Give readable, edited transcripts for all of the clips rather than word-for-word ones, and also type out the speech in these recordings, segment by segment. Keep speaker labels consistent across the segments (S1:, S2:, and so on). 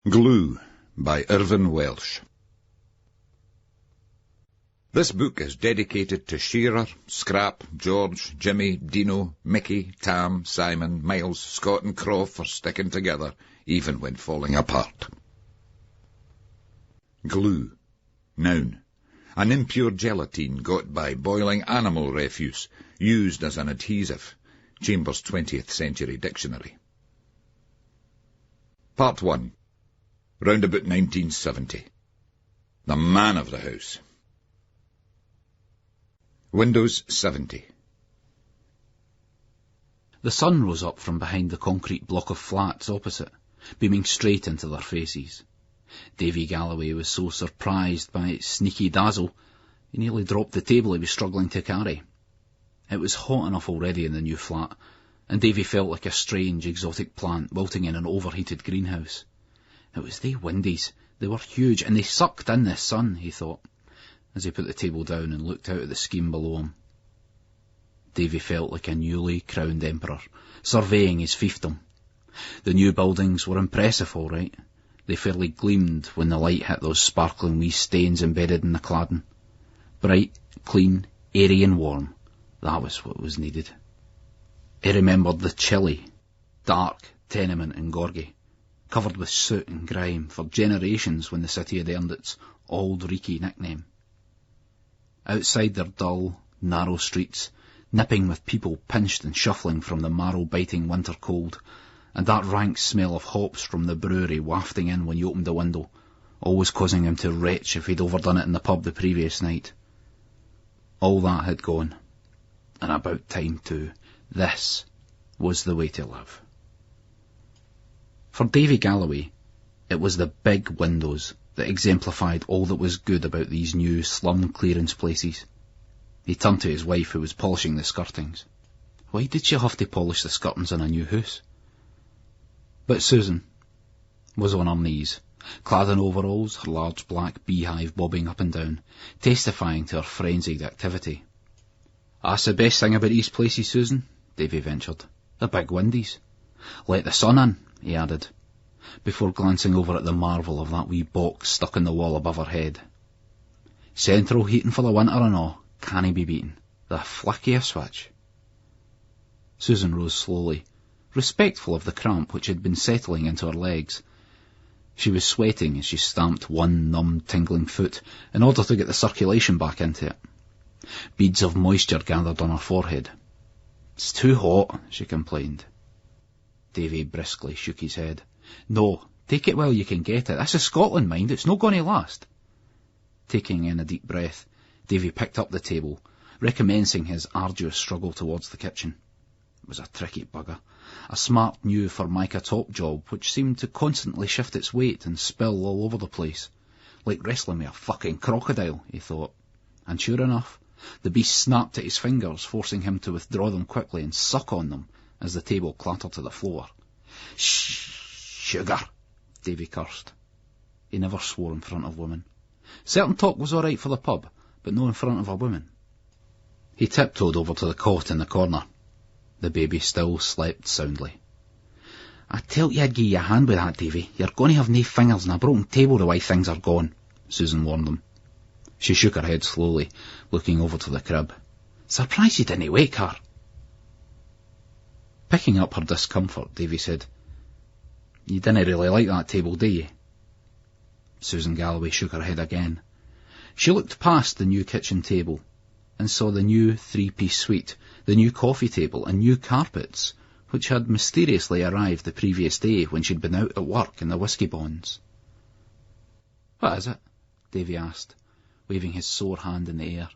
S1: Glue by Irvine, Welsh. This book is dedicated to Shearer, Scrap, George, Jimmy, Dino, Mickey, Tam, Simon, Miles, Scott and Croft for sticking together, even when falling apart. Glue. Noun. An impure gelatine got by boiling animal refuse, used as an adhesive. Chambers' 20th Century Dictionary. Part 1. Round about 1970. The man of the house. Windows 70.
S2: The sun rose up from behind the concrete block of flats opposite, beaming straight into their faces. Davy Galloway was so surprised by its sneaky dazzle, he nearly dropped the table he was struggling to carry. It was hot enough already in the new flat, and Davy felt like a strange, exotic plant wilting in an overheated greenhouse. It was they windies. They were huge, and they sucked in the sun, he thought, as he put the table down and looked out at the scheme below him. Davy felt like a newly crowned emperor, surveying his fiefdom. The new buildings were impressive, all right. They fairly gleamed when the light hit those sparkling wee stains embedded in the cladding. Bright, clean, airy and warm. That was what was needed. He remembered the chilly, dark tenement in Gorgie, covered with soot and grime for generations when the city had earned its Auld Reekie nickname. Outside their dull, narrow streets, nipping with people pinched and shuffling from the marrow-biting winter cold, and that rank smell of hops from the brewery wafting in when you opened the window, always causing him to retch if he'd overdone it in the pub the previous night. All that had gone, and about time too. This was the way to live. For Davy Galloway, it was the big windows that exemplified all that was good about these new slum clearance places. He turned to his wife, who was polishing the skirtings. Why did she have to polish the skirtings in a new house? But Susan was on her knees, clad in overalls, her large black beehive bobbing up and down, testifying to her frenzied activity. "That's the best thing about these places, Susan," Davy ventured. "The big windies. Let the sun in," he added, before glancing over at the marvel of that wee box stuck in the wall above her head. "Central heating for the winter and all, can't be beaten. The flick of a switch." Susan rose slowly, respectful of the cramp which had been settling into her legs. She was sweating as she stamped one numb, tingling foot in order to get the circulation back into it. Beads of moisture gathered on her forehead. "It's too hot," she complained. Davy briskly shook his head. "No, take it while you can get it. This is Scotland, mind. It's not going to last." Taking in a deep breath, Davy picked up the table, recommencing his arduous struggle towards the kitchen. It was a tricky bugger, a smart new Formica top job which seemed to constantly shift its weight and spill all over the place. Like wrestling with a fucking crocodile, he thought. And sure enough, the beast snapped at his fingers, forcing him to withdraw them quickly and suck on them as the table clattered to the floor. "Sugar," Davy cursed. He never swore in front of women. Certain talk was all right for the pub, but no in front of a woman. He tiptoed over to the cot in the corner. The baby still slept soundly. "I tell you I'd give you a hand with that, Davy. You're going to have nae fingers and a broken table the way things are going," Susan warned him. She shook her head slowly, looking over to the crib. "Surprised you didn't wake her." Picking up her discomfort, Davy said, "You didn't really like that table, do you?" Susan Galloway shook her head again. She looked past the new kitchen table and saw the new three-piece suite, the new coffee table and new carpets, which had mysteriously arrived the previous day when she'd been out at work in the whisky bonds. "What is it?" Davy asked, waving his sore hand in the air.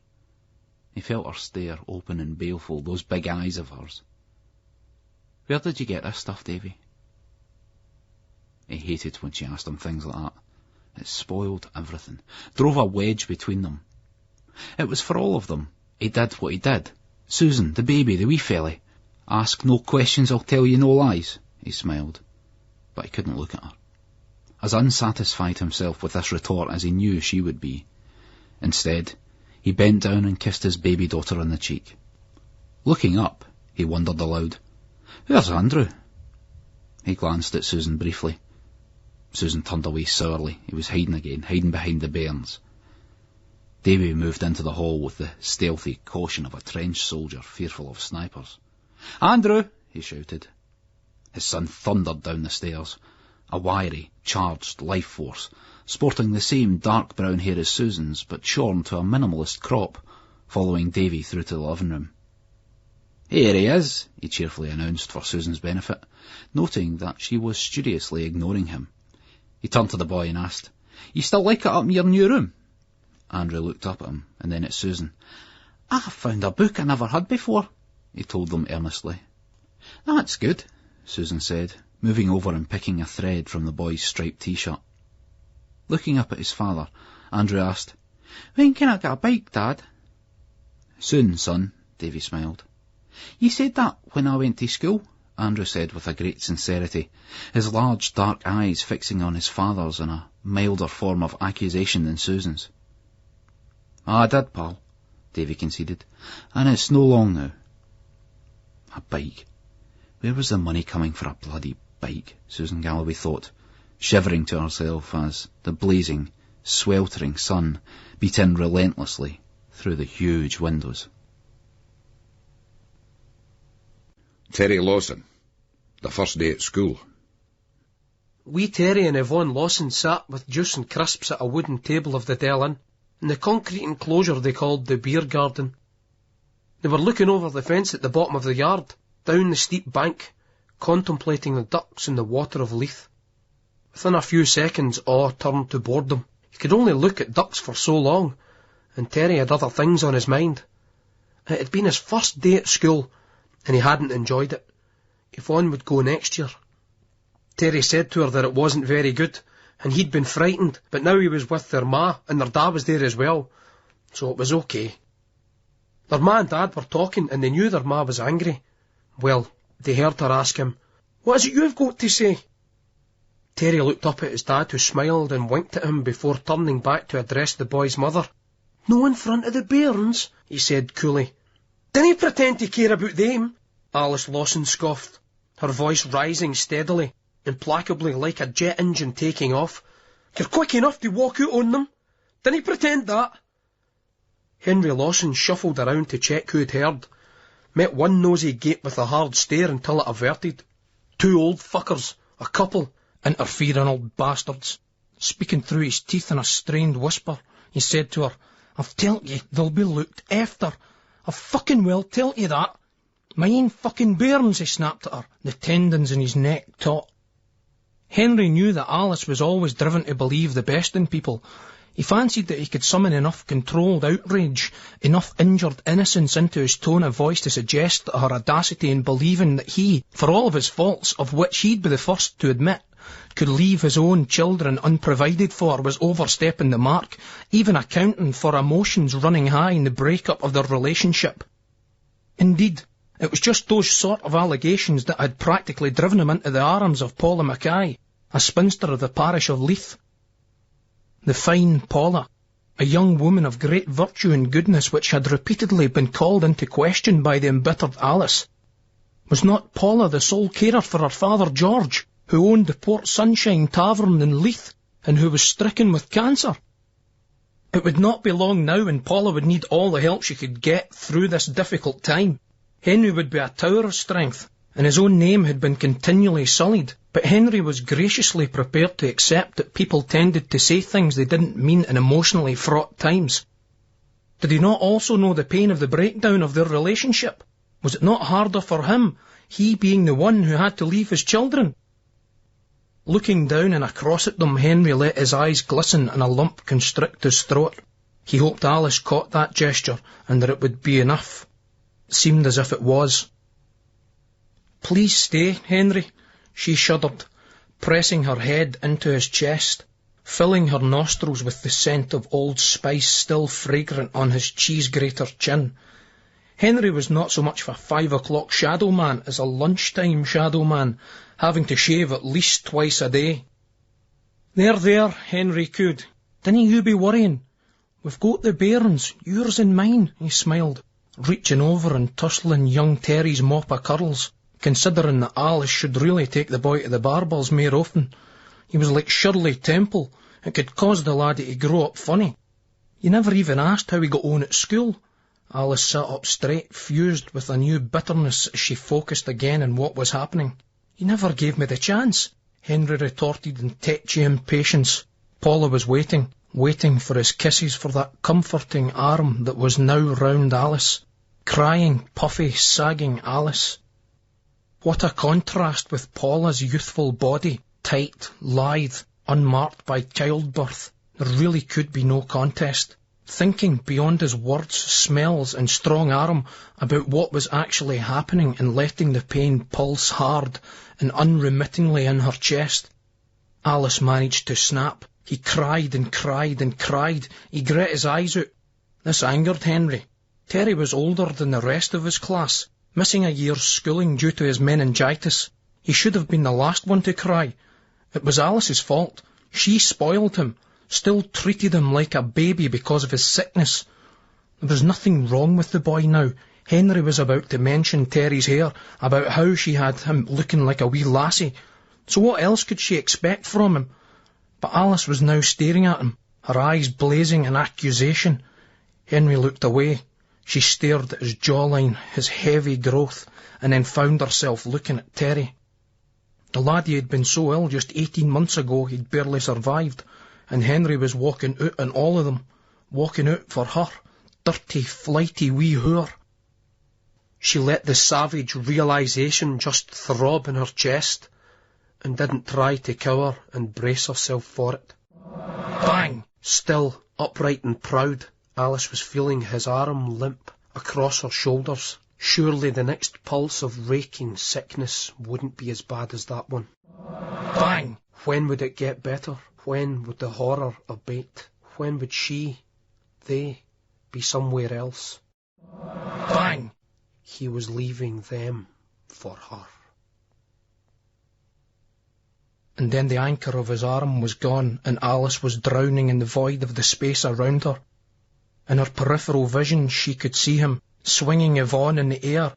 S2: He felt her stare, open and baleful, those big eyes of hers. "Where did you get this stuff, Davy?" He hated when she asked him things like that. It spoiled everything, drove a wedge between them. It was for all of them. He did what he did. "Susan, the baby, the wee felly. Ask no questions, I'll tell you no lies," he smiled. But he couldn't look at her. As unsatisfied himself with this retort as he knew she would be. Instead, he bent down and kissed his baby daughter on the cheek. Looking up, he wondered aloud, "Where's Andrew?" He glanced at Susan briefly. Susan turned away sourly. He was hiding again, hiding behind the bairns. Davy moved into the hall with the stealthy caution of a trench soldier fearful of snipers. "Andrew!" he shouted. His son thundered down the stairs, a wiry, charged life force, sporting the same dark brown hair as Susan's, but shorn to a minimalist crop, following Davy through to the living room. "Here he is," he cheerfully announced for Susan's benefit, noting that she was studiously ignoring him. He turned to the boy and asked, "You still like it up in your new room?" Andrew looked up at him, and then at Susan. "I found a book I never had before," he told them earnestly. "That's good," Susan said, moving over and picking a thread from the boy's striped t-shirt. Looking up at his father, Andrew asked, "When can I get a bike, Dad?" "Soon, son," Davy smiled. "You said that when I went to school," Andrew said with a great sincerity, his large dark eyes fixing on his father's in a milder form of accusation than Susan's. "I did, pal," Davy conceded, "and it's no long now." A bike. Where was the money coming for a bloody bike, Susan Galloway thought, shivering to herself as the blazing, sweltering sun beat in relentlessly through the huge windows.
S1: Terry Lawson, the first day at school.
S3: Wee Terry and Yvonne Lawson sat with juice and crisps at a wooden table of the Dell Inn, in the concrete enclosure they called the beer garden. They were looking over the fence at the bottom of the yard, down the steep bank, contemplating the ducks in the water of Leith. Within a few seconds, awe turned to boredom. He could only look at ducks for so long, and Terry had other things on his mind. It had been his first day at school, and he hadn't enjoyed it. Yvonne would go next year. Terry said to her that it wasn't very good, and he'd been frightened, but now he was with their ma, and their dad was there as well, so it was okay. Their ma and dad were talking, and they knew their ma was angry. Well, they heard her ask him, "What is it you've got to say?" Terry looked up at his dad, who smiled and winked at him before turning back to address the boy's mother. "No in front of the bairns," he said coolly. "Dinna pretend to care about them," Alice Lawson scoffed, her voice rising steadily, implacably like a jet engine taking off. "You're quick enough to walk out on them. Dinna pretend that." Henry Lawson shuffled around to check who'd heard, met one nosy gape with a hard stare until it averted. "Two old fuckers, a couple, interfering old bastards." Speaking through his teeth in a strained whisper, he said to her, "I've telled ye they'll be looked after. I've fucking well telled ye that. My ain fucking bairns," he snapped at her, the tendons in his neck taut. Henry knew that Alice was always driven to believe the best in people. He fancied that he could summon enough controlled outrage, enough injured innocence into his tone of voice to suggest that her audacity in believing that he, for all of his faults, of which he'd be the first to admit, could leave his own children unprovided for was overstepping the mark, even accounting for emotions running high in the break-up of their relationship. Indeed, it was just those sort of allegations that had practically driven him into the arms of Paula Mackay, a spinster of the parish of Leith. The fine Paula, a young woman of great virtue and goodness which had repeatedly been called into question by the embittered Alice. Was not Paula the sole carer for her father George, who owned the Port Sunshine Tavern in Leith, and who was stricken with cancer? It would not be long now when Paula would need all the help she could get through this difficult time. Henry would be a tower of strength, and his own name had been continually sullied, but Henry was graciously prepared to accept that people tended to say things they didn't mean in emotionally fraught times. Did he not also know the pain of the breakdown of their relationship? Was it not harder for him, he being the one who had to leave his children? Looking down and across at them, Henry let his eyes glisten and a lump constrict his throat. He hoped Alice caught that gesture, and that it would be enough. It seemed as if it was. "Please stay, Henry," she shuddered, pressing her head into his chest, filling her nostrils with the scent of Old Spice still fragrant on his cheese-grater chin. Henry was not so much of a 5 o'clock shadow man as a lunchtime shadow man, having to shave at least twice a day. There, Henry cooed. "Dinna you be worrying. We've got the bairns, yours and mine," he smiled, reaching over and tussling young Terry's mop of curls, considering that Alice should really take the boy to the barbers more often. He was like Shirley Temple. It could cause the laddie to grow up funny. You never even asked how he got on at school. Alice sat up straight, fused with a new bitterness as she focused again on what was happening. You never gave me the chance, Henry retorted in tetchy impatience. Paula was waiting for his kisses, for that comforting arm that was now round Alice. Crying, puffy, sagging Alice. What a contrast with Paula's youthful body, tight, lithe, unmarked by childbirth. There really could be no contest. Thinking beyond his words, smells and strong arm about what was actually happening and letting the pain pulse hard and unremittingly in her chest. Alice managed to snap. He cried and cried and cried. He grit his eyes out. This angered Henry. Terry was older than the rest of his class, missing a year's schooling due to his meningitis. He should have been the last one to cry. It was Alice's fault. She spoiled him, still treated him like a baby because of his sickness. There was nothing wrong with the boy now. Henry was about to mention Terry's hair, about how she had him looking like a wee lassie. So what else could she expect from him? But Alice was now staring at him, her eyes blazing in accusation. Henry looked away. She stared at his jawline, his heavy growth, and then found herself looking at Terry. The laddie had been so ill just 18 months ago he'd barely survived, and Henry was walking out on all of them, walking out for her, dirty, flighty wee whore. She let the savage realisation just throb in her chest, and didn't try to cower and brace herself for it. Bang! Still, upright and proud, Alice was feeling his arm limp across her shoulders. Surely the next pulse of raking sickness wouldn't be as bad as that one. Bang! When would it get better? When would the horror abate? When would they, be somewhere else? Bang! He was leaving them for her. And then the anchor of his arm was gone, and Alice was drowning in the void of the space around her. In her peripheral vision she could see him, swinging Yvonne in the air,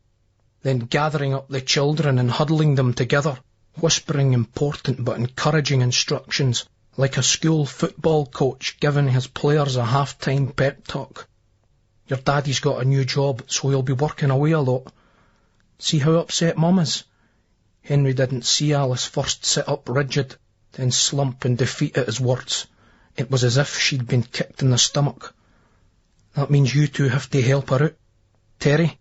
S3: then gathering up the children and huddling them together, whispering important but encouraging instructions, like a school football coach giving his players a half-time pep talk. Your daddy's got a new job, so he'll be working away a lot. See how upset Mum is? Henry didn't see Alice first sit up rigid, then slump in defeat at his words. It was as if she'd been kicked in the stomach. That means you two have to help her out. Terry,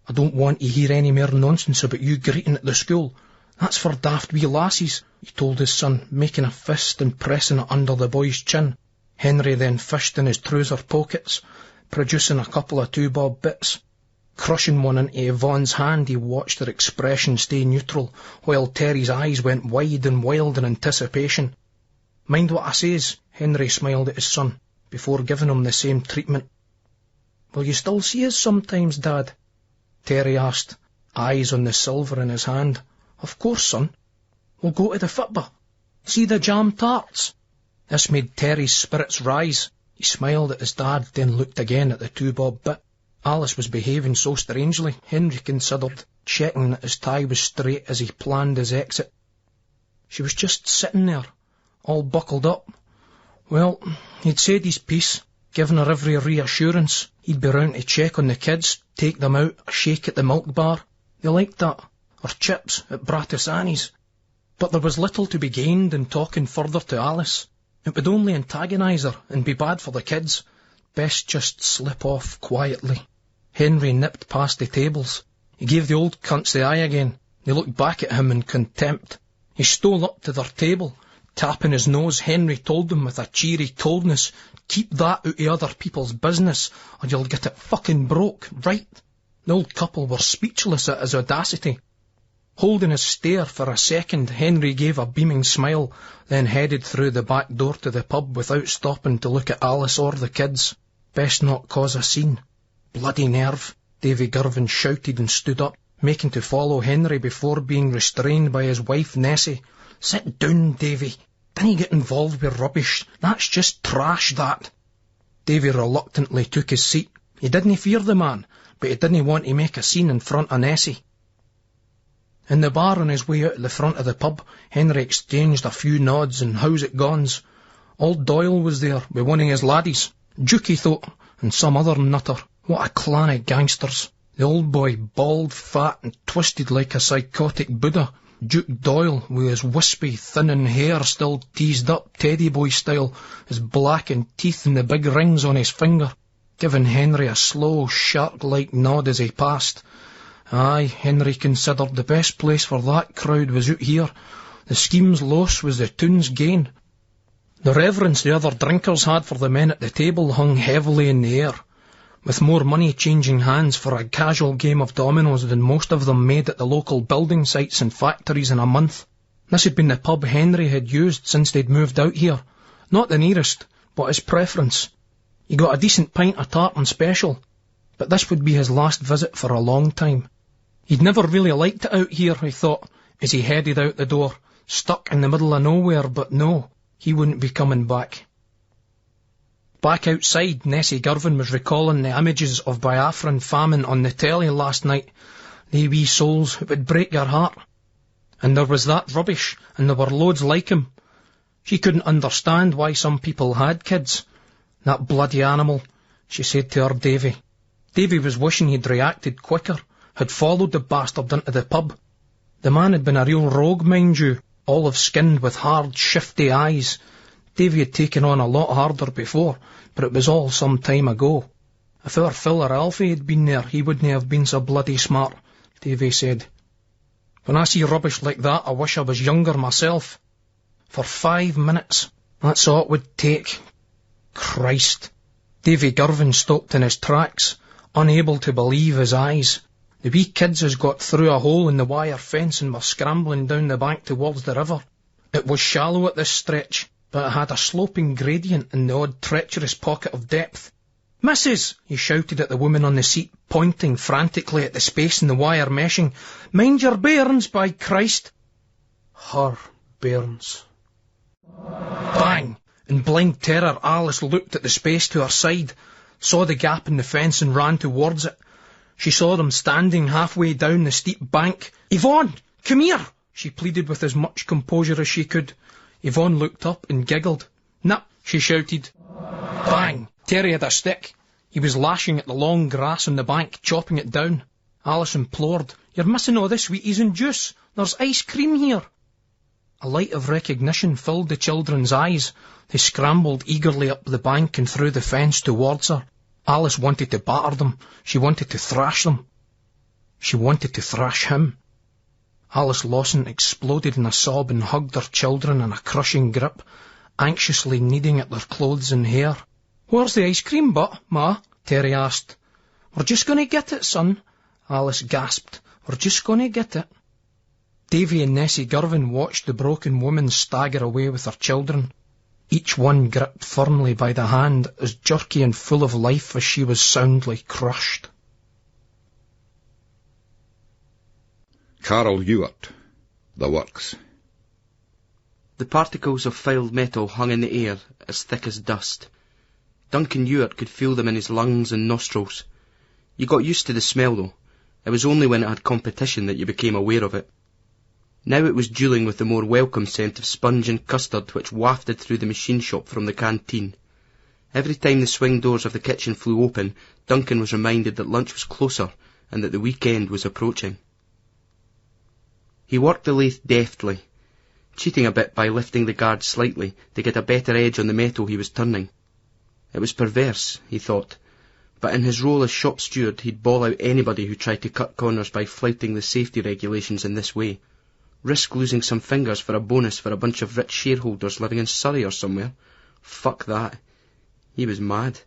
S3: I don't want to hear any more nonsense about you greeting at the school. That's for daft wee lassies, he told his son, making a fist and pressing it under the boy's chin. Henry then fished in his trouser pockets, producing a couple of 2-bob bits. Crushing one into Yvonne's hand, he watched her expression stay neutral, while Terry's eyes went wide and wild in anticipation. Mind what I says, Henry smiled at his son, before giving him the same treatment. Will you still see us sometimes, Dad? Terry asked, eyes on the silver in his hand. Of course, son. We'll go to the football. See the jam tarts? This made Terry's spirits rise. He smiled at his dad, then looked again at the 2-bob bit. Alice was behaving so strangely, Henry considered, checking that his tie was straight as he planned his exit. She was just sitting there, all buckled up. Well, he'd said his piece, given her every reassurance. He'd be round to check on the kids, take them out, a shake at the milk bar. They liked that, or chips at Bratisani's. But there was little to be gained in talking further to Alice. It would only antagonise her and be bad for the kids. Best just slip off quietly. Henry nipped past the tables. He gave the old cunts the eye again. They looked back at him in contempt. He stole up to their table. Tapping his nose, Henry told them with a cheery coldness, "Keep that out of other people's business, or you'll get it fucking broke, right?" The old couple were speechless at his audacity. Holding his stare for a second, Henry gave a beaming smile, then headed through the back door to the pub without stopping to look at Alice or the kids. Best not cause a scene. Bloody nerve, Davy Girvan shouted and stood up, making to follow Henry before being restrained by his wife Nessie. "Sit down, Davy. Dinna get involved with rubbish. That's just trash, that." Davy reluctantly took his seat. He didn't fear the man, but he didn't want to make a scene in front of Nessie.
S4: In the bar on his way out the front of the pub, Henry exchanged a few nods and how's it gones. Old Doyle was there with one of his laddies, Duke he thought, and some other nutter. What a clan of gangsters. The old boy bald, fat and twisted like a psychotic Buddha. Duke Doyle, with his wispy, thinning hair still teased up teddy boy style, his blackened teeth and the big rings on his finger, giving Henry a slow, shark-like nod as he passed. Aye, Henry considered the best place for that crowd was out here. The scheme's loss was the toon's gain. The reverence the other drinkers had for the men at the table hung heavily in the air, with more money changing hands for a casual game of dominoes than most of them made at the local building sites and factories in a month. This had been the pub Henry had used since they'd moved out here. Not the nearest, but his preference. He got a decent pint of tartan special, but this would be his last visit for a long time. He'd never really liked it out here, he thought, as he headed out the door, stuck in the middle of nowhere, but no, he wouldn't be coming back. Back outside, Nessie Girvin was recalling the images of Biafran famine on the telly last night. They wee souls, it would break your heart. And there was that rubbish, and there were loads like him. She couldn't understand why some people had kids. That bloody animal, she said to her Davy. Davy was wishing he'd reacted quicker, had followed the bastard into the pub. The man had been a real rogue, mind you, olive-skinned with hard, shifty eyes. Davy had taken on a lot harder before, but it was all some time ago. If our Phil or Alfie had been there, he wouldn't have been so bloody smart, Davy said. When I see rubbish like that, I wish I was younger myself. For 5 minutes, that's all it would take. Christ. Davy Girvin stopped in his tracks, unable to believe his eyes. The wee kids has got through a hole in the wire fence and were scrambling down the bank towards the river. It was shallow at this stretch, but it had a sloping gradient and the odd treacherous pocket of depth. "Missus!" he shouted at the woman on the seat, pointing frantically at the space in the wire meshing. "Mind your bairns, by Christ!" Her bairns. Bang! In blind terror, Alice looked at the space to her side, saw the gap in the fence and ran towards it. She saw them standing halfway down the steep bank. "Yvonne, come here!" she pleaded with as much composure as she could. Yvonne looked up and giggled. "Nah," she shouted. Bang! Terry had a stick. He was lashing at the long grass on the bank, chopping it down. Alice implored, "You're missing all this sweeties and juice. There's ice cream here." A light of recognition filled the children's eyes. They scrambled eagerly up the bank and through the fence towards her. Alice wanted to batter them. She wanted to thrash them. She wanted to thrash him. Alice Lawson exploded in a sob and hugged her children in a crushing grip, anxiously kneading at their clothes and hair. "Where's the ice cream, Ma?" Terry asked. "We're just going to get it, son," Alice gasped. "We're just going to get it." Davy and Nessie Girvin watched the broken woman stagger away with her children, each one gripped firmly by the hand, as jerky and full of life as she was soundly crushed.
S1: Carol Ewart, The Works.
S5: The particles of filed metal hung in the air, as thick as dust. Duncan Ewart could feel them in his lungs and nostrils. You got used to the smell, though. It was only when it had competition that you became aware of it. Now it was duelling with the more welcome scent of sponge and custard which wafted through the machine shop from the canteen. Every time the swing doors of the kitchen flew open, Duncan was reminded that lunch was closer and that the weekend was approaching. He worked the lathe deftly, cheating a bit by lifting the guard slightly to get a better edge on the metal he was turning. It was perverse, he thought, but in his role as shop steward he'd bawl out anybody who tried to cut corners by flouting the safety regulations in this way. Risk losing some fingers for a bonus for a bunch of rich shareholders living in Surrey or somewhere? Fuck that. He was mad.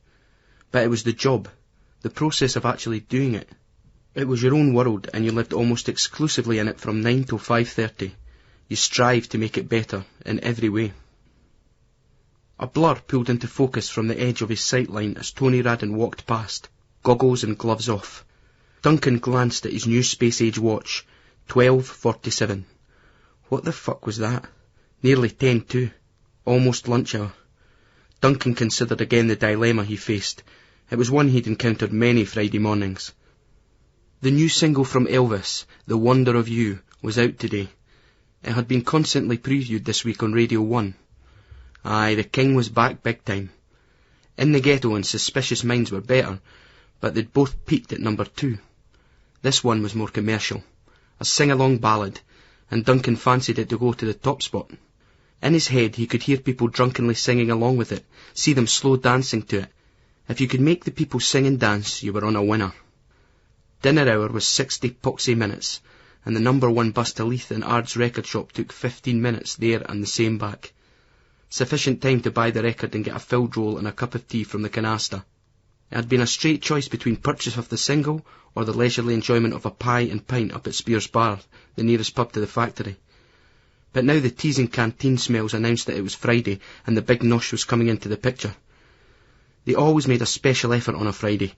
S5: But it was the job, the process of actually doing it. It was your own world, and you lived almost exclusively in it from 9 till 5:30. You strived to make it better, in every way. A blur pulled into focus from the edge of his sightline as Tony Radden walked past, goggles and gloves off. Duncan glanced at his new space-age watch, 12:47. What the fuck was that? Nearly 10 too. Almost lunch hour. Duncan considered again the dilemma he faced. It was one he'd encountered many Friday mornings. The new single from Elvis, The Wonder of You, was out today. It had been constantly previewed this week on Radio 1. Aye, the King was back big time. In the Ghetto and Suspicious Minds were better, but they'd both peaked at number 2. This one was more commercial, a sing-along ballad, and Duncan fancied it to go to the top spot. In his head he could hear people drunkenly singing along with it, see them slow dancing to it. If you could make the people sing and dance, you were on a winner. Dinner hour was 60 poxy minutes, and the number 1 bus to Leith and Ard's record shop took 15 minutes there and the same back. Sufficient time to buy the record and get a filled roll and a cup of tea from the canasta. It had been a straight choice between purchase of the single or the leisurely enjoyment of a pie and pint up at Spears Bar, the nearest pub to the factory. But now the teasing canteen smells announced that it was Friday and the big nosh was coming into the picture. They always made a special effort on a Friday,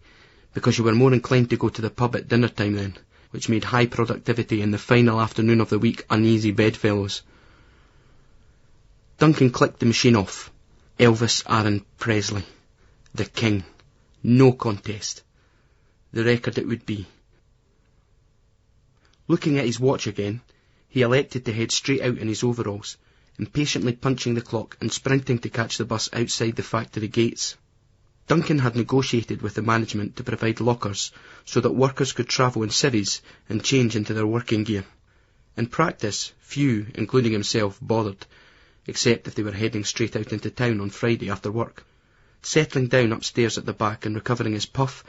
S5: because you were more inclined to go to the pub at dinner time then, which made high productivity in the final afternoon of the week uneasy bedfellows. Duncan clicked the machine off. Elvis Aaron Presley. The King. No contest. The record it would be. Looking at his watch again, he elected to head straight out in his overalls, impatiently punching the clock and sprinting to catch the bus outside the factory gates. Duncan had negotiated with the management to provide lockers so that workers could travel in civvies and change into their working gear. In practice, few, including himself, bothered, except if they were heading straight out into town on Friday after work. Settling down upstairs at the back and recovering his puff,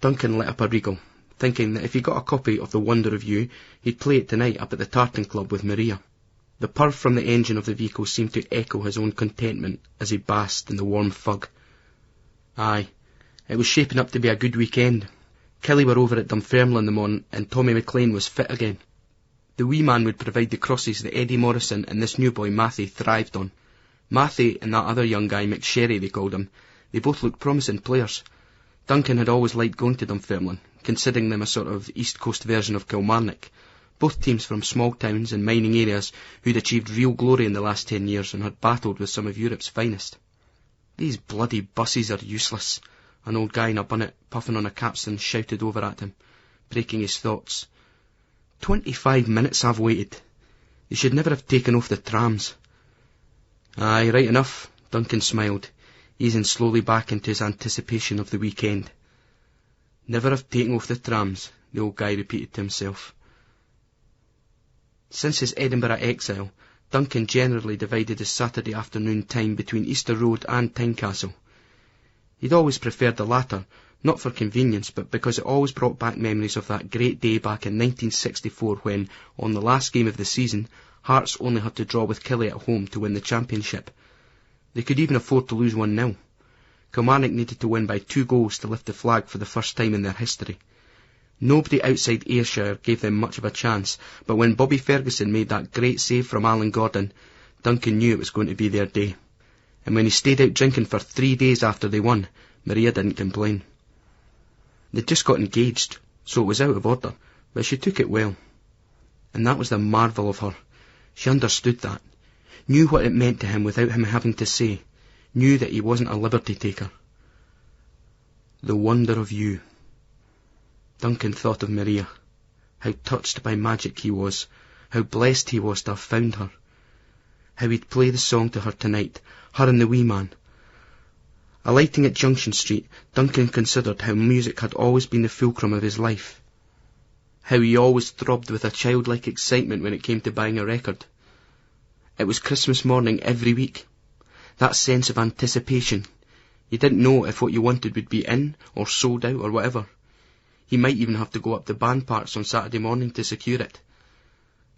S5: Duncan lit up a Regal, thinking that if he got a copy of The Wonder of You, he'd play it tonight up at the Tartan Club with Maria. The purr from the engine of the vehicle seemed to echo his own contentment as he basked in the warm fug. Aye, it was shaping up to be a good weekend. Killie were over at Dunfermline in the morning, and Tommy McLean was fit again. The wee man would provide the crosses that Eddie Morrison and this new boy Matthew thrived on. Matthew and that other young guy, McSherry they called him, they both looked promising players. Duncan had always liked going to Dunfermline, considering them a sort of East Coast version of Kilmarnock, both teams from small towns and mining areas who'd achieved real glory in the last 10 years and had battled with some of Europe's finest. These bloody buses are useless, an old guy in a bunnet puffing on a capstan shouted over at him, breaking his thoughts. 25 minutes I've waited. They should never have taken off the trams. Aye, right enough, Duncan smiled, easing slowly back into his anticipation of the weekend. Never have taken off the trams, the old guy repeated to himself. Since his Edinburgh exile, Duncan generally divided his Saturday afternoon time between Easter Road and Tynecastle. He'd always preferred the latter, not for convenience, but because it always brought back memories of that great day back in 1964 when, on the last game of the season, Hearts only had to draw with Killie at home to win the championship. They could even afford to lose 1-0. Kilmarnock needed to win by 2 goals to lift the flag for the first time in their history. Nobody outside Ayrshire gave them much of a chance, but when Bobby Ferguson made that great save from Alan Gordon, Duncan knew it was going to be their day. And when he stayed out drinking for 3 days after they won, Maria didn't complain. They'd just got engaged, so it was out of order, but she took it well. And that was the marvel of her. She understood that, knew what it meant to him without him having to say, knew that he wasn't a liberty-taker. The wonder of you. Duncan thought of Maria, how touched by magic he was, how blessed he was to have found her, how he'd play the song to her tonight, her and the wee man. Alighting at Junction Street, Duncan considered how music had always been the fulcrum of his life, how he always throbbed with a childlike excitement when it came to buying a record. It was Christmas morning every week, that sense of anticipation. You didn't know if what you wanted would be in, or sold out, or whatever. He might even have to go up to band parks on Saturday morning to secure it.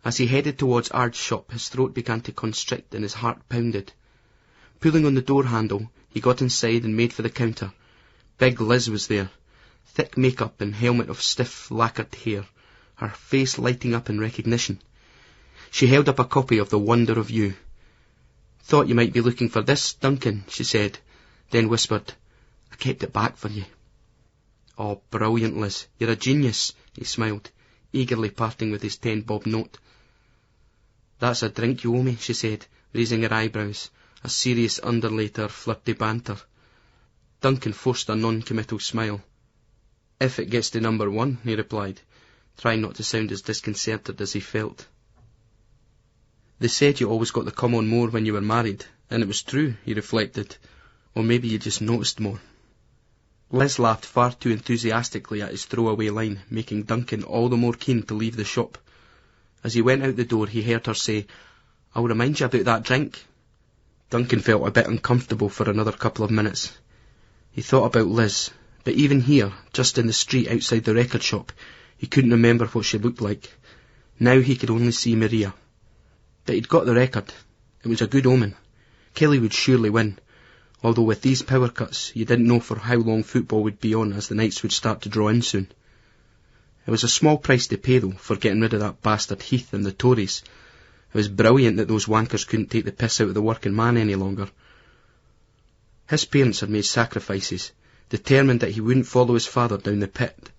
S5: As he headed towards Ard's shop, his throat began to constrict and his heart pounded. Pulling on the door handle, he got inside and made for the counter. Big Liz was there, thick makeup and helmet of stiff, lacquered hair, her face lighting up in recognition. She held up a copy of The Wonder of You. "Thought you might be looking for this, Duncan," she said, then whispered, "I kept it back for you." "Oh, brilliant, Liz. You're a genius," he smiled, eagerly parting with his 10-bob note. "That's a drink you owe me," she said, raising her eyebrows, a serious underlay to her flirty banter. Duncan forced a non-committal smile. "If it gets to number 1, he replied, trying not to sound as disconcerted as he felt. They said you always got to come on more when you were married, and it was true, he reflected. Or maybe you just noticed more. Liz laughed far too enthusiastically at his throwaway line, making Duncan all the more keen to leave the shop. As he went out the door, he heard her say, "I'll remind you about that drink." Duncan felt a bit uncomfortable for another couple of minutes. He thought about Liz, but even here, just in the street outside the record shop, he couldn't remember what she looked like. Now he could only see Maria. But he'd got the record. It was a good omen. Kelly would surely win, although with these power cuts you didn't know for how long football would be on as the nights would start to draw in soon. It was a small price to pay, though, for getting rid of that bastard Heath and the Tories. It was brilliant that those wankers couldn't take the piss out of the working man any longer. His parents had made sacrifices, determined that he wouldn't follow his father down the pit.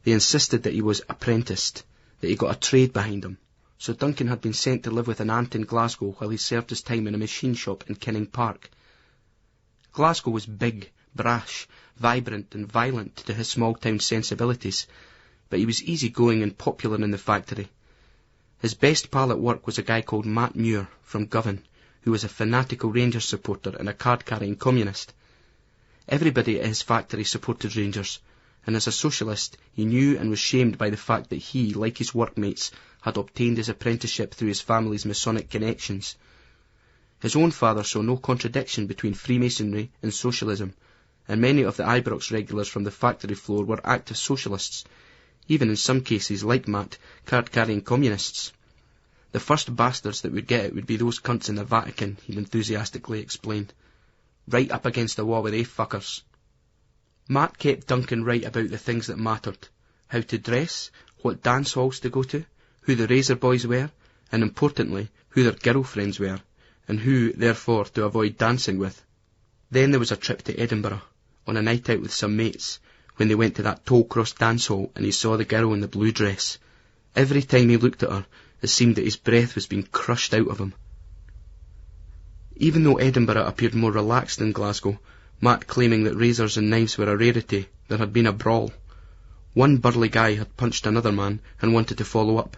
S5: They insisted that he was apprenticed, that he got a trade behind him. So Duncan had been sent to live with an aunt in Glasgow while he served his time in a machine shop in Kinning Park. Glasgow was big, brash, vibrant and violent to his small-town sensibilities, but he was easy-going and popular in the factory. His best pal at work was a guy called Matt Muir from Govan, who was a fanatical Rangers supporter and a card-carrying communist. Everybody at his factory supported Rangers, and as a socialist he knew and was shamed by the fact that he, like his workmates, had obtained his apprenticeship through his family's Masonic connections. His own father saw no contradiction between Freemasonry and socialism, and many of the Ibrox regulars from the factory floor were active socialists, even in some cases, like Matt, card-carrying communists. The first bastards that would get it would be those cunts in the Vatican, he enthusiastically explained. Right up against the wall with they fuckers. Matt kept Duncan right about the things that mattered: how to dress, what dance halls to go to, who the Razor Boys were, and importantly, who their girlfriends were, and who, therefore, to avoid dancing with. Then there was a trip to Edinburgh, on a night out with some mates, when they went to that Tollcross dance hall and he saw the girl in the blue dress. Every time he looked at her, it seemed that his breath was being crushed out of him. Even though Edinburgh appeared more relaxed than Glasgow, Matt claiming that razors and knives were a rarity, there had been a brawl. One burly guy had punched another man and wanted to follow up.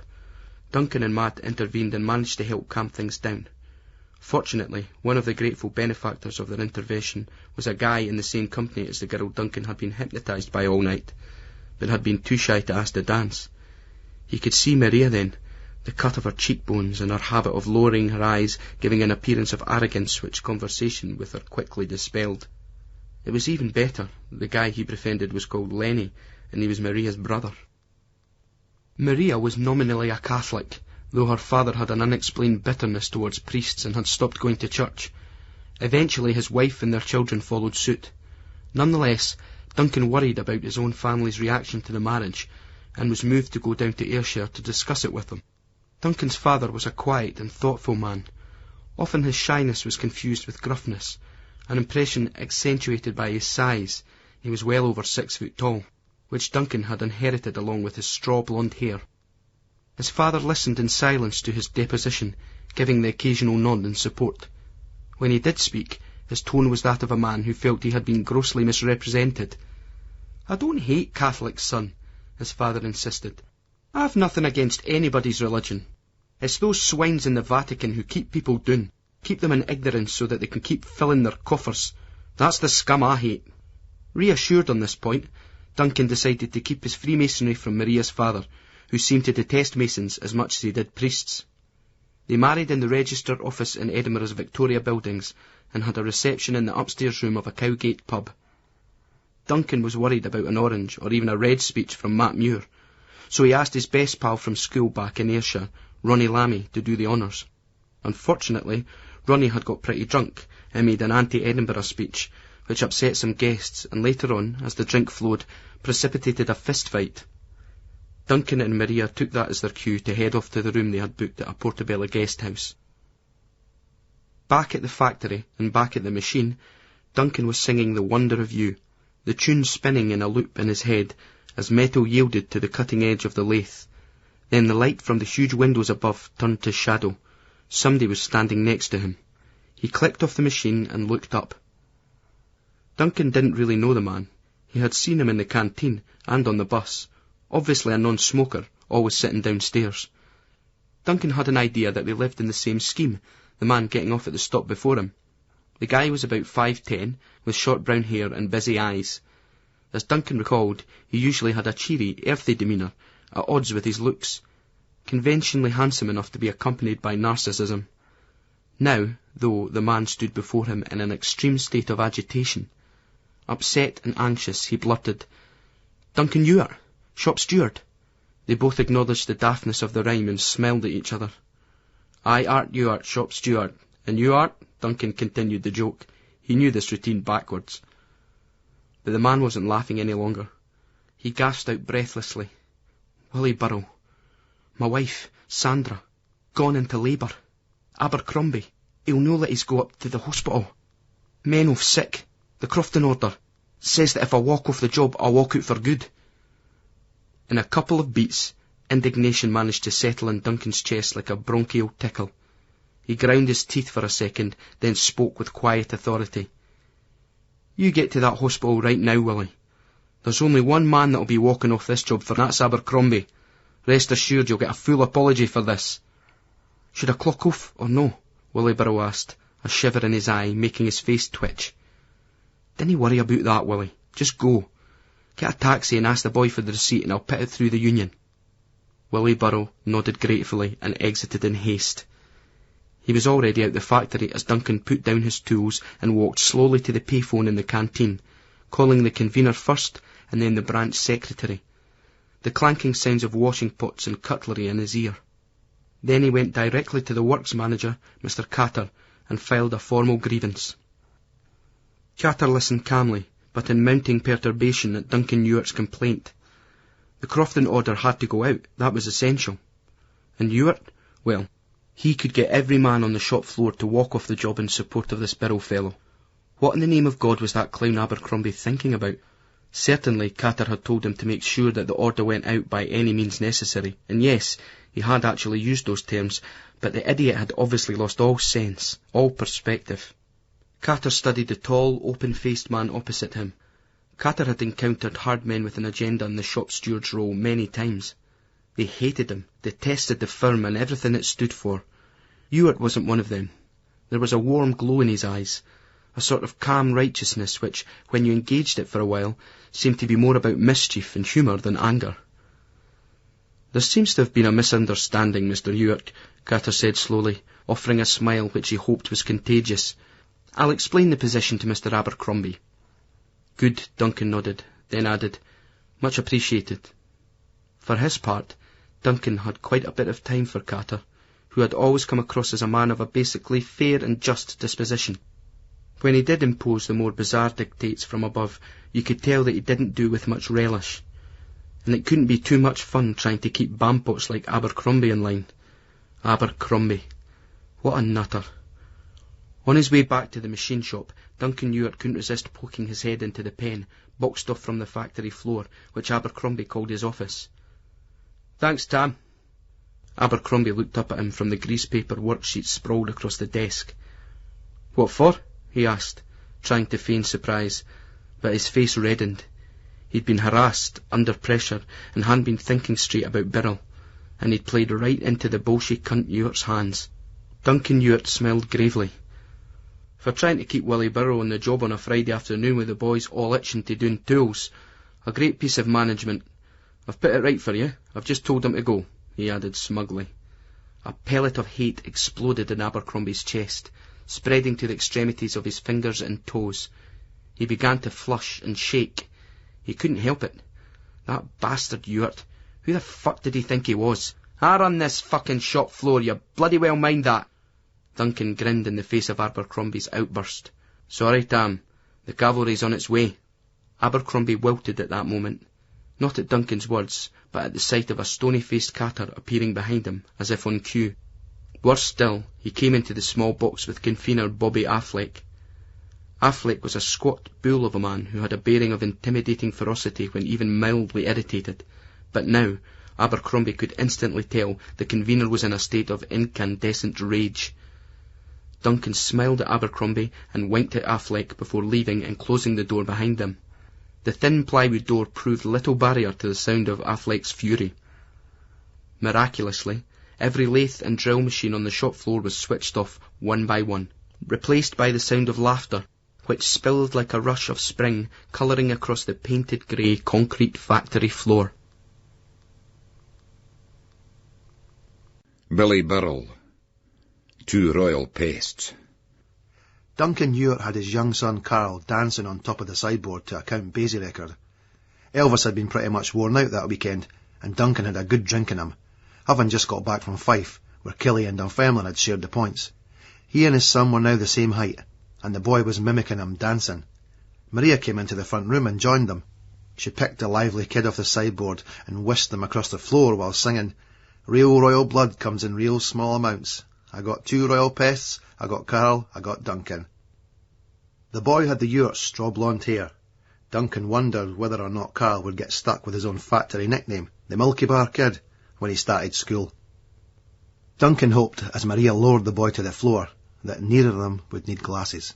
S5: Duncan and Matt intervened and managed to help calm things down. Fortunately, one of the grateful benefactors of their intervention was a guy in the same company as the girl Duncan had been hypnotised by all night, but had been too shy to ask to dance. He could see Maria then, the cut of her cheekbones and her habit of lowering her eyes giving an appearance of arrogance which conversation with her quickly dispelled. It was even better. The guy he befriended was called Lenny, and he was Maria's brother. Maria was nominally a Catholic, though her father had an unexplained bitterness towards priests and had stopped going to church. Eventually his wife and their children followed suit. Nonetheless, Duncan worried about his own family's reaction to the marriage, and was moved to go down to Ayrshire to discuss it with them. Duncan's father was a quiet and thoughtful man. Often his shyness was confused with gruffness, an impression accentuated by his size. He was well over 6 foot tall, which Duncan had inherited along with his straw-blonde hair. His father listened in silence to his deposition, giving the occasional nod in support. When he did speak, his tone was that of a man who felt he had been grossly misrepresented. "I don't hate Catholics, son," his father insisted. "I've nothing against anybody's religion. It's those swines in the Vatican who keep people down, keep them in ignorance so that they can keep filling their coffers. That's the scum I hate." Reassured on this point, Duncan decided to keep his Freemasonry from Maria's father, who seemed to detest Masons as much as he did priests. They married in the Register Office in Edinburgh's Victoria Buildings and had a reception in the upstairs room of a Cowgate pub. Duncan was worried about an orange or even a red speech from Matt Muir, so he asked his best pal from school back in Ayrshire, Ronnie Lammy, to do the honours. Unfortunately, Ronnie had got pretty drunk and made an anti-Edinburgh speech, which upset some guests and later on, as the drink flowed, precipitated a fist fight. Duncan and Maria took that as their cue to head off to the room they had booked at a Portobello guest house. Back at the factory and back at the machine, Duncan was singing The Wonder of You, the tune spinning in a loop in his head as metal yielded to the cutting edge of the lathe. Then the light from the huge windows above turned to shadow. Somebody was standing next to him. He clicked off the machine and looked up. Duncan didn't really know the man. He had seen him in the canteen and on the bus, obviously a non-smoker, always sitting downstairs. Duncan had an idea that they lived in the same scheme, the man getting off at the stop before him. The guy was about 5'10", with short brown hair and busy eyes. As Duncan recalled, he usually had a cheery, earthy demeanour, at odds with his looks, conventionally handsome enough to be accompanied by narcissism. Now, though, the man stood before him in an extreme state of agitation. Upset and anxious, he blurted, "Duncan Ewart, shop steward." They both acknowledged the daftness of the rhyme and smiled at each other. "I art Ewart, shop steward, and you art," Duncan continued the joke. He knew this routine backwards. But the man wasn't laughing any longer. He gasped out breathlessly, "Willie Burrow, my wife, Sandra, gone into labour. Abercrombie, he'll no let us go up to the hospital. Men off sick, the Crofton order, says that if I walk off the job, I'll walk out for good." In a couple of beats, indignation managed to settle in Duncan's chest like a bronchial tickle. He ground his teeth for a second, then spoke with quiet authority. "You get to that hospital right now, Willie. There's only one man that'll be walking off this job, for that's Abercrombie. Rest assured you'll get a full apology for this." "Should I clock off, or no?" Willie Burrow asked, a shiver in his eye, making his face twitch. "Dinna worry about that, Willie. Just go. Get a taxi and ask the boy for the receipt, and I'll put it through the union." Willie Burrow nodded gratefully and exited in haste. He was already out the factory as Duncan put down his tools and walked slowly to the payphone in the canteen, calling the convener first and then the branch secretary, the clanking sounds of washing pots and cutlery in his ear. Then he went directly to the works manager, Mr. Carter, and filed a formal grievance. Carter listened calmly, but in mounting perturbation at Duncan Ewart's complaint. The Crofton order had to go out, that was essential. And Ewart, well, he could get every man on the shop floor to walk off the job in support of this Burrow fellow. What in the name of God was that clown Abercrombie thinking about? Certainly Carter had told him to make sure that the order went out by any means necessary, and yes, he had actually used those terms, but the idiot had obviously lost all sense, all perspective. Carter studied the tall, open-faced man opposite him. Carter had encountered hard men with an agenda in the shop steward's role many times. They hated him, detested the firm and everything it stood for. Ewart wasn't one of them. There was a warm glow in his eyes, a sort of calm righteousness which, when you engaged it for a while, seemed to be more about mischief and humour than anger. "There seems to have been a misunderstanding, Mr. Ewart," Carter said slowly, offering a smile which he hoped was contagious. "I'll explain the position to Mr. Abercrombie." "Good," Duncan nodded, then added, "Much appreciated." For his part, Duncan had quite a bit of time for Carter, who had always come across as a man of a basically fair and just disposition. When he did impose the more bizarre dictates from above, you could tell that he didn't do with much relish. And it couldn't be too much fun trying to keep bampots like Abercrombie in line. Abercrombie. What a nutter. On his way back to the machine shop, Duncan Ewart couldn't resist poking his head into the pen, boxed off from the factory floor, which Abercrombie called his office. "Thanks, Tam." Abercrombie looked up at him from the greasepaper worksheets sprawled across the desk. "What for?" he asked, trying to feign surprise, but his face reddened. He'd been harassed, under pressure, and hadn't been thinking straight about Birrell, and he'd played right into the bolshy cunt Ewart's hands. Duncan Ewart smiled gravely. "For trying to keep Willie Burrow on the job on a Friday afternoon with the boys all itching to doing tools. A great piece of management. I've put it right for you. I've just told him to go," he added smugly. A pellet of hate exploded in Abercrombie's chest, spreading to the extremities of his fingers and toes. He began to flush and shake. He couldn't help it. That bastard Ewart. Who the fuck did he think he was? "I run this fucking shop floor, you bloody well mind that." Duncan grinned in the face of Abercrombie's outburst. "Sorry, Tam. The cavalry's on its way." Abercrombie wilted at that moment, not at Duncan's words, but at the sight of a stony-faced Carter appearing behind him, as if on cue. Worse still, he came into the small box with convener Bobby Affleck. Affleck was a squat bull of a man who had a bearing of intimidating ferocity when even mildly irritated, but now Abercrombie could instantly tell the convener was in a state of incandescent rage. Duncan smiled at Abercrombie and winked at Affleck before leaving and closing the door behind them. The thin plywood door proved little barrier to the sound of Affleck's fury. Miraculously, Every lathe and drill machine on the shop floor was switched off one by one, replaced by the sound of laughter, which spilled like a rush of spring, colouring across the painted grey concrete factory floor.
S1: Billy Burrell. 2 royal pastes.
S6: Duncan Ewart had his young son Carl dancing on top of the sideboard to a Count Basie record. Elvis had been pretty much worn out that weekend, and Duncan had a good drink in him, having just got back from Fife, where Killie and Dunfermline had shared the points. He and his son were now the same height, and the boy was mimicking him dancing. Maria came into the front room and joined them. She picked the lively kid off the sideboard and whisked them across the floor while singing, "Real royal blood comes in real small amounts. I got 2 royal pests, I got Carl, I got Duncan." The boy had the Ewart's straw-blonde hair. Duncan wondered whether or not Carl would get stuck with his own factory nickname, the Milky Bar Kid, when he started school. Duncan hoped, as Maria lowered the boy to the floor, that neither of them would need glasses.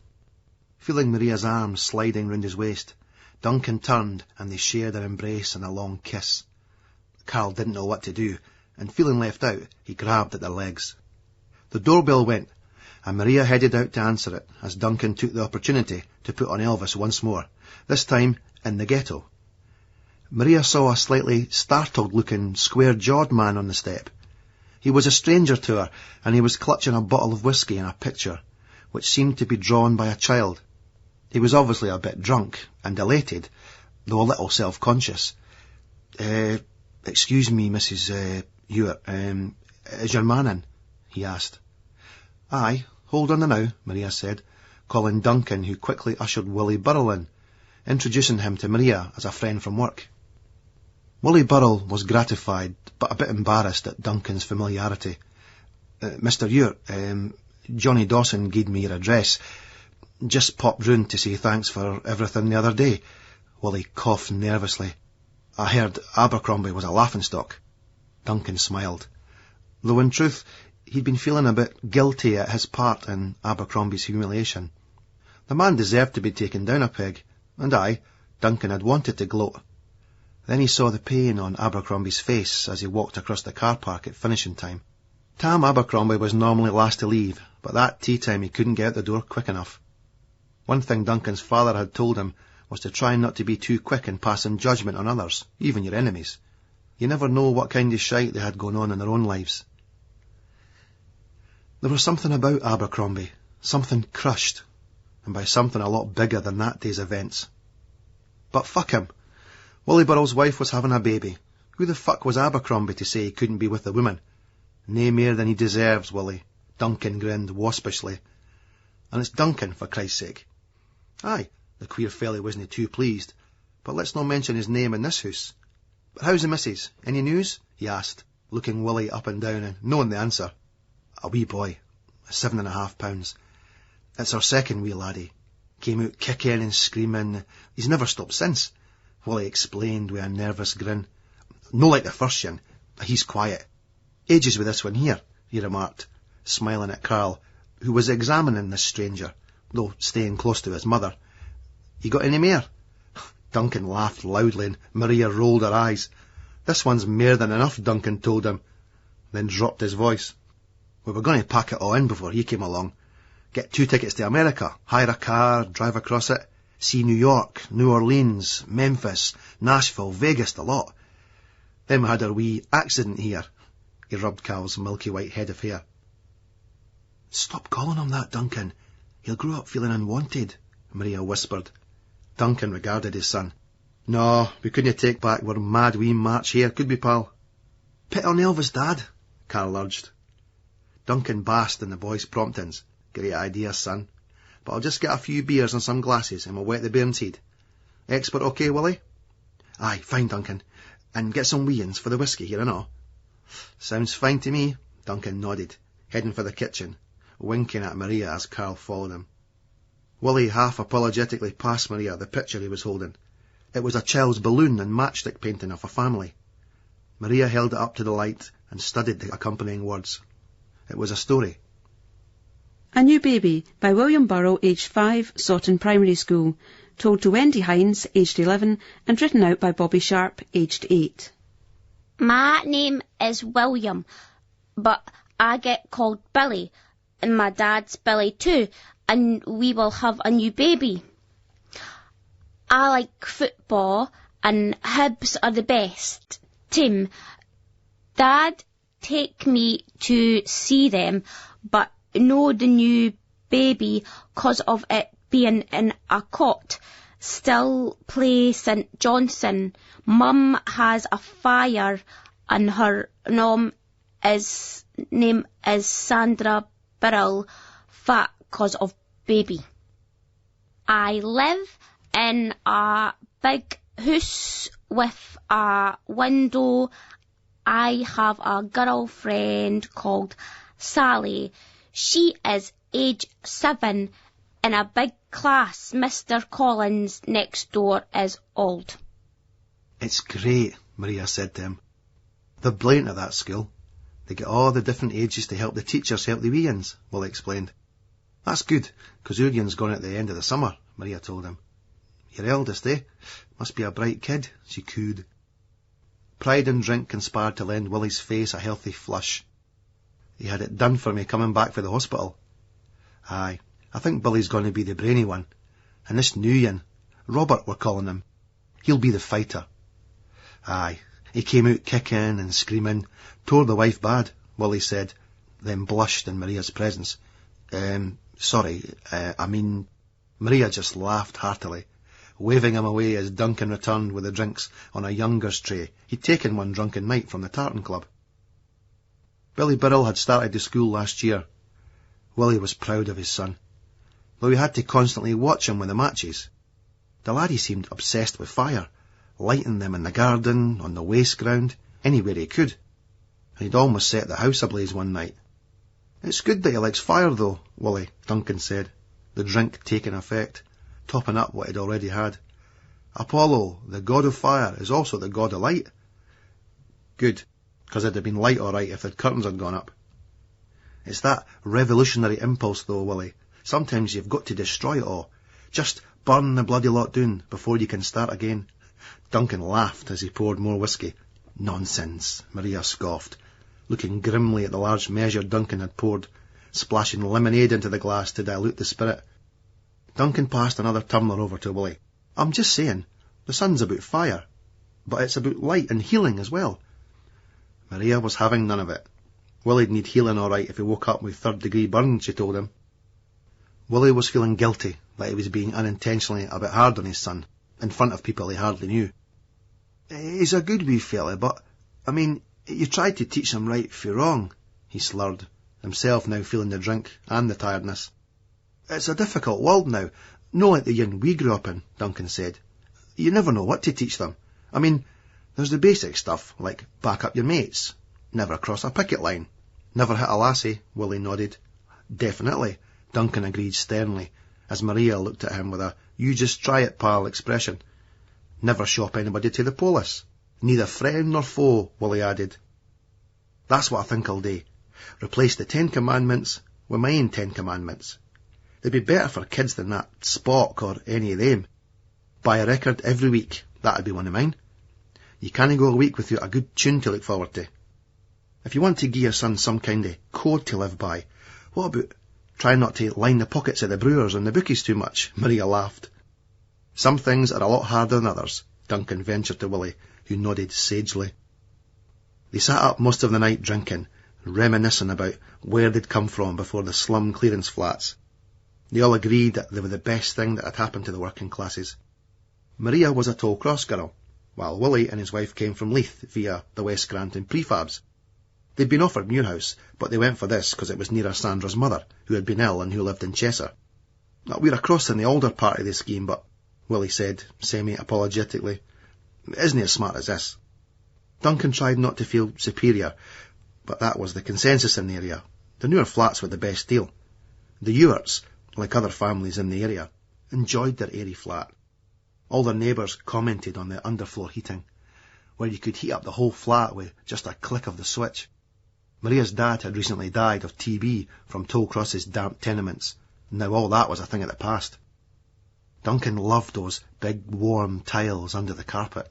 S6: Feeling Maria's arms sliding round his waist, Duncan turned and they shared an embrace and a long kiss. Carl didn't know what to do, and feeling left out, he grabbed at their legs. The doorbell went, and Maria headed out to answer it, as Duncan took the opportunity to put on Elvis once more, this time in the ghetto. Maria saw a slightly startled-looking, square-jawed man on the step. He was a stranger to her, and he was clutching a bottle of whiskey and a picture, which seemed to be drawn by a child. He was obviously a bit drunk and elated, though a little self-conscious. "Excuse me, Mrs. Ewart, is your man in?" he asked. "Aye, hold on now," Maria said, calling Duncan, who quickly ushered Willie Burrell in, introducing him to Maria as a friend from work. Willie Burrell was gratified, but a bit embarrassed at Duncan's familiarity. "Mr. Ewart, Johnny Dawson gave me your address. Just popped round to say thanks for everything the other day." Willie coughed nervously. "I heard Abercrombie was a laughingstock." Duncan smiled, though in truth he'd been feeling a bit guilty at his part in Abercrombie's humiliation. The man deserved to be taken down a peg, and Duncan had wanted to gloat. Then he saw the pain on Abercrombie's face as he walked across the car park at finishing time. Tam Abercrombie was normally last to leave, but that tea time he couldn't get out the door quick enough. One thing Duncan's father had told him was to try not to be too quick in passing judgment on others, even your enemies. You never know what kind of shite they had going on in their own lives. There was something about Abercrombie, something crushed, and by something a lot bigger than that day's events. But fuck him. Willie Burrell's wife was having a baby. Who the fuck was Abercrombie to say he couldn't be with the woman? Nae more than he deserves, Willie. Duncan grinned waspishly. And it's Duncan, for Christ's sake. Aye, the queer felly wasn't too pleased, but let's not mention his name in this house. But how's the missus? Any news? He asked, looking Willie up and down and knowing the answer. A wee boy, 7.5 pounds. It's our second wee laddie. Came out kicking and screaming. He's never stopped since, Willie explained with a nervous grin. No like the first young, but he's quiet. Ages with this one here, he remarked, smiling at Carl, who was examining this stranger, though staying close to his mother. You got any more? Duncan laughed loudly and Maria rolled her eyes. This one's more than enough, Duncan told him, then dropped his voice. We were going to pack it all in before he came along. Get 2 tickets to America, hire a car, drive across it, see New York, New Orleans, Memphis, Nashville, Vegas, the lot. Then we had our wee accident here. He rubbed Carl's milky white head of hair. Stop calling him that, Duncan. He'll grow up feeling unwanted, Maria whispered. Duncan regarded his son. No, we couldn't take back our mad wee March here, could we, pal? Pit on Elvis, Dad, Carl urged. Duncan basked in the boy's promptings. Great idea, son. But I'll just get a few beers and some glasses and we'll wet the bairn's head. Expert okay, Willie? Aye, fine, Duncan. And get some wee-ins for the whiskey here and all. Sounds fine to me, Duncan nodded, heading for the kitchen, winking at Maria as Carl followed him. Willie half apologetically passed Maria the picture he was holding. It was a child's balloon and matchstick painting of a family. Maria held it up to the light and studied the accompanying words. It was a story.
S7: A New Baby by William Burrell, aged 5, Sawton Primary School, told to Wendy Hines, aged 11, and written out by Bobby Sharp, aged 8.
S8: My name is William. but I get called Billy, and my dad's Billy too, and we will have a new baby. I like football, and Hibs are the best. Tim, Dad, take me to see them, but no the new baby 'cause of it being in a cot. Still play St. Johnson. Mum has a fire, and her name is Sandra Birrell, fat 'cause of baby. I live in a big house with a window. I have a girlfriend called Sally. She is age 7 in a big class. Mr. Collins next door is old.
S6: It's great, Maria said to him. They're brilliant at that school. They get all the different ages to help the teachers help the wee uns, Willie explained. That's good, 'cause Urian's gone at the end of the summer, Maria told him. Your eldest, eh? Must be a bright kid, she cooed. Pride and drink conspired to lend Willie's face a healthy flush. He had it done for me coming back from the hospital. Aye, I think Billy's going to be the brainy one. And this new un, Robert we're calling him, he'll be the fighter. Aye, he came out kicking and screaming, tore the wife bad, Willie said, then blushed in Maria's presence. Maria just laughed heartily, waving him away as Duncan returned with the drinks on a younger's tray. He'd taken one drunken night from the tartan club. Billy Birrell had started to school last year. Willie was proud of his son, though he had to constantly watch him with the matches. The laddie seemed obsessed with fire, lighting them in the garden, on the waste ground, anywhere he could. He'd almost set the house ablaze one night. It's good that he likes fire, though, Willie, Duncan said, the drink taking effect, topping up what he'd already had. Apollo, the god of fire, is also the god of light. Good, 'cause it'd have been light all right if the curtains had gone up. It's that revolutionary impulse, though, Willie. Sometimes you've got to destroy it all. Just burn the bloody lot down before you can start again. Duncan laughed as he poured more whiskey. Nonsense, Maria scoffed, looking grimly at the large measure Duncan had poured, splashing lemonade into the glass to dilute the spirit. Duncan passed another tumbler over to Willie. I'm just saying, the sun's about fire, but it's about light and healing as well. Maria was having none of it. Willie'd need healing all right if he woke up with third-degree burns, she told him. Willie was feeling guilty that he was being unintentionally a bit hard on his son, in front of people he hardly knew. He's a good wee fella, but, you tried to teach him right for wrong, he slurred, himself now feeling the drink and the tiredness. It's a difficult world now, no like the yin we grew up in, Duncan said. You never know what to teach them. There's the basic stuff, like back up your mates, never cross a picket line, never hit a lassie, Willie nodded. Definitely, Duncan agreed sternly, as Maria looked at him with a you just try it, pal expression. Never shop anybody to the police. Neither friend nor foe, Willie added. That's what I think I'll do. Replace the 10 Commandments with my own 10 Commandments. They'd be better for kids than that Spock or any of them. Buy a record every week, that'd be one of mine. You can't go a week without a good tune to look forward to. If you want to give your son some kind of code to live by, what about trying not to line the pockets of the brewers and the bookies too much? Maria laughed. Some things are a lot harder than others, Duncan ventured to Willie, who nodded sagely. They sat up most of the night drinking, reminiscing about where they'd come from before the slum clearance flats. They all agreed that they were the best thing that had happened to the working classes. Maria was a Tollcross girl, while Willie and his wife came from Leith via the West Granton prefabs. They'd been offered Muirhouse, but they went for this because it was nearer Sandra's mother, who had been ill and who lived in Cheshire. We're across in the older part of the scheme, but, Willie said, semi-apologetically, it isn't as smart as this. Duncan tried not to feel superior, but that was the consensus in the area. The newer flats were the best deal. The Ewarts, like other families in the area, enjoyed their airy flat. All their neighbours commented on the underfloor heating, where you could heat up the whole flat with just a click of the switch. Maria's dad had recently died of TB from Tollcross's damp tenements, and now all that was a thing of the past. Duncan loved those big warm tiles under the carpet.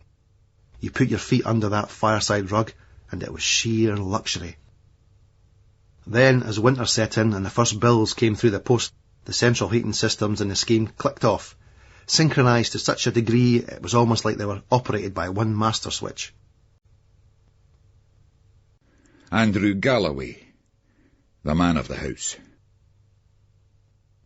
S6: You put your feet under that fireside rug, and it was sheer luxury. Then, as winter set in and the first bills came through the post, the central heating systems in the scheme clicked off, synchronised to such a degree it was almost like they were operated by one master switch.
S1: Andrew Galloway, the man of the house.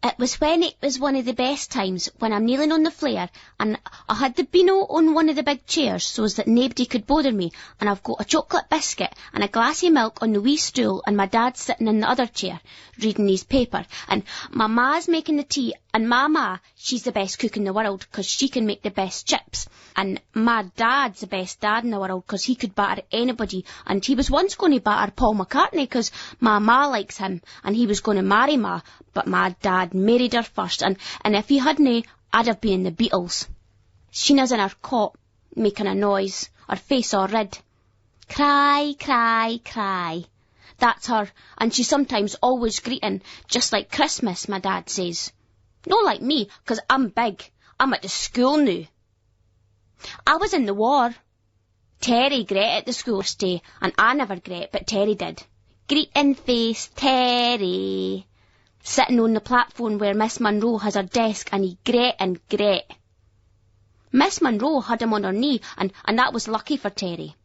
S8: It was when it was one of the best times, when I'm kneeling on the flare, and I had the beano on one of the big chairs so as that nobody could bother me, and I've got a chocolate biscuit and a glass of milk on the wee stool, and my dad's sitting in the other chair, reading his paper, and my ma's making the tea, and my ma, she's the best cook in the world, 'cause she can make the best chips, and my dad's the best dad in the world, 'cause he could batter anybody, and he was once going to batter Paul McCartney, 'cause my ma likes him, and he was going to marry ma, but my dad married her first, and if he hadn't, I'd have been the Beatles. Sheena's in her cot, making a noise, her face all red. Cry, cry, cry. That's her, and she's sometimes always greeting, just like Christmas, my dad says. Not like me, 'cause I'm big. I'm at the school now. I was in the war. Terry gret at the school stay, and I never gret, but Terry did. Greeting face, Terry. Sitting on the platform where Miss Munro has her desk, and he gret and gret. Miss Munro had him on her knee, and that was lucky for Terry.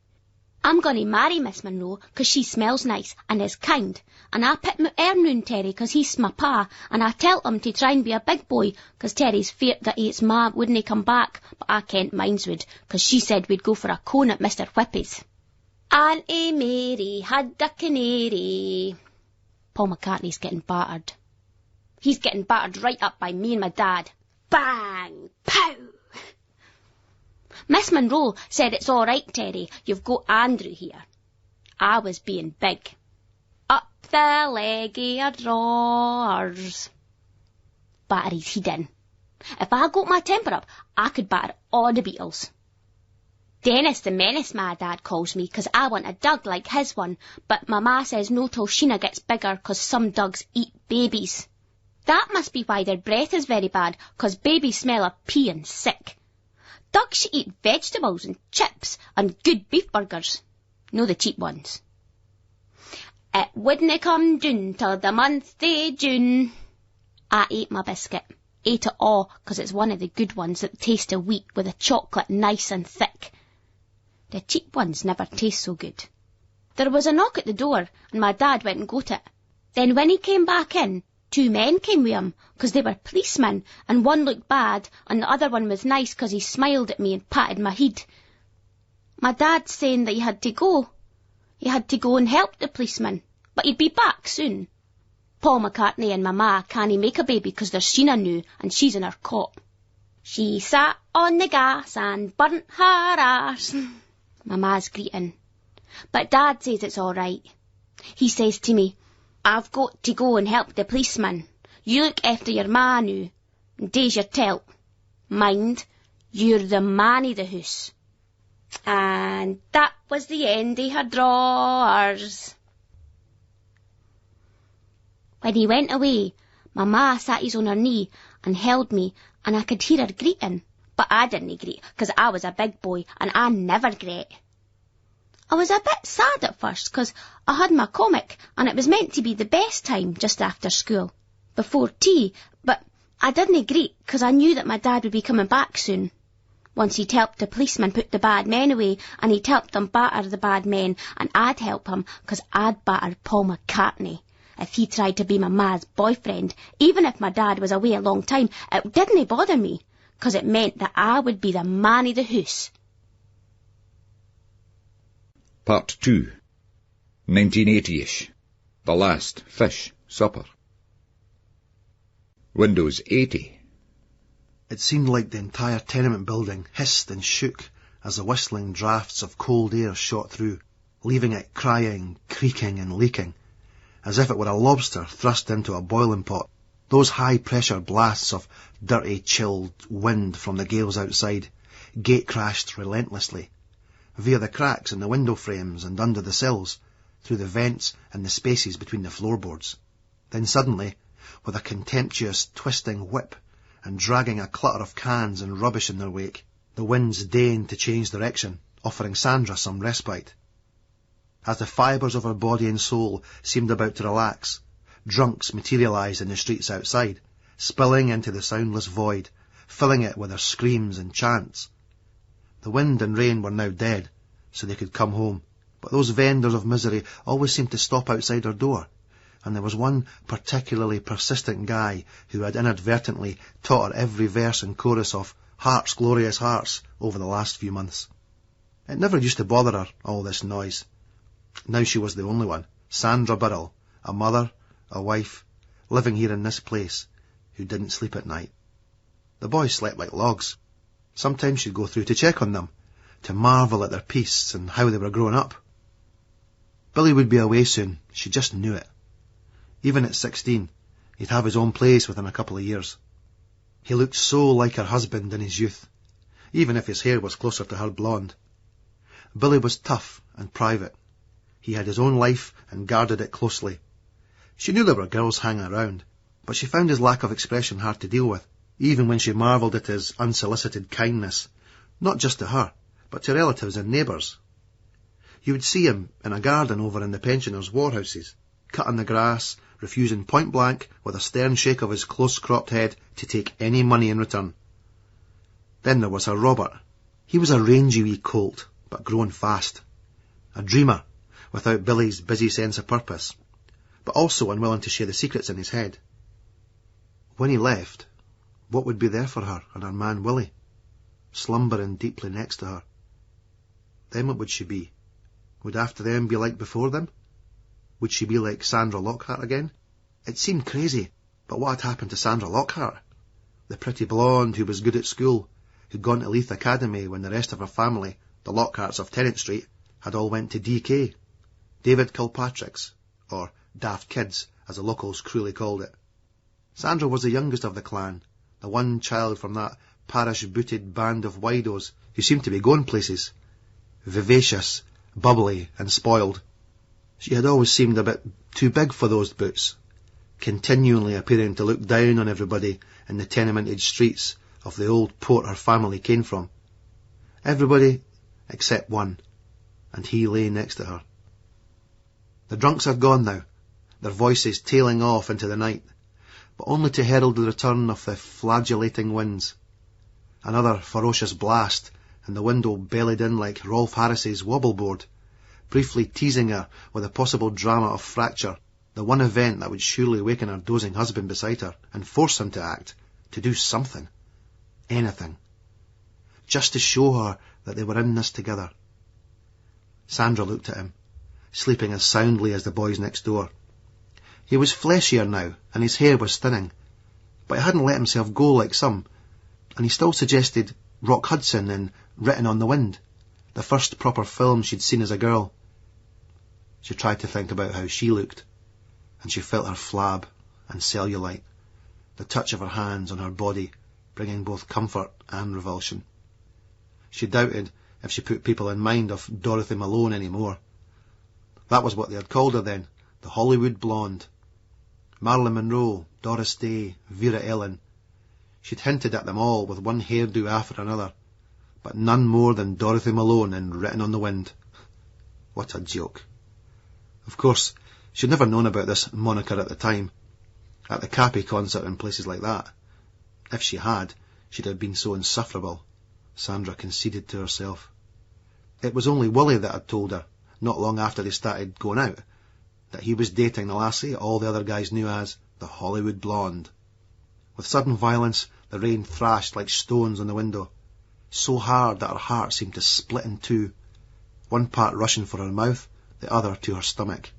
S8: I'm going to marry Miss Munro 'cause she smells nice and is kind, and I put my arm round Terry 'cause he's my pa, and I tell him to try and be a big boy 'cause Terry's feared that his ma wouldn't come back, but I can't minds would 'cause she said we'd go for a cone at Mr. Whippy's. Auntie Mary had a canary. Paul McCartney's getting battered. He's getting battered right up by me and my dad. Bang! Pow! Miss Munro said it's all right, Terry, you've got Andrew here. I was being big. Up the leg of drawers. Battery's hidden. If I got my temper up, I could batter all the Beatles. Dennis the Menace, my dad calls me, 'cause I want a dog like his one, but my ma says no till Sheena gets bigger 'cause some dogs eat babies. That must be why their breath is very bad, 'cause babies smell of pee and sick. Ducks should eat vegetables and chips and good beef burgers. No the cheap ones. It wouldn't come down till the month of June. I ate my biscuit. Ate it all 'cause it's one of the good ones that taste of wheat with the chocolate nice and thick. The cheap ones never taste so good. There was a knock at the door and my dad went and got it. Then when he came back in, 2 men came with him, 'cause they were policemen, and one looked bad, and the other one was nice 'cause he smiled at me and patted my head. My dad's saying that he had to go. He had to go and help the policeman, but he'd be back soon. Paul McCartney and my ma can't make a baby 'cause there's Sheena now, and she's in her cot. She sat on the gas and burnt her arse. My ma's greeting. But Dad says it's all right. He says to me, I've got to go and help the policeman. You look after your ma now, and days your telt. Mind, you're the man of the house. And that was the end of her drawers. When he went away, my ma sat his on her knee and held me, and I could hear her greeting. But I didn't greet, 'cause I was a big boy, and I never greet. I was a bit sad at first, 'cause I had my comic, and it was meant to be the best time just after school, before tea, but I didn't greet 'cause I knew that my dad would be coming back soon. Once he'd helped the policeman put the bad men away, and he'd helped them batter the bad men, and I'd help him 'cause I'd batter Paul McCartney. If he tried to be my ma's boyfriend, even if my dad was away a long time, it didn't bother me, 'cause it meant that I would be the man of the house.
S1: Part 2, 1980-ish. The Last Fish Supper. Windows 80.
S6: It seemed like the entire tenement building hissed and shook as the whistling draughts of cold air shot through, leaving it crying, creaking and leaking, as if it were a lobster thrust into a boiling pot. Those high-pressure blasts of dirty, chilled wind from the gales outside gate-crashed relentlessly, via the cracks in the window frames and under the sills, through the vents and the spaces between the floorboards. Then suddenly, with a contemptuous twisting whip, and dragging a clutter of cans and rubbish in their wake, the winds deigned to change direction, offering Sandra some respite. As the fibres of her body and soul seemed about to relax, drunks materialised in the streets outside, spilling into the soundless void, filling it with their screams and chants. The wind and rain were now dead, so they could come home, but those vendors of misery always seemed to stop outside her door, and there was one particularly persistent guy who had inadvertently taught her every verse and chorus of Hearts, Glorious Hearts over the last few months. It never used to bother her, all this noise. Now she was the only one, Sandra Burrell, a mother, a wife, living here in this place, who didn't sleep at night. The boys slept like logs. Sometimes she'd go through to check on them, to marvel at their peace and how they were growing up. Billy would be away soon, she just knew it. Even at 16, he'd have his own place within a couple of years. He looked so like her husband in his youth, even if his hair was closer to her blonde. Billy was tough and private. He had his own life and guarded it closely. She knew there were girls hanging around, but she found his lack of expression hard to deal with, even when she marvelled at his unsolicited kindness, not just to her, but to relatives and neighbours. You would see him in a garden over in the pensioners' warehouses, cutting the grass, refusing point blank, with a stern shake of his close-cropped head, to take any money in return. Then there was her Robert. He was a rangy wee colt, but growing fast. A dreamer, without Billy's busy sense of purpose, but also unwilling to share the secrets in his head. When he left, what would be there for her and her man Willie, slumbering deeply next to her? Then what would she be? Would after them be like before them? Would she be like Sandra Lockhart again? It seemed crazy, but what had happened to Sandra Lockhart? The pretty blonde who was good at school, who'd gone to Leith Academy when the rest of her family, the Lockharts of Tennant Street, had all went to DK, David Kilpatrick's, or Daft Kids, as the locals cruelly called it. Sandra was the youngest of the clan, the one child from that parish-booted band of widos who seemed to be going places, vivacious, bubbly and spoiled. She had always seemed a bit too big for those boots, continually appearing to look down on everybody in the tenemented streets of the old port her family came from. Everybody except one, and he lay next to her. The drunks are gone now, their voices tailing off into the night, but only to herald the return of the flagellating winds. Another ferocious blast, and the window bellied in like Rolf Harris's wobbleboard, briefly teasing her with a possible drama of fracture, the one event that would surely waken her dozing husband beside her and force him to act, to do something, anything, just to show her that they were in this together. Sandra looked at him, sleeping as soundly as the boys next door. He was fleshier now, and his hair was thinning, but he hadn't let himself go like some, and he still suggested Rock Hudson in Written on the Wind, the first proper film she'd seen as a girl. She tried to think about how she looked, and she felt her flab and cellulite, the touch of her hands on her body bringing both comfort and revulsion. She doubted if she put people in mind of Dorothy Malone any more. That was what they had called her then, the Hollywood blonde. Marilyn Monroe, Doris Day, Vera Ellen. She'd hinted at them all with one hairdo after another, but none more than Dorothy Malone in Written on the Wind. What a joke. Of course, she'd never known about this moniker at the time, at the Cappy concert and places like that. If she had, she'd have been so insufferable, Sandra conceded to herself. It was only Willie that had told her, not long after they started going out, that he was dating the lassie all the other guys knew as the Hollywood blonde. With sudden violence, the rain thrashed like stones on the window, so hard that her heart seemed to split in two, one part rushing for her mouth, the other to her stomach.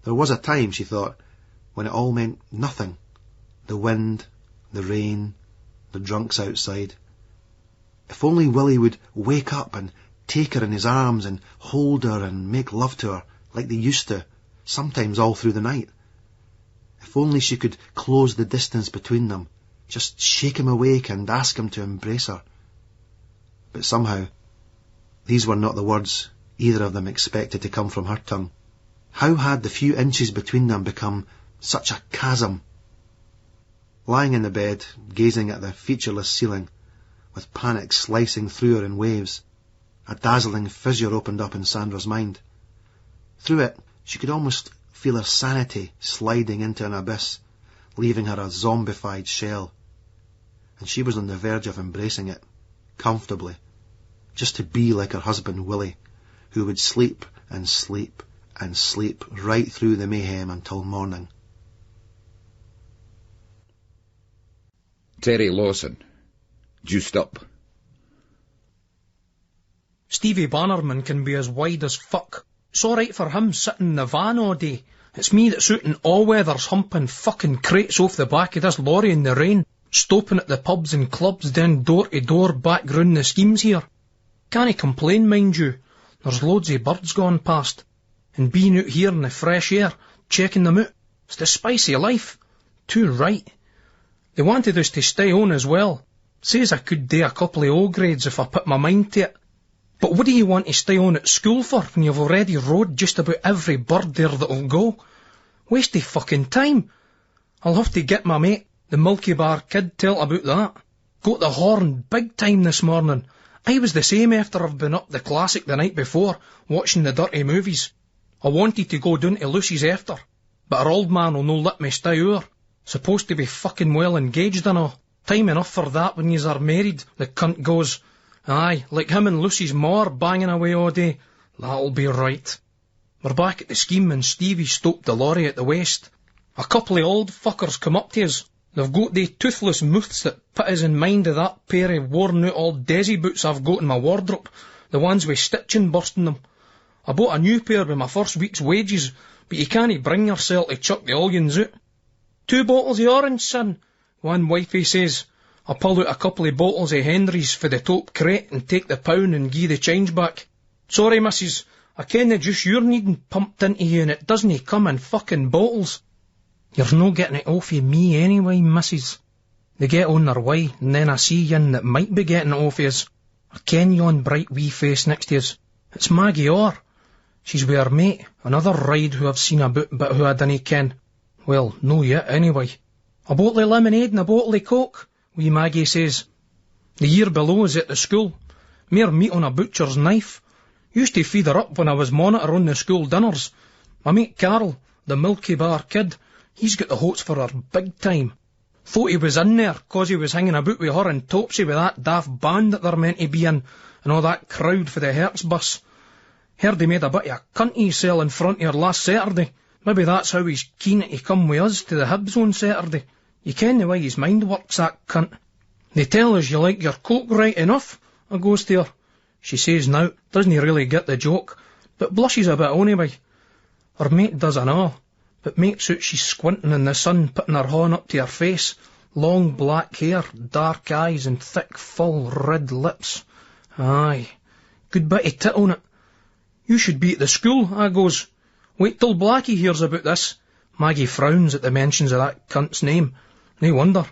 S6: There was a time, she thought, when it all meant nothing. The wind, the rain, the drunks outside. If only Willie would wake up and take her in his arms and hold her and make love to her like they used to, sometimes all through the night. If only she could close the distance between them, just shake him awake and ask him to embrace her. But somehow, these were not the words either of them expected to come from her tongue. How had the few inches between them become such a chasm? Lying in the bed, gazing at the featureless ceiling, with panic slicing through her in waves, a dazzling fissure opened up in Sandra's mind. Through it, she could almost feel her sanity sliding into an abyss, leaving her a zombified shell. And she was on the verge of embracing it, comfortably, just to be like her husband Willie, who would sleep and sleep and sleep right through the mayhem until morning.
S1: Terry Lawson, juiced up.
S4: Stevie Bannerman can be as wide as fuck. It's all right for him sitting in the van all day. It's me that's out in all weathers humping fucking crates off the back of this lorry in the rain, stopping at the pubs and clubs, then door to door back round the schemes here. Can't complain, mind you. There's loads of birds gone past. And being out here in the fresh air, checking them out, it's the spice of life. Too right. They wanted us to stay on as well. Says I could do a couple of O grades if I put my mind to it. But what do you want to stay on at school for when you've already rode just about every bird there that'll go? Waste of fucking time. I'll have to get my mate, the Milky Bar Kid, tell about that. Got the horn big time this morning. I was the same after I've been up the classic the night before, watching the dirty movies. I wanted to go down to Lucy's after, but her old man will no let me stay over. Supposed to be fucking well engaged and all. Time enough for that when yous are married, the cunt goes. Aye, like him and Lucy's ma are banging away all day. That'll be right. We're back at the scheme and Stevie stopped the lorry at the west. A couple of old fuckers come up to us. They've got they toothless mouths that put us in mind of that pair of worn-out old Desi boots I've got in my wardrobe, the ones with stitching burst in them. I bought a new pair with my first week's wages, but you can't bring yourself to chuck the onions out. 2 bottles of orange, son, one wifey says. I pull out a couple of bottles of Henry's for the top crate and take the pound and gie the change back. Sorry, missus, I ken the juice you're needing pumped into you and it doesn't come in fucking bottles. You're no getting it off of me anyway, missus. They get on their way, and then I see yin that might be getting it off of us. I ken yon bright wee face next to us. It's Maggie Orr. She's with her mate, another ride who I've seen about but who I dinna ken. Well, no yet anyway. A bottle of lemonade and a bottle of Coke, wee Maggie says. The year below is at the school. Mere meat on a butcher's knife. Used to feed her up when I was monitor on the school dinners. My mate Carl, the Milky Bar Kid, he's got the hots for her big time. Thought he was in there 'cause he was hanging about with her and Topsy with that daft band that they're meant to be in, and all that crowd for the Hertz bus. Heard he made a bit of a cunt himself in front of her last Saturday. Maybe that's how he's keen to come with us to the Hibs on Saturday. You ken the way his mind works, that cunt. They tell us you like your Coke right enough, I goes to her. She says now, doesn't really get the joke, but blushes a bit anyway. Her mate does an all, but makes out she's squinting in the sun, putting her horn up to her face. Long black hair, dark eyes and thick, full, red lips. Aye, good bit of tit on it. You should be at the school, I goes. Wait till Blackie hears about this. Maggie frowns at the mentions of that cunt's name. No wonder.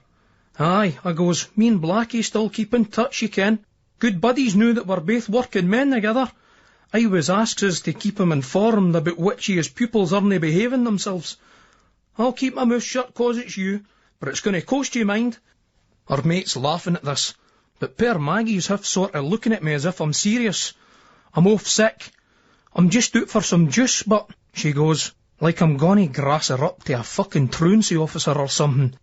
S4: Aye, I goes, me and Blackie still keep in touch, you ken. Good buddies now that we're both working men together. I always asks us to keep him informed about which of his pupils aren't behaving themselves. I'll keep my mouth shut 'cause it's you, but it's going to cost you, mind. Her mate's laughing at this, but poor Maggie's half sort of looking at me as if I'm serious. I'm off sick. I'm just out for some juice, but, she goes, like I'm gonna grass her up to a fucking truancy officer or something.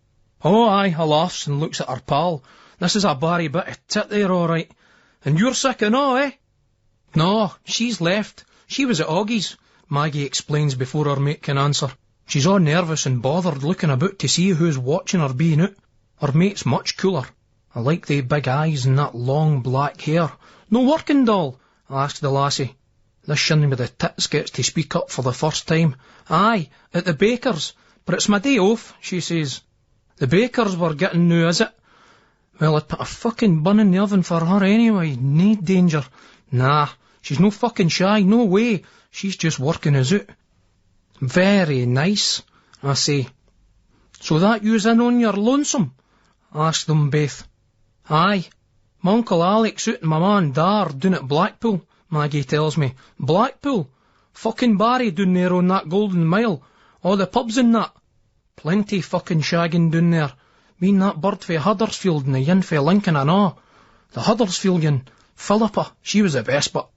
S4: Oh aye, I laughs and looks at her pal. This is a barry bit of tit there, all right. And you're sick and all, eh? No, she's left. She was at Augie's, Maggie explains before her mate can answer. She's all nervous and bothered looking about to see who's watching her being out. Her mate's much cooler. I like they big eyes and that long black hair. No working doll? I asked the lassie. This shin with the tits gets to speak up for the first time. Aye, at the baker's, but it's my day off, she says. The baker's we're getting now, is it? Well, I'd put a fucking bun in the oven for her anyway, nae danger. Nah, she's no fucking shy, no way. She's just working us out. Very nice, I say. So that you's in on your lonesome? I asked them both. Aye, my Uncle Alex out and my ma and da are down at Blackpool, Maggie tells me. Blackpool? Fucking Barry down there on that Golden Mile. All the pubs and that. Plenty fucking shagging down there. Me and that bird fae Huddersfield and the yin fae Lincoln and all. The Huddersfield yin, Philippa, she was the best, but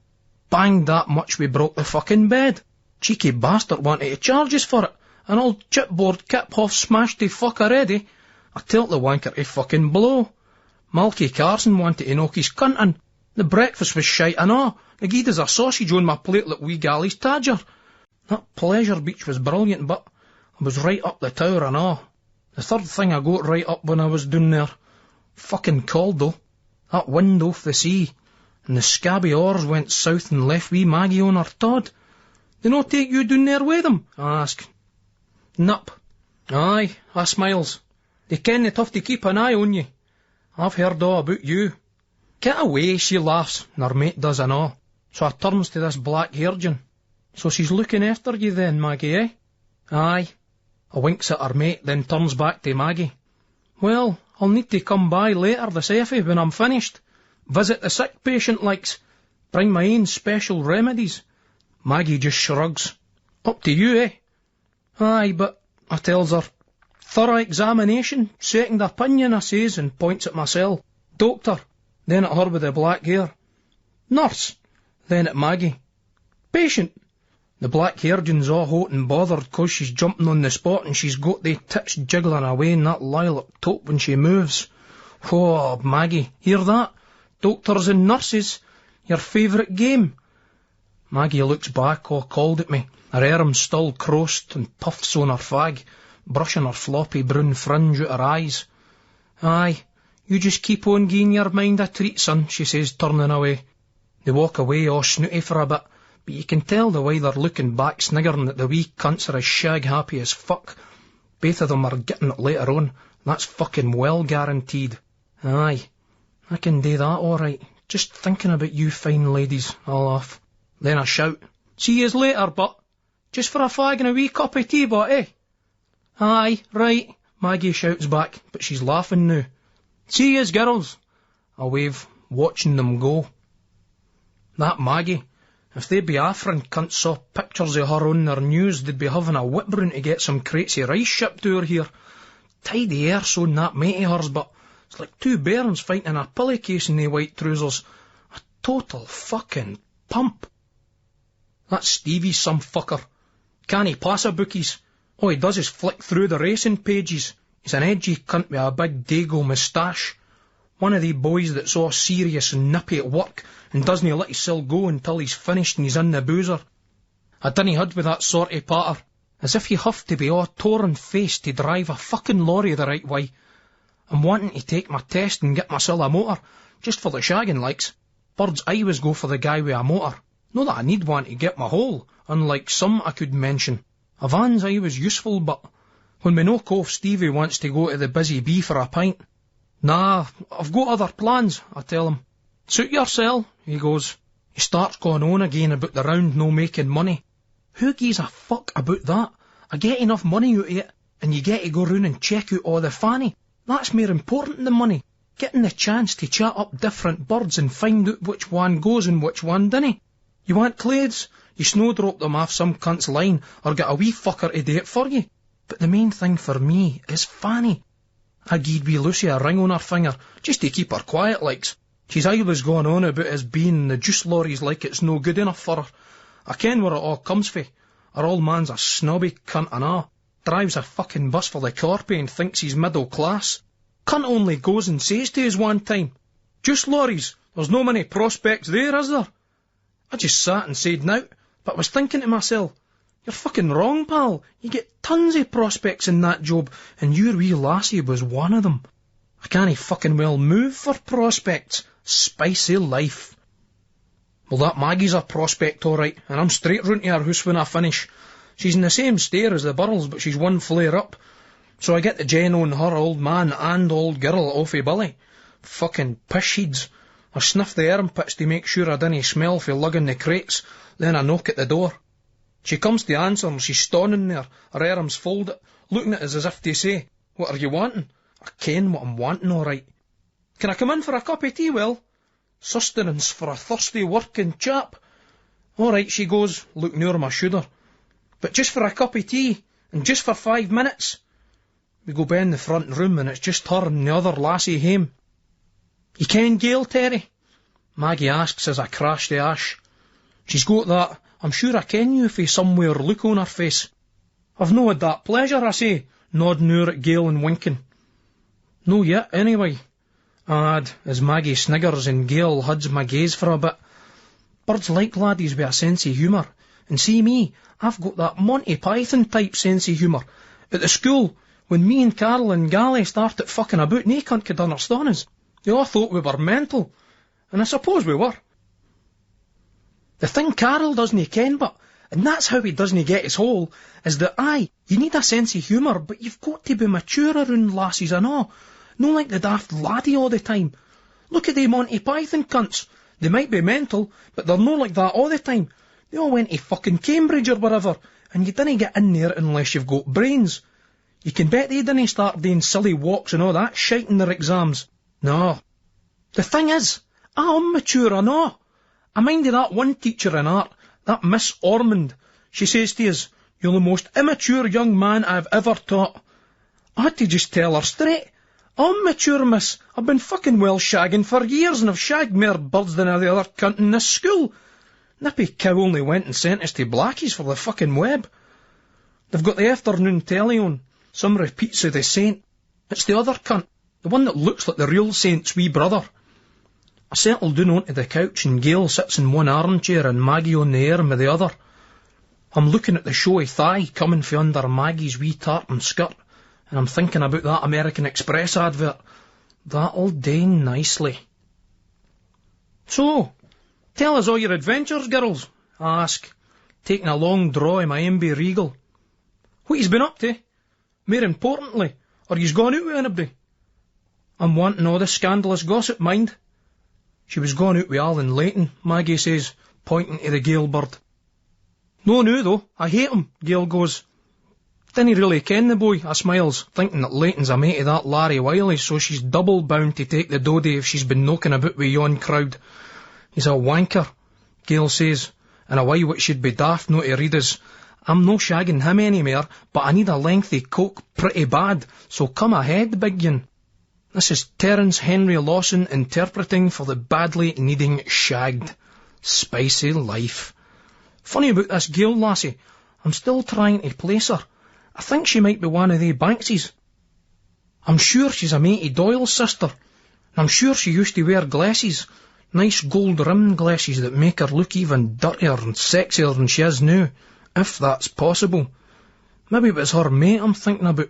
S4: banged that much we broke the fucking bed. Cheeky bastard wanted to charge us for it, and old chipboard Kiphoff smashed the fuck already. I tell the wanker to fucking blow. Malky Carson wanted to knock his cunt in. The breakfast was shite and all. They gied us a sausage on my plate like wee Gally's Tadger. That pleasure beach was brilliant, but I was right up the tower and all. The third thing I got right up when I was down there. Fucking cold though. That wind off the sea, and the scabby oars went south and left wee Maggie on her Todd. They no take you down there with them? I ask. Nup. Aye, I smiles. They ken they tough to keep an eye on you. I've heard all about you. Get away, she laughs, and her mate does and all. So I turns to this black-haired one. So she's looking after you then, Maggie, eh? Aye. I winks at her mate, then turns back to Maggie. Well, I'll need to come by later this Effie when I'm finished. Visit the sick patient likes. Bring my own special remedies. Maggie just shrugs. Up to you, eh? Aye, but, I tells her. Thorough examination, second opinion, I says, and points at myself. Doctor. Then at her with the black hair. Nurse. Then at Maggie. Patient. The black-haired one's all hot and bothered 'cause she's jumping on the spot and she's got the tits jiggling away in that lilac top when she moves. Oh, Maggie, hear that? Doctors and nurses. Your favourite game. Maggie looks back all cold at me, her arms still crossed and puffs on her fag, brushing her floppy brown fringe out her eyes. Aye, you just keep on giving your mind a treat, son, she says, turning away. They walk away all snooty for a bit, but you can tell the way they're looking back sniggering that the wee cunts are as shag-happy as fuck. Both of them are getting it later on. That's fucking well guaranteed. Aye, I can do that all right. Just thinking about you fine ladies, I laugh. Then I shout, see yous later, but just for a fag and a wee cup of tea, but eh? Aye, right, Maggie shouts back, but she's laughing now. See yous, girls. I wave, watching them go. That Maggie, if they Biafran cunts saw pictures of her on their news, they'd be having a whip round to get some crates of rice shipped to her here. Tidy arse on that mate of hers, but it's like two bairns fighting in a pillowcase in they white trousers. A total fucking pump. That Stevie's some fucker. Can't he pass a bookies? All he does is flick through the racing pages. He's an edgy cunt with a big dago moustache. One of the boys that's all serious and nippy at work and doesn't let hisself go until he's finished and he's in the boozer. I dinna had with that sort of patter, as if you have to be all torn-faced to drive a fucking lorry the right way. I'm wanting to take my test and get myself a motor, just for the shagging likes. Birds I always go for the guy with a motor. Not that I need one to get my hole, unlike some I could mention. A van's I was useful, but when we knock off Stevie wants to go to the Busy Bee for a pint. Nah, I've got other plans, I tell him. Suit yourself, he goes. He starts going on again about the round no making money. Who gives a fuck about that? I get enough money out of it, and you get to go round and check out all the fanny. That's more important than money. Getting the chance to chat up different birds and find out which one goes and which one dinna. You want clothes? You snowdrop them off some cunt's line, or get a wee fucker to do it for you. But the main thing for me is fanny. I gied wee Lucy a ring on her finger, just to keep her quiet likes. She's always going on about us being in the juice lorries like it's no good enough for her. I ken where it all comes fae. Her old man's a snobby cunt and all. Drives a fucking bus for the corpy and thinks he's middle class. Cunt only goes and says to us one time, juice lorries, there's no many prospects there, is there? I just sat and said nout, but I was thinking to myself, you're fucking wrong, pal. You get tons of prospects in that job, and your wee lassie was one of them. I can't fucking well move for prospects. Spicy life. Well, that Maggie's a prospect, all right, and I'm straight round to her house when I finish. She's in the same stair as the Burrells, but she's one flare up. So I get the gen on her old man and old girl off of Billy. Fucking pish-heads. I sniff the armpits to make sure I didn't smell for lugging the crates, then I knock at the door. She comes to answer and she's standing there, her arms folded, looking at us as if to say, what are you wanting? I ken what I'm wanting, all right. Can I come in for a cup of tea, Will? Sustenance for a thirsty working chap. All right, she goes, looking over my shoulder. But just for a cup of tea, and just for 5 minutes. We go by in the front room and it's just her and the other lassie hame. You ken Gail, Terry? Maggie asks as I crash the ash. She's got that I'm sure I ken you fae somewhere look on her face. I've no had that pleasure, I say, nodding ower at Gail and winking. No yet, anyway. Ad, as Maggie sniggers and Gail huds my gaze for a bit. Birds like laddies with a sense of humour, and see me, I've got that Monty Python type sense of humour. At the school, when me and Carol and Gally started fucking about, nae cunt could understand us. They all thought we were mental, and I suppose we were. The thing Carol doesn't ken, but, and that's how he doesn't get his hole, is that aye, you need a sense of humour, but you've got to be mature around lassies and all. No like the daft laddie all the time. Look at they Monty Python cunts. They might be mental, but they're no like that all the time. They all went to fucking Cambridge or wherever, and you dinna get in there unless you've got brains. You can bet they didn't start doing silly walks and all that shite in their exams. No. The thing is, I'm mature, I know. I minded that one teacher in art, that Miss Ormond. She says to us, "You're the most immature young man I've ever taught." I had to just tell her straight. I'm mature, miss. I've been fucking Welsh shagging for years, and I've shagged more birds than the other cunt in this school. Nippy cow only went and sent us to Blackies for the fucking web. They've got the afternoon telly on. Some repeats of the saint. It's the other cunt, the one that looks like the real saint's wee brother. I settle down onto the couch, and Gail sits in one armchair and Maggie on the arm with the other. I'm looking at the showy thigh coming from under Maggie's wee tartan skirt, and I'm thinking about that American Express advert. That'll do nicely. So, tell us all your adventures, girls, I ask, taking a long draw of my MB Regal. What he's been up to? More importantly, are yous gone out with anybody? I'm wanting all the scandalous gossip, mind. She was gone out with Alan Leighton, Maggie says, pointing to the Gail bird. No, though, I hate him, Gail goes. Didn't really ken the boy, I smiles, thinking that Leighton's a mate of that Larry Wiley, so she's double bound to take the dodie if she's been knocking about with yon crowd. He's a wanker, Gail says, in a way which should be daft not to read as, I'm no shagging him anymore, but I need a lengthy coke pretty bad, so come ahead, big yin. This is Terence Henry Lawson interpreting for the badly needing shagged. Spicy life. Funny about this Gail lassie, I'm still trying to place her. I think she might be one of they Bankses. I'm sure she's a mate of Doyle's sister, and I'm sure she used to wear glasses, nice gold-rimmed glasses that make her look even dirtier and sexier than she is now, if that's possible. Maybe it was her mate I'm thinking about.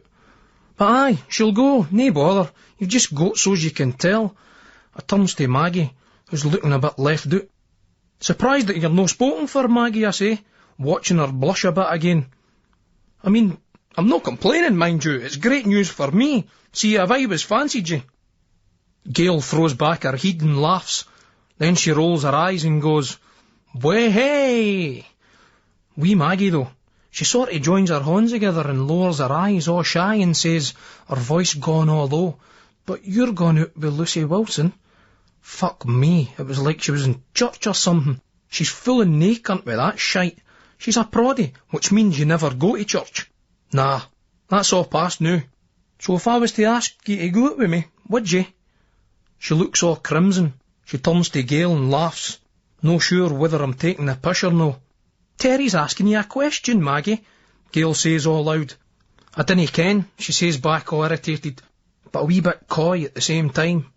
S4: But aye, she'll go, nae bother, you've just got so's you can tell. I turns to Maggie, who's looking a bit left out. Surprised that you're no spoken for, Maggie, I say, watching her blush a bit again. I mean, I'm not complaining, mind you, it's great news for me. See, if I was fancied you. Gail throws back her head and laughs. Then she rolls her eyes and goes, "Way hey!" Wee Maggie, though, she sort of joins her hands together and lowers her eyes all shy and says, her voice gone all low, "But you're gone out with Lucy Wilson." Fuck me, it was like she was in church or something. She's full of nae cunt with that shite. She's a proddy, which means you never go to church. Nah, that's all past now. So if I was to ask you to go out with me, would you? She looks all crimson. She turns to Gail and laughs. No sure whether I'm taking the piss or no. "Terry's asking you a question, Maggie," Gail says all loud. "I dinna ken," she says back all irritated, but a wee bit coy at the same time.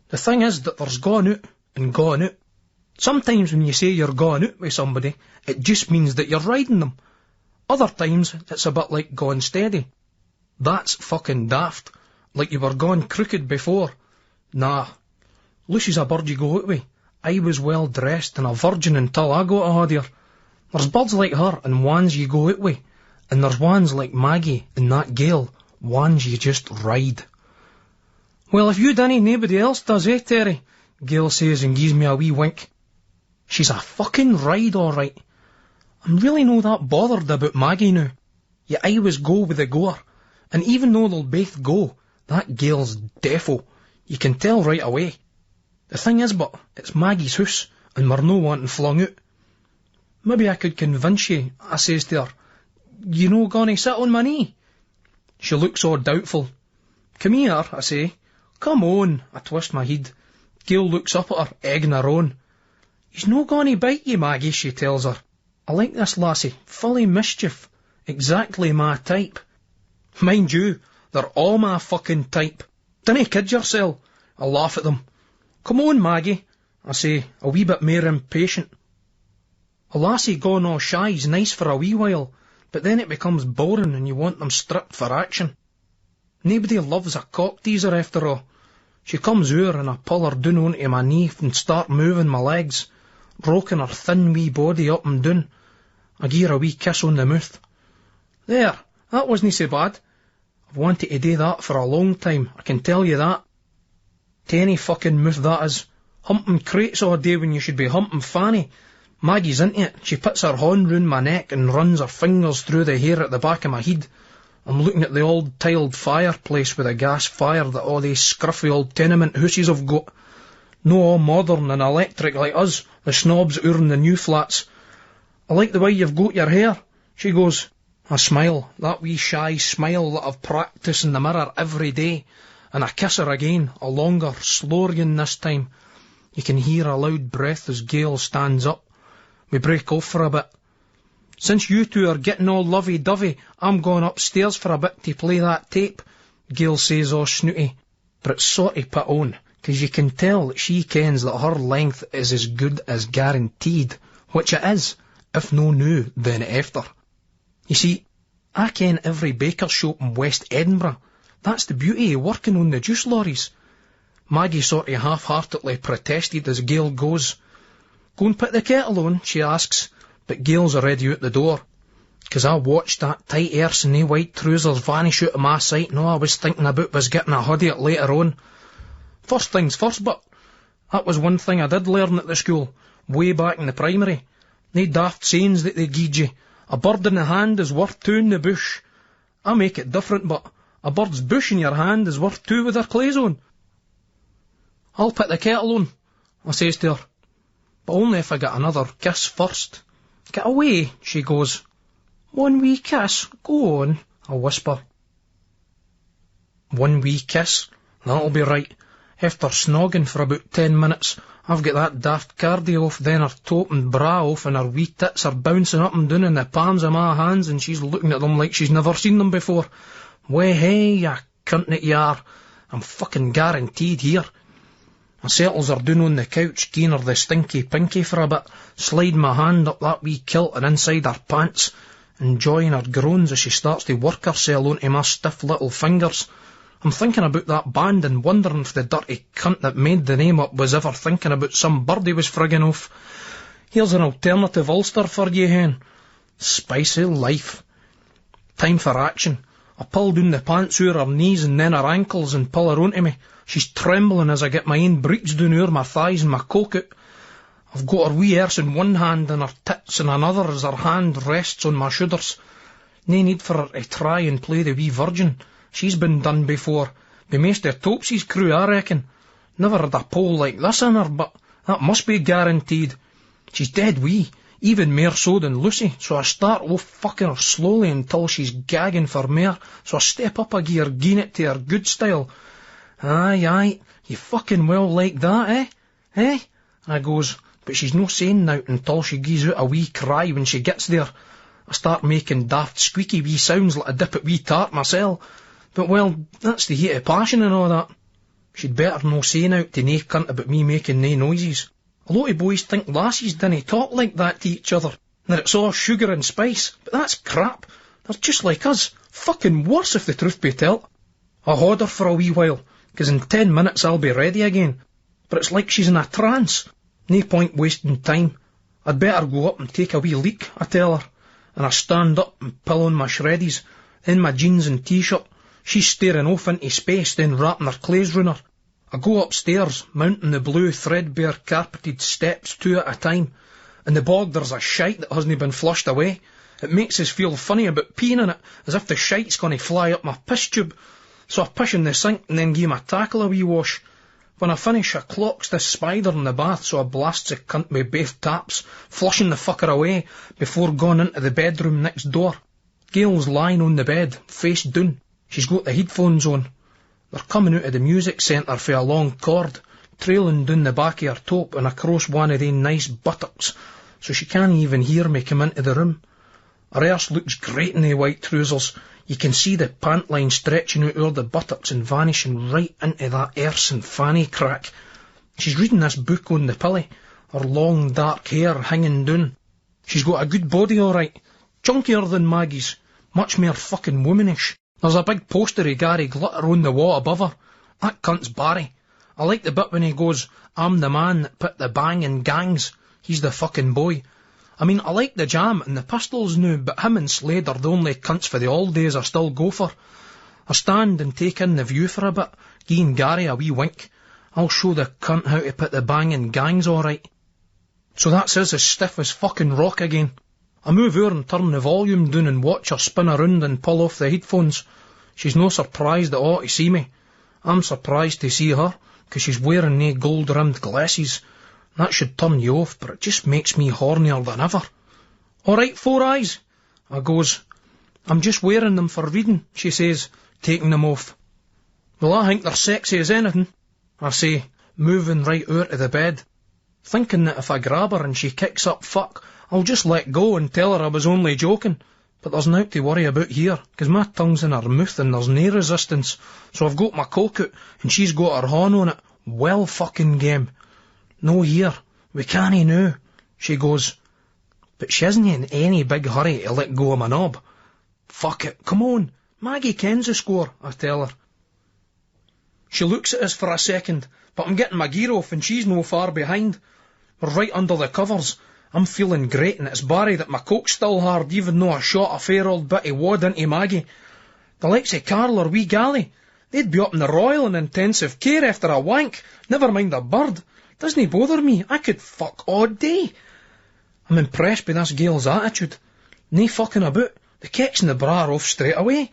S4: The thing is that there's gone out and gone out. Sometimes when you say you're gone out with somebody, it just means that you're riding them. Other times, it's a bit like gone steady. That's fucking daft, like you were gone crooked before. Nah, Lucy's a bird you go out with. I was well dressed and a virgin until I got a hold of her. There's birds like her and ones you go out with, and there's ones like Maggie and that Gail, ones you just ride. "Well, if you dinna, nobody else does, eh, Terry?" Gail says and gives me a wee wink. She's a fucking ride, all right. I'm really no that bothered about Maggie now. You always go with the goer, and even though they'll both go, that Gail's defo. You can tell right away. The thing is, but, it's Maggie's house, and we're no wanting flung out. "Maybe I could convince you," I says to her. "You no gonna sit on my knee?" She looks all doubtful. "Come here," I say. "Come on," I twist my head. Gail looks up at her, egging her on. "He's no gonna bite you, Maggie," she tells her. I like this lassie, full of mischief, exactly my type. Mind you, they're all my fucking type. Dinna kid yourself. I laugh at them. Come on, Maggie, I say, a wee bit more impatient. A lassie gone all shy's nice for a wee while, but then it becomes boring and you want them stripped for action. Nobody loves a cock teaser after all. She comes over and I pull her down onto my knee and start moving my legs, rocking her thin wee body up and down. I gie her a wee kiss on the mouth. There, that wasn't so bad. I've wanted to do that for a long time, I can tell you that. Tiny fucking mouth that is. Humping crates all day when you should be humping Fanny. Maggie's into it. She puts her hand round my neck and runs her fingers through the hair at the back of my head. I'm looking at the old tiled fireplace with a gas fire that all these scruffy old tenement houses have got. No all modern and electric like us, the snobs out in the new flats. I like the way you've got your hair, she goes. I smile, that wee shy smile that I've practised in the mirror every day, and I kiss her again, a longer, slower one this time. You can hear a loud breath as Gail stands up. We break off for a bit. Since you two are getting all lovey-dovey, I'm going upstairs for a bit to play that tape, Gail says all snooty. But it's sort of put on, 'cause you can tell that she kens that her length is as good as guaranteed, which it is, if no now, then after. You see, I ken every baker's shop in West Edinburgh. That's the beauty of working on the juice lorries. Maggie sort of half-heartedly protested as Gail goes. Go and put the kettle on, she asks, but Gail's already out the door. 'Cause I watched that tight arse and they white trousers vanish out of my sight, and all I was thinking about was getting a hoodie later on. First things first, but that was one thing I did learn at the school, way back in the primary. They daft sayings that they gied you. A bird in the hand is worth two in the bush. I make it different, but a bird's bush in your hand is worth two with their clothes on. I'll put the kettle on, I says to her, but only if I get another kiss first. Get away, she goes. One wee kiss, go on, I whisper. One wee kiss, that'll be right. After snogging for about 10 minutes, I've got that daft cardio off, then her top and bra off, and her wee tits are bouncing up and down in the palms of my hands, and she's looking at them like she's never seen them before. Way hey, ya cunt that you are. I'm fucking guaranteed here. I settles her down on the couch, gieing her the stinky pinky for a bit, sliding my hand up that wee kilt and inside her pants, enjoying her groans as she starts to work herself onto my stiff little fingers. I'm thinking about that band and wondering if the dirty cunt that made the name up was ever thinking about some bird he was frigging off. Here's an alternative Ulster for you, hen. Spicy life. Time for action. I pull down the pants over her knees and then her ankles and pull her onto me. She's trembling as I get my own breeks down over my thighs and my cock out. I've got her wee arse in one hand and her tits in another as her hand rests on my shoulders. No need for her to try and play the wee virgin. She's been done before, by Maister Topsy's crew, I reckon. Never had a pole like this in her, but that must be guaranteed. She's dead wee, even more so than Lucy, so I start off fucking her slowly until she's gagging for more, so I step up a gear, gieing it to her good style. Aye, you fucking well like that, eh? Eh? I goes, but she's no saying now until she gives out a wee cry when she gets there. I start making daft squeaky wee sounds like a dip at wee tart mysel'. But, well, that's the heat of passion and all that. She'd better no say out to nae cunt about me making nae noises. A lot of boys think lassies dinna talk like that to each other, that it's all sugar and spice, but that's crap. They're just like us, fucking worse if the truth be told. I haud her for a wee while, 'cause in 10 minutes I'll be ready again. But it's like she's in a trance. No point wasting time. I'd better go up and take a wee leak, I tell her, and I stand up and pull on my shreddies, then my jeans and t-shirt. She's staring off into space, then wrapping her clothes round her. I go upstairs, mounting the blue threadbare carpeted steps 2 at a time. In the bog there's a shite that hasn't been flushed away. It makes us feel funny about peeing in it, as if the shite's going to fly up my piss tube. So I push in the sink and then give my tackle a wee wash. When I finish, I clocks this spider in the bath, so I blasts the cunt with both taps, flushing the fucker away before going into the bedroom next door. Gail's lying on the bed, face down. She's got the headphones on. They're coming out of the music centre for a long cord, trailing down the back of her top and across one of them nice buttocks, so she can't even hear me come into the room. Her arse looks great in the white trousers. You can see the pant line stretching out over the buttocks and vanishing right into that arse and fanny crack. She's reading this book on the pillow, her long dark hair hanging down. She's got a good body all right, chunkier than Maggie's, much more fucking womanish. There's a big poster of Gary Glitter on the wall above her. That cunt's Barry. I like the bit when he goes, "I'm the man that put the bang in gangs." He's the fucking boy. I mean, I like the Jam and the Pistols now, but him and Slade are the only cunts for the old days I still go for. I stand and take in the view for a bit, giving Gary a wee wink. I'll show the cunt how to put the bang in gangs all right. So that's us as stiff as fucking rock again. I move over and turn the volume down and watch her spin around and pull off the headphones. She's no surprised at all to see me. I'm surprised to see her, 'cause she's wearing nae gold-rimmed glasses. That should turn you off, but it just makes me hornier than ever. "All right, Four Eyes," I goes. "I'm just wearing them for reading," she says, taking them off. "Well, I think they're sexy as anything," I say, moving right out of the bed, thinking that if I grab her and she kicks up fuck, I'll just let go and tell her I was only joking. But there's nought to worry about here, 'cause my tongue's in her mouth and there's nae resistance, so I've got my coke out and she's got her horn on it. Well fucking game. "No here, we cannae now," she goes. But she isn't in any big hurry to let go of my knob. "Fuck it, come on, Maggie kens the score," I tell her. She looks at us for a second, but I'm getting my gear off and she's no far behind. We're right under the covers. I'm feeling great, and it's Barry that my coke's still hard, even though I shot a fair old bit of wad into Maggie. The likes of Carl or wee Gally, they'd be up in the Royal in intensive care after a wank, never mind a bird. Doesn't bother me, I could fuck all day. I'm impressed by this girl's attitude. Nae fucking about, the kecks and the bra are off straight away.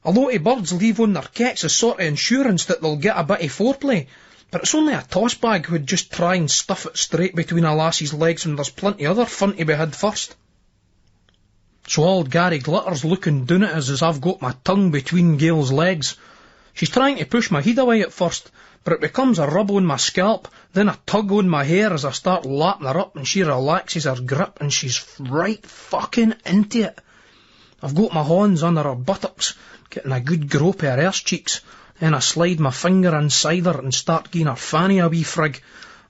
S4: A lot of birds leave on their kecks as sort of insurance that they'll get a bit of foreplay, but it's only a toss bag who'd just try and stuff it straight between a lassie's legs when there's plenty other fun to be had first. So old Gary Glitter's looking down at us as I've got my tongue between Gail's legs. She's trying to push my head away at first, but it becomes a rub on my scalp, then a tug on my hair as I start lapping her up and she relaxes her grip and she's right fucking into it. I've got my hands under her buttocks, getting a good grope of her arse cheeks, then I slide my finger inside her and start giving her fanny a wee frig.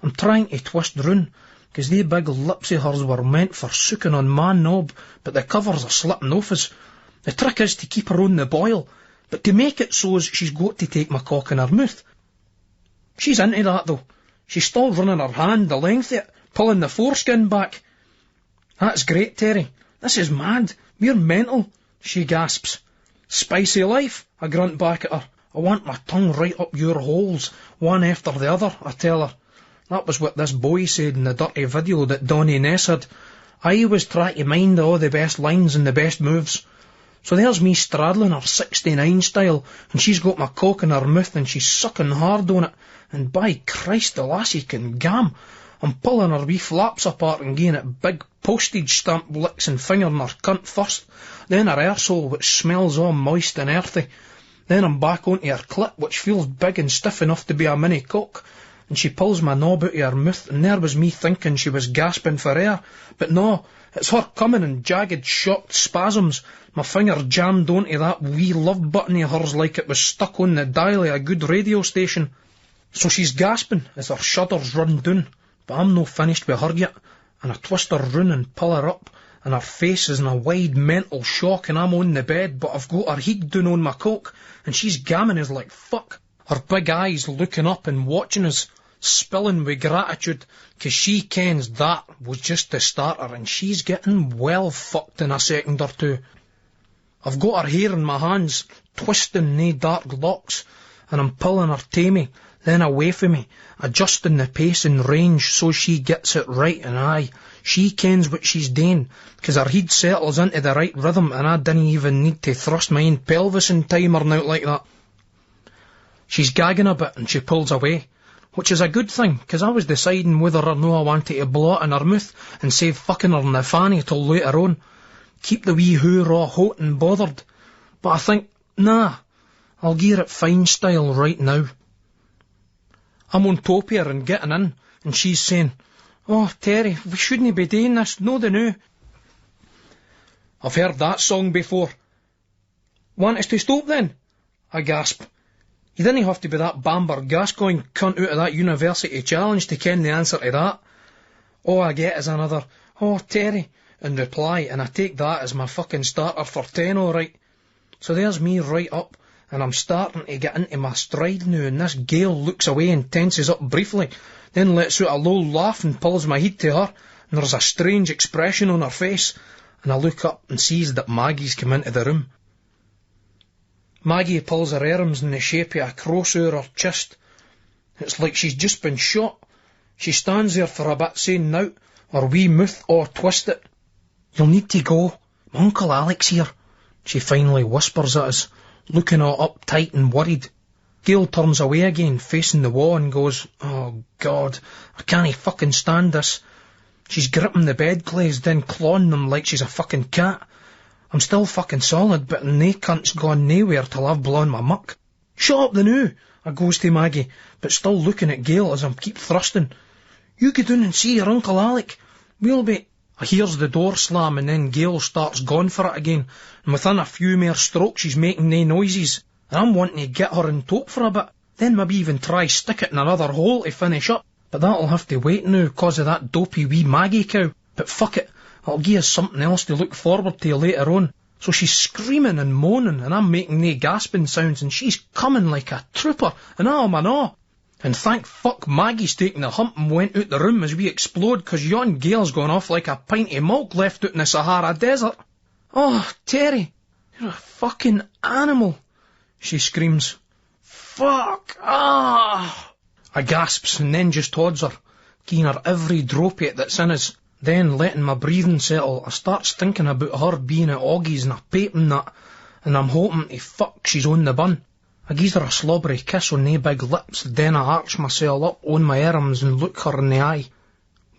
S4: I'm trying to twist round, 'cause they big lips of hers were meant for sucking on my knob, but the covers are slipping off us. The trick is to keep her on the boil, but to make it so's she's got to take my cock in her mouth. She's into that though. She's still running her hand the length of it, pulling the foreskin back. "That's great, Terry. This is mad. We're mental," she gasps. "Spicy life," I grunt back at her. "I want my tongue right up your holes, one after the other," I tell her. That was what this boy said in the dirty video that Donnie Ness had. I was trying to mind all the best lines and the best moves. So there's me straddling her 69 style, and she's got my cock in her mouth and she's sucking hard on it, and by Christ the lassie can gam. I'm pulling her wee flaps apart and giving it big postage stamp licks and fingering her cunt first, then her arsehole which smells all moist and earthy. Then I'm back onto her clit which feels big and stiff enough to be a mini cock, and she pulls my knob out of her mouth, and there was me thinking she was gasping for air, but no, it's her coming in jagged shocked spasms, my finger jammed onto that wee love button of hers like it was stuck on the dial of a good radio station. So she's gasping as her shudders run down, but I'm no finished with her yet, and I twist her round and pull her up, and her face is in a wide mental shock, and I'm on the bed, but I've got her head down on my cock, and she's gamming us like fuck, her big eyes looking up and watching us, spilling with gratitude, 'cause she kens that was just the starter, and she's getting well fucked in a second or two. I've got her hair in my hands, twisting nae dark locks, and I'm pulling her to me, then away from me, adjusting the pace and range so she gets it right, and aye, she kens what she's doing, 'cause her head settles into the right rhythm, and I didn't even need to thrust my own pelvis in time or nought like that. She's gagging a bit and she pulls away, which is a good thing, 'cause I was deciding whether or no I wanted to blow it in her mouth and save fucking her in the fanny till later on. Keep the wee hoo raw hot and bothered. But I think, nah, I'll gear it fine style right now. I'm on top of her and getting in, and she's saying, Oh, Terry, we shouldn't be doing this, no the new. I've heard that song before. Want us to stop then? I gasp. You didn't have to be that Bamber Gascoigne cunt out of that university challenge to ken the answer to that. All I get is another, oh, Terry, in reply, and I take that as my fucking starter for 10, alright. So there's me right up, and I'm starting to get into my stride now, and this Gail looks away and tenses up briefly, then lets out a low laugh and pulls my head to her, and there's a strange expression on her face, and I look up and sees that Maggie's come into the room. Maggie pulls her arms in the shape of a cross over her chest. It's like she's just been shot. She stands there for a bit saying nout, her wee mouth all twisted. You'll need to go. My Uncle Alex here. She finally whispers at us, looking all uptight and worried. Gail turns away again, facing the wall, and goes, oh God, I can't fucking stand this. She's gripping the bedclothes, then clawing them like she's a fucking cat. I'm still fucking solid, but nae cunt's gone nowhere till I've blown my muck. Shut up the new, I goes to Maggie, but still looking at Gail as I keep thrusting. You go down and see your Uncle Alec. We'll be... I hears the door slam, and then Gail starts going for it again, and within a few more strokes she's making nae noises, and I'm wanting to get her in tope for a bit, then maybe even try stick it in another hole to finish up, but that'll have to wait now, 'cause of that dopey wee Maggie cow. But fuck it, I'll give us something else to look forward to later on. So she's screaming and moaning, and I'm making nae gasping sounds, and she's coming like a trooper, and oh man oh. And thank fuck Maggie's taking the hump and went out the room as we explode, 'cause yon Gail's gone off like a pint of milk left out in the Sahara Desert. Oh, Terry, you're a fucking animal, she screams. Fuck, ah! I gasps and then just odds her, giving her every dropiate that's in us. Then, letting my breathing settle, I starts thinking about her being at Augie's and a paping that, and I'm hoping to fuck she's on the bun. I gives her a slobbery kiss on nae big lips, then I arch myself up on my arms and look her in the eye.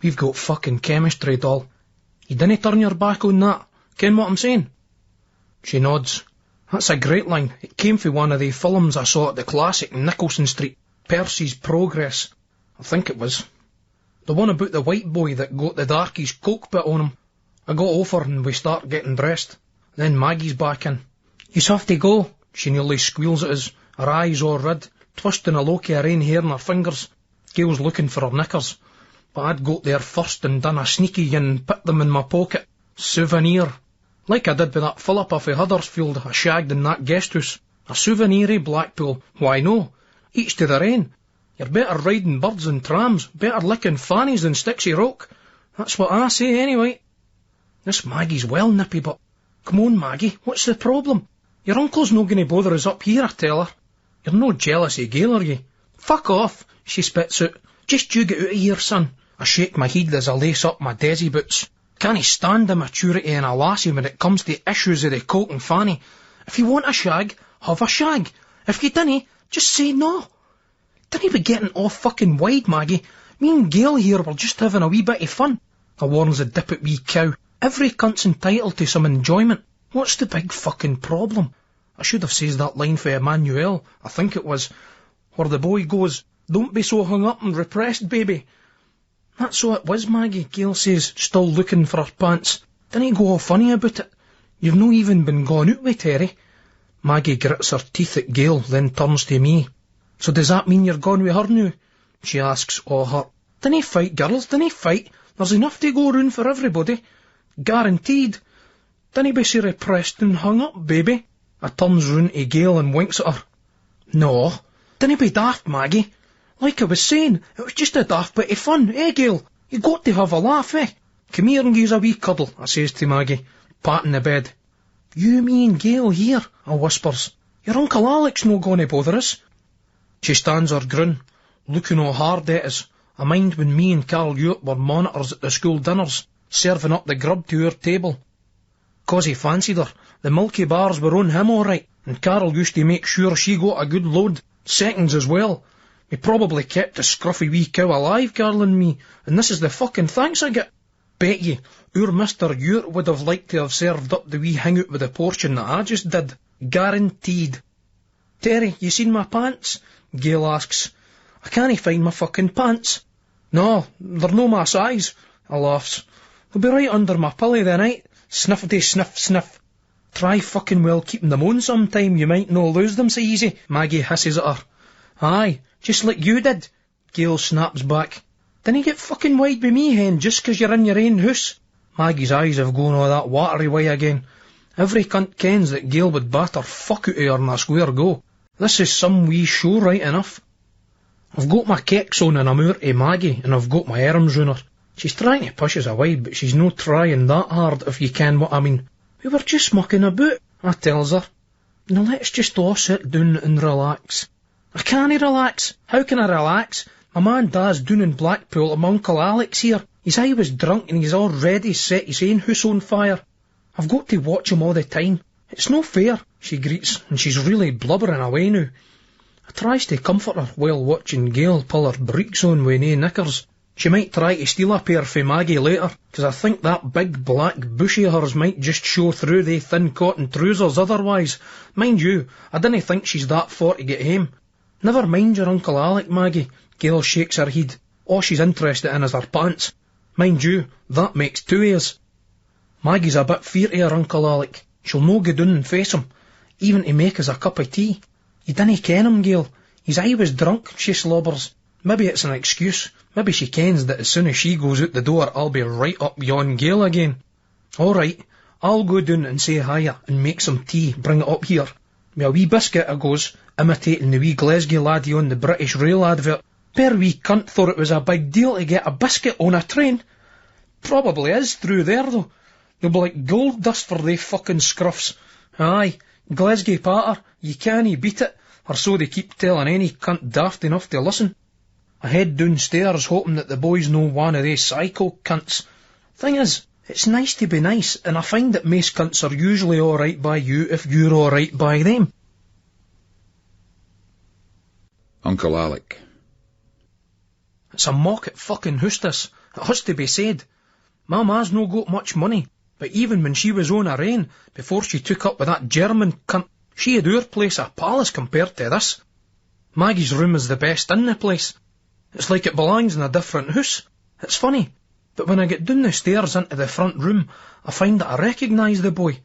S4: We've got fucking chemistry, doll. You dinna turn your back on that. Ken what I'm saying? She nods. That's a great line. It came from one of the films I saw at the classic Nicholson Street. Percy's Progress, I think it was. The one about the white boy that got the darkies coke bit on him. I got over and we start getting dressed. Then Maggie's back in. You's have to go, she nearly squeals at us, her eyes all red, twisting a lock of her own hair in her fingers. Gail's looking for her knickers, but I'd got there first and done a sneaky and put them in my pocket. Souvenir. Like I did with that Philip off of Huddersfield I shagged in that guest house. A souvenir of Blackpool. Why no? Each to their own. You're better riding birds and trams, better licking fannies than Stixie Rock. That's what I say anyway. This Maggie's well nippy, but... Come on, Maggie, what's the problem? Your uncle's no going to bother us up here, I tell her. You're no jealous of Gail, are you? Fuck off, she spits out. Just you get out of here, son. I shake my head as I lace up my desi boots. Can't stand the maturity in a lassie when it comes to issues of the coke and fanny. If you want a shag, have a shag. If you dinna, just say no. Dinna be getting all fucking wide, Maggie. Me and Gail here were just having a wee bit of fun. I warns the dippet wee cow. Every cunt's entitled to some enjoyment. What's the big fucking problem? I should have said that line for Emmanuel, I think it was, where the boy goes, don't be so hung up and repressed, baby. That's what it was, Maggie, Gail says, still looking for her pants. Dinna go all funny about it. You've no even been gone out with Terry. Maggie grits her teeth at Gail, then turns to me. So does that mean you're gone with her now? She asks, all hurt. Dinna fight, girls, dinna fight. There's enough to go round for everybody. Guaranteed. Dinna be so repressed and hung up, baby. I turns round to Gail and winks at her. No, dinna be daft, Maggie. Like I was saying, it was just a daft bit of fun, eh, Gail? You got to have a laugh, eh? Come here and gives a wee cuddle, I says to Maggie, patting the bed. You, me and Gail here, I whispers. Your Uncle Alec's no going to bother us. She stands her grin, looking all hard at us. I mind when me and Carl Ewart were monitors at the school dinners, serving up the grub to our table. 'Cause he fancied her, the milky bars were on him all right, and Carol used to make sure she got a good load, seconds as well. We probably kept the scruffy wee cow alive, Carl and me, and this is the fucking thanks I get. Bet ye, our Mr. Ewart would have liked to have served up the wee hangout with the portion that I just did. Guaranteed. Terry, you seen my pants? Gail asks. I can't find my fucking pants. No, they're no my size, I laughs. They'll be right under my pillow the night. Sniffity sniff sniff. Try fucking well keeping them on sometime, you might no lose them so easy, Maggie hisses at her. Aye, just like you did, Gail snaps back. Dinna get fucking wide with me, hen, just 'cause you're in your own house. Maggie's eyes have gone all that watery way again. Every cunt kens that Gail would batter fuck out of her in a square go. This is some wee show right enough. I've got my kicks on and I'm out to Maggie, and I've got my arms round her. She's trying to push us away, but she's no trying that hard, if you ken what I mean. We were just mucking about, I tells her. Now let's just all sit down and relax. I can't relax. How can I relax? My man Dad's down in Blackpool and my Uncle Alex here. He's always drunk and he's already set his own house on fire. I've got to watch him all the time. It's no fair, she greets, and she's really blubbering away now. I tries to comfort her while watching Gail pull her breeks on with nae knickers. She might try to steal a pair for Maggie later, 'cause I think that big black bushy of hers might just show through they thin cotton trousers otherwise. Mind you, I dinna think she's that far to get home. Never mind your Uncle Alec, Maggie, Gail shakes her head. All she's interested in is her pants. Mind you, that makes two of us. Maggie's a bit feared of her Uncle Alec. She'll no go down and face him, even to make us a cup of tea. You dinna ken him, Gail. He's always drunk, she slobbers. Maybe it's an excuse. Maybe she kens that as soon as she goes out the door, I'll be right up yon Gail again. All right, I'll go down and say hiya and make some tea, bring it up here. With a wee biscuit I goes, imitating the wee Glasgow laddie on the British Rail advert. Poor wee cunt thought it was a big deal to get a biscuit on a train. Probably is through there though. They'll be like gold dust for they fucking scruffs. Aye, Glasgow patter, you can't beat it, or so they keep telling any cunt daft enough to listen. I head downstairs hoping that the boys know one of they psycho cunts. Thing is, it's nice to be nice, and I find that most cunts are usually alright by you if you're alright by them.
S1: Uncle Alec.
S4: It's a mock at fucking house this, it has to be said. My ma's no got much money, but even when she was on her own, before she took up with that German cunt, she had our place a palace compared to this. Maggie's room is the best in the place. It's like it belongs in a different house. It's funny, but when I get down the stairs into the front room, I find that I recognise the boy.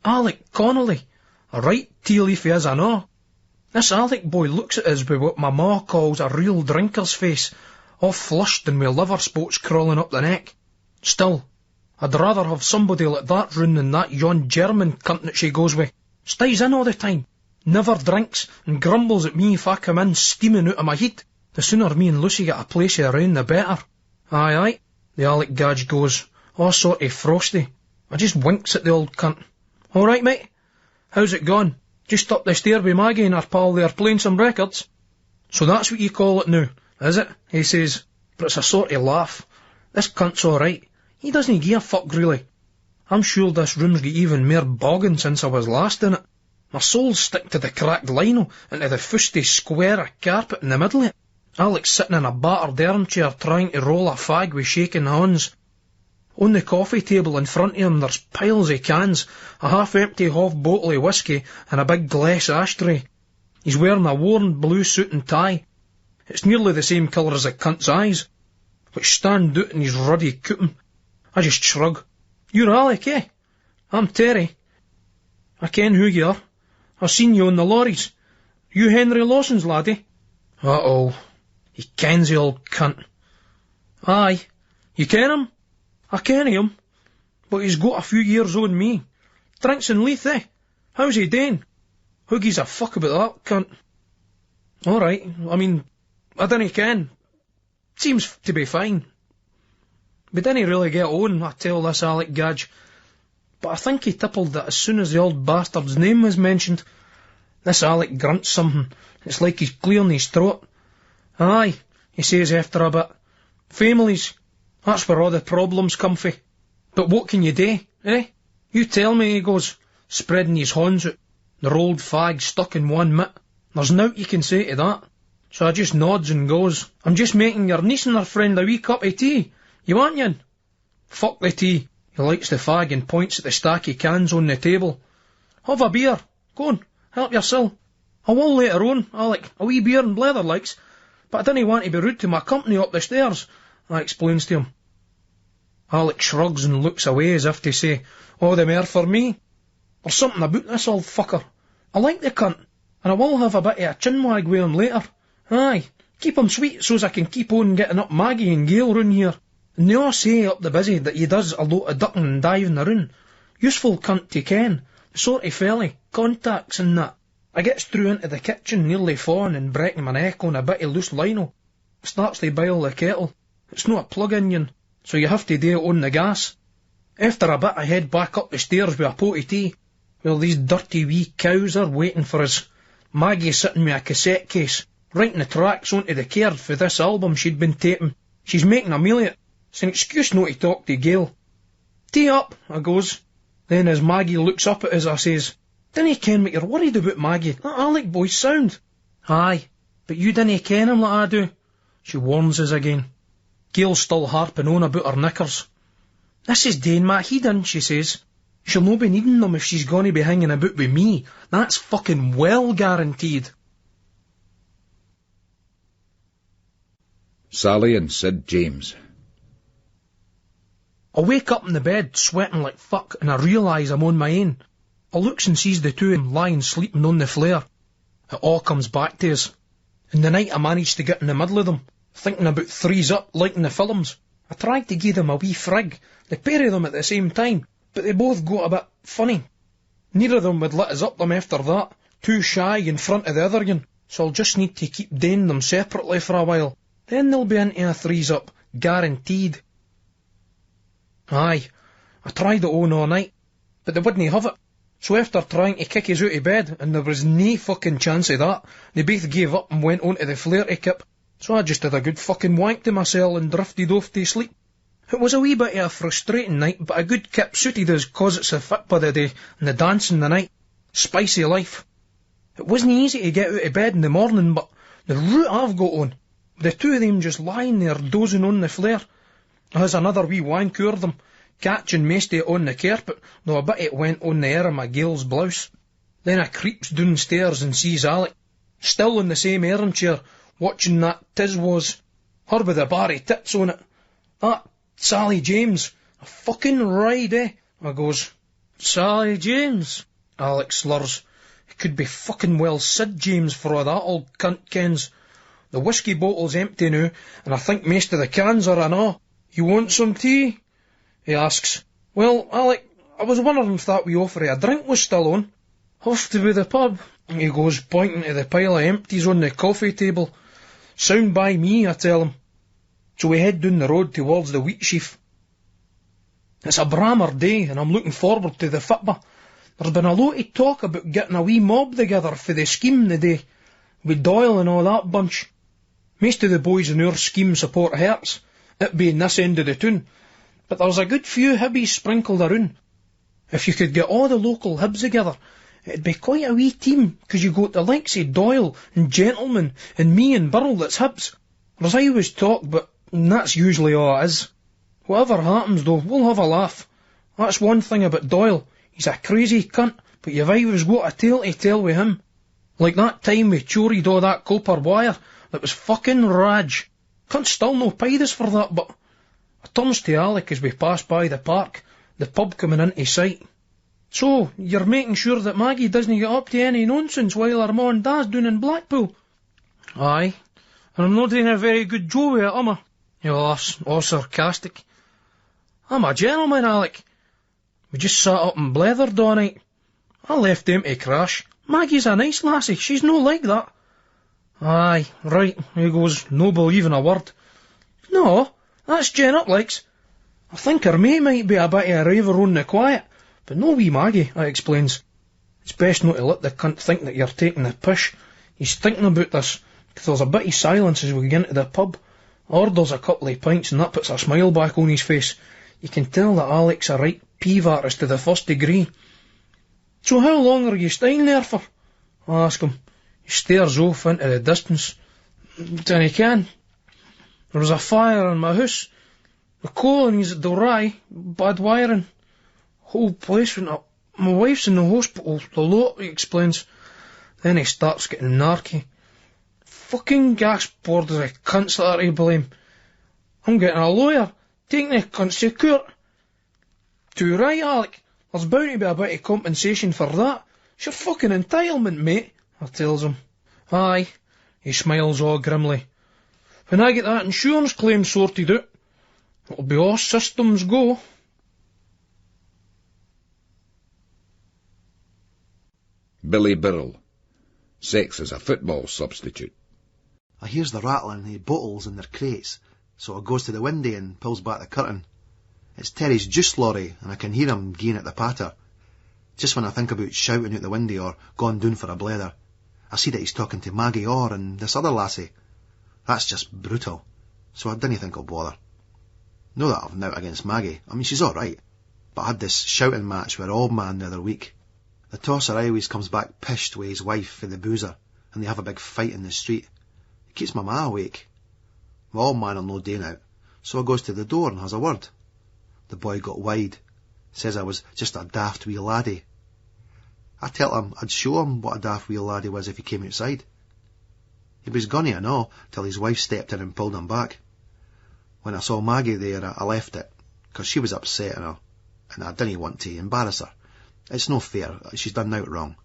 S4: Alec Connolly. A right tea-leaf he is, I know. This Alec boy looks at us with what my ma calls a real drinker's face, all flushed and with liver spots crawling up the neck. Still, I'd rather have somebody like that round than that yon German cunt that she goes with. Stays in all the time, never drinks, and grumbles at me if I come in steaming out of my heat. The sooner me and Lucy get a place of her own, the better. Aye, aye, the Alec Gadge goes, all sort of frosty. I just winks at the old cunt. All right, mate? How's it gone? Just up the stair with Maggie and her pal there playing some records? So that's what you call it now, is it? He says, but it's a sort of laugh. This cunt's all right. He doesn't give a fuck, really. I'm sure this room's got even more boggin since I was last in it. My soul's stick to the cracked lino and to the fusty square of carpet in the middle of it. Alec's sitting in a battered armchair trying to roll a fag with shaking hands. On the coffee table in front of him there's piles of cans, a half-empty half bottle of whiskey and a big glass ashtray. He's wearing a worn blue suit and tie. It's nearly the same colour as the cunt's eyes, which stand out in his ruddy coupon. I just shrug. You're Alec, eh? I'm Terry. I ken who you are. I've seen you on the lorries. You Henry Lawson's laddie? Uh-oh. He kens the old cunt. Aye. You ken him? I ken him. But he's got a few years on me. Drinks in Leith, eh? How's he doing? Who gives a fuck about that cunt? All right. I mean, I dinna ken. Seems to be fine. We didn't really get on, I tell this Alec Gadge. But I think he tippled that as soon as the old bastard's name was mentioned. This Alec grunts something. It's like he's clearing his throat. Aye, he says after a bit. Families, that's where all the problems come fae. But what can you do, eh? You tell me, he goes, spreading his horns out, the rolled fag stuck in one mitt. There's nowt you can say to that. So I just nods and goes, I'm just making your niece and her friend a wee cup of tea. You want yin? Fuck the tea. He lights the fag and points at the stack of cans on the table. Have a beer. Go on, help yourself. I will later on, Alec, a wee beer and blether likes, but I didn't want to be rude to my company up the stairs. I explains to him. Alec shrugs and looks away as if to say, "Oh, the mayor for me. There's something about this old fucker. I like the cunt, and I will have a bit of a chinwag with him later. Aye, keep him sweet so's I can keep on getting up Maggie and Gail round here. And they all say up the busy that he does a lot of ducking and diving around. Useful cunt to ken, the sort of felly, contacts and that. I gets through into the kitchen nearly falling and breaking my neck on a bit of loose lino. Starts to boil the kettle. It's not a plug engine, so you have to do it on the gas. After a bit I head back up the stairs with a pot of tea, while these dirty wee cows are waiting for us. Maggie's sitting with a cassette case, writing the tracks onto the card for this album she'd been taping. She's making a meal of it. It's an excuse not to talk to Gail. "Tea up," I goes. Then as Maggie looks up at us, I says, "Dinna ken what you're worried about, Maggie. That Alec boy's sound." "Aye, but you dinna ken him like I do." She warns us again. Gail's still harping on about her knickers. "This is Dane Matt Heedon," she says. "She'll no be needing them if she's gonna be hanging about with me. That's fucking well guaranteed."
S1: Sally and Sid James.
S4: I wake up in the bed, sweating like fuck, and I realise I'm on my own. I looks and sees the two of them lying sleeping on the flare. It all comes back to us. In the night I managed to get in the middle of them, thinking about threes up like in the films. I tried to give them a wee frig, the pair of them at the same time, but they both got a bit funny. Neither of them would let us up them after that, too shy in front of the other one, so I'll just need to keep doing them separately for a while. Then they'll be into a threes up, guaranteed. Aye, I tried it on all night, but they wouldn't have it. So after trying to kick us out of bed, and there was no fucking chance of that, they both gave up and went on to the flare to kip. So I just had a good fucking wank to myself and drifted off to sleep. It was a wee bit of a frustrating night, but a good kip suited us 'cause it's the football the day and the dancing the night. Spicy life. It wasn't easy to get out of bed in the morning, but the route I've got on, the two of them just lying there dozing on the flare. I has another wee wank over them, catching most of it on the carpet, though a bit of it went on the air of my Gail's blouse. Then I creeps downstairs and sees Alec, still in the same armchair, watching that Tiz was, her with the barry tits on it. That Sally James, a fucking ride, eh? I goes. "Sally James," Alec slurs. It could be fucking well Sid James for all that old cunt kens. The whiskey bottle's empty now, and I think most of the cans are enough. "You want some tea?" he asks. "Well, Alec, I was wondering if that wee offer of a drink was still on." "Off to be the pub," he goes, pointing to the pile of empties on the coffee table. "Sound by me," I tell him. So we head down the road towards the wheat sheaf. It's a brammer day, and I'm looking forward to the football. There's been a lot of talk about getting a wee mob together for the scheme the day, with Doyle and all that bunch. Most of the boys in our scheme support Herts, it being this end of the town, but there's a good few Hibbies sprinkled around. If you could get all the local Hibs together, it'd be quite a wee team, 'cause you got the likes of Doyle and Gentleman and me and Burrell that's Hibs. There's always talk, but that's usually all it is. Whatever happens though, we'll have a laugh. That's one thing about Doyle, he's a crazy cunt, but you've always got a tale to tell with him. Like that time we choried all that copper wire, that was fucking raj. Cunt still no paid us for that, but I turns to Alec as we pass by the park, the pub coming into sight. "So, you're making sure that Maggie doesn't get up to any nonsense while her ma and dad's down in Blackpool?" "Aye, and I'm not doing a very good job with it, am I?" "Oh, all sarcastic." "I'm a gentleman, Alec. We just sat up and blethered all night. I left them to crash. Maggie's a nice lassie, she's no like that." "Aye, right," he goes, no believing a word. "No, that's Jen up likes. I think her mate might be a bit of a raver on the quiet, but no wee Maggie," I explains. "It's best not to let the cunt think that you're taking the pish. He's thinking about this, 'cause there's a bit of silence as we get into the pub. Orders a couple of pints and that puts a smile back on his face. You can tell that Alec's a right peeve artist to the first degree. "So how long are you staying there for?" I ask him. He stares off into the distance. "Dinna ken. There was a fire in my house. The colonies at Dorai, bad wiring. Whole place went up. My wife's in the hospital, the lot," he explains. Then he starts getting narky. "Fucking gas board is a cunts that are to blame. I'm getting a lawyer, taking the cunts to court. Too right, Alec. There's bound to be a bit of compensation for that. It's your fucking entitlement, mate, I tells him. Aye, he smiles all grimly. When I get that insurance claim sorted out, it'll be all systems go.
S1: Billy Birrell. Sex as a football substitute.
S6: I hears the rattling of bottles in their crates, so I goes to the window and pulls back the curtain. It's Terry's juice lorry, and I can hear him gieing at the patter. Just when I think about shouting out the window or going down for a blether, I see that he's talking to Maggie Orr and this other lassie. That's just brutal, so I didn't think I'll bother. No that I've nought against Maggie, I mean she's alright, but I had this shouting match with her old man the other week. The tosser always comes back pissed with his wife for the boozer, and they have a big fight in the street. It keeps my ma awake. My old man will no day out, so I goes to the door and has a word. The boy got wide, says I was just a daft wee laddie. I tell him I'd show him what a daft wee laddie was if he came outside. He was gunny and all, till his wife stepped in and pulled him back. When I saw Maggie there, I left it, 'cause she was upset and I didn't want to embarrass her. It's no fair, she's done nought wrong.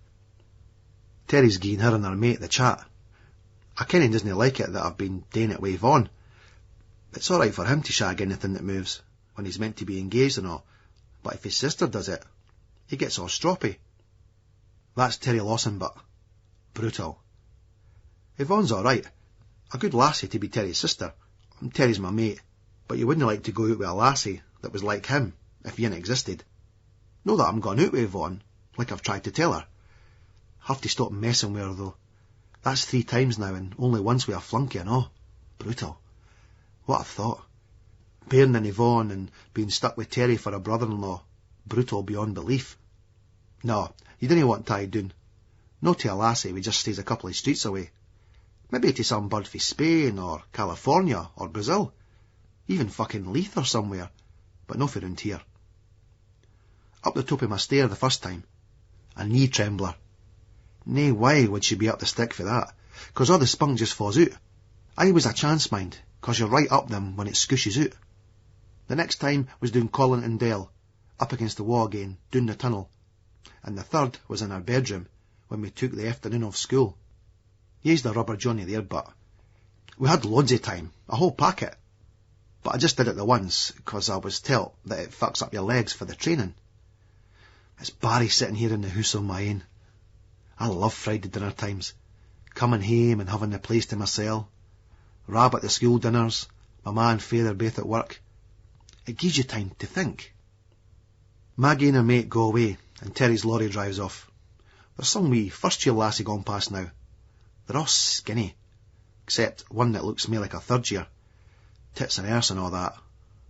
S6: Terry's gien her and her mate the chat. I kinda doesn't like it that I've been doing it with Yvonne. It's alright for him to shag anything that moves, when he's meant to be engaged and all, but if his sister does it, he gets all stroppy. That's Terry Lawson, but brutal. Yvonne's alright, a good lassie to be Terry's sister, and Terry's my mate, but you wouldn't like to go out with a lassie that was like him, if he hadn't existed. Know that I'm gone out with Yvonne, like I've tried to tell her. Have to stop messing with her though. That's 3 times now, and only once with a flunky and all. Brutal. What a thought. Bearing in Yvonne and being stuck with Terry for a brother-in-law. Brutal beyond belief. No, you didn't want tie doon. No to a lassie who just stays a couple of streets away. Maybe to some bird for Spain, or California, or Brazil. Even fucking Leith or somewhere. But no for round here. Up the top of my stair the first time. A knee trembler. Nay, why would she be up the stick for that? 'Cause all the spunk just falls out. I was a chance mind, 'cause you're right up them when it scooshes out. The next time was down Collin and Dell, up against the wall again, down the tunnel. And the third was in our bedroom, when we took the afternoon off school. He's the rubber Johnny there, but we had loads of time, a whole packet. But I just did it the once, 'cause I was told that it fucks up your legs for the training. It's Barry sitting here in the house on my own. I love Friday dinner times, coming home and having the place to myself. Rab at the school dinners, my ma and father both at work. It gives you time to think. Maggie and her mate go away, and Terry's lorry drives off. There's some wee first-year lassie gone past now. They're all skinny, except one that looks more like a third year. Tits and arse and all that.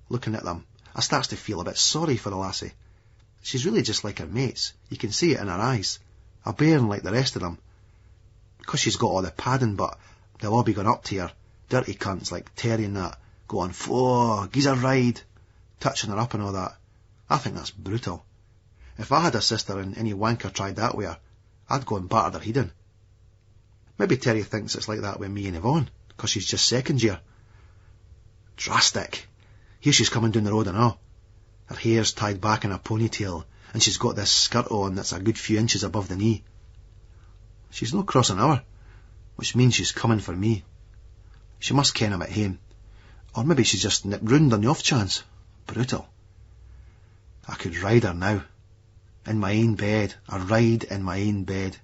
S6: Looking at them, I starts to feel a bit sorry for the lassie. She's really just like her mates. You can see it in her eyes. A bairn like the rest of them. 'Cause she's got all the padding, but they'll all be going up to her. Dirty cunts like Terry and that, going, "Whoa, gives a ride," touching her up and all that. I think that's brutal. If I had a sister and any wanker tried that with her, I'd go and batter their head in. Maybe Terry thinks it's like that with me and Yvonne, 'cause she's just second year. Drastic. Here she's coming down the road and all. Her hair's tied back in a ponytail, and she's got this skirt on that's a good few inches above the knee. She's no crossing our, which means she's coming for me. She must ken I'm at home, or maybe she's just nipped round on the off chance. Brutal. I could ride her now. In my own bed. A ride in my own bed.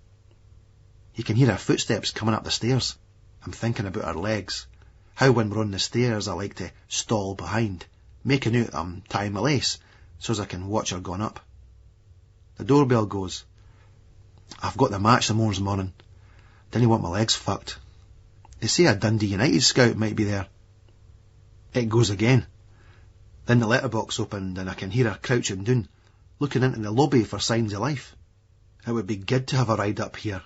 S6: You can hear her footsteps coming up the stairs. I'm thinking about her legs. How when we're on the stairs I like to stall behind, making out I'm tying my lace, so's I can watch her going up. The doorbell goes. I've got the match the morning. Didn't want my legs fucked. They say a Dundee United scout might be there. It goes again. Then the letterbox opened and I can hear her crouching down, looking into the lobby for signs of life. It would be good to have a ride up here.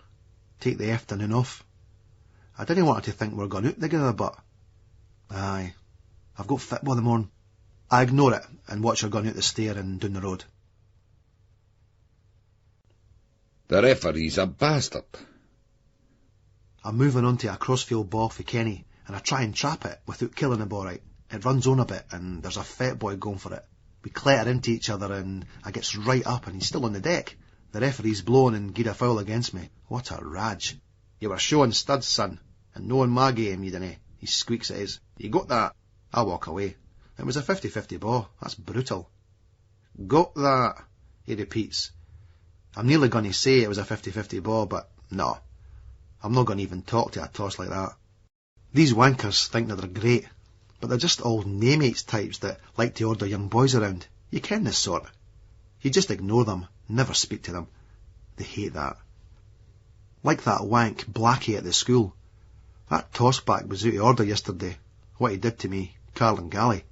S6: Take the afternoon off. I didn't want her to think we're going out together, but... Aye, I've got football in the morning. I ignore it and watch her going out the stair and down the road.
S1: The referee's a bastard.
S6: I'm moving on to a crossfield ball for Kenny, and I try and trap it without killing the ball right. It runs on a bit, and there's a fat boy going for it. We clatter into each other, and I gets right up, and he's still on the deck. The referee's blowing and gied a foul against me. What a rage. You were showing studs, son, and knowing my game, you didn't. He squeaks at his. You got that? I walk away. It was a 50-50 ball. That's brutal. Got that, he repeats. I'm nearly going to say it was a 50-50 ball, but no. I'm not going to even talk to a toss like that. These wankers think that they're great, but they're just old naymates types that like to order young boys around. You ken this sort. You just ignore them, never speak to them. They hate that. Like that wank Blackie at the school. That tossback was out of order yesterday. What he did to me, Carl and Gally.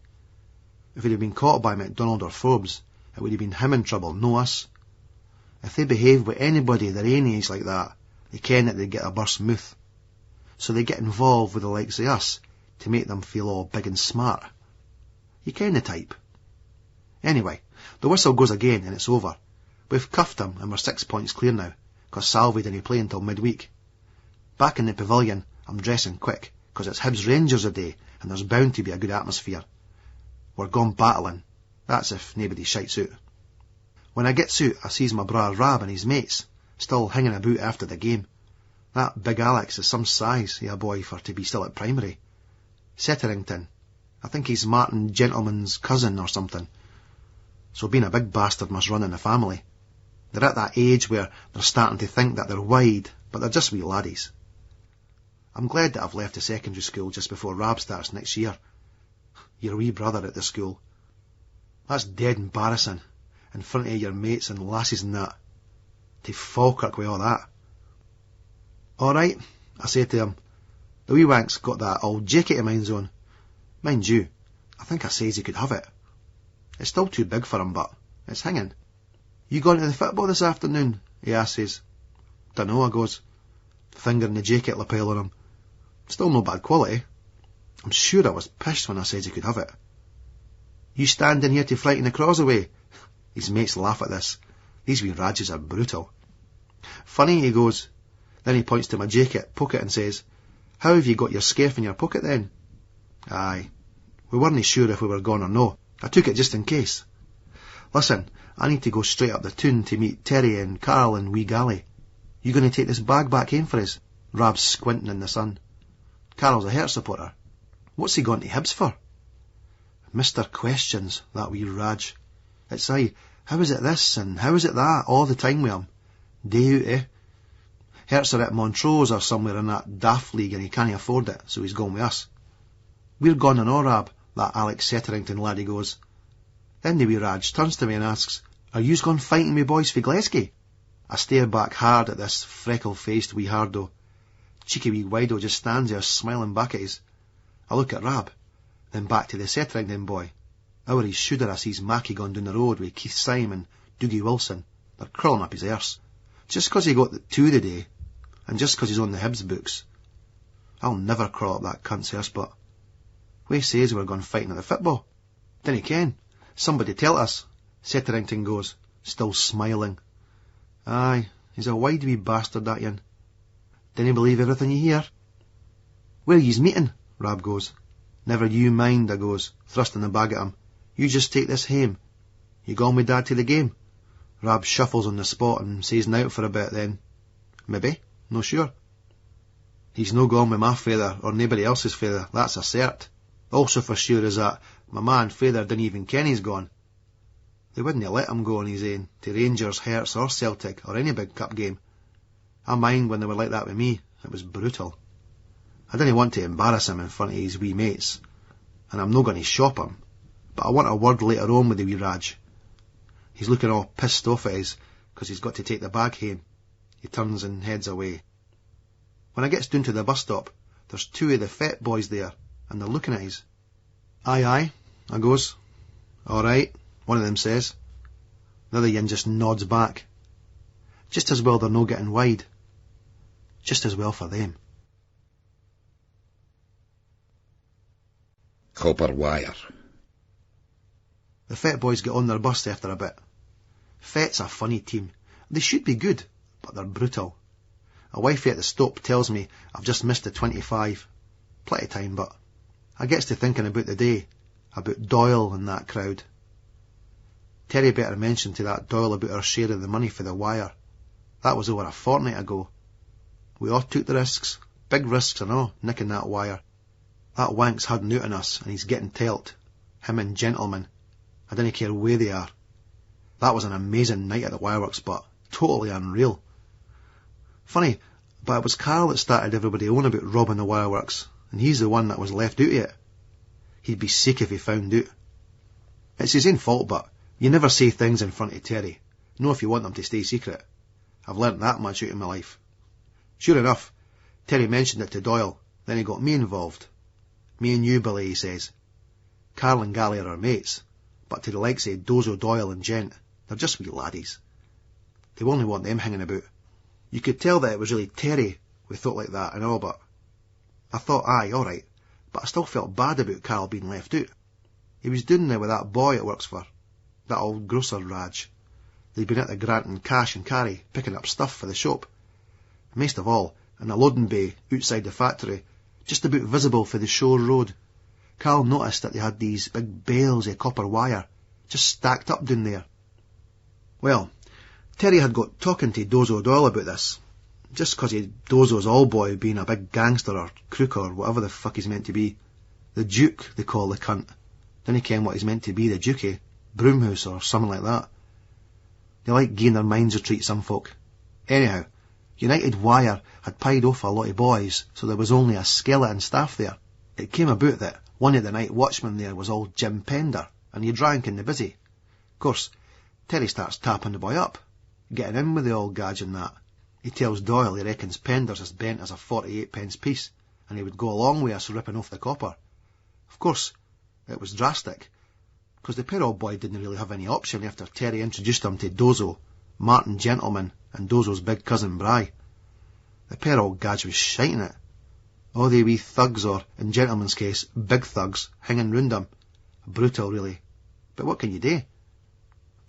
S6: If he'd have been caught by MacDonald or Forbes, it would have been him in trouble, no us. If they behaved with anybody their own age like that, they ken that they'd get a burst mouth. So they get involved with the likes of us to make them feel all big and smart. You ken the type. Anyway, the whistle goes again and it's over. We've cuffed him and we're 6 points clear now, 'cause Salvey didn't play until midweek. Back in the pavilion, I'm dressing quick, 'cause it's Hibs Rangers a day and there's bound to be a good atmosphere. We're gone battling. That's if nobody shites out. When I gets out, I sees my bra Rab and his mates, still hanging about after the game. That big Alex is some size, a boy, for to be still at primary. Setterington. I think he's Martin Gentleman's cousin or something. So being a big bastard must run in the family. They're at that age where they're starting to think that they're wide, but they're just wee laddies. I'm glad that I've left the secondary school just before Rab starts next year. Your wee brother at the school. That's dead embarrassing, in front of your mates and lasses and that. To Falkirk with all that. All right, I say to him. The wee wank's got that old jacket of mine's on. Mind you, I think I says he could have it. It's still too big for him, but it's hanging. You going to the football this afternoon? He asks. Dunno, I goes, fingering the jacket lapel on him. Still no bad quality. I'm sure I was pissed when I said he could have it. You standing here to frighten the craws away? His mates laugh at this. These wee radges are brutal. Funny, he goes. Then he points to my jacket pocket and says, How have you got your scarf in your pocket then? Aye. We weren't sure if we were gone or no. I took it just in case. Listen, I need to go straight up the toon to meet Terry and Carl and wee Gally. You going to take this bag back home for us? Rab's squinting in the sun. Carl's a Hert supporter. What's he gone to Hibs for? Mr. Questions, that wee Raj. It's how is it this and how is it that all the time with him? Day out, eh? Hertz are at Montrose or somewhere in that daft league and he can't afford it, so he's gone with us. We're gone in Orab, that Alex Setterington laddie goes. Then the wee Raj turns to me and asks, Are yous gone fighting me boys for Glasgow? I stare back hard at this freckle-faced wee hardo. Cheeky wee Wido just stands there smiling back at us. I look at Rab, then back to the Setterington boy. Over his shoulder I sees Mackie gone down the road with Keith Simon, Doogie Wilson. They're crawling up his arse. Just 'cause he got the 2 the day, and just 'cause he's on the Hibs books. I'll never crawl up that cunt's arse, but we says we're going fighting at the football. Then he can. Somebody tell us. Setterington goes, still smiling. Aye, he's a wide wee bastard, that yin. Dinna believe everything you hear. Where yous meeting? Rab goes. Never you mind, I goes, thrusting the bag at him. You just take this hame. You gone with Dad to the game? Rab shuffles on the spot and says out for a bit then. Maybe, no sure. He's no gone with my father or nobody else's father, that's a cert. Also for sure is that my man father didn't even ken he's gone. They wouldn't let him go on his own, to Rangers, Hearts or Celtic or any big cup game. I mind when they were like that with me, it was brutal. I didn't want to embarrass him in front of his wee mates, and I'm not going to shop him, but I want a word later on with the wee Raj. He's looking all pissed off at us, 'cause he's got to take the bag home. He turns and heads away. When I gets down to the bus stop, there's 2 of the fat boys there, and they're looking at us. Aye, aye, I goes. All right, one of them says. The other yin just nods back. Just as well they're no getting wide. Just as well for them.
S1: Copper wire.
S6: The fat boys get on their bus after a bit. Fat's a funny team. They should be good, but they're brutal. A wifey at the stop tells me I've just missed the 25. Plenty time, but I gets to thinking about the day, about Doyle and that crowd. Terry better mention to that Doyle about our share of the money for the wire. That was over a fortnight ago. We all took the risks, big risks and all, nicking that wire. That wank's hiding out on us, and he's getting telt. Him and Gentleman. I don't care where they are. That was an amazing night at the wireworks, but totally unreal. Funny, but it was Carl that started everybody on about robbing the wireworks, and he's the one that was left out of it. He'd be sick if he found out. It's his own fault, but you never say things in front of Terry. No, if you want them to stay secret. I've learnt that much out of my life. Sure enough, Terry mentioned it to Doyle, then he got me involved. Me and you, Billy, he says. Carl and Gally are our mates, but to the likes of Dozo, Doyle and Gent, they're just wee laddies. They only want them hanging about. You could tell that it was really Terry who thought like that and all, but I thought, aye, all right, but I still felt bad about Carl being left out. He was doing there with that boy it works for, that old grocer Raj. They'd been at the Granton cash and carry, picking up stuff for the shop. Most of all, in a loading bay outside the factory, just about visible for the shore road, Carl noticed that they had these big bales of copper wire, just stacked up down there. Well, Terry had got talking to Dozo Doyle about this, just 'cause he Dozo's old boy being a big gangster or crook or whatever the fuck he's meant to be. The Duke, they call the cunt. Didn't ken what he's meant to be, the Dukey, Broomhouse or something like that. They like giving their minds a treat, some folk. Anyhow, United Wire had pied off a lot of boys, so there was only a skeleton staff there. It came about that one of the night watchmen there was old Jim Pender, and he drank in the busy. Of course, Terry starts tapping the boy up, getting in with the old gadge and that. He tells Doyle he reckons Pender's as bent as a 48p piece, and he would go a long way us ripping off the copper. Of course, it was drastic, because the poor old boy didn't really have any option after Terry introduced him to Dozo, Martin Gentleman, and Dozo's big cousin Bry. The poor old gadge was shiting it. All the wee thugs, or, in Gentleman's case, big thugs, hanging round him. Brutal, really. But what can you do?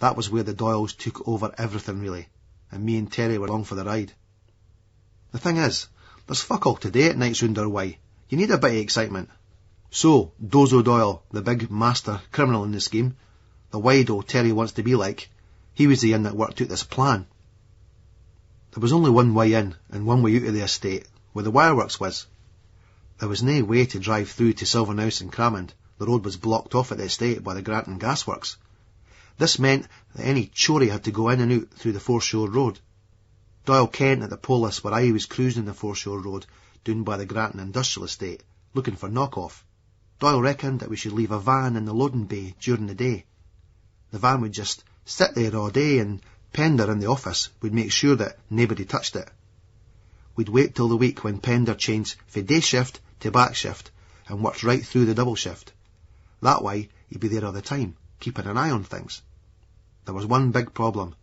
S6: That was where the Doyles took over everything, really, and me and Terry were along for the ride. The thing is, there's fuck all to do at nights round our way. You need a bit of excitement. So, Dozo Doyle, the big master criminal in the scheme, the wido Terry wants to be like, he was the one that worked out this plan. There was only one way in and one way out of the estate, where the wireworks was. There was no way to drive through to Silverhouse and Crammond. The road was blocked off at the estate by the Granton Gasworks. This meant that any chory had to go in and out through the Foreshore Road. Doyle kent at the Polis where I was cruising the Foreshore Road down by the Granton Industrial Estate, looking for knock-off. Doyle reckoned that we should leave a van in the loading bay during the day. The van would just sit there all day, and Pender in the office would make sure that nobody touched it. We'd wait till the week when Pender changed from day shift to back shift and worked right through the double shift. That way he'd be there all the time, keeping an eye on things. There was one big problem.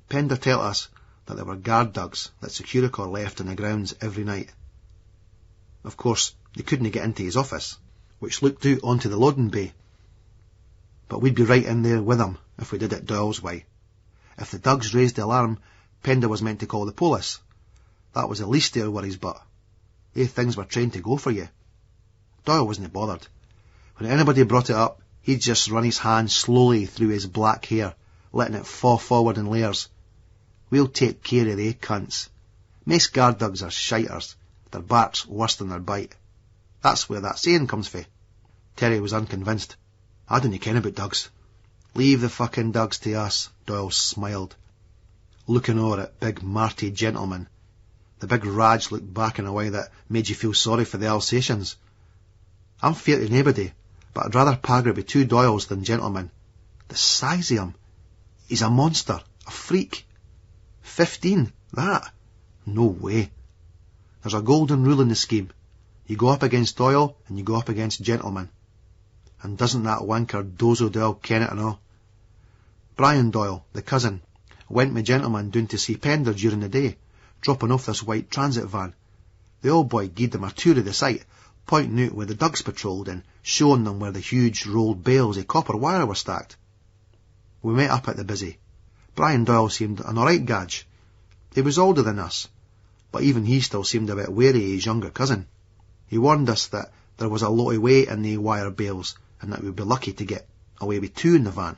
S6: Pender told us that there were guard dogs that Securicor left in the grounds every night. Of course, they couldn't get into his office, which looked out onto the loading bay. But we'd be right in there with him if we did it Doyle's way. If the dogs raised the alarm, Pender was meant to call the police. That was the least of our worries, but they things were trained to go for you. Doyle wasn't bothered. When anybody brought it up, he'd just run his hand slowly through his black hair, letting it fall forward in layers. We'll take care of they cunts. Most guard dogs are shiters. Their bark's worse than their bite. That's where that saying comes from. Terry was unconvinced. I didn't ken about dogs. Leave the fucking dogs to us, Doyle smiled, looking over at big Marty Gentleman. The big Raj looked back in a way that made you feel sorry for the Alsatians. I'm fair to nobody, but I'd rather pagger with 2 Doyles than Gentleman. The size of him. He's a monster, a freak. 15, that? No way. There's a golden rule in the scheme. You go up against Doyle, and you go up against Gentleman. And doesn't that wanker Dozo Doyle ken it and all? Brian Doyle, the cousin, went with Gentleman down to see Pender during the day, dropping off this white transit van. The old boy gave them a tour of the site, pointing out where the dogs patrolled and showing them where the huge rolled bales of copper wire were stacked. We met up at the busy. Brian Doyle seemed an alright gadge. He was older than us, but even he still seemed a bit wary of his younger cousin. He warned us that there was a lot of weight in the wire bales, and that we'd be lucky to get away with 2 in the van.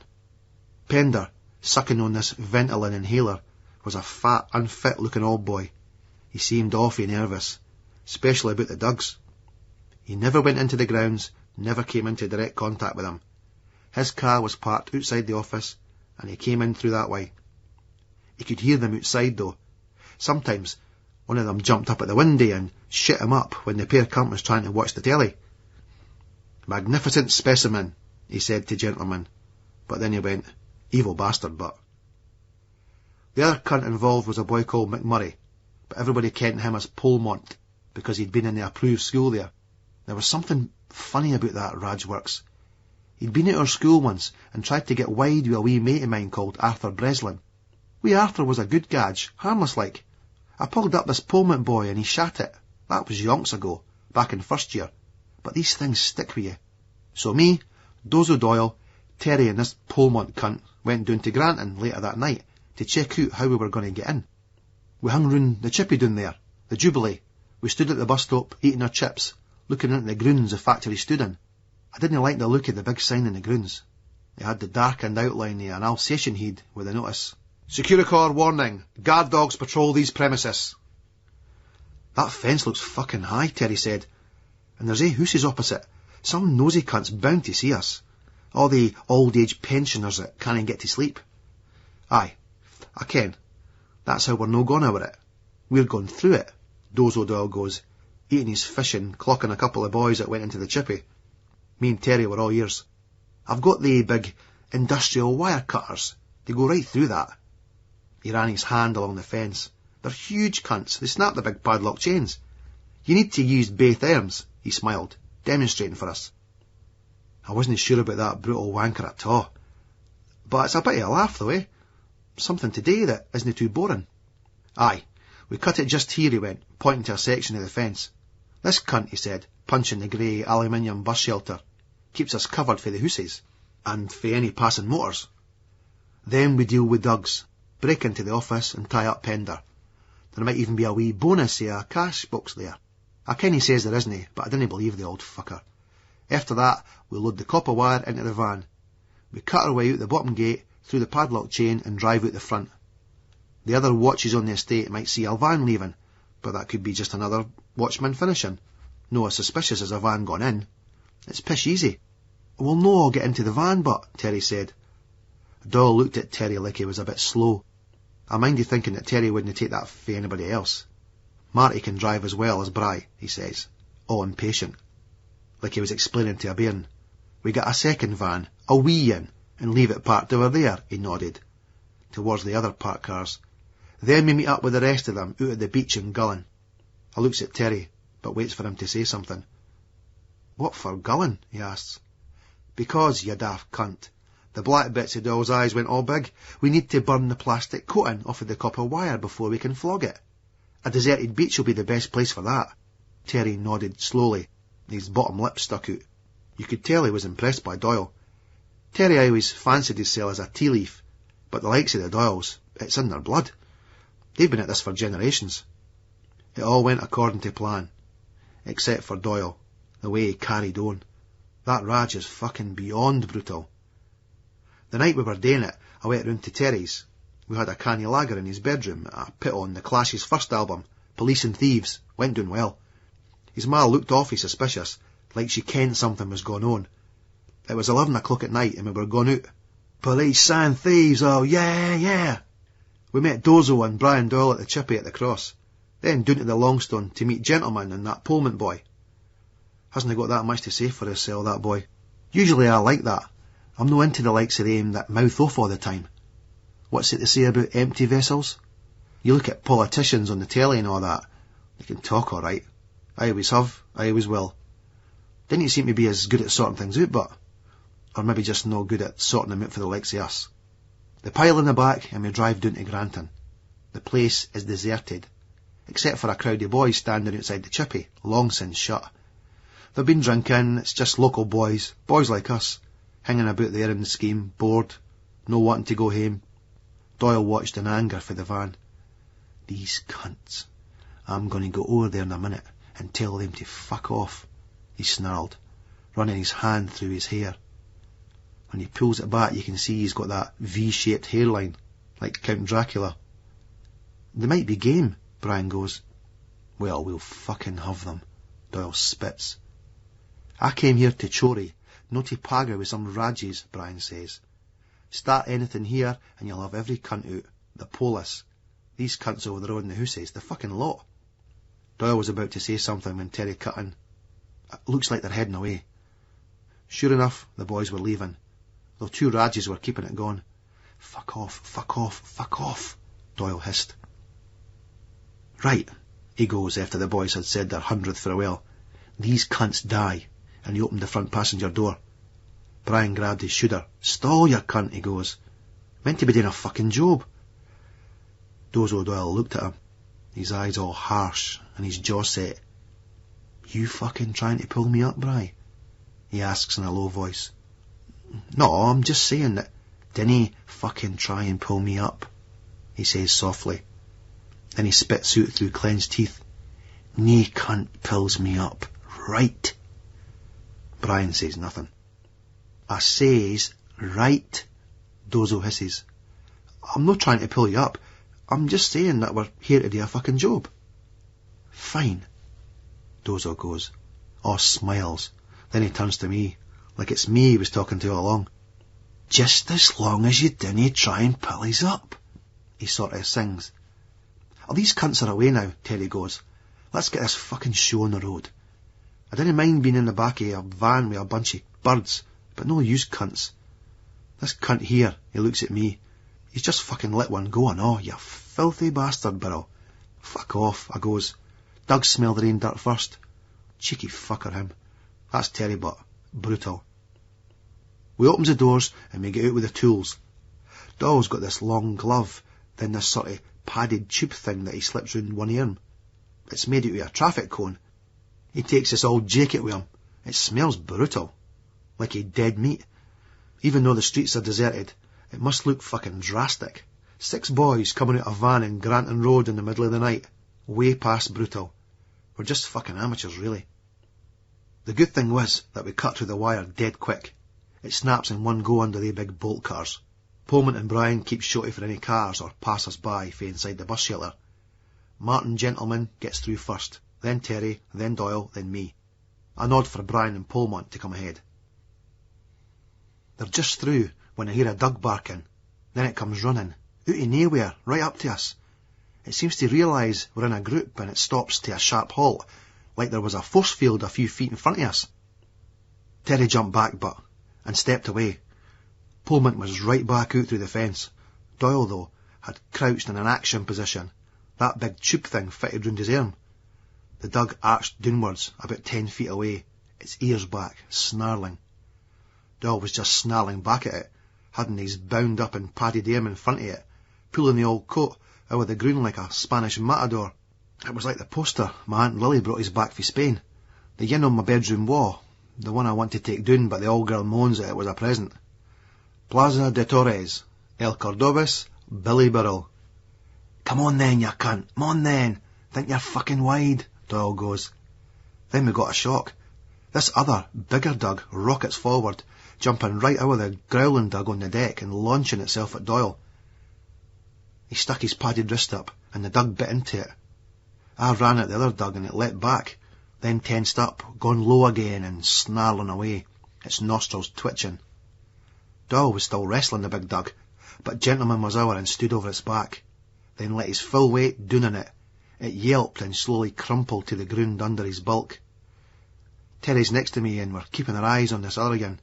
S6: Pender, sucking on this Ventolin inhaler, was a fat, unfit-looking old boy. He seemed awfully nervous, especially about the Dugs. He never went into the grounds, never came into direct contact with them. His car was parked outside the office, and he came in through that way. He could hear them outside, though. Sometimes one of them jumped up at the window and shit him up when the pair cunt was trying to watch the telly. "Magnificent specimen," he said to gentlemen, but then he went, "Evil bastard, but..." The other cunt involved was a boy called McMurray, but everybody kent him as Polmont, because he'd been in the approved school there. There was something funny about that Rajworks. He'd been at our school once and tried to get wide with a wee mate of mine called Arthur Breslin. Wee Arthur was a good gadge, harmless like. I pulled up this Polmont boy and he shat it. That was yonks ago, back in first year. But these things stick with you. So me, Dozo Doyle, Terry and this Polmont cunt went down to Granton later that night to check out how we were going to get in. We hung round the chippy down there, the Jubilee. We stood at the bus stop eating our chips, looking into the grounds the factory stood in. I didn't like the look of the big sign in the grounds. It had the darkened outline of an Alsatian head with a notice, "Securicor warning, guard dogs patrol these premises." "That fence looks fucking high," Terry said. "And there's houses opposite. Some nosy cunts bound to see us. All the old-age pensioners that can't get to sleep." "Aye, I ken. That's how we're no gone over it. We're going through it," Dozo Doyle goes, eating his fish and clocking a couple of boys that went into the chippy. Me and Terry were all ears. "I've got the big industrial wire cutters. They go right through that." He ran his hand along the fence. "They're huge cunts. They snap the big padlock chains. You need to use both arms," he smiled, demonstrating for us. I wasn't sure about that brutal wanker at all. But it's a bit of a laugh though, eh? Something today that isn't too boring. "Aye, we cut it just here," he went, pointing to a section of the fence. "This cunt," he said, punching the grey aluminium bus shelter, "keeps us covered for the houses, and for any passing motors. Then we deal with Dugs, break into the office and tie up Pender. There might even be a wee bonus of a cash box there. I ken he says there isn't, but I didn't believe the old fucker. After that, we load the copper wire into the van. We cut our way out the bottom gate, through the padlock chain, and drive out the front. The other watches on the estate might see a van leaving, but that could be just another watchman finishing. No as suspicious as a van gone in. It's pish easy." "We'll no all get into the van, but," Terry said. Doyle looked at Terry like he was a bit slow. I minded thinking that Terry wouldn't take that for anybody else. "Marty can drive as well as Bry," he says, all impatient, like he was explaining to a bairn. "We got a second van, a wee in, and leave it parked over there," he nodded, towards the other parked cars. "Then we meet up with the rest of them out at the beach in Gullin." I looks at Terry, but waits for him to say something. "What for Gullin?" he asks. "Because, you daft cunt. The black bits of Doyle's eyes went all big. We need to burn the plastic coating off of the copper wire before we can flog it. A deserted beach will be the best place for that." Terry nodded slowly, his bottom lip stuck out. You could tell he was impressed by Doyle. Terry always fancied himself as a tea leaf, but the likes of the Doyles, it's in their blood. They've been at this for generations. It all went according to plan, except for Doyle, the way he carried on. That Raj is fucking beyond brutal. The night we were doing it, I went round to Terry's. We had a canny lager in his bedroom, a pit on the Clash's first album, Police and Thieves, went doing well. His ma looked awfully suspicious, like she kenned something was going on. It was 11 o'clock at night and we were going out. "Police and thieves, oh yeah, yeah." We met Dozo and Brian Doyle at the chippy at the cross, then down to the Longstone to meet Gentleman and that Polmont boy. Hasn't he got that much to say for himself, that boy? Usually I like that. I'm no into the likes of them that mouth off all the time. What's it to say about empty vessels? You look at politicians on the telly and all that, they can talk all right. I always have, I always will. Didn't seem to be as good at sorting things out, but... or maybe just no good at sorting them out for the likes of us. The pile in the back and we drive down to Granton. The place is deserted, except for a crowd of boys standing outside the chippy, long since shut. They've been drinking, it's just local boys like us, hanging about there in the scheme, bored, no wanting to go home. Doyle watched in anger for the van. "These cunts. I'm going to go over there in a minute and tell them to fuck off. he snarled, running his hand through his hair. When he pulls it back, you can see he's got that V-shaped hairline, like Count Dracula. They might be game, Brian goes. Well, we'll fucking have them, Doyle spits. I came here to chorry, not to paga with some rages, Brian says. Start anything here and you'll have every cunt out. The polis. These cunts over the road in the houses, the fucking lot. Doyle was about to say something when Terry cut in. It looks like they're heading away. Sure enough, the boys were leaving, though 2 rages were keeping it going. Fuck off, fuck off, fuck off, Doyle hissed. Right, he goes after the boys had said their 100th farewell. These cunts die, and he opened the front passenger door. Brian grabbed his shoulder. Stall, you cunt, he goes. Meant to be doing a fucking job. Dozo Doyle looked at him, his eyes all harsh and his jaw set. You fucking trying to pull me up, Bri? He asks in a low voice. No, I'm just saying that. Dinna fucking try and pull me up, he says softly. Then he spits out through clenched teeth. Nae cunt pulls me up, right? Brian says nothing. I says, right, Dozo hisses. I'm not trying to pull you up. I'm just saying that we're here to do a fucking job. Fine, Dozo goes. Or smiles. Then he turns to me, like it's me he was talking to all along. Just as long as you dinna try and pull us up, he sort of sings. Oh, these cunts are away now, Terry goes. Let's get this fucking show on the road. I didn't mind being in the back of a van with a bunch of birds, but no use cunts. This cunt here, he looks at me. He's just fucking let one go and all, you filthy bastard, Burrow. Fuck off, I goes. Doug smelled the rain dirt first. Cheeky fucker him. That's Terry, but brutal. We opens the doors and we get out with the tools. Doll's got this long glove, then this sort of padded tube thing that he slips round one arm. It's made out of a traffic cone. He takes this old jacket with him. It smells brutal. Like a dead meat. Even though the streets are deserted, it must look fucking drastic. 6 boys coming out of a van in Granton Road in the middle of the night. Way past brutal. We're just fucking amateurs, really. The good thing was that we cut through the wire dead quick. It snaps in one go under the big bolt cars. Pullman and Brian keep shooting for any cars or passers-by for inside the bus shelter. Martin Gentleman gets through first, then Terry, then Doyle, then me. I nod for Brian and Pullman to come ahead. They're just through when I hear a dog barking. Then it comes running, out of nowhere, right up to us. It seems to realise we're in a group and it stops to a sharp halt, like there was a force field a few feet in front of us. Terry jumped back and stepped away. Pullman was right back out through the fence. Doyle, though, had crouched in an action position, that big tube thing fitted round his arm. The dog arched downwards, about 10 feet away, its ears back, snarling. Doyle was just snarling back at it, having his bound up and padded arm in front of it, pulling the old coat out of the ground like a Spanish matador. It was like the poster my Aunt Lily brought us back from Spain. The yin on my bedroom wall, the one I want to take down, but the old girl moans that it was a present. Plaza de Torres, El Cordobés, Billy Burrell. Come on then, you cunt, come on then, think you're fucking wide, Doyle goes. Then we got a shock. This other, bigger dog rockets forward, jumping right out of the growling dog on the deck and launching itself at Doyle. He stuck his padded wrist up, and the dog bit into it. I ran at the other dog and it leapt back, then tensed up, gone low again and snarling away, its nostrils twitching. Doyle was still wrestling the big dog, but Gentleman was over and stood over its back, then let his full weight down on it. It yelped and slowly crumpled to the ground under his bulk. Terry's next to me and we're keeping our eyes on this other again.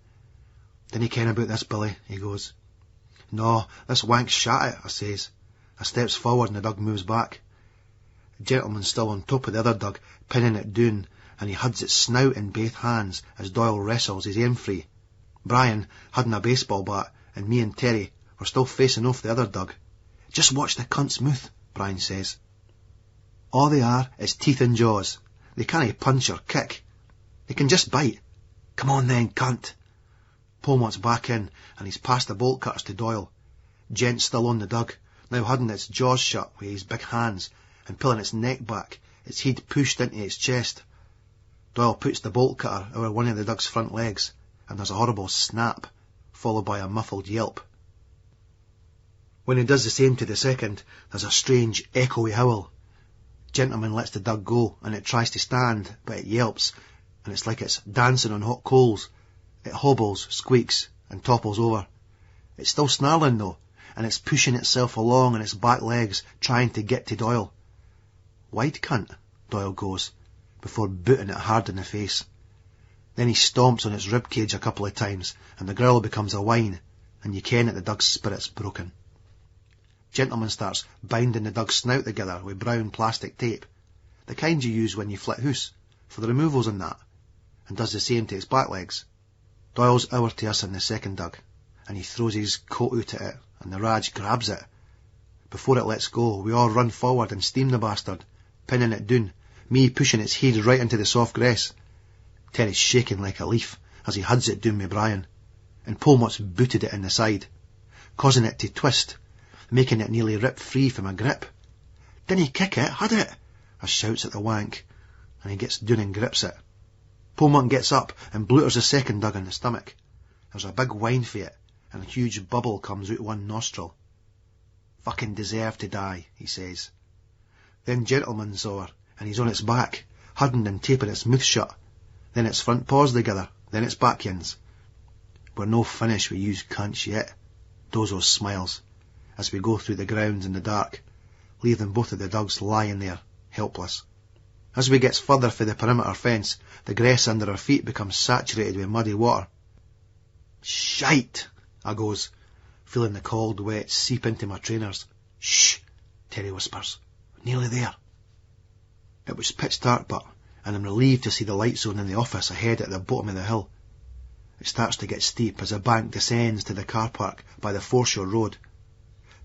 S6: Dinna ken about this, Billy, he goes. No, this wank shat it, I says. I steps forward and the dog moves back. The Gentleman's still on top of the other dog, pinning it down, and he huds its snout in both hands as Doyle wrestles his aim free. Brian hadn't a baseball bat, and me and Terry were still facing off the other dog. Just watch the cunt's mouth, Brian says. All they are is teeth and jaws. They can't punch or kick. They can just bite. Come on then, cunt. Pullman's back in, and he's passed the bolt cutters to Doyle. Gent's still on the dog, now holding its jaws shut with his big hands, and pulling its neck back, its head pushed into its chest. Doyle puts the bolt cutter over one of the dog's front legs, and there's a horrible snap, followed by a muffled yelp. When he does the same to the second, there's a strange, echoey howl. Gentleman lets the dog go, and it tries to stand, but it yelps, and it's like it's dancing on hot coals. It hobbles, squeaks, and topples over. It's still snarling though, and it's pushing itself along on its back legs, trying to get to Doyle. "Wide cunt," Doyle goes, before booting it hard in the face. Then he stomps on its ribcage a couple of times, and the growl becomes a whine, and you ken that the dog's spirit's broken. Gentleman starts binding the dog's snout together with brown plastic tape, the kind you use when you flit hoose, for the removals and that, and does the same to its back legs. Doyle's over to us and the second dog, and he throws his coat out at it, and the Raj grabs it. Before it lets go, we all run forward and steam the bastard, pinning it down, me pushing its head right into the soft grass. Terry's shaking like a leaf as he huds it down with Brian, and Polmott's booted it in the side, causing it to twist, making it nearly rip free from a grip. "Didn't he kick it, had it?" I shouts at the wank, and he gets down and grips it. Polmont gets up and blooters the second dog in the stomach. There's a big whine for it, and a huge bubble comes out one nostril. "Fucking deserve to die," he says. Then Gentleman's over, and he's on its back, hudding and taping its mouth shut, then its front paws together, then its back ends. "We're no finished with you cunts yet," Dozo smiles, as we go through the grounds in the dark, leaving both of the dogs lying there, helpless. As we gets further for the perimeter fence, the grass under our feet becomes saturated with muddy water. "Shite," I goes, feeling the cold wet seep into my trainers. "Shh," Terry whispers. "Nearly there." It was pitch dark, and I'm relieved to see the light zone in the office ahead at the bottom of the hill. It starts to get steep as the bank descends to the car park by the foreshore road.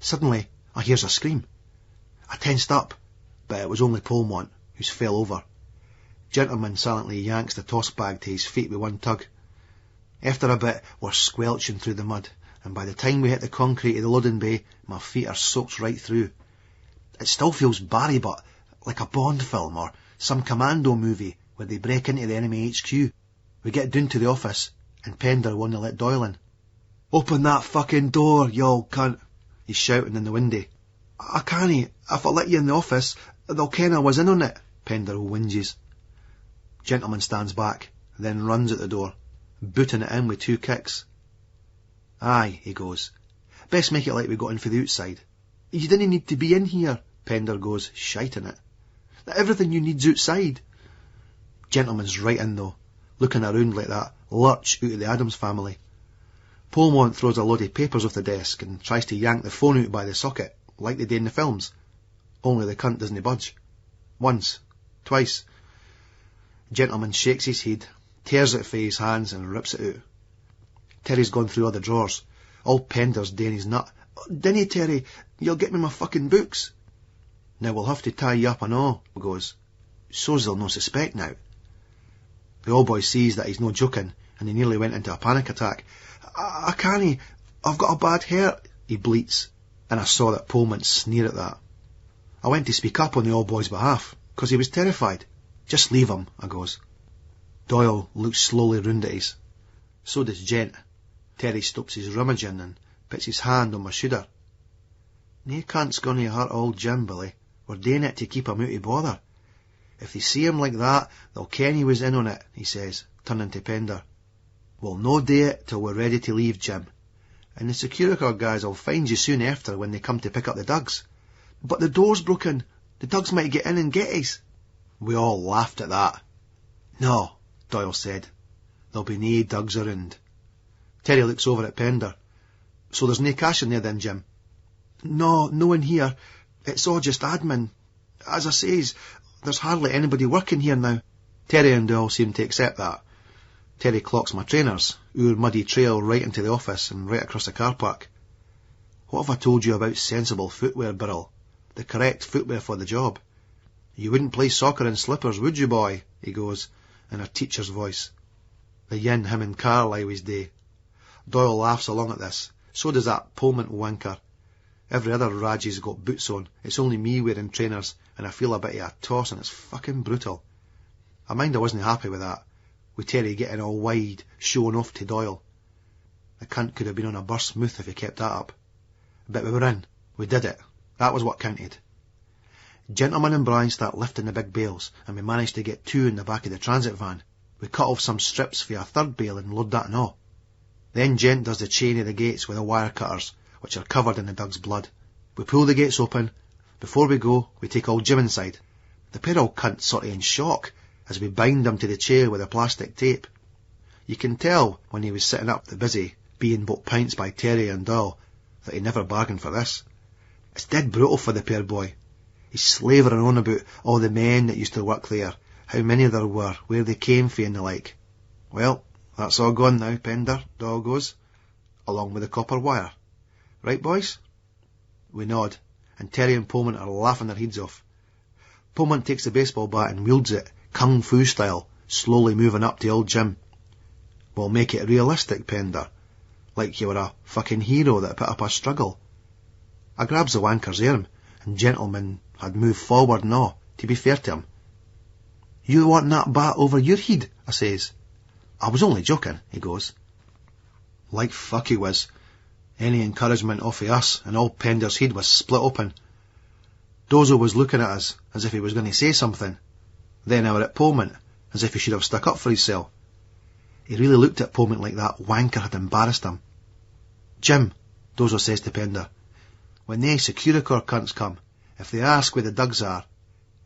S6: Suddenly, I hears a scream. I tensed up, but it was only Polmont, who's fell over. Gentleman silently yanks the toss bag to his feet with one tug. After a bit, we're squelching through the mud, and by the time we hit the concrete of the loading bay, my feet are soaked right through. It still feels Barry, but like a Bond film or some commando movie where they break into the enemy HQ. We get down to the office, and Pender won't let Doyle in. "Open that fucking door, you old cunt," he's shouting in the window. "I can't. If I let you in the office, they'll ken I was in on it," Pender whinges. Gentleman stands back, then runs at the door, booting it in with 2 kicks. "Aye," he goes. "Best make it like we got in for the outside." "You didn't need to be in here," Pender goes, shiting it. "Everything you need's outside." Gentleman's right in though, looking around like that lurch out of the Addams family. Polmont throws a load of papers off the desk and tries to yank the phone out by the socket, like they did in the films. Only the cunt doesn't budge. Once. Twice. Gentleman shakes his head, tears it for his hands and rips it out. Terry's gone through all the drawers. All Pender's doing his nut. "Dinny, Terry, you'll get me my fucking books." "Now we'll have to tie you up and all," he goes. "So's they'll no suspect now." The old boy sees that he's no joking, and he nearly went into a panic attack. I can't. I've got a bad hurt," he bleats, and I saw that Polmont sneer at that. I went to speak up on the old boy's behalf, 'cause he was terrified. "Just leave him," I goes. Doyle looks slowly round at us. So does Gent. Terry stops his rummaging and puts his hand on my shoulder. "Nae cunt's going to hurt old Jim, Billy. We're doing it to keep him out of bother. If they see him like that, they'll ken he was in on it," he says, turning to Pender. "We'll no do it till we're ready to leave, Jim. And the Securicor guys will find you soon after when they come to pick up the dugs." "But the door's broken. The dugs might get in and get us." We all laughed at that. "No," Doyle said. "There'll be nae dugs around." Terry looks over at Pender. "So there's nae cash in there then, Jim?" No in here. It's all just admin. As I says, there's hardly anybody working here now." Terry and Doyle seem to accept that. Terry clocks my trainers, our muddy trail right into the office and right across the car park. "What have I told you about sensible footwear, Birrell? The correct footwear for the job. You wouldn't play soccer in slippers, would you, boy?" he goes, in a teacher's voice. The yin him and Carl always do. Doyle laughs along at this. So does that Polmont wanker. Every other Raji's got boots on. It's only me wearing trainers, and I feel a bit of a toss, and it's fucking brutal. I mind I wasn't happy with that, with Terry getting all wide, showing off to Doyle. The cunt could have been on a burst smooth if he kept that up. But we were in. We did it. That was what counted. Gentleman and Brian start lifting the big bales, and we managed to get 2 in the back of the transit van. We cut off some strips for a third bale and load that and all. Then Gent does the chain of the gates with the wire cutters, which are covered in the Doug's blood. We pull the gates open. Before we go, we take old Jim inside. The poor old cunt's sort of in shock, as we bind him to the chair with a plastic tape. You can tell, when he was sitting up the busy, being bought pints by Terry and Doyle, that he never bargained for this. It's dead brutal for the poor boy. He's slavering on about all the men that used to work there, how many there were, where they came from and the like. Well, that's all gone now, Pender, Doyle goes, along with the copper wire. Right, boys? We nod, and Terry and Pullman are laughing their heads off. Pullman takes the baseball bat and wields it, kung fu style, slowly moving up to old Jim. We'll make it realistic, Pender, like you were a fucking hero that put up a struggle. I grabs the wanker's arm, and Gentleman had moved forward and all, to be fair to him. You want that bat over your head, I says. I was only joking, he goes. Like fuck he was. Any encouragement off of us, and old Pender's head was split open. Dozo was looking at us, as if he was going to say something. Then I were at Pullman, as if he should have stuck up for himself. He really looked at Pullman like that wanker had embarrassed him. Jim, Dozo says to Pender, when they Securicorps cunts come, if they ask where the Dugs are,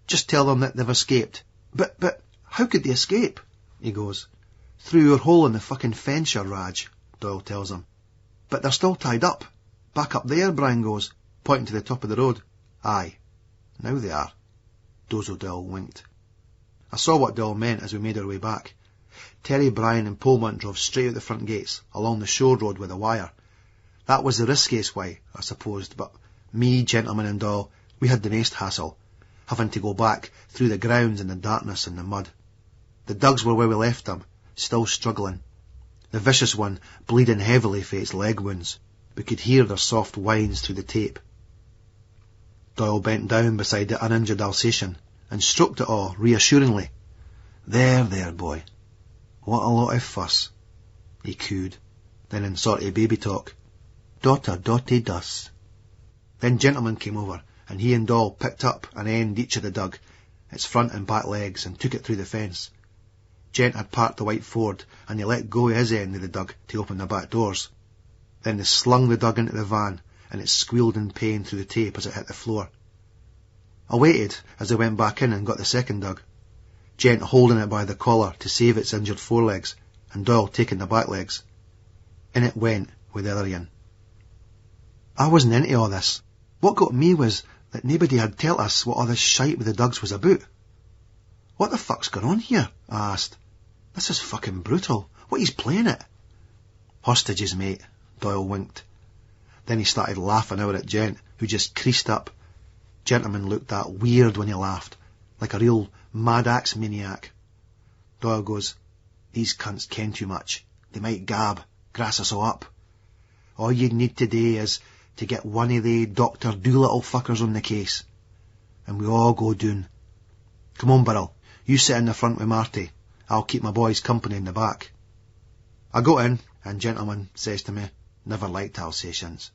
S6: just tell them that they've escaped. But, how could they escape? He goes. Through your hole in the fucking fence, your Raj, Doyle tells him. But they're still tied up. Back up there, Brian goes, pointing to the top of the road. Aye, now they are. Dozo Doyle winked. I saw what Doyle meant as we made our way back. Terry, Brian and Pullman drove straight out the front gates, along the shore road with a wire. That was the riskiest way, I supposed, but me, Gentleman and Doyle, we had the next hassle, having to go back through the grounds in the darkness and the mud. The Dugs were where we left them, still struggling. The vicious one bleeding heavily for its leg wounds. We could hear their soft whines through the tape. Doyle bent down beside the uninjured Alsatian and stroked it all reassuringly. There, boy. What a lot of fuss, he cooed, then in sort of baby talk. Daughter, dotty dus. Then Gentleman came over, and he and Doll picked up an end each of the Dug, its front and back legs, and took it through the fence. Gent had parked the white Ford, and he let go of his end of the Dug to open the back doors. Then they slung the Dug into the van, and it squealed in pain through the tape as it hit the floor. I waited as they went back in and got the second Dug, Gent holding it by the collar to save its injured forelegs, and Doyle taking the back legs. In it went with the other yin. I wasn't into all this. What got me was that nobody had tell us what all this shite with the Dugs was about. What the fuck's going on here? I asked. This is fucking brutal. What, he's playing it? Hostages, mate, Doyle winked. Then he started laughing out at Gent, who just creased up. Gentleman looked that weird when he laughed, like a real mad axe maniac. Doyle goes, these cunts ken too much. They might gab, grass us all up. All you need today is to get one of the Dr. Doolittle fuckers on the case, and we all go doon. Come on, Burrell, you sit in the front with Marty. I'll keep my boys company in the back. I go in, and Gentleman says to me, never liked Alsatians.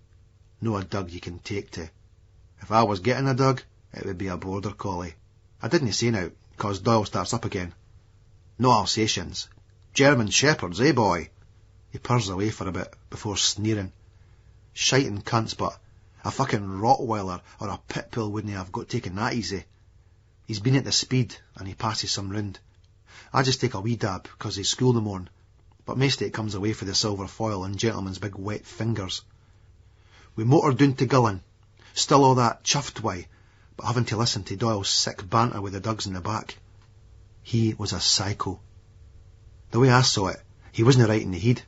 S6: No a Dug you can take to. If I was getting a Dug, it would be a border collie. I didn't say now, 'cause Doyle starts up again. No Alsatians. German shepherds, eh, boy? He purrs away for a bit, before sneering. Shiting cunts, but a fucking Rottweiler or a Pitbull wouldn't have got taken that easy. He's been at the speed, and he passes some round. I just take a wee dab, 'cause he's school in the morn, but most of it comes away for the silver foil and Gentleman's big wet fingers. We motored down to Gullen, still all that chuffed way, but having to listen to Doyle's sick banter with the Dugs in the back. He was a psycho. The way I saw it, he wasn't right in the head.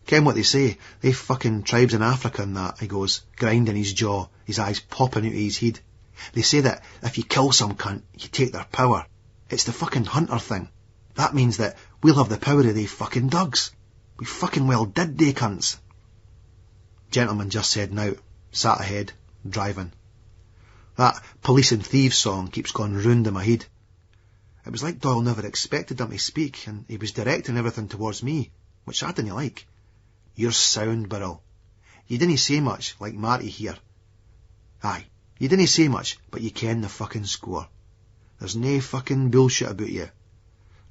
S6: Ken what they say, they fucking tribes in Africa and that, he goes, grinding his jaw, his eyes popping out of his head. They say that if you kill some cunt, you take their power. It's the fucking hunter thing. That means that we'll have the power of they fucking Dugs. We fucking well did, they cunts. Gentleman just said now, sat ahead, driving. That Police and Thieves song keeps going round in my head. It was like Doyle never expected him to speak, and he was directing everything towards me, which I didn't like. You're sound, Burrell. You didn't say much, like Marty here. Aye, you didn't say much, but you ken the fucking score. There's nae fucking bullshit about you.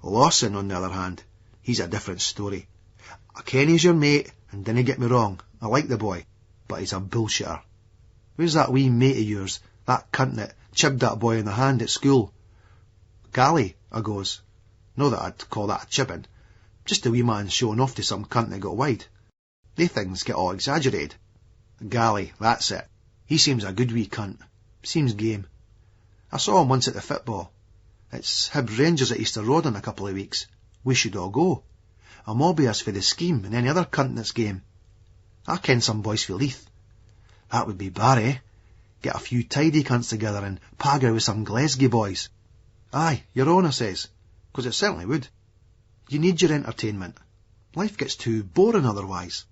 S6: Lawson, on the other hand, he's a different story. I ken he's your mate, and dinna get me wrong, I like the boy, but he's a bullshitter. Where's that wee mate of yours, that cunt that chibbed that boy in the hand at school? Galley, I goes. No that I'd call that a chibbing, just a wee man showing off to some cunt that got wide. They things get all exaggerated. Galley, that's it. He seems a good wee cunt. Seems game. I saw him once at the football. It's Hibs Rangers at Easter Road in a couple of weeks. We should all go. I'll mobby us for the scheme and any other cunt that's game. I ken some boys for Leith. That would be Barry. Get a few tidy cunts together and pagger with some Glasgow boys. Aye, your own, I says, 'cause it certainly would. You need your entertainment. Life gets too boring otherwise.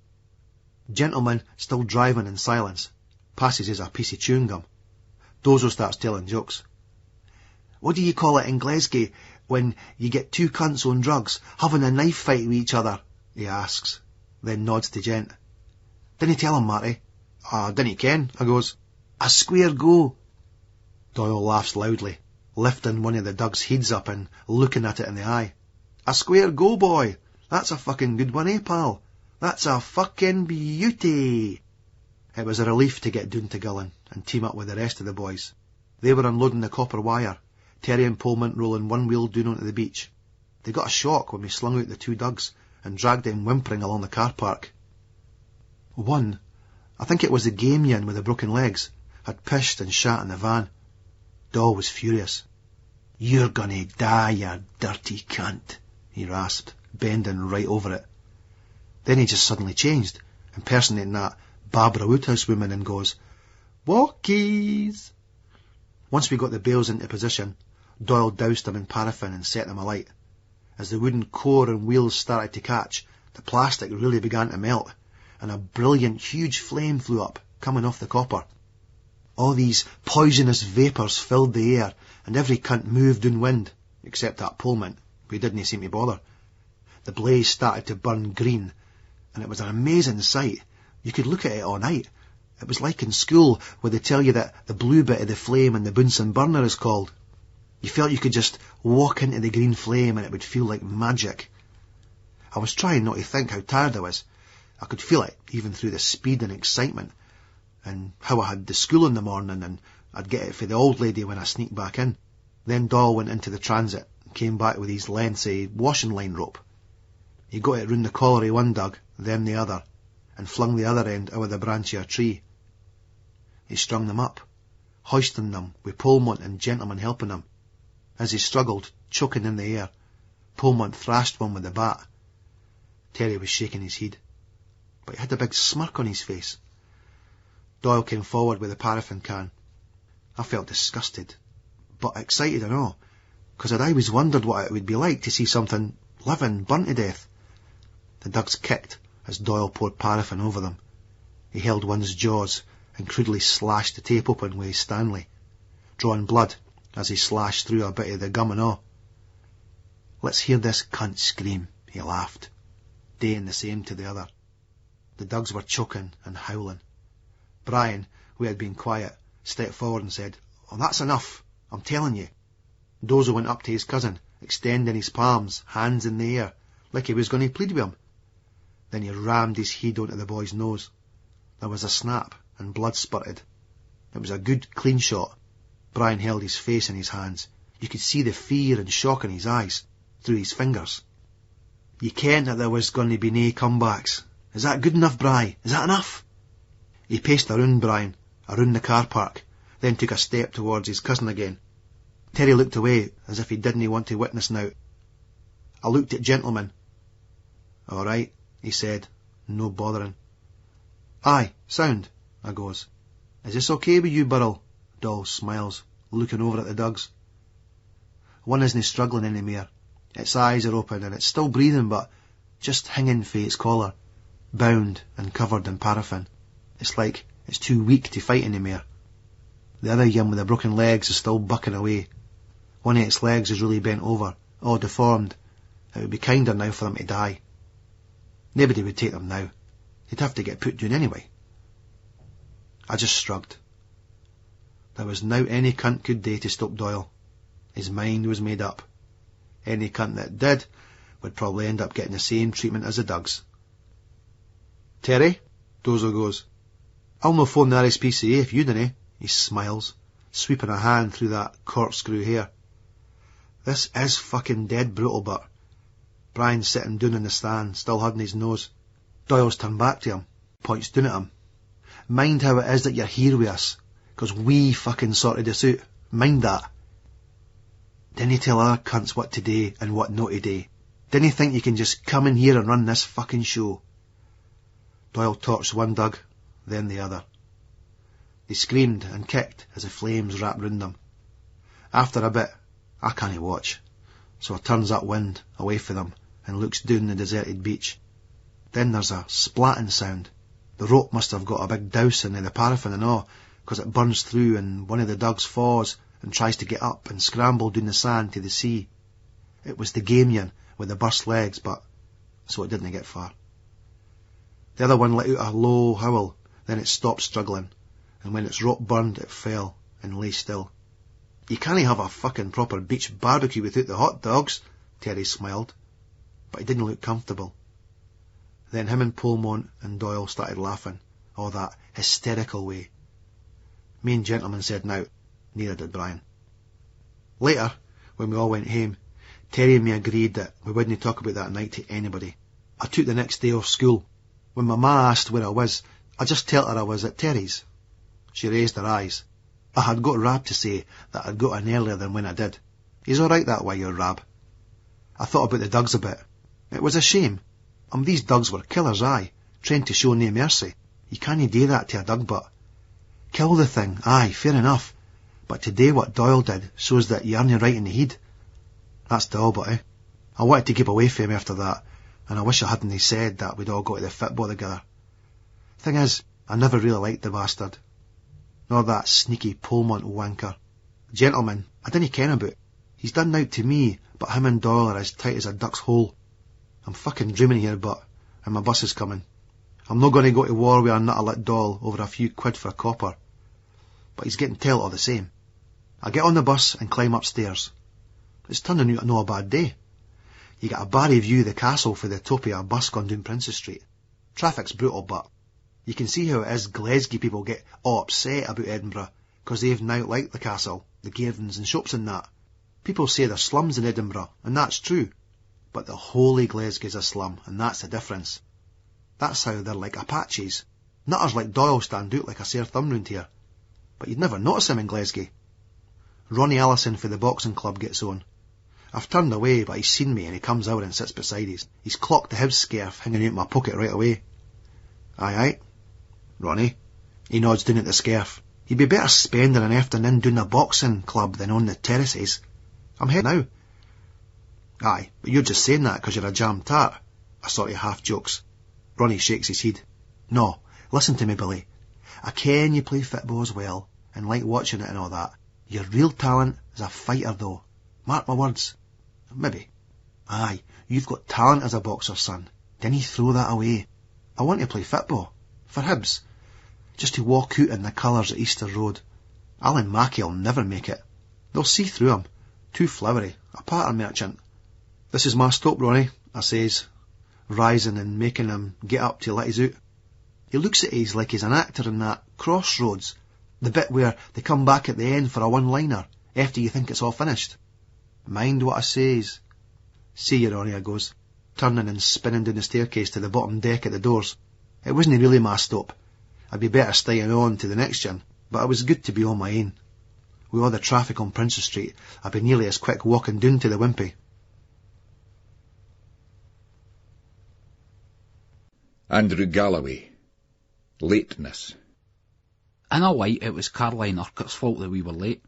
S6: Gentleman still driving in silence. Passes us a piece of chewing gum. Dozo starts telling jokes. What do you call it in Glasgow when you get two cunts on drugs having a knife fight with each other? He asks, then nods to Gent. Didn't tell him, Marty. Didn't ken, I goes. A square go. Doyle laughs loudly, lifting one of the Dug's heads up and looking at it in the eye. A square go, boy. That's a fucking good one, pal? That's a fucking beauty. It was a relief to get down to Gullen and team up with the rest of the boys. They were unloading the copper wire, Terry and Pullman rolling one wheel down onto the beach. They got a shock when we slung out the two Dugs and dragged them whimpering along the car park. One, I think it was the game yin with the broken legs, had pissed and shat in the van. Doll was furious. You're gonna die, you dirty cunt, he rasped, bending right over it. Then he just suddenly changed, impersonating that Barbara Woodhouse woman, and goes, Walkies! Once we got the bales into position, Doyle doused them in paraffin and set them alight. As the wooden core and wheels started to catch, the plastic really began to melt, and a brilliant, huge flame flew up, coming off the copper. All these poisonous vapours filled the air, and every cunt moved downwind, except that Pullman, who didn't seem to bother. The blaze started to burn green, and it was an amazing sight. You could look at it all night. It was like in school, where they tell you that the blue bit of the flame in the Bunsen burner is called. You felt you could just walk into the green flame and it would feel like magic. I was trying not to think how tired I was. I could feel it, even through the speed and excitement, and how I had the school in the morning, and I'd get it for the old lady when I sneaked back in. Then Doll went into the transit and came back with his lengths of washing line rope. He got it round the collar of one Dug, then the other, and flung the other end out of the branch of a tree. He strung them up, hoisting them with Pullmont and Gentleman helping him. As he struggled, choking in the air, Pullmont thrashed one with the bat. Terry was shaking his head, but he had a big smirk on his face. Doyle came forward with a paraffin can. I felt disgusted, but excited and all, 'cause I'd always wondered what it would be like to see something living burnt to death. The Dugs kicked as Doyle poured paraffin over them. He held one's jaws and crudely slashed the tape open with his Stanley, drawing blood as he slashed through a bit of the gum and all. Let's hear this cunt scream, he laughed, doing the same to the other. The Dugs were choking and howling. Brian, who had been quiet, stepped forward and said, Oh, that's enough, I'm telling you. Dozo went up to his cousin, extending his palms, hands in the air, like he was going to plead with him. Then he rammed his head onto the boy's nose. There was a snap, and blood spurted. It was a good, clean shot. Brian held his face in his hands. You could see the fear and shock in his eyes, through his fingers. You kent that there was going to be nae comebacks. Is that good enough, Bri? Is that enough? He paced around Brian, around the car park, then took a step towards his cousin again. Terry looked away, as if he didn't want to witness now. I looked at Gentleman. All right, he said, no bothering. Aye, sound, I goes. Is this okay with you, Burrell? Doll smiles, looking over at the Dugs. One isn't struggling anymore. Its eyes are open and it's still breathing, but just hanging for its collar, bound and covered in paraffin. It's like it's too weak to fight anymore. The other yin with the broken legs is still bucking away. One of its legs is really bent over, all deformed. It would be kinder now for them to die. Nobody would take them now. They'd have to get put down anyway. I just shrugged. There was now any cunt could do to stop Doyle. His mind was made up. Any cunt that did would probably end up getting the same treatment as the Dugs. Terry, Dozo goes. I'll no phone the RSPCA if you dinna. He smiles, sweeping a hand through that corkscrew hair. This is fucking dead brutal, but Brian's sitting down in the stand, still holding his nose. Doyle's turned back to him, points down at him. Mind how it is that you're here with us, 'cause we fucking sorted this out. Mind that. Dinna tell other cunts what to do and what not to do. Dinna think you can just come in here and run this fucking show. Doyle torched one Dug, then the other. They screamed and kicked as the flames wrapped round them. After a bit, I can't watch, so I turns upwind away from them and looks down the deserted beach. Then there's a splatting sound. The rope must have got a big dousing of the paraffin and all, 'cause it burns through and one of the Dugs falls and tries to get up and scramble down the sand to the sea. It was the Gamian with the burst legs, but so it didn't get far. The other one let out a low howl, then it stopped struggling, and when its rope burned it fell and lay still. You can't have a fucking proper beach barbecue without the hot dogs, Terry smiled, but he didn't look comfortable. Then him and Polmont and Doyle started laughing, all that hysterical way. Me and Gentleman said no, neither did Brian. Later, when we all went home, Terry and me agreed that we wouldn't talk about that night to anybody. I took the next day off school. When my ma asked where I was, I just told her I was at Terry's. She raised her eyes. I had got Rab to say that I'd got in earlier than when I did. He's all right that way, your Rab. I thought about the Dugs a bit. It was a shame. These Dugs were killers, aye, trained to show nae mercy. You can't do that to a Dug, but kill the thing, aye, fair enough. But to do what Doyle did shows that you aren't right in the head. That's the all but, eh? I wanted to keep away from him after that, and I wish I hadn't said that we'd all go to the football together. Thing is, I never really liked the bastard. Nor that sneaky Polmont wanker. Gentleman, I didn't ken about. He's done out to me, but him and Doyle are as tight as a duck's hole. I'm fucking dreaming here, and my bus is coming. I'm not going to go to war with a nutterlit Doyle over a few quid for a copper. But he's getting tell all the same. I get on the bus and climb upstairs. It's turning out no a bad day. You get a barry view of the castle for the top of a bus going down Princess Street. Traffic's brutal, but you can see how it is Glasgow people get all upset about Edinburgh, 'cause they've now liked the castle, the gardens and shops and that. People say there's slums in Edinburgh, and that's true. But the whole of Glasgow's a slum, and that's the difference. That's how they're like Apaches. Nutters like Doyle stand out like a sore thumb round here. But you'd never notice him in Glasgow. Ronnie Allison for the boxing club gets on. I've turned away, but he's seen me and he comes out and sits beside us. He's clocked the Hibs scarf hanging out my pocket right away. Aye. Ronnie. He nods down at the scarf. You'd be better spending an afternoon doing the boxing club than on the terraces. I'm here now. Aye, but you're just saying that 'cause you're a jam tart. I sort of half jokes. Ronnie shakes his head. No, listen to me, Billy. I ken you play football as well, and like watching it and all that. Your real talent is a fighter, though. Mark my words. Maybe. Aye, you've got talent as a boxer, son. Dinna throw that away. I want to play football. For Hibs. Just to walk out in the colours at Easter Road. Alan Mackey'll never make it. They'll see through him. Too flowery. A pattern merchant. This is my stop, Ronnie, I says, rising and making him get up to let us out. He looks at us like he's an actor in that Crossroads, the bit where they come back at the end for a one-liner, after you think it's all finished. Mind what I says. See you, Ronnie, I goes, turning and spinning down the staircase to the bottom deck at the doors. It wasn't really my stop. I'd be better staying on to the next one, but it was good to be on my own. With all the traffic on Princess Street, I'd be nearly as quick walking down to the Wimpy.
S1: Andrew Galloway. Lateness.
S2: In a way, it was Caroline Urquhart's fault that we were late.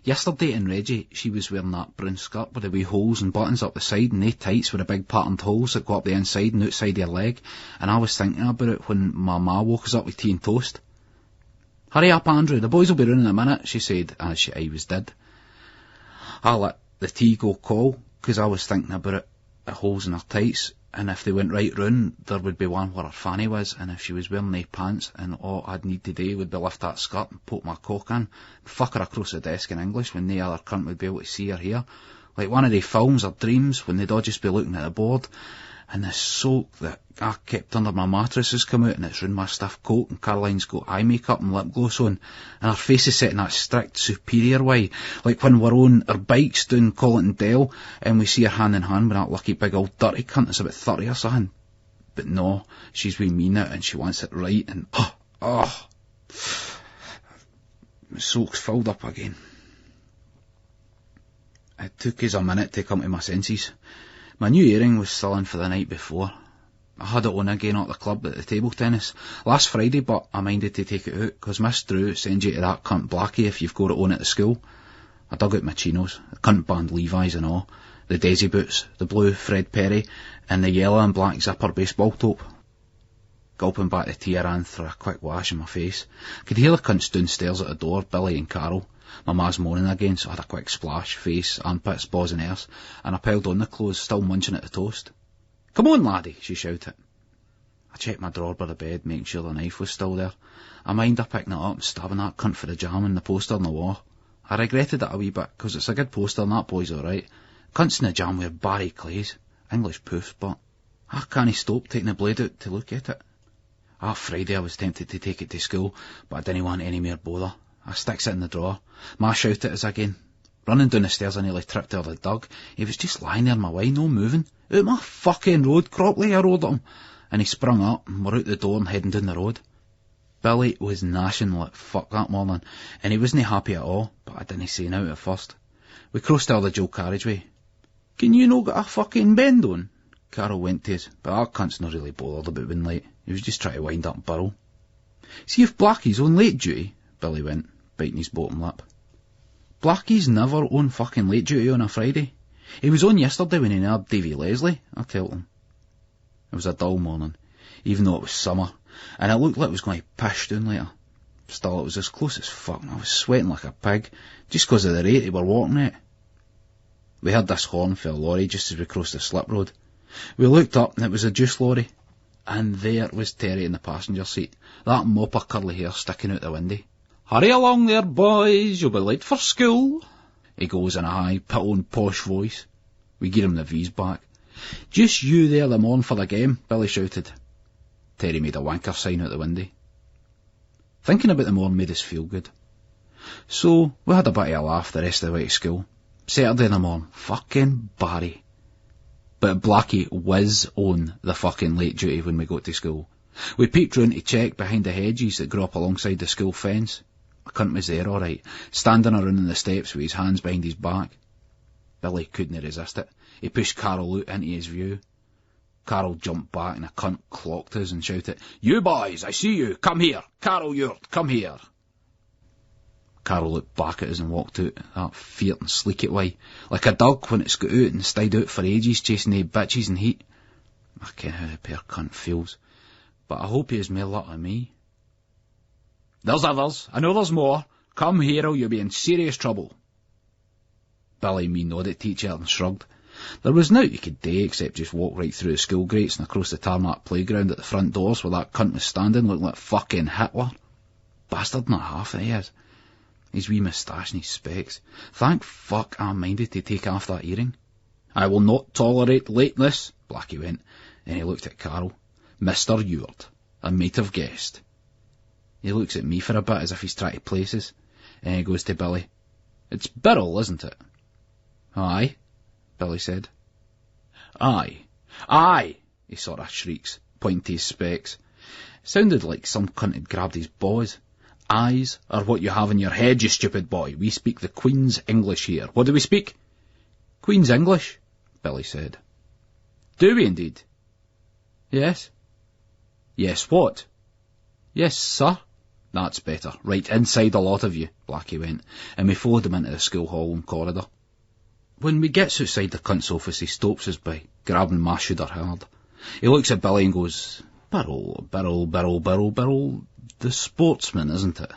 S2: Yesterday in Reggie, she was wearing that brown skirt with the wee holes and buttons up the side, and they tights with the big patterned holes that go up the inside and outside your leg, and I was thinking about it when my ma woke us up with tea and toast. "Hurry up, Andrew, the boys will be round in a minute," she said, as she always did. I let the tea go cold, 'cause I was thinking about it, the holes in her tights, and if they went right round, there would be one where her fanny was, and if she was wearing nae pants, and all I'd need to do would be lift that skirt and poke my cock in, fuck her across the desk in English when nae other cunt would be able to see her here, like one of they films or dreams when they'd all just be looking at the board, and the soak that I kept under my mattress has come out and it's ruined my stiff coat, and Caroline's got eye makeup and lip gloss on, and her face is set in that strict superior way, like when we're on our bikes down Colleton Dale and we see her hand in hand with that lucky big old dirty cunt that's about 30 or something. But no, she's with me now and she wants it right, and my soak's filled up again. It took us a minute to come to my senses. My new earring was still in for the night before. I had it on again at the club at the table tennis last Friday, but I minded to take it out, 'cause Miss Drew sends you to that cunt Blackie if you've got it on at the school. I dug out my chinos, the cunt band Levi's and all, the Desi boots, the blue Fred Perry, and the yellow and black zipper baseball top. Gulping back the tea, I ran through a quick wash in my face. I could hear the cunts downstairs at the door, Billy and Carol. My ma's moaning again, so I had a quick splash, face, armpits, balls and ears, and I piled on the clothes, still munching at the toast. "Come on, laddie," she shouted. I checked my drawer by the bed, making sure the knife was still there. I minded picking it up and stabbing that cunt for the jam in the poster on the wall. I regretted it a wee bit, 'cause it's a good poster and that boy's alright. Cunts in the jam wear Barry Clays, English poofs, but I can't stop taking the blade out to look at it. Friday I was tempted to take it to school, but I didn't want any more bother. I sticks it in the drawer. Ma shouted at us again. Running down the stairs I nearly tripped over the Doug. He was just lying there in my way, no moving. "Out my fucking road, Cropley," I roared at him. And he sprung up and we're out the door and heading down the road. Billy was gnashing like fuck that morning, and he wasn't happy at all, but I didn't say no at first. We crossed out the dual carriageway. "Can you no get a fucking bend on?" Carol went to us, but our cunt's not really bothered about being late. He was just trying to wind up Burrell. "See if Blackie's on late duty," Billy went, biting his bottom lip. "Blackie's never on fucking late duty on a Friday. He was on yesterday when he nabbed Davy Leslie," I told him. It was a dull morning, even though it was summer, and it looked like it was going to pish down later. Still, it was as close as fuck, and I was sweating like a pig, just 'cause of the rate they were walking at. We heard this horn for a lorry just as we crossed the slip road. We looked up, and it was a juice lorry, and there was Terry in the passenger seat, that mop of curly hair sticking out the window. "Hurry along there, boys, you'll be late for school," he goes in a high, put-on posh voice. We give him the V's back. "Just you there the morn for the game," Billy shouted. Terry made a wanker sign out the window. Thinking about the morn made us feel good. So we had a bit of a laugh the rest of the way to school. Saturday in the morn, fucking Barry. But Blackie was on the fucking late duty when we got to school. We peeped round to check behind the hedges that grew up alongside the school fence. A cunt was there alright, standing around on the steps with his hands behind his back. Billy couldn't resist it. He pushed Carol out into his view. Carol jumped back and the cunt clocked us and shouted, "You boys, I see you, come here, Carol Urt, come here." Carol looked back at us and walked out, that feart and sleekit way, like a dog when it's got out and stayed out for ages chasing the bitches in heat. I ken how the poor cunt feels, but I hope he has more luck than me. "There's others, I know there's more. Come here or you'll be in serious trouble." Billy and me nodded to each other and shrugged. There was nought you could do except just walk right through the school grates and across the tarmac playground at the front doors where that cunt was standing looking like fucking Hitler. Bastard not half that he is. His wee moustache and his specs. Thank fuck I minded to take off that earring. "I will not tolerate lateness," Blackie went, and he looked at Carol. "Mr. Ewart, I might have guessed." He looks at me for a bit as if he's trying to place us, and he goes to Billy. "It's Birrell, isn't it?" "Aye," Billy said. "Aye, aye," he sort of shrieks, pointing to his specs. Sounded like some cunt had grabbed his balls. "Eyes are what you have in your head, you stupid boy. We speak the Queen's English here. What do we speak?" "Queen's English," Billy said. "Do we indeed?" "Yes." "Yes, what?" "Yes, sir." "That's better. Right inside a lot of you," Blackie went, and we followed him into the school hall and corridor. When we gets outside the cunt's office, he stops us by, grabbing my shoulder hard. He looks at Billy and goes, Birrell, the sportsman, isn't it?"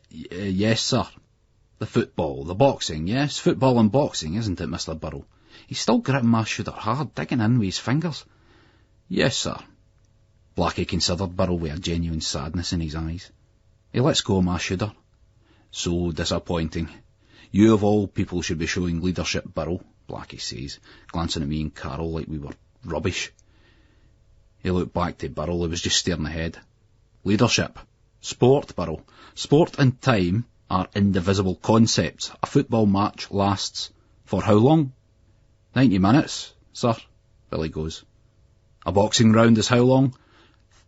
S2: Yes, sir." The football, the boxing, yes, football and boxing, isn't it, Mr. Burrow? He's still gripping my shoulder hard, digging in with his fingers. Yes, sir. Blackie considered Burrow with a genuine sadness in his eyes. He lets go of my shoulder. So disappointing. You of all people should be showing leadership, Burrow, Blackie says, glancing at me and Carol like we were rubbish. He looked back to Burrow, who was just staring ahead. Leadership. Sport, Burrow. Sport and time are indivisible concepts. A football match lasts for how long? 90 minutes, sir, Billy goes. A boxing round is how long?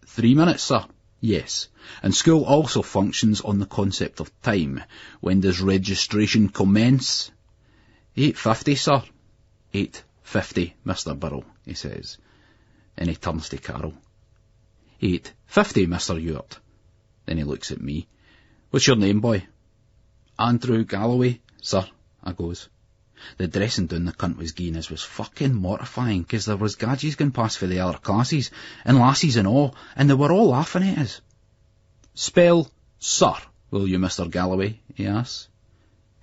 S2: 3 minutes, sir. Yes, and school also functions on the concept of time. When does registration commence? 8:50, sir. 8:50, Mr. Burrow, he says, and he turns to Carol. 8:50, Mr. Ewart. Then he looks at me. What's your name, boy? Andrew Galloway, sir, I goes. The dressing down the cunt was gieing us was fucking mortifying, 'cause there was gadgets going past for the other classes, and lassies and all, and they were all laughing at us. Spell sir, will you, Mr. Galloway, he asks.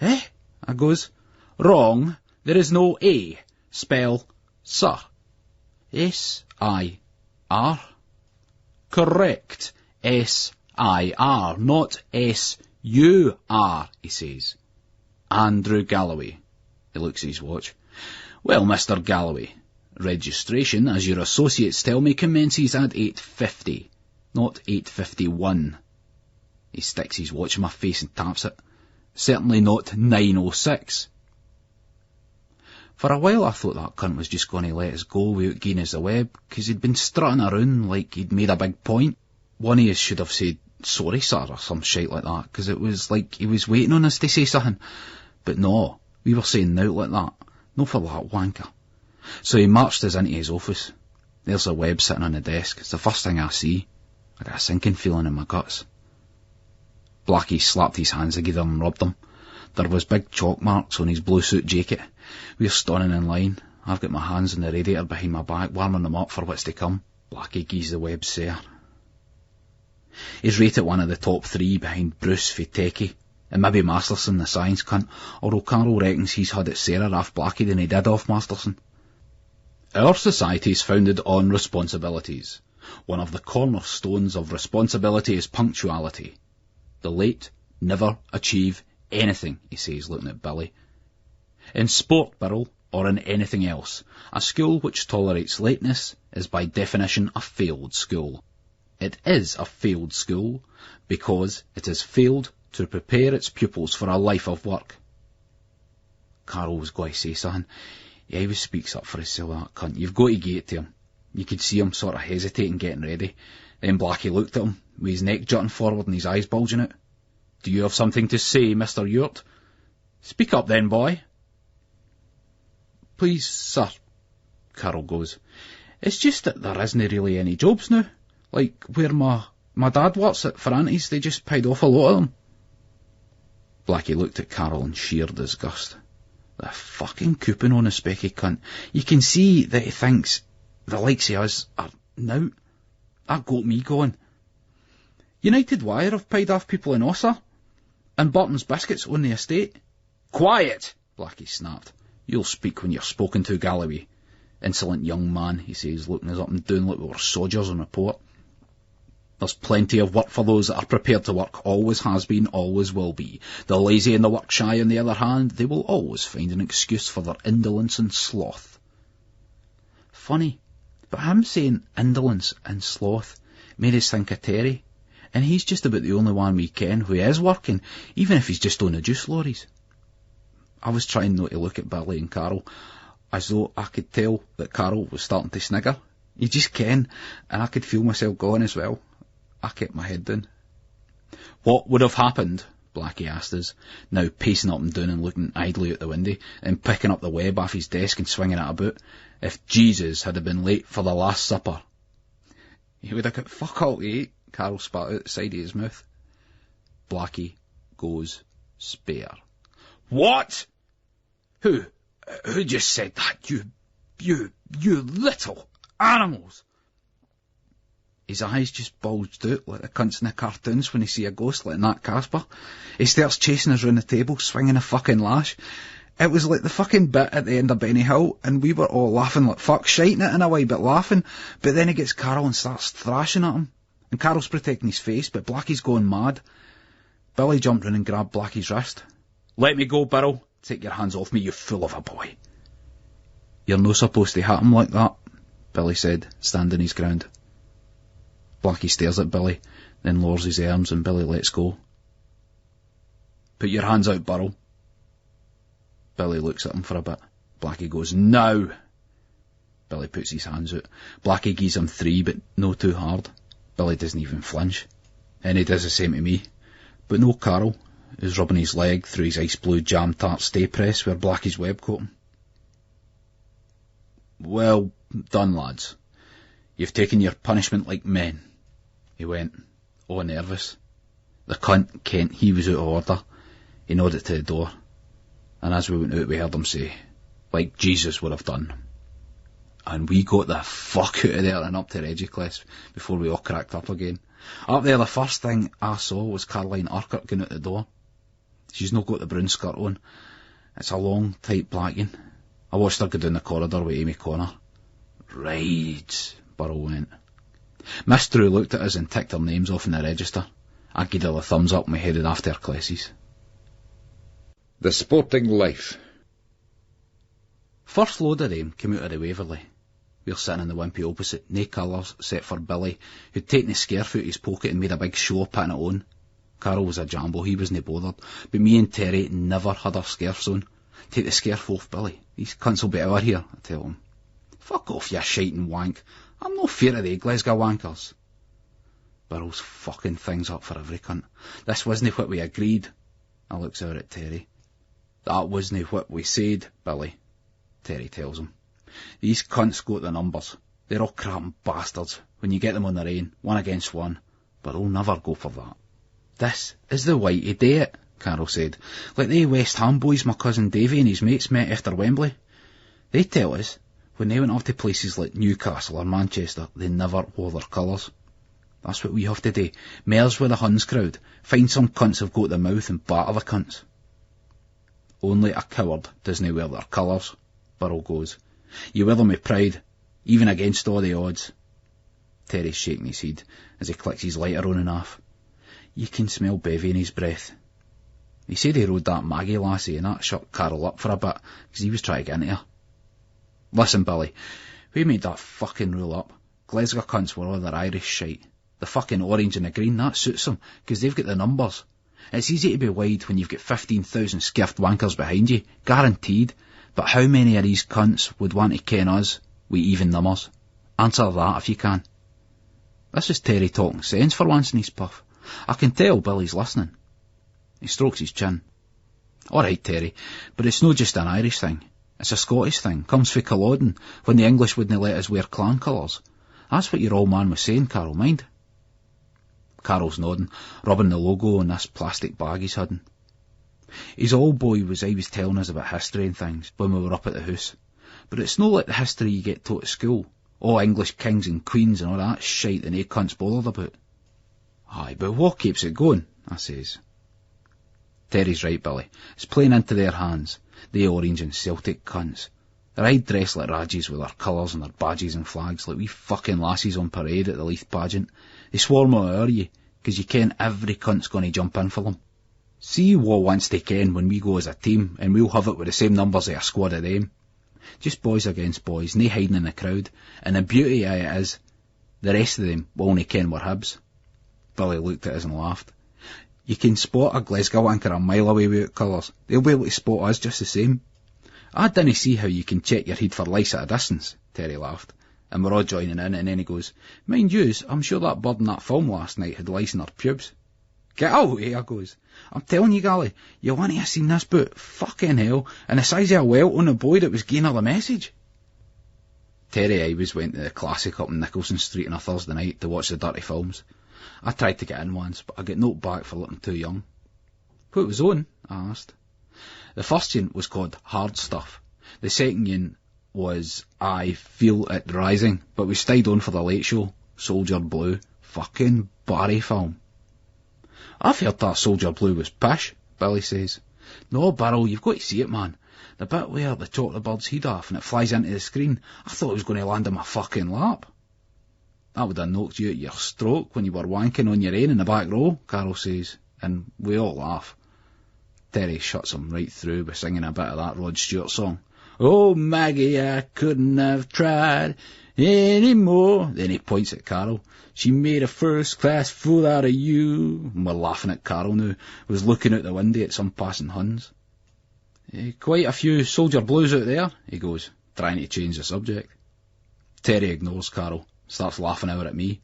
S2: Eh? I goes. Wrong, there is no A. Spell sir. S-I-R. Correct. S-I-R, not S-U-R, he says. Andrew Galloway. He looks at his watch. Well, Mr. Galloway, registration, as your associates tell me, commences at 8:50, not 8:51. He sticks his watch in my face and taps it. Certainly not 9:06. For a while I thought that cunt was just going to let us go without giving us the web, 'cause he'd been strutting around like he'd made a big point. One of us should have said, sorry, sir, or some shite like that, 'cause it was like he was waiting on us to say something. But no, we were saying out like that. No for that wanker. So he marched us into his office. There's a web sitting on the desk. It's the first thing I see. I got a sinking feeling in my guts. Blackie slapped his hands together and rubbed them. There was big chalk marks on his blue suit jacket. We're standing in line. I've got my hands on the radiator behind my back, warming them up for what's to come. Blackie gives the web sare. He's rated one of the top 3 behind Bruce for techie, and maybe Masterson, the science cunt, although Carol reckons he's had it sairer off Blackie than he did off Masterson. Our society is founded on responsibilities. One of the cornerstones of responsibility is punctuality. The late never achieve anything, he says, looking at Billy. In sport, Burrell, or in anything else, a school which tolerates lateness is by definition a failed school. It is a failed school because it has failed to prepare its pupils for a life of work. Carol was going to say something. He always speaks up for himself, that cunt. You've got to give it to him. You could see him sort of hesitating, getting ready. Then Blackie looked at him, with his neck jutting forward and his eyes bulging out. Do you have something to say, Mr. Ewart? Speak up then, boy. Please, sir, Carol goes. It's just that there isn't really any jobs now. Like where my dad works at Ferranti's, they just paid off a lot of them. Blackie looked at Carol in sheer disgust. The fucking coupon on a specky cunt. You can see that he thinks the likes of us are now. That got me going. United Wire have paid off people in Ossa, and Burton's Biscuits on the estate. Quiet! Blackie snapped. You'll speak when you're spoken to, Galloway. Insolent young man, he says, looking us up and down like we were sodgers on report. There's plenty of work for those that are prepared to work, always has been, always will be. The lazy and the work shy, on the other hand, they will always find an excuse for their indolence and sloth. Funny, but him saying indolence and sloth made us think of Terry, and he's just about the only one we ken who is working, even if he's just on the juice lorries. I was trying not to look at Billy and Carol, as though I could tell that Carol was starting to snigger. You just can, and I could feel myself going as well. I kept my head down. What would have happened, Blackie asked us, now pacing up and down and looking idly out the window, and picking up the web off his desk and swinging it about, if Jesus had been late for the Last Supper? He would have got fuck all to eat, Carol spat out the side of his mouth. Blackie goes spare. What? Who just said that, you little animals? His eyes just bulged out like the cunts in the cartoons when they see a ghost like Nat Casper. He starts chasing us round the table, swinging a fucking lash. It was like the fucking bit at the end of Benny Hill, and we were all laughing like fuck, shiting it in a way, but laughing. But then he gets Carol and starts thrashing at him. And Carol's protecting his face, but Blackie's going mad. Billy jumped in and grabbed Blackie's wrist. "Let me go, Burrell. Take your hands off me, you fool of a boy." "You're no supposed to hit him like that," Billy said, standing his ground. Blackie stares at Billy, then lowers his arms and Billy lets go. "Put your hands out, Burrell." Billy looks at him for a bit. Blackie goes, "Now!" Billy puts his hands out. Blackie gives him 3, but no too hard. Billy doesn't even flinch. And he does the same to me. But no Carol, who's rubbing his leg through his ice blue jam tart stay press where Blackie's web caught him. "Well done, lads. You've taken your punishment like men," he went, all nervous. The cunt, Kent, he was out of order. He nodded to the door. And as we went out, we heard him say, "Like Jesus would have done." And we got the fuck out of there and up to Regicless before we all cracked up again. Up there, the first thing I saw was Caroline Urquhart going out the door. She's not got the brown skirt on. It's a long, tight blacking. I watched her go down the corridor with Amy Connor. "Right," Burrell went. Miss Drew looked at us and ticked our names off in the register. I gave her the thumbs up and we headed after our classes.
S1: The Sporting Life.
S2: First load of them came out of the Waverley. We were sitting in the wimpy opposite, nae colours, except for Billy, who'd taken the scarf out of his pocket and made a big show of putting it on. Carol was a jambo, he wasn't bothered, but me and Terry never had our scarves on. "Take the scarf off, Billy. These cunts will be out of here," I tell him. "Fuck off, you shiting wank. I'm no fear of the Glasgow wankers." Burrell's fucking things up for every cunt. "This wasn't what we agreed." I looks over at Terry. "That wasn't what we said, Billy," Terry tells him. "These cunts got the numbers. They're all crapping bastards. When you get them on their own, 1 against 1. But they'll never go for that." "This is the way to do it," Carol said. "Like they West Ham boys my cousin Davy and his mates met after Wembley. They tell us, when they went off to places like Newcastle or Manchester, they never wore their colours. That's what we have to do. Merge with the Huns crowd, find some cunts who've got the mouth and batter the cunts." "Only a coward doesn't wear their colours," Burrell goes. "You wear them with pride, even against all the odds." Terry's shaking his head as he clicks his lighter on and off. You can smell bevy in his breath. He said he rode that Maggie lassie and that shut Carol up for a bit, because he was trying to get into her. "Listen, Billy, we made that fucking rule up. Glasgow cunts were all their Irish shite. The fucking orange and the green, that suits them, because they've got the numbers. It's easy to be wide when you've got 15,000 skiffed wankers behind you, guaranteed. But how many of these cunts would want to ken us with even numbers? Answer that if you can." This is Terry talking sense for once in his puff. I can tell Billy's listening. He strokes his chin. "All right, Terry, but it's not just an Irish thing. It's a Scottish thing. Comes frae Culloden, when the English wouldn't let us wear clan colours. That's what your old man was saying, Carol, mind?" Carol's nodding, rubbing the logo on this plastic bag he's hidden. His old boy was always telling us about history and things when we were up at the house. But it's no like the history you get taught at school. All English kings and queens and all that shite that nae cunts bothered about. "Aye, but what keeps it going?" I says. Terry's right, Billy. It's playing into their hands. They orange and Celtic cunts. They're all dressed like Rajis with their colours and their badges and flags, like wee fucking lassies on parade at the Leith pageant. They swarm all over you, 'cause you ken every cunt's going to jump in for them. See what wants to ken when we go as a team, and we'll have it with the same numbers as a squad of them. Just boys against boys, nae hiding in the crowd, and the beauty of it is, the rest of them will only ken we're Hibs." Billy looked at us and laughed. "You can spot a Glasgow anchor a mile away without colours. They'll be able to spot us just the same." "I dinna see how you can check your head for lice at a distance," Terry laughed, and we're all joining in, and then he goes, "Mind yous, I'm sure that bird in that film last night had lice in her pubes." "Get out, I goes. "I'm telling you, Gally, you want to have seen this boot, fucking hell, and the size of a welt on the boy that was giving her the message." Terry always went to the Classic up in Nicholson Street on a Thursday night to watch the dirty films. I tried to get in once, but I got knocked back for looking too young. "What was on?" I asked. The first one was called Hard Stuff. The second one was I Feel It Rising, but we stayed on for the late show, Soldier Blue, fucking Barry film. I've heard that Soldier Blue was pish, Billy says. No, Barrel, you've got to see it, man. The bit where they chop the bird's head off and it flies into the screen, I thought it was going to land on my fucking lap. That would have knocked you at your stroke when you were wanking on your own in the back row, Carol says, and we all laugh. Terry shuts him right through by singing a bit of that Rod Stewart song. Oh, Maggie, I couldn't have tried any more. Then he points at Carol. She made a first-class fool out of you. And we're laughing at Carol now, who was looking out the window at some passing Huns. Quite a few Soldier Blues out there, he goes, trying to change the subject. Terry ignores Carol, starts laughing out at me.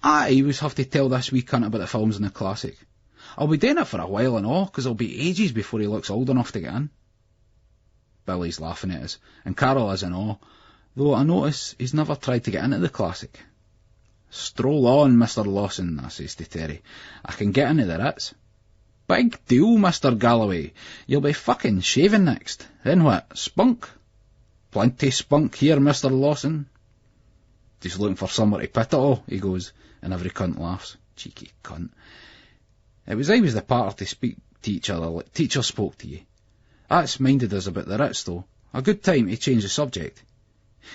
S2: I always have to tell this wee cunt about the films in the classic. I'll be doing it for a while and all, 'cause it'll be ages before he looks old enough to get in. Billy's laughing at us, and Carol is in awe, though I notice he's never tried to get into the classic. Stroll on, Mr. Lawson, I says to Terry. I can get into the Ritz. Big deal, Mr. Galloway. You'll be fucking shaving next. Then what, spunk? Plenty spunk here, Mr. Lawson. Just looking for somewhere to pit it all, he goes, and every cunt laughs. Cheeky cunt. It was always the pattern to speak to each other like teachers spoke to you. That's minded us about the Ritz, though. A good time to change the subject.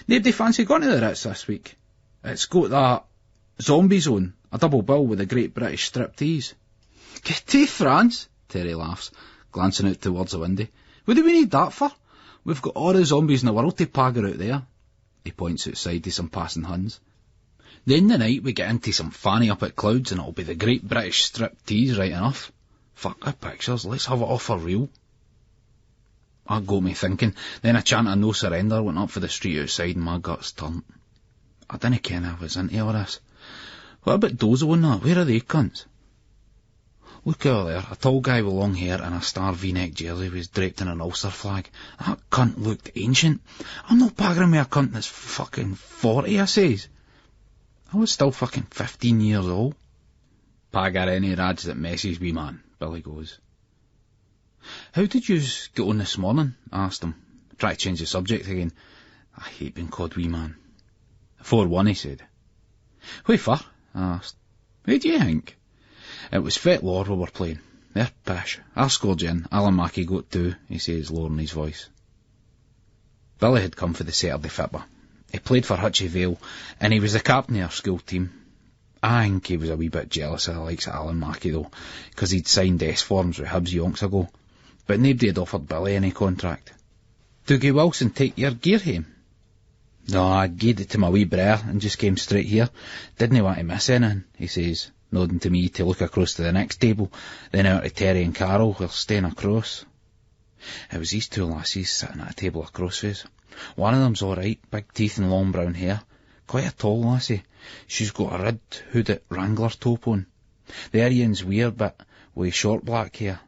S2: Nobody fancy going to the Ritz this week. It's got that zombie zone, a double bill with a Great British Striptease. Get to France, Terry laughs, glancing out towards the window. What do we need that for? We've got all the zombies in the world to pagger out there. He points outside to some passing Huns. Then the night we get into some fanny up at Clouds and it'll be the Great British Striptease right enough. Fuck the pictures, let's have it all for real. That got me thinking, then a chant of no surrender went up for the street outside and my guts turned. I didn't ken I was into all this. What about Dozo and that? Where are they cunts? Look over there, a tall guy with long hair and a star V-neck jersey was draped in an Ulster flag. That cunt looked ancient. I'm not baggering me a cunt that's fucking 40, I says. I was still fucking 15 years old. Pagger any rads that messes me, man, Billy goes. How did yous get on this morning? I asked him. Try to change the subject again. I hate being called wee man. 4-1, he said. What for? I asked. Who do you think? It was Fet Lord we were playing. They're pish. I scored you in. Alan Mackey got 2, he says, lowering his voice. Billy had come for the Saturday fitba. He played for Hutchie Vale, and he was the captain of our school team. I think he was a wee bit jealous of the likes of Alan Mackey, though, 'cause he'd signed S-forms with Hibs yonks ago. But nobody had offered Billy any contract. Dougie Wilson take your gear home? No, I gave it to my wee brer and just came straight here. Didn't want to miss anything, he says, nodding to me to look across to the next table, then out to Terry and Carol, who are staying across. It was these 2 lassies sitting at a table across from us. One of them's all right, big teeth and long brown hair. Quite a tall lassie. She's got a red hooded Wrangler top on. The Aryan's weird, but with short black hair.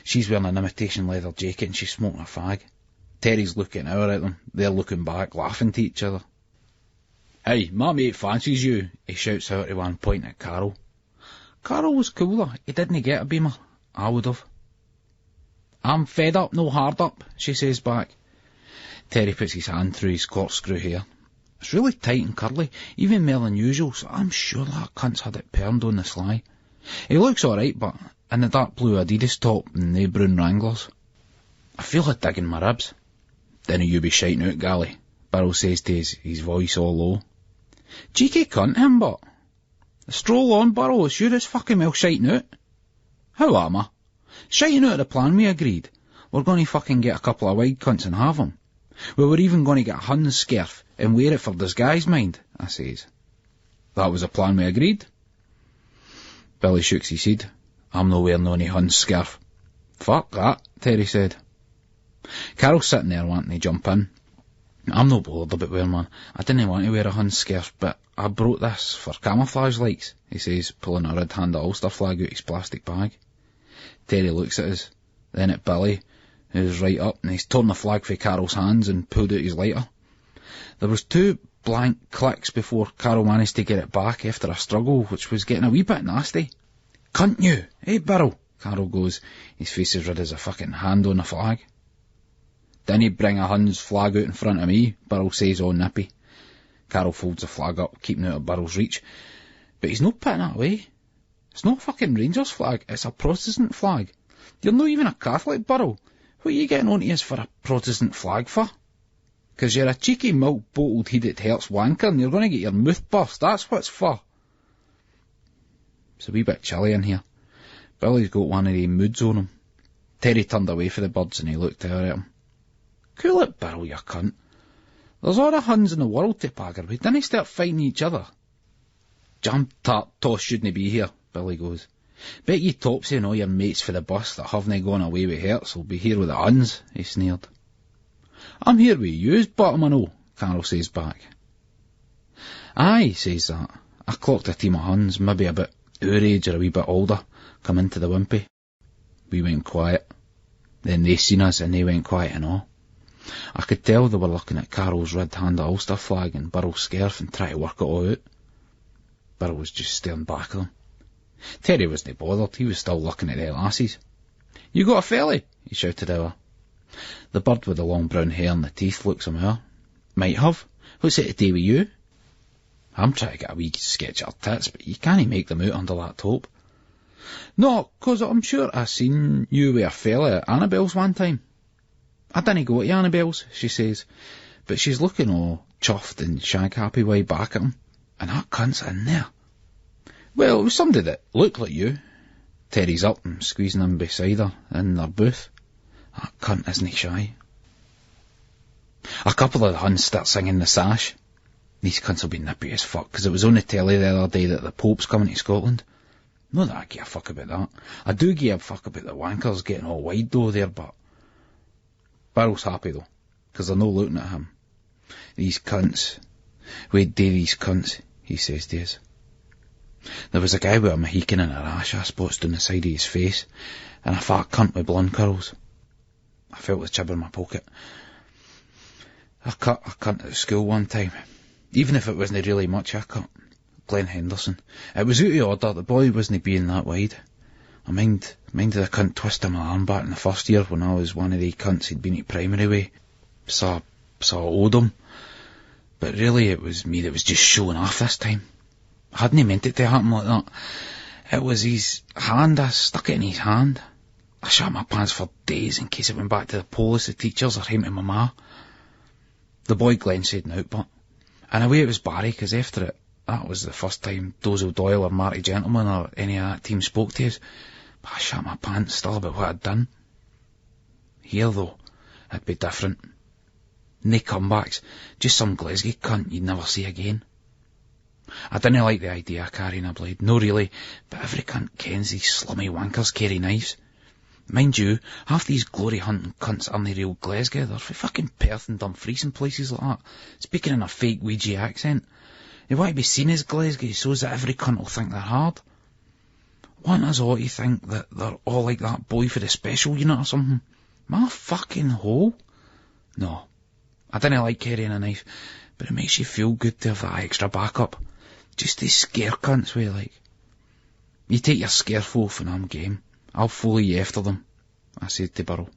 S2: She's wearing an imitation leather jacket and she's smoking a fag. Terry's looking out at them. They're looking back, laughing to each other. Hey, my mate fancies you, he shouts out at one point at Carol. Carol was cooler. He didn't get a beamer. I would have. I'm fed up, no hard up, she says back. Terry puts his hand through his corkscrew hair. It's really tight and curly, even more than usual, so I'm sure that cunt's had it permed on the sly. He looks alright, but in the dark blue Adidas top and the brown Wranglers. I feel it digging my ribs. Dinna you be shiting out, Gally, Burrow says to his voice all low. Cheeky cunt, him, but. Stroll on, Burrow, it's sure as fucking well shiting out. How am I? Shiting out of the plan we agreed. We're going to fucking get a couple of wide cunts and have 'em. We were even going to get a Hun's scarf and wear it for disguise, mind, I says. That was a plan we agreed. Billy shooks his head. I'm no wearing any Hun's scarf. Fuck that, Terry said. Carol's sitting there wanting to jump in. I'm no bothered about wearing one. I didn't want to wear a Hun's scarf, but I brought this for camouflage likes, he says, pulling a red-handed Ulster flag out his plastic bag. Terry looks at us, then at Billy, who's right up, and he's torn the flag from Carol's hands and pulled out his lighter. There was 2 blank clicks before Carol managed to get it back after a struggle, which was getting a wee bit nasty. Cunt you, eh, Burrow? Carol goes, his face as red as a fucking hand on the flag. Didn't he bring a Hun's flag out in front of me? Burrow says all nippy. Carol folds the flag up, keeping out of Burrow's reach. But he's not putting it away. It's not a fucking Rangers flag, it's a Protestant flag. You're not even a Catholic, Burrow. What are you getting on to us for a Protestant flag for? 'Cause you're a cheeky, milk-bottled head it hurts wanker and you're going to get your mouth burst, that's what it's for. It's a wee bit chilly in here. Billy's got one of the moods on him. Terry turned away for the birds and he looked out at him. Cool it, Burrow, you cunt. There's all the Huns in the world to pagger with, didn't start fighting each other. Jam tart toss shouldn't be here, Billy goes. Bet ye Topsy and all your mates for the bus that haven't gone away with Hertz will be here with the Huns, he sneered. I'm here with yous, bottom and all, Carol says back. Aye, says that. I clocked a team of Huns, maybe about our age or a wee bit older, come into the wimpy. We went quiet. Then they seen us and they went quiet and all. I could tell they were looking at Carol's red-handed Ulster flag and Burrow's scarf and trying to work it all out. Burrow was just staring back at them. Terry wasn't bothered, he was still looking at the lasses. You got a felly? He shouted at her. The bird with the long brown hair and the teeth looks him over. Might have. What's it to do with you? I'm trying to get a wee sketch of her tits, but you can't make them out under that top. No, 'cause I'm sure I seen you with a fella at Annabelle's one time. I didn't go to Annabelle's, she says, but she's looking all chuffed and shag-happy way back at him, and that cunt's in there. Well, it was somebody that looked like you. Terry's up and squeezing him beside her in their booth. That cunt isn't shy. A couple of the Huns start singing the sash. These cunts will be nippy as fuck, 'cause it was on the telly the other day that the Pope's coming to Scotland. Not that I give a fuck about that. I do give a fuck about the wankers getting all wide though there, but... Burrow's happy though, 'cause they're no looking at him. These cunts. Wait, do these cunts, he says to us. There was a guy with a Mohican and a rash spots down the side of his face, and a fat cunt with blonde curls. I felt the chib in my pocket. I cut a cunt at school one time, even if it wasn't really much I cut. Glenn Henderson. It was out of order, the boy wasn't being that wide. I minded the cunt twisting my arm back in the first year when I was one of the cunts he'd been at primary with. So I owed him. But really it was me that was just showing off this time. I hadn't meant it to happen like that. It was his hand, I stuck it in his hand. I shot my pants for days in case it went back to the police, the teachers, or him to my ma. The boy Glenn said no, but in a way it was Barry, 'cause after it, that was the first time Dozel Doyle or Marty Gentleman or any of that team spoke to us. But I shot my pants still about what I'd done. Here though, it'd be different. No comebacks, just some Glasgow cunt you'd never see again. I didn't like the idea of carrying a blade, no really, but every cunt kens these slummy wankers carry knives. Mind you, half these glory-hunting cunts aren't real Glasgow, they're from fucking Perth and Dumfries and places like that, speaking in a fake Ouija accent. They want to be seen as Glasgow so that every cunt will think they're hard. Want us all to think that they're all like that boy for the special unit or something? My fucking hole? No, I didn't like carrying a knife, but it makes you feel good to have that extra backup. Just to scare cunts with, like. You take your scarf off and I'm game. I'll follow you after them, I said to Burrell.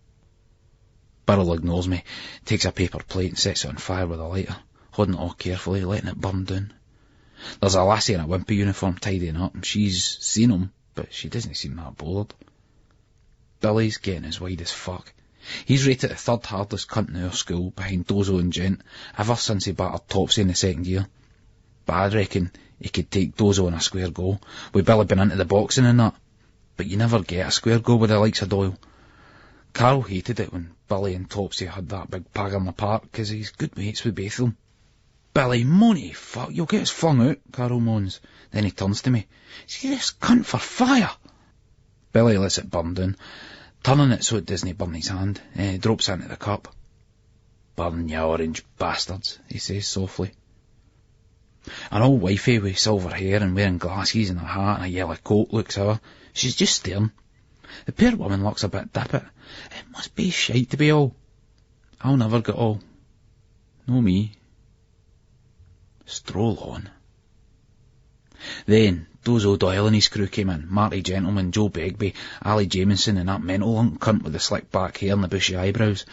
S2: Burrell ignores me, takes a paper plate and sets it on fire with a lighter, holding it all carefully, letting it burn down. There's a lassie in a wimpy uniform tidying up, and she's seen him, but she doesn't seem that bothered. Billy's getting as wide as fuck. He's rated the third hardest cunt in our school, behind Dozo and Gent, ever since he battered Topsy in the second year. But I reckon he could take Dozo in a square go, with Billy been into the boxing and that. But you never get a square go with the likes of Doyle. Carl hated it when Billy and Topsy had that big pag in the park, 'cause he's good mates with both of them. Billy, money, fuck, you'll get us flung out, Carl moans. Then he turns to me. See this cunt for fire? Billy lets it burn down, turning it so it doesn't burn his hand, and he drops it into the cup. Burn, you orange bastards, he says softly. An old wifey with silver hair and wearing glasses and a hat and a yellow coat looks at her. She's just staring. The poor woman looks a bit dippet. It must be shite to be all. I'll never get all. No me. Stroll on. Then Dozo Doyle and his crew came in. Marty Gentleman, Joe Begbie, Ali Jamieson and that mental hunk cunt with the slick back hair and the bushy eyebrows.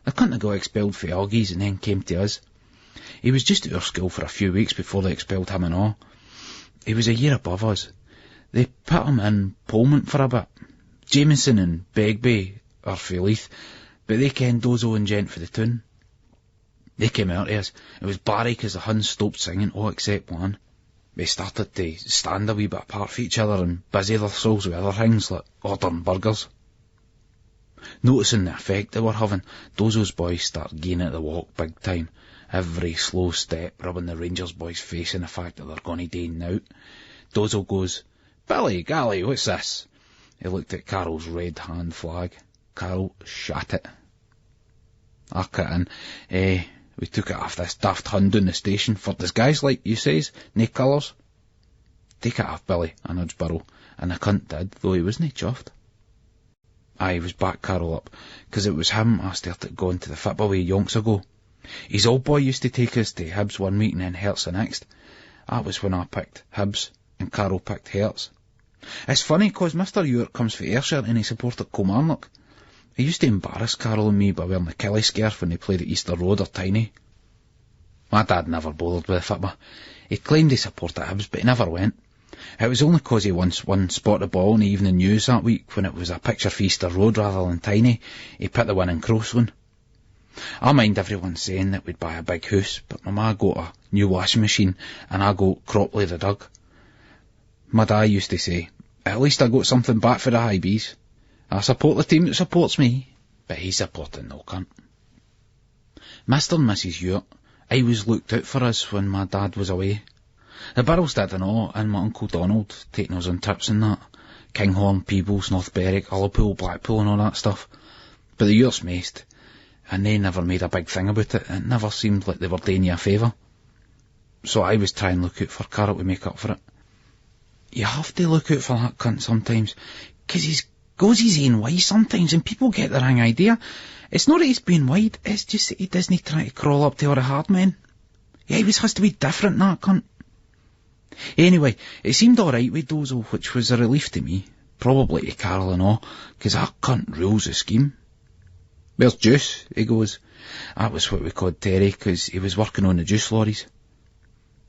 S2: The cunt that got expelled for Algies and then came to us. He was just at our school for a few weeks before they expelled him and all. He was a year above us. They put him in Pullman for a bit. Jameson and Begbie are frae Leith, but they ken Dozo and Gent for the tune. They came out to us. It was Barry 'cause the Huns stopped singing, all except one. They started to stand a wee bit apart from each other and busy themselves with other things like ordering burgers. Noticing the effect they were having, Dozo's boys started gaining at the walk big time. Every slow step rubbing the Rangers boys' face in the fact that they're going to dine out. Dozo goes, "Billy, Gally, what's this?" He looked at Carol's red hand flag. Carol shat it. I cut in, we took it off this daft Hun down the station for disguise, like you says, nae colours. "Take it off, Billy," I nudged Burrow, and the cunt did, though he wasn't chuffed. I was back Carol up, 'cause it was him I started going to the football with yonks ago. His old boy used to take us to Hibs one week and then Herts the next. That was when I picked Hibs, and Carol picked Herts. It's funny, 'cause Mr. Ewart comes from Ayrshire and he supported Kilmarnock. He used to embarrass Carol and me by wearing the killie scarf when they played at Easter Road or Tiny. My dad never bothered with the football. He claimed he supported Hibs, but he never went. It was only 'cause he once won Spot the Ball in the evening news that week when it was a picture for Easter Road rather than Tiny. He put the winning cross one. I mind everyone saying that we'd buy a big house, but my ma got a new washing machine and I got Cropley the dog. My dad used to say, "At least I got something back for the high bees. I support the team that supports me," but he supported no cunt. Mr. and Mrs. Ewart, I was looked out for us when my dad was away. The Burrows did and all, and my Uncle Donald, taking us on trips and that. Kinghorn, Peebles, North Berwick, Ullapool, Blackpool and all that stuff. But the Ewarts maced, and they never made a big thing about it. It never seemed like they were doing you a favour. So I was trying to look out for Carol to make up for it. You have to look out for that cunt sometimes, 'cause he goes his own way sometimes, and people get the wrong idea. It's not that he's being wide, it's just that he doesn't try to crawl up to all the hard men. He always has to be different, that cunt. Anyway, it seemed alright with Dozo, which was a relief to me, probably to Carol and all, 'cause that cunt rules the scheme. "Where's Juice?" he goes. That was what we called Terry, 'cause he was working on the juice lorries.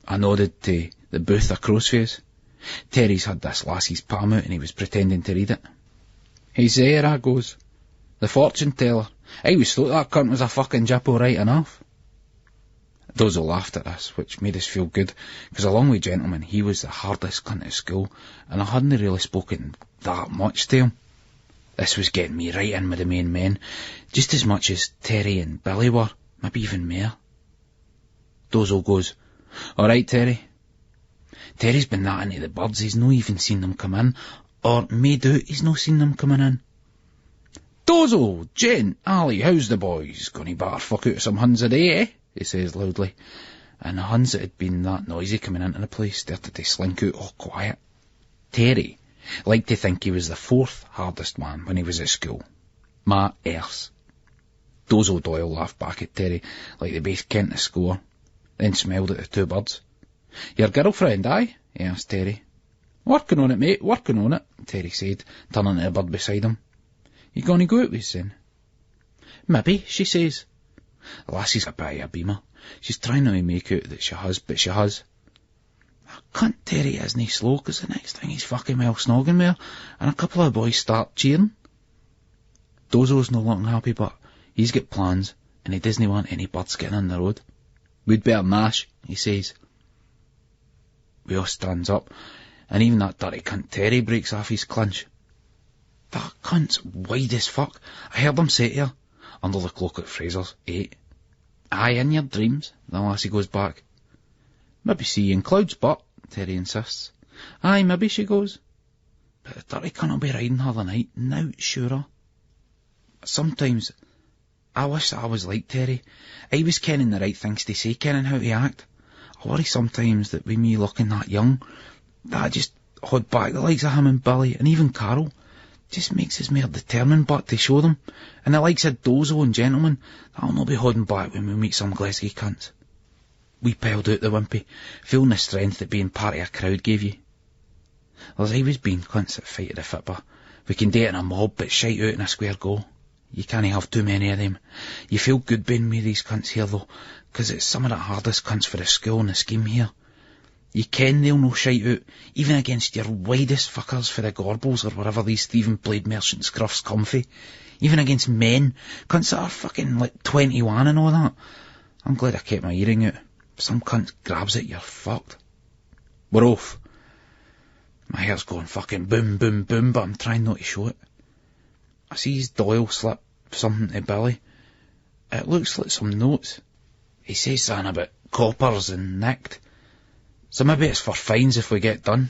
S2: I nodded to the booth across from us. Terry's had this lassie's palm out and he was pretending to read it. "He's there," I goes. "The fortune teller. I always thought that cunt was a fucking jippo right enough." Dozo laughed at us, which made us feel good, 'cause along with Gentleman, he was the hardest cunt at school, and I hadn't really spoken that much to him. This was getting me right in with the main men, just as much as Terry and Billy were, maybe even more. Dozo goes, "Alright, Terry." Terry's been that into the birds, he's no even seen them come in, or made out he's no seen them coming in. "Dozo, Gent, Ali, how's the boys? Gonna batter fuck out some Huns a day, eh?" he says loudly, and the Huns that had been that noisy coming into the place started to slink out all quiet. Terry liked to think he was the fourth hardest man when he was at school. My arse. Dozo Doyle laughed back at Terry like they both kent the score, then smiled at the two birds. "Your girlfriend, aye?" he asked Terry. "Working on it, mate, working on it," Terry said, turning to the bird beside him. "You gonna go out with us then?" "Maybe," she says. The lassie's a bit of a beamer. She's trying not to make out that she has, but she has. I can't Terry isn't slow, 'cause the next thing he's fucking well snogging with her, and a couple of boys start cheering. Dozo's not looking happy, but he's got plans, and he doesn't want any birds getting in the road. "We'd better nash," he says. We all stands up, and even that dirty cunt Terry breaks off his clinch. "That cunt's wide as fuck. I heard him say to her, under the cloak at Fraser's, 8. "Aye, in your dreams," the lassie goes back. "Maybe see you in clouds, but," Terry insists. "Aye, maybe," she goes. "But the dirty cunt will be riding her the night, now sure. Sometimes I wish that I was like Terry. I was kenning the right things to say, kenning how to act. I worry sometimes that with me looking that young, that I just hold back the likes of him and Billy, and even Carol. Just makes us more determined but to show them, and the likes of Dozo and Gentleman, that'll not be holding back when we meet some Glasgow cunts." We piled out the wimpy, feeling the strength that being part of a crowd gave you. There's always been cunts that fight at the football. We can do it in a mob, but shite out in a square goal. You can't have too many of them. You feel good being with these cunts here though, 'cause it's some of the hardest cunts for the school in the scheme here. You ken they'll no shite out, even against your widest fuckers for the Gorbals or wherever these thieving blade merchant scruffs come fae. Even against men, cunts that are fucking like 21 and all that. I'm glad I kept my earring out. If some cunt grabs it, you're fucked. We're off. My hair's going fucking boom, boom, boom, but I'm trying not to show it. I sees Doyle slip something to Billy. It looks like some notes. He says something about coppers and nicked. So maybe it's for fines if we get done.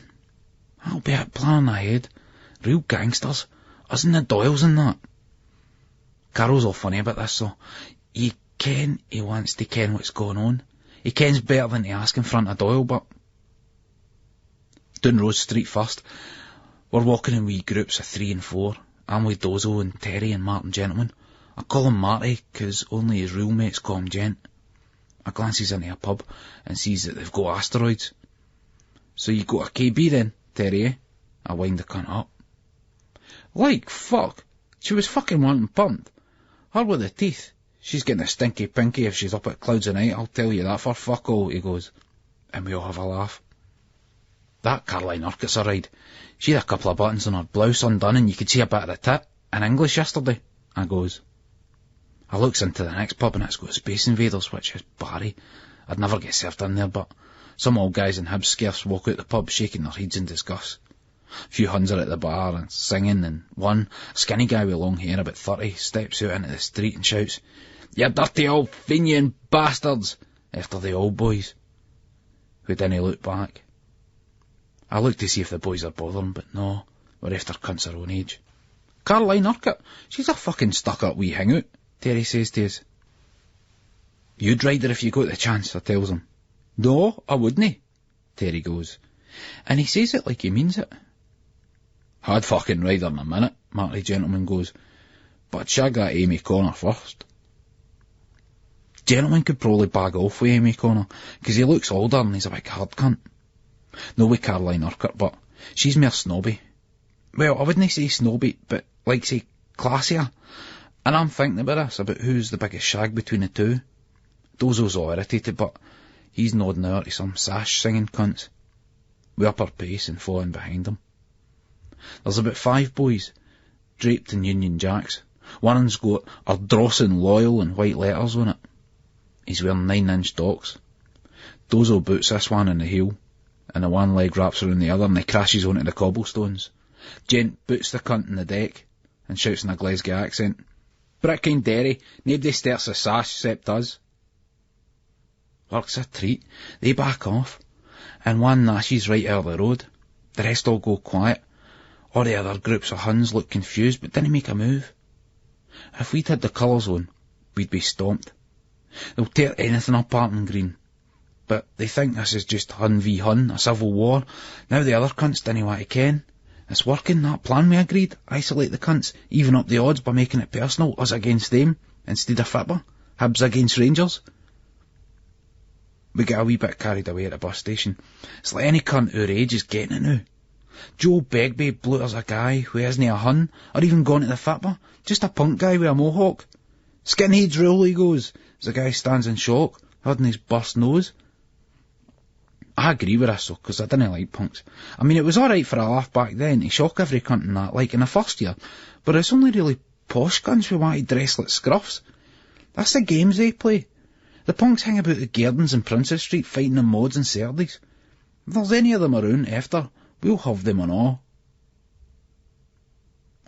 S2: That'll be it, planning ahead. Real gangsters. Us and the Doyles and that. Carol's all funny about this, so you ken he wants to ken what's going on. He kens better than to ask in front of Doyle, but... Down Rose Street first. We're walking in wee groups of 3 and 4. I'm with Dozo and Terry and Martin Gentleman. I call him Marty, 'cause only his real mates call him Gent. I glances into a pub and sees that they've got asteroids. So you got a KB then, Terry, eh? I wind the cunt up. Like fuck. She was fucking wanting pumped. Her with the teeth. She's getting a stinky pinky if she's up at Clouds a night, I'll tell you that for fuck all, he goes. And we all have a laugh. That Caroline Urquhart's a ride. She had a couple of buttons on her blouse undone and you could see a bit of the tit. In English yesterday, I goes. I looks into the next pub and it's got Space Invaders, which is Barry. I'd never get served in there, but some old guys in Hibs scarfs walk out the pub shaking their heads in disgust. A few Huns are at the bar and singing, and one, a skinny guy with long hair, about 30, steps out into the street and shouts, "You dirty old Fenian bastards!" after the old boys. We didn't look back. I looked to see if the boys are bothering, but no, we're after cunts our own age. Caroline Urquhart, she's a fucking stuck-up wee hangout, Terry says to us. You'd ride her if you got the chance, I tells him. No, I wouldn't, Terry goes. And he says it like he means it. I'd fucking ride her in a minute, Marty Gentleman goes. But I'd shag that Amy Connor first. Gentleman could probably bag off with Amy Connor, 'cause he looks older and he's a big hard cunt. No with Caroline Urquhart, but she's mere snobby. Well, I wouldn't say snobby, but like say classier. And I'm thinking about this, about who's the biggest shag between the two. Dozo's all irritated, but he's nodding out to some sash-singing cunts. We up our pace and following behind him. There's about 5 boys, draped in Union Jacks. One of them's got Ardrossan Loyal in white letters on it. He's wearing 9-inch docks. Dozo boots this one in the heel, and the one leg wraps around the other and he crashes onto the cobblestones. Gent boots the cunt in the deck and shouts in a Glasgow accent, "Brick and Derry, nobody starts a sash except us." Work's a treat. They back off, and one gnashes right out of the road. The rest all go quiet. All the other groups of Huns look confused but didn't make a move. If we'd had the colours on, we'd be stomped. They'll tear anything apart in green. But they think this is just Hun v Hun, a civil war. Now the other cunts didn't want to ken. It's working, that plan we agreed. Isolate the cunts, even up the odds by making it personal, us against them, instead of Fitber, Hibs against Rangers. We get a wee bit carried away at the bus station. It's like any cunt our age is getting it now. Joe Begbie blew us a guy who isn't a Hun, or even gone to the Fitber, just a punk guy with a mohawk. Skinheads rule, he goes, as the guy stands in shock, holding his burst nose. I agree with this, though, 'cause I didn't like punks. I mean, it was alright for a laugh back then to shock every cunt in that, like in the first year, but it's only really posh cunts who want to dress like scruffs. That's the games they play. The punks hang about the gardens in Princess Street fighting in mods and Saturdays. If there's any of them around after, we'll have them on all.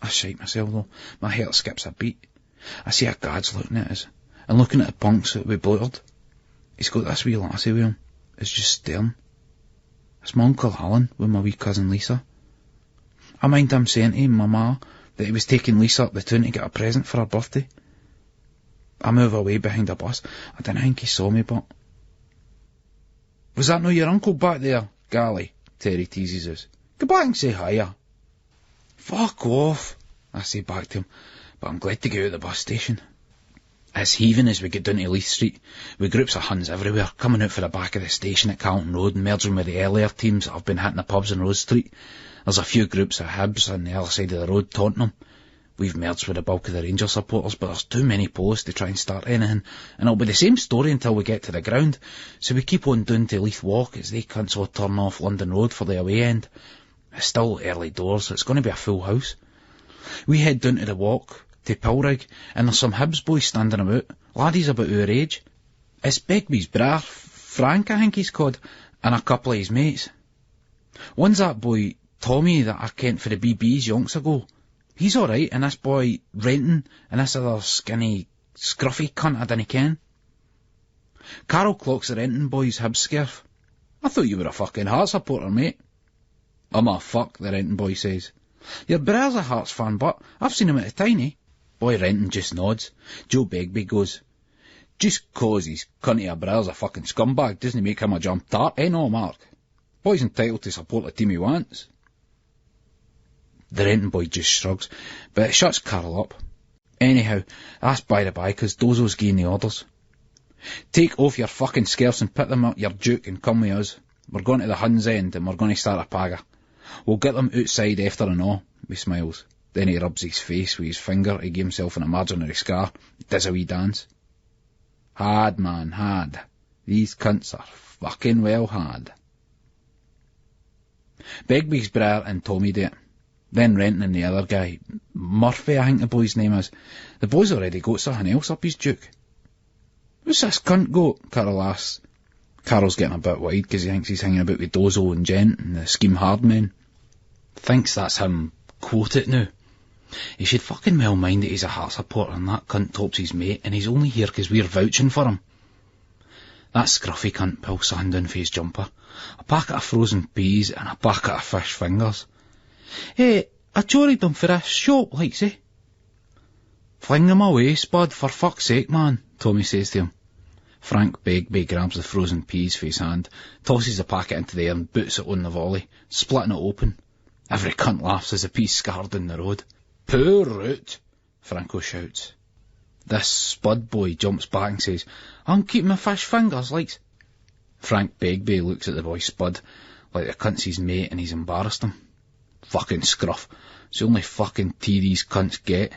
S2: I shite myself, though. My heart skips a beat. I see a guard's looking at us, and looking at the punks that we bluttered. He's got this wee lassie with him. It's just staring. It's my Uncle Alan with my wee cousin Lisa. I mind him saying to my ma that he was taking Lisa up the town to get a present for her birthday. I move away behind a bus. I didn't think he saw me, but... Was that no your uncle back there, Gally? Terry teases us. Go back and say hiya. Fuck off, I say back to him, but I'm glad to get out of the bus station. It's heaving as we get down to Leith Street, with groups of Huns everywhere, coming out for the back of the station at Carlton Road and merging with the earlier teams that have been hitting the pubs on Rose Street. There's a few groups of Hibs on the other side of the road taunting them. We've merged with the bulk of the Ranger supporters, but there's too many posts to try and start anything, and it'll be the same story until we get to the ground, so we keep on down to Leith Walk as they cunts all turn off London Road for the away end. It's still early doors, so it's going to be a full house. We head down to the walk, to Pilrig, and there's some Hibs boys standing about, laddies about our age. It's Begbie's bra, Frank I think he's called, and a couple of his mates. One's that boy, Tommy, that I kent for the BBs yonks ago. He's alright, and this boy, Renton, and this other skinny, scruffy cunt I dinna ken. Carol clocks the Renton boy's Hibs scarf. I thought you were a fucking Hearts supporter, mate. I'm a fuck, the Renton boy says. Your brother's a Hearts fan, but I've seen him at the Tiny. Boy Renton just nods. Joe Begbie goes, just 'cause he's cunty a brother's a fucking scumbag doesn't make him a jump tart, eh no, Mark? Boy's entitled to support the team he wants. The Renton boy just shrugs, but it shuts Carol up. Anyhow, that's by the by, 'cause Dozo's giving the orders. Take off your fucking scarves and put them up your duke and come with us. We're going to the Hun's End and we're going to start a paga. We'll get them outside after and all, he smiles. Then he rubs his face with his finger to give himself an imaginary scar. He does a wee dance. Had, man, had. These cunts are fucking well had. Begbie's brer and Tommy do it. Then Renton and the other guy, Murphy I think the boy's name is. The boy's already got something else up his duke. What's this cunt got? Carol asks. Carol's getting a bit wide 'cause he thinks he's hanging about with Dozo and Gent and the Scheme Hard men. Thinks that's him quote it now. He should fucking well mind that he's a Hearts supporter and that cunt tops his mate and he's only here 'cause we're vouching for him. That scruffy cunt pulls something down for his jumper. A packet of frozen peas and a packet of fish fingers. Hey, I choried them for this shop, like say. Fling them away, Spud, for fuck's sake, man, Tommy says to him. Frank Begbie grabs the frozen peas for his hand, tosses the packet into the air and boots it on the volley, splitting it open. Every cunt laughs as the peas scar down the road. Poor root, Franco shouts. This Spud boy jumps back and says, I'm keeping my fish fingers, like. Frank Begbie looks at the boy Spud, like the cunt's his mate and he's embarrassed him. Fucking scruff. It's the only fucking tea these cunts get.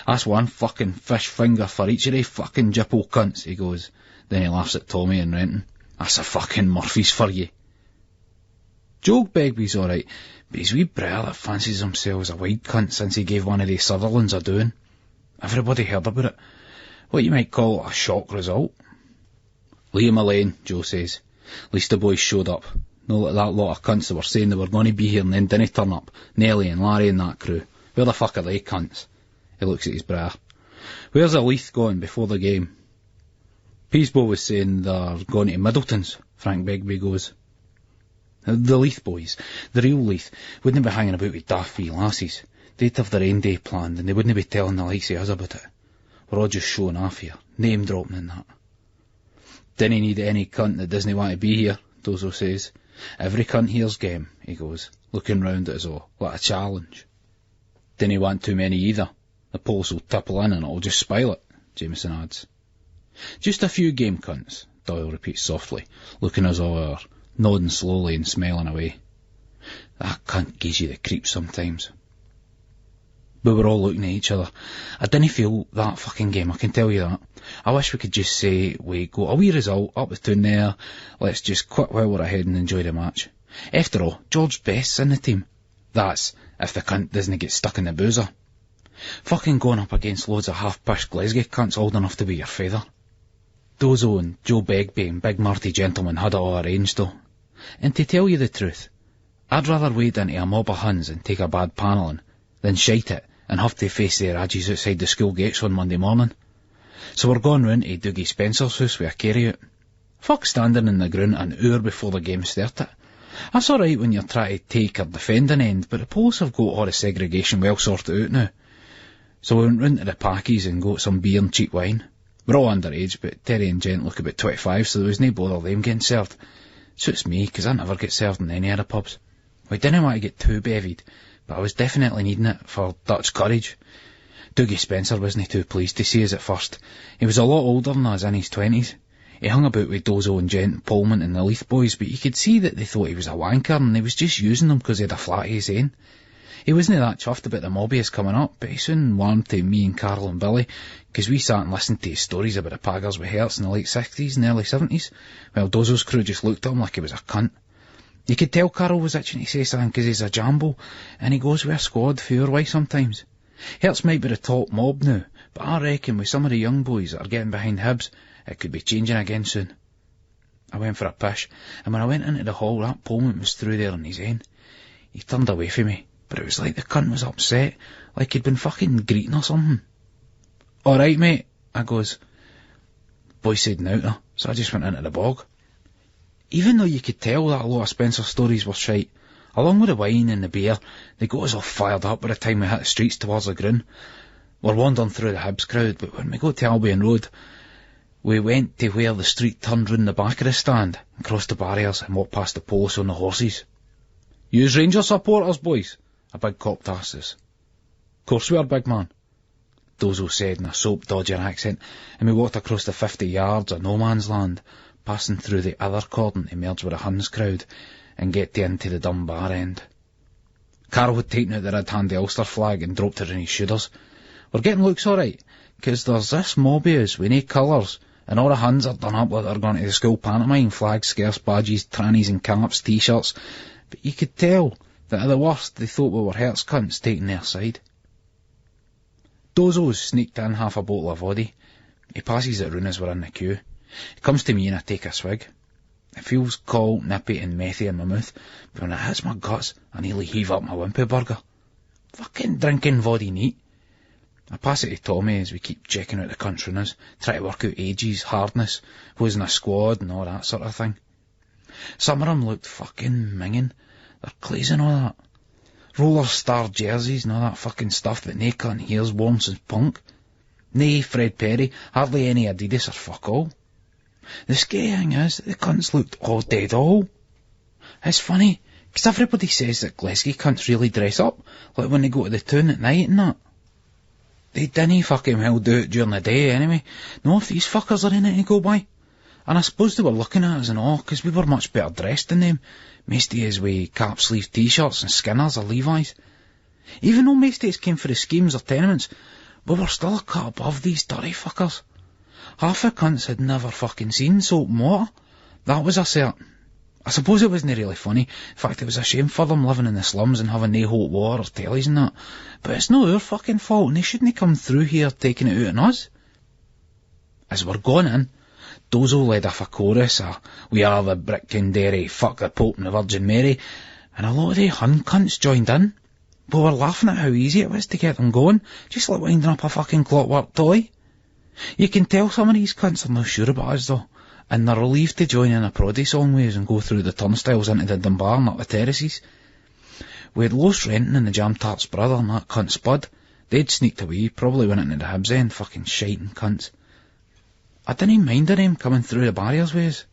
S2: That's one fucking fish finger for each of they fucking jippo cunts, he goes. Then he laughs at Tommy and Renton. That's a fucking Murphy's for you. Joe Begbie's alright, but his wee brother that fancies himself as a wide cunt since he gave one of the Sutherlands a doing. Everybody heard about it. What you might call a shock result. Leave him alone, Joe says. At least the boys showed up. No like that lot of cunts that were saying they were going to be here and then didn't turn up. Nelly and Larry and that crew. Where the fuck are they cunts? He looks at his bra. Where's the Leith going before the game? Peasbo was saying they're going to Middleton's, Frank Begbie goes. The Leith boys, the real Leith, wouldn't be hanging about with daft wee lassies. They'd have their own day planned and they wouldn't be telling the likes of us about it. We're all just showing off here, name dropping and that. Dinna need any cunt that doesn't want to be here, Dozo says. Every cunt here's game, he goes, looking round at us all, like a challenge. Dinna want too many either. The polls will tipple in and it'll just spoil it, Jameson adds. Just a few game cunts, Doyle repeats softly, looking us all over, nodding slowly and smiling away. That cunt gives you the creeps sometimes. But we're all looking at each other. I didn't feel that fucking game, I can tell you that. I wish we could just say we go a wee result, up the tune there, let's just quit while we're ahead and enjoy the match. After all, George Best's in the team. That's if the cunt doesn't get stuck in the boozer. Fucking going up against loads of half-pished Glasgow cunts old enough to be your father. Dozo and Joe Begbie and Big Marty Gentleman had it all arranged though. And to tell you the truth, I'd rather wade into a mob of Huns and take a bad panelling than shite it and have to face their adges outside the school gates on Monday morning. So we're going round to Dougie Spencer's house with a carry-out. Fuck standing in the ground an hour before the game started. That's alright when you're trying to take or defend an end, but the police have got all the segregation well sorted out now. So we went round to the Packies and got some beer and cheap wine. We're all underage, but Terry and Gent look about 25, so there was no bother them getting served. Suits me, 'cause I never get served in any other pubs. We didn't want to get too bevied, but I was definitely needing it for Dutch courage. Dougie Spencer wasn't too pleased to see us at first. He was a lot older than us, in his 20s. He hung about with Dozo and Gent and Pullman and the Leith boys, but you could see that they thought he was a wanker and he was just using them 'cause he had a flat of his own. He wasn't that chuffed about the mobbies coming up, but he soon warmed to me and Carol and Billy, because we sat and listened to his stories about the paggers with hearts in the late 60s and early 70s, while Dozo's crew just looked at him like he was a cunt. You could tell Carol was itching to say something because he's a jambo, and he goes with a squad for your way sometimes. Hearts might be the top mob now, but I reckon with some of the young boys that are getting behind Hibs, it could be changing again soon. I went for a pish, and when I went into the hall, that Pullman was through there on his own. He turned away from me, but it was like the cunt was upset, like he'd been fucking greeting or something. "Alright, mate," I goes. Boy said noughter, so I just went into the bog. Even though you could tell that a lot of Spencer's stories were shite, along with the wine and the beer, they got us all fired up by the time we hit the streets towards the Grun. We're wandering through the Hibs crowd, but when we got to Albion Road, we went to where the street turned round the back of the stand, and crossed the barriers and walked past the police on the horses. "Yous Ranger supporters, boys?" a big cop asked us. "Course we are, big man," Dozo said in a soap-dodger accent, and we walked across the 50 yards of no man's land, passing through the other cordon to merge with the Huns crowd and get into the Dunbar end. Carol had taken out the red-handed Ulster flag and dropped it in his shooters. "We're getting looks alright, 'cause there's this mob of us with no colours, and all the Huns are done up like they're going to the school pantomime, flags, scarce, badges, trannies and caps, t-shirts, but you could tell that at the worst they thought we were Hertz cunts taking their side." Dozo's sneaked in half a bottle of vodka. He passes it round as we're in the queue. He comes to me and I take a swig. It feels cold, nippy and methy in my mouth, but when it hits my guts, I nearly heave up my wimpy burger. Fucking drinking vodka neat. I pass it to Tommy as we keep checking out the country news, try to work out ages, hardness, who's in a squad and all that sort of thing. Some of them looked fucking minging. Their cleats and all that. Roller star jerseys and all that fucking stuff that nae cunt here's worn since punk. Nae Fred Perry, hardly any Adidas or fuck all. The scary thing is that the cunts looked all dead all. It's funny, 'cause everybody says that Glasgow cunts really dress up, like when they go to the town at night and that. They dinna fucking well do it during the day anyway. No, if these fuckers are in it to go by. And I suppose they were looking at us and all, 'cause we were much better dressed than them. Most of us with cap-sleeve t-shirts and Skinners or Levi's. Even though most of us came for the schemes or tenements, we were still a cut above these dirty fuckers. Half the cunts had never fucking seen soap and water. That was a cert. I suppose it wasn't really funny. In fact, it was a shame for them living in the slums and having no hot water or tellies and that. But it's not our fucking fault, and they shouldn't come through here taking it out on us. As we're going in, Dozo led off a chorus, "We are the Brick and Dairy, fuck the Pope and the Virgin Mary," and a lot of the Hun cunts joined in. We were laughing at how easy it was to get them going, just like winding up a fucking clockwork toy. You can tell some of these cunts are not sure about us though, and they're relieved to join in a proddy song with us and go through the turnstiles into the Dunbar and up the terraces. We had Los Renton and the Jam Tart's brother and that cunt Spud. They'd sneaked away, probably went into the Hibs end, fucking shiting cunts. I didn't mind them coming through the barriers with us.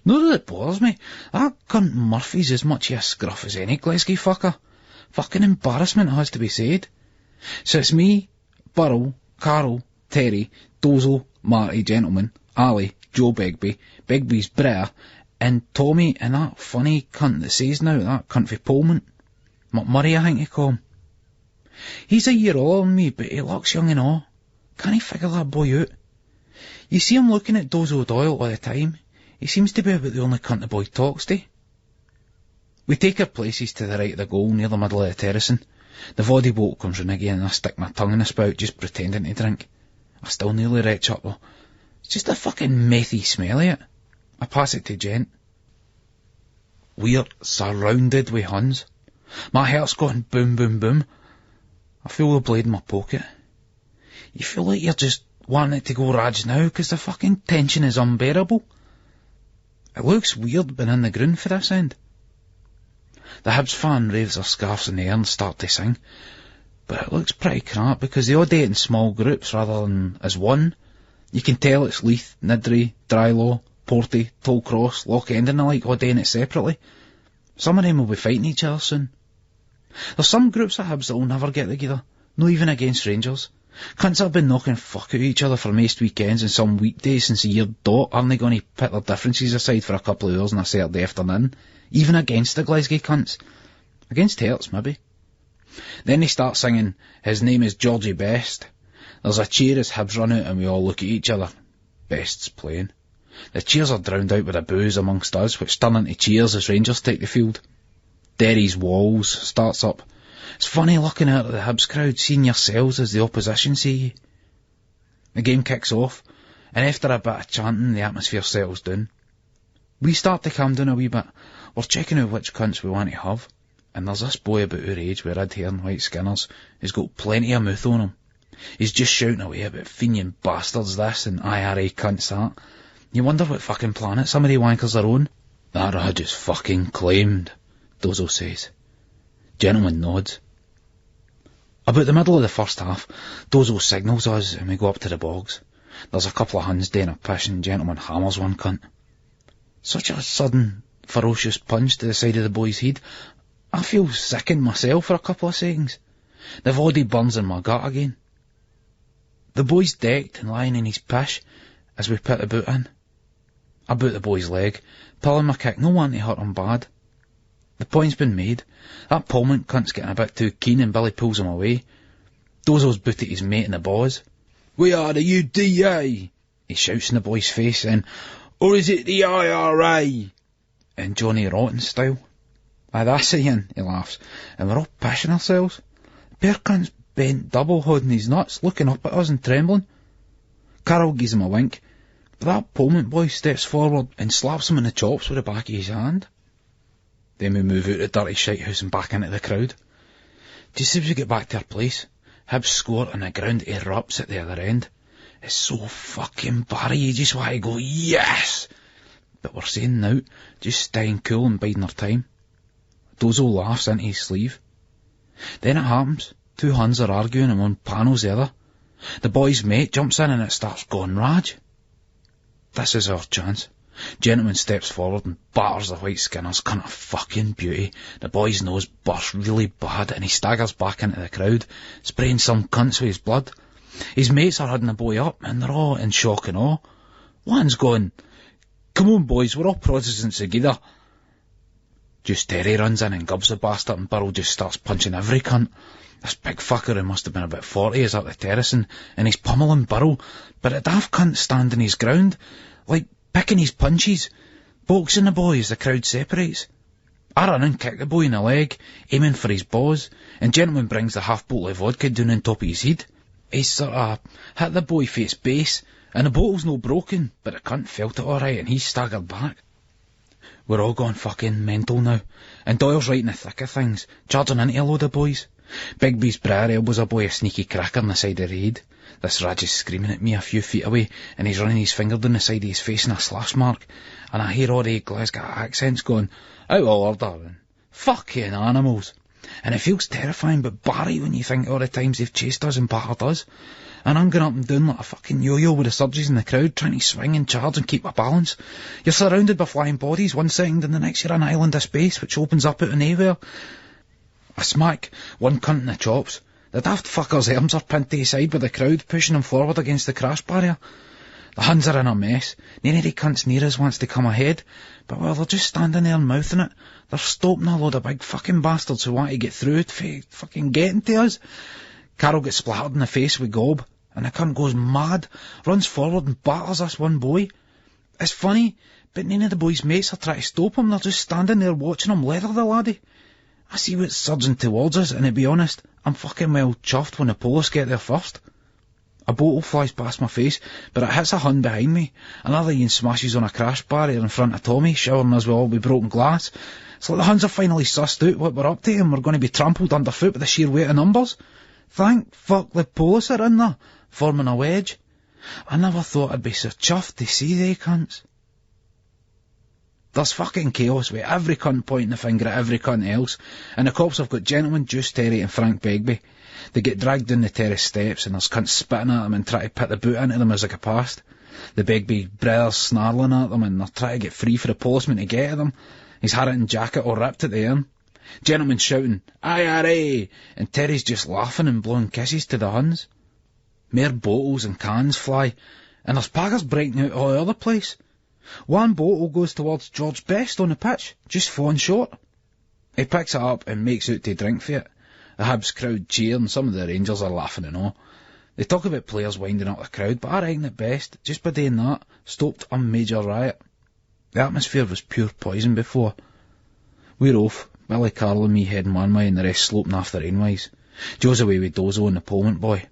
S2: Not that it bothers me. That cunt Murphy's as much of a scruff as any Glasgow fucker. Fucking embarrassment has to be said. So it's me, Burrell, Carol, Terry, Dozo, Marty, Gentleman, Ali, Joe Begbie, Begbie's Britta, and Tommy and that funny cunt that says now, that cunt for Pullman. McMurray, I think you call him. He's a year older than me, but he looks young and all. Can't he figure that boy out? You see him looking at Dozo Doyle all the time. He seems to be about the only cunt the boy talks to. We take our places to the right of the goal, near the middle of the terracing. The voddy boat comes round again and I stick my tongue in the spout, just pretending to drink. I still nearly retch up though. It's just a fucking methy smell of it. I pass it to Gent. We're surrounded with Huns. My heart's going boom, boom, boom. I feel the blade in my pocket. You feel like you're just wanting it to go raj now, 'cause the fucking tension is unbearable. It looks weird being in the ground for this end. The Hibs fan raves their scarves in the air and start to sing, but it looks pretty crap because they all do it in small groups rather than as one. You can tell it's Leith, Nidri, Drylaw, Porty, Tollcross, Loch End and the like all doing it separately. Some of them will be fighting each other soon. There's some groups of Hibs that will never get together, not even against Rangers. Cunts have been knocking fuck out each other for most weekends and some weekdays since the year dot. Aren't they going to put their differences aside for a couple of hours on a Saturday afternoon? Even against the Glasgow cunts. Against Hertz, maybe. Then they start singing, "His name is Georgie Best." There's a cheer as Hibs run out and we all look at each other. Best's playing. The cheers are drowned out with a boos amongst us, which turn into cheers as Rangers take the field. Derry's Walls starts up. It's funny looking out at the Hibs crowd, seeing yourselves as the opposition see ye. The game kicks off, and after a bit of chanting, the atmosphere settles down. We start to calm down a wee bit. We're checking out which cunts we want to have, and there's this boy about our age with red hair and white skinners who's got plenty of mouth on him. He's just shouting away about Fenian bastards this and IRA cunts that. You wonder what fucking planet some of the wankers are on. That Raj is fucking claimed, Dozo says. Gentleman nods. About the middle of the first half, Dozo signals us and we go up to the bogs. There's a couple of Huns doing a pish and Gentleman hammers one cunt. Such a sudden, ferocious punch to the side of the boy's head. I feel sickened myself for a couple of seconds. The body burns in my gut again. The boy's decked and lying in his pish as we put the boot in. I boot the boy's leg, pulling my kick, no one to hurt him bad. The point's been made. That Pullman cunt's getting a bit too keen and Billy pulls him away. Dozo's booted his mate in the balls. "We are the UDA!" he shouts in the boy's face, and "Or is it the IRA?" in Johnny Rotten style. "Aye, that's Ian," he laughs, and we're all pissing ourselves. The pair cunt's bent double, holding his nuts, looking up at us and trembling. Carol gives him a wink, but that Pullman boy steps forward and slaps him in the chops with the back of his hand. Then we move out the dirty shitehouse and back into the crowd. Just as we get back to our place, Hibs score and the ground erupts at the other end. It's so fucking Barry, you just want to go, yes! But we're saying now, just staying cool and biding our time. Dozo laughs into his sleeve. Then it happens. Two Huns are arguing and one panels the other. The boy's mate jumps in and it starts going Raj. This is our chance. Gentleman steps forward and batters the white skinner's cunt a fucking beauty. The boy's nose bursts really bad and he staggers back into the crowd, spraying some cunts with his blood. His mates are hudding the boy up and they're all in shock and awe. One's going, "Come on boys, we're all Protestants together." Just Terry runs in and gubs the bastard and Burrell just starts punching every cunt. This big fucker who must have been about 40 is up the terrace and he's pummeling Burrell, but a daft cunt standing his ground, like picking his punches, boxing the boy as the crowd separates. I run and kick the boy in the leg, aiming for his balls, and Gentleman brings the half bottle of vodka down on top of his head. He sort of hit the boy face base, and the bottle's no broken, but the cunt felt it alright and he staggered back. We're all gone fucking mental now, and Doyle's right in the thick of things, charging into a load of boys. Bigby's briar elbows a boy a sneaky cracker on the side of the head. This Raj is screaming at me a few feet away, and he's running his finger down the side of his face in a slash mark, and I hear all the Glasgow accents going, "Out of order," and "fucking animals." And it feels terrifying but Barry when you think of all the times they've chased us and battered us. And I'm going up and down like a fucking yo-yo with the surges in the crowd, trying to swing and charge and keep my balance. You're surrounded by flying bodies one second, and the next you're an island of space which opens up out of nowhere. I smack one cunt in the chops. The daft fucker's arms are pinned to his side with the crowd pushing him forward against the crash barrier. The Huns are in a mess. None of the cunts near us wants to come ahead, but while they're just standing there and mouthing it, they're stopping a load of big fucking bastards who want to get through to fucking getting to us. Carol gets splattered in the face with gob, and the cunt goes mad, runs forward and batters this one boy. It's funny, but none of the boy's mates are trying to stop him, they're just standing there watching him leather the laddie. I see what's surging towards us, and to be honest, I'm fucking well chuffed when the police get there first. A bottle flies past my face, but it hits a Hun behind me. Another Ian smashes on a crash barrier in front of Tommy, showering us with all with broken glass. It's like the Huns are finally sussed out what we're up to, and we're going to be trampled underfoot with the sheer weight of numbers. Thank fuck the police are in there, forming a wedge. I never thought I'd be so chuffed to see they cunts. There's fucking chaos with every cunt pointing the finger at every cunt else, and the cops have got Gentleman, Juice Terry and Frank Begbie. They get dragged down the terrace steps and there's cunts spitting at them and trying to put the boot into them as they go past. The Begbie brothers snarling at them and they're trying to get free for the policeman to get at them. His Harrington jacket all ripped at the end. Gentleman shouting, "IRA!" and Terry's just laughing and blowing kisses to the Huns. Mere bottles and cans fly, and there's paggers breaking out all over the place. One bottle goes towards George Best on the pitch, just falling short. He picks it up and makes out to drink for it, The Hibs crowd cheer and some of the Rangers are laughing and all. They talk about players winding up the crowd, but I reckon at best, just by doing that, stoked a major riot. The atmosphere was pure poison before. We're off, Billy, Carl and me heading one way and the rest sloping after rainways. Joe's away with Dozo and the Pullman boy.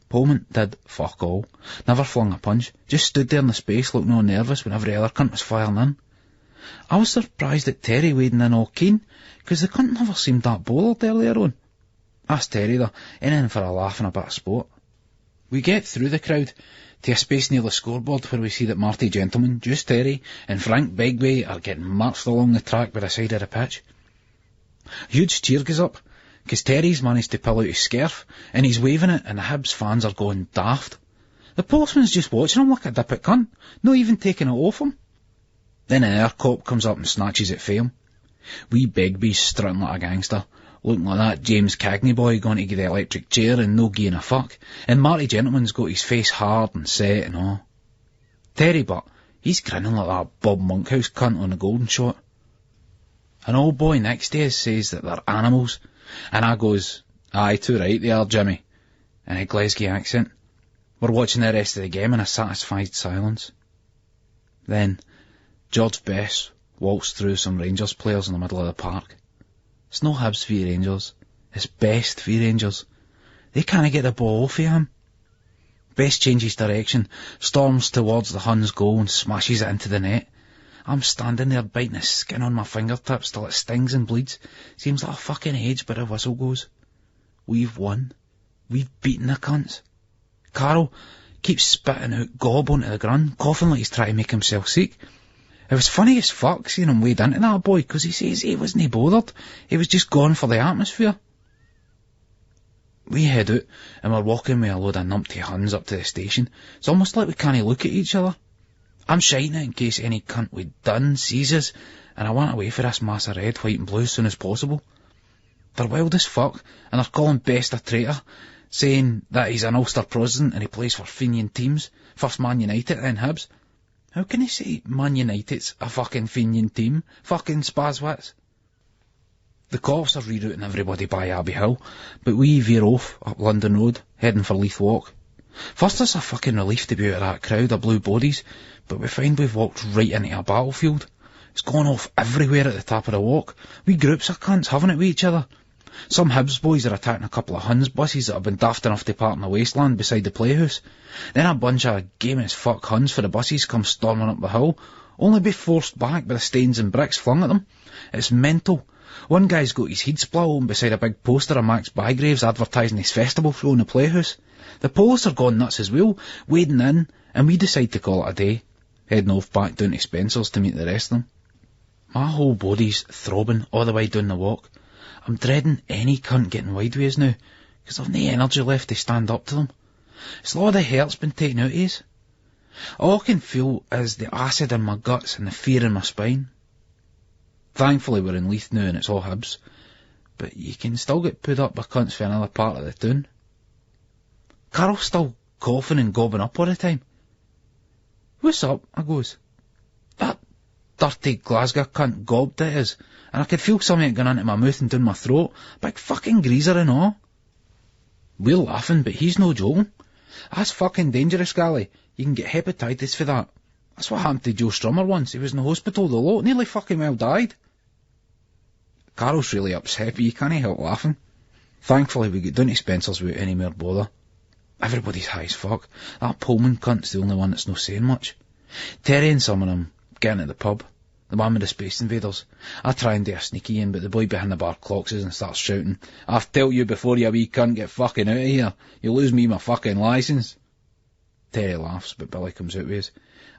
S2: Pullman did fuck all. Never flung a punch. Just stood there in the space looking all nervous when every other cunt was firing in. I was surprised at Terry wading in all keen, 'cause the cunt never seemed that bothered earlier on. Asked Terry though, anything for a laugh and a bit of sport. We get through the crowd to a space near the scoreboard where we see that Marty Gentleman, Juice Terry and Frank Begway are getting marched along the track by the side of the pitch. A huge cheer goes up, 'cause Terry's managed to pull out his scarf and he's waving it and the Hibs fans are going daft. The postman's just watching him like a dippet cunt, not even taking it off him. Then an air cop comes up and snatches it for him. Wee Begbie's strutting like a gangster, looking like that James Cagney boy going to get the electric chair and no giving a fuck, and Marty Gentleman's got his face hard and set and all. Terry, but he's grinning like that Bob Monkhouse cunt on the Golden Shot. An old boy next to us says that they're animals, and I goes, aye, too right they are, Jimmy, in a Glasgow accent. We're watching the rest of the game in a satisfied silence. Then George Bess waltzed through some Rangers players in the middle of the park. It's no Hibs v Rangers, it's Best v Rangers. They can't get the ball off of him. Best changes direction, storms towards the Huns' goal and smashes it into the net. I'm standing there biting the skin on my fingertips till it stings and bleeds. Seems like a fucking age, but a whistle goes. We've won. We've beaten the cunts. Carl keeps spitting out gob onto the ground, coughing like he's trying to make himself sick. It was funny as fuck seeing him wade into that boy, 'cause he says he wasn't bothered. He was just gone for the atmosphere. We head out, and we're walking with a load of numpty Huns up to the station. It's almost like we can't look at each other. I'm shiting it in case any cunt we done sees us, and I want away for this mass of red, white and blue as soon as possible. They're wild as fuck, and they're calling Best a traitor, saying that he's an Ulster president and he plays for Fenian teams, first Man United then Hibs. How can he say Man United's a fucking Fenian team? Fucking spazwits. The cops are rerouting everybody by Abbey Hill, but we veer off up London Road, heading for Leith Walk. First it's a fucking relief to be out of that crowd of blue bodies, but we find we've walked right into a battlefield. It's gone off everywhere at the top of the walk. We groups of cunts having it with each other. Some Hibs boys are attacking a couple of Huns buses that have been daft enough to park in the wasteland beside the playhouse. Then a bunch of game as fuck Huns for the buses come storming up the hill, only be forced back by the stains and bricks flung at them. It's mental. One guy's got his head split open beside a big poster of Max Bygraves advertising his festival show in the playhouse. The police are gone nuts as well, wading in, and we decide to call it a day, heading off back down to Spencer's to meet the rest of them. My whole body's throbbing all the way down the walk. I'm dreading any cunt getting wide with us now, 'cause I've no energy left to stand up to them. It's like all the hair's been taken out of us. All I can feel is the acid in my guts and the fear in my spine. Thankfully we're in Leith now and it's all Hibs, but you can still get put up by cunts for another part of the town. Carol's still coughing and gobbing up all the time. What's up? I goes. That dirty Glasgow cunt gobbed it is, and I could feel something going into my mouth and down my throat, big fucking greaser and all. We're laughing, but he's no joking. That's fucking dangerous, Gally. You can get hepatitis for that. That's what happened to Joe Strummer once. He was in the hospital, the lot, nearly fucking well died. Carol's really upset, but you can't help laughing. Thankfully we get down to Spencer's without any more bother. Everybody's high as fuck. That Pullman cunt's the only one that's no saying much. Terry and some of them getting at the pub, the man with the Space Invaders. I try and do a sneaky in, but the boy behind the bar clocks us and starts shouting, "I've told you before, you wee cunt, get fucking out of here. You'll lose me my fucking licence." Terry laughs, but Billy comes out with us.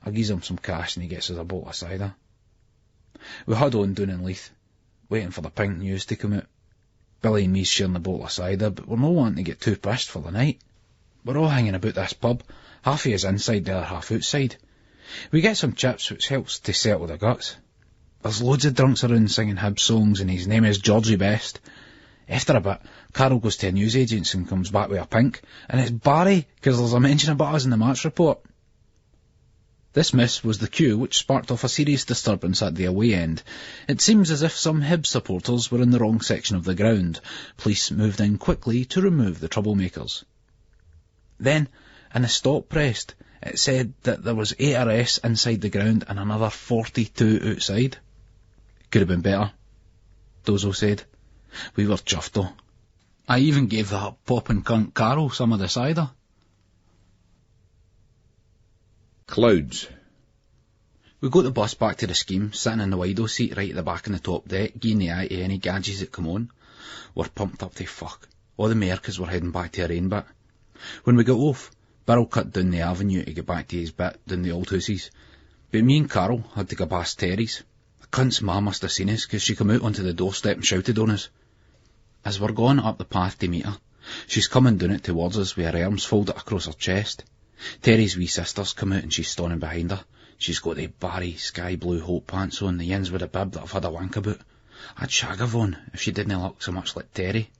S2: I gives him some cash and he gets us a bottle of cider. We had on down in Leith, waiting for the pink news to come out. Billy and me's sharing the bottle of cider, but we're not wanting to get too pissed for the night. We're all hanging about this pub, half of us inside, the other half outside. We get some chips, which helps to settle the guts. There's loads of drunks around singing Hibs songs, and his name is Georgie Best. After a bit, Carol goes to a newsagent's and comes back with a pink, and it's Barry, 'cause there's a mention about us in the match report. This miss was the cue which sparked off a serious disturbance at the away end. It seems as if some Hibs supporters were in the wrong section of the ground. Police moved in quickly to remove the troublemakers. Then, in a stop pressed, it said that there was 8 arrests inside the ground and another 42 outside. Could have been better, Dozo said. We were chuffed though. I even gave that poppin' cunt Carol some of the cider.
S1: Clouds.
S2: We got the bus back to the scheme, sitting in the wido seat right at the back in the top deck, giving the eye to any gadgets that come on. We're pumped up to fuck. All the more 'cause we're heading back to our own bit. When we got off, Burrell cut down the avenue to get back to his bit down the old houses. But me and Carol had to go past Terry's. The cunt's ma must have seen us 'cause she come out onto the doorstep and shouted on us. As we're going up the path to meet her, she's coming down it towards us with her arms folded across her chest. Terry's wee sister's come out and she's standing behind her. She's got the Barry sky blue hope pants on, the yins with a bib that I've had a wank about. I'd shag Yvonne if she didn't look so much like Terry.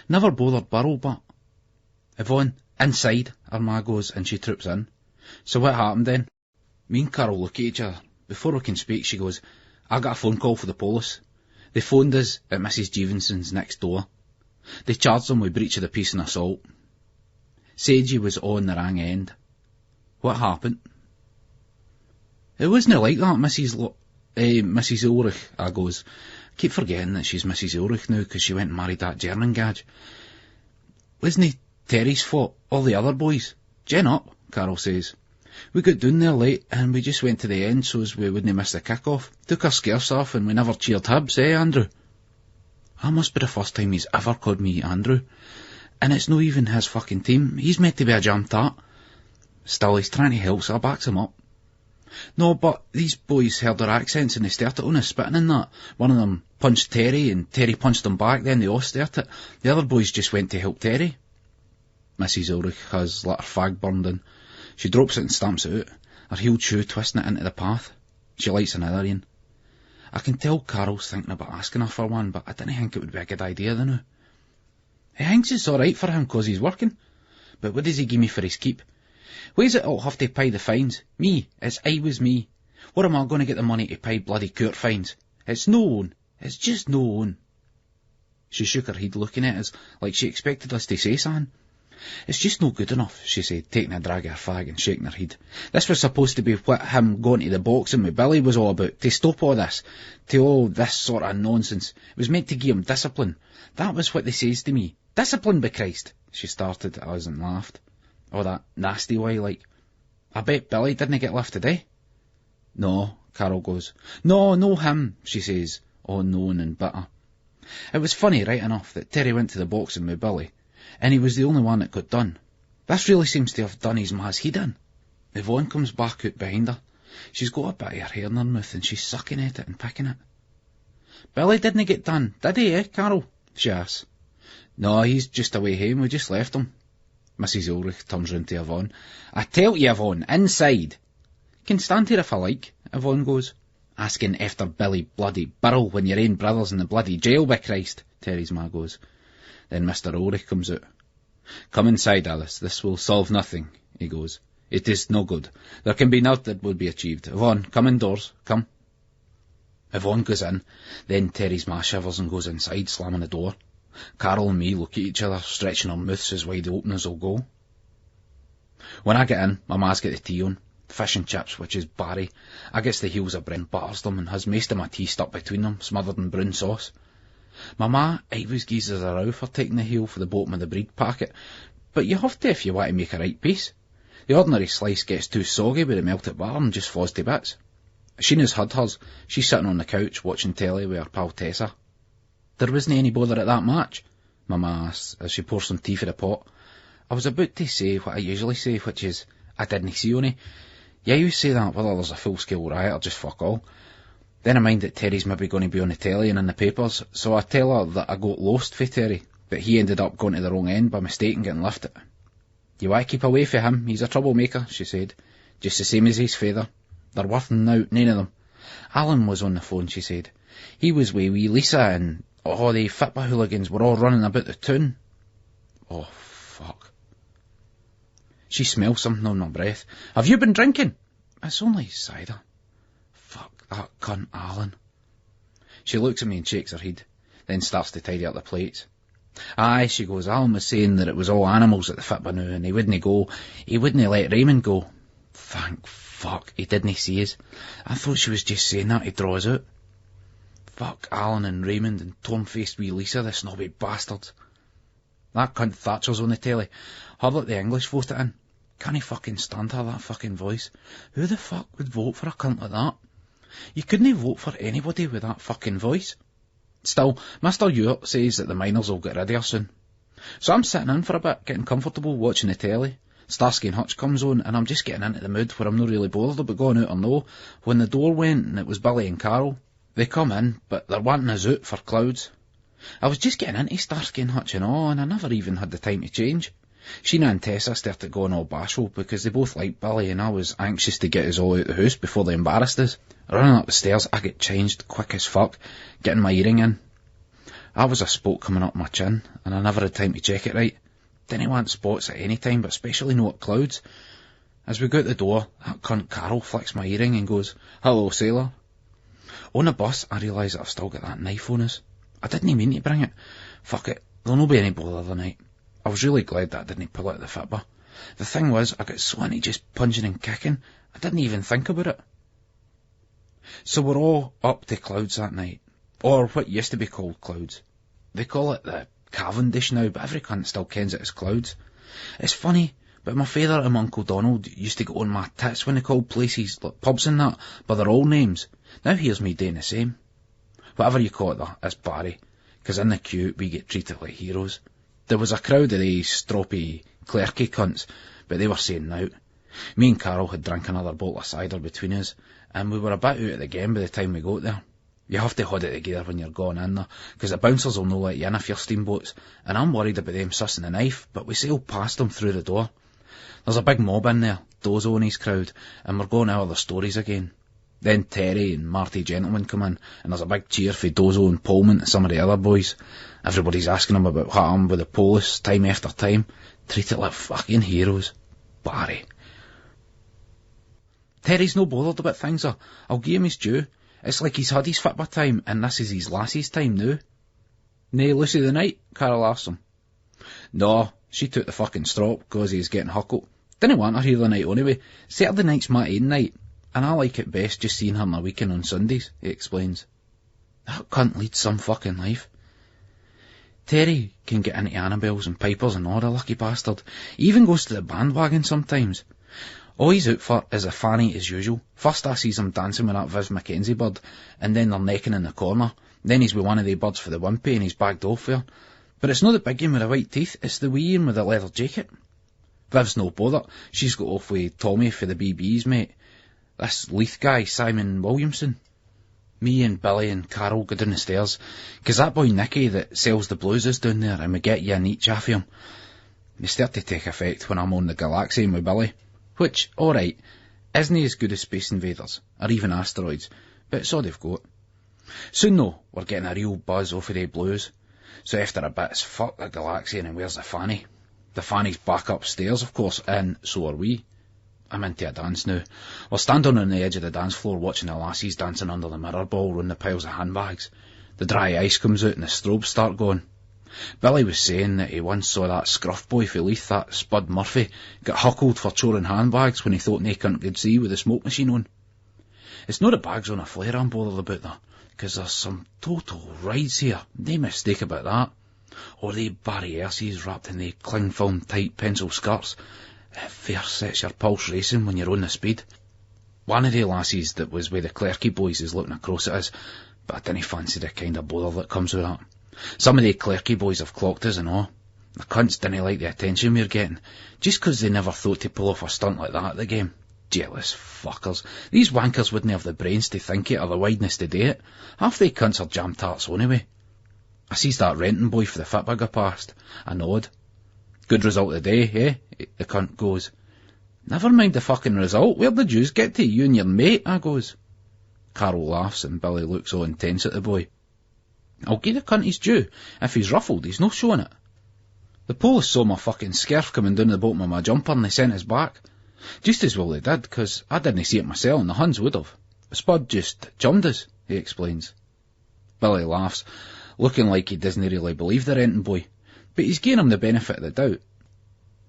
S2: Never bothered Burrell, but... Yvonne, inside, her ma goes, and she troops in. So what happened then? Me and Carol look at each other. Before we can speak, she goes, I got a phone call for the police. They phoned us at Mrs. Jevenson's next door. They charged them with breach of the peace and assault. Said you was on the wrong end. What happened? It wasn't like that, Mrs. Ulrich, I goes. I keep forgetting that she's Mrs. Ulrich now 'cause she went and married that German gage. Wasn't it Terry's fault, all the other boys? Gin up, Carol says. We got down there late and we just went to the end so's we wouldn't miss the kick-off. Took our scarves off and we never cheered Hibs, Andrew? That must be the first time he's ever called me Andrew. And it's no even his fucking team. He's meant to be a jam tart. Still, he's trying to help, so I backs him up. No, but these boys heard their accents and they started on us spitting and that. One of them punched Terry and Terry punched them back, then they all started. The other boys just went to help Terry. Mrs. Ulrich has let her fag burned in. She drops it and stamps it out, her heeled shoe twisting it into the path. She lights another in. I can tell Carol's thinking about asking her for one, but I didn't think it would be a good idea, though. He thinks it's all right for him 'cause he's working. But what does he give me for his keep? Where's it I'll have to pay the fines? Me, it's I was me. Where am I going to get the money to pay bloody court fines? It's no one. It's just no one. She shook her head looking at us like she expected us to say something. It's just no good enough, she said, taking a drag of her fag and shaking her head. This was supposed to be what him going to the boxing with Billy was all about, to stop all this, to all this sort of nonsense. It was meant to give him discipline. That was what they says to me. Discipline, by Christ, she started at us and laughed. Oh, that nasty way, like. I bet Billy didn't get lifted, eh? No, Carol goes. No him, she says, all knowing and bitter. It was funny, right enough, that Terry went to the boxing with Billy, and he was the only one that got done. This really seems to have done his ma's head in. Yvonne comes back out behind her. She's got a bit of her hair in her mouth, and she's sucking at it and picking it. Billy didn't get done, did he, Carol? She asks. No, he's just away home, we just left him. Mrs. Ulrich turns round to Yvonne. I tell you, Yvonne, inside. Can stand here if I like, Yvonne goes. Asking after Billy bloody Burrell when your own brother's in the bloody jail, by Christ, Terry's ma goes. Then Mr. Ulrich comes out. Come inside, Alice, this will solve nothing, he goes. It is no good. There can be naught that will be achieved. Yvonne, come indoors, come. Yvonne goes in, then Terry's ma shivers and goes inside, slamming the door. Carol and me look at each other, stretching our mouths as wide open as they'll go. When I get in, my ma's got the tea on, fish and chips, which is Barry. I gets the heels of bread, butters them, and has most of my tea stuck between them, smothered in brown sauce. My ma always gives us a row for taking the heel for the bottom of the bread packet, but you have to if you want to make a right piece. The ordinary slice gets too soggy with the melted butter and just falls to bits. Sheena's had hers. She's sitting on the couch watching telly with her pal Tessa. There wasn't any bother at that match, my ma asks as she pours some tea for the pot. I was about to say what I usually say, which is, I didn't see ony. You always say that whether there's a full-scale riot or just fuck all. Then I mind that Terry's maybe going to be on the telly and in the papers, so I tell her that I got lost for Terry, but he ended up going to the wrong end by mistake and getting lifted. You want to keep away from him, he's a troublemaker, she said, just the same as his father. They're worth out, none of them. Alan was on the phone, she said. He was with wee Lisa and... Oh, the football hooligans were all running about the town. Oh, fuck. She smells something on her breath. Have you been drinking? It's only cider. Fuck that cunt Alan. She looks at me and shakes her head, then starts to tidy up the plates. Aye, she goes, Alan was saying that it was all animals at the Fitba now, and he wouldn't let Raymond go. Thank fuck, he didn't see us. I thought she was just saying that to draw us out. Fuck Alan and Raymond and torn-faced wee Lisa, the snobby bastards. That cunt Thatcher's on the telly. Heard like the English voted in. Can't he fucking stand her, that fucking voice? Who the fuck would vote for a cunt like that? You couldn't vote for anybody with that fucking voice. Still, Mr. Ewart says that the miners will get rid of her soon. So I'm sitting in for a bit, getting comfortable, watching the telly. Starsky and Hutch comes on, and I'm just getting into the mood where I'm not really bothered about going out or no, when the door went and it was Billy and Carol. They come in, but they're wanting us out for Clouds. I was just getting into Starsky and Hutch and all, and I never even had the time to change. Sheena and Tessa started going all bashful because they both liked Billy, and I was anxious to get us all out the house before they embarrassed us. Running up the stairs, I get changed quick as fuck, getting my earring in. I was a spot coming up my chin, and I never had time to check it right. Didn't want spots at any time, but especially not at Clouds. As we go out the door, that cunt Carol flicks my earring and goes, "Hello, sailor." On the bus, I realise that I've still got that knife on us. I didn't mean to bring it. Fuck it, there'll no be any bother tonight. I was really glad that I didn't pull it at the Fitba. The thing was, I got so into just punching and kicking, I didn't even think about it. So we're all up to Clouds that night, or what used to be called Clouds. They call it the Cavendish now, but every cunt still kens it as Clouds. It's funny, but my father and my Uncle Donald used to go on my tits when they called places, like pubs and that, by their old names. Now here's me doing the same. Whatever you call it though, it's Barry, 'cause in the queue we get treated like heroes. There was a crowd of these stroppy, clerky cunts, but they were saying out. Me and Carol had drank another bottle of cider between us, and we were a bit out of the game by the time we got there. You have to hold it together when you're going in there, 'cause the bouncers will no let you in if you're steamboats, and I'm worried about them sussing the knife, but we sailed past them through the door. There's a big mob in there, Dozo and his crowd, and we're going over their stories again. Then Terry and Marty Gentleman come in, and there's a big cheer for Dozo and Pullman and some of the other boys. Everybody's asking them about what happened with the police, time after time. Treated like fucking heroes. Barry. Terry's no bothered about things, though. I'll give him his due. It's like he's had his Fitba time, and this is his lassie's time now. Nae Lucy the night? Carol asked him. No, she took the fucking strop, 'cause he's getting huckled. Didn't want her here the night anyway. Saturday night's my ain night, and I like it best just seeing her on a weekend on Sundays, he explains. That cunt leads some fucking life. Terry can get into Annabelle's and Pipers and all, the lucky bastard. He even goes to the bandwagon sometimes. All he's out for is a fanny as usual. First I sees him dancing with that Viv Mackenzie bird, and then they're necking in the corner. Then he's with one of the birds for the wimpy and he's bagged off for her. But it's not the big one with the white teeth, it's the wee one with the leather jacket. Viv's no bother. She's got off with Tommy for the BBs, mate. This Leith guy, Simon Williamson. Me and Billy and Carol go down the stairs, 'cause that boy Nicky that sells the blues is down there, and we get you a neat chaff of him. They start to take effect when I'm on the Galaxian with Billy, which, alright, isn't as good as Space Invaders, or even Asteroids, but it's all they've got. Soon though, we're getting a real buzz off of the blues, so after a bit it's fuck the Galaxian and where's the fanny? The fanny's back upstairs, of course, and so are we. I'm into a dance now. We're standing on the edge of the dance floor watching the lassies dancing under the mirror ball round the piles of handbags. The dry ice comes out and the strobes start going. Billy was saying that he once saw that scruff boy for Leith, that Spud Murphy, get huckled for choring handbags when he thought nae cunt could see with the smoke machine on. It's not the bags on a flare I'm bothered about though, 'cause there's some total rides here, no mistake about that. Or they Barry Ersies wrapped in they cling film tight pencil skirts. It fair sets your pulse racing when you're on the speed. One of the lassies that was with the clerky boys is looking across at us, but I didn't fancy the kind of bother that comes with that. Some of the clerky boys have clocked us and all. The cunts didn't like the attention we're getting, just 'cause they never thought to pull off a stunt like that at the game. Jealous fuckers. These wankers wouldn't have the brains to think it or the wideness to do it. Half they cunts are jam tarts anyway. I sees that renting boy for the Fitba go past. I nod. Good result of the day, eh? The cunt goes. Never mind the fucking result, where did yous get to, you and your mate? I goes. Carol laughs and Billy looks all intense at the boy. I'll give the cunt his due. If he's ruffled, he's no showing it. The police saw my fucking scarf coming down the bottom of my jumper and they sent us back. Just as well they did, 'cause I didn't see it myself and the Huns would have. Spud just chummed us, he explains. Billy laughs, looking like he doesn't really believe the renting boy, but he's giving him the benefit of the doubt.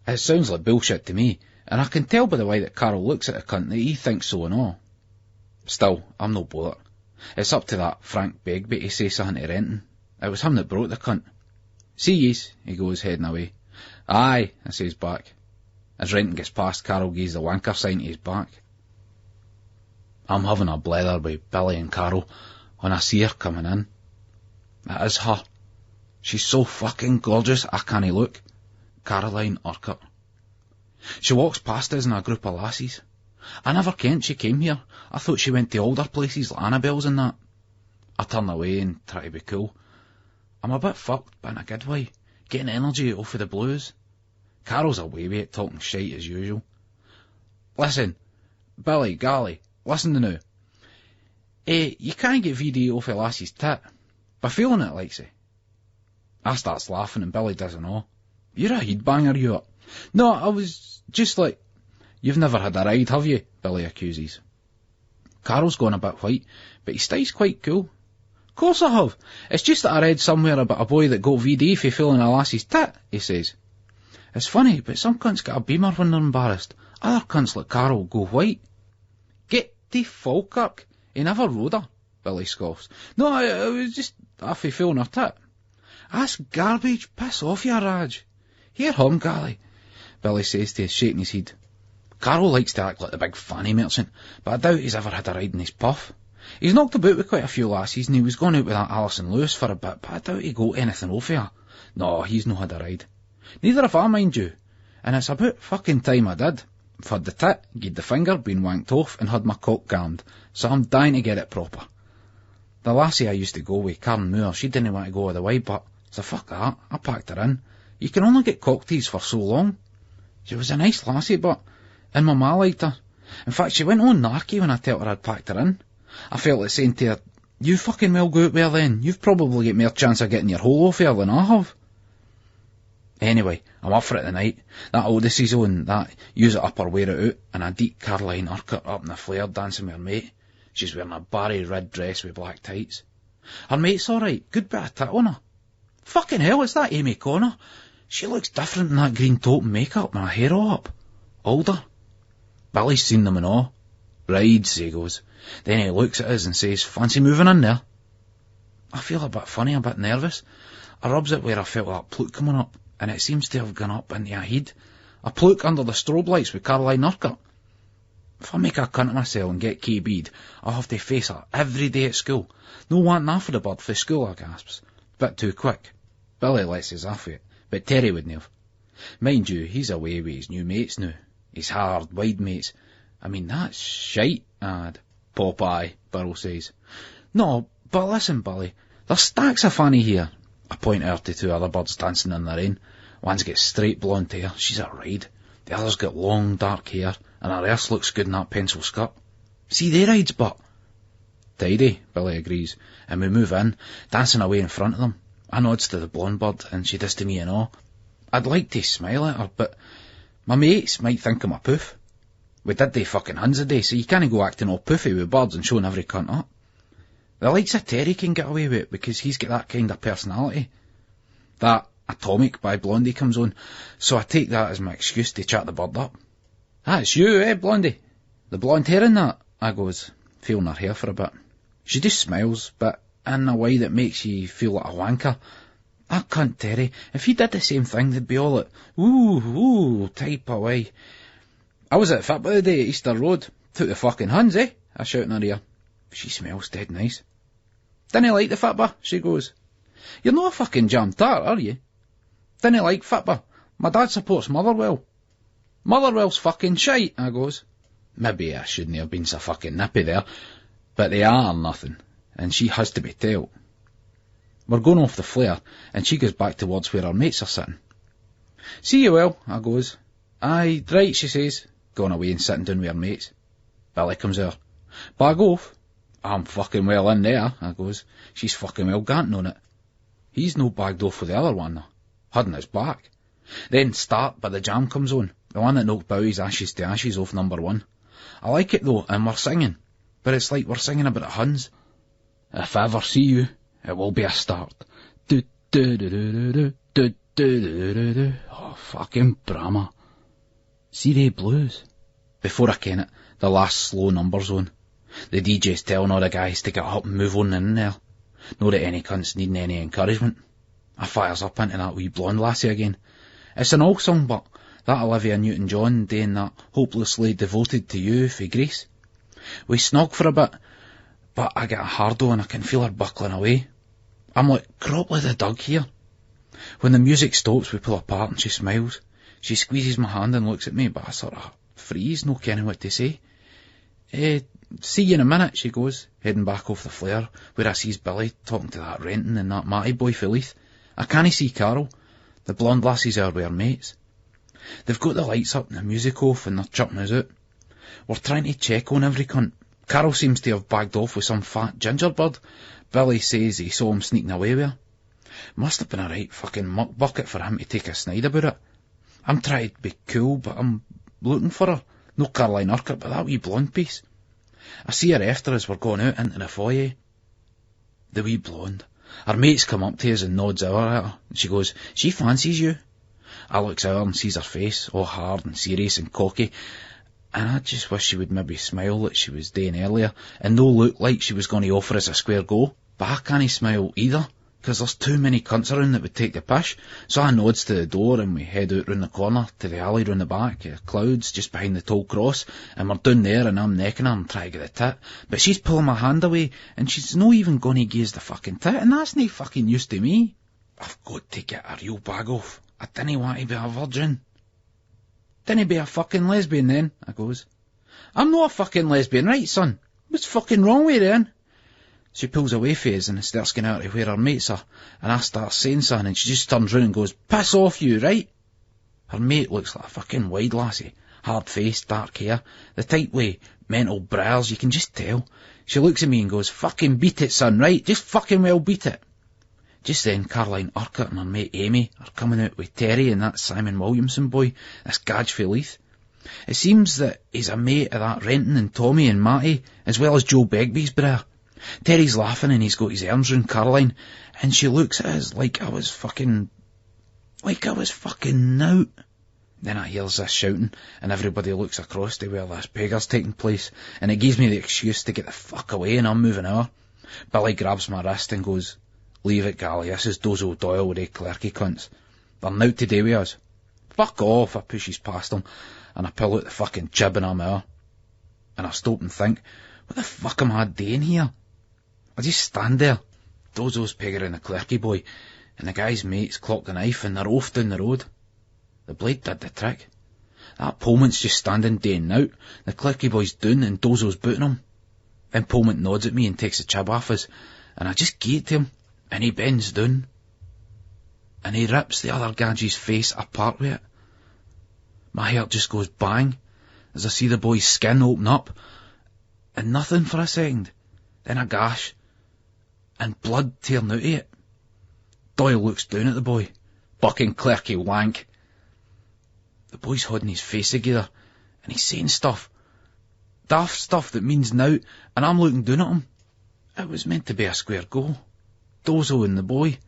S2: It sounds like bullshit to me, and I can tell by the way that Carol looks at the cunt that he thinks so and all. Still, I'm no bother. It's up to that Frank Begbie to say something to Renton. It was him that brought the cunt. See yous, he goes, heading away. Aye, I says back. As Renton gets past, Carol gives the wanker sign to his back. I'm having a blether with Billy and Carol when I see her coming in. It is her. She's so fucking gorgeous I can't look. Caroline Urquhart. She walks past us in a group of lassies. I never kent she came here. I thought she went to older places like Annabelle's and that. I turn away and try to be cool. I'm a bit fucked, but in a good way, getting energy off of the blues. Carol's away with it, talking shite as usual. Listen, Billy, Gally, listen to now. You can't get VD off a lassie's tit, by feeling it, like say. I starts laughing and Billy doesn't know. You're a headbanger, you are. No, I was just like, you've never had a ride, have you? Billy accuses. Carol's gone a bit white, but he stays quite cool. Course I have. It's just that I read somewhere about a boy that got VD for feeling a lassie's tit, he says. It's funny, but some cunts get a beamer when they're embarrassed. Other cunts like Carol go white. Get the Falkirk. He never rode her, Billy scoffs. No, it was just after feeling her tit. That's garbage. Piss off, you Raj. Hear him, Gally, Billy says to us, shaking his head. Carol likes to act like the big fanny merchant, but I doubt he's ever had a ride in his puff. He's knocked about with quite a few lassies, and he was going out with that Alison Lewis for a bit, but I doubt he got anything off her. No, he's not had a ride. Neither have I, mind you. And it's about fucking time I did. I've had the tit, gied the finger, been wanked off, and had my cock gammed, so I'm dying to get it proper. The lassie I used to go with, Karen Moore, she didn't want to go all the way, but, so fuck that, I packed her in. You can only get cocktails for so long. She was a nice lassie, but, and my ma liked her. In fact, she went on narky when I told her I'd packed her in. I felt like saying to her, you fucking well go out with her then, you've probably got more chance of getting your hole off her than I have. Anyway, I'm up for it tonight. That Odyssey's on, that use it up or wear it out, and I deep Caroline Urquhart up in the flare dancing with her mate. She's wearing a Barry red dress with black tights. Her mate's alright, good bit of tit on her. Fucking hell, it's that Amy Connor. She looks different in that green taupe and makeup and her hair all up. Older. Billy's seen them and all. Brides, he goes. Then he looks at us and says, fancy moving in there? I feel a bit funny, a bit nervous. I rubs it where I felt that pluke coming up, and it seems to have gone up into a head. A pluke under the strobe lights with Caroline Urquhart. If I make a cunt of myself and get KB'd, I'll have to face her every day at school. No wanting half of the bird for school, I gasps. Bit too quick. Billy lets us off it, but Terry wouldn't have. Mind you, he's away with his new mates now. His hard, wide mates. I mean, that's shite, ad. Popeye, Burrow says. No, but listen, Billy, there's stacks of fanny here. I point out to two other birds dancing in the rain. One's got straight blonde hair, she's a ride. The other's got long, dark hair, and her arse looks good in that pencil skirt. See they rides, but... Tidy, Billy agrees, and we move in, dancing away in front of them. I nods to the blonde bird, and she does to me and all. I'd like to smile at her, but my mates might think I'm a poof. We did they fucking Huns a day, so you can't go acting all poofy with birds and showing every cunt up. The likes of Terry can get away with it because he's got that kind of personality. That Atomic by Blondie comes on, so I take that as my excuse to chat the bird up. That's you, eh, Blondie? The blonde hair and that, I goes, feeling her hair for a bit. She just smiles, but in a way that makes you feel like a wanker. That cunt Terry, if he did the same thing, they'd be all like, ooh, ooh, type away. I was at Fitba the day at Easter Road. Took the fucking Huns, eh? I shout in her ear. She smells dead nice. Didn't like the Fitba, she goes. You're not a fucking jam tart, are you? Didn't like Fitba. My dad supports Motherwell. Motherwell's fucking shite, I goes. Maybe I shouldn't have been so fucking nippy there, but they are nothing, and she has to be told. We're going off the flare, and she goes back towards where our mates are sitting. See you well, I goes. Aye, right, she says, going away and sitting down with her mates. Billy comes there. Bag off. I'm fucking well in there, I goes. She's fucking well ganting on it. He's no bagged off with the other one, though. Hudding his back. Then start, but the jam comes on. The one that knocked Bowie's Ashes to Ashes off number 1. I like it though, and we're singing, but it's like we're singing about Huns. If I ever see you, it will be a start. Do do do do do do do do do do. Oh, fucking Brahma. See they blues. Before I ken it, the last slow number's on. The DJ's telling all the guys to get up and move on in there. Not that any cunt's needing any encouragement. I fires up into that wee blonde lassie again. It's an old song, but that Olivia Newton-John doing that Hopelessly Devoted to You for Grease. We snog for a bit, but I get a hardo and I can feel her buckling away. I'm like Cropley the Doug here. When the music stops, we pull apart and she smiles. She squeezes my hand and looks at me, but I sort of freeze, no kenning what to say. See you in a minute, she goes, heading back off the flare, where I sees Billy talking to that Renton and that Matty boy for Leith. I can't see Carol. The blonde lassies are with her mates. They've got the lights up and the music off and they're chucking us out. We're trying to check on every cunt. Carol seems to have bagged off with some fat gingerbird. Billy says he saw him sneaking away with her. Must have been a right fucking muck bucket for him to take a snide about it. I'm trying to be cool, but I'm looking for her. No Caroline Urquhart, but that wee blonde piece. I see her after as we're going out into the foyer. The wee blonde. Her mates come up to us and nods over at her, and she goes, she fancies you. I looks at her and sees her face, all hard and serious and cocky, and I just wish she would maybe smile like she was doing earlier, and no look like she was going to offer us a square go. But I can't smile either, because there's too many cunts around that would take the pish. So I nods to the door and we head out round the corner to the alley round the back, Clouds just behind the toll cross, and we're down there and I'm necking her and trying to get the tit, but she's pulling my hand away and she's no even going to gaze the fucking tit, and that's no fucking use to me. I've got to get a real bag off. I didn't want to be a virgin. Didn't be a fucking lesbian then, I goes. I'm not a fucking lesbian, right son? What's fucking wrong with you then? She pulls away from us and starts going out to where her mates are, and I start saying something and she just turns round and goes, piss off you, right? Her mate looks like a fucking wide lassie, hard face, dark hair, the type with mental briars, you can just tell. She looks at me and goes, fucking beat it son, right? Just fucking well beat it. Just then Caroline Urquhart and her mate Amy are coming out with Terry and that Simon Williamson boy, this Gadge for Leith. It seems that he's a mate of that Renton and Tommy and Matty, as well as Joe Begbie's brother. Terry's laughing and he's got his arms round Caroline, and she looks at us like I was fucking out. Then I hears this shouting, and everybody looks across to where this beggar's taking place, and it gives me the excuse to get the fuck away, and I'm moving over. Billy grabs my wrist and goes, leave it, Gally, this is those old Doyle with they clerky cunts. They're nowt to do with us. Fuck off, I pushes past them, and I pull out the fucking jib and I'm out. And I stop and think, what the fuck am I doing here? I just stand there, Dozo's peggering the clerky boy, and the guy's mates clock the knife and they're off down the road. The blade did the trick. That Pullman's just standing doing out, the clerky boy's down and Dozo's booting him. Then Pullman nods at me and takes the chib off us, and I just gate to him, and he bends down, and he rips the other Gadge's face apart with it. My heart just goes bang, as I see the boy's skin open up, and nothing for a second, then a gash, and blood tearing out of it. Doyle looks down at the boy, bucking clerky wank. The boy's holding his face together, and he's saying stuff, daft stuff that means now, and I'm looking down at him. It was meant to be a square go. Dozo and the boy.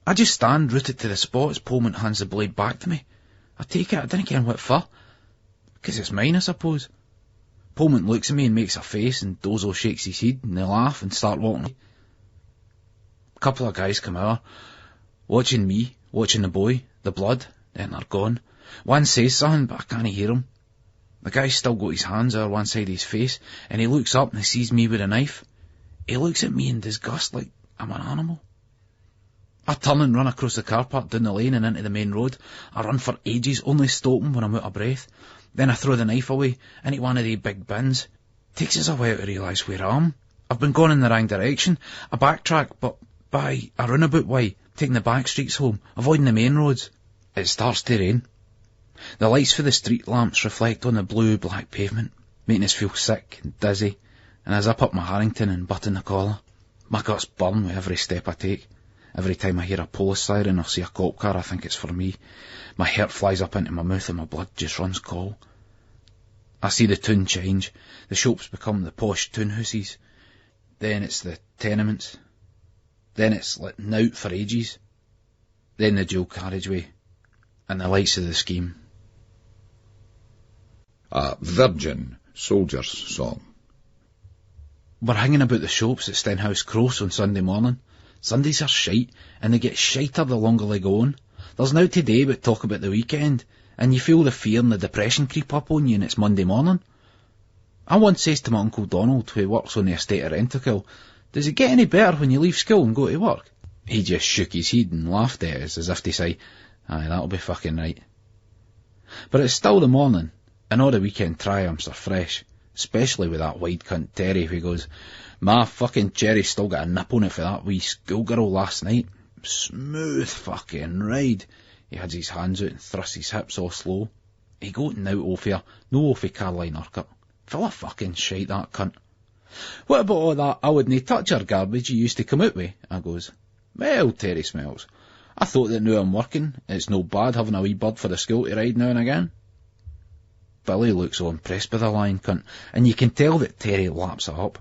S2: I just stand rooted to the spot as Pullman hands the blade back to me. I take it, I didn't care what for. Because it's mine, I suppose. Pullman looks at me and makes a face, and Dozo shakes his head, and they laugh and start walking. A couple of guys come over, watching me, watching the boy, the blood, then they're gone. One says something, but I can't hear him. The guy's still got his hands over one side of his face, and he looks up and he sees me with a knife. He looks at me in disgust like I'm an animal. I turn and run across the car park down the lane and into the main road. I run for ages, only stopping when I'm out of breath. Then I throw the knife away into one of the big bins. Takes us a while to realise where I am. I've been going in the wrong direction. I backtrack, but by a roundabout way, taking the back streets home, avoiding the main roads. It starts to rain. The lights for the street lamps reflect on the blue-black pavement, making us feel sick and dizzy, and I zip up my Harrington and button the collar. My guts burn with every step I take. Every time I hear a police siren or see a cop car, I think it's for me. My heart flies up into my mouth and my blood just runs cold. I see the tune change. The shops become the posh tune houses. Then it's the tenements. Then it's letting out for ages. Then the dual carriageway. And the lights of the scheme.
S1: A Virgin Soldier's Song.
S2: We're hanging about the shops at Stenhouse Close on Sunday morning. Sundays are shite, and they get shiter the longer they go on. There's now today but talk about the weekend, and you feel the fear and the depression creep up on you and it's Monday morning. I once says to my Uncle Donald, who works on the estate of Rentacle, "Does it get any better when you leave school and go to work?" He just shook his head and laughed at us as if to say, "Aye, that'll be fucking right." But it's still the morning, and all the weekend triumphs are fresh, especially with that wide cunt Terry who goes, "My fucking cherry's still got a nip on it for that wee schoolgirl last night. Smooth fucking ride." He had his hands out and thrust his hips all slow. He got out off here, no off of Caroline Urquhart. Full of fucking shite, that cunt. "What about all that I wouldn't touch her garbage you used to come out with?" I goes. "Well, Terry smells. I thought that now I'm working, it's no bad having a wee bird for the school to ride now and again." Billy looks all impressed by the lying cunt, and you can tell that Terry laps it up.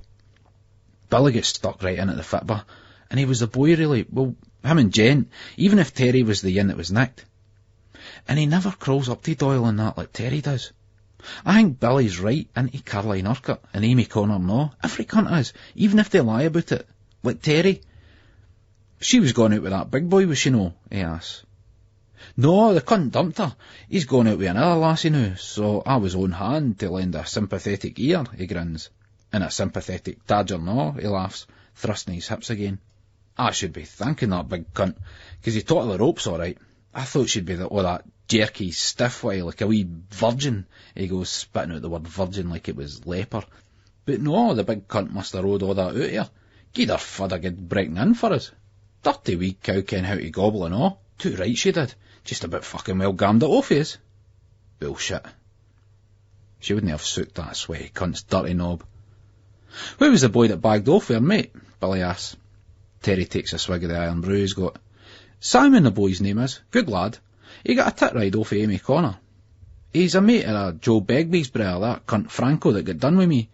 S2: Billy gets stuck right in at the fitba, and he was the boy really, well, him and Jen, even if Terry was the yin that was nicked. And he never crawls up to Doyle and that like Terry does. I think Billy's right into Caroline Urquhart and Amy Connor no. Every cunt is, even if they lie about it. Like Terry. "She was going out with that big boy, was she no?" he asks. "No, the cunt dumped her. He's gone out with another lassie now, so I was on hand to lend a sympathetic ear," he grins. "And a sympathetic tadger no," he laughs, thrusting his hips again. "I should be thanking that big cunt, 'cause he taught her the ropes all right. I thought she'd be all that jerky, stiff way, like a wee virgin," he goes, spitting out the word virgin like it was leper. "But no, the big cunt must have rode all that out here. Gied her fud a good breaking in for us. Dirty wee cow ken how to gobble and all. Too right she did. Just about fucking well gammed it off his." Bullshit. She wouldn't have sooked that sweaty cunt's dirty knob. "Who was the boy that bagged off her, mate?" Billy asks. Terry takes a swig of the iron brew he's got. "Simon the boy's name is. Good lad. He got a tit ride off of Amy Connor. He's a mate of Joe Begbie's brother, that cunt Franco that got done with me.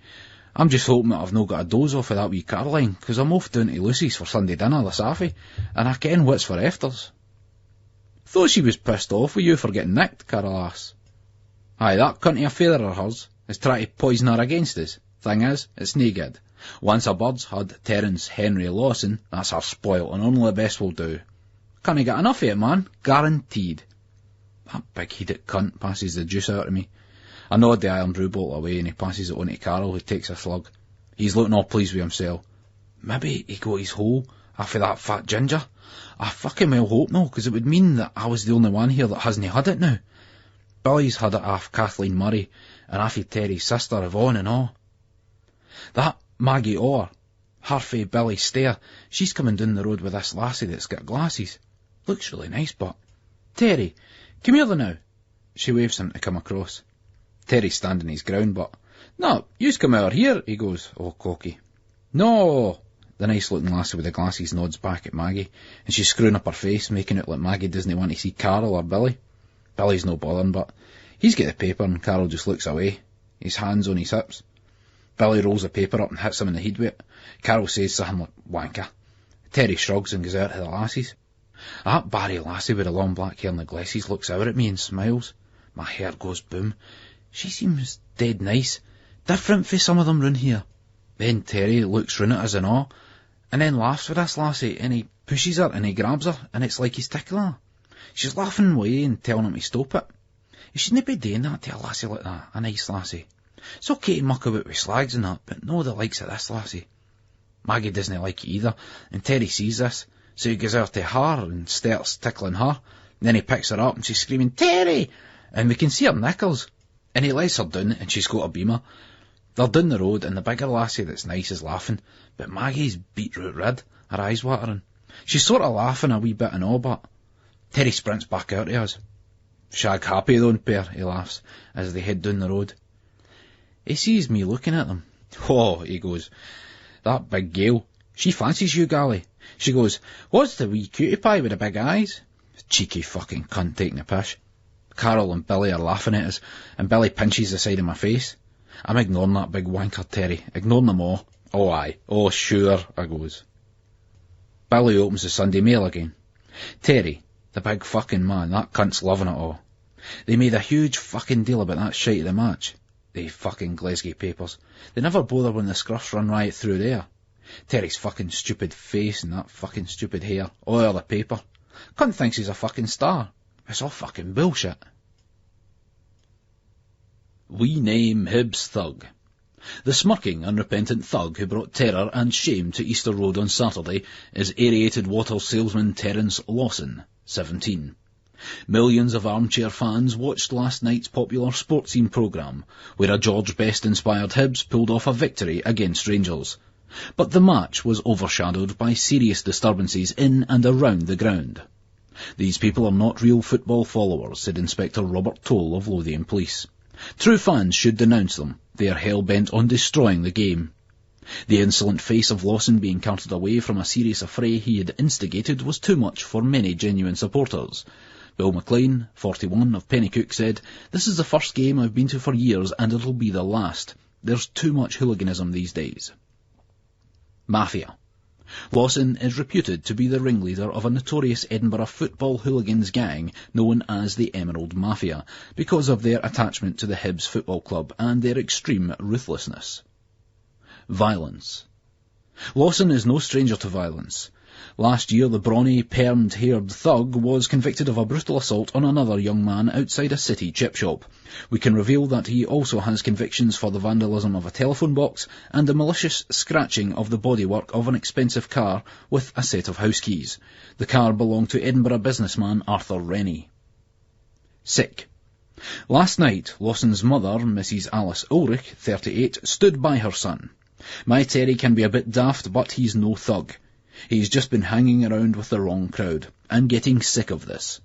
S2: I'm just hoping that I've no got a doze off of that wee Caroline, 'cause I'm off down to Lucy's for Sunday dinner this affy, and I ken what's for efters." "Thought she was pissed off with you for getting nicked," Carol asks. "Aye, that cunty a feather of hers is trying to poison her against us. Thing is, it's nae good. Once a bird's had Terence Henry Lawson, that's her spoilt, and only the best will do. Can't get enough of it, man. Guaranteed." That big-headed cunt passes the juice out of me. I nod the iron brew bottle away and he passes it on to Carol, who takes a slug. He's looking all pleased with himself. Maybe he got his hole off of that fat ginger. I fucking well hope no, 'cause it would mean that I was the only one here that hasn't had it now. Billy's had it off Kathleen Murray and off of Terry's sister Yvonne and all. That Maggie Orr, her fae Billy's stare, she's coming down the road with this lassie that's got glasses. Looks really nice, but... "Terry, come here now." She waves him to come across. Terry's standing his ground, but... "No, you's come over here," he goes, all cocky. "No." The nice-looking lassie with the glasses nods back at Maggie, and she's screwing up her face, making it like Maggie doesn't want to see Carol or Billy. Billy's no bothering, but he's got the paper and Carol just looks away, his hands on his hips. Billy rolls the paper up and hits him in the head with it. Carol says something like, "Wanker." Terry shrugs and goes out to the lassies. That Barry lassie with the long black hair and the glasses looks out at me and smiles. My heart goes boom. She seems dead nice, different from some of them round here. Then Terry looks round at us and all, and then laughs with this lassie, and he pushes her and he grabs her, and it's like he's tickling her. She's laughing away and telling him to stop it. He shouldn't be doing that to a lassie like that, a nice lassie. It's okay to muck about with slags and that, but no the likes of this lassie. Maggie doesn't like it either, and Terry sees this, so he goes over to her and starts tickling her. Then he picks her up and she's screaming, "Terry!" And we can see her knickers. And he lets her down and she's got a beamer. They're down the road and the bigger lassie that's nice is laughing, but Maggie's beetroot red, her eyes watering. She's sort of laughing a wee bit and all, but Terry sprints back out to us. "Shag happy though, pair," he laughs, as they head down the road. He sees me looking at them. "Oh," he goes, "that big Gail, she fancies you, Gally. She goes, "What's the wee cutie pie with the big eyes?" Cheeky fucking cunt taking the piss. Carol and Billy are laughing at us, and Billy pinches the side of my face. I'm ignoring that big wanker, Terry, ignoring them all. "Oh aye, oh sure," I goes. Billy opens the Sunday Mail again. "Terry, the big fucking man, that cunt's loving it all. They made a huge fucking deal about that shite at the match. They fucking Glasgow papers. They never bother when the scruffs run riot through there. Terry's fucking stupid face and that fucking stupid hair, all over the paper. Cunt thinks he's a fucking star. It's all fucking bullshit." We name Hibs thug. The smirking, unrepentant thug who brought terror and shame to Easter Road on Saturday is aerated water salesman Terence Lawson, 17. Millions of armchair fans watched last night's popular sports scene programme, where a George Best-inspired Hibs pulled off a victory against Rangers. But the match was overshadowed by serious disturbances in and around the ground. "These people are not real football followers," said Inspector Robert Toll of Lothian Police. "True fans should denounce them. They are hell-bent on destroying the game." The insolent face of Lawson being carted away from a serious affray he had instigated was too much for many genuine supporters. Bill McLean, 41, of Pennycook, said, "This is the first game I've been to for years, and it'll be the last. There's too much hooliganism these days." Mafia. Lawson is reputed to be the ringleader of a notorious Edinburgh football hooligans gang known as the Emerald Mafia, because of their attachment to the Hibs Football Club and their extreme ruthlessness. Violence. Lawson is no stranger to violence. Last year, the brawny, permed-haired thug was convicted of a brutal assault on another young man outside a city chip shop. We can reveal that he also has convictions for the vandalism of a telephone box and the malicious scratching of the bodywork of an expensive car with a set of house keys. The car belonged to Edinburgh businessman Arthur Rennie. Sick. Last night, Lawson's mother, Mrs. Alice Ulrich, 38, stood by her son. "My Terry can be a bit daft, but he's no thug. He's just been hanging around with the wrong crowd. I'm getting sick of this."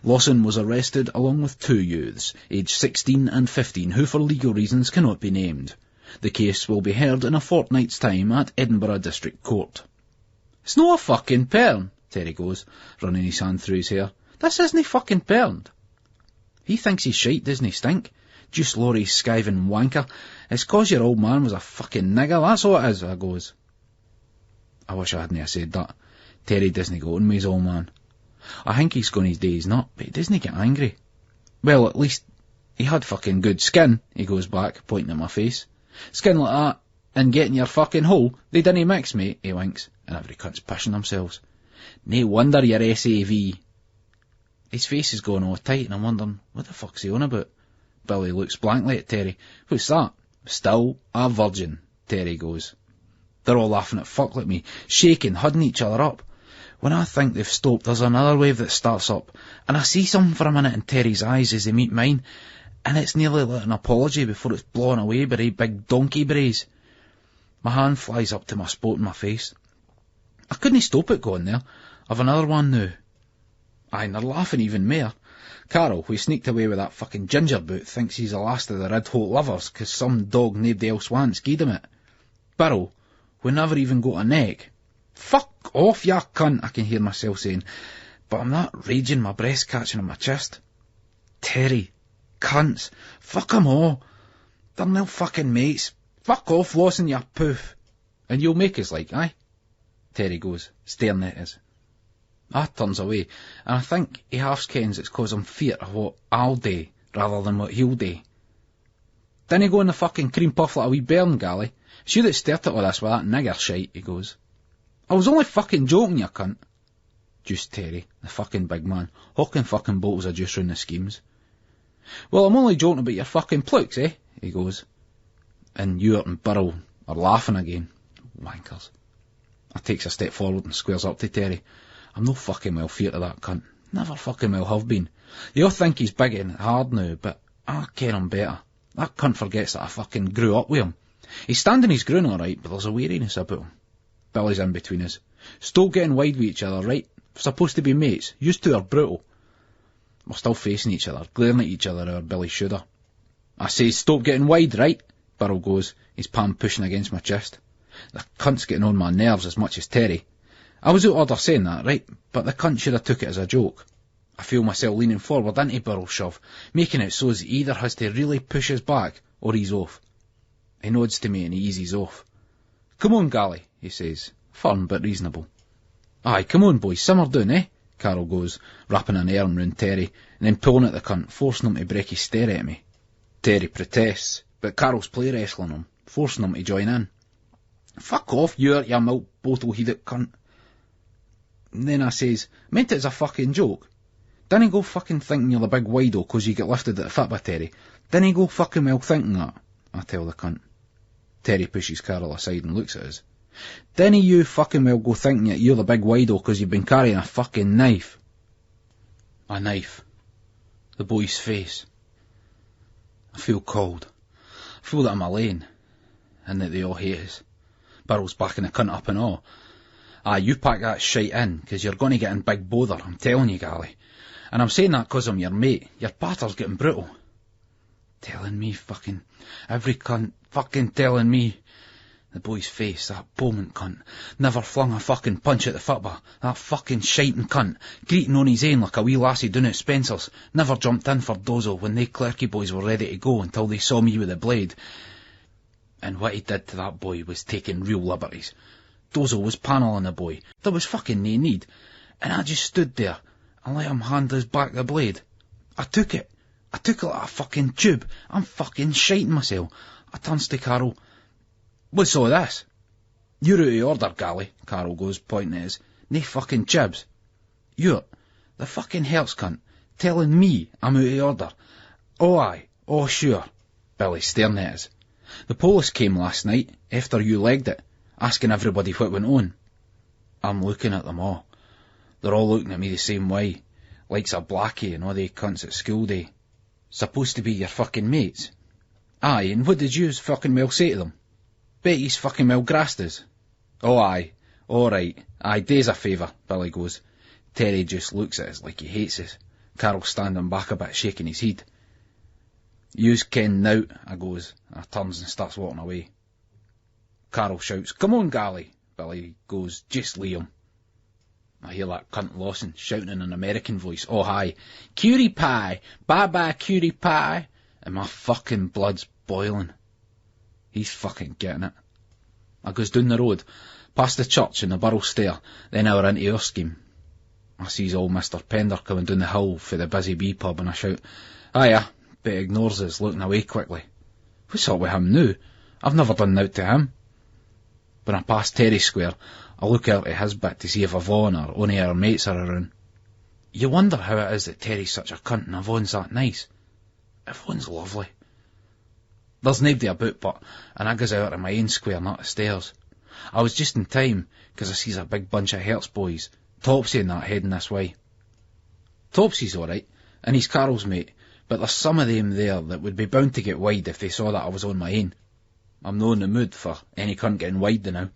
S2: Lawson was arrested along with two youths, aged 16 and 15, who for legal reasons cannot be named. The case will be heard in a fortnight's time at Edinburgh District Court. "It's no a fucking pern," Terry goes, running his hand through his hair. "This isn't fucking perned." "He thinks he's shite, doesn't he, Stink? Juice Laurie's skiving wanker. It's 'cause your old man was a fucking nigger, that's all it is," I goes. I wish I hadn't said that. Terry doesn't go on me, his old man. I think he's gone his days nut, but he doesn't get angry. "Well, at least he had fucking good skin," he goes back, pointing at my face. "Skin like that, and getting your fucking hole, they didn't mix, mate," he winks, and every cunt's pissing themselves. "No wonder you're SAV. His face is going all tight, and I'm wondering, what the fuck's he on about? Billy looks blankly at Terry. "What's that?" "Still a virgin," Terry goes. They're all laughing at fuck like me, shaking, hudding each other up. When I think they've stopped, there's another wave that starts up, and I see something for a minute in Terry's eyes as they meet mine, and it's nearly like an apology before it's blown away by a big donkey brace. My hand flies up to my spot in my face. I couldn't stop it going there. I've another one now. Aye, and they're laughing even more. Carol, who sneaked away with that fucking ginger boot, thinks he's the last of the red hot lovers, 'cause some dog nobody else wants gave him it. Burrow, who never even got a neck. "Fuck off, ya cunt," I can hear myself saying, but I'm not raging, my breast catching on my chest. Terry, cunts, fuck 'em all. They're no fucking mates. Fuck off, Lawson, ya poof. "And you'll make us like, aye?" Terry goes, staring at us. I turns away, and I think he half kens it's 'cause I'm feared of what I'll do, rather than what he'll do. "Dinna go in the fucking cream puff like a wee bairn, Gally. It's you that started all this with that nigger shite," he goes. "I was only fucking joking, you cunt." Juice Terry, the fucking big man, hawking fucking bottles of juice round the schemes. "Well, I'm only joking about your fucking plooks, eh?" he goes. And Ewart and Burrell are laughing again. Wankers. I takes a step forward and squares up to Terry. I'm no fucking well feared of that cunt. Never fucking well have been. They all think he's big and hard now, but I ken him better. That cunt forgets that I fucking grew up with him. He's standing his ground alright, but there's a weariness about him. Billy's in between us. "Stop getting wide with each other, right? We're supposed to be mates. You two are brutal." We're still facing each other, glaring at each other, or Billy should have. I says, "Stop getting wide, right?" Burrell goes, his palm pushing against my chest. The cunt's getting on my nerves as much as Terry. I was out order saying that, right, but the cunt should have took it as a joke. I feel myself leaning forward into Burrell's shove, making it so as he either has to really push his back, or he's off. He nods to me and he eases off. Come on, Gally, he says, firm but reasonable. Aye, come on, boys, simmer down, eh? Carol goes, wrapping an arm round Terry, and then pulling at the cunt, forcing him to break his stare at me. Terry protests, but Carol's play wrestling him, forcing him to join in. Fuck off, you milk bottle-headed cunt. And then I says, meant it as a fucking joke. Dinna go fucking thinking you're the big wido 'cause you get lifted at the fitba, Terry. Dinna go fucking well thinking that, I tell the cunt. Terry pushes Carol aside and looks at us. Dinna you fucking well go thinking that you're the big wido 'cause you've been carrying a fucking knife. A knife. The boy's face. I feel cold. I feel that I'm alone, and that they all hate us. Burrell's backing the cunt up and all. Aye, you pack that shite in, 'cause you're going to get in big bother, I'm telling you, Gally. And I'm saying that 'cause I'm your mate. Your patter's getting brutal. Telling me, fucking, every cunt, fucking telling me. The boy's face, that Bowman cunt, never flung a fucking punch at the football. That fucking shiting cunt, greeting on his ain like a wee lassie down at Spencer's, never jumped in for Dozo when they clerky boys were ready to go until they saw me with the blade. And what he did to that boy was taking real liberties. Dozo was panelling the boy, there was fucking nae need, and I just stood there and let him hand his back the blade. I took it like a fucking tube. I'm fucking shiting myself. I turns to Carol. What's all this? You're out of order, Gally, Carol goes, pointing at us. Nae fucking chibs. You're the fucking Hertz cunt, telling me I'm out of order. Oh aye, oh sure, Billy's staring at us. The police came last night, after you legged it, asking everybody what went on. I'm looking at them all. They're all looking at me the same way, like's a blackie and all they cunts at school day. Supposed to be your fucking mates. Aye, and what did you fucking well say to them? Bet he's fucking well grassed us. Oh aye, alright, aye, days a favour, Billy goes. Terry just looks at us like he hates us. Carol's standing back a bit, shaking his head. Yous ken now, I goes, and I turns and starts walking away. Carol shouts, come on, Gally. Billy goes, just leave him. I hear that cunt Lawson shouting in an American voice, oh hi, cutie pie, bye-bye cutie pie, and my fucking blood's boiling. He's fucking getting it. I goes down the road, past the church and the Burrow stair, then I were into our scheme. I sees old Mr. Pender coming down the hill for the busy bee pub, and I shout, hiya, but he ignores us, looking away quickly. What's up with him now? I've never done nought to him. When I pass Terry Square, I look out at his bit to see if Yvonne or only her mates are around. You wonder how it is that Terry's such a cunt and Yvonne's that nice. Yvonne's lovely. There's nobody about but, and I goes out of my own square, not the stairs. I was just in time, 'cause I sees a big bunch of Hertz boys, Topsy and that heading this way. Topsy's alright, and he's Carol's mate, but there's some of them there that would be bound to get wide if they saw that I was on my own. I'm no in the mood for any cunt getting wide now.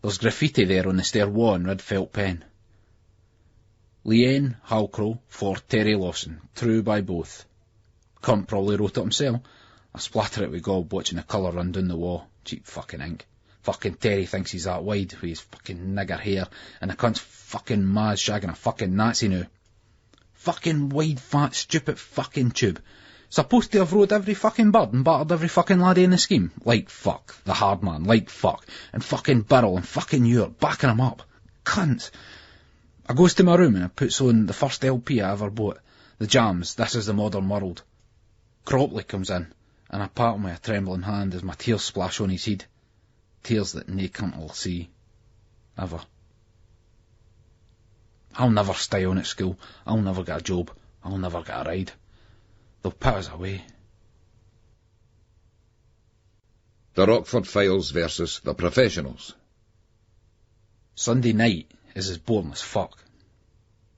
S2: There's graffiti there on the stair wall in red felt pen. Leanne Halcrow for Terry Lawson, true by both. Cunt probably wrote it himself. I splatter it with gob watching the colour run down the wall. Cheap fucking ink. Fucking Terry thinks he's that wide with his fucking nigger hair, and the cunt's fucking mad shagging a fucking Nazi now. Fucking wide, fat, stupid fucking tube. Supposed to have rode every fucking bird and battered every fucking laddie in the scheme. Like fuck, the hard man, like fuck. And fucking Burrell and fucking Ewart, backing him up. Cunts. I goes to my room and I puts on the first LP I ever bought. The Jams, This Is the Modern World. Cropley comes in, and I pat him with a trembling hand as my tears splash on his head. Tears that nae cunt will see. Ever. I'll never stay on at school. I'll never get a job. I'll never get a ride. They'll put us away.
S1: The Rockford Files versus the Professionals.
S2: Sunday night is as boring as fuck.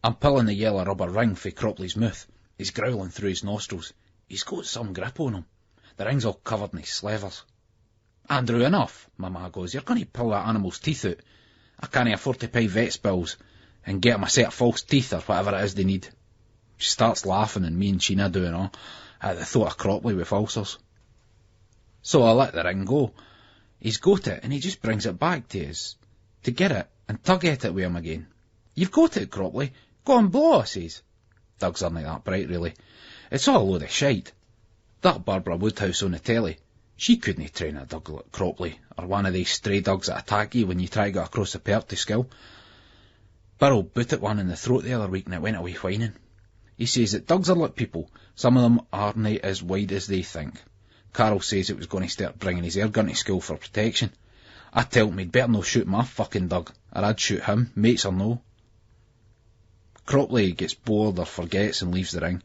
S2: I'm pulling the yellow rubber ring fae Cropley's mouth. He's growling through his nostrils. He's got some grip on him. The ring's all covered in his slevers. Andrew, enough, my ma goes. You're going to pull that animal's teeth out. I can't afford to pay vet's bills and get him a set of false teeth or whatever it is they need. She starts laughing and me and Sheena doing all at the thought of Cropley with ulcers. So I let the ring go. He's got it and he just brings it back to us. To get it, and tug at it with him again. You've got it, Cropley. Go on, blow, I says. Doug's aren't that bright, really. It's all a load of shite. That Barbara Woodhouse on the telly, she couldn't train a Doug like Cropley, or one of these stray dogs that attack you when you try to get across the pert to skill. Burrell booted one in the throat the other week and it went away whining. He says that dogs are like people, some of them aren't as wide as they think. Carol says it was going to start bringing his air gun to school for protection. I tell him he'd better no shoot my fucking Doug, or I'd shoot him, mates or no. Cropley gets bored or forgets and leaves the ring.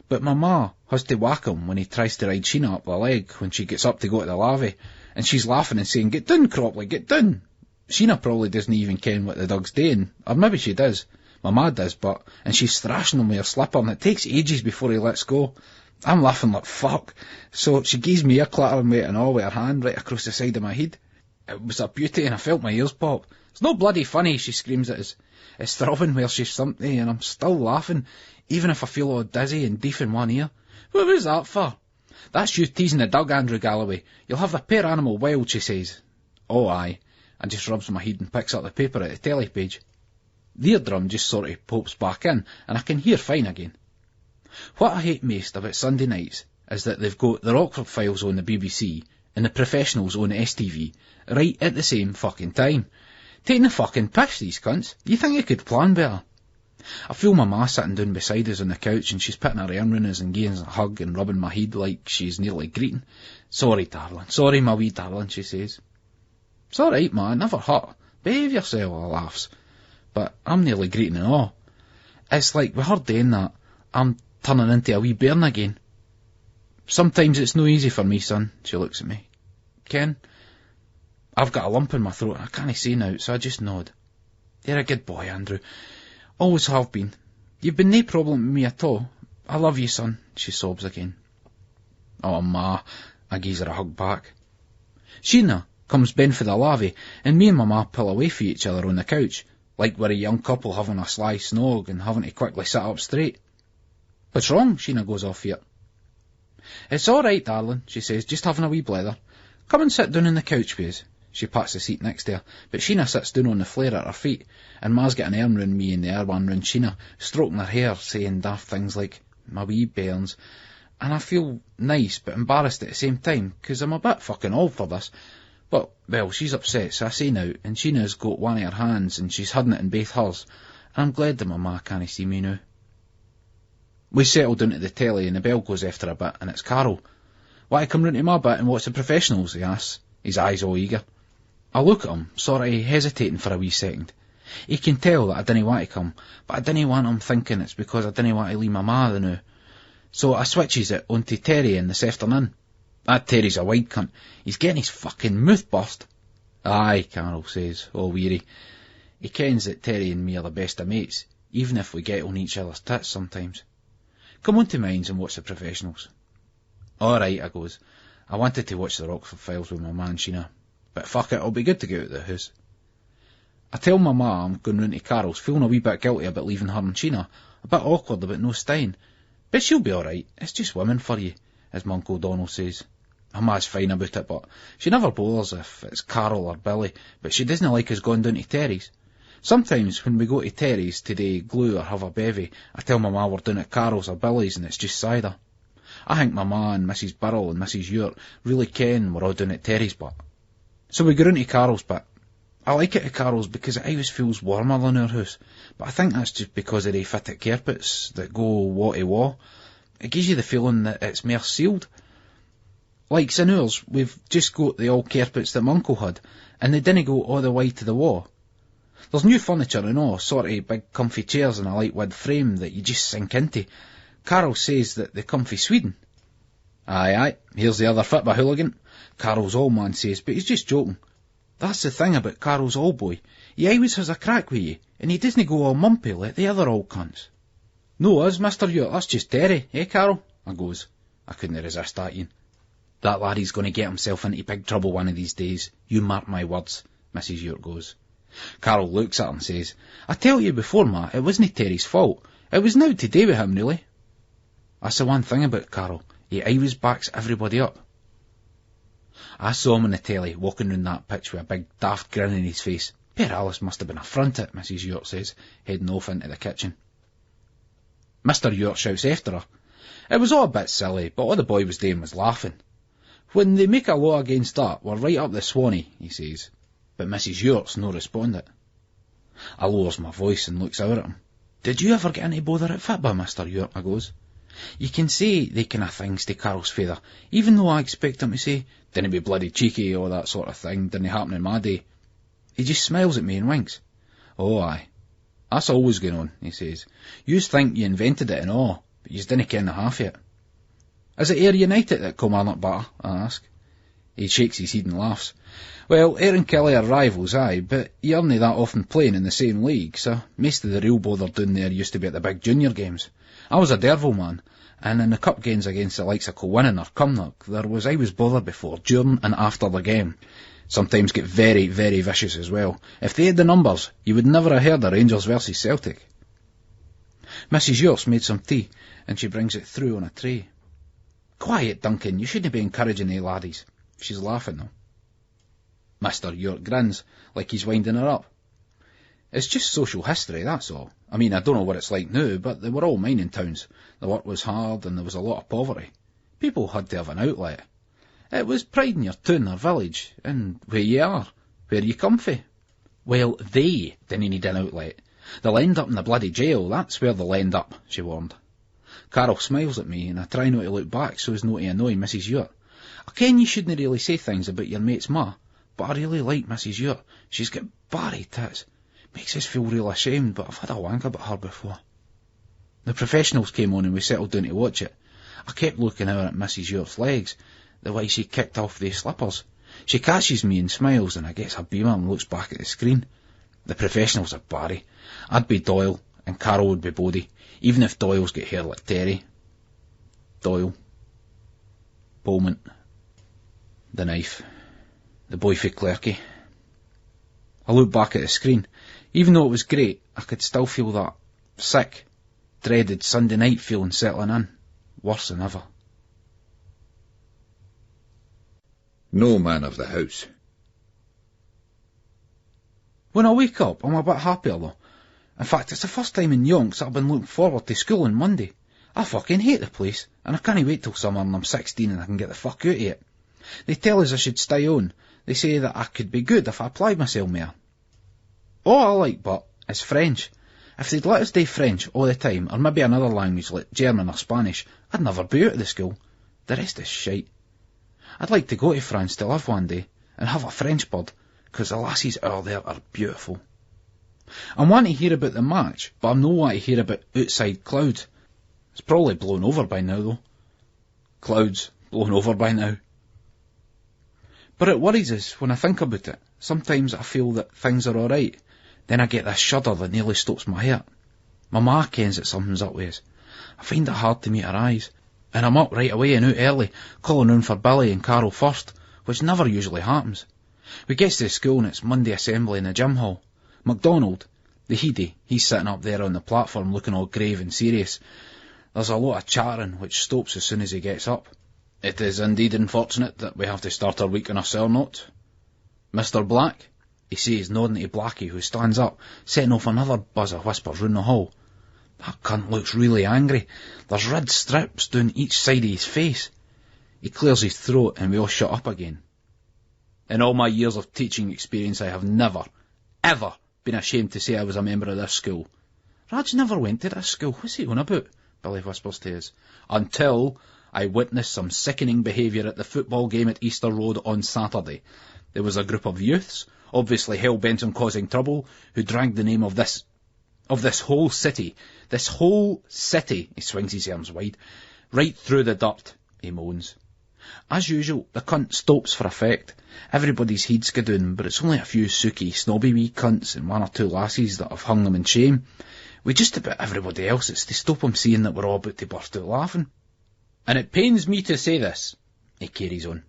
S2: But my ma has to whack him when he tries to ride Sheena up the leg when she gets up to go to the lavvy, and she's laughing and saying, "Get down, Cropley, get down." Sheena probably doesn't even ken what the dog's doing, or maybe she does. My ma does, and she's thrashing him with her slipper, and it takes ages before he lets go. I'm laughing like fuck, so she gives me a clattering with it and all with her hand right across the side of my head. It was a beauty and I felt my ears pop. "It's no bloody funny," she screams at us. It's throbbing where she's something, and I'm still laughing, even if I feel all dizzy and deaf in one ear. "What was that for?" "That's you teasing the Doug, Andrew Galloway. You'll have the poor animal wild," she says. "Oh, aye," and just rubs my head and picks up the paper at the telly page. The eardrum just sort of pops back in, and I can hear fine again. What I hate most about Sunday nights is that they've got the Rockford Files on the BBC and the Professionals on the STV right at the same fucking time. Taking the fucking piss, these cunts. You think you could plan better? I feel my ma sitting down beside us on the couch, and she's putting her arm round us and giving us a hug and rubbing my head like she's nearly greeting. "Sorry, darling. Sorry, my wee darling," she says. "It's all right, ma. It never hurt. Behave yourself," I laughs. But I'm nearly greeting and all. It's like with her doing that, I'm turning into a wee bairn again. "Sometimes it's no easy for me, son," she looks at me. "Ken, I've got a lump in my throat and I can't say now, so I just nod. You're a good boy, Andrew. Always have been. You've been no problem with me at all. I love you, son," she sobs again. "Oh, ma," I gives her a hug back. Sheena comes ben for the lavvy, and me and my ma pull away from each other on the couch, like we're a young couple having a sly snog and having to quickly sit up straight. "What's wrong?" Sheena goes off here. "It's all right, darling," she says, "just having a wee blether. Come and sit down on the couch with us." She pats the seat next to her, but Sheena sits down on the flare at her feet, and ma's got an arm round me and the other one round Sheena, stroking her hair, saying daft things like, "My wee bairns," and I feel nice but embarrassed at the same time, 'cause I'm a bit fucking old for this. But, well, she's upset, so I say now, and Sheena's got one of her hands, and she's hiding it in both hers, and I'm glad that my ma can't see me now. We settle down to the telly, and the bell goes after a bit, and it's Carol. "Why come round to my bit and watch the Professionals?" he asks, his eyes all eager. I look at him, sort of hesitating for a wee second. He can tell that I didn't want to come, but I didn't want him thinking it's because I didn't want to leave my ma the now. So I switches it onto Terry in this afternoon. That Terry's a wide cunt. He's getting his fucking mouth burst. "Aye," Carol says, all weary. He kens that Terry and me are the best of mates, even if we get on each other's tits sometimes. "Come on to mine's and watch the Professionals." "All right," I goes. I wanted to watch the Rockford Files with my man Sheena, but fuck it, it'll be good to get out of the house. I tell my ma I'm going round to Carol's, feeling a wee bit guilty about leaving her and Sheena, a bit awkward about no staying. But she'll be all right. It's just women for you, as my Uncle Donald says. My ma's fine about it, but she never bothers if it's Carol or Billy, but she doesn't like us going down to Terry's. Sometimes when we go to Terry's to do glue or have a bevy, I tell my ma we're down at Carol's or Billy's and it's just cider. I think my ma and Mrs. Burrell and Mrs. Ewart really ken we're all down at Terry's, but. So we go round to Carol's bit. I like it at Carol's because it always feels warmer than our house, but I think that's just because of the fitted carpets that go wall to wall. It gives you the feeling that it's more sealed. Like in ours, we've just got the old carpets that my uncle had, and they didn't go all the way to the wall. There's new furniture and all, sort of big comfy chairs and a light wood frame that you just sink into. Carol says that they come from Sweden. Aye, here's the other fit by hooligan. Carol's old man says, but he's just joking. That's the thing about Carol's old boy. He always has a crack with you, and he doesn't go all mumpy like the other old cunts. "No us, Mr. Ewart, that's just Terry, eh, Carol?" I goes. I couldn't resist that, Ian. "That laddie's going to get himself into big trouble one of these days. You mark my words," Mrs. Ewart goes. Carol looks at her and says, "I tell you before, ma, it wasn't Terry's fault. It was now to do with him, really." That's the one thing about Carol. He always backs everybody up. I saw him on the telly, walking round that pitch with a big daft grin on his face. Poor Alice must have been affronted, Mrs. Ewart says, heading off into the kitchen. Mr. Ewart shouts after her. It was all a bit silly, but all the boy was doing was laughing. When they make a law against that, we're right up the Swanee, he says. But Mrs. Ewart's no responding. I lowers my voice and looks out at him. Did you ever get into bother at football, Mr. Ewart, I goes. You can say they kind of things to Carol's father, even though I expect him to say, didn't be bloody cheeky or that sort of thing, didn't happen in my day. He just smiles at me and winks. Oh, aye. That's always going on, he says. Yous think you invented it and all, but yous didn't ken the half yet. Is it Ayr United that Kilmarnock batter? I ask. He shakes his head and laughs. Well, Ayr and Kelly are rivals, aye, but you aren't that often playing in the same league, so most of the real bother down there used to be at the big junior games. I was a Derval man, and in the cup games against the likes of Kilwinning or Cumnock, I was bothered before, during and after the game. Sometimes get very, very vicious as well. If they had the numbers, you would never have heard of Rangers versus Celtic. Mrs. Ewart's made some tea, and she brings it through on a tray. Quiet, Duncan, you shouldn't be encouraging the laddies. She's laughing though. Mr. Ewart grins, like he's winding her up. It's just social history, that's all. I mean, I don't know what it's like now, but they were all mining towns. The work was hard and there was a lot of poverty. People had to have an outlet. It was pride in your town or village, and where you are, where you come fae. Well, they didn't need an outlet. They'll end up in the bloody jail, that's where they'll end up, she warned. Carol smiles at me, and I try not to look back so as not to annoy Mrs. Ewart. I ken you shouldn't really say things about your mate's ma, but I really like Mrs. Ewart. She's got barry tits. Makes us feel real ashamed, but I've had a wank about her before. The professionals came on and we settled down to watch it. I kept looking out at Mrs. Ewart's legs, the way she kicked off the slippers. She catches me and smiles, and I gets a beamer and looks back at the screen. The professionals are Barry. I'd be Doyle, and Carol would be Bodie, even if Doyle's got hair like Terry. Doyle. Bowman. The knife. The boy for Clerky. I looked back at the screen. Even though it was great, I could still feel that sick, dreaded Sunday night feeling settling in. Worse than ever.
S1: No man of the house.
S2: When I wake up, I'm a bit happier though. In fact, it's the first time in yonks that I've been looking forward to school on Monday. I fucking hate the place, and I can't wait till summer and I'm 16 and I can get the fuck out of it. They tell us I should stay on. They say that I could be good if I applied myself more. All I like, but, is French. If they'd let us do French all the time, or maybe another language like German or Spanish, I'd never be out of the school. The rest is shite. I'd like to go to France to live one day, and have a French bud, 'cause the lassies out there are beautiful. I want to hear about the match, but I'm not want to hear about outside clouds. It's probably blown over by now though. Clouds blown over by now. But it worries us when I think about it. Sometimes I feel that things are alright, then I get this shudder that nearly stops my heart. My ma kens that something's up with us. I find it hard to meet her eyes, and I'm up right away and out early, calling round for Billy and Carol first, which never usually happens. We gets to school and it's Monday assembly in the gym hall. MacDonald, the heady, he's sitting up there on the platform looking all grave and serious. There's a lot of chattering which stops as soon as he gets up. It is indeed unfortunate that we have to start our week on a sour note. Mr. Black, he says, nodding to Blackie, who stands up, setting off another buzz of whispers round the hall. That cunt looks really angry. There's red strips down each side of his face. He clears his throat and we all shut up again. In all my years of teaching experience, I have never, ever been ashamed to say I was a member of this school. Raj never went to this school. What's he on about? Billy whispers to us. Until I witnessed some sickening behaviour at the football game at Easter Road on Saturday. There was a group of youths, obviously hell-bent on causing trouble, who dragged the name of this whole city, he swings his arms wide, right through the dirt, he moans. As usual, the cunt stops for effect. Everybody's heads go down, but it's only a few sooky, snobby wee cunts and one or two lassies that have hung them in shame. With just about everybody else, it's to stop him seeing that we're all about to burst out laughing. And it pains me to say this, he carries on,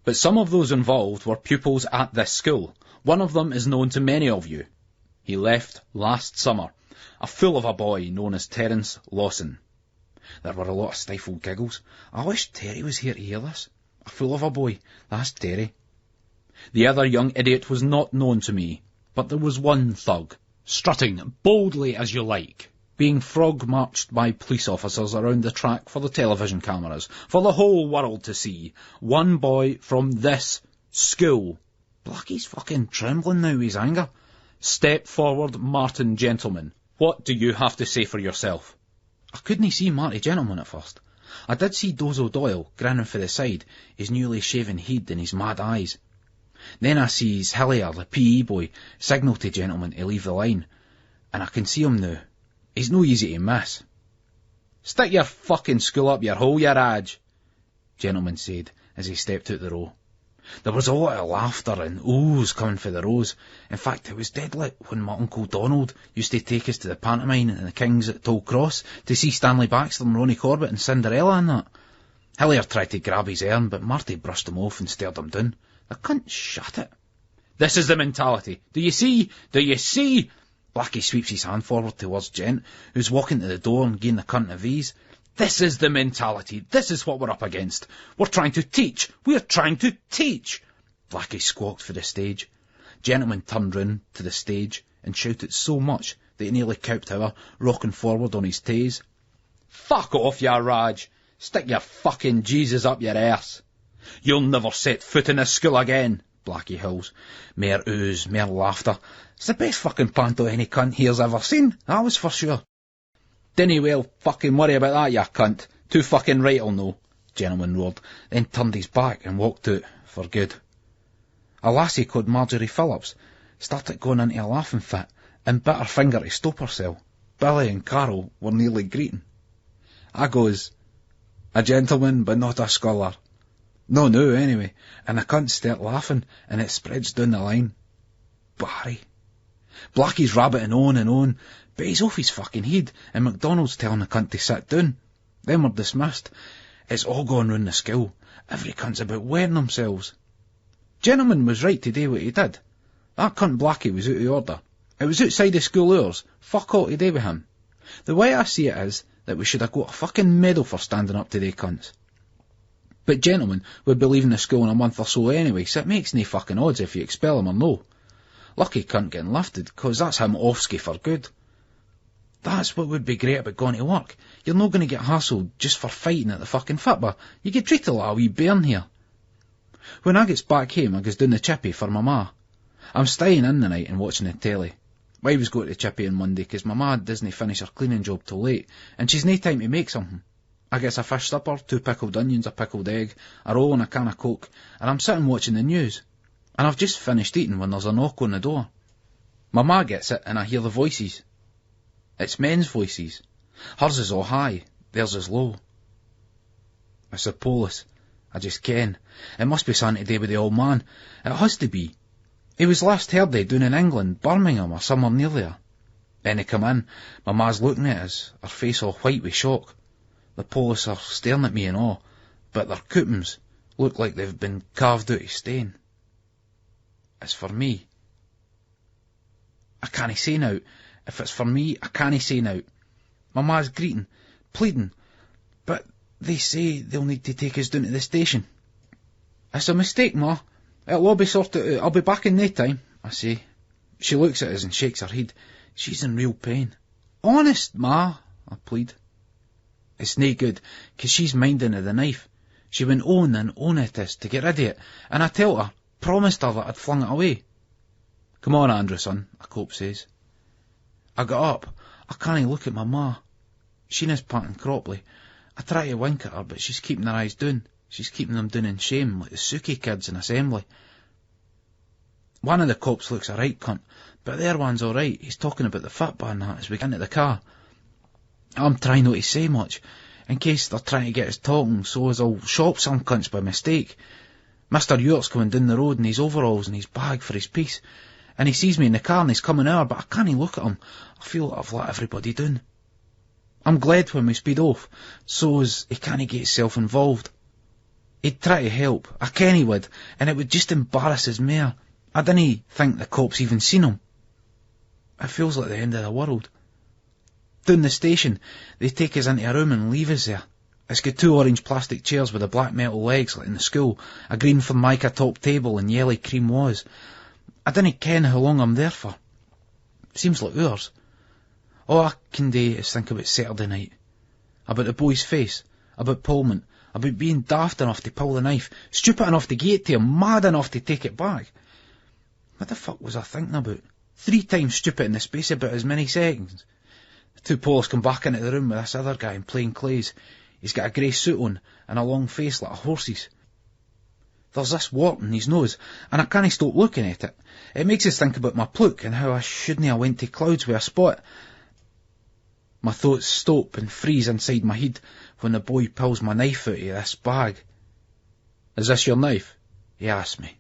S2: but some of those involved were pupils at this school. One of them is known to many of you. He left last summer, a fool of a boy known as Terence Lawson. There were a lot of stifled giggles. I wish Terry was here to hear this. A fool of a boy, that's Terry. The other young idiot was not known to me. But there was one thug, strutting boldly as you like, being frog-marched by police officers around the track for the television cameras, for the whole world to see. One boy from this school. Blackie's fucking trembling now with his anger. Step forward, Martin Gentleman. What do you have to say for yourself? I couldn't see Marty Gentleman at first. I did see Dozo Doyle grinning for the side, his newly shaven head and his mad eyes. Then I sees Hillier, the PE boy, signal to Gentleman to leave the line, and I can see him now. He's no easy to miss. Stick your fucking school up your hole, you raj, Gentleman said as he stepped out the row. There was a lot of laughter and oohs coming for the rows. In fact, it was deadly when my Uncle Donald used to take us to the pantomime and the Kings at Toll Cross to see Stanley Baxter and Ronnie Corbett and Cinderella and that. Hillier tried to grab his arm, but Marty brushed him off and stared him down. The cunt shut it. This is the mentality. Do you see? Do you see? Blackie sweeps his hand forward towards Gent, who's walking to the door and giving the cunt a V's. This is the mentality. This is what we're up against. We're trying to teach. We're trying to teach. Blackie squawked for the stage. Gentleman turned round to the stage and shouted so much that he nearly cowed her, rocking forward on his tays. Fuck off, ya Raj. Stick your fucking Jesus up your arse. You'll never set foot in this school again, Blackie howls. Mere ooze, mere laughter. It's the best fucking panto any cunt here's ever seen, that was for sure. Dinna well fucking worry about that, ya cunt. Too fucking right I'll know, Gentleman roared, then turned his back and walked out for good. A lassie called Marjorie Phillips started going into a laughing fit and bit her finger to stop herself. Billy and Carol were nearly greeting. I goes, a gentleman but not a scholar. No, anyway, and the cunts start laughing and it spreads down the line. Barry. Blackie's rabbiting on, but he's off his fucking head, and MacDonald's telling the cunt to sit down. Then we're dismissed. It's all going round the school. Every cunt's about wearing themselves. Gentleman was right to do what he did. That cunt Blackie was out of order. It was outside the school hours. Fuck all to do with him. The way I see it is that we should have got a fucking medal for standing up to they cunts. But Gentleman would be leaving the school in a month or so anyway, so it makes no fucking odds if you expel him or no. Lucky cunt getting lifted, 'cause that's him offski for good. That's what would be great about going to work. You're not going to get hassled just for fighting at the fucking football. You get treated like a wee bairn here. When I gets back home, I goes down the chippy for my ma. I'm staying in the night and watching the telly. Wives go to the chippy on Monday 'cause my ma doesn't finish her cleaning job till late, and she's no time to make something. I gets a fish supper, 2 pickled onions, a pickled egg, a roll and a can of Coke, and I'm sitting watching the news. And I've just finished eating when there's a knock on the door. My ma gets it and I hear the voices. It's men's voices. Hers is all high, theirs is low. It's the police. I just ken. It must be something to do with the old man. It has to be. He was last heard of down in England, Birmingham or somewhere near there. Then they come in, my ma's looking at us, her face all white with shock. The police are staring at me and all, but their coupons look like they've been carved out of stone. It's for me. I can't say now. If it's for me, I can't say now. My ma's greeting, pleading, but they say they'll need to take us down to the station. It's a mistake, Ma. It'll all be sorted out. I'll be back in no time, I say. She looks at us and shakes her head. She's in real pain. Honest, Ma, I plead. It's no good, 'cause she's minding of the knife. She went on and on at us to get rid of it, and I tell her, promised her that I'd flung it away. Come on, Andrew, son, a cope says. I got up. I can't look at my ma. Sheena's panting croppily. I try to wink at her, but she's keeping her eyes down. She's keeping them down in shame, like the Suki kids in assembly. One of the cops looks a right cunt, but the other one's all right. He's talking about the football and that as we get into the car. I'm trying not to say much, in case they're trying to get us talking, so as I'll shop some cunts by mistake. Mr. York's coming down the road in his overalls and his bag for his piece, and he sees me in the car and he's coming over, but I can't look at him. I feel like I've let everybody down. I'm glad when we speed off, so as he can't get himself involved. He'd try to help, I ken he would, and it would just embarrass his mare. I didn't think the cops even seen him. It feels like the end of the world. Down the station, they take us into a room and leave us there. It's got 2 orange plastic chairs with the black metal legs like in the school, a green formica top table and yellow cream walls. I dinna ken how long I'm there for. Seems like hours. All I can do is think about Saturday night. About the boy's face, about Pullman, about being daft enough to pull the knife, stupid enough to give it to him, mad enough to take it back. What the fuck was I thinking about? 3 times stupid in the space of about as many seconds. The 2 Poles come back into the room with this other guy in plain clothes. He's got a grey suit on and a long face like a horse's. There's this wart in his nose, and I can't stop looking at it. It makes us think about my pluck and how I shouldn't have went to clouds with a spot. My thoughts stop and freeze inside my head when the boy pulls my knife out of this bag. Is this your knife? He asks me.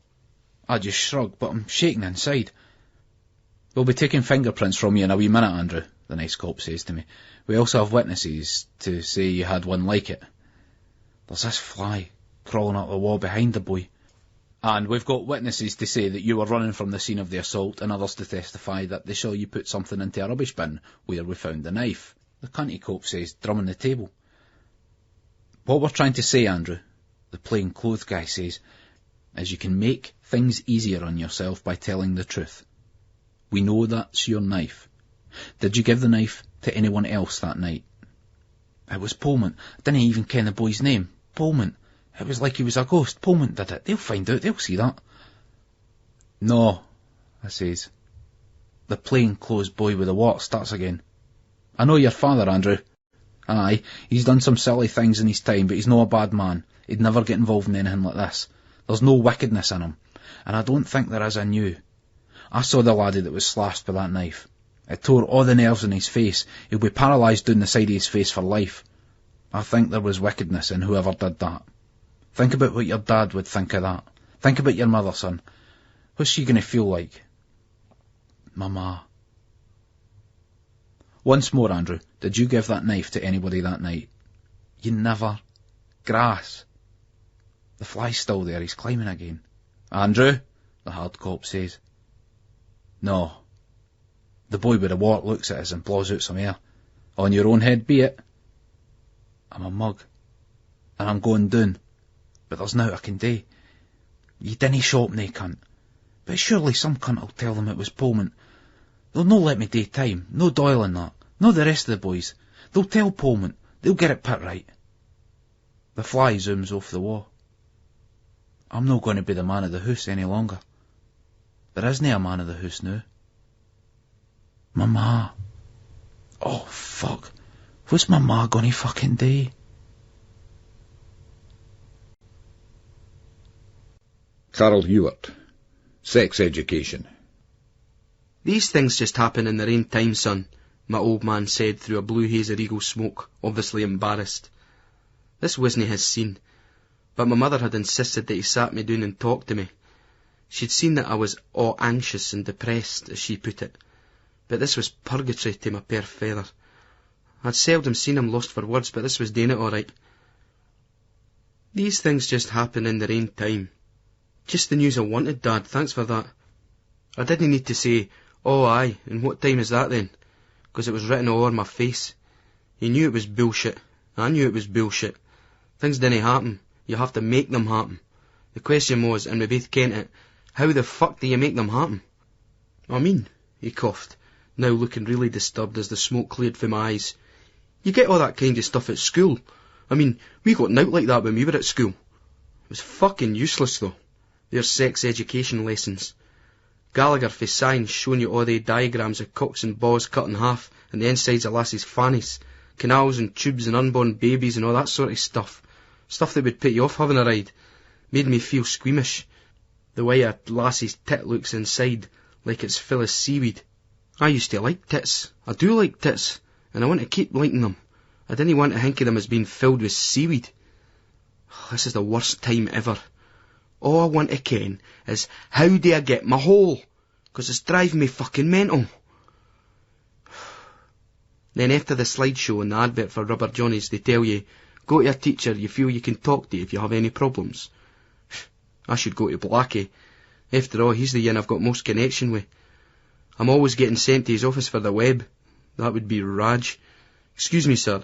S2: I just shrug, but I'm shaking inside. We'll be taking fingerprints from you in a wee minute, Andrew, the nice cop says to me. We also have witnesses to say you had one like it. There's this fly crawling up the wall behind the boy. And we've got witnesses to say that you were running from the scene of the assault, and others to testify that they saw you put something into a rubbish bin where we found the knife, the cunty cop says, drumming the table. What we're trying to say, Andrew, the plain-clothes guy says, is you can make things easier on yourself by telling the truth. We know that's your knife. Did you give the knife to anyone else that night? It was Pullman. I didn't even ken the boy's name. Pullman. It was like he was a ghost. Pullman did it. They'll find out. They'll see that. No, I says. The plain-clothes boy with the wart starts again. I know your father, Andrew. Aye, he's done some silly things in his time, but he's no a bad man. He'd never get involved in anything like this. There's no wickedness in him, and I don't think there is in you. I saw the laddie that was slashed with that knife. It tore all the nerves in his face. He'll be paralysed down the side of his face for life. I think there was wickedness in whoever did that. Think about what your dad would think of that. Think about your mother, son. What's she going to feel like? My ma. Once more, Andrew, did you give that knife to anybody that night? You never. Grass. The fly's still there, he's climbing again. Andrew, the hard cop says. No. The boy with the wart looks at us and blows out some air. On your own head be it. I'm a mug. And I'm going down. But there's nought I can do. You dinna shop nae cunt. But surely some cunt will tell them it was Pullman. They'll no let me do time. No Doyle and that. No the rest of the boys. They'll tell Pullman. They'll get it put right. The fly zooms off the wall. I'm not going to be the man of the house any longer. There isn't a man of the house now. My ma. Oh, fuck. What's my ma gonna fucking do?
S1: Carol Ewart. Sex education.
S5: These things just happen in their own time, son, my old man said through a blue haze of regal smoke, obviously embarrassed. This wasn't his scene, but my mother had insisted that he sat me down and talked to me. She'd seen that I was all anxious and depressed, as she put it, but this was purgatory to my poor feather. I'd seldom seen him lost for words, but this was doing it all right. These things just happen in their own time. Just the news I wanted, Dad, thanks for that. I didn't need to say, oh aye, and what time is that then? Because it was written all over my face. He knew it was bullshit. I knew it was bullshit. Things didn't happen. You have to make them happen. The question was, and we both kent it, how the fuck do you make them happen? I mean, he coughed, now looking really disturbed as the smoke cleared from my eyes. You get all that kind of stuff at school. I mean, we got out like that when we were at school. It was fucking useless though. There's sex education lessons. Gallagher for science showing you all the diagrams of cocks and balls cut in half and the insides of lassies' fannies, canals and tubes and unborn babies and all that sort of stuff. Stuff that would put you off having a ride. Made me feel squeamish. The way a lassie's tit looks inside, like it's full of seaweed. I used to like tits. I do like tits, and I want to keep liking them. I didn't want to think of them as being filled with seaweed. This is the worst time ever. All I want to ken is, how do I get my hole? 'Cause it's driving me fucking mental. Then after the slideshow and the advert for Rubber Johnnies, they tell you, go to a teacher you feel you can talk to if you have any problems. I should go to Blackie. After all, he's the yin I've got most connection with. I'm always getting sent to his office for the web. That would be Raj. Excuse me, sir.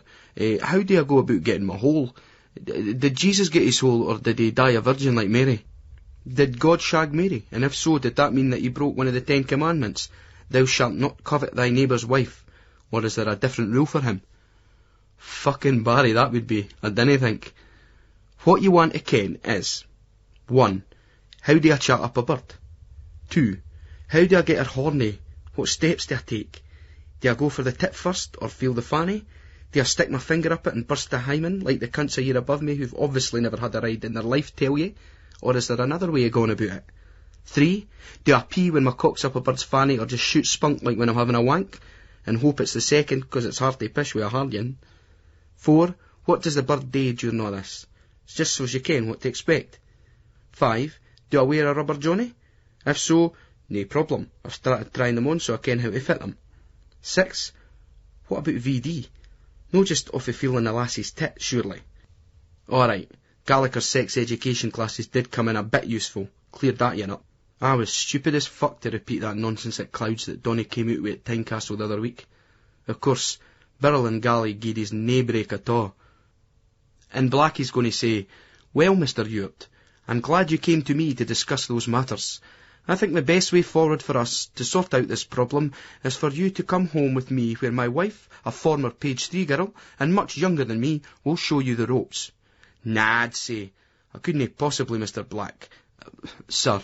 S5: How do I go about getting my hole? Did Jesus get his hole, or did he die a virgin like Mary? Did God shag Mary? And if so, did that mean that he broke one of the 10 Commandments? Thou shalt not covet thy neighbour's wife. Or is there a different rule for him? Fucking Barry, that would be. I dinna think. What you want to ken is 1. How do I chat up a bird? 2. How do I get her horny? What steps do I take? Do I go for the tip first, or feel the fanny? Do I stick my finger up it and burst the hymen, like the cunts a year above me who've obviously never had a ride in their life tell you? Or is there another way of going about it? 3. Do I pee when my cock's up a bird's fanny, or just shoot spunk like when I'm having a wank, and hope it's the second, 'cause it's hard to pish with a hard yin? 4. What does the bird do during all this? It's just so's you ken what to expect. 5. Do I wear a rubber johnny? If so, no problem. I've started trying them on so I ken how to fit them. 6. What about VD? No just off of feeling a lassie's tit, surely. Alright, Gallagher's sex education classes did come in a bit useful. Cleared that yin up. I was stupid as fuck to repeat that nonsense at Clouds that Donny came out with at Tynecastle the other week. Of course, Birrell and Gally gied his nae break at all. And Blackie's going to say, "Well, Mr. Ewart, I'm glad you came to me to discuss those matters. I think the best way forward for us to sort out this problem is for you to come home with me where my wife, a former page 3 girl, and much younger than me, will show you the ropes." Nah, I'd say, "I couldn't possibly, Mr. Black." Sir.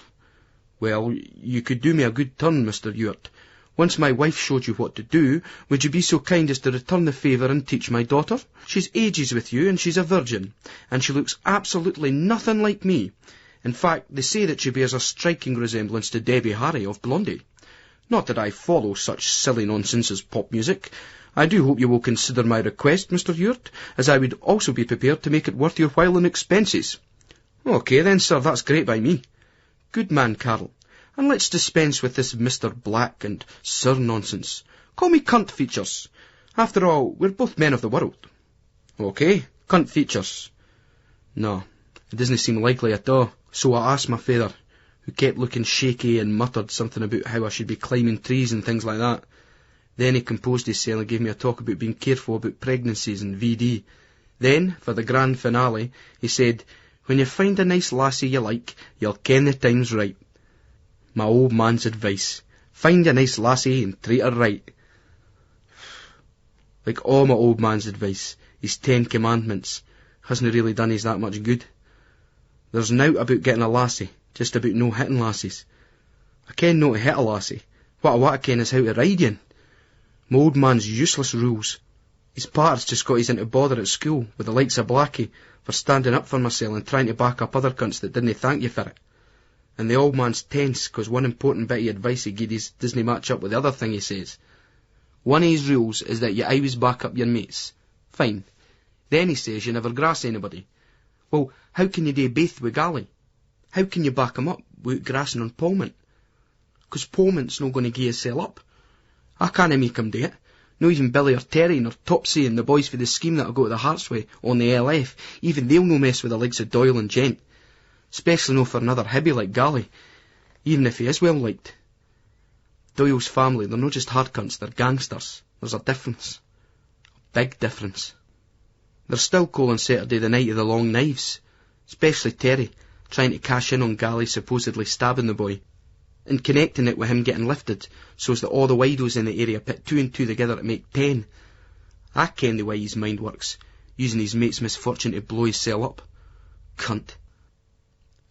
S5: Well, you could do me a good turn, Mr. Ewart. Once my wife showed you what to do, would you be so kind as to return the favour and teach my daughter? She's ages with you, and she's a virgin, and she looks absolutely nothing like me. In fact, they say that she bears a striking resemblance to Debbie Harry of Blondie. Not that I follow such silly nonsense as pop music. I do hope you will consider my request, Mr. Ewart, as I would also be prepared to make it worth your while in expenses. OK then, sir, that's great by me. Good man, Carol. And let's dispense with this Mr. Black and Sir nonsense. Call me Cunt Features. After all, we're both men of the world. OK, Cunt Features. No, it doesn't seem likely at all. So I asked my father, who kept looking shaky and muttered something about how I should be climbing trees and things like that. Then he composed himself and gave me a talk about being careful about pregnancies and VD. Then, for the grand finale, he said, "When you find a nice lassie you like, you'll ken the time's right." My old man's advice. Find a nice lassie and treat her right. Like all my old man's advice, his 10 Commandments hasn't really done us that much good. There's nowt about getting a lassie, just about no hitting lassies. I ken no to hit a lassie. What I ken is how to ride yin. My old man's useless rules. His pater's just got us into bother at school with the likes of Blackie for standing up for myself and trying to back up other cunts that didn't thank you for it. And the old man's tense 'cause one important bit of advice he gied us doesn't match up with the other thing he says. One of his rules is that you always back up your mates. Fine. Then he says you never grass anybody. Well, how can you do both with Gally? How can you back him up without grassing on Polmont? 'Cause Polmont's not going to gie himself up. I can't make him do it. No even Billy or Terry nor Topsy and the boys for the scheme that'll go to the Heartsway on the LF. Even they'll no mess with the likes of Doyle and Gent. Especially no for another hibby like Gally, even if he is well liked. Doyle's family, they're not just hard cunts, they're gangsters. There's a difference. A big difference. They're still calling Saturday the night of the long knives, especially Terry, trying to cash in on Gally supposedly stabbing the boy, and connecting it with him getting lifted, so as that all the widos in the area put 2 and 2 together to make 10. I ken the way his mind works, using his mate's misfortune to blow himself up. Cunt.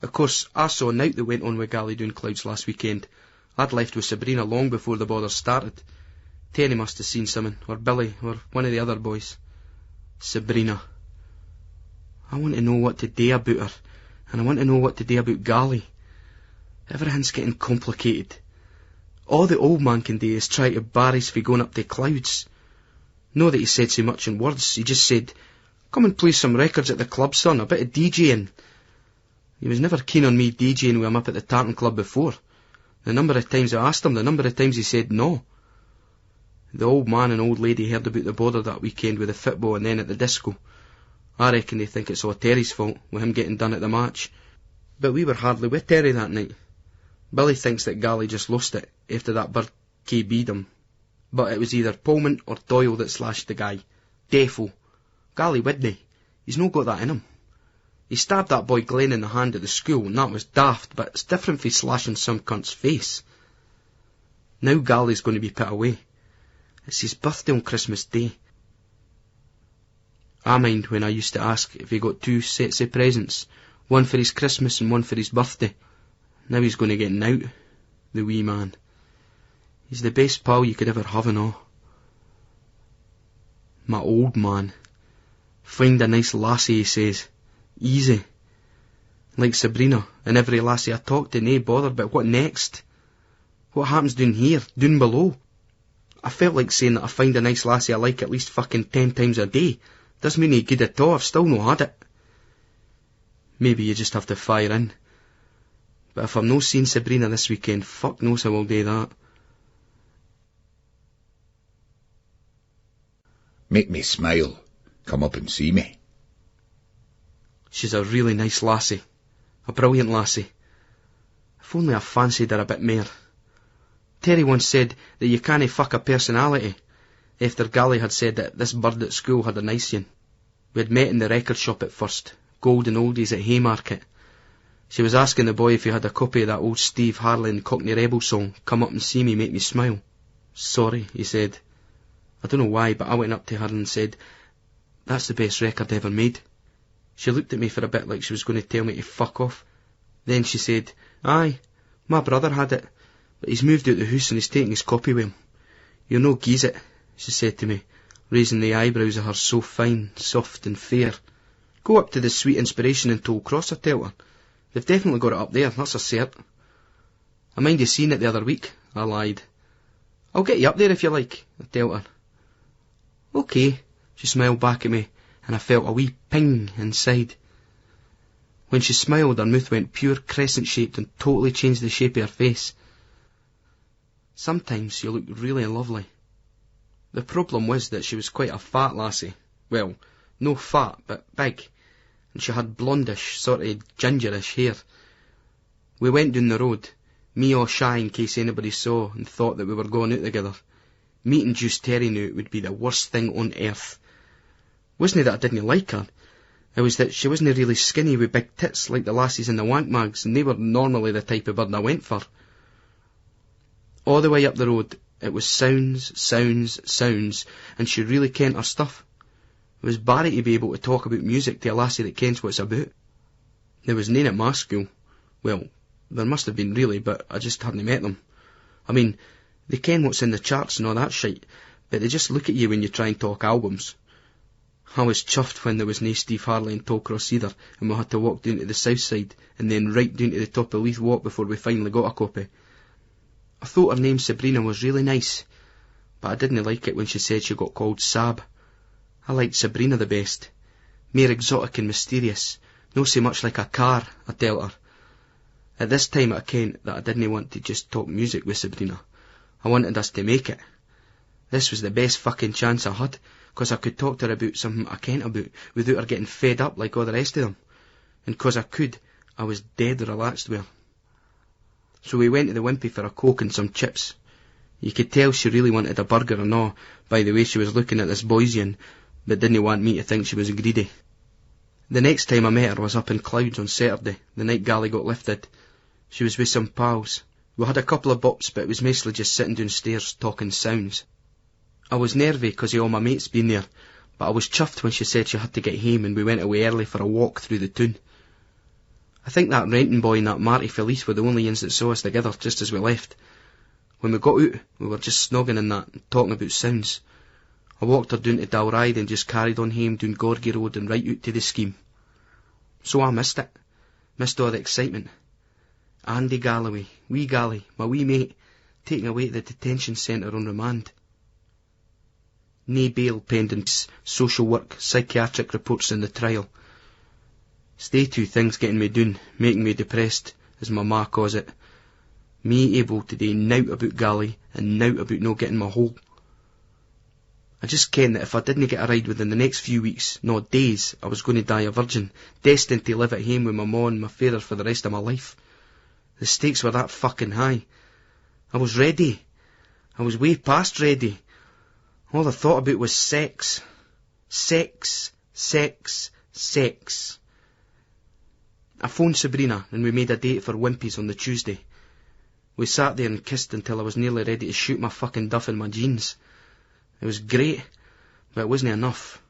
S5: Of course, I saw nowt that went on with Gally down Clouds last weekend. I'd left with Sabrina long before the bother started. Terry must have seen something, or Billy, or one of the other boys. Sabrina. I want to know what to do about her, and I want to know what to do about Gally. Everything's getting complicated. All the old man can do is try to bar us for going up to Clouds. Not that he said so much in words, he just said, "Come and play some records at the club, son, a bit of DJing." He was never keen on me DJing with him up at the Tartan Club before. The number of times I asked him, the number of times he said no. The old man and old lady heard about the bother that weekend with the football and then at the disco. I reckon they think it's all Terry's fault, with him getting done at the match. But we were hardly with Terry that night. Billy thinks that Gally just lost it after that bird KB'd him. But it was either Polmont or Doyle that slashed the guy. Defo. Gally wouldn't. He's no got that in him. He stabbed that boy Glenn in the hand at the school, and that was daft, but it's different from slashing some cunt's face. Now Gally's going to be put away. It's his birthday on Christmas Day. I mind when I used to ask if he got 2 sets of presents, one for his Christmas and one for his birthday. Now he's going to get out, the wee man. He's the best pal you could ever have and all. My old man. Find a nice lassie, he says. Easy. Like Sabrina, and every lassie I talk to, nae bother, but what next? What happens down here, down below? I felt like saying that I find a nice lassie I like at least fucking 10 times a day. Doesn't mean any good at all, I've still no had it. Maybe you just have to fire in. But if I'm no seeing Sabrina this weekend, fuck knows how I'll do that.
S1: Make me smile. Come up and see me.
S5: She's a really nice lassie. A brilliant lassie. If only I fancied her a bit more. Terry once said that you cannae fuck a personality, after Gally had said that this bird at school had a nice one. We had met in the record shop at first, Golden Oldies at Haymarket. She was asking the boy if he had a copy of that old Steve Harley and Cockney Rebel song, Come Up and See Me, Make Me Smile. Sorry, he said. I don't know why, but I went up to her and said, that's the best record ever made. She looked at me for a bit like she was going to tell me to fuck off. Then she said, aye, my brother had it, but he's moved out the house and he's taking his copy with him. You'll no geese it, she said to me, raising the eyebrows of her so fine, soft and fair. Go up to the Sweet Inspiration in Toll Cross, I tell her. They've definitely got it up there, that's a cert. I mind you seeing it the other week, I lied. I'll get you up there if you like, I tell her. OK, she smiled back at me, and I felt a wee ping inside. When she smiled, her mouth went pure crescent-shaped and totally changed the shape of her face. Sometimes she looked really lovely. The problem was that she was quite a fat lassie. Well, no fat, but big, and she had blondish, sort of gingerish hair. We went down the road, me all shy in case anybody saw and thought that we were going out together. Meeting Juice Terry knew it would be the worst thing on earth. Wasn't it that I didn't like her? It was that she wasn't really skinny with big tits like the lassies in the wank mags, and they were normally the type of bird I went for. All the way up the road, it was sounds, sounds, sounds, and she really kent her stuff. It was Barry to be able to talk about music to a lassie that kens what it's about. There was none at my school. Well, there must have been really, but I just hadn't met them. I mean, they ken what's in the charts and all that shite, but they just look at you when you try and talk albums. I was chuffed when there was no Steve Harley in Tollcross either, and we had to walk down to the south side, and then right down to the top of Leith Walk before we finally got a copy. I thought her name Sabrina was really nice, but I didn't like it when she said she got called Sab. I liked Sabrina the best. More exotic and mysterious, no so much like a car, I tell her. At this time I kent that I didn't want to just talk music with Sabrina. I wanted us to make it. This was the best fucking chance I had, 'cause I could talk to her about something I kent about, without her getting fed up like all the rest of them. And 'cause I could, I was dead relaxed with her. So we went to the Wimpy for a Coke and some chips. You could tell she really wanted a burger and all, by the way she was looking at this Boysian, but didn't want me to think she was greedy. The next time I met her was up in Clouds on Saturday, the night Gally got lifted. She was with some pals. We had a couple of bops, but it was mostly just sitting downstairs talking sounds. I was nervy 'cause of all my mates being there, but I was chuffed when she said she had to get home and we went away early for a walk through the town. I think that Renton boy and that Marty Felice were the only ones that saw us together just as we left. When we got out, we were just snogging and that, and talking about sounds. I walked her down to Dalride and just carried on home down Gorgie Road and right out to the scheme. So I missed it. Missed all the excitement. Andy Galloway, wee Gally, my wee mate, taken away to the detention centre on remand. Nae bail pending social work, psychiatric reports in the trial. Stay two things getting me down, making me depressed, as my ma calls it. Me able to do nowt about Gally, and nowt about no getting my hole. I just ken that if I didn't get a ride within the next few weeks, no days, I was going to die a virgin, destined to live at home with my ma and my father for the rest of my life. The stakes were that fucking high. I was ready. I was way past ready. All I thought about was sex. Sex, sex, sex. I phoned Sabrina and we made a date for Wimpy's on the Tuesday. We sat there and kissed until I was nearly ready to shoot my fucking duff in my jeans. It was great, but it wasn't enough.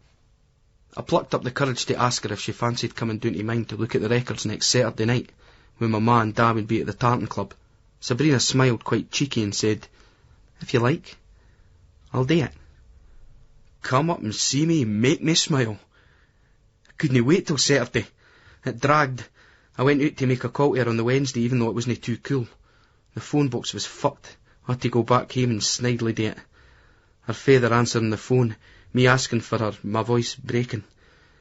S5: I plucked up the courage to ask her if she fancied coming down to mine to look at the records next Saturday night, when my ma and dad would be at the tartan club. Sabrina smiled quite cheeky and said, "If you like, I'll do it." Come up and see me, make me smile. I couldn't wait till Saturday. It dragged. I went out to make a call to her on the Wednesday, even though it wasn't too cool. The phone box was fucked. I had to go back home and snidely do it. Her father answering the phone, me asking for her, my voice breaking.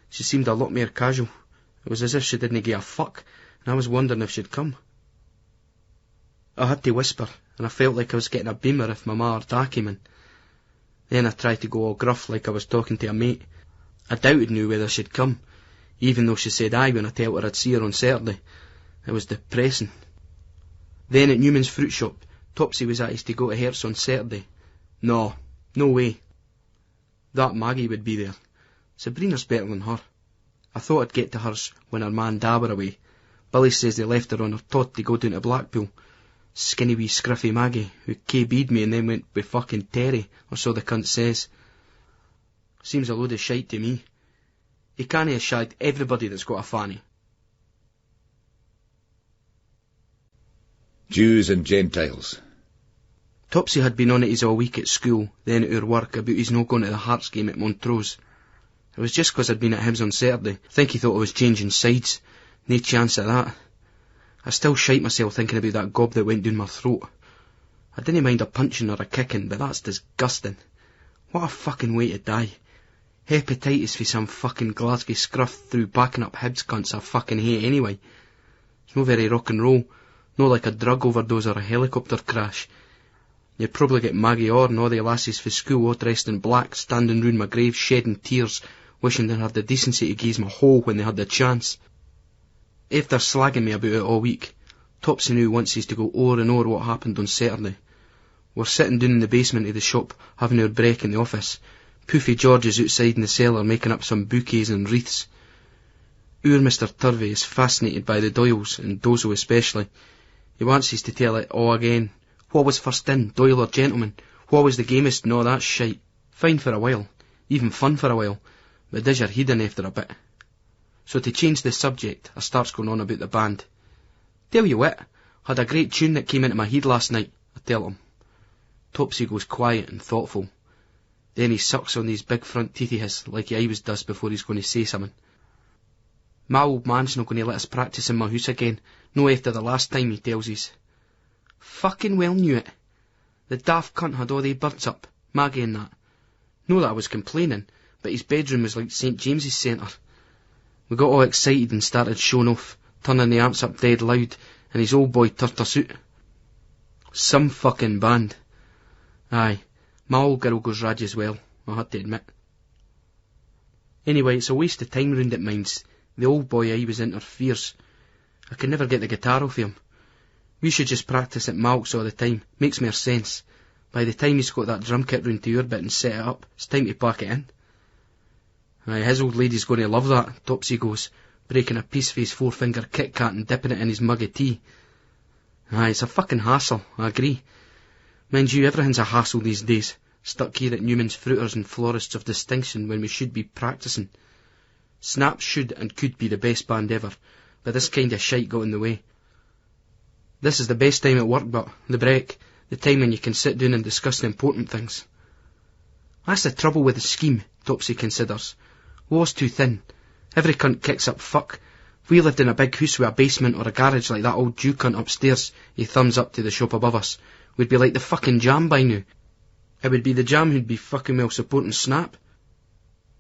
S5: She seemed a lot more casual. It was as if she didn't give a fuck, and I was wondering if she'd come. I had to whisper, and I felt like I was getting a beamer if my ma or da came in. Then I tried to go all gruff like I was talking to a mate. I doubted knew whether she'd come, even though she said aye when I told her I'd see her on Saturday. It was depressing. Then at Newman's fruit shop, Topsy was asked to go to hers on Saturday. No way. That Maggie would be there. Sabrina's better than her. I thought I'd get to hers when her ma and da were away. Billy says they left her on her tot to go down to Blackpool. Skinny wee scruffy Maggie, who KB'd me and then went with fucking Terry, or so the cunt says. Seems a load of shite to me. He can't have shagged everybody that's got a fanny.
S1: Jews and Gentiles.
S5: Topsy had been on it his all week at school, then at her work, about his not going to the Hearts game at Montrose. It was just 'cause I'd been at Hibs on Saturday. I think he thought I was changing sides. No chance of that. I still shite myself thinking about that gob that went down my throat. I didn't mind a punching or a kicking, but that's disgusting. What a fucking way to die. Hepatitis for some fucking Glasgow scruff through backing up Hibs cunts I fucking hate anyway. It's no very rock and roll, no like a drug overdose or a helicopter crash. You'd probably get Maggie Orr and all the lasses for school all dressed in black, standing round my grave shedding tears, wishing they had the decency to gaze my hole when they had the chance. After slagging me about it all week, Topsy now wants us to go o'er and o'er what happened on Saturday. We're sitting down in the basement of the shop, having our break in the office. Poofy George is outside in the cellar making up some bouquets and wreaths. Our Mr. Turvey is fascinated by the Doyles, and Dozo especially. He wants us to tell it all again. What was first in, Doyle or gentleman? What was the gamest and all that shite? Fine for a while, even fun for a while, but does your head in after a bit. So to change the subject, I starts going on about the band. Tell you what, had a great tune that came into my head last night, I tell him. Topsy goes quiet and thoughtful. Then he sucks on his big front teeth of his, like he always does before he's going to say something. My old man's not going to let us practice in my house again, no after the last time, he tells us. Fucking well knew it. The daft cunt had all the birds up, Maggie and that. No that I was complaining, but his bedroom was like St. James's Centre. We got all excited and started showing off, turning the amps up dead loud, and his old boy turned us out. Some fucking band. Aye, my old girl goes raj as well, I had to admit. Anyway, it's a waste of time round at mine's. The old boy I was interferes. I could never get the guitar off him. We should just practice at Malk's all the time, makes more sense. By the time he's got that drum kit round to your bit and set it up, it's time to pack it in. Aye, his old lady's going to love that, Topsy goes, breaking a piece of his 4-finger Kit Kat and dipping it in his mug of tea. Aye, it's a fucking hassle, I agree. Mind you, everything's a hassle these days, stuck here at Newman's Fruiters and Florists of Distinction when we should be practising. Snap should and could be the best band ever, but this kind of shite got in the way. This is the best time at work, but the break, the time when you can sit down and discuss the important things. That's the trouble with the scheme, Topsy considers. Wall's too thin. Every cunt kicks up fuck. If we lived in a big house with a basement or a garage like that old Jew cunt upstairs, he thumbs up to the shop above us, we'd be like the fucking Jam by now. It would be the Jam who'd be fucking well supporting Snap.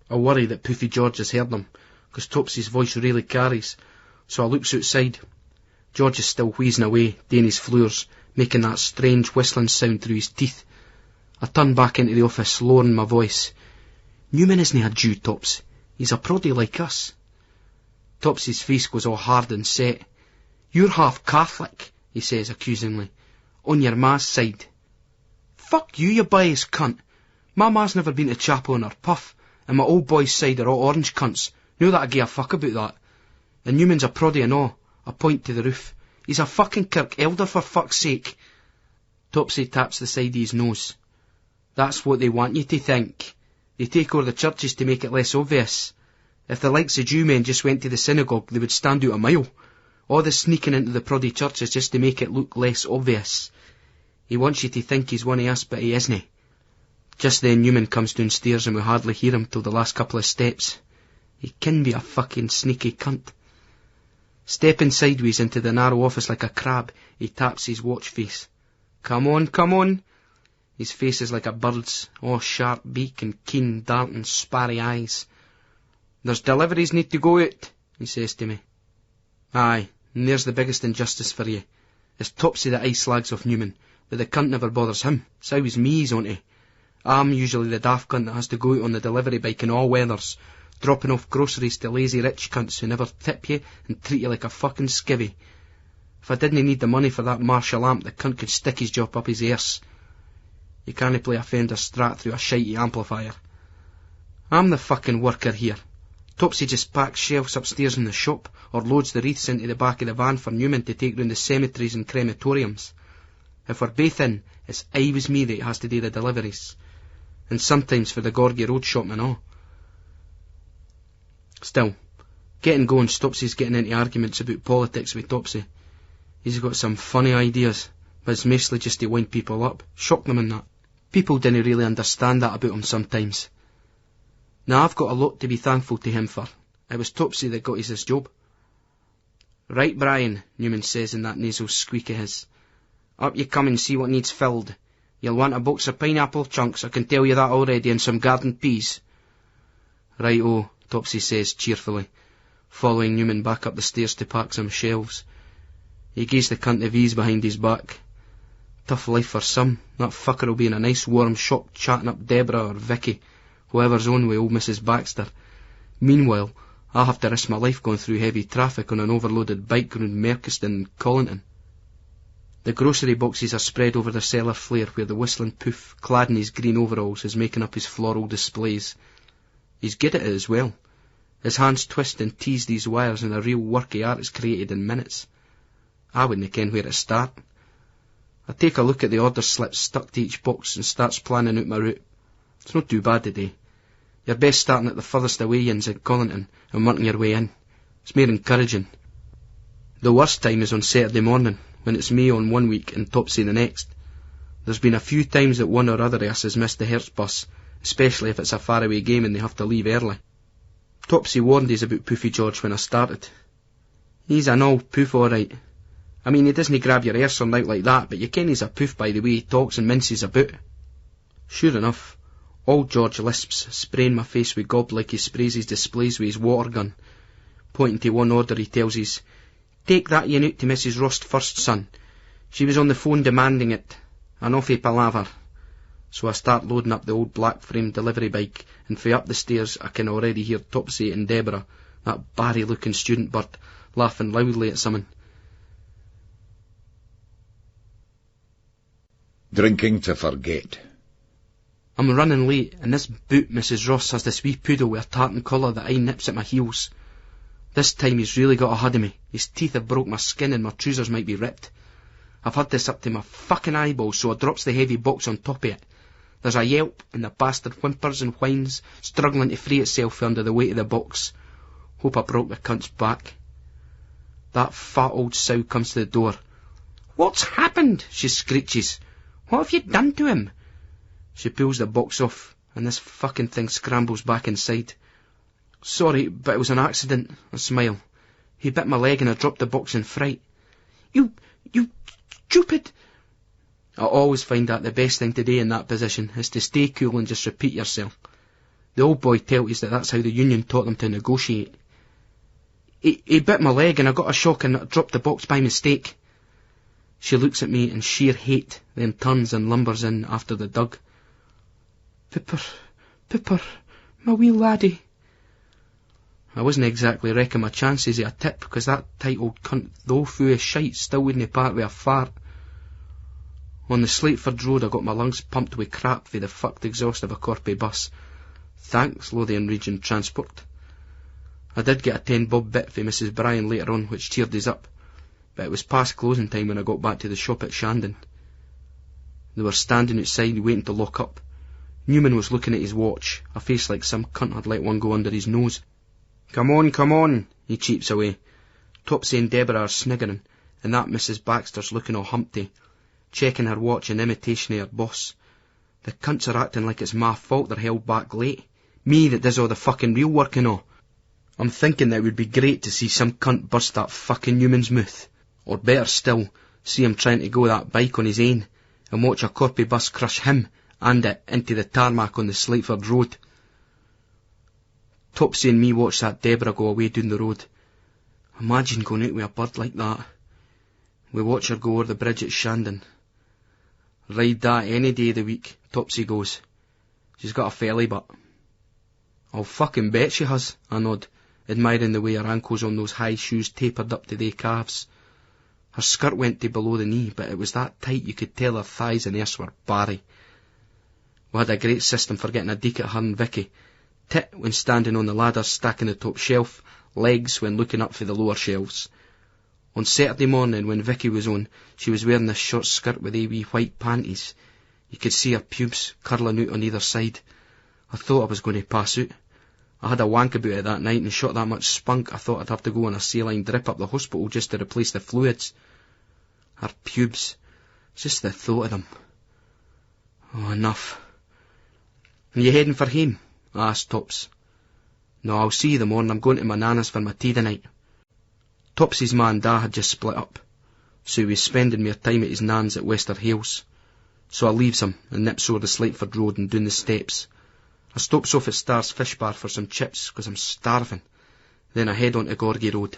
S5: I worry that Poofy George has heard them, 'cause Topsy's voice really carries, so I looks outside. George is still wheezing away, doing his floors, making that strange whistling sound through his teeth. I turn back into the office, lowering my voice. Newman isn't a Jew, Tops. He's a proddy like us. Topsy's face goes all hard and set. You're half Catholic, he says accusingly. On your ma's side. Fuck you, you biased cunt. My ma's never been to chapel on her puff, and my old boy's side are all orange cunts. Know that I give a fuck about that. And Newman's a proddy and all. I point to the roof. He's a fucking kirk elder, for fuck's sake. Topsy taps the side of his nose. That's what they want you to think. They take over the churches to make it less obvious. If the likes of Jew men just went to the synagogue, they would stand out a mile. All the sneaking into the proddy church is just to make it look less obvious. He wants you to think he's one of us, but he isn't. Just then Newman comes downstairs and we hardly hear him till the last couple of steps. He can be a fucking sneaky cunt. Stepping sideways into the narrow office like a crab, he taps his watch face. Come on, come on. His face is like a bird's, all sharp beak and keen, darting, sparry eyes. There's deliveries need to go out, he says to me. Aye, and there's the biggest injustice for you. It's Topsy that ice slags off Newman, but the cunt never bothers him. It's always me he's onto. I'm usually the daft cunt that has to go out on the delivery bike in all weathers, dropping off groceries to lazy rich cunts who never tip you and treat you like a fucking skivvy. If I didn't need the money for that Marshall amp, the cunt could stick his job up his arse. You can't play a Fender Strat through a shitey amplifier. I'm the fucking worker here. Topsy just packs shelves upstairs in the shop, or loads the wreaths into the back of the van for Newman to take round the cemeteries and crematoriums. If we're both in, it's always me that has to do the deliveries. And sometimes for the Gorgie Road shop and all. Still, getting going stops us getting into arguments about politics with Topsy. He's got some funny ideas, but it's mostly just to wind people up, shock them and that. People didn't really understand that about him sometimes. Now I've got a lot to be thankful to him for. It was Topsy that got us this job. Right, Brian, Newman says in that nasal squeak of his. Up you come and see what needs filled. You'll want a box of pineapple chunks, I can tell you that already, and some garden peas. Right-o, Topsy says cheerfully, following Newman back up the stairs to pack some shelves. He gives the cunt the V's behind his back. Tough life for some. That fucker will be in a nice warm shop chatting up Deborah or Vicky, whoever's on with old Mrs. Baxter. Meanwhile, I'll have to risk my life going through heavy traffic on an overloaded bike round Merchiston and Collington. The grocery boxes are spread over the cellar flare where the whistling Poof, clad in his green overalls, is making up his floral displays. He's good at it as well. His hands twist and tease these wires and a real worky art is created in minutes. I wouldn't ken where to start. I take a look at the order slips stuck to each box and starts planning out my route. It's not too bad today. You're best starting at the furthest away inns at Collington and working your way in. It's more encouraging. The worst time is on Saturday morning, when it's me on one week and Topsy the next. There's been a few times that one or other of us has missed the Hertz bus, especially if it's a faraway game and they have to leave early. Topsy warned us about Poofy George when I started. He's an old poof alright. I mean, he doesn't grab your arse or out like that, but you ken he's a poof by the way he talks and minces about. Sure enough, old George lisps, spraying my face with gob like he sprays his displays with his water gun. Pointing to one order he tells us, "Take that yen out to Mrs. Rost first, son. She was on the phone demanding it. An awful palaver." So I start loading up the old black-framed delivery bike, and fae up the stairs I can already hear Topsy and Deborah, that Barry-looking student bird, laughing loudly at someone.
S1: Drinking to forget.
S5: I'm running late, and this boot Mrs. Ross has this wee poodle with a tartan collar that aye nips at my heels. This time he's really got a hold of me. His teeth have broke my skin and my trousers might be ripped. I've had this up to my fucking eyeballs, so I drops the heavy box on top of it. There's a yelp, and the bastard whimpers and whines, struggling to free itself under the weight of the box. Hope I broke the cunt's back. That fat old sow comes to the door. "What's happened?" she screeches. "What have you done to him?" She pulls the box off, and this fucking thing scrambles back inside. "Sorry, but it was an accident," I smile. "He bit my leg and I dropped the box in fright." You stupid! I always find that the best thing to do in that position is to stay cool and just repeat yourself. The old boy tells us that that's how the union taught them to negotiate. He bit my leg and I got a shock and I dropped the box by mistake." She looks at me in sheer hate, then turns and lumbers in after the Doug. Pipper, my wee laddie." I wasn't exactly recking my chances of a tip, because that tight old cunt, though full of shite, still wouldn't part with a fart. On the Slateford Road I got my lungs pumped with crap for the fucked exhaust of a Corpy bus. Thanks, Lothian Region Transport. I did get a 10-bob bit for Mrs. Bryan later on, which cheered us up, but it was past closing time when I got back to the shop at Shandon. They were standing outside waiting to lock up. Newman was looking at his watch, a face like some cunt had let one go under his nose. Come on, he cheeps away. Topsy and Deborah are sniggering, and that Mrs. Baxter's looking all humpty, checking her watch in imitation of her boss. The cunts are acting like it's my fault they're held back late. Me that does all the fucking real work and all. I'm thinking that it would be great to see some cunt burst that fucking Newman's mouth. Or better still, see him trying to go that bike on his own, and watch a corpy bus crush him and it into the tarmac on the Slateford Road. Topsy and me watched that Deborah go away down the road. Imagine going out with a bird like that. We watch her go over the bridge at Shandon. Ride that any day of the week, Topsy goes. She's got a felly butt. I'll fucking bet she has, I nod, admiring the way her ankles on those high shoes tapered up to their calves. Her skirt went to below the knee, but it was that tight you could tell her thighs and arse were barry. We had a great system for getting a deek at her and Vicky. Tit when standing on the ladder stacking the top shelf, legs when looking up for the lower shelves. On Saturday morning when Vicky was on, she was wearing this short skirt with wee white panties. You could see her pubes curling out on either side. I thought I was going to pass out. I had a wank about it that night and shot that much spunk I thought I'd have to go on a saline drip up the hospital just to replace the fluids. Her pubes. Just the thought of them. Oh, enough. Are you heading for home? I asked Tops. No, I'll see you the morning. I'm going to my nana's for my tea tonight. Topsy's ma and da had just split up, so he was spending more time at his nan's at Wester Hales. So I leaves him and nips over the Slateford Road and down the steps. I stops off at Star's Fish Bar for some chips, 'cause I'm starving. Then I head on to Gorgie Road.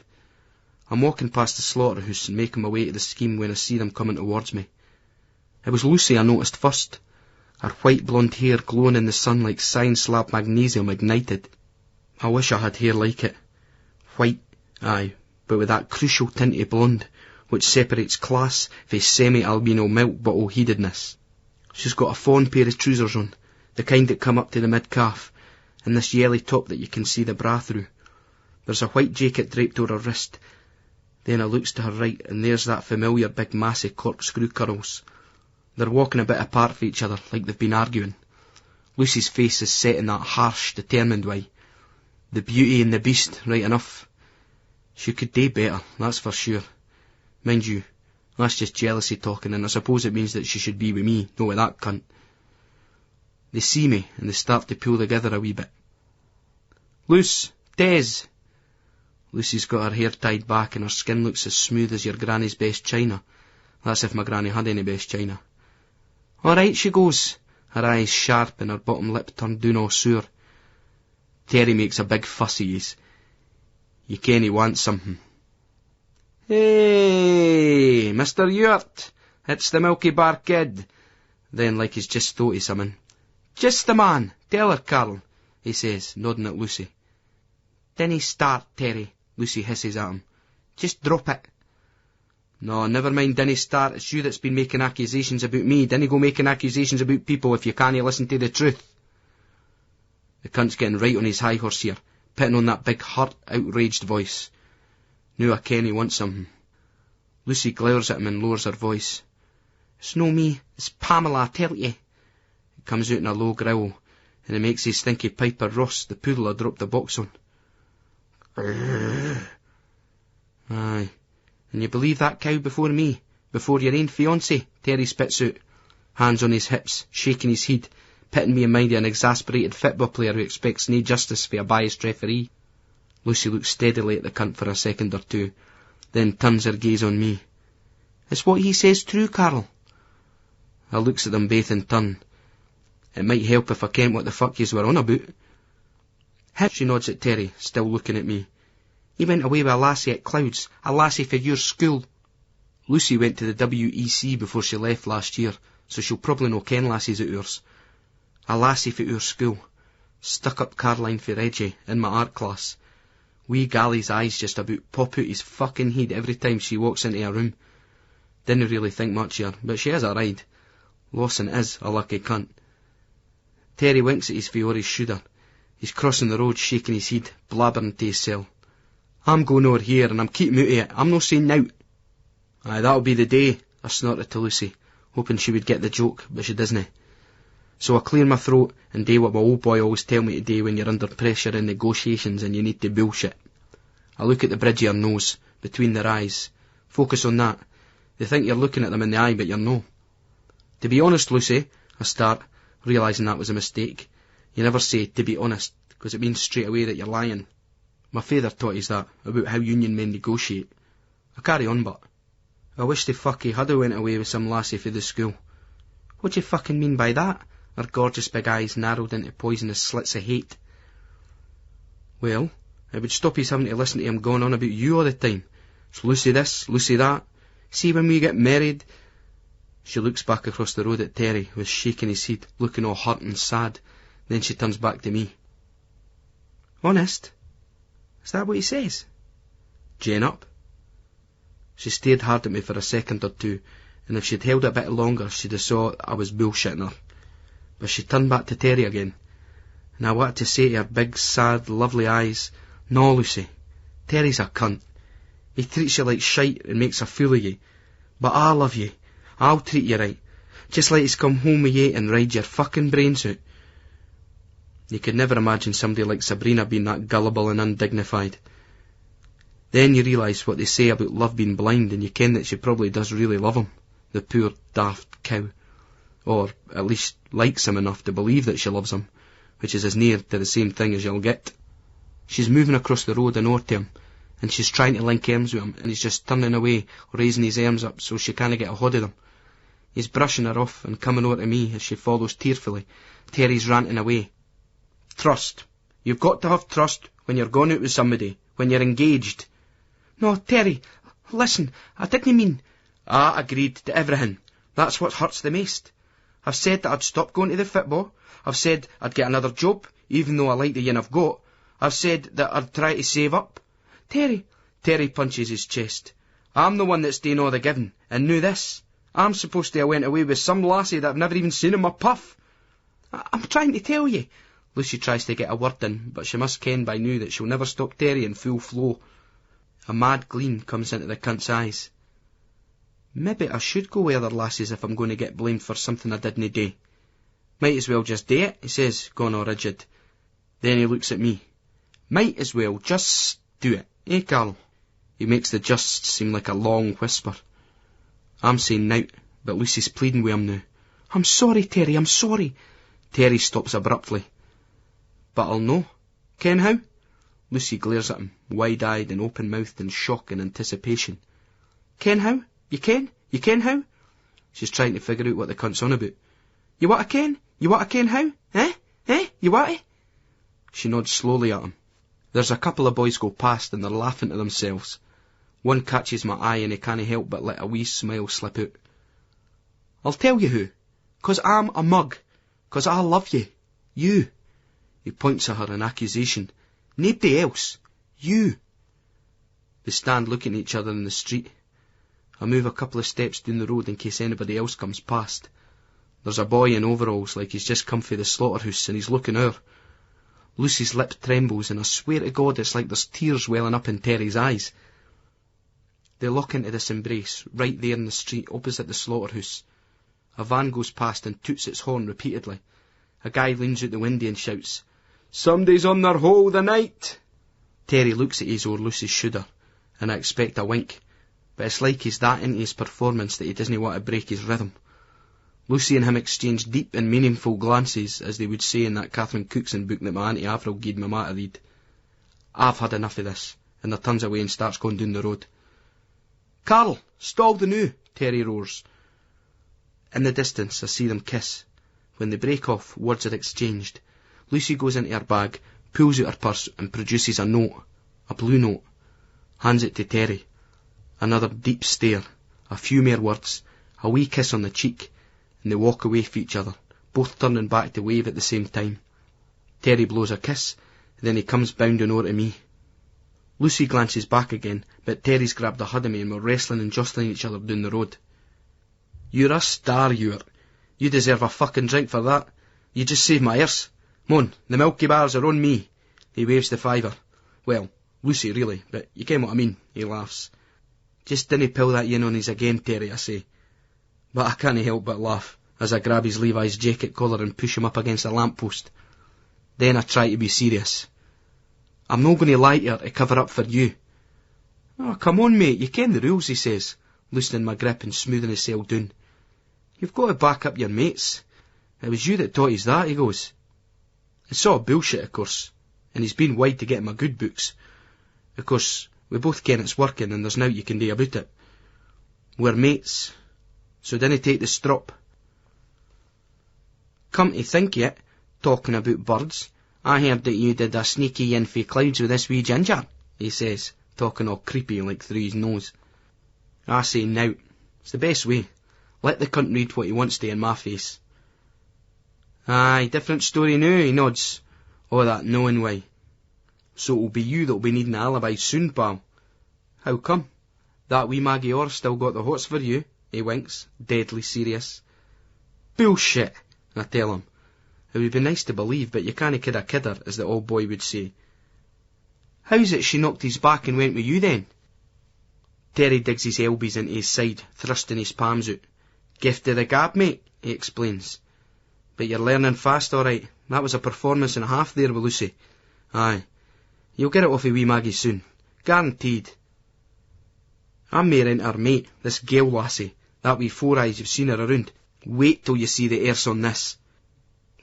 S5: I'm walking past the slaughterhouse and making my way to the scheme when I see them coming towards me. It was Lucy I noticed first, her white blonde hair glowing in the sun like science lab magnesium ignited. I wish I had hair like it. White, aye, but with that crucial tint of blonde, which separates class from semi-albino milk bottle heatedness. She's got a fawn pair of trousers on, the kind that come up to the mid-calf, and this yellow top that you can see the bra through. There's a white jacket draped over her wrist. Then I looks to her right, and there's that familiar big mass of corkscrew curls. They're walking a bit apart from each other, like they've been arguing. Lucy's face is set in that harsh, determined way. The beauty and the beast, right enough. She could do better, that's for sure. Mind you, that's just jealousy talking, and I suppose it means that she should be with me, not with that cunt. They see me, and they start to pull together a wee bit. Luce, Des! Lucy's got her hair tied back, and her skin looks as smooth as your granny's best china. That's if my granny had any best china. All right, she goes, her eyes sharp and her bottom lip turned down all sour. Terry makes a big fuss of his. You ken he wants something. Hey, Mr. Ewart, it's the Milky Bar Kid. Then, like he's just thought of something. Just the man, tell her, Carl, he says, nodding at Lucy. Dinna start, Terry, Lucy hisses at him. Just drop it. No, never mind, dinna start, it's you that's been making accusations about me. Dinna go making accusations about people if you can't listen to the truth. The cunt's getting right on his high horse here, pitting on that big, hurt, outraged voice. Now I ken he wants something. Lucy glowers at him and lowers her voice. It's no me, it's Pamela, I tell ye. It comes out in a low growl, and it makes his stinky Piper Ross, the poodle I dropped the box on. Aye, and you believe that cow before me, before your own fiancé? Terry spits out, hands on his hips, shaking his head, pitting me in mind of an exasperated football player who expects no justice for a biased referee. Lucy looks steadily at the cunt for a second or two, then turns her gaze on me. Is what he says true, Carl? I looks at them both in turn. It might help if I kent what the fuck yous were on about. She nods at Terry, still looking at me. He went away with a lassie at Clouds, a lassie for your school. Lucy went to the WEC before she left last year, so she'll probably know ken lassies at ours. A lassie for our school. Stuck up Caroline for Reggie, in my art class. Wee Gally's eyes just about pop out his fucking head every time she walks into a room. Didn't really think much of her, but she is a ride. Lawson is a lucky cunt. Terry winks at his Fiore's shooter. He's crossing the road, shaking his head, blabbering to himself. I'm going over here, and I'm keeping out of it. I'm no saying nout. Aye, that'll be the day, I snorted to Lucy, hoping she would get the joke, but she doesn't. So I clear my throat and do what my old boy always tell me to do when you're under pressure in negotiations and you need to bullshit. I look at the bridge of her nose, between their eyes. Focus on that. They think you're looking at them in the eye, but you're no. To be honest, Lucy, I start, realising that was a mistake. You never say, to be honest, because it means straight away that you're lying. My father taught us that, about how union men negotiate. I carry on, but I wish the fucky hadda went away with some lassie for the school. What do you fucking mean by that? Her gorgeous big eyes narrowed into poisonous slits of hate. Well, it would stop us having to listen to him going on about you all the time. It's Lucy this, Lucy that. See, when we get married... She looks back across the road at Terry, who is shaking his head, looking all hurt and sad. Then she turns back to me. Honest? Is that what he says? Jane up. She stared hard at me for a second or two, and if she'd held it a bit longer, she'd have saw I was bullshitting her. But she turned back to Terry again, and I wanted to say to her big, sad, lovely eyes, No, Lucy, Terry's a cunt. He treats you like shite and makes a fool of you. But I love you. I'll treat you right. Just like he's come home with you and ride your fucking brains out. You could never imagine somebody like Sabrina being that gullible and undignified. Then you realise what they say about love being blind, and you ken that she probably does really love him, the poor daft cow. Or at least likes him enough to believe that she loves him, which is as near to the same thing as you'll get. She's moving across the road and over to him, and she's trying to link arms with him, and he's just turning away, raising his arms up so she can't get a hold of them. He's brushing her off and coming over to me as she follows tearfully. Terry's ranting away. Trust. You've got to have trust when you're going out with somebody, when you're engaged. No, Terry, listen, I didn't mean... I agreed to everything. That's what hurts the most. I've said that I'd stop going to the football. I've said I'd get another job, even though I like the yin I've got. I've said that I'd try to save up. Terry punches his chest. I'm the one that's doing all the giving, and knew this. I'm supposed to have went away with some lassie that I've never even seen in my puff. I'm trying to tell you. Lucy tries to get a word in, but she must ken by now that she'll never stop Terry in full flow. A mad gleam comes into the cunt's eyes. Maybe I should go with other lassies if I'm going to get blamed for something I didn't do. Might as well just do it, he says, gone all rigid. Then he looks at me. Might as well just do it, eh, Carl? He makes the just seem like a long whisper. I'm saying nout, but Lucy's pleading with him now. I'm sorry, Terry, I'm sorry. Terry stops abruptly. But I'll know. Ken how? Lucy glares at him, wide-eyed and open-mouthed in shock and anticipation. Ken how? You ken? You ken how? She's trying to figure out what the cunt's on about. You want to ken? You want to ken how? Eh? Eh? You want to? She nods slowly at him. There's a couple of boys go past and they're laughing to themselves. One catches my eye and he can't help but let a wee smile slip out. I'll tell you who. 'Cause I'm a mug. 'Cause I love you. You. He points at her in accusation. Nobody else. You. They stand looking at each other in the street. I move a couple of steps down the road in case anybody else comes past. There's a boy in overalls like he's just come from the slaughterhouse and he's looking at her. Lucy's lip trembles and I swear to God it's like there's tears welling up in Terry's eyes. They lock into this embrace, right there in the street opposite the slaughterhouse. A van goes past and toots its horn repeatedly. A guy leans out the window and shouts, "Somebody's on their hole the night!" Terry looks at his over Lucy's shoulder, and I expect a wink, but it's like he's that into his performance that he doesn't want to break his rhythm. Lucy and him exchange deep and meaningful glances, as they would say in that Catherine Cookson book that my Auntie Avril gied my ma to read. I've had enough of this, and they turns away and starts going down the road. "Carl, stall the new," Terry roars. In the distance, I see them kiss. When they break off, words are exchanged. Lucy goes into her bag, pulls out her purse and produces a note, a blue note, hands it to Terry. Another deep stare, a few more words, a wee kiss on the cheek, and they walk away from each other, both turning back to wave at the same time. Terry blows a kiss, and then he comes bounding over to me. Lucy glances back again, but Terry's grabbed a hold of me and we're wrestling and jostling each other down the road. "You're a star, you are. You deserve a fucking drink for that. You just saved my arse. Mon, the milky bars are on me. He waves the fiver. Well, Lucy really, but you ken what I mean, he laughs. Just dinna pull that yin on his again, Terry, I say. But I can't help but laugh, as I grab his Levi's jacket collar and push him up against a lamppost. Then I try to be serious. I'm not going to lie to her to cover up for you. Oh, come on, mate, you ken the rules, he says, loosening my grip and smoothing his sail down. You've got to back up your mates. It was you that taught us that, he goes. It's all bullshit, of course, and he's been wide to get my good books. Of course, we both ken it's working and there's nought you can do about it. We're mates, so dinna take the strop. Come to think yet, talking about birds, I heard that you did a sneaky in fae clouds with this wee ginger, he says, talking all creepy like through his nose. I say nowt. It's the best way. Let the cunt read what he wants to in my face. Aye, different story now, he nods. Oh, that knowing way. So it'll be you that'll be needing an alibi soon, pal. How come? That wee Maggie Orr still got the hots for you, he winks, deadly serious. Bullshit, I tell him. It would be nice to believe, but you can't kid a kidder, as the old boy would say. How's it she knocked his back and went with you then? Terry digs his elbows into his side, thrusting his palms out. Gift of the gab, mate, he explains. But you're learning fast, all right. That was a performance and a half there with Lucy. Aye. You'll get it off of wee Maggie soon. Guaranteed. I'm mair into her mate, this Gail lassie. That wee four eyes you've seen her around. Wait till you see the arse on this.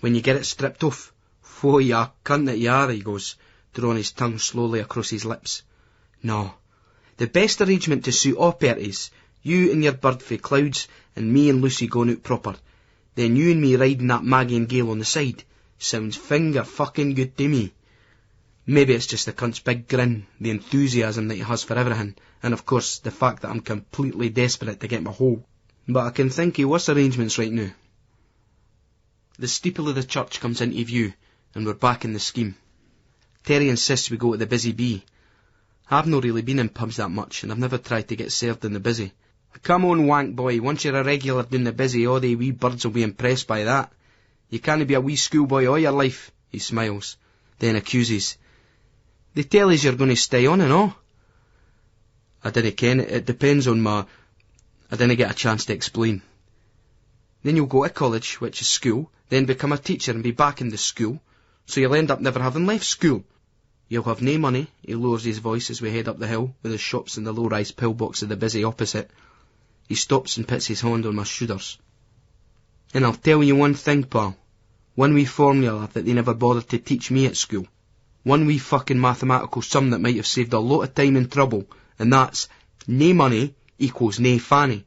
S5: When you get it stripped off. Pho, ya cunt that you are, he goes, drawing his tongue slowly across his lips. No. The best arrangement to suit all parties. You and your bird fae clouds, and me and Lucy going out proper. Then you and me riding that Maggie and Gail on the side. Sounds finger fucking good to me. Maybe it's just the cunt's big grin, the enthusiasm that he has for everything, and of course the fact that I'm completely desperate to get my hole. But I can think of worse arrangements right now. The steeple of the church comes into view, and we're back in the scheme. Terry insists we go to the Busy Bee. I've not really been in pubs that much, and I've never tried to get served in the Busy. Come on, wank boy, once you're a regular doing the Busy, all the wee birds will be impressed by that. You can't be a wee schoolboy all your life, he smiles, then accuses. They tell us you're going to stay on and all. I dinna ken it, it depends on I dinna get a chance to explain. Then you'll go to college, which is school, then become a teacher and be back in the school, so you'll end up never having left school. You'll have nae money, he lowers his voice as we head up the hill, with the shops and the low-rise pillbox of the Busy opposite. He stops and puts his hand on my shoulders. And I'll tell you one thing, pal. One wee formula that they never bothered to teach me at school. One wee fucking mathematical sum that might have saved a lot of time and trouble, and that's nae money equals nae fanny.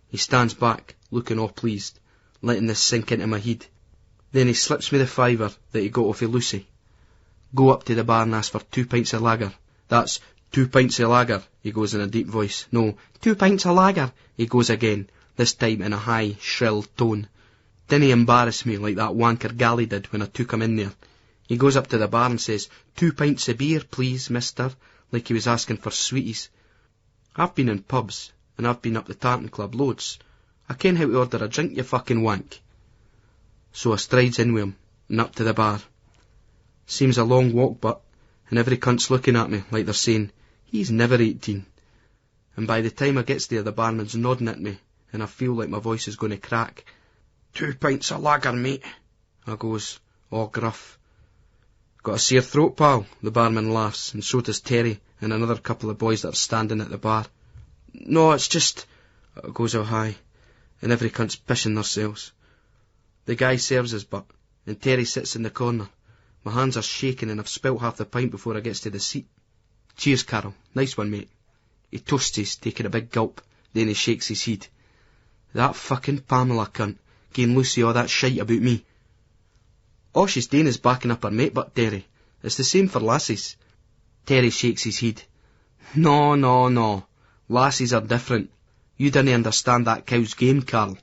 S5: He stands back, looking all pleased, letting this sink into my head. Then he slips me the fiver that he got off of Lucy. Go up to the bar and ask for 2 pints of lager. That's 2 pints of lager, he goes in a deep voice. No, 2 pints of lager, he goes again, this time in a high, shrill tone. Dinna embarrass me like that wanker Gally did when I took him in there. He goes up to the bar and says, 2 pints of beer, please, mister, like he was asking for sweeties. I've been in pubs, and I've been up the tartan club loads. I ken how to order a drink, you fucking wank. So I strides in with him, and up to the bar. Seems a long walk, and every cunt's looking at me like they're saying, he's never 18. And by the time I gets there, the barman's nodding at me, and I feel like my voice is going to crack. 2 pints of lager, mate, I goes, all gruff. Got a sore throat, pal, the barman laughs, and so does Terry and another couple of boys that are standing at the bar. No, it's just... It goes all high, and every cunt's pissing theirselves. The guy serves his butt, and Terry sits in the corner. My hands are shaking and I've spilt half the pint before I gets to the seat. Cheers, Carol. Nice one, mate. He toasts his, taking a big gulp, then he shakes his head. That fucking Pamela cunt, giving Lucy all that shite about me. All she's doing is backing up her mate, but Terry. It's the same for lassies. Terry shakes his head. No. Lassies are different. You didn't understand that cow's game, Carl.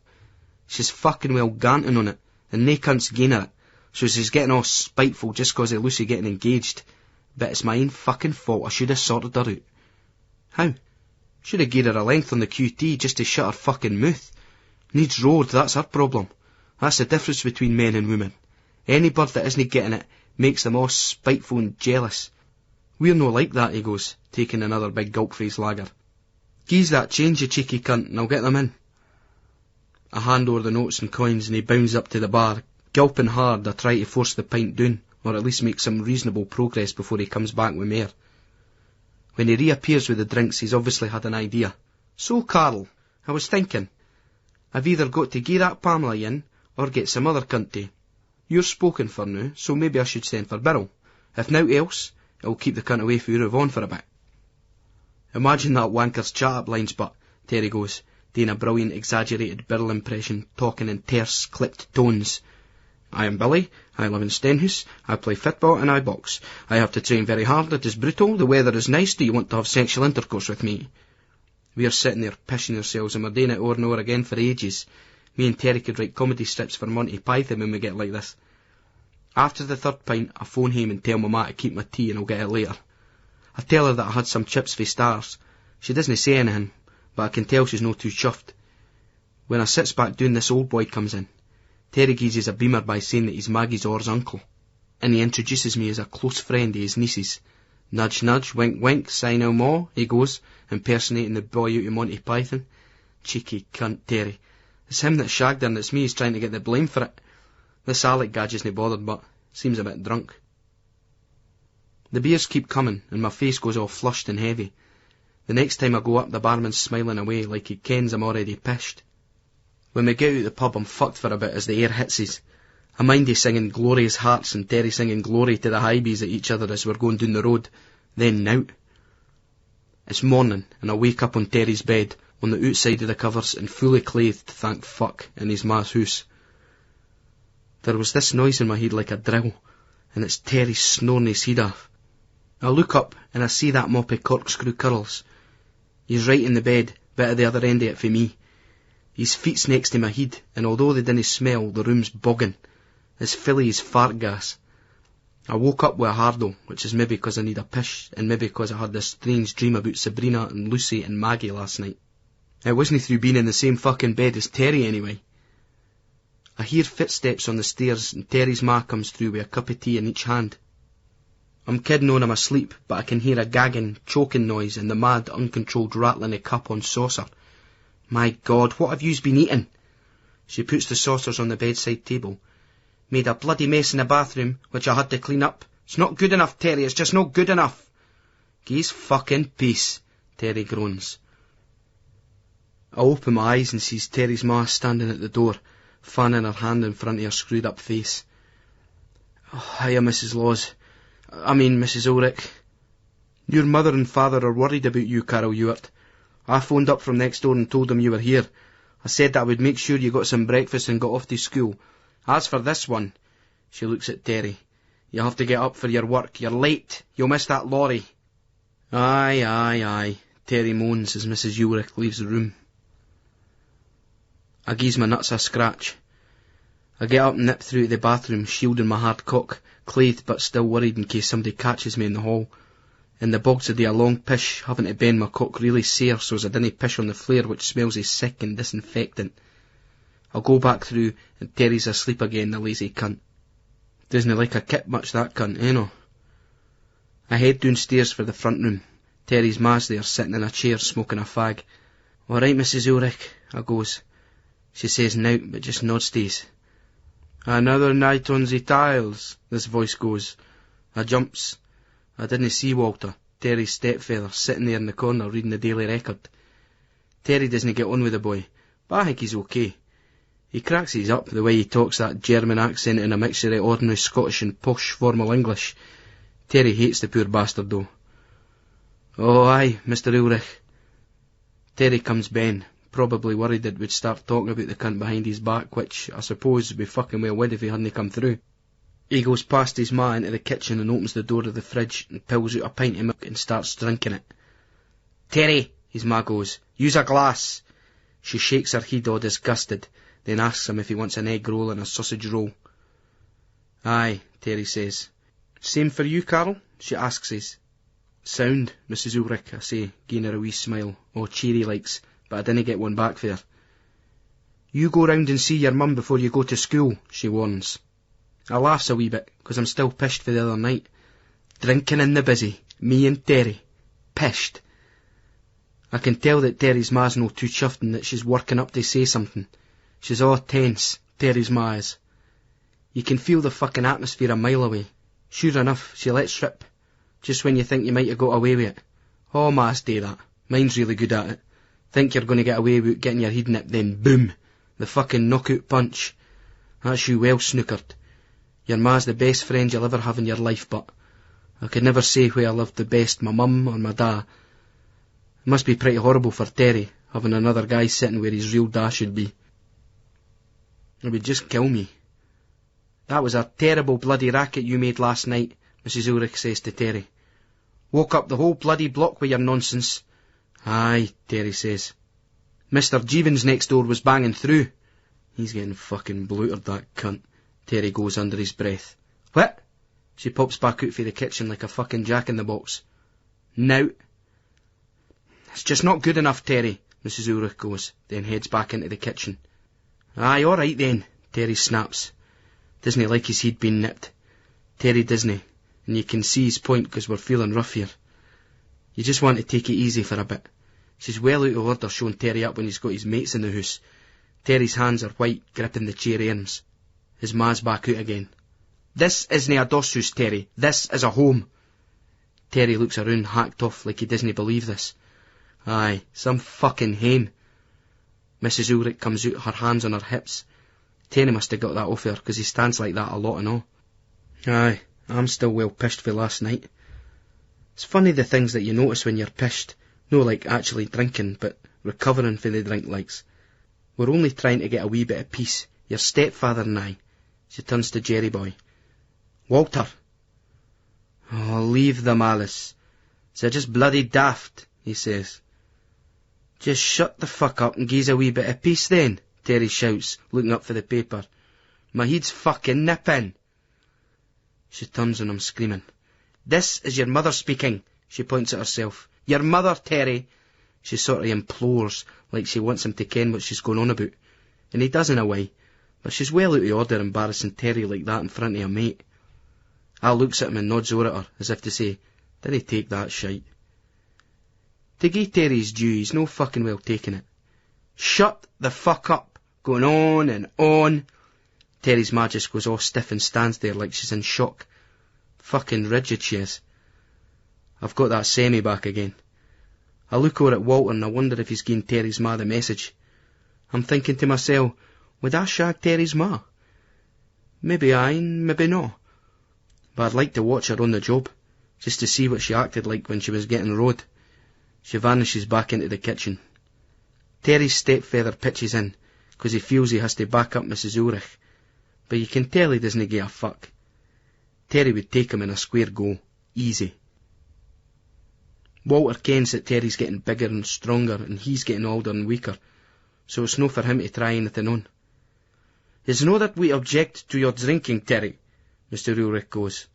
S5: She's fucking well ganting on it, and nae cunt's gain at it, so she's getting all spiteful just 'cause of Lucy getting engaged. But it's my own fucking fault. I should have sorted her out. How? Should have gave her a length on the QT just to shut her fucking mouth. Needs road, that's her problem. That's the difference between men and women. Any bird that isn't getting it makes them all spiteful and jealous. We're no like that, he goes, taking another big gulp for his lager. Gi's that change, you cheeky cunt, and I'll get them in. I hand over the notes and coins, and he bounds up to the bar, gulping hard. I try to force the pint down, or at least make some reasonable progress before he comes back with more. When he reappears with the drinks, he's obviously had an idea. So, Carl, I was thinking, I've either got to gie that Pamela in, or get some other cunt to. You're spoken for now, so maybe I should send for Beryl. If nought else, it'll keep the cunt away from Irvine for a bit. Imagine that wanker's chat-up lines, but, Terry goes, doing a brilliant exaggerated Beryl impression, talking in terse, clipped tones. I am Billy, I live in Stenhouse, I play football and I box. I have to train very hard, it is brutal, the weather is nice, do you want to have sexual intercourse with me? We are sitting there pissing ourselves and we're doing it over and over again for ages. Me and Terry could write comedy strips for Monty Python when we get like this. After the third pint, I phone home and tell my ma to keep my tea and I'll get it later. I tell her that I had some chips for stars. She doesn't say anything, but I can tell she's no too chuffed. When I sits back down, this old boy comes in. Terry gives a beamer by saying that he's Maggie's Orr's uncle, and he introduces me as a close friend of his niece's. Nudge, nudge, wink, wink, say no more, he goes, impersonating the boy out of Monty Python. Cheeky cunt, Terry. It's him that shagged her and it's me who's trying to get the blame for it. This Alec gadge isn't bothered, but seems a bit drunk. The beers keep coming, and my face goes all flushed and heavy. The next time I go up, the barman's smiling away like he kens I'm already pissed. When we get out of the pub, I'm fucked for a bit as the air hits us. I mind he singing Glorious Hearts and Terry singing Glory to the high bees at each other as we're going down the road. Then nout. It's morning, and I wake up on Terry's bed, on the outside of the covers, and fully clothed, thank fuck, in his ma's house. There was this noise in my head like a drill, and it's Terry snoring his head off. I look up, and I see that mop of corkscrew curls. He's right in the bed, bit at the other end of it for me. His feet's next to my head, and although they didn't smell, the room's bogging. It's filly as fart gas. I woke up with a hardo, which is maybe because I need a pish, and maybe because I had this strange dream about Sabrina and Lucy and Maggie last night. It wasn't through being in the same fucking bed as Terry anyway. I hear footsteps on the stairs, and Terry's ma comes through with a cup of tea in each hand. I'm kidding on I'm asleep, but I can hear a gagging, choking noise and the mad, uncontrolled rattling of cup on saucer. My God, what have yous been eating? She puts the saucers on the bedside table. Made a bloody mess in the bathroom, which I had to clean up. It's not good enough, Terry, it's just not good enough. Geez fucking peace, Terry groans. I open my eyes and sees Terry's ma standing at the door, fanning her hand in front of her screwed up face. Oh, hiya, Mrs. Mrs. Ulrich. Your mother and father are worried about you, Carol Ewart. I phoned up from next door and told them you were here. I said that I would make sure you got some breakfast and got off to school. As for this one, she looks at Terry, you have to get up for your work. You're late. You'll miss that lorry. Aye, Terry moans as Mrs. Ulrich leaves the room. I gives my nuts a scratch. I get up and nip through to the bathroom, shielding my hard cock, clathed but still worried in case somebody catches me in the hall. In the bogs I do a long pish, having to bend my cock really sore so as I didn't pish on the flare which smells of sick and disinfectant. I'll go back through and Terry's asleep again, the lazy cunt. Doesn't like a kip much, that cunt, no? I head downstairs for the front room. Terry's ma's there, sitting in a chair, smoking a fag. All right, Mrs. Ulrich, I goes. She says nout, but just nods to us. Another night on the tiles, this voice goes. I jumps. I didn't see Walter, Terry's stepfather, sitting there in the corner reading the Daily Record. Terry doesn't get on with the boy, but I think he's okay. He cracks his up the way he talks that German accent in a mixture of ordinary Scottish and posh formal English. Terry hates the poor bastard though. Oh aye, Mr. Ulrich. Terry comes ben, probably worried that we'd start talking about the cunt behind his back, which I suppose would be fucking well would if he hadn't come through. He goes past his ma into the kitchen and opens the door of the fridge and pulls out a pint of milk and starts drinking it. Terry, his ma goes, use a glass. She shakes her head all disgusted, then asks him if he wants an egg roll and a sausage roll. Aye, Terry says. Same for you, Carol? She asks us. Sound, Mrs. Ulrich, I say, giving her a wee smile, all cheery likes, but I didn't get one back for her. You go round and see your mum before you go to school, she warns. I laughs a wee bit, 'cause I'm still pissed for the other night. Drinking in the busy, me and Terry. Pissed. I can tell that Terry's ma's no too chuffed and that she's working up to say something. She's all tense, Terry's ma is. You can feel the fucking atmosphere a mile away. Sure enough, she lets rip. Just when you think you might have got away with it. Oh, ma's do that. Mine's really good at it. Think you're going to get away with getting your head nipped, then boom! The fucking knockout punch. That's you well snookered. Your ma's the best friend you'll ever have in your life, but I could never say who I loved the best, my mum or my da. It must be pretty horrible for Terry, having another guy sitting where his real da should be. It would just kill me. That was a terrible bloody racket you made last night, Mrs. Ulrich says to Terry. Woke up the whole bloody block with your nonsense. Aye, Terry says. Mr. Jeevons next door was banging through. He's getting fucking blootered, that cunt, Terry goes under his breath. What? She pops back out for the kitchen like a fucking jack-in-the-box. Now. It's just not good enough, Terry, Mrs. Ulrich goes, then heads back into the kitchen. Aye, all right then, Terry snaps. Doesn't like his head being nipped. Terry doesn't, and you can see his point 'cause we're feeling rough here. You just want to take it easy for a bit. She's well out of order showing Terry up when he's got his mates in the house. Terry's hands are white, gripping the chair arms. His ma's back out again. This isn't a doss house, Terry. This is a home. Terry looks around, hacked off, like he doesn't believe this. Aye, some fucking hen. Mrs. Ulrich comes out, her hands on her hips. Terry must have got that off her, 'cause he stands like that a lot and all. Aye, I'm still well pissed for last night. It's funny the things that you notice when you're pissed. No like actually drinking, but recovering for the drink likes. We're only trying to get a wee bit of peace, your stepfather and I. She turns to Jerry boy. Walter. Oh, leave the malice. They're just bloody daft, he says. Just shut the fuck up and gi's a wee bit of peace then, Terry shouts, looking up for the paper. My head's fucking nipping. She turns on him screaming. This is your mother speaking, she points at herself. Your mother, Terry. She sort of implores, like she wants him to ken what she's going on about. And he does in a way, but she's well out of order embarrassing Terry like that in front of a mate. Al looks at him and nods over at her, as if to say, didn't he take that shite? To gie Terry his due, he's no fucking well taking it. Shut the fuck up, going on and on. Terry's ma just goes all stiff and stands there like she's in shock. Fucking rigid she is. I've got that semi back again. I look over at Walter and I wonder if he's given Terry's ma the message. I'm thinking to myself, would I shag Terry's ma? Maybe aye, maybe no. But I'd like to watch her on the job, just to see what she acted like when she was getting rode. She vanishes back into the kitchen. Terry's stepfather pitches in, 'cause he feels he has to back up Mrs. Ulrich, but you can tell he doesn't give a fuck. Terry would take him in a square go, easy. Walter kens that Terry's getting bigger and stronger, and he's getting older and weaker, so it's no for him to try anything on. It's no that we object to your drinking, Terry, Mr. Ulrich goes.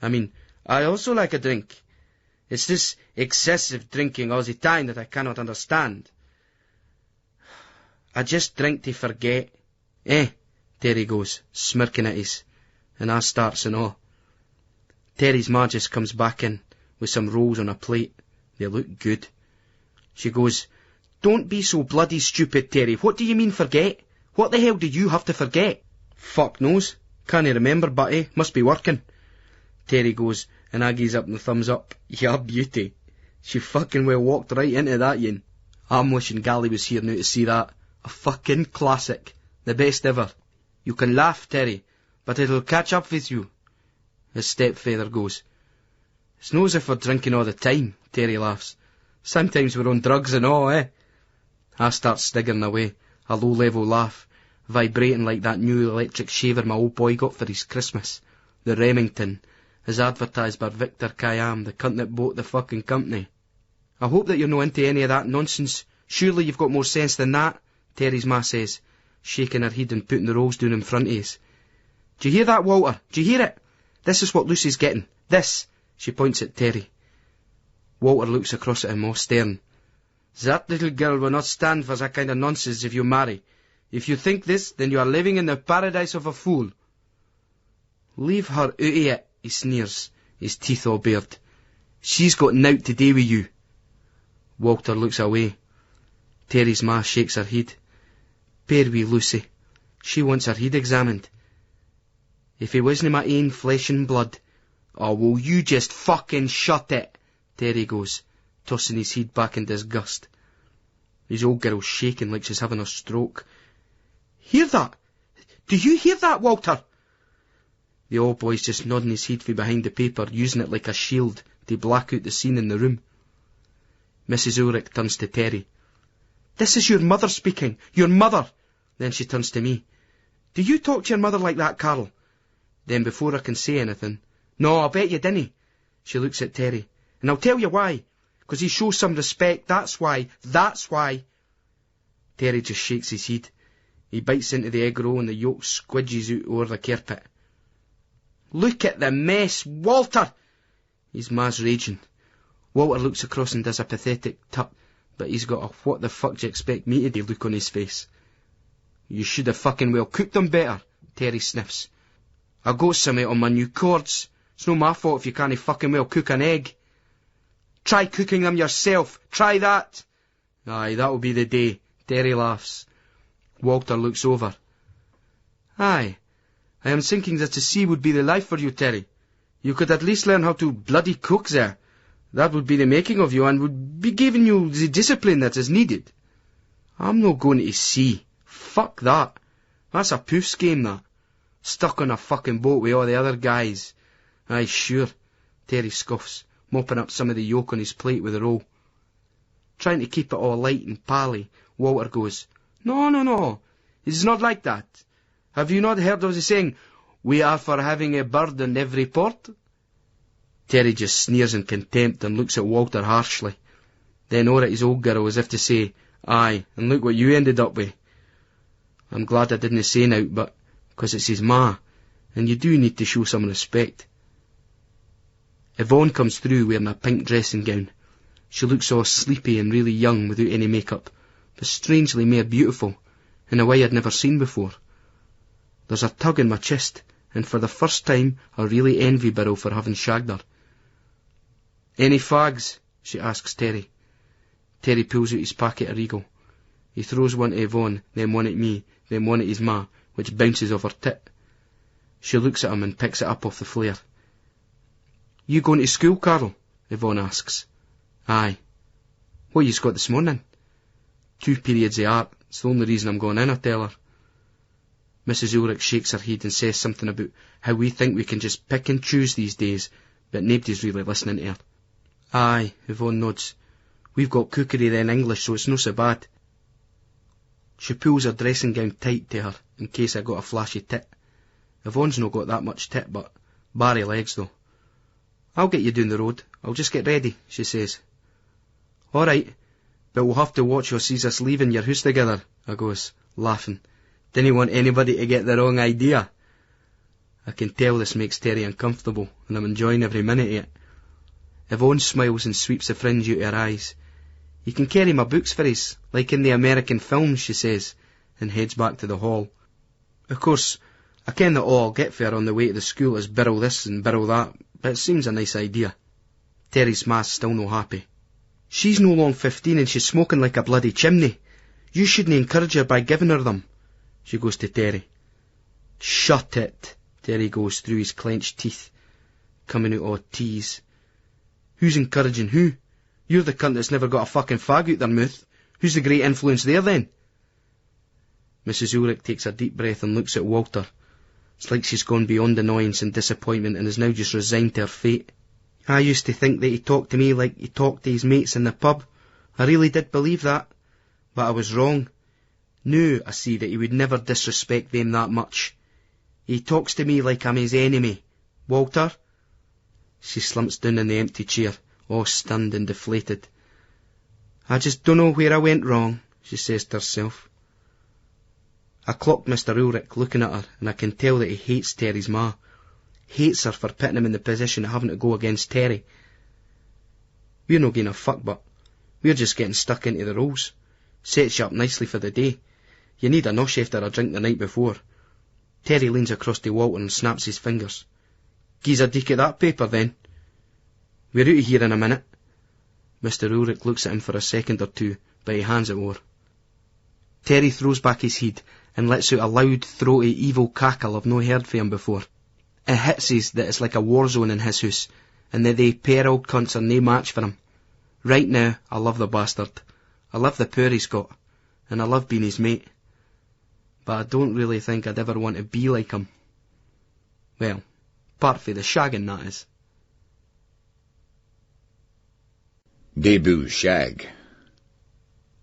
S5: I mean, I also like a drink. It's this excessive drinking all the time that I cannot understand. I just drink to forget. Terry goes, smirking at us, and I starts and all. Terry's ma just comes back in, with some rolls on a plate. They look good. She goes, don't be so bloody stupid, Terry. What do you mean forget? What the hell do you have to forget? Fuck knows. Can't remember, but must be working. Terry goes, and I gives up the thumbs up. Yeah, beauty. She fucking well walked right into that, yin. I'm wishing Gally was here now to see that. A fucking classic. The best ever. You can laugh, Terry, but it'll catch up with you. His stepfather goes, it's no as if we're drinking all the time, Terry laughs. Sometimes we're on drugs and all, I start sniggering away, a low-level laugh, vibrating like that new electric shaver my old boy got for his Christmas. The Remington, as advertised by Victor Khayyam, the cunt that bought the fucking company. I hope that you're not into any of that nonsense. Surely you've got more sense than that, Terry's ma says, shaking her head and putting the rolls down in front of us. Do you hear that, Walter? Do you hear it? This is what Lucy's getting. This. She points at Terry. Walter looks across at him all stern. That little girl will not stand for that kind of nonsense if you marry. If you think this, then you are living in the paradise of a fool. Leave her out of it, he sneers, his teeth all bared. She's got nowt to do with you. Walter looks away. Terry's ma shakes her head. Poor wee Lucy. She wants her head examined. If he wasn't my ain flesh and blood. Oh, will you just fucking shut it? Terry goes, tossing his head back in disgust. His old girl's shaking like she's having a stroke. Hear that? Do you hear that, Walter? The old boy's just nodding his head from behind the paper, using it like a shield to black out the scene in the room. Mrs. Ulrich turns to Terry. This is your mother speaking. Your mother. Then she turns to me. Do you talk to your mother like that, Carl? Then before I can say anything, no, I bet you didn't. She looks at Terry. And I'll tell you why. 'Cause he shows some respect, that's why. That's why. Terry just shakes his head. He bites into the egg roll and the yolk squidges out over the carpet. Look at the mess, Walter! His ma's raging. Walter looks across and does a pathetic tut, but he's got a what the fuck do you expect me to do look on his face. You should have fucking well cooked them better, Terry sniffs. I got some on my new cords. It's no my fault if you can't fucking well cook an egg. Try cooking them yourself. Try that. Aye, that'll be the day. Terry laughs. Walter looks over. Aye, I am thinking that the sea would be the life for you, Terry. You could at least learn how to bloody cook there. That would be the making of you and would be giving you the discipline that is needed. I'm not going to sea. Fuck that. That's a poof's game, that. Stuck on a fucking boat with all the other guys. Aye, sure. Terry scoffs, mopping up some of the yolk on his plate with a roll. Trying to keep it all light and pally, Walter goes, No. It's not like that. Have you not heard of the saying, we are for having a bird in every port? Terry just sneers in contempt and looks at Walter harshly. Then over at his old girl as if to say, aye, and look what you ended up with. I'm glad I didn't say nowt, but 'cause it's his ma, and you do need to show some respect. Yvonne comes through wearing a pink dressing gown. She looks all sleepy and really young without any makeup, but strangely more beautiful, in a way I'd never seen before. There's a tug in my chest, and for the first time I really envy Beryl for having shagged her. Any fags? She asks Terry. Terry pulls out his packet of Regal. He throws one to Yvonne, then one at me, then one at his ma, which bounces off her tit. She looks at him and picks it up off the flare. You going to school, Carl? Yvonne asks. Aye. What you's got this morning? 2 periods of art. It's the only reason I'm going in, I tell her. Mrs. Ulrich shakes her head and says something about how we think we can just pick and choose these days, but nobody's really listening to her. Aye, Yvonne nods. We've got cookery then English, so it's no so bad. She pulls her dressing gown tight to her, in case I got a flashy tit. Yvonne's not got that much tit, but barry legs though. I'll get you down the road. I'll just get ready, she says. All right, but we'll have to watch or sees us leaving your house together, I goes, laughing. Didn't want anybody to get the wrong idea. I can tell this makes Terry uncomfortable, and I'm enjoying every minute of it. Yvonne smiles and sweeps the fringe out of her eyes. You can carry my books for us, like in the American films, she says, and heads back to the hall. Of course, I ken that all I'll get for her on the way to the school is Beryl this and Beryl that, but it seems a nice idea. Terry's ma's still no happy. She's no long 15 and she's smoking like a bloody chimney. You shouldn't encourage her by giving her them. She goes to Terry. Shut it, Terry goes through his clenched teeth, coming out all tease. Who's encouraging who? You're the cunt that's never got a fucking fag out their mouth. Who's the great influence there then? Mrs. Ulrich takes a deep breath and looks at Walter. It's like she's gone beyond annoyance and disappointment and is now just resigned to her fate. I used to think that he talked to me like he talked to his mates in the pub. I really did believe that. But I was wrong. Now I see that he would never disrespect them that much. He talks to me like I'm his enemy. Walter? She slumps down in the empty chair, all stunned and deflated. I just don't know where I went wrong, she says to herself. I clocked Mr. Ulrich looking at her, and I can tell that he hates Terry's ma. Hates her for putting him in the position of having to go against Terry. We're not getting a fuck, but we're just getting stuck into the roles. Sets you up nicely for the day. You need a nosh after a drink the night before. Terry leans across to Walter and snaps his fingers. "Gi's a deek at that paper, then. We're out of here in a minute." Mr. Ulrich looks at him for a second or two, but he hands it over. Terry throws back his head and lets out a loud, throaty, evil cackle I've no heard from him before. It hits us that it's like a war zone in his house, and that they pair old cunts are no match for him. Right now, I love the bastard. I love the power he's got, and I love being his mate. But I don't really think I'd ever want to be like him. Well, apart from the shagging, that is.
S1: Debut shag.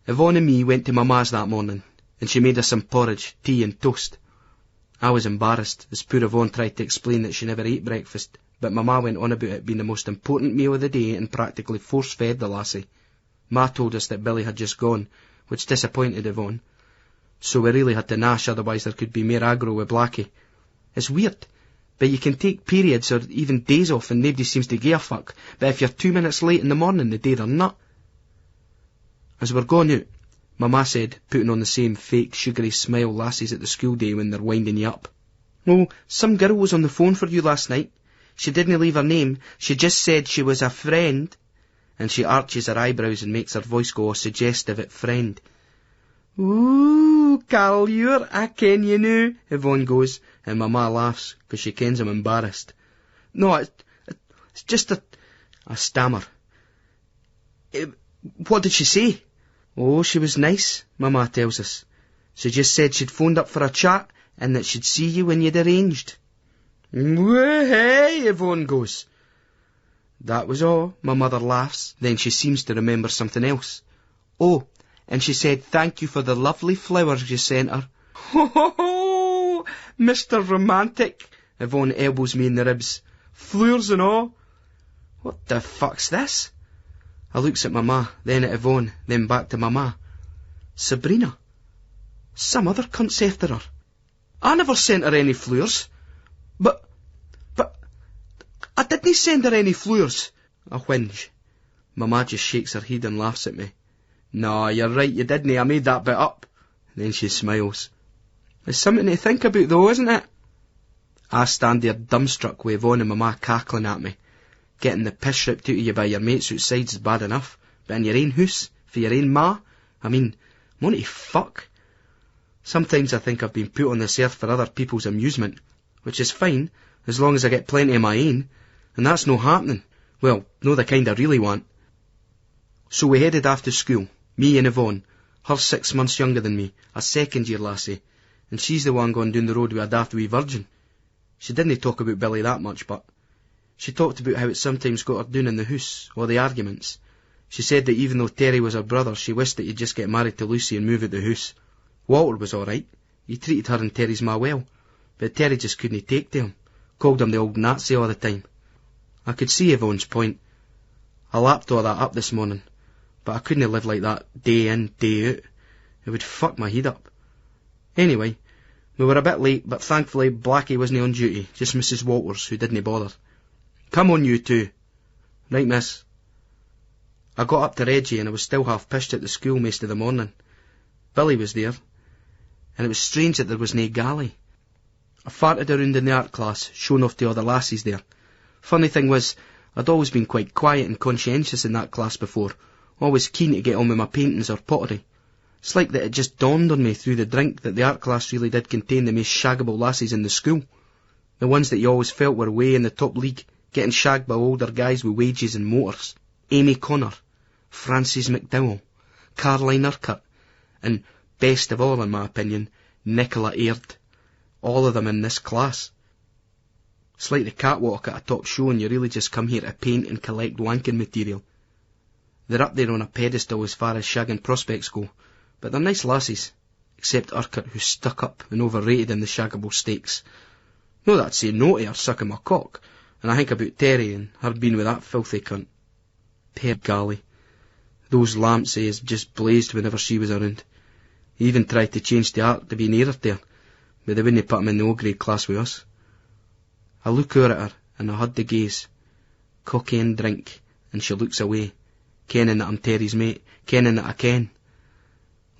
S5: Yvonne and me went to Mamma's that morning, and she made us some porridge, tea and toast. I was embarrassed, as poor Yvonne tried to explain that she never ate breakfast, but Mamma went on about it being the most important meal of the day and practically force-fed the lassie. Ma told us that Billy had just gone, which disappointed Yvonne. So we really had to gnash, otherwise there could be more aggro with Blackie. It's weird, but you can take periods or even days off and nobody seems to give a fuck, but if you're 2 minutes late in the morning, the day they're not. As we're going out, Mamma said, putting on the same fake, sugary smile lassies at the school day when they're winding you up. "Oh, some girl was on the phone for you last night. She didn't leave her name, she just said she was a friend." And she arches her eyebrows and makes her voice go all suggestive at friend. "Ooh, Carl, you're a ken you know," Yvonne goes, and Mamma laughs, 'cause she kens I'm embarrassed. "No, it's just a stammer." "What did she say?" "Oh, she was nice," Mamma tells us. "She just said she'd phoned up for a chat, and that she'd see you when you'd arranged." "Hey," Yvonne goes. That was all. My mother laughs, then she seems to remember something else. "Oh, and she said thank you for the lovely flowers you sent her." "Ho ho ho, Mr. Romantic," Yvonne elbows me in the ribs. "Flowers and all. What the fuck's this?" I looks at Mamma, then at Yvonne, then back to Mamma. "Sabrina. Some other cunt's after her. I never sent her any flowers. But, I didn't send her any flowers." I whinge. Mamma just shakes her head and laughs at me. "No, you're right, you didn't. I made that bit up." Then she smiles. "It's something to think about though, isn't it?" I stand there dumbstruck with Yvonne and Mamma cackling at me. Getting the piss ripped out of you by your mates outside is bad enough, but in your own house, for your own ma, I mean, want to fuck? Sometimes I think I've been put on this earth for other people's amusement, which is fine, as long as I get plenty of my own, and that's no happening. Well, no the kind I really want. So we headed off to school, me and Yvonne, her 6 months younger than me, a second-year lassie, and she's the one going down the road with a daft wee virgin. She didn't talk about Billy that much, but she talked about how it sometimes got her down in the house, or the arguments. She said that even though Terry was her brother, she wished that he'd just get married to Lucy and move out the house. Walter was all right. He treated her and Terry's ma well, but Terry just couldn't take to him. Called him the old Nazi all the time. I could see Yvonne's point. I lapped all that up this morning, but I couldn't live like that day in, day out. It would fuck my head up. Anyway, we were a bit late, but thankfully Blackie wasn't on duty, just Mrs. Walters, who didn't bother. "Come on, you two." "Right, miss." I got up to Reggie and I was still half pissed at the school most of the morning. Billy was there, and it was strange that there was nae galley. I farted around in the art class, showing off to all the lassies there. Funny thing was, I'd always been quite quiet and conscientious in that class before, always keen to get on with my paintings or pottery. It's like that it just dawned on me through the drink that the art class really did contain the most shaggable lassies in the school. The ones that you always felt were way in the top league, getting shagged by older guys with wages and motors. Amy Connor, Frances McDowell, Caroline Urquhart, and, best of all in my opinion, Nicola Aird. All of them in this class. It's like the catwalk at a top show and you really just come here to paint and collect wanking material. They're up there on a pedestal as far as shagging prospects go, but they're nice lassies, except Urquhart, who's stuck up and overrated in the shaggable stakes. No that I'd say no to her sucking my cock, and I think about Terry and her being with that filthy cunt. Per golly, those lamps just blazed whenever she was around. He even tried to change the art to be nearer to her, but they wouldn't put him in the O-grade class with us. I look over at her, and I had the gaze. Cocky and drink, and she looks away, kenning that I'm Terry's mate, kenning that I ken.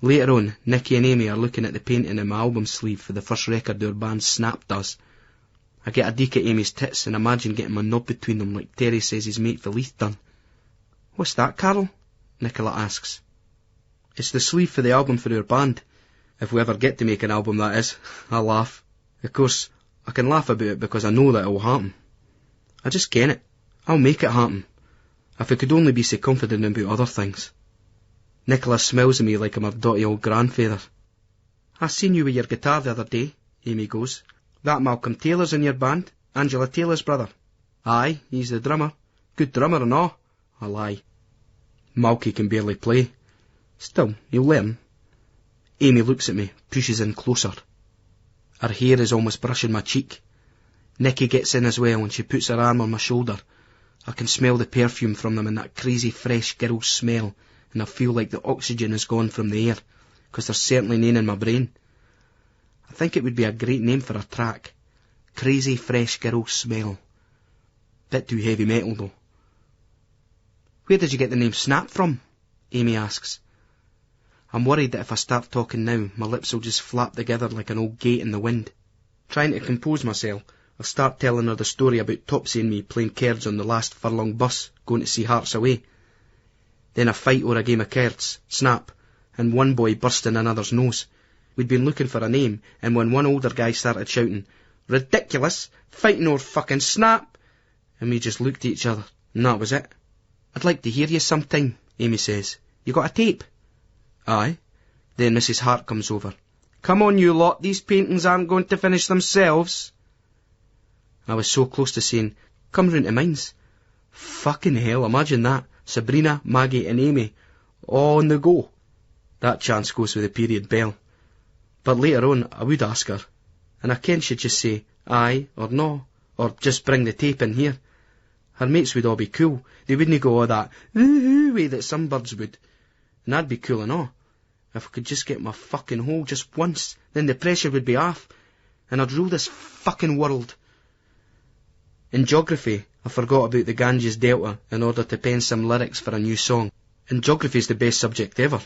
S5: Later on, Nicky and Amy are looking at the painting in my album sleeve for the first record our band Snap does. I get a deek at Amy's tits and imagine getting my knob between them like Terry says his mate Philippe done. "What's that, Carol?" Nicola asks. "It's the sleeve for the album for our band. If we ever get to make an album, that is." I laugh. Of course, I can laugh about it because I know that it will happen. I just ken it. I'll make it happen. If I could only be so confident about other things. Nicola smiles at me like I'm her dotty old grandfather. "I seen you with your guitar the other day," Amy goes. "That Malcolm Taylor's in your band, Angela Taylor's brother." "Aye, he's the drummer. Good drummer and all." I lie. "Malky can barely play." "Still, you'll learn." Amy looks at me, pushes in closer. Her hair is almost brushing my cheek. Nicky gets in as well and she puts her arm on my shoulder. I can smell the perfume from them and that crazy fresh girl smell, and I feel like the oxygen is gone from the air, 'cause there's certainly none in my brain. I think it would be a great name for a track. Crazy fresh girl smell. Bit too heavy metal though. "Where did you get the name Snap from?" Amy asks. I'm worried that if I start talking now, my lips will just flap together like an old gate in the wind. Trying to compose myself, I start telling her the story about Topsy and me playing cards on the last furlong bus, going to see Hearts Away. Then a fight over a game of cards, Snap, and one boy burst in another's nose. We'd been looking for a name, and when one older guy started shouting, "Ridiculous! Fighting o'er fucking Snap!" and we just looked at each other, and that was it. "I'd like to hear you sometime," Amy says. "You got a tape?" "Aye." Then Mrs. Hart comes over. "Come on, you lot, these paintings aren't going to finish themselves." I was so close to saying, "Come round to mine's." Fucking hell, imagine that. Sabrina, Maggie and Amy, all on the go. That chance goes with the period bell. But later on, I would ask her, and I ken she'd just say, aye, or no, or just bring the tape in here. Her mates would all be cool. They wouldn't go all that woo-hoo way that some birds would. And I'd be cool and all. If I could just get my fucking hole just once, then the pressure would be off, and I'd rule this fucking world. In geography, I forgot about the Ganges Delta in order to pen some lyrics for a new song. And geography's the best subject ever.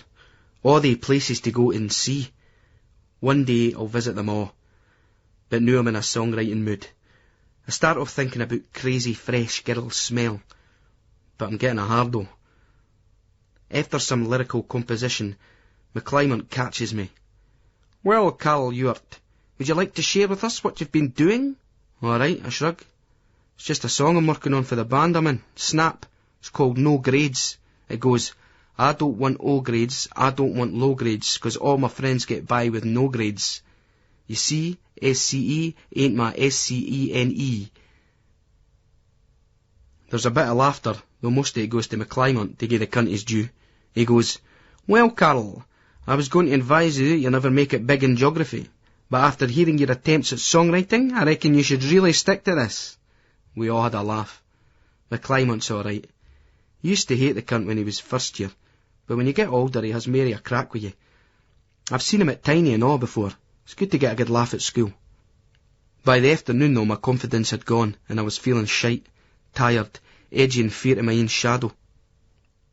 S5: All the places to go and see. One day I'll visit them all. But now I'm in a songwriting mood. I start off thinking about crazy fresh girl smell. But I'm getting a hardo. After some lyrical composition, McClymont catches me. "Well, Carl Ewart, would you like to share with us what you've been doing?" "All right," I shrug. "It's just a song I'm working on for the band I'm in, Snap. It's called No Grades. It goes, I don't want O grades, I don't want low grades, 'cause all my friends get by with no grades. You see, SCE ain't my SCENE. There's a bit of laughter, though most of it goes to McClymont to give the cunt his due. He goes, "Well, Carl, I was going to advise you never make it big in geography, but after hearing your attempts at songwriting, I reckon you should really stick to this." We all had a laugh. McClymont's all right. Used to hate the cunt when he was first year, but when you get older he has merry a crack with you. I've seen him at Tiny and all before. It's good to get a good laugh at school. By the afternoon though, my confidence had gone, and I was feeling shite, tired, edgy and fear to my own shadow.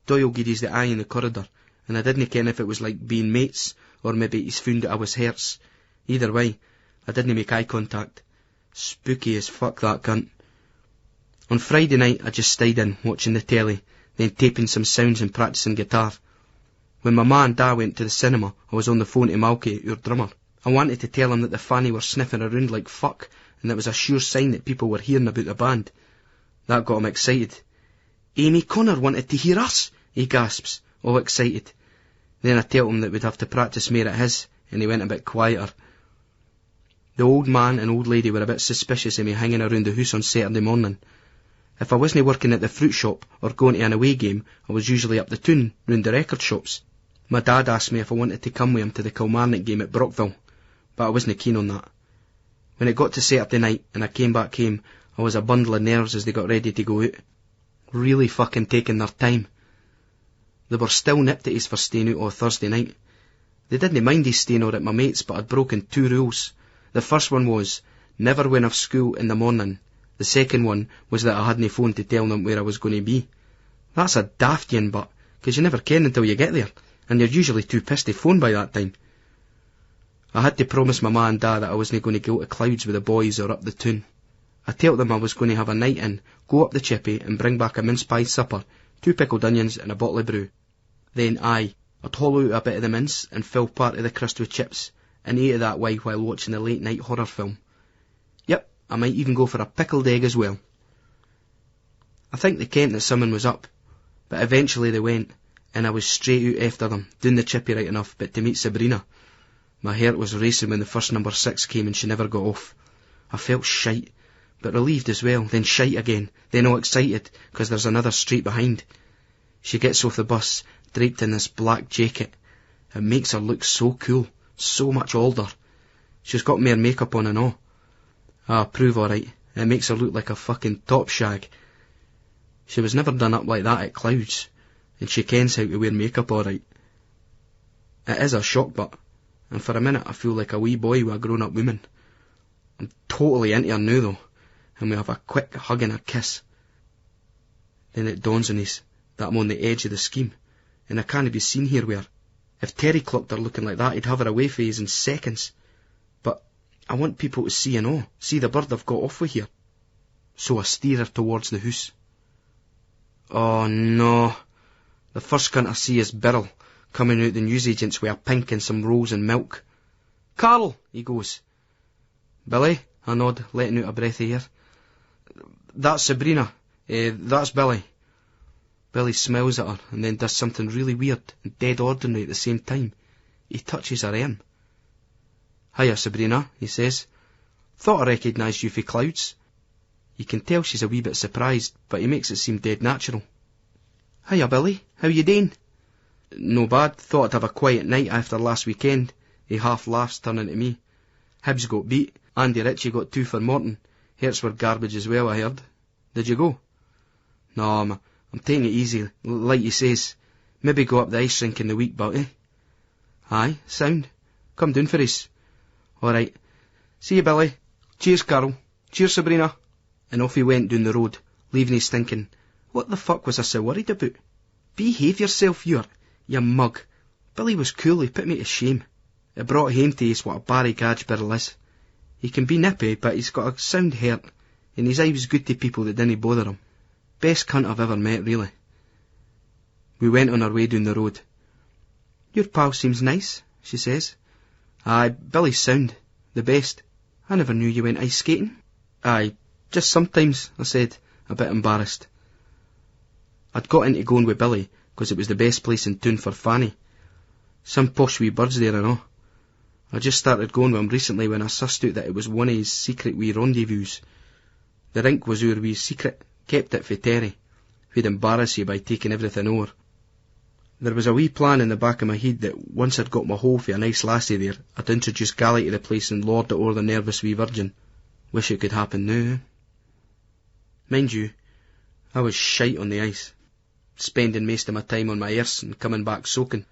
S5: Doyle gave us the eye in the corridor, and I didn't ken if it was like being mates, or maybe he's found that I was Hertz. Either way, I didn't make eye contact. Spooky as fuck, that cunt. On Friday night I just stayed in, watching the telly, then taping some sounds and practising guitar. When my ma and da went to the cinema, I was on the phone to Malky, our drummer. I wanted to tell him that the fanny were sniffing around like fuck, and that was a sure sign that people were hearing about the band. That got him excited. "Amy Connor wanted to hear us," he gasps, all excited. Then I tell him that we'd have to practice more at his, and he went a bit quieter. The old man and old lady were a bit suspicious of me hanging around the house on Saturday morning. If I wasn't working at the fruit shop or going to an away game, I was usually up the town, round the record shops. My dad asked me if I wanted to come with him to the Kilmarnock game at Brockville, but I wasn't keen on that. When it got to Saturday night and I came back home, I was a bundle of nerves as they got ready to go out. Really fucking taking their time. They were still nipped at us for staying out on Thursday night. They didn't mind us staying out at my mate's, but I'd broken 2 rules. The first one was, never went off school in the morning. The second one was that I hadn't phoned to tell them where I was going to be. That's a daft yin, but, 'cause you never ken until you get there. and they're usually too pissed to phone by that time. I had to promise my ma and dad that I wasn't going to go to Clouds with the boys or up the Toon. I told them I was going to have a night in, go up the chippy and bring back a mince pie supper, 2 pickled onions and a bottle of brew. Then I'd hollow out a bit of the mince and fill part of the crust with chips, and eat it that way while watching a late night horror film. Yep, I might even go for a pickled egg as well. I think they kent that someone was up, but eventually they went, and I was straight out after them, doing the chippy right enough, but to meet Sabrina. My heart was racing when the first number 6 came and she never got off. I felt shite, but relieved as well, then shite again, then all excited, 'cause there's another straight behind. She gets off the bus, draped in this black jacket. It makes her look so cool, so much older. She's got more makeup on and all. Prove alright, it makes her look like a fucking top shag. She was never done up like that at Clouds, and she kens how to wear makeup alright. It is a shock, but, and for a minute I feel like a wee boy with a grown-up woman. I'm totally into her now though, and we have a quick hug and a kiss. Then it dawns on us that I'm on the edge of the scheme, and I can't be seen here where, if Terry clocked her looking like that, he'd have her away for us in seconds. But I want people to see and all, see the bird I've got off with here. So I steer her towards the house. Oh no, the first cunt I see is Beryl, coming out the newsagents with a pink and some rolls and milk. "Carl," he goes. "Billy," I nod, letting out a breath of air. "That's Sabrina. That's Billy." Billy smiles at her and then does something really weird and dead ordinary at the same time. He touches her arm. "Hiya, Sabrina," he says. "Thought I recognised you for Clouds." You can tell she's a wee bit surprised, but he makes it seem dead natural. "Hiya, Billy. How you doing?" "No bad. Thought I'd have a quiet night after last weekend." He half laughs, turning to me. "Hibs got beat. Andy Ritchie got 2 for Morton. Hearts were garbage as well, I heard. Did you go?" "No, I'm taking it easy, like you says. Maybe go up the ice rink in the week, but Aye, sound. Come down for us." "Alright. See you, Billy. Cheers, Carol. Cheers, Sabrina." And off he went down the road, leaving us thinking, what the fuck was I so worried about? Behave yourself, you mug. Billy was cool, he put me to shame. It brought home to us what a Barry Gadge Beryl is. He can be nippy, but he's got a sound heart, and his eye was good to people that didn't bother him. Best cunt I've ever met, really. We went on our way down the road. "Your pal seems nice," she says. "Aye, Billy's sound. The best. I never knew you went ice skating." "Aye, just sometimes," I said, a bit embarrassed. I'd got into going with Billy, 'cause it was the best place in town for Fanny. Some posh wee birds there and all. I just started going with him recently when I sussed out that it was one of his secret wee rendezvous. The rink was our wee secret, kept it for Terry, who'd embarrass you by taking everything over. There was a wee plan in the back of my head that once I'd got my hole for a nice lassie there, I'd introduce Gally to the place and lord it o'er the nervous wee virgin. Wish it could happen now. Mind you, I was shite on the ice, spending most of my time on my arse and coming back soaking.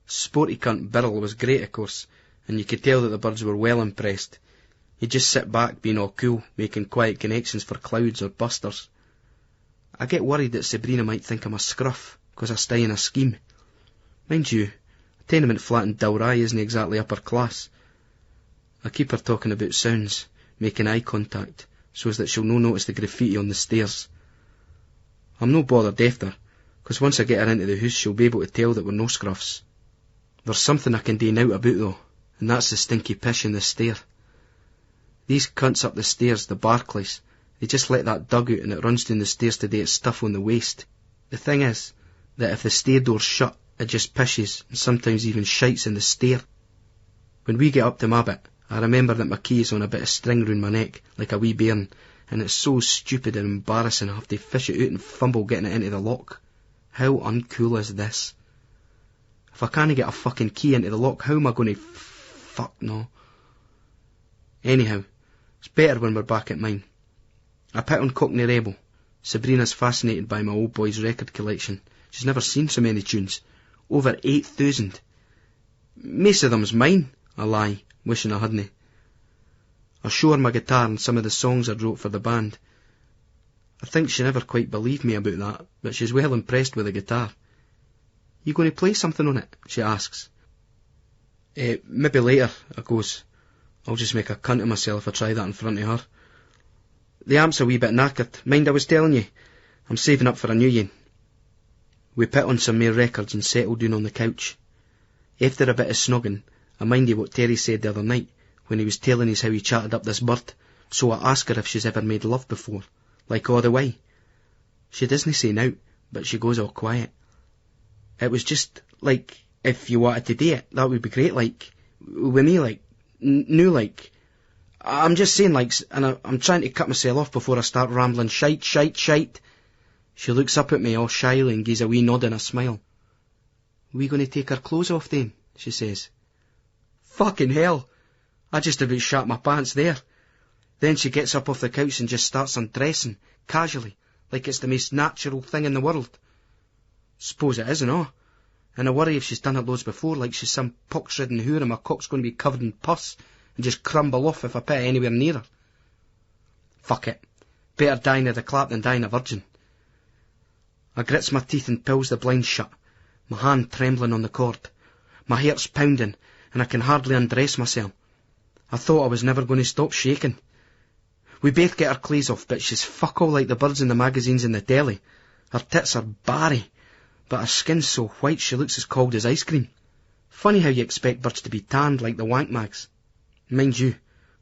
S5: Sporty cunt Beryl was great, of course, and you could tell that the birds were well impressed. He'd just sit back being all cool, making quiet connections for Clouds or busters. I get worried that Sabrina might think I'm a scruff, 'cause I stay in a scheme. Mind you, a tenement flat in Dalry isn't exactly upper class. I keep her talking about sounds, making eye contact, so as that she'll no notice the graffiti on the stairs. I'm no bothered after, 'cause once I get her into the house she'll be able to tell that we're no scruffs. There's something I can do now about though, and that's the stinky pish in the stair. These cunts up the stairs, the Barclays, they just let that dug out and it runs down the stairs to do its stuff on the waste. The thing is, that if the stair door's shut, it just pishes and sometimes even shites in the stair. When we get up to my bit, I remember that my key is on a bit of string round my neck, like a wee bairn, and it's so stupid and embarrassing I have to fish it out and fumble getting it into the lock. How uncool is this? If I can't get a fucking key into the lock, how am I going to... Fuck no. Anyhow, it's better when we're back at mine. I put on Cockney Rebel. Sabrina's fascinated by my old boy's record collection. She's never seen so many tunes. Over 8,000. Most of them's mine, I lie, wishing I hadn't. I show her my guitar and some of the songs I wrote for the band. I think she never quite believed me about that, but she's well impressed with the guitar. You going to play something on it? She asks. Maybe later, I goes. I'll just make a cunt of myself if I try that in front of her. The amp's a wee bit knackered. Mind I was telling you? I'm saving up for a new one. We put on some more records and settled down on the couch. After a bit of snogging, I minded what Terry said the other night when he was telling us how he chatted up this bird, so I asked her if she's ever made love before, like all the way. She doesn't say now, but she goes all quiet. It was just, like, if you wanted to do it, that would be great, like, with me, like, new, like. I'm just saying, like, and I'm trying to cut myself off before I start rambling shite. She looks up at me all shyly and gives a wee nod and a smile. We going to take our clothes off then? She says. Fucking hell! I just about shat my pants there. Then she gets up off the couch and just starts undressing, casually, like it's the most natural thing in the world. Suppose it is, and all. And I worry if she's done it loads before, like she's some pox-ridden whore and my cock's going to be covered in pus and just crumble off if I put it anywhere near her. Fuck it. Better dying of the clap than dying a virgin. I grits my teeth and pulls the blinds shut, my hand trembling on the cord. My heart's pounding, and I can hardly undress myself. I thought I was never going to stop shaking. We both get our clothes off, but she's fuck all like the birds in the magazines in the telly. Her tits are barry, but her skin's so white she looks as cold as ice cream. Funny how you expect birds to be tanned like the wank mags. Mind you,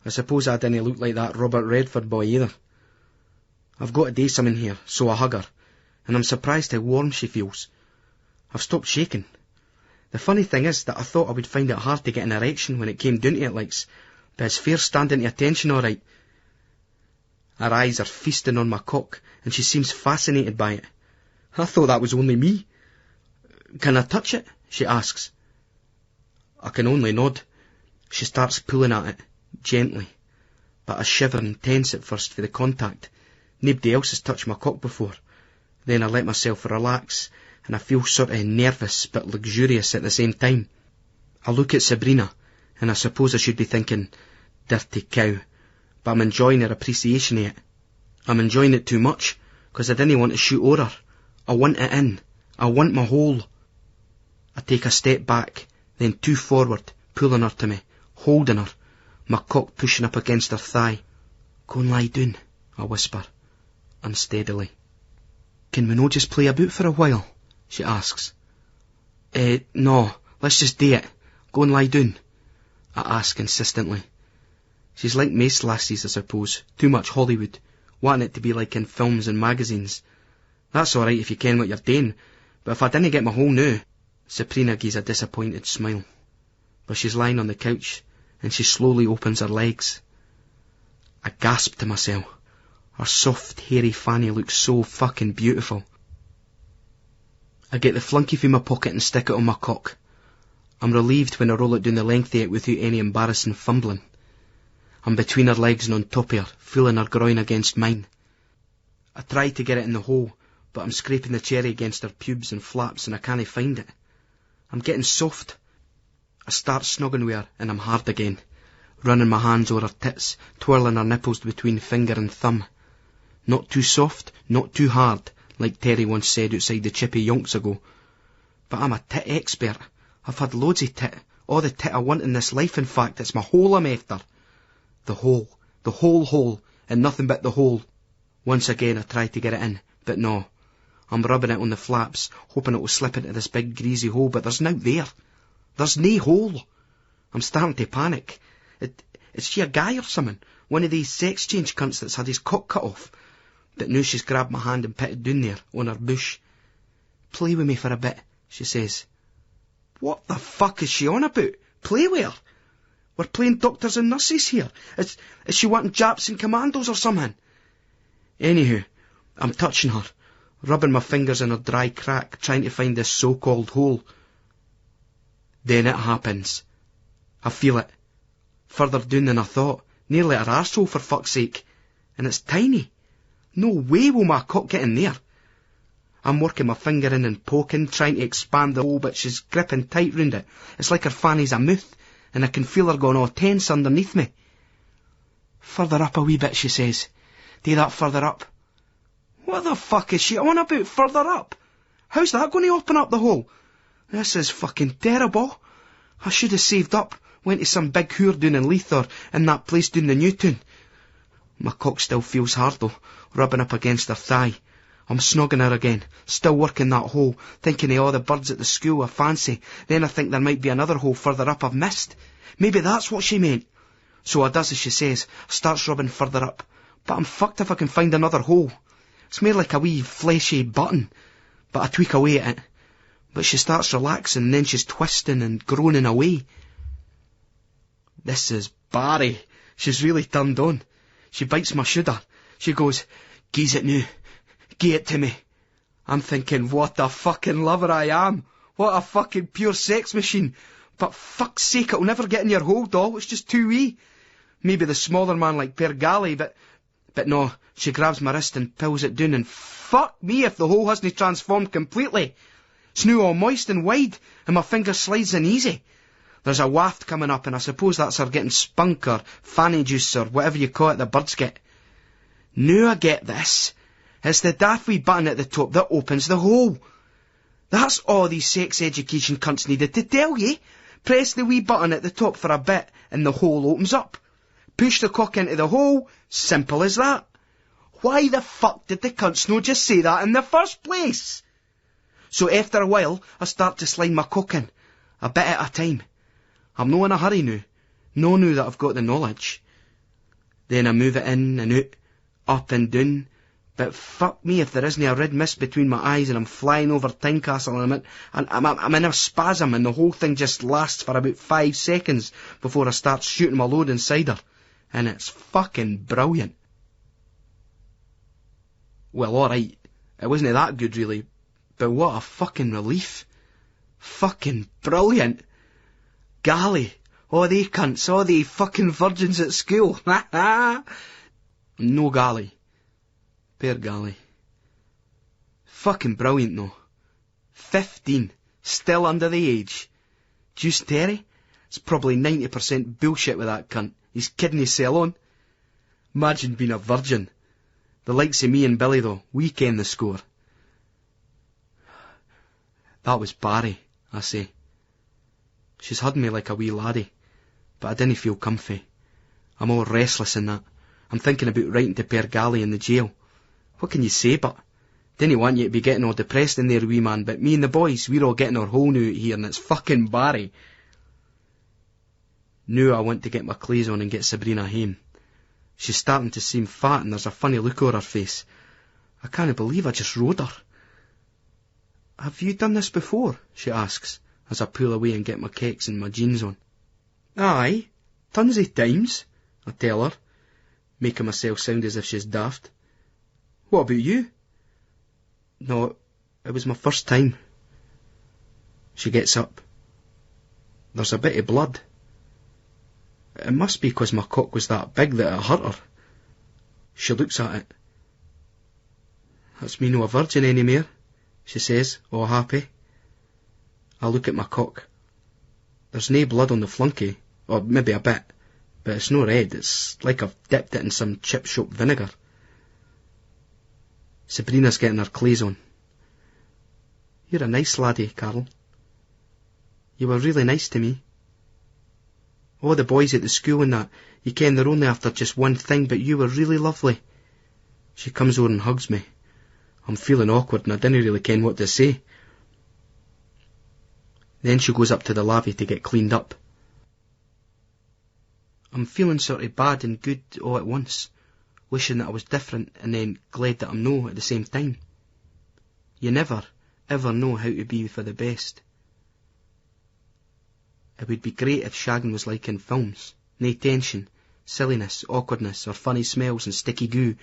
S5: I suppose I didn't look like that Robert Redford boy either. I've got to do something here, so I hug her, and I'm surprised how warm she feels. I've stopped shaking. The funny thing is that I thought I would find it hard to get an erection when it came down to it, likes, but it's fair standing to attention all right. Her eyes are feasting on my cock, and she seems fascinated by it. I thought that was only me. Can I touch it? She asks. I can only nod. She starts pulling at it, gently, but I shiver and tense at first for the contact. Nobody else has touched my cock before. Then I let myself relax, and I feel sort of nervous but luxurious at the same time. I look at Sabrina, and I suppose I should be thinking, dirty cow, but I'm enjoying her appreciation of it. I'm enjoying it too much, 'cause I didn't want to shoot over her. I want it in. I want my hole. I take a step back, then two forward, pulling her to me, holding her, my cock pushing up against her thigh. Go and lie down, I whisper, unsteadily. Can we no just play about for a while? She asks. No, let's just do it. Go and lie down, I ask insistently. She's like most lassies, I suppose, too much Hollywood, wanting it to be like in films and magazines. That's all right if you ken what you're doing, but if I didn't get my hole now... Sabrina gives a disappointed smile, but she's lying on the couch, and she slowly opens her legs. I gasp to myself. Her soft, hairy fanny looks so fucking beautiful. I get the flunky from my pocket and stick it on my cock. I'm relieved when I roll it down the length of it without any embarrassing fumbling. I'm between her legs and on top of her, feeling her groin against mine. I try to get it in the hole, but I'm scraping the cherry against her pubes and flaps and I can't find it. I'm getting soft. I start snogging with her and I'm hard again, running my hands over her tits, twirling her nipples between finger and thumb. Not too soft, not too hard, like Terry once said outside the Chippy yonks ago. But I'm a tit expert. I've had loads of tit, all the tit I want in this life, in fact. It's my hole I'm after. The whole hole, and nothing but the hole. Once again I try to get it in, but no. I'm rubbing it on the flaps, hoping it will slip into this big greasy hole, but there's nothing there. There's no hole. I'm starting to panic. Is she a guy or something? One of these sex change cunts that's had his cock cut off? But now she's grabbed my hand and put it down there, on her bush. Play with me for a bit, she says. What the fuck is she on about? Play with her? We're playing doctors and nurses here. Is she wanting Japs and commandos or something? Anywho, I'm touching her, rubbing my fingers in her dry crack, trying to find this so-called hole. Then it happens. I feel it. Further down than I thought, nearly her arsehole for fuck's sake. And it's tiny. No way will my cock get in there. I'm working my finger in and poking, trying to expand the hole, but she's gripping tight round it. It's like her fanny's a mouth, and I can feel her going all tense underneath me. Further up a wee bit, she says. Do that further up. What the fuck is she on about, further up? How's that going to open up the hole? This is fucking terrible. I should have saved up, went to some big whore down in Leith or in that place down the Newtown. My cock still feels hard though, rubbing up against her thigh. I'm snogging her again, still working that hole, thinking of all the birds at the school I fancy. Then I think there might be another hole further up I've missed. Maybe that's what she meant. So I does as she says, starts rubbing further up. But I'm fucked if I can find another hole. It's more like a wee fleshy button, but I tweak away at it. But she starts relaxing and then she's twisting and groaning away. This is Barry. She's really turned on. She bites my shoulder. She goes, "Gi's it now. Gie it to me." I'm thinking, what a fucking lover I am. What a fucking pure sex machine. But fuck's sake, it'll never get in your hole, doll. It's just too wee. Maybe the smaller man like Per Galley, but no. She grabs my wrist and pulls it down, and fuck me if the hole hasn't transformed completely. It's now all moist and wide, and my finger slides in easy. There's a waft coming up, and I suppose that's her getting spunk or fanny juice or whatever you call it the birds get. Now I get this. It's the daft wee button at the top that opens the hole. That's all these sex education cunts needed to tell you. Press the wee button at the top for a bit, and the hole opens up. Push the cock into the hole. Simple as that. Why the fuck did the cunts no just say that in the first place? So after a while, I start to slide my cock in, a bit at a time. I'm no in a hurry now. No now that I've got the knowledge. Then I move it in and out, up and down. But fuck me if there isn't a red mist between my eyes and I'm flying over Tynecastle and I'm in a spasm and the whole thing just lasts for about 5 seconds before I start shooting my load inside her. And it's fucking brilliant. Well, alright, it wasn't that good really, but what a fucking relief. Fucking brilliant. Golly, all they cunts, all they fucking virgins at school. No golly. Per Galley. Fucking brilliant though. 15, still under the age. Juice Terry? It's probably 90% bullshit with that cunt. He's kidding himself on. Imagine being a virgin. The likes of me and Billy though, we ken the score. That was Barry, I say. She's hugging me like a wee laddie, but I didn't feel comfy. I'm all restless in that. I'm thinking about writing to Per Galley in the jail. What can you say but? Didn't want you to be getting all depressed in there, wee man, but me and the boys, we're all getting our hole new out here and it's fucking Barry. Now I want to get my clothes on and get Sabrina home. She's starting to seem fat and there's a funny look on her face. I can't believe I just rode her. Have you done this before? She asks, as I pull away and get my kicks and my jeans on. Aye, tons of times, I tell her, making myself sound as if she's daft. What about you? No, it was my first time. She gets up. There's a bit of blood. It must be 'cause my cock was that big that it hurt her. She looks at it. That's me no a virgin anymore, she says, all happy. I look at my cock. There's no blood on the flunky, or maybe a bit, but it's no red, it's like I've dipped it in some chip shop vinegar. Sabrina's getting her clothes on. You're a nice laddie, Carol. You were really nice to me. All the boys at the school and that, you ken they're only after just one thing, but you were really lovely. She comes over and hugs me. I'm feeling awkward and I didn't really ken what to say. Then she goes up to the lavvy to get cleaned up. I'm feeling sort of bad and good all at once, wishing that I was different and then glad that I'm no at the same time. You never, ever know how to be for the best. It would be great if shagging was like in films. No tension, silliness, awkwardness, or funny smells and sticky goo,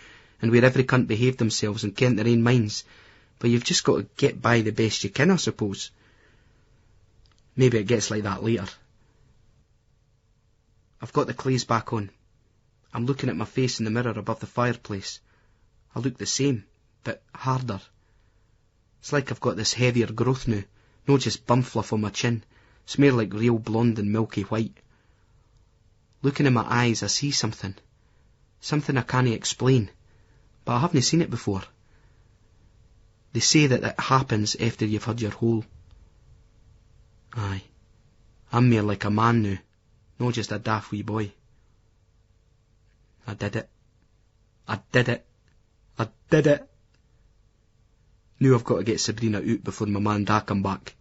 S5: and where every cunt behaved themselves and kent their own minds. But you've just got to get by the best you can, I suppose. Maybe it gets like that later. I've got the clothes back on. I'm looking at my face in the mirror above the fireplace. I look the same, but harder. It's like I've got this heavier growth now, not just bum fluff on my chin. It's more like real blonde and milky white. Looking in my eyes, I see something. Something I can't explain, but I haven't seen it before. They say that it happens after you've had your hole. Aye, I'm more like a man now, not just a daft wee boy. I did it. I did it. I did it. Now I've got to get Sabrina out before my man and Dad come back.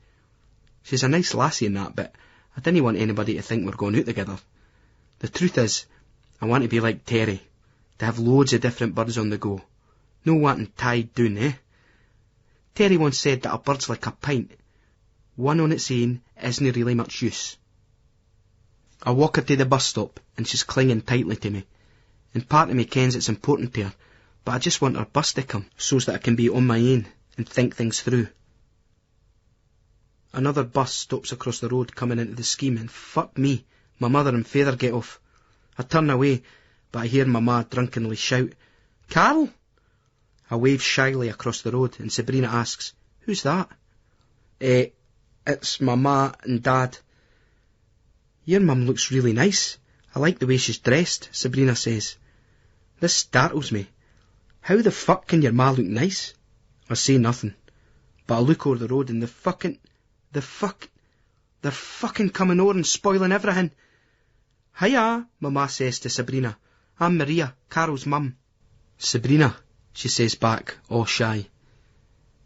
S5: She's a nice lassie and that, but I didn't want anybody to think we're going out together. The truth is, I want to be like Terry, to have loads of different birds on the go. No wanting tied down, eh? Terry once said that a bird's like a pint. One on its own isn't really much use. I walk her to the bus stop, and she's clinging tightly to me. And part of me kens it's important to her, but I just want her bus to come, so's that I can be on my own and think things through. Another bus stops across the road coming into the scheme, and fuck me, my mother and father get off. I turn away, but I hear my ma drunkenly shout, "Carol!" I wave shyly across the road, and Sabrina asks, "Who's that?" It's my ma and Dad. "Your mum looks really nice. I like the way she's dressed," Sabrina says. This startles me. How the fuck can your ma look nice? I say nothing, but I look over the road and they're fucking coming over and spoiling everything. "Hiya," my ma says to Sabrina. "I'm Maria, Carol's mum." "Sabrina," she says back, all shy.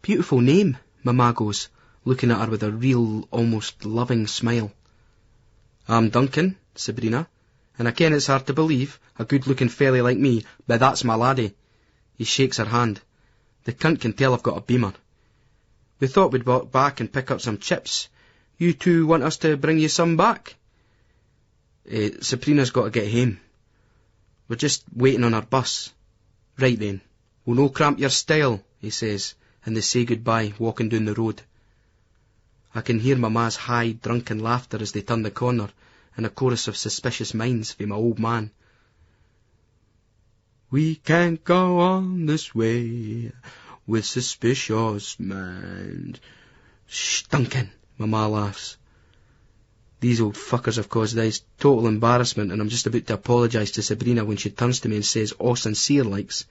S5: "Beautiful name," my ma goes, looking at her with a real, almost loving smile. "I'm Duncan, Sabrina, and I ken it's hard to believe, a good-looking felly like me, but that's my laddie." He shakes her hand. The cunt can tell I've got a beamer. "We thought we'd walk back and pick up some chips. You two want us to bring you some back?" Sabrina's got to get home. We're just waiting on our bus." "Right then, we'll no cramp your style," he says, and they say goodbye, walking down the road. I can hear my ma's high, drunken laughter as they turn the corner, and a chorus of suspicious minds for my old man. "We can't go on this way with suspicious minds." "Shh, Duncan," my ma laughs. These old fuckers have caused this total embarrassment, and I'm just about to apologise to Sabrina when she turns to me and says, all sincere likes,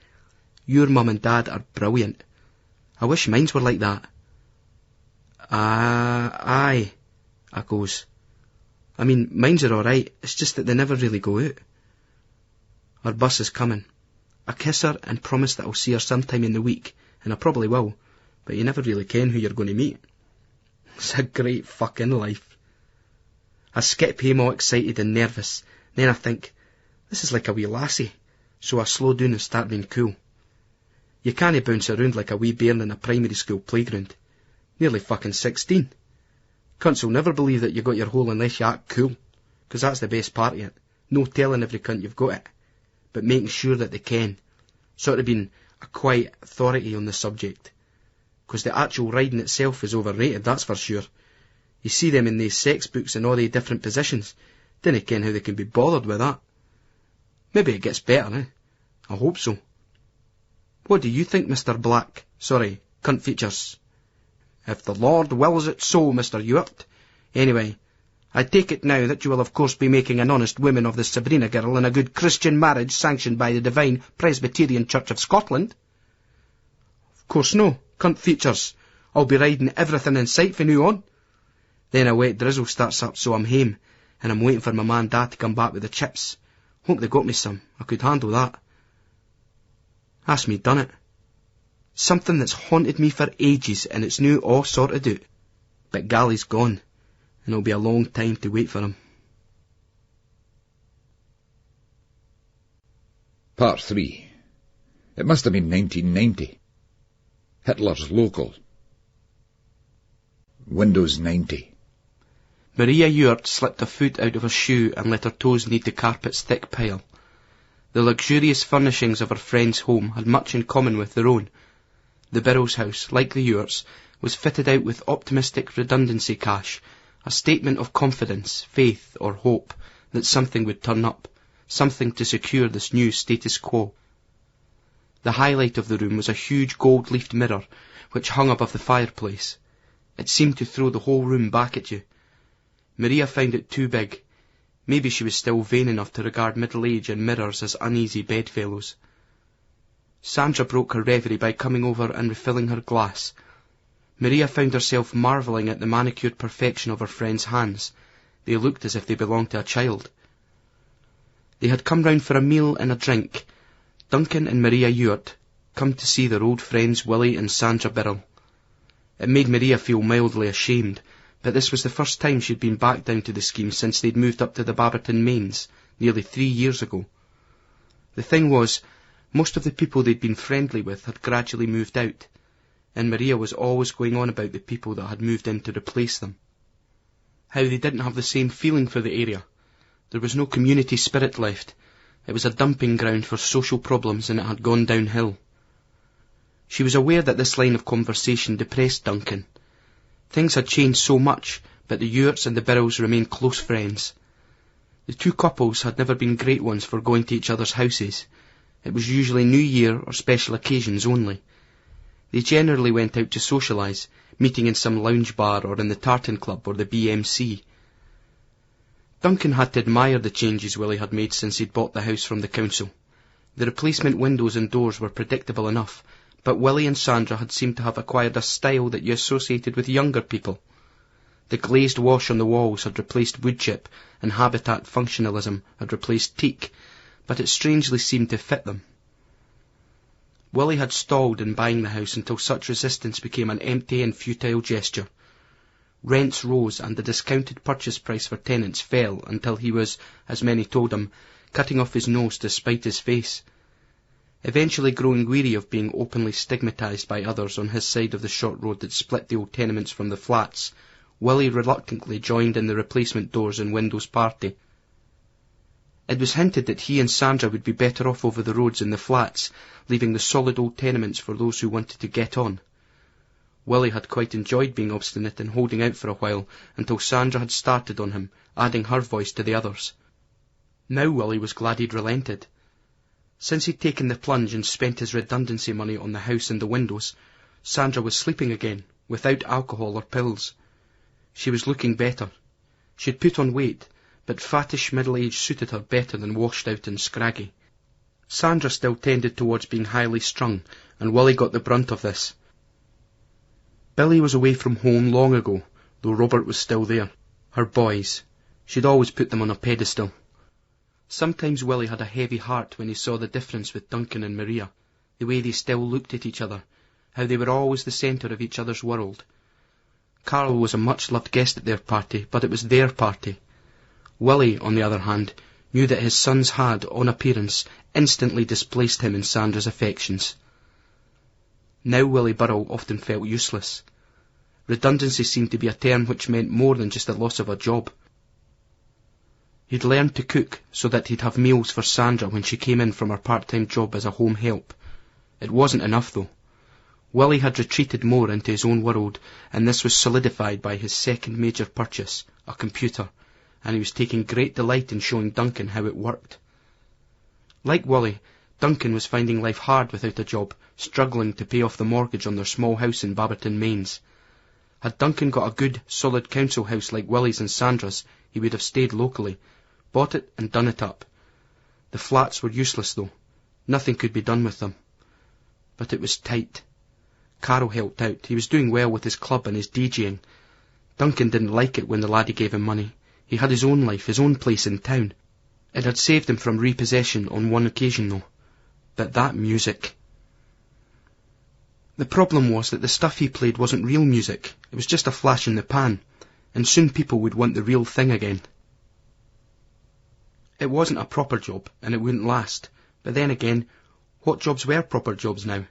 S5: "Your mum and dad are brilliant. I wish mines were like that." Aye, I goes. "I mean, mines are alright, it's just that they never really go out." Our bus is coming. I kiss her and promise that I'll see her sometime in the week, and I probably will, but you never really ken who you're going to meet. It's a great fucking life. I skip home all excited and nervous, then I think, this is like a wee lassie, so I slow down and start being cool. You can't bounce around like a wee bairn in a primary school playground. Nearly fucking 16. Cunts will never believe that you got your hole unless you act cool, 'cause that's the best part of it. No telling every cunt you've got it, but making sure that they can. Sort of being a quiet authority on the subject. 'Cause the actual riding itself is overrated, that's for sure. You see them in these sex books in all the different positions. Dinna ken how they can be bothered with that. Maybe it gets better, eh? I hope so. What do you think, Mr. Black? Sorry, cunt features. If the Lord wills it so, Mr. Ewart. Anyway, I take it now that you will of course be making an honest woman of the Sabrina girl in a good Christian marriage sanctioned by the Divine Presbyterian Church of Scotland. Of course no, cunt features. I'll be riding everything in sight from now on. Then a wet drizzle starts up, so I'm home, and I'm waiting for my man and dad to come back with the chips. Hope they got me some. I could handle that. That's me done it. Something that's haunted me for ages, and it's now all sorted out. But Gally's gone, and it'll be a long time to wait for him.
S1: Part 3. It must have been 1990. Hitler's local. Windows 90.
S5: Maria Ewart slipped a foot out of her shoe and let her toes knead the carpet's thick pile. The luxurious furnishings of her friend's home had much in common with their own. The Burrows house, like the Ewarts, was fitted out with optimistic redundancy cash, a statement of confidence, faith, or hope that something would turn up, something to secure this new status quo. The highlight of the room was a huge gold-leafed mirror which hung above the fireplace. It seemed to throw the whole room back at you. Maria found it too big. Maybe she was still vain enough to regard middle age and mirrors as uneasy bedfellows. Sandra broke her reverie by coming over and refilling her glass. Maria found herself marvelling at the manicured perfection of her friend's hands. They looked as if they belonged to a child. They had come round for a meal and a drink. Duncan and Maria Ewart come to see their old friends Willie and Sandra Birrell. It made Maria feel mildly ashamed, but this was the first time she'd been back down to the scheme since they'd moved up to the Babberton Mains nearly 3 years ago. The thing was, most of the people they'd been friendly with had gradually moved out, and Maria was always going on about the people that had moved in to replace them. How they didn't have the same feeling for the area. There was no community spirit left. It was a dumping ground for social problems, and it had gone downhill. She was aware that this line of conversation depressed Duncan. Things had changed so much, but the Ewarts and the Birrells remained close friends. The two couples had never been great ones for going to each other's houses. It was usually New Year or special occasions only. They generally went out to socialise, meeting in some lounge bar or in the Tartan Club or the BMC. Duncan had to admire the changes Willie had made since he'd bought the house from the council. The replacement windows and doors were predictable enough, but Willie and Sandra had seemed to have acquired a style that you associated with younger people. The glazed wash on the walls had replaced woodchip, and habitat functionalism had replaced teak, but it strangely seemed to fit them. Willie had stalled in buying the house until such resistance became an empty and futile gesture. Rents rose and the discounted purchase price for tenants fell until he was, as many told him, cutting off his nose to spite his face. Eventually growing weary of being openly stigmatised by others on his side of the short road that split the old tenements from the flats, Willie reluctantly joined in the replacement doors and windows party. It was hinted that he and Sandra would be better off over the roads in the flats, leaving the solid old tenements for those who wanted to get on. Willie had quite enjoyed being obstinate and holding out for a while, until Sandra had started on him, adding her voice to the others. Now Willie was glad he'd relented. Since he'd taken the plunge and spent his redundancy money on the house and the windows, Sandra was sleeping again, without alcohol or pills. She was looking better. She'd put on weight, but fattish middle age suited her better than washed out and scraggy. Sandra still tended towards being highly strung, and Willie got the brunt of this. Billy was away from home long ago, though Robert was still there. Her boys. She'd always put them on a pedestal. Sometimes Willie had a heavy heart when he saw the difference with Duncan and Maria, the way they still looked at each other, how they were always the centre of each other's world. Carol was a much-loved guest at their party, but it was their party. Willie, on the other hand, knew that his sons had, on appearance, instantly displaced him in Sandra's affections. Now Willie Burrell often felt useless. Redundancy seemed to be a term which meant more than just the loss of a job. He'd learned to cook so that he'd have meals for Sandra when she came in from her part-time job as a home help. It wasn't enough, though. Willie had retreated more into his own world, and this was solidified by his second major purchase, a computer, and he was taking great delight in showing Duncan how it worked. Like Willie, Duncan was finding life hard without a job, struggling to pay off the mortgage on their small house in Babberton Mains. Had Duncan got a good, solid council house like Willie's and Sandra's, he would have stayed locally, bought it and done it up. The flats were useless, though. Nothing could be done with them. But it was tight. Carol helped out. He was doing well with his club and his DJing. Duncan didn't like it when the laddie gave him money. He had his own life, his own place in town. It had saved him from repossession on one occasion, though. But that music... The problem was that the stuff he played wasn't real music. It was just a flash in the pan, and soon people would want the real thing again. It wasn't a proper job, and it wouldn't last. But then again, what jobs were proper jobs now?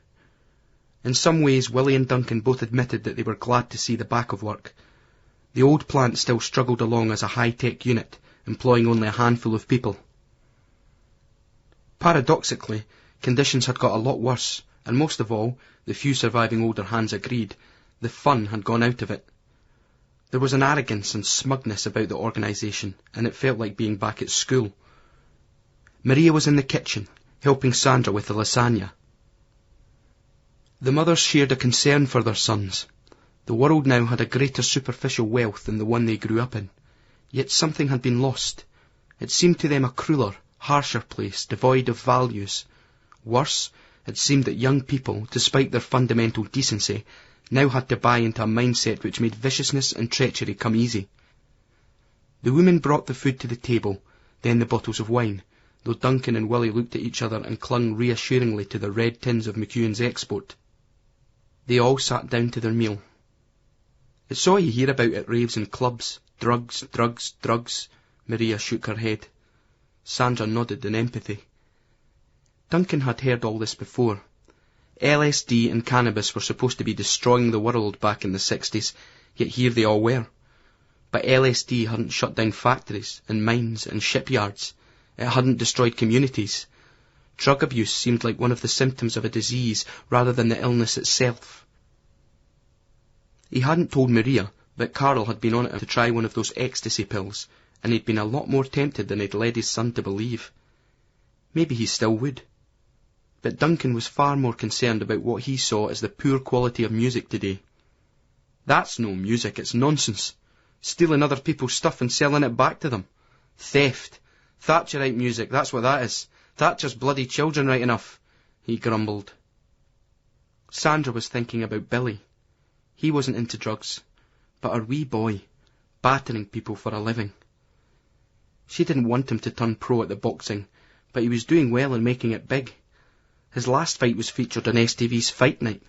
S5: In some ways, Willie and Duncan both admitted that they were glad to see the back of work. The old plant still struggled along as a high-tech unit, employing only a handful of people. Paradoxically, conditions had got a lot worse, and most of all, the few surviving older hands agreed, the fun had gone out of it. There was an arrogance and smugness about the organisation, and it felt like being back at school. Maria was in the kitchen, helping Sandra with the lasagna. The mothers shared a concern for their sons. The world now had a greater superficial wealth than the one they grew up in, yet something had been lost. It seemed to them a crueler, harsher place, devoid of values. Worse, it seemed that young people, despite their fundamental decency, now had to buy into a mindset which made viciousness and treachery come easy. The woman brought the food to the table, then the bottles of wine, though Duncan and Willie looked at each other and clung reassuringly to the red tins of McEwen's export. They all sat down to their meal. "It's all you hear about at raves and clubs. Drugs, drugs, drugs." Maria shook her head. Sandra nodded in empathy. Duncan had heard all this before. LSD and cannabis were supposed to be destroying the world back in the 60s, yet here they all were. But LSD hadn't shut down factories and mines and shipyards. It hadn't destroyed communities. Drug abuse seemed like one of the symptoms of a disease rather than the illness itself. He hadn't told Maria, but Carl had been on it to try one of those ecstasy pills, and he'd been a lot more tempted than he'd led his son to believe. Maybe he still would. But Duncan was far more concerned about what he saw as the poor quality of music today. "That's no music, it's nonsense. Stealing other people's stuff and selling it back to them. Theft. Thatcherite music, that's what that is. Thatcher's bloody children right enough," he grumbled. Sandra was thinking about Billy. He wasn't into drugs, but her wee boy, battering people for a living. She didn't want him to turn pro at the boxing, but he was doing well and making it big. His last fight was featured on STV's Fight Night.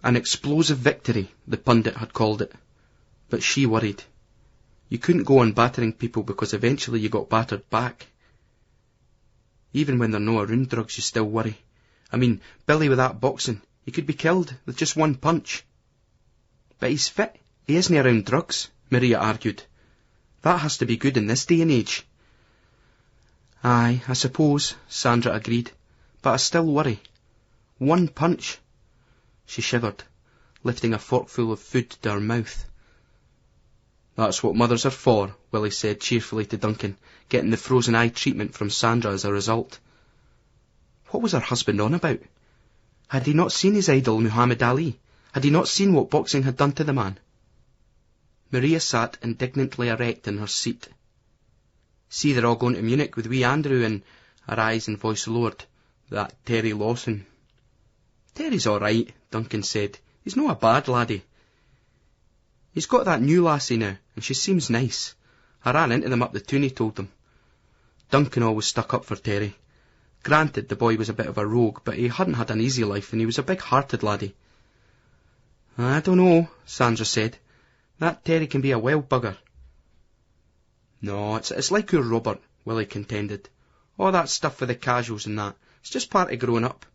S5: An explosive victory, the pundit had called it. But she worried. You couldn't go on battering people because eventually you got battered back. Even when they're no around drugs, you still worry. I mean, Billy with that boxing, he could be killed with just one punch. But he's fit. He isn't around drugs, Maria argued. That has to be good in this day and age. Aye, I suppose, Sandra agreed, but I still worry. One punch. She shivered, lifting a forkful of food to her mouth. "That's what mothers are for," Willie said cheerfully to Duncan, getting the frozen eye treatment from Sandra as a result. What was her husband on about? Had he not seen his idol Muhammad Ali? Had he not seen what boxing had done to the man? Maria sat indignantly erect in her seat. "See, they're all going to Munich with wee Andrew and," her eyes and voice lowered, "that Terry Lawson." "Terry's all right," Duncan said. "He's not a bad laddie. He's got that new lassie now, and she seems nice. I ran into them up the tune, he told them." Duncan always stuck up for Terry. Granted, the boy was a bit of a rogue, but he hadn't had an easy life, and he was a big-hearted laddie. "I don't know," Sandra said. "That Terry can be a wild bugger." "No, it's like your Robert," Willie contended. "All that stuff with the casuals and that, it's just part of growing up.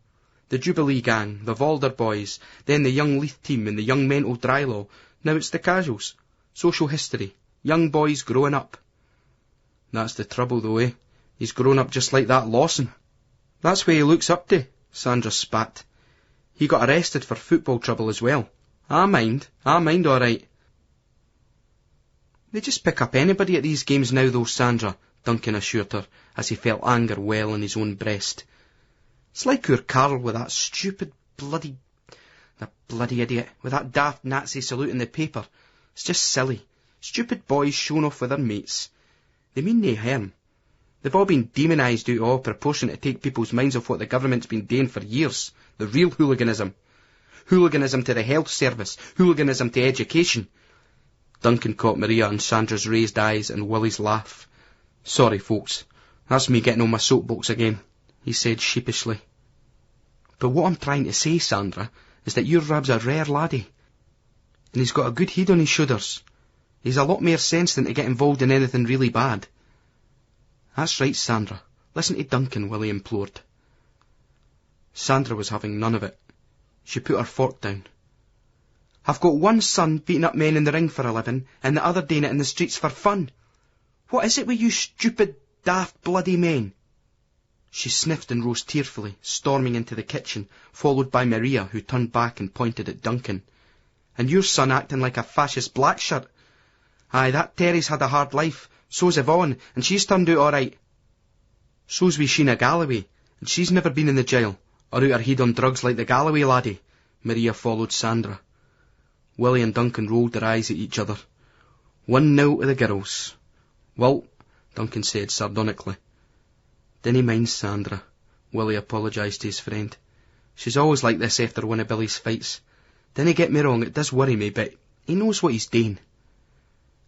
S5: The Jubilee gang, the Valder boys, then the young Leith team and the young mental dry law. Now it's the casuals. Social history. Young boys growing up." "That's the trouble though, eh? He's grown up just like that Lawson." "That's what he looks up to," Sandra spat. "He got arrested for football trouble as well. I mind all right." "They just pick up anybody at these games now though, Sandra," Duncan assured her, as he felt anger well in his own breast. "It's like your Carl with that stupid bloody idiot, with that daft Nazi salute in the paper. It's just silly. Stupid boys showing off with their mates. They mean no harm. They've all been demonised out of all proportion to take people's minds off what the government's been doing for years. The real hooliganism. Hooliganism to the health service. Hooliganism to education." Duncan caught Maria and Sandra's raised eyes and Willie's laugh. "Sorry, folks. That's me getting on my soapbox again," he said sheepishly. "But what I'm trying to say, Sandra, is that your Rab's a rare laddie. And he's got a good head on his shoulders. He's a lot more sense than to get involved in anything really bad." "That's right, Sandra. Listen to Duncan," Willie implored. Sandra was having none of it. She put her fork down. "I've got one son beating up men in the ring for a living, and the other doing it in the streets for fun. What is it with you stupid, daft, bloody men?" She sniffed and rose tearfully, storming into the kitchen, followed by Maria, who turned back and pointed at Duncan. "And your son acting like a fascist black shirt. Aye, that Terry's had a hard life, so's Yvonne, and she's turned out all right. So's wee Sheena Galloway, and she's never been in the jail, or out her head on drugs like the Galloway laddie." Maria followed Sandra. Willie and Duncan rolled their eyes at each other. 1-0 to the girls. "Well," Duncan said sardonically. "Dinna mind Sandra," Willie apologised to his friend. "She's always like this after one of Billy's fights. Dinna get me wrong, it does worry me, but he knows what he's doing.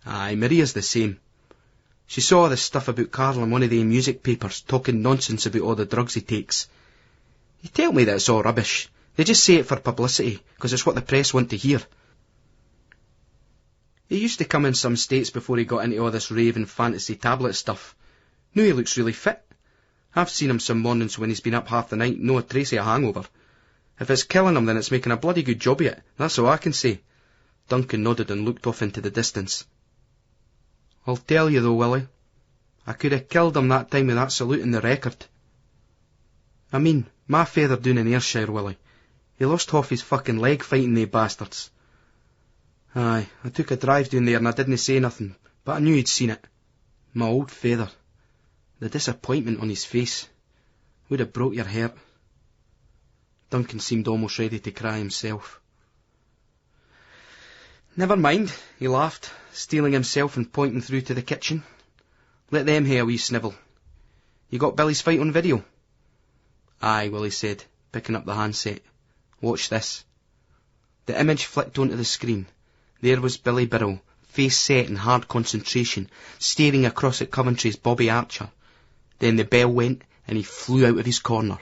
S5: Aye, Maria's the same. She saw all this stuff about Carl in one of the music papers, talking nonsense about all the drugs he takes. He tell me that it's all rubbish. They just say it for publicity, because it's what the press want to hear. He used to come in some states before he got into all this raving fantasy tablet stuff. Now he looks really fit. I've seen him some mornings when he's been up half the night, no a trace of a hangover. If it's killing him, then it's making a bloody good job of it, that's all I can say. Duncan nodded and looked off into the distance. I'll tell you though, Willie, I could have killed him that time with that salute in the record. I mean, my father down in Ayrshire, Willie, he lost half his fucking leg fighting they bastards. Aye, I took a drive down there and I didn't say nothing, but I knew he'd seen it. My old father. The disappointment on his face would have broke your heart. Duncan seemed almost ready to cry himself. Never mind, he laughed, steeling himself and pointing through to the kitchen. Let them hear a wee snivel. You got Billy's fight on video? Aye, Willie said, picking up the handset. Watch this. The image flicked onto the screen. There was Billy Birrell, face set in hard concentration, staring across at Coventry's Bobby Archer. Then the bell went and he flew out of his corner.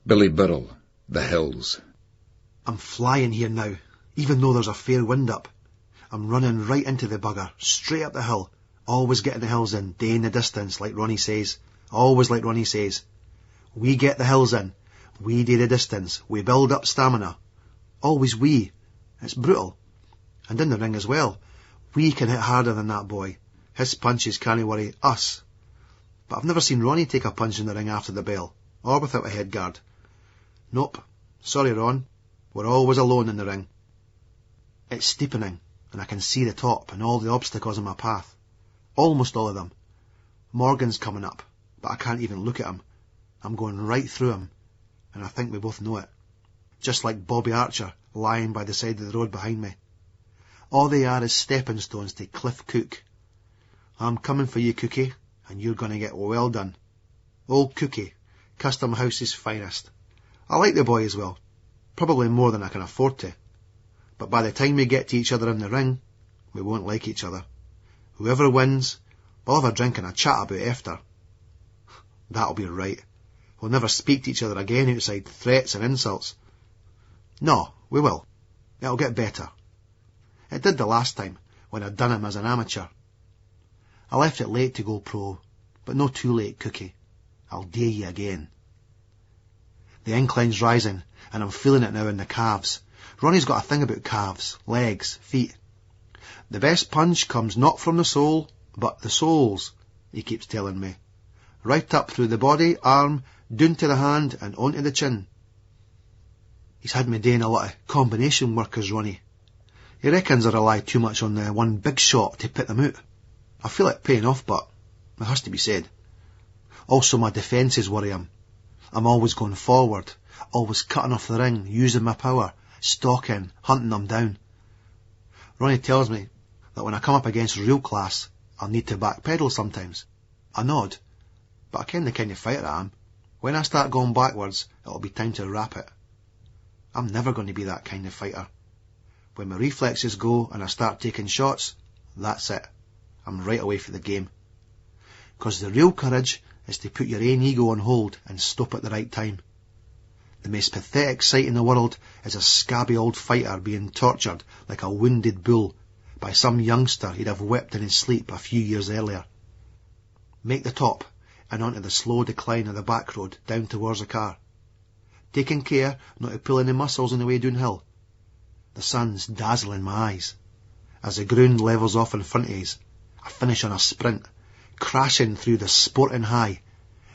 S1: Billy Birrell, The Hills.
S6: I'm flying here now, even though there's a fair wind up. I'm running right into the bugger, straight up the hill, always getting the hills in, day in the distance, like Ronnie says. Always like Ronnie says. We get the hills in, we do the distance, we build up stamina. Always we. It's brutal. And in the ring as well. We can hit harder than that boy. His punches can't worry us. But I've never seen Ronnie take a punch in the ring after the bell, or without a head guard. Nope. Sorry, Ron. We're always alone in the ring. It's steepening, and I can see the top and all the obstacles in my path. Almost all of them. Morgan's coming up, but I can't even look at him. I'm going right through him, and I think we both know it. Just like Bobby Archer lying by the side of the road behind me. All they are is stepping stones to Cliff Cook. I'm coming for you, Cookie, and you're going to get well done. Old Cookie, Custom House's finest. I like the boy as well, probably more than I can afford to. But by the time we get to each other in the ring, we won't like each other. Whoever wins, we'll have a drink and a chat about after. That'll be right. We'll never speak to each other again outside threats and insults. No, we will. It'll get better. It did the last time, when I'd done him as an amateur. I left it late to go pro, but no too late, Cookie. I'll dare you again. The incline's rising, and I'm feeling it now in the calves. Ronnie's got a thing about calves, legs, feet. The best punch comes not from the soul, but the soles, he keeps telling me. Right up through the body, arm, down to the hand, and onto the chin. He's had me doing a lot of combination work as Ronnie. He reckons I rely too much on the one big shot to put them out. I feel it paying off, but it has to be said. Also my defences worry him. I'm always going forward, always cutting off the ring, using my power, stalking, hunting them down. Ronnie tells me that when I come up against real class, I'll need to backpedal sometimes. I nod, but I ken the kind of fighter I am. When I start going backwards, it'll be time to wrap it. I'm never going to be that kind of fighter. When my reflexes go and I start taking shots, that's it. I'm right away for the game. 'Cause the real courage is to put your own ego on hold and stop at the right time. The most pathetic sight in the world is a scabby old fighter being tortured like a wounded bull by some youngster he'd have whipped in his sleep a few years earlier. Make the top and onto the slow decline of the back road down towards the car. Taking care not to pull any muscles on the way downhill. The sun's dazzling my eyes. As the ground levels off in front of us, I finish on a sprint, crashing through the sporting high,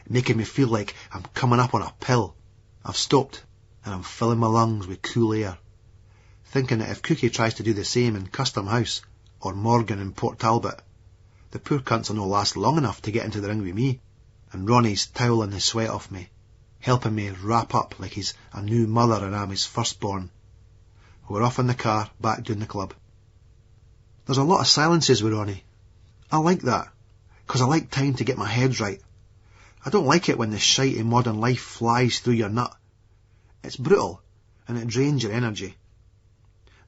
S6: making me feel like I'm coming up on a pill. I've stopped, and I'm filling my lungs with cool air, thinking that if Cookie tries to do the same in Custom House, or Morgan in Port Talbot, the poor cunts will not last long enough to get into the ring with me, and Ronnie's toweling the sweat off me, helping me wrap up like he's a new mother and I'm his firstborn. We're off in the car, back down the club. There's a lot of silences with Ronnie. I like that, 'cause I like time to get my head right. I don't like it when the shite in modern life flies through your nut. It's brutal, and it drains your energy.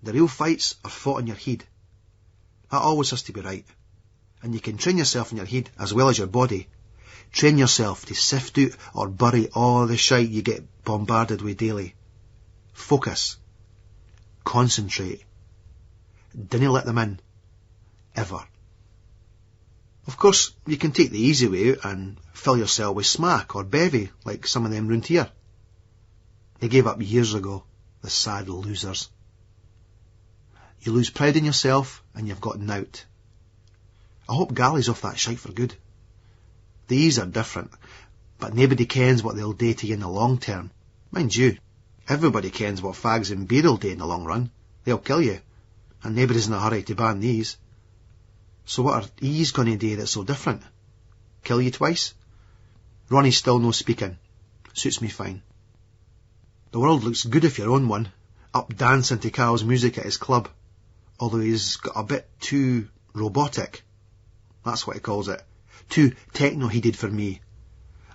S6: The real fights are fought in your head. That always has to be right. And you can train yourself in your head as well as your body. Train yourself to sift out or bury all the shite you get bombarded with daily. Focus. Concentrate. Dinna let them in. Ever. Of course, you can take the easy way out and fill yourself with smack or bevy like some of them round here. They gave up years ago, the sad losers. You lose pride in yourself and you've got nowt. I hope Gally's off that shite for good. These are different, but nobody kens what they'll do to you in the long term. Mind you, everybody kens what fags and beer'll do in the long run. They'll kill you, and nobody's in a hurry to ban these. So what are these going to do that's so different? Kill you twice? Ronnie's still no speaking. Suits me fine. The world looks good if you're on one, up dancing to Carl's music at his club, although he's got a bit too robotic. That's what he calls it. Too techno-heated for me.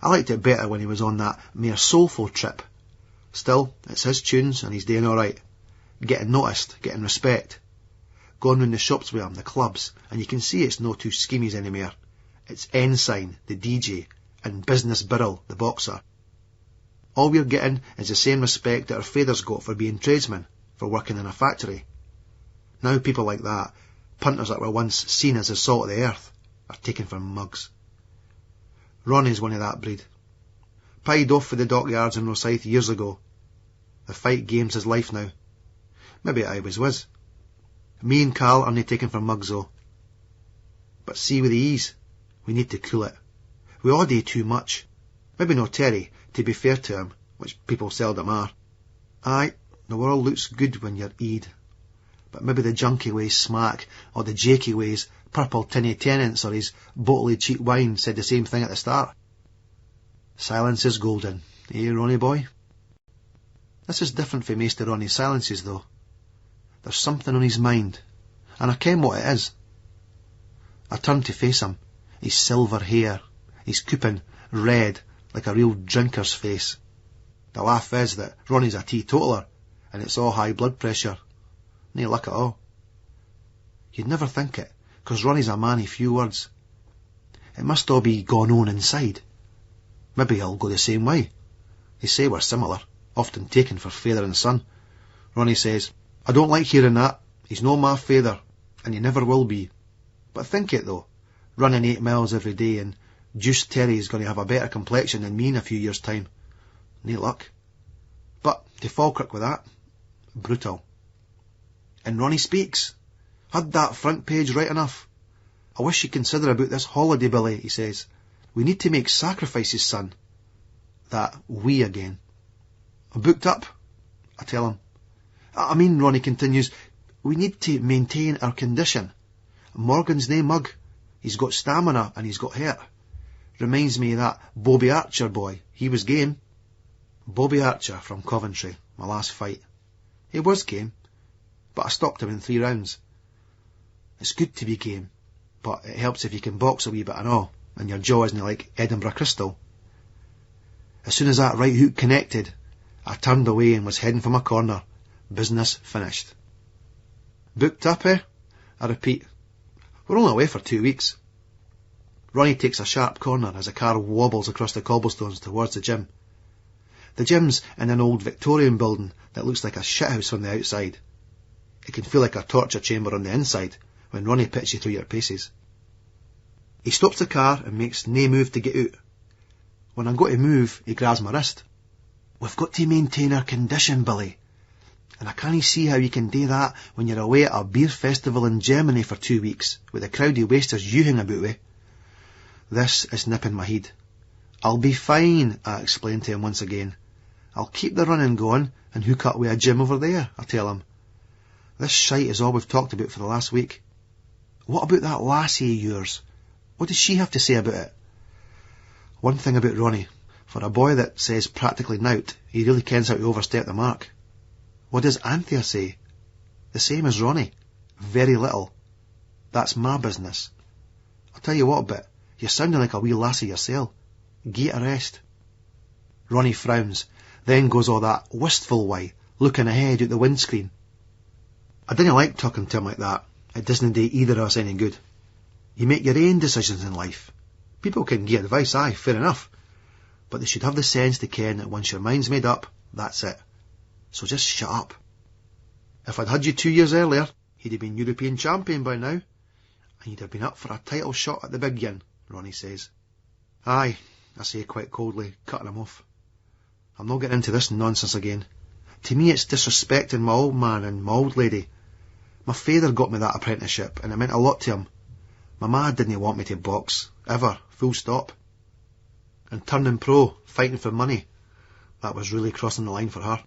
S6: I liked it better when he was on that mere soulful trip. Still, it's his tunes and he's doing alright. Getting noticed, getting respect. Going round the shops with him, the clubs, and you can see it's no two schemies anymore. It's Ensign, the DJ, and Business Birrell, the boxer. All we're getting is the same respect that our fathers got for being tradesmen, for working in a factory. Now people like that, punters that were once seen as the salt of the earth, are taken for mugs. Ronnie's one of that breed. Pied off for the dockyards in Rosyth years ago. The fight game's his life now. Maybe it always was. Me and Carl are not taken for mugs though. But see with these, we need to cool it. We all do too much. Maybe no Terry, to be fair to him, which people seldom are. Aye, the world looks good when you're Eid. But maybe the junkie ways smack, or the jakey ways purple tinny tenants, or his bottley cheap wine said the same thing at the start. Silence is golden, eh, Ronnie boy? This is different from most of Ronnie's silences, though. There's something on his mind, and I ken what it is. I turned to face him, his silver hair, his coupon red like a real drinker's face. The laugh is that Ronnie's a teetotaler, and it's all high blood pressure. No luck at all. You'd never think it, 'cause Ronnie's a man of few words. It must all be gone on inside. Maybe he'll go the same way. They say we're similar, often taken for father and son. Ronnie says, I don't like hearing that. He's no my father, and he never will be. But think it though, running 8 miles every day, and Juice Terry's going to have a better complexion than me in a few years' time. No luck. But to Falkirk with that, brutal. And Ronnie speaks. Had that front page right enough. I wish you'd consider about this holiday, Billy, he says. We need to make sacrifices, son. That we again. I'm booked up, I tell him. I mean, Ronnie continues, we need to maintain our condition. Morgan's nae mug. He's got stamina and he's got heart. Reminds me of that Bobby Archer boy. He was game. Bobby Archer from Coventry, my last fight. He was game, but I stopped him in 3 rounds. It's good to be game, but it helps if you can box a wee bit and all, and your jaw isn't like Edinburgh Crystal. As soon as that right hook connected, I turned away and was heading for my corner. Business finished. Booked up, eh? I repeat. We're only away for 2 weeks. Ronnie takes a sharp corner as the car wobbles across the cobblestones towards the gym. The gym's in an old Victorian building that looks like a shithouse on the outside. It can feel like a torture chamber on the inside when Ronnie pits you through your paces. He stops the car and makes nae move to get out. When I go to move, he grabs my wrist. We've got to maintain our condition, Billy. And I can't see how you can do that when you're away at a beer festival in Germany for 2 weeks, with the crowdy wasters you hang about with. This is nipping my head. I'll be fine, I explain to him once again. I'll keep the running going and hook up with a gym over there, I tell him. This shite is all we've talked about for the last week. What about that lassie of yours? What does she have to say about it? One thing about Ronnie, for a boy that says practically nowt, he really kens how to overstep the mark. What does Anthea say? The same as Ronnie. Very little. That's my business. I'll tell you what a bit. You're sounding like a wee lassie yourself. Get a rest. Ronnie frowns. Then goes all that wistful way, looking ahead out the windscreen. I didn't like talking to him like that. It doesn't do either of us any good. You make your own decisions in life. People can give advice, aye, fair enough. But they should have the sense to ken that once your mind's made up, that's it. So just shut up. If I'd had you 2 years earlier, he'd have been European champion by now. And you'd have been up for a title shot at the big yin, Ronnie says. Aye, I say quite coldly, cutting him off. I'm not getting into this nonsense again. To me it's disrespecting my old man and my old lady. My father got me that apprenticeship, and it meant a lot to him. My ma didn't want me to box, ever, full stop. And turning pro, fighting for money, that was really crossing the line for her.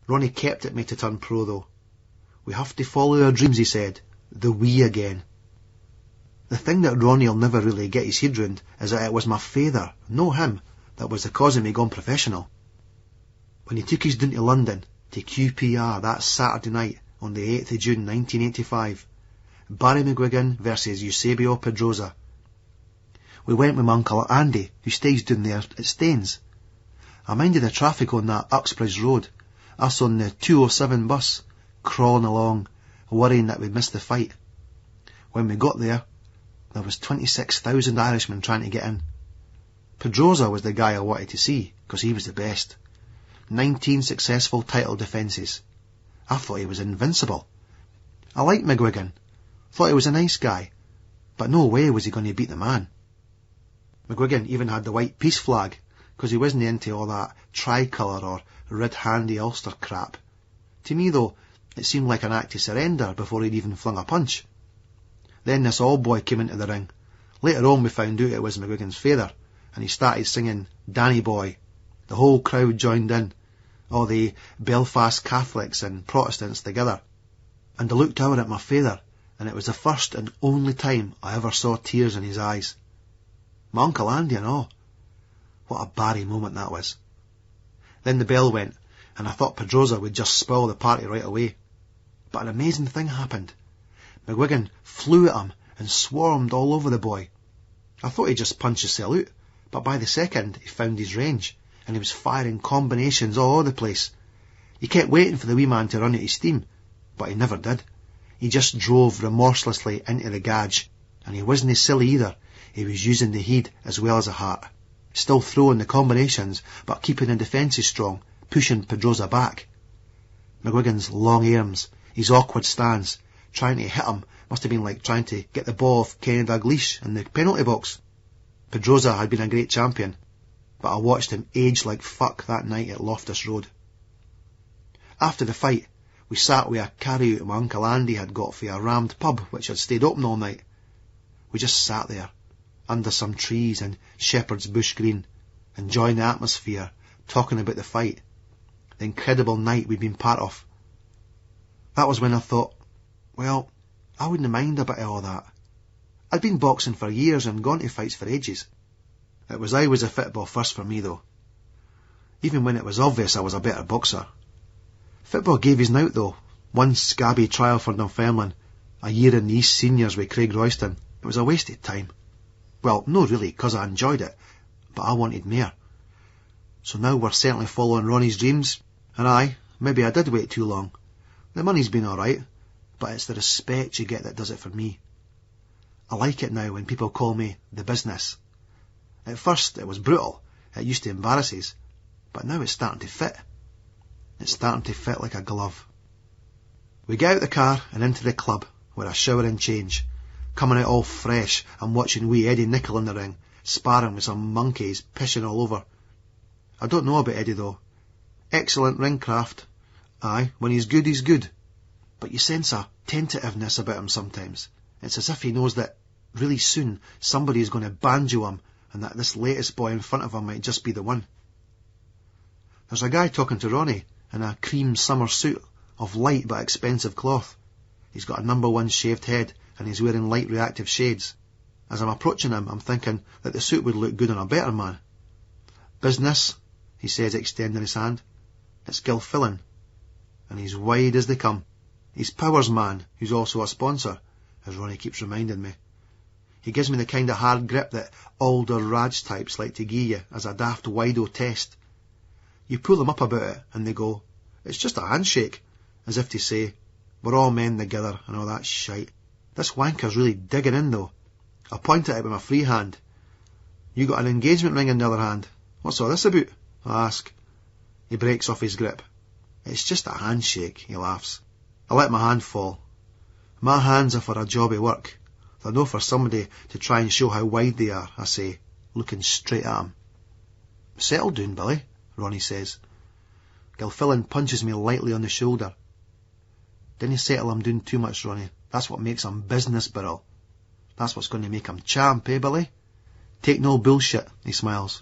S6: Ronnie kept at me to turn pro though. We have to follow our dreams, he said. The we again. The thing that Ronnie'll never really get his head round is that it was my father, no him, that was the cause of me going professional. When he took us down to London, to QPR that Saturday night on the 8th of June 1985, Barry McGuigan versus Eusebio Pedrosa. We went with my Uncle Andy, who stays down there at Staines. I minded the traffic on that Uxbridge Road, us on the 207 bus, crawling along, worrying that we'd miss the fight. When we got there was 26,000 Irishmen trying to get in. Pedrosa was the guy I wanted to see, because he was the best. 19 successful title defences. I thought he was invincible. I liked McGuigan, thought he was a nice guy, but no way was he going to beat the man. McGuigan even had the white peace flag, because he wasn't into all that tricolour or red-handy Ulster crap. To me, though, it seemed like an act to surrender before he'd even flung a punch. Then this old boy came into the ring. Later on we found out it was McGuigan's father, and he started singing Danny Boy. The whole crowd joined in, all the Belfast Catholics and Protestants together. And I looked over at my father, and it was the first and only time I ever saw tears in his eyes. My Uncle Andy and all. What a Barry moment that was. Then the bell went, and I thought Pedrosa would just spoil the party right away. But an amazing thing happened. McGuigan flew at him and swarmed all over the boy. I thought he'd just punch his out, but by the second he found his range, and he was firing combinations all over the place. He kept waiting for the wee man to run out of steam, but he never did. He just drove remorselessly into the gauge, and he wasn't silly either. He was using the head as well as the heart, still throwing the combinations, but keeping the defences strong, pushing Pedrosa back. McGuigan's long arms, his awkward stance, trying to hit him must have been like trying to get the ball off Kenny Dalglish in the penalty box. Pedrosa had been a great champion, but I watched him age like fuck that night at Loftus Road. After the fight, we sat with a carry-out my Uncle Andy had got for a rammed pub which had stayed open all night. We just sat there, under some trees in Shepherd's Bush Green, enjoying the atmosphere, talking about the fight, the incredible night we'd been part of. That was when I thought, well, I wouldn't mind a bit of all that. I'd been boxing for years and gone to fights for ages. It was always a football first for me though. Even when it was obvious I was a better boxer. Football gave his nout though. One scabby trial for Dunfermline, a year in the East Seniors with Craig Royston. It was a wasted time. Well, no really, 'cause I enjoyed it, but I wanted more. So now we're certainly following Ronnie's dreams, and maybe I did wait too long. The money's been alright, but it's the respect you get that does it for me. I like it now when people call me the business. At first it was brutal, it used to embarrass us, but now it's starting to fit. It's starting to fit like a glove. We get out the car and into the club, where I shower and change, coming out all fresh and watching wee Eddie Nichol in the ring, sparring with some monkeys pissing all over. I don't know about Eddie though. Excellent ring craft. Aye, when he's good, but you sense a tentativeness about him sometimes. It's as if he knows that really soon somebody is going to banjo him, and that this latest boy in front of him might just be the one. There's a guy talking to Ronnie in a cream summer suit of light but expensive cloth. He's got a number 1 shaved head, and he's wearing light reactive shades. As I'm approaching him, I'm thinking that the suit would look good on a better man. Business, he says, extending his hand. It's Gilfillan. And he's wide as they come. He's Powers Man, who's also a sponsor, as Ronnie keeps reminding me. He gives me the kind of hard grip that older Raj types like to give you as a daft wido test. You pull them up about it, and they go, "It's just a handshake," as if to say, "We're all men together," and all that shite. This wanker's really digging in, though. I point at it with my free hand. "You got an engagement ring in the other hand. What's all this about?" I ask. He breaks off his grip. "It's just a handshake," he laughs. I let my hand fall. "My hands are for a jobby work. They're no for somebody to try and show how wide they are," I say, looking straight at him. "Settle down, Billy," Ronnie says. Gilfillan punches me lightly on the shoulder. "Dinna settle him down too much, Ronnie. That's what makes him business barrel. That's what's going to make him champ, eh, Billy? Take no bullshit," he smiles.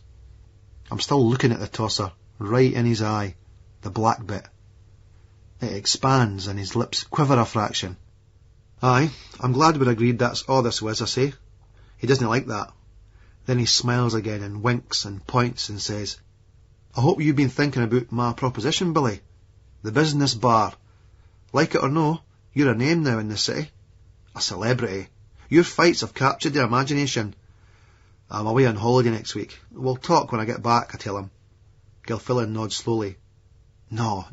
S6: I'm still looking at the tosser, right in his eye, the black bit. It expands and his lips quiver a fraction. "Aye, I'm glad we're agreed that's all this was," I say. He doesn't like that. Then he smiles again and winks and points and says, "I hope you've been thinking about my proposition, Billy. The business bar. Like it or no, you're a name now in the city. A celebrity. Your fights have captured the imagination. I'm away on holiday next week. We'll talk when I get back," I tell him. Gilfillan nods slowly. No,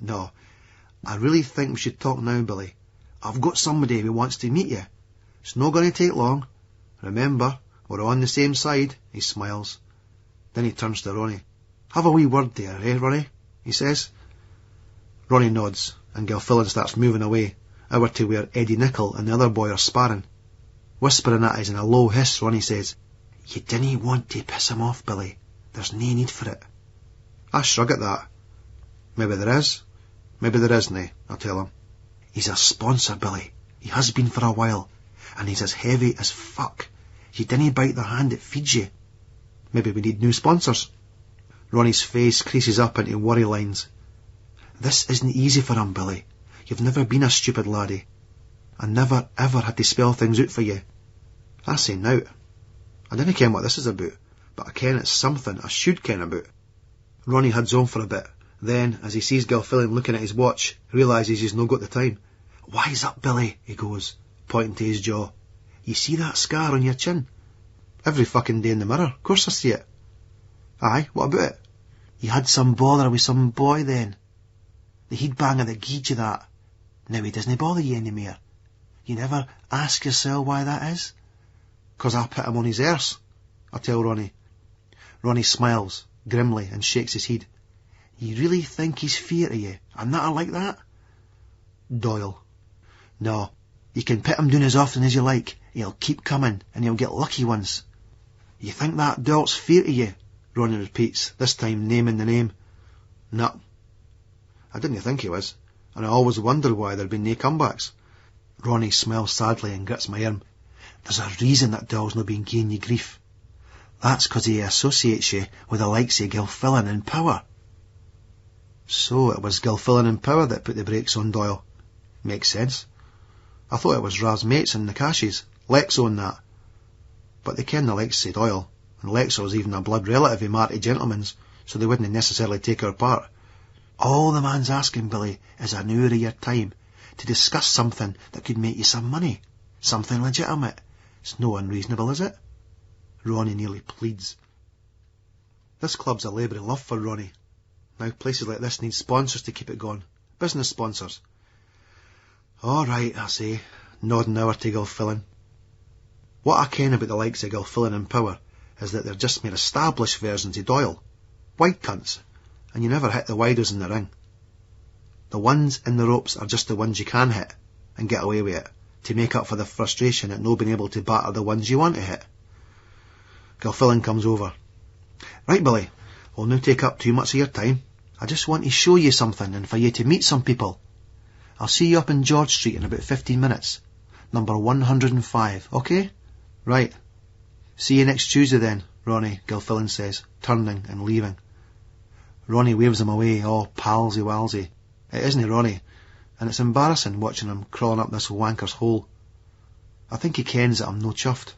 S6: I really think we should talk now, Billy. I've got somebody who wants to meet you. It's not going to take long. Remember, we're on the same side," he smiles. Then he turns to Ronnie. "Have a wee word there, eh, Ronnie?" he says. Ronnie nods, and Gilfillan starts moving away, over to where Eddie Nichol and the other boy are sparring. Whispering at us in a low hiss, Ronnie says, "You dinna want to piss him off, Billy. There's no need for it." I shrug at that. "Maybe there is. Maybe there isn't," I tell him. "He's a sponsor, Billy. He has been for a while. And he's as heavy as fuck. You dinna bite the hand that feeds you." "Maybe we need new sponsors." Ronnie's face creases up into worry lines. "This isn't easy for him, Billy. You've never been a stupid laddie. I never ever had to spell things out for you." I say now. I dinna ken what this is about, but I ken it's something I should ken about. Ronnie heads on for a bit. Then, as he sees Gilfillan looking at his watch, realises he's no got the time. "Wise up, Billy," he goes, pointing to his jaw. "You see that scar on your chin?" "Every fucking day in the mirror. Of course I see it." "Aye, what about it?" "You had some bother with some boy then. The headbanger that gied you that. Now he doesn't bother you any more. You never ask yourself why that is?" "'Cause I put him on his arse," I tell Ronnie. Ronnie smiles grimly and shakes his head. "You really think he's feared of you, and that like that?" Doyle. "No, you can put him down as often as you like. He'll keep coming, and he'll get lucky once." "You think that Doyle's feared of you?" Ronnie repeats, this time naming the name. "No. I didn't think he was, and I always wondered why there'd been nae comebacks." Ronnie smiles sadly and grits my arm. "There's a reason that Doyle's no been giving you grief. That's 'cause he associates you with the likes of Gilfillan in power." So it was Gilfillan in power that put the brakes on Doyle. Makes sense. I thought it was Rav's mates and the Cashes, Lexo and that. But they ken the likes of Doyle, and Lexo's even a blood relative of Marty Gentleman's, so they wouldn't necessarily take our part. All the man's asking, Billy, is an hour of your time to discuss something that could make you some money. Something legitimate. It's no unreasonable, is it? Ronnie nearly pleads. This club's a labour of love for Ronnie. Now places like this need sponsors to keep it going. Business sponsors. "All right," I say, nodding over to Gilfillan. What I ken about the likes of Gilfillan in power is that they're just mere established versions of Doyle. Wide cunts, and you never hit the widos in the ring. The ones in the ropes are just the ones you can hit, and get away with it, to make up for the frustration at no being able to batter the ones you want to hit. Gilfillan comes over. "Right, Billy, we'll no take up too much of your time. I just want to show you something and for you to meet some people. I'll see you up in George Street in about 15 minutes. Number 105, OK? Right. See you next Tuesday then, Ronnie," Gilfillan says, turning and leaving. Ronnie waves him away, all palsy-walsy. It isn't Ronnie, and it's embarrassing watching him crawling up this wanker's hole. I think he kens that I'm no chuffed.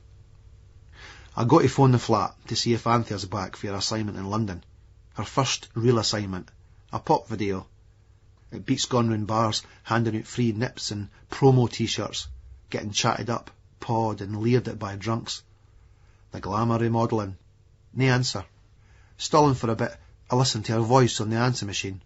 S6: I go to phone the flat to see if Anthea's back for her assignment in London. Her first real assignment. A pop video. It beats going round bars, handing out free nips and promo t-shirts, getting chatted up, pawed and leered at by drunks. The glamour of modelling. No answer. Stalling for a bit. I listened to her voice on the answer machine.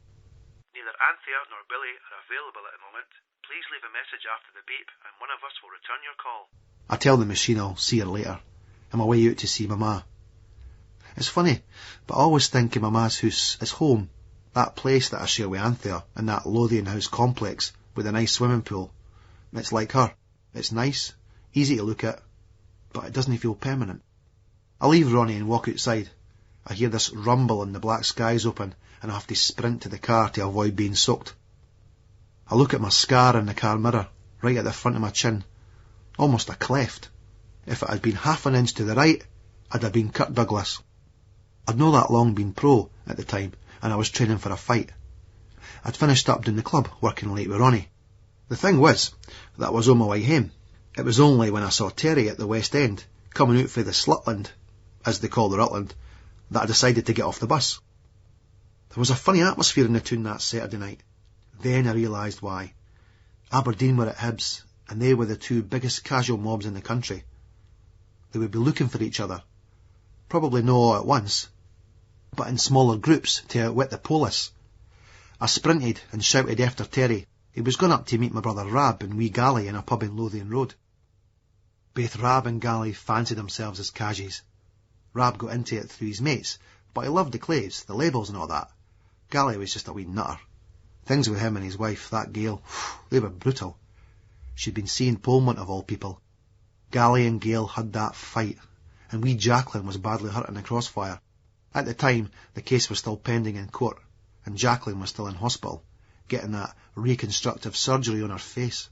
S9: Neither Anthea nor Billy are available at the moment. Please leave a message after the beep and one of us will return your call.
S6: I tell the machine I'll see her later. I'm away out to see Mama. It's funny, but I always think of Mama's house as home, that place that I share with Anthea in that Lothian house complex with a nice swimming pool. It's like her. It's nice, easy to look at, but it doesn't feel permanent. I leave Ronnie and walk outside. I hear this rumble and the black skies open, and I have to sprint to the car to avoid being soaked. I look at my scar in the car mirror, right at the front of my chin. Almost a cleft. If it had been half an inch to the right, I'd have been Kirk Douglas. I'd no that long been pro at the time, and I was training for a fight. I'd finished up down the club, working late with Ronnie. The thing was, that I was on my way home. It was only when I saw Terry at the West End, coming out for the Slutland, as they call the Rutland, that I decided to get off the bus. There was a funny atmosphere in the town that Saturday night. Then I realised why. Aberdeen were at Hibs, and they were the two biggest casual mobs in the country. They would be looking for each other. Probably not all at once, but in smaller groups to outwit the police. I sprinted and shouted after Terry. He was gone up to meet my brother Rab and wee Gally in a pub in Lothian Road. Both Rab and Gally fancied themselves as cagies. Rab got into it through his mates, but he loved the claves, the labels and all that. Gally was just a wee nutter. Things with him and his wife, that Gail, they were brutal. She'd been seeing Polmont of all people. Gally and Gail had that fight, and wee Jacqueline was badly hurt in the crossfire. At the time, the case was still pending in court, and Jacqueline was still in hospital, getting that reconstructive surgery on her face.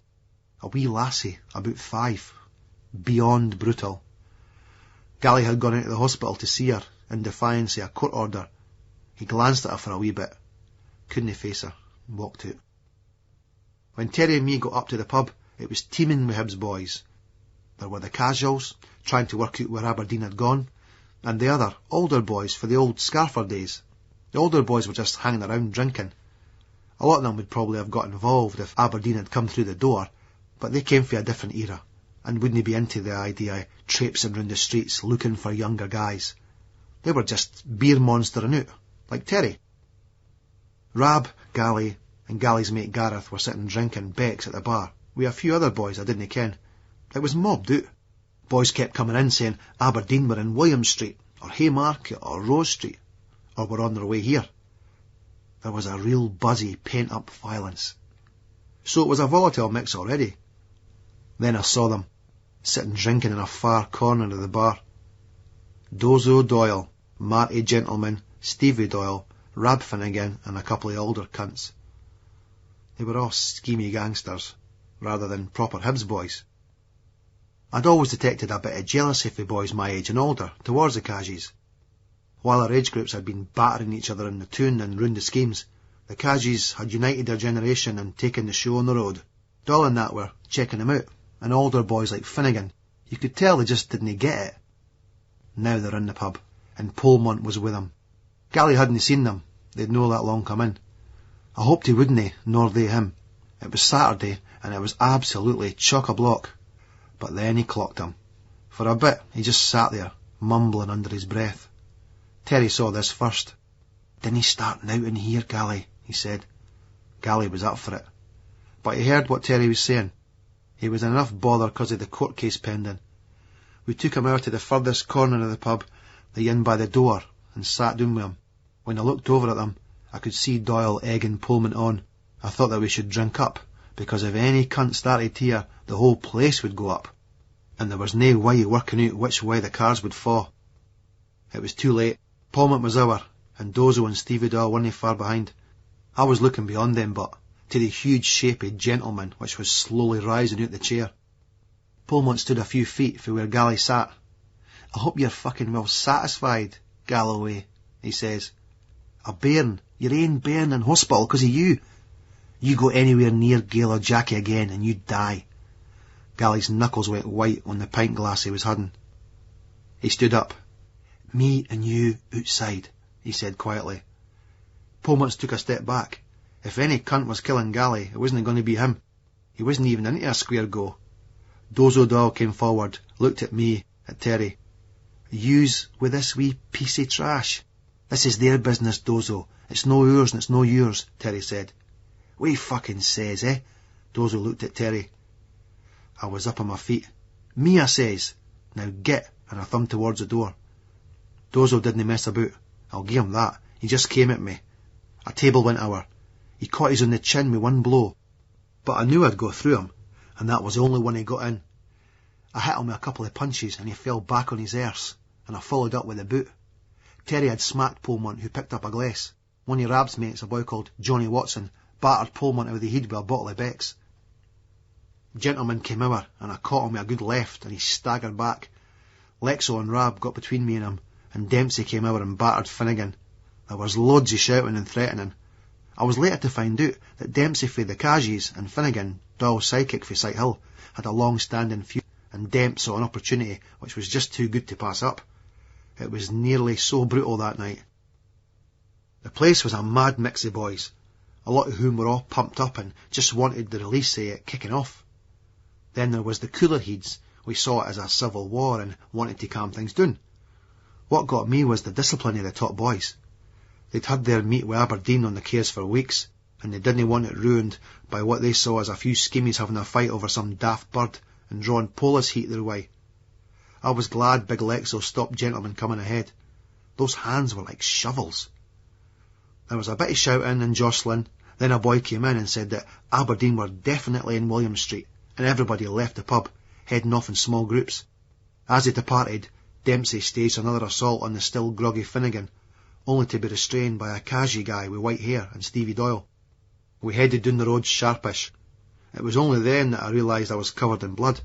S6: A wee lassie, about 5. Beyond brutal. Gally had gone into the hospital to see her, in defiance of a court order. He glanced at her for a wee bit, couldn't face her, and walked out. When Terry and me got up to the pub, it was teeming with Hibs boys. There were the casuals, trying to work out where Aberdeen had gone, and the other, older boys for the old Scarfer days. The older boys were just hanging around drinking. A lot of them would probably have got involved if Aberdeen had come through the door, but they came from a different era, and wouldn't be into the idea of traipsing round the streets looking for younger guys. They were just beer monstering out, like Terry. Rab, Gally, and Gally's mate Gareth were sitting drinking Becks at the bar, with a few other boys I didn't ken. It was mobbed out. Boys kept coming in saying Aberdeen were in William Street, or Haymarket, or Rose Street, or were on their way here. There was a real buzzy, pent-up violence. So it was a volatile mix already. Then I saw them, sitting drinking in a far corner of the bar. Dozo Doyle, Marty Gentleman, Stevie Doyle, Rab Finnegan, and a couple of older cunts. They were all schemy gangsters, rather than proper Hibs boys. I'd always detected a bit of jealousy for boys my age and older towards the Cagies. While our age groups had been battering each other in the toon and round the schemes, the Cagies had united their generation and taken the show on the road. Doyle and that were checking them out, and older boys like Finnegan, you could tell they just didn't get it. Now they're in the pub, and Polmont was with them. Gally hadn't seen them, they'd no that long come in. I hoped he wouldn't, nor they him. It was Saturday, and it was absolutely chock-a-block. But then he clocked him. For a bit, he just sat there, mumbling under his breath. Terry saw this first. "Didn't he start out in here, Gally?" he said. Gally was up for it. But he heard what Terry was saying. He was in enough bother because of the court case pending. We took him out to the furthest corner of the pub, the inn by the door, and sat down with him. When I looked over at them, I could see Doyle egging Pullman on. I thought that we should drink up, because if any cunt started here, the whole place would go up. And there was no way of working out which way the cards would fall. It was too late. Pullman was over, and Dozo and Stevie Doyle weren't far behind. I was looking beyond them, but to the huge shaped gentleman which was slowly rising out the chair. Pullman stood a few feet from where Gally sat. "I hope you're fucking well satisfied, Galloway," he says. "A bairn, your ain bairn in hospital because of you. You go anywhere near Gail or Jackie again and you'd die." Gally's knuckles went white on the pint glass he was hudding. He stood up. "Me and you outside," he said quietly. Pullmans took a step back. If any cunt was killing Gally, it wasn't going to be him. He wasn't even into a square go. Dozo Doyle came forward, looked at me, at Terry. "Yous with this wee piece of trash?" This is their business, Dozo. It's no ours and it's no yours, Terry said. What he fucking says, eh? Dozo looked at Terry. I was up on my feet. Me, I says. Now get, and I thumbed towards the door. Dozo didn't mess about. I'll give him that. He just came at me. A table went over. He caught his on the chin with one blow. But I knew I'd go through him, and that was the only one he got in. I hit him with a couple of punches, and he fell back on his arse, and I followed up with a boot. Terry had smacked Pullman, who picked up a glass. One of Rab's mates, a boy called Johnny Watson, battered Pullman over the head with a bottle of Beck's. Gentleman came over, and I caught him with a good left, and he staggered back. Lexo and Rab got between me and him, and Dempsey came over and battered Finnegan. There was loads of shouting and threatening. I was later to find out that Dempsey for the Kajis and Finnegan, Doyle's sidekick for Sight Hill, had a long-standing feud, and Demp saw an opportunity which was just too good to pass up. It was nearly so brutal that night. The place was a mad mix of boys, a lot of whom were all pumped up and just wanted the release of it kicking off. Then there was the cooler heads. We saw it as a civil war and wanted to calm things down. What got me was the discipline of the top boys. They'd had their meet with Aberdeen on the case for weeks, and they didn't want it ruined by what they saw as a few schemers having a fight over some daft bird and drawing Polish heat their way. I was glad Big Lexo stopped Gentlemen coming ahead. Those hands were like shovels. There was a bit of shouting and jostling. Then a boy came in and said that Aberdeen were definitely in William Street, and everybody left the pub, heading off in small groups. As they departed, Dempsey staged another assault on the still groggy Finnegan, only to be restrained by a Kaji guy with white hair and Stevie Doyle. We headed down the road sharpish. It was only then that I realised I was covered in blood.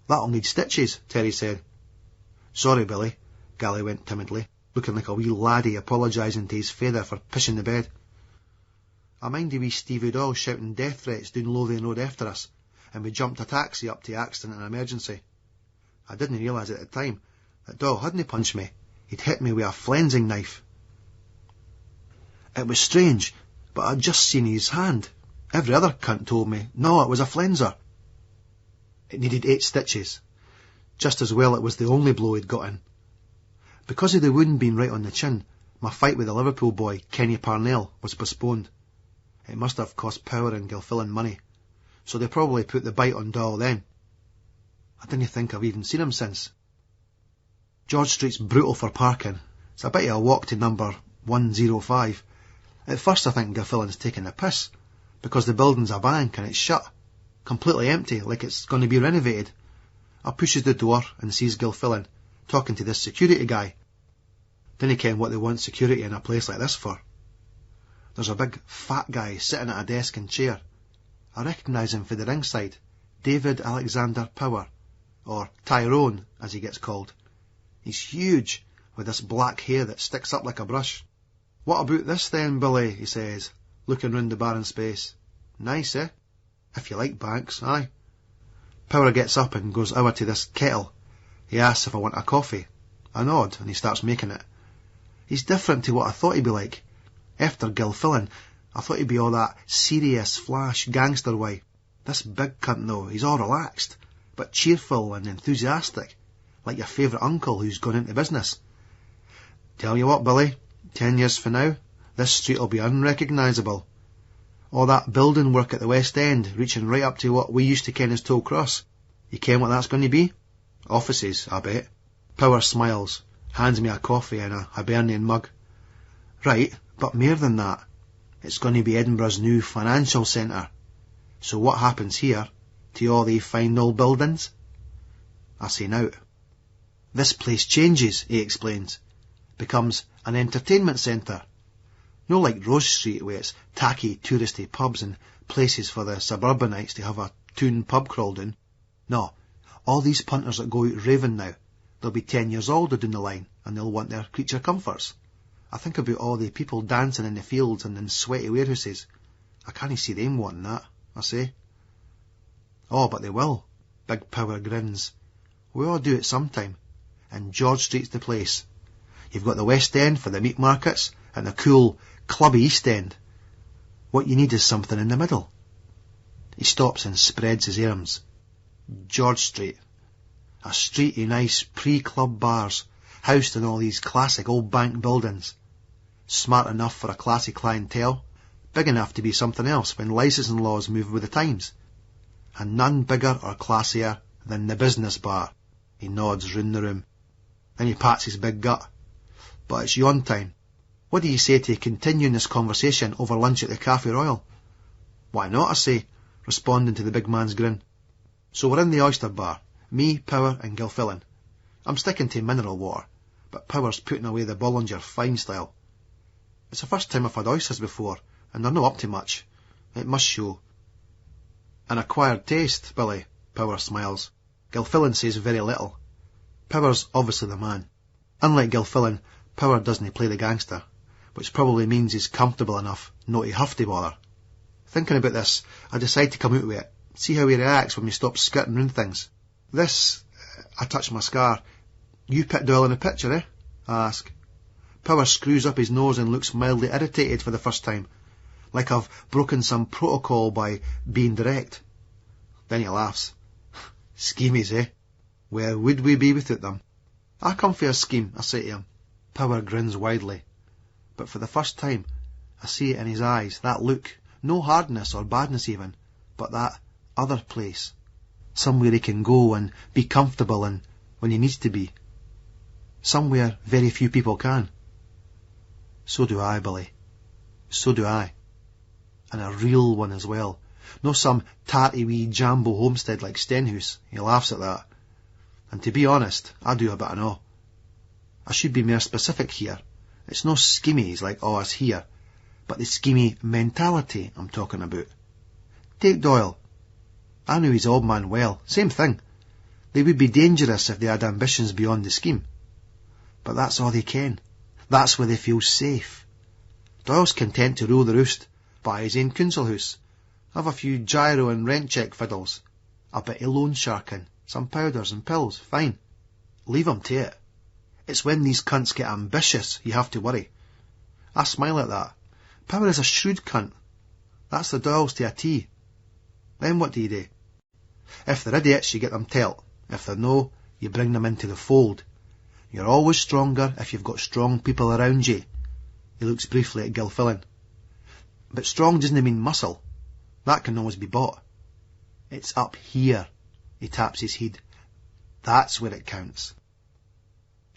S6: That'll need stitches, Terry said. Sorry, Billy, Gally went timidly, looking like a wee laddie apologising to his father for pissing the bed. I minded wee Stevie Doyle shouting death threats down Lothian Road after us, and we jumped a taxi up to accident and emergency. I didn't realise at the time that Doyle hadn't punched me. He'd hit me with a flensing knife. It was strange, but I'd just seen his hand. Every other cunt told me, no, it was a flenser. It needed 8 stitches. Just as well it was the only blow he'd got in. Because of the wound being right on the chin, my fight with the Liverpool boy, Kenny Parnell, was postponed. It must have cost Power and Gilfillan money, so they probably put the bite on Doyle then. I didn't think I've even seen him since. George Street's brutal for parking. It's a bit of a walk to number 105. At first I think Gilfillan's taking the piss, because the building's a bank and it's shut, completely empty, like it's going to be renovated. I pushes the door and sees Gilfillan talking to this security guy. Didn't ken what they want security in a place like this for. There's a big fat guy sitting at a desk and chair. I recognise him for the ringside, David Alexander Power, or Tyrone as he gets called. He's huge, with this black hair that sticks up like a brush. What about this then, Billy, he says, looking round the barren space. Nice, eh? If you like banks, aye. Power gets up and goes over to this kettle. He asks if I want a coffee. I nod, and he starts making it. He's different to what I thought he'd be like. After Gilfillan, I thought he'd be all that serious, flash, gangster way. This big cunt, though, he's all relaxed, but cheerful and enthusiastic, like your favourite uncle who's gone into business. Tell you what, Billy, 10 years from now, this street'll be unrecognisable. All that building work at the West End, reaching right up to what we used to ken as Toll Cross. You ken what that's going to be? Offices, I bet. Power smiles, hands me a coffee in a Hibernian mug. Right, but more than that. It's going to be Edinburgh's new financial centre. So what happens here to all these fine old buildings? I say out. This place changes, he explains. Becomes an entertainment centre. No like Rose Street, where it's tacky, touristy pubs and places for the suburbanites to have a toon pub crawled in. No, all these punters that go out raving now, they'll be 10 years older down the line, and they'll want their creature comforts. I think about all the people dancing in the fields and in sweaty warehouses. I can't see them wanting that, I say. Oh, but they will. Big Power grins. We all do it sometime, and George Street's the place. You've got the West End for the meat markets, and the cool, clubby East End. What you need is something in the middle. He stops and spreads his arms. George Street. A street of nice pre-club bars, housed in all these classic old bank buildings. smart enough for a classy clientele, big enough to be something else when licensing laws move with the times. And none bigger or classier than the business bar. He nods round the room. Then he pats his big gut. But it's yawn time. What do you say to continuing this conversation over lunch at the Café Royal? Why not, I say, responding to the big man's grin. So we're in the oyster bar, me, Power and Gilfillan. I'm sticking to mineral water, but Power's putting away the Bollinger fine style. It's the first time I've had oysters before, and they're not up to much. It must show. An acquired taste, Billy, Power smiles. Gilfillan says very little. Power's obviously the man. Unlike Gilfillan, Power doesn't play the gangster, which probably means he's comfortable enough not to have to bother. Thinking about this, I decide to come out with it, see how he reacts when we stop skirting round things. I touch my scar. You put Doyle in the picture, eh? I ask. Power screws up his nose and looks mildly irritated for the first time, like I've broken some protocol by being direct. Then he laughs. Schemies, eh? Where would we be without them? I come for a scheme, I say to him. Power grins widely. But for the first time, I see it in his eyes, that look, no hardness or badness even, but that other place. Somewhere he can go and be comfortable and when he needs to be. Somewhere very few people can. So do I, Billy. So do I. And a real one as well. No some tatty wee jambo homestead like Stenhouse. He laughs at that. And to be honest, I do a bit of know. I should be more specific here. It's no schemmies like us here, but the schemy mentality I'm talking about. Take Doyle. I knew his old man well. Same thing. They would be dangerous if they had ambitions beyond the scheme. But that's all they can. That's where they feel safe. Doyle's content to rule the roost, buy his own council house, have a few gyro and rent check fiddles, a bit of loan sharking, some powders and pills, fine. Leave him to it. It's when these cunts get ambitious you have to worry. I smile at that. Power is a shrewd cunt. That's the Doyles to a T. Then what do you do? If they're idiots, you get them telt. If they're no, you bring them into the fold. You're always stronger if you've got strong people around you. He looks briefly at Gilfillan. But strong doesn't mean muscle. That can always be bought. It's up here. He taps his head. That's where it counts.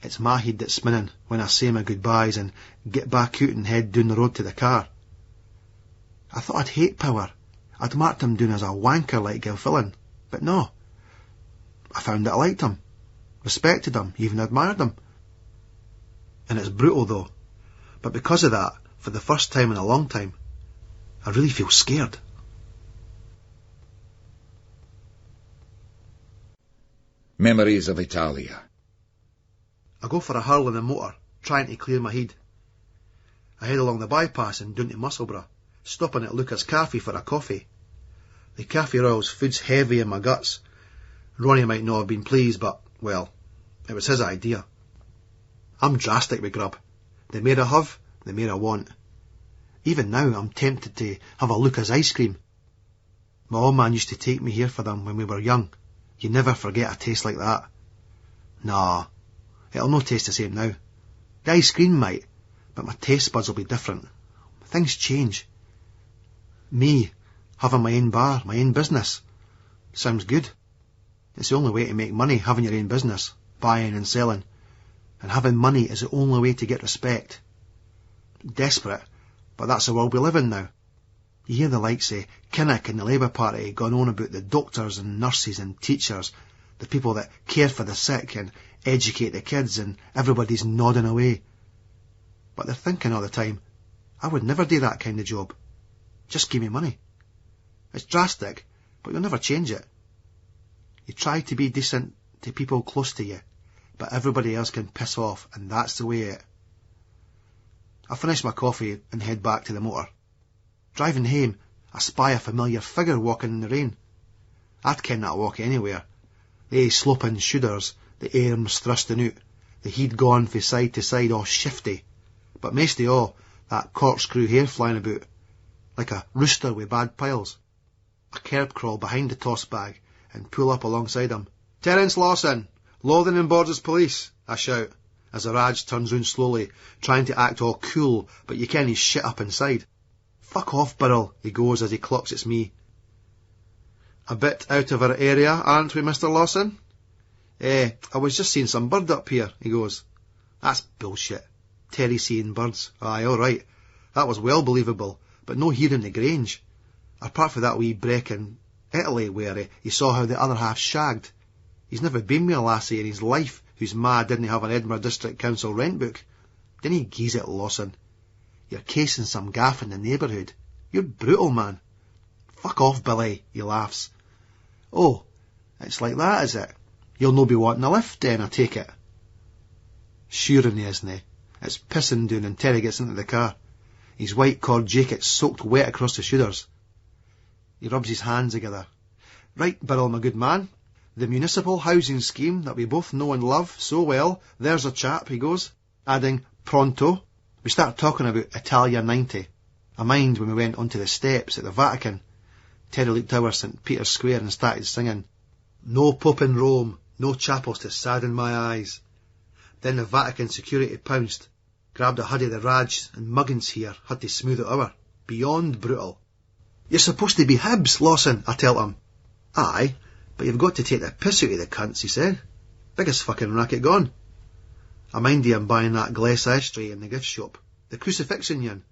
S6: It's my head that's spinning when I say my goodbyes and get back out and head down the road to the car. I thought I'd hate Power. I'd marked him down as a wanker like Gilfillan. But no. I found that I liked him. Respected him, even admired him. And it's brutal though. But because of that, for the first time in a long time, I really feel scared.
S1: Memories of Italia.
S6: I go for a hurl in the motor, trying to clear my head. I head along the bypass and down to Musselburgh, stopping at Luca's Cafe for a coffee. The Café Royal's food's heavy in my guts. Ronnie might not have been pleased, but, well, it was his idea. I'm drastic with grub. The more I have, the more I want. Even now I'm tempted to have a Luca's ice cream. My old man used to take me here for them when we were young. You never forget a taste like that. Nah, it'll no taste the same now. The ice cream might, but my taste buds will be different. Things change. Me, having my own bar, my own business. Sounds good. It's the only way to make money, having your own business, buying and selling. And having money is the only way to get respect. Desperate, but that's the world we live in now. You hear the likes of Kinnock and the Labour Party going on about the doctors and nurses and teachers, the people that care for the sick and educate the kids, and everybody's nodding away. But they're thinking all the time, I would never do that kind of job. Just give me money. It's drastic, but you'll never change it. You try to be decent to people close to you, but everybody else can piss off, and that's the way it. I finish my coffee and head back to the motor. Driving home, I spy a familiar figure walking in the rain. I'd ken that walk anywhere. They sloping shooters, the arms thrusting out, the head gone from side to side, all shifty. But most of all, that corkscrew hair flying about, like a rooster with bad piles. I curb crawl behind the toss bag and pull up alongside him. "Terence Lawson, Lothian and Borders Police," I shout, as the Raj turns round slowly, trying to act all cool, but you ken he's shit up inside. "Fuck off, Burrell," he goes as he clocks it's me. "A bit out of our area, aren't we, Mr. Lawson?" I was just seeing some bird up here," he goes. "That's bullshit. Terry seeing birds. Aye, all right. That was well believable, but no here in the Grange. Apart from that wee break in Italy where he saw how the other half shagged. He's never been with a lassie in his life whose ma didn't have an Edinburgh District Council rent book. Didn't he geese it, Lawson? You're casing some gaff in the neighbourhood. You're brutal, man." "Fuck off, Billy," he laughs. "Oh, it's like that, is it? You'll no be wanting a lift then, I take it." Sure he isn't. It's pissing down and Terry gets into the car. His white cord jacket's soaked wet across the shoulders. He rubs his hands together. "Right, Burrell, my good man. The municipal housing scheme that we both know and love so well, there's a chap," he goes, adding, "pronto." We start talking about Italia 90. I mind when we went onto the steps at the Vatican. Terry looked over St. Peter's Square and started singing, "No Pope in Rome, no chapels to sadden my eyes." Then the Vatican security pounced, grabbed a hoodie of the Raj, and Muggins here had to smooth it over. Beyond brutal. "You're supposed to be Hibs, Lawson," I tell him. "Aye, but you've got to take the piss out of the cunts," he said. "Biggest fucking racket gone." I mind him buying that glass ashtray in the gift shop, the crucifixion yin.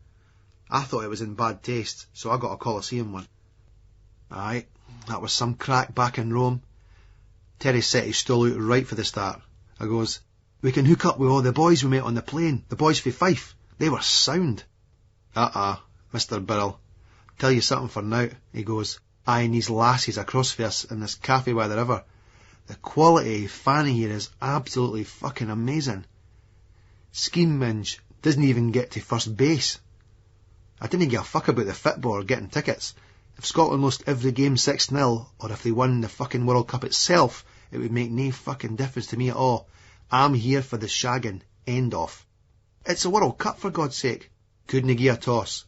S6: I thought it was in bad taste, so I got a Colosseum one. Aye, that was some crack back in Rome. Terry set his stall out right for the start. I goes, "We can hook up with all the boys we met on the plane, the boys from Fife. They were sound." Mr. Burrell. "Tell you something for now," he goes, eyeing these lassies across for us in this cafe by the river. "The quality of fanny here is absolutely fucking amazing. Scheme Minge doesn't even get to first base. I didn't give a fuck about the football or getting tickets. If Scotland lost every game 6-0, or if they won the fucking World Cup itself, it would make no fucking difference to me at all. I'm here for the shagging. End off. It's a World Cup, for God's sake. Couldn't give a toss.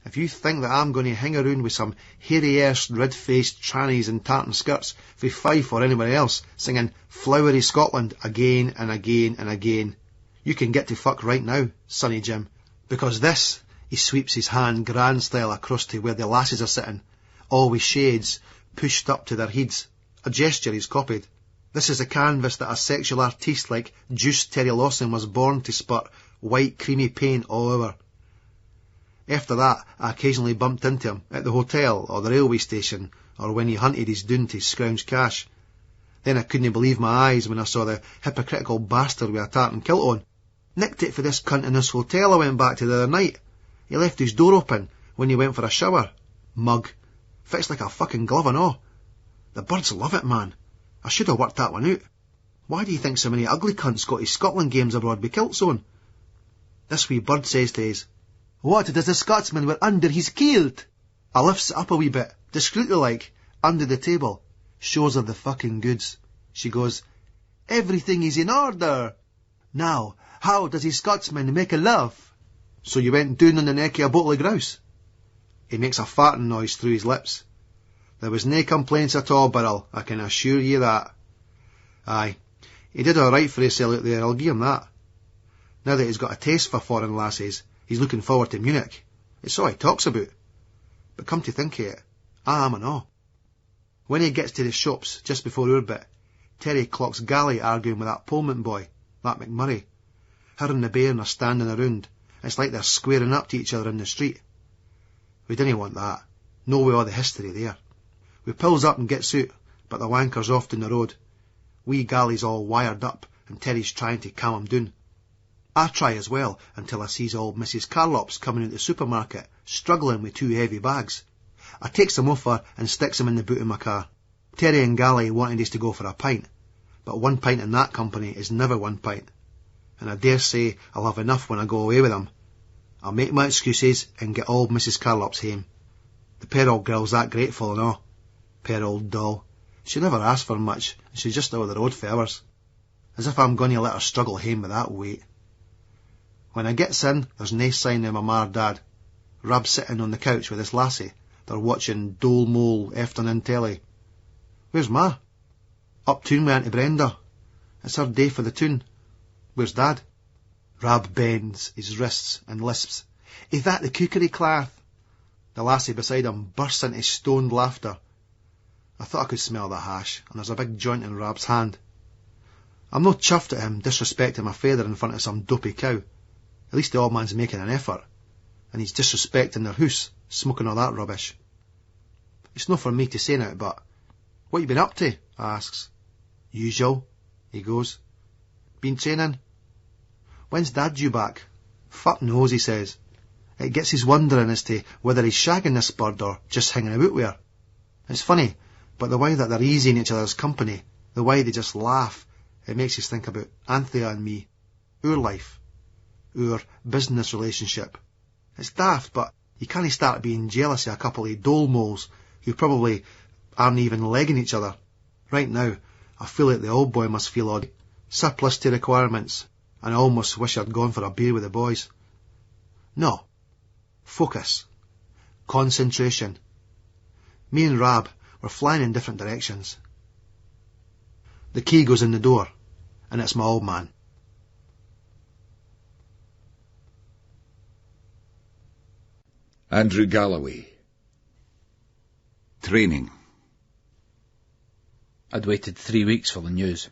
S6: If you think that I'm going to hang around with some hairy-arsed, red-faced trannies in tartan skirts for Fife or anybody else singing Flowery Scotland again and again and again, you can get to fuck right now, Sonny Jim, because this," he sweeps his hand grand style across to where the lasses are sitting, all with shades pushed up to their heads, a gesture he's copied. "This is a canvas that a sexual artiste like Juice Terry Lawson was born to spurt white creamy paint all over." After that, I occasionally bumped into him at the hotel or the railway station, or when he hunted his doon to scrounge cash. Then I couldn't believe my eyes when I saw the hypocritical bastard with a tartan kilt on. "Nicked it for this cunt in this hotel I went back to the other night. He left his door open when he went for a shower. Mug. Fits like a fucking glove and all. The birds love it, man. I should have worked that one out. Why do you think so many ugly cunts go to Scotland games abroad with kilts on?" This wee bird says to us, "What does the Scotsman wear under his kilt?" I lifts it up a wee bit, discreetly like, under the table. Shows her the fucking goods. She goes, "Everything is in order. Now, how does a Scotsman make a love?" "So you went down on the neck of a bottle of grouse?" He makes a farting noise through his lips. "There was nae complaints at all, Burrell, I can assure you that." Aye, he did all right for himself out there, I'll give him that. Now that he's got a taste for foreign lasses, he's looking forward to Munich. It's all he talks about. But come to think of it, I am and all. When he gets to the shops just before our bit, Terry clocks Gally arguing with that Pullman boy, that McMurray. Her and the bairn are standing around. It's like they're squaring up to each other in the street. We didn't want that. No with all the history there. We pulls up and gets out, but the wanker's off down the road. Wee Gally's all wired up, and Terry's trying to calm him down. I try as well, until I sees old Mrs. Carlops coming out the supermarket, struggling with 2 heavy bags. I takes them off her and sticks them in the boot of my car. Terry and Gally wanted us to go for a pint, but 1 pint in that company is never 1 pint. And I dare say I'll have enough when I go away with them. I'll make my excuses and get old Mrs. Carlops home. The poor old girl's that grateful and all. Poor old doll. She never asked for much, and she's just over the road for hours. As if I'm going to let her struggle home with that weight. When I gets in, there's nae sign of my ma or dad. Rab's sitting on the couch with this lassie. They're watching Dole Mole afternoon telly. "Where's Ma?" "Up toon with Auntie Brenda. It's her day for the toon." Where's Dad? Rab bends his wrists and lisps, "Is that the cookery cloth?" The lassie beside him bursts into stoned laughter. I thought I could smell the hash, and there's a big joint in Rab's hand. I'm not chuffed at him disrespecting my father in front of some dopey cow. At least the old man's making an effort, and he's disrespecting their hoose, smoking all that rubbish. It's not for me to say now, but "What you been up to?" I asks. "Usual," he goes. "Been training?" "When's Dad due back?" "Fuck knows," he says. It gets his wondering as to whether he's shagging this bird or just hanging about with her. It's funny, but the way that they're easy in each other's company, the way they just laugh, it makes us think about Anthea and me, our life, our business relationship. It's daft, but you can't start being jealous of a couple of dole moles who probably aren't even legging each other. Right now, I feel like the old boy must feel odd, surplus to requirements, and I almost wish I'd gone for a beer with the boys. No. Focus. Concentration. Me and Rab were flying in different directions. The key goes in the door, and it's my old man.
S1: Andrew Galloway. Training.
S2: I'd waited 3 weeks for the news.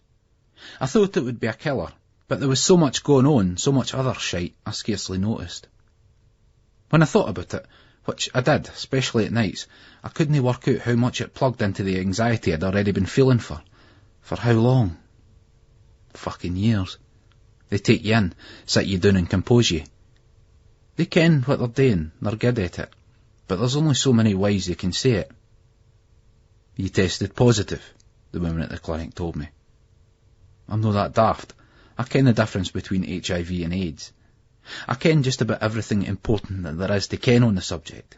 S2: I thought it would be a killer, but there was so much going on, so much other shite, I scarcely noticed. When I thought about it, which I did, especially at nights, I couldn't work out how much it plugged into the anxiety I'd already been feeling for. For how long? Fucking years. They take you in, sit you down and compose you. They ken what they're doing, they're good at it, but there's only so many ways they can say it. "You tested positive," the woman at the clinic told me. I'm not that daft. I ken the difference between HIV and AIDS. I ken just about everything important that there is to ken on the subject.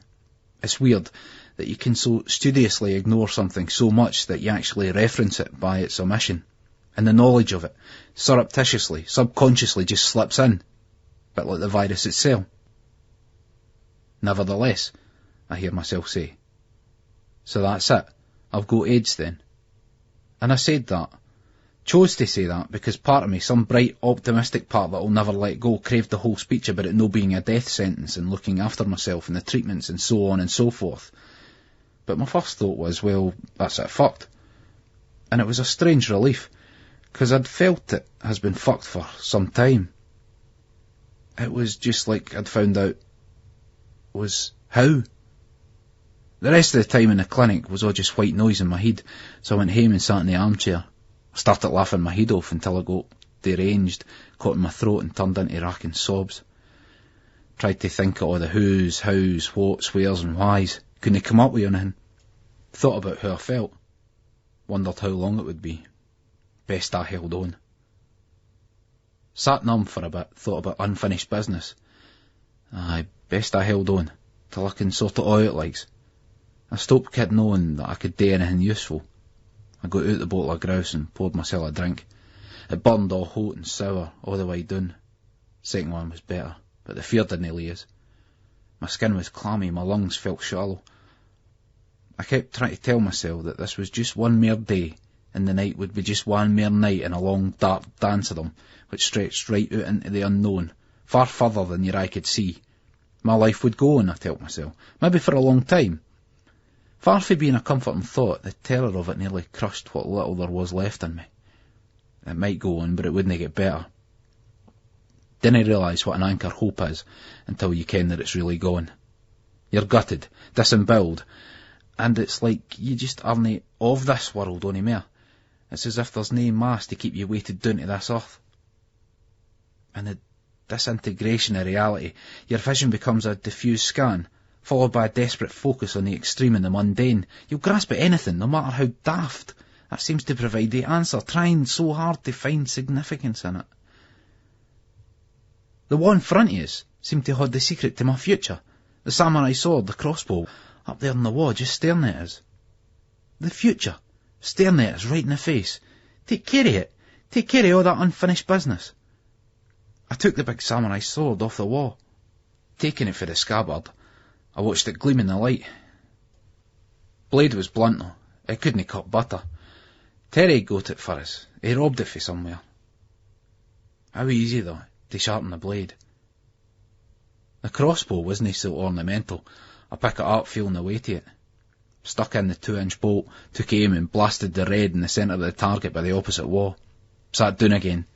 S2: It's weird that you can so studiously ignore something so much that you actually reference it by its omission, and the knowledge of it, surreptitiously, subconsciously just slips in, bit like the virus itself. Nevertheless, I hear myself say, "So that's it, I've got AIDS then." And I said that, chose to say that, because part of me, some bright, optimistic part that'll never let go, craved the whole speech about it no being a death sentence and looking after myself and the treatments and so on and so forth. But my first thought was, well, that's it fucked. And it was a strange relief, because I'd felt it has been fucked for some time. It was just like I'd found out was how. The rest of the time in the clinic was all just white noise in my head, so I went home and sat in the armchair. I started laughing my head off until I got deranged, caught in my throat and turned into racking sobs. Tried to think of all the who's, how's, what's, where's and why's. Couldn't come up with anything. Thought about how I felt. Wondered how long it would be. Best I held on. Sat numb for a bit, thought about unfinished business. Aye, best I held on, till I can sort it all out likes. I stopped kidding on that I could do anything useful. I got out the bottle of grouse and poured myself a drink. It burned all hot and sour all the way down. Second one was better, but the fear didn't leave us. My skin was clammy, my lungs felt shallow. I kept trying to tell myself that this was just one mere day, and the night would be just one mere night in a long dark dance of them, which stretched right out into the unknown, far further than your eye could see. My life would go on, I told myself, maybe for a long time. Far from being a comforting thought, the terror of it nearly crushed what little there was left in me. It might go on, but it wouldn't get better. Didn't realise what an anchor hope is until you ken that it's really gone. You're gutted, disemboweled, and it's like you just aren't of this world anymore. It's as if there's no mass to keep you weighted down to this earth. And the disintegration of reality, your vision becomes a diffuse scan, followed by a desperate focus on the extreme and the mundane. You'll grasp at anything, no matter how daft. That seems to provide the answer, trying so hard to find significance in it. The wall in front of us seemed to hold the secret to my future. The samurai sword, the crossbow, up there on the wall, just staring at us. The future, staring at us right in the face. Take care of it. Take care of all that unfinished business. I took the big samurai sword off the wall. Taking it for the scabbard, I watched it gleam in the light. Blade was blunt though. It couldn't cut butter. Terry got it for us. He robbed it from somewhere. How easy, though, to sharpen the blade. The crossbow wasn't so ornamental. I pick it up, feeling the weight of it. Stuck in the 2-inch bolt, took aim and blasted the red in the centre of the target by the opposite wall. Sat down again,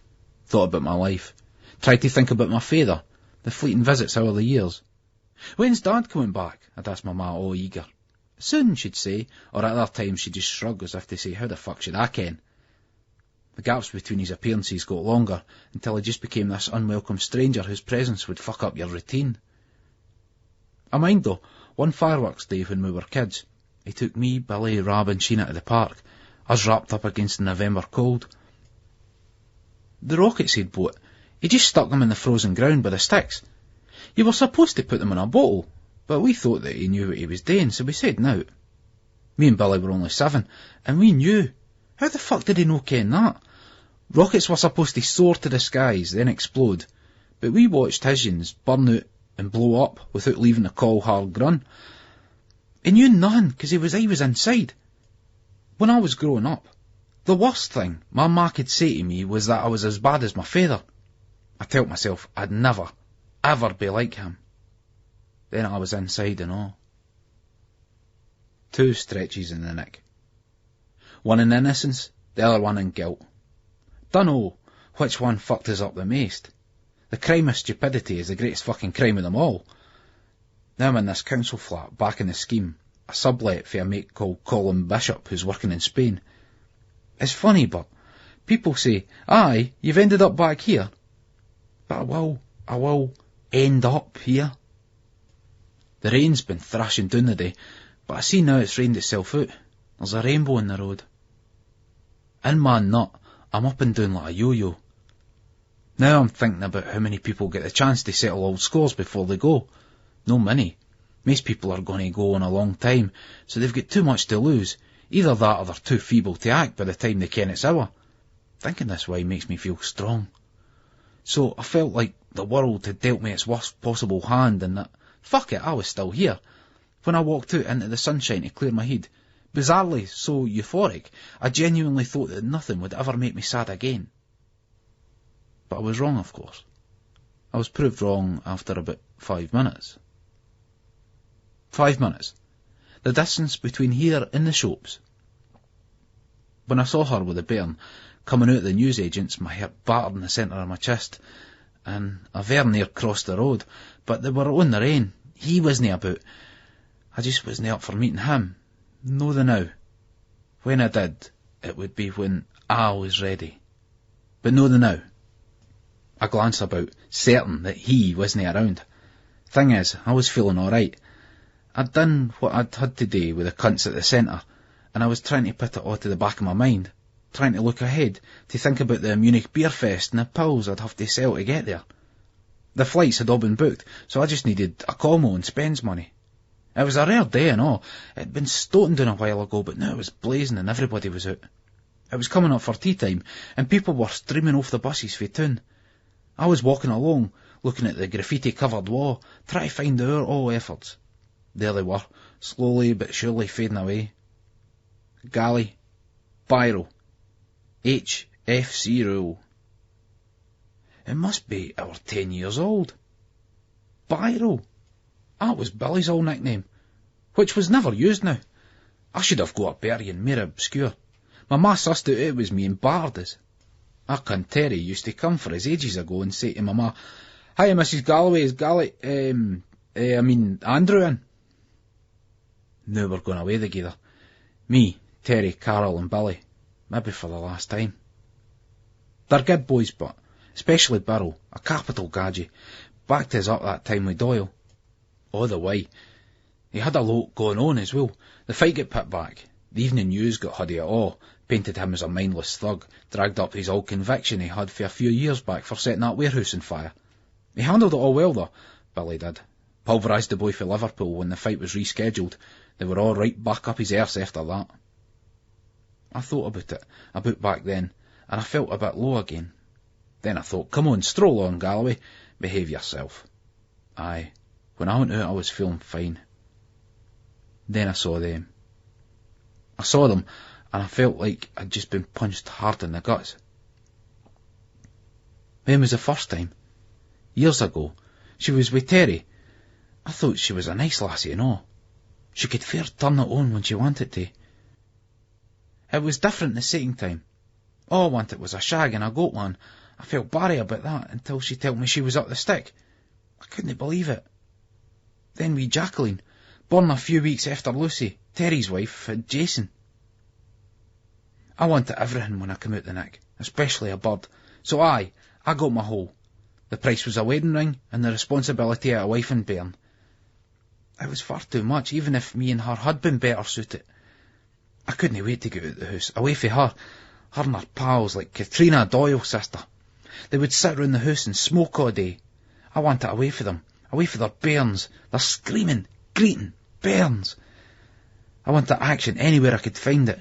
S2: thought about my life, tried to think about my father, the fleeting visits over the years. When's Dad coming back? I'd ask my ma, all eager. Soon, she'd say, or at other times she'd just shrug as if to say, how the fuck should I ken? The gaps between his appearances got longer, until he just became this unwelcome stranger whose presence would fuck up your routine. I mind though, one fireworks day when we were kids, he took me, Billy, Rab and Sheena to the park, us wrapped up against the November cold. The rockets he'd bought, he just stuck them in the frozen ground by the sticks. You were supposed to put them in a bottle, but we thought that he knew what he was doing, so we said no. Me and Billy were only 7, and we knew. How the fuck did he no ken that? Rockets were supposed to soar to the skies, then explode, but we watched his uns burn out and blow up without leaving a cold hard grun. He knew none, 'cause I was inside. When I was growing up, the worst thing my ma could say to me was that I was as bad as my father. I told myself I'd never, ever be like him. Then I was inside and all. 2 stretches in the nick. One in innocence, the other one in guilt. Dunno which one fucked us up the most. The crime of stupidity is the greatest fucking crime of them all. Now I'm in this council flat, back in the scheme, a sublet for a mate called Colin Bishop who's working in Spain. It's funny, but people say, aye, you've ended up back here. But I will end up here. The rain's been thrashing down the day, but I see now it's rained itself out. There's a rainbow in the road. In my nut, I'm up and down like a yo-yo. Now I'm thinking about how many people get the chance to settle old scores before they go. No many. Most people are going to go in a long time, so they've got too much to lose. Either that or they're too feeble to act by the time they ken it's over. Thinking this way makes me feel strong. So I felt like the world had dealt me its worst possible hand and that, fuck it, I was still here. When I walked out into the sunshine to clear my head, bizarrely so euphoric, I genuinely thought that nothing would ever make me sad again. But I was wrong, of course. I was proved wrong after about 5 minutes. 5 minutes. The distance between here and the shops. When I saw her with the bairn, coming out of the newsagents, my heart battered in the centre of my chest, and I very near crossed the road, but they were on their own. He wasn't about. I just wasn't up for meeting him. No the now. When I did, it would be when I was ready. But no the now. I glanced about, certain that he wasn't around. Thing is, I was feeling alright. I'd done what I'd had to do with the cunts at the centre, and I was trying to put it all to the back of my mind, trying to look ahead, to think about the Munich Beer Fest and the pills I'd have to sell to get there. The flights had all been booked, so I just needed a commo and spends money. It was a rare day and all. It'd been stoating down a while ago, but now it was blazing and everybody was out. It was coming up for tea time, and people were streaming off the buses for town. I was walking along, looking at the graffiti-covered wall, trying to find our all efforts. There they were, slowly but surely fading away. Galley, Biro, HFC rule. It must be our 10 years old. Biro. That was Billy's old nickname, which was never used now. I should have got a berrien more obscure. My ma sussed out it was me and barred us. Our cunt Terry used to come for us ages ago and say to my ma, "Hi, Mrs. Galloway, is Andrew in?" Now we're going away together. Me, Terry, Carol and Billy. Maybe for the last time. They're good boys, but especially Burrow, a capital gadget, backed us up that time with Doyle. All the way. He had a lot going on as well. The fight got put back. The evening news got huddy at all, painted him as a mindless thug, dragged up his old conviction he had for a few years back for setting that warehouse on fire. He handled it all well though, Billy did. Pulverised the boy for Liverpool when the fight was rescheduled. They were all right back up his arse after that. I thought about back then, and I felt a bit low again. Then I thought, come on, stroll on, Galloway, behave yourself. Aye, when I went out I was feeling fine. Then I saw them. I saw them, and I felt like I'd just been punched hard in the guts. When was the first time? Years ago. She was with Terry. I thought she was a nice lassie and all. She could fair turn it on when she wanted to. It was different the second time. All I wanted was a shag and a goat one. I felt bad about that until she told me she was up the stick. I couldn't believe it. Then wee Jacqueline, born a few weeks after Lucy, Terry's wife, had Jason. I wanted everything when I came out the nick, especially a bird. So I got my whole. The price was a wedding ring and the responsibility of a wife and bairn. It was far too much, even if me and her had been better suited. I couldn't wait to get out the house, away from her and her pals like Katrina Doyle's sister. They would sit round the house and smoke all day. I wanted away from them, away from their bairns, their screaming, greeting bairns. I wanted action anywhere I could find it.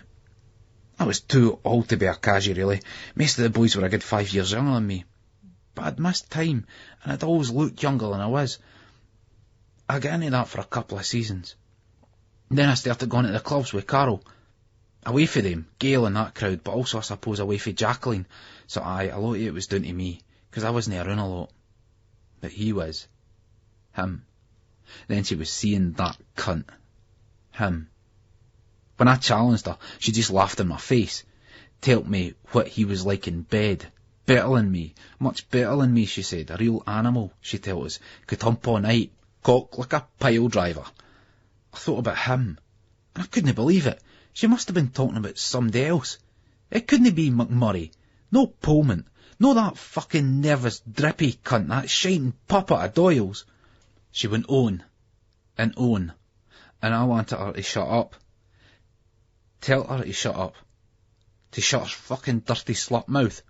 S2: I was too old to be a cassie, really. Most of the boys were a good 5 years younger than me. But I'd missed time, and I'd always looked younger than I was. I got into that for a couple of seasons. Then I started going to the clubs with Carol. Away from them, Gail and that crowd, but also I suppose away from Jacqueline. So a lot of it was down to me, 'cause I wasn't around a lot. But he was. Him. Then she was seeing that cunt. Him. When I challenged her, she just laughed in my face. Told me what he was like in bed. Better than me. Much better than me, she said. A real animal, she told us. Could hump all night. Cock like a pile driver. I thought about him. And I couldn't believe it. She must have been talking about somebody else. It couldn't be McMurray. No Pullman. No that fucking nervous, drippy cunt, that shining puppet of Doyle's. She went on. And on. And I wanted her to shut up. Tell her to shut up. To shut her fucking dirty slut mouth.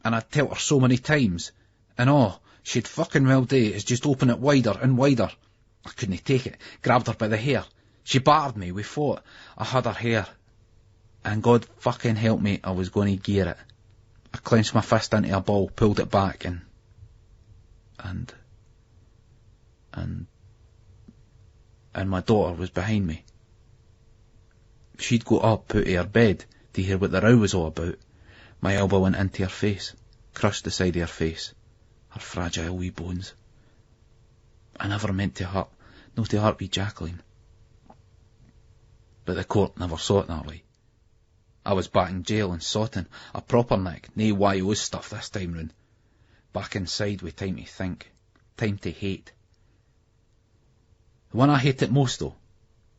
S2: And I'd tell her so many times. And she'd fucking well do is just open it wider and wider. I couldn't take it. Grabbed her by the hair. She battered me. We fought. I had her hair. And God fucking help me, I was going to gear it. I clenched my fist into a ball, pulled it back, and my daughter was behind me. She'd got up out of her bed to hear what the row was all about. My elbow went into her face, crushed the side of her face, her fragile wee bones. I never meant to hurt, no to hurt wee Jacqueline. But the court never saw it that way. I was back in jail and sotting, a proper nick, nae YO stuff this time round. Back inside with time to think, time to hate. The one I hated most though,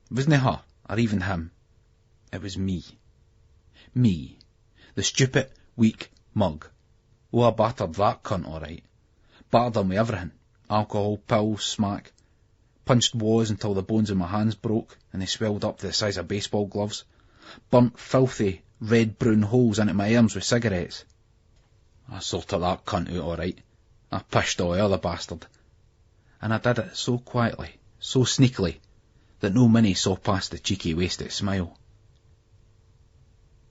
S2: wasn't her, or even him. It was me. Me. The stupid, weak mug. Oh, I battered that cunt all right. Battered him with everything. Alcohol, pills, smack. Punched walls until the bones in my hands broke and they swelled up to the size of baseball gloves. Burnt filthy, red-brown holes into my arms with cigarettes. I sorted that cunt out all right. I pished all the other bastard. And I did it so quietly, so sneakily, that no Minnie saw past the cheeky wasted smile.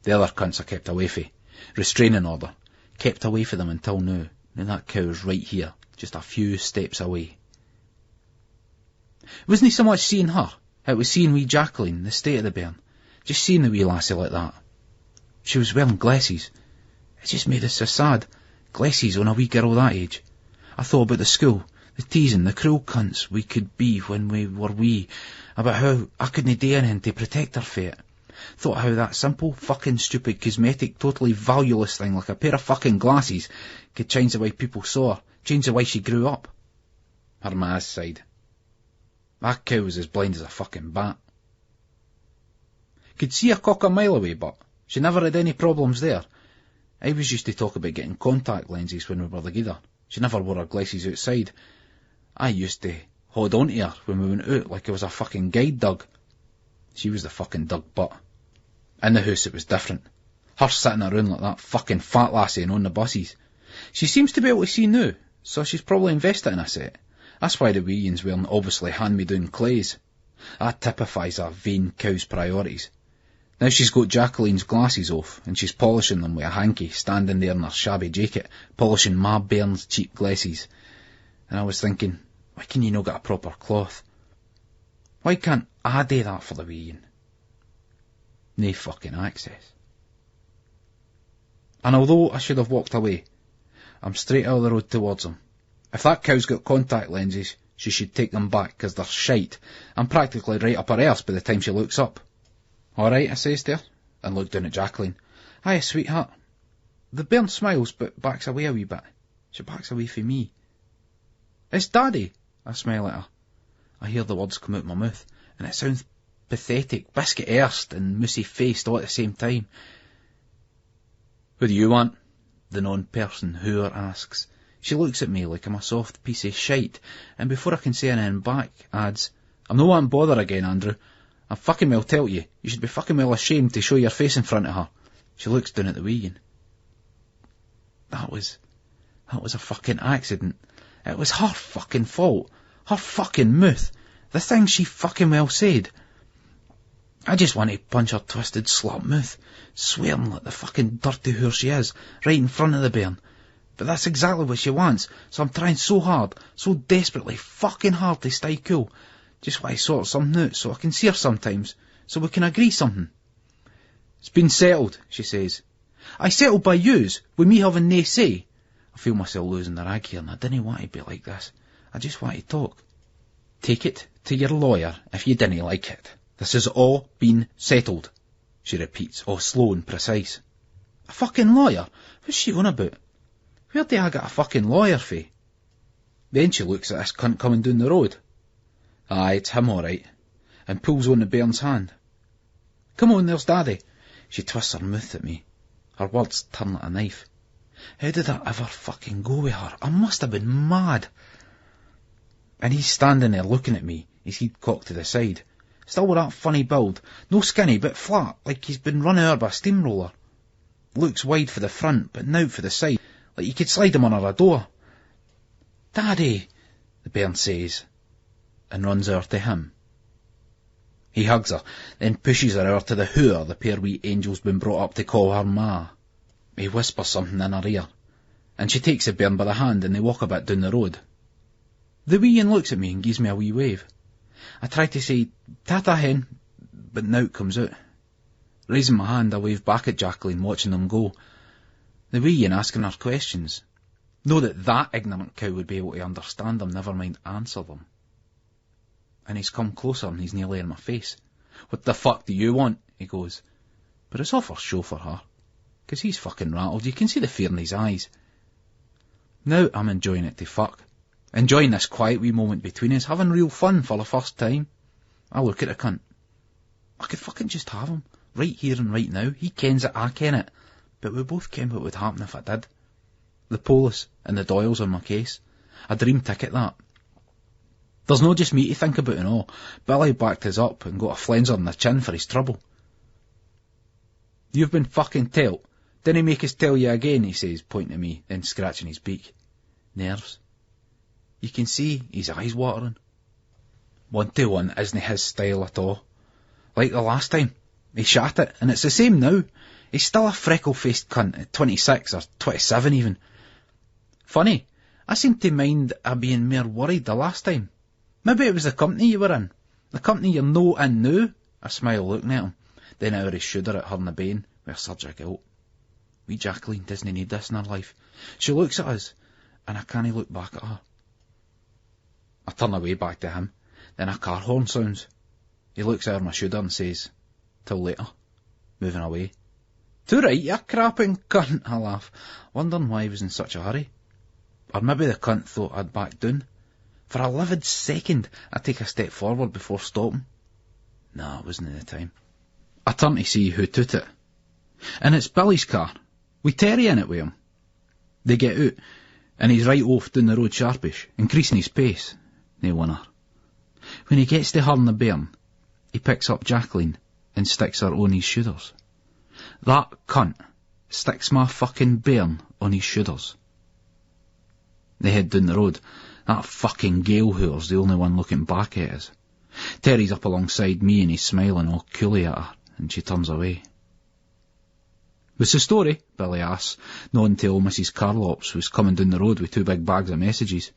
S2: The other cunts I kept away from. Restraining order. Kept away from them until now. Now that cow's right here, just a few steps away. It wasn't so much seeing her. It was seeing wee Jacqueline, the state of the bairn. Just seeing the wee lassie like that. She was wearing glasses. It just made us so sad. Glasses on a wee girl that age. I thought about the school, the teasing, the cruel cunts we could be when we were wee, about how I couldn't do anything to protect her fate. Thought how that simple, fucking stupid, cosmetic, totally valueless thing like a pair of fucking glasses could change the way people saw her, change the way she grew up. Her ma's sighed. That cow was as blind as a fucking bat. Could see a cock a mile away, but she never had any problems there. I always used to talk about getting contact lenses when we were together. She never wore her glasses outside. I used to hold on to her when we went out like it was a fucking guide dog. She was the fucking dog butt. In the house it was different. Her sitting around like that fucking fat lassie and on the buses. She seems to be able to see now, so she's probably invested in a set. That's why the wee one's wearing obviously hand-me-down clays. That typifies a vain cow's priorities. Now she's got Jacqueline's glasses off, and she's polishing them with a hanky, standing there in her shabby jacket, polishing ma bairn's cheap glasses. And I was thinking, why can you not get a proper cloth? Why can't I do that for the wee one? No fucking access. And although I should have walked away, I'm straight out of the road towards him. If that cow's got contact lenses, she should take them back, 'cause they're shite. I'm practically right up her arse by the time she looks up. All right, I says to her, and look down at Jacqueline. Hiya, sweetheart. The bairn smiles, but backs away a wee bit. She backs away from me. It's Daddy, I smile at her. I hear the words come out my mouth, and it sounds pathetic, biscuit-earsed and mousy-faced all at the same time. What do you want? The non-person hooer asks. She looks at me like I'm a soft piece of shite, and before I can say anything back, adds, I'm no wanting bother again, Andrew. I fucking well tell you, you should be fucking well ashamed to show your face in front of her. She looks down at the wee. That was a fucking accident. It was her fucking fault. Her fucking mouth. The things she fucking well said. I just want to punch her twisted slut mouth, swearing like the fucking dirty whore she is, right in front of the bairn. But that's exactly what she wants, so I'm trying so hard, so desperately fucking hard to stay cool. Just want to sort something out so I can see her sometimes, so we can agree something. It's been settled, she says. I settled by yous, with me having nae say. I feel myself losing the rag here, and I didn't want to be like this. I just want to talk. Take it to your lawyer if you didn't like it. This has all been settled, she repeats, all slow and precise. A fucking lawyer? What's she on about? Where do I get a fucking lawyer for? Then she looks at this cunt coming down the road. Aye, it's him all right, and pulls on the bairn's hand. Come on, there's Daddy. She twists her mouth at me. Her words turn like a knife. How did I ever fucking go with her? I must have been mad. And he's standing there looking at me, his head cocked to the side. Still with that funny build, no skinny but flat, like he's been run over by a steamroller. Looks wide for the front, but now for the side, like you could slide him under a door. Daddy, the bairn says, and runs over to him. He hugs her, then pushes her over to the hooer the pair wee angels been brought up to call her ma. He whispers something in her ear, and she takes the bairn by the hand and they walk a bit down the road. The wee un looks at me and gives me a wee wave. I try to say, "Tata hen," but now it comes out. Raising my hand, I wave back at Jacqueline, watching them go. The wee un asking her questions. Know that ignorant cow would be able to understand them, never mind answer them. And he's come closer and he's nearly in my face. What the fuck do you want? He goes. But it's all for show for her. 'Cause he's fucking rattled, you can see the fear in his eyes. Now I'm enjoying it to fuck. Enjoying this quiet wee moment between us, having real fun for the first time. I look at the cunt. I could fucking just have him, right here and right now. He kens it, I ken it. But we both ken what would happen if I did. The police and the Doyles on my case. A dream ticket, that. There's no just me to think about and all. Billy backed us up and got a flenser in the chin for his trouble. You've been fucking telt. Didn't make us tell you again, he says, pointing at me, then scratching his beak. Nerves. You can see his eyes watering. 1-to-1 isn't his style at all. Like the last time. He shat it, and it's the same now. He's still a freckle-faced cunt at 26 or 27 even. Funny, I seem to mind being more worried the last time. Maybe it was the company you were in. The company you're no in now. I smile looking at him, then out of his shoulder at her in the bane, with a surge of guilt. Wee Jacqueline doesn't need this in her life. She looks at us, and I can't look back at her. I turn away back to him, then a car horn sounds. He looks over my shoulder and says, "Till later," moving away. "Too right, you crapping cunt," I laugh, wondering why he was in such a hurry. Or maybe the cunt thought I'd back down. For a livid second, I take a step forward before stopping. No, it wasn't the time. I turn to see who took it. And it's Billy's car, with Terry in it with him. They get out, and he's right off down the road sharpish, increasing his pace. No wonder. When he gets to her and the bairn, he picks up Jacqueline and sticks her on his shoulders. That cunt sticks my fucking bairn on his shoulders. They head down the road. That fucking Gale hooer's the only one looking back at us. Terry's up alongside me and he's smiling all coolly at her, and she turns away. "What's the story?" Billy asks, nodding to old Mrs. Carlops, who's coming down the road with 2 big bags of messages.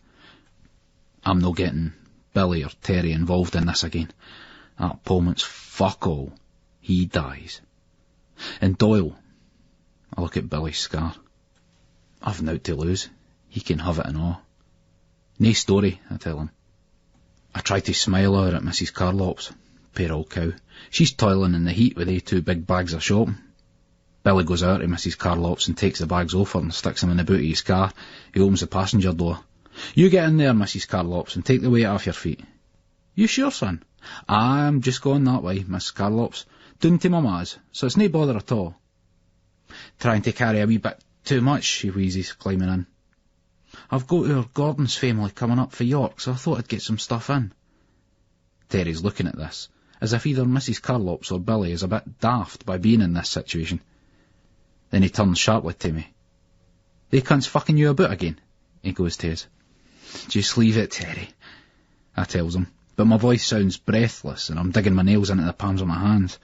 S2: I'm no getting Billy or Terry involved in this again. That Pullman's fuck all. He dies. And Doyle. I look at Billy's scar. I've nowt to lose. He can have it and all. Nae story, I tell him. I try to smile at her at Mrs. Carlop's. Poor old cow. She's toiling in the heat with they 2 big bags of shopping. Billy goes out to Mrs. Carlop's and takes the bags off her and sticks them in the boot of his car. He opens the passenger door. You get in there, Mrs. Carlop's, and take the weight off your feet. You sure, son? I'm just going that way, Miss Carlop's. Doon to Mamma's, so it's no bother at all. Trying to carry a wee bit too much, she wheezes, climbing in. I've got our Gordon's family coming up for York, so I thought I'd get some stuff in. Terry's looking at this, as if either Mrs. Carlop's or Billy is a bit daft by being in this situation. Then he turns sharply to me. They cunts fucking you about again, he goes to us. Just leave it, Terry, I tells him, but my voice sounds breathless and I'm digging my nails into the palms of my hands.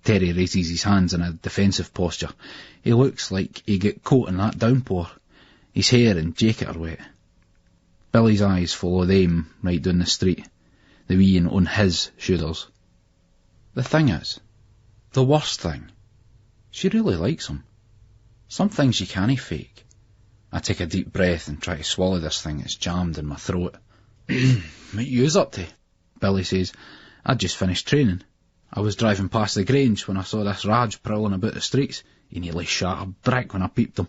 S2: Terry raises his hands in a defensive posture. He looks like he got caught in that downpour. His hair and jacket are wet. Billy's eyes follow them right down the street, the wee and on his shoulders. The thing is, the worst thing, she really likes him. Some things you can't fake. I take a deep breath and try to swallow this thing that's jammed in my throat. What you's up to? Billy says. I'd just finished training. I was driving past the Grange when I saw this Raj prowling about the streets. He nearly shot a brick when I peeped him.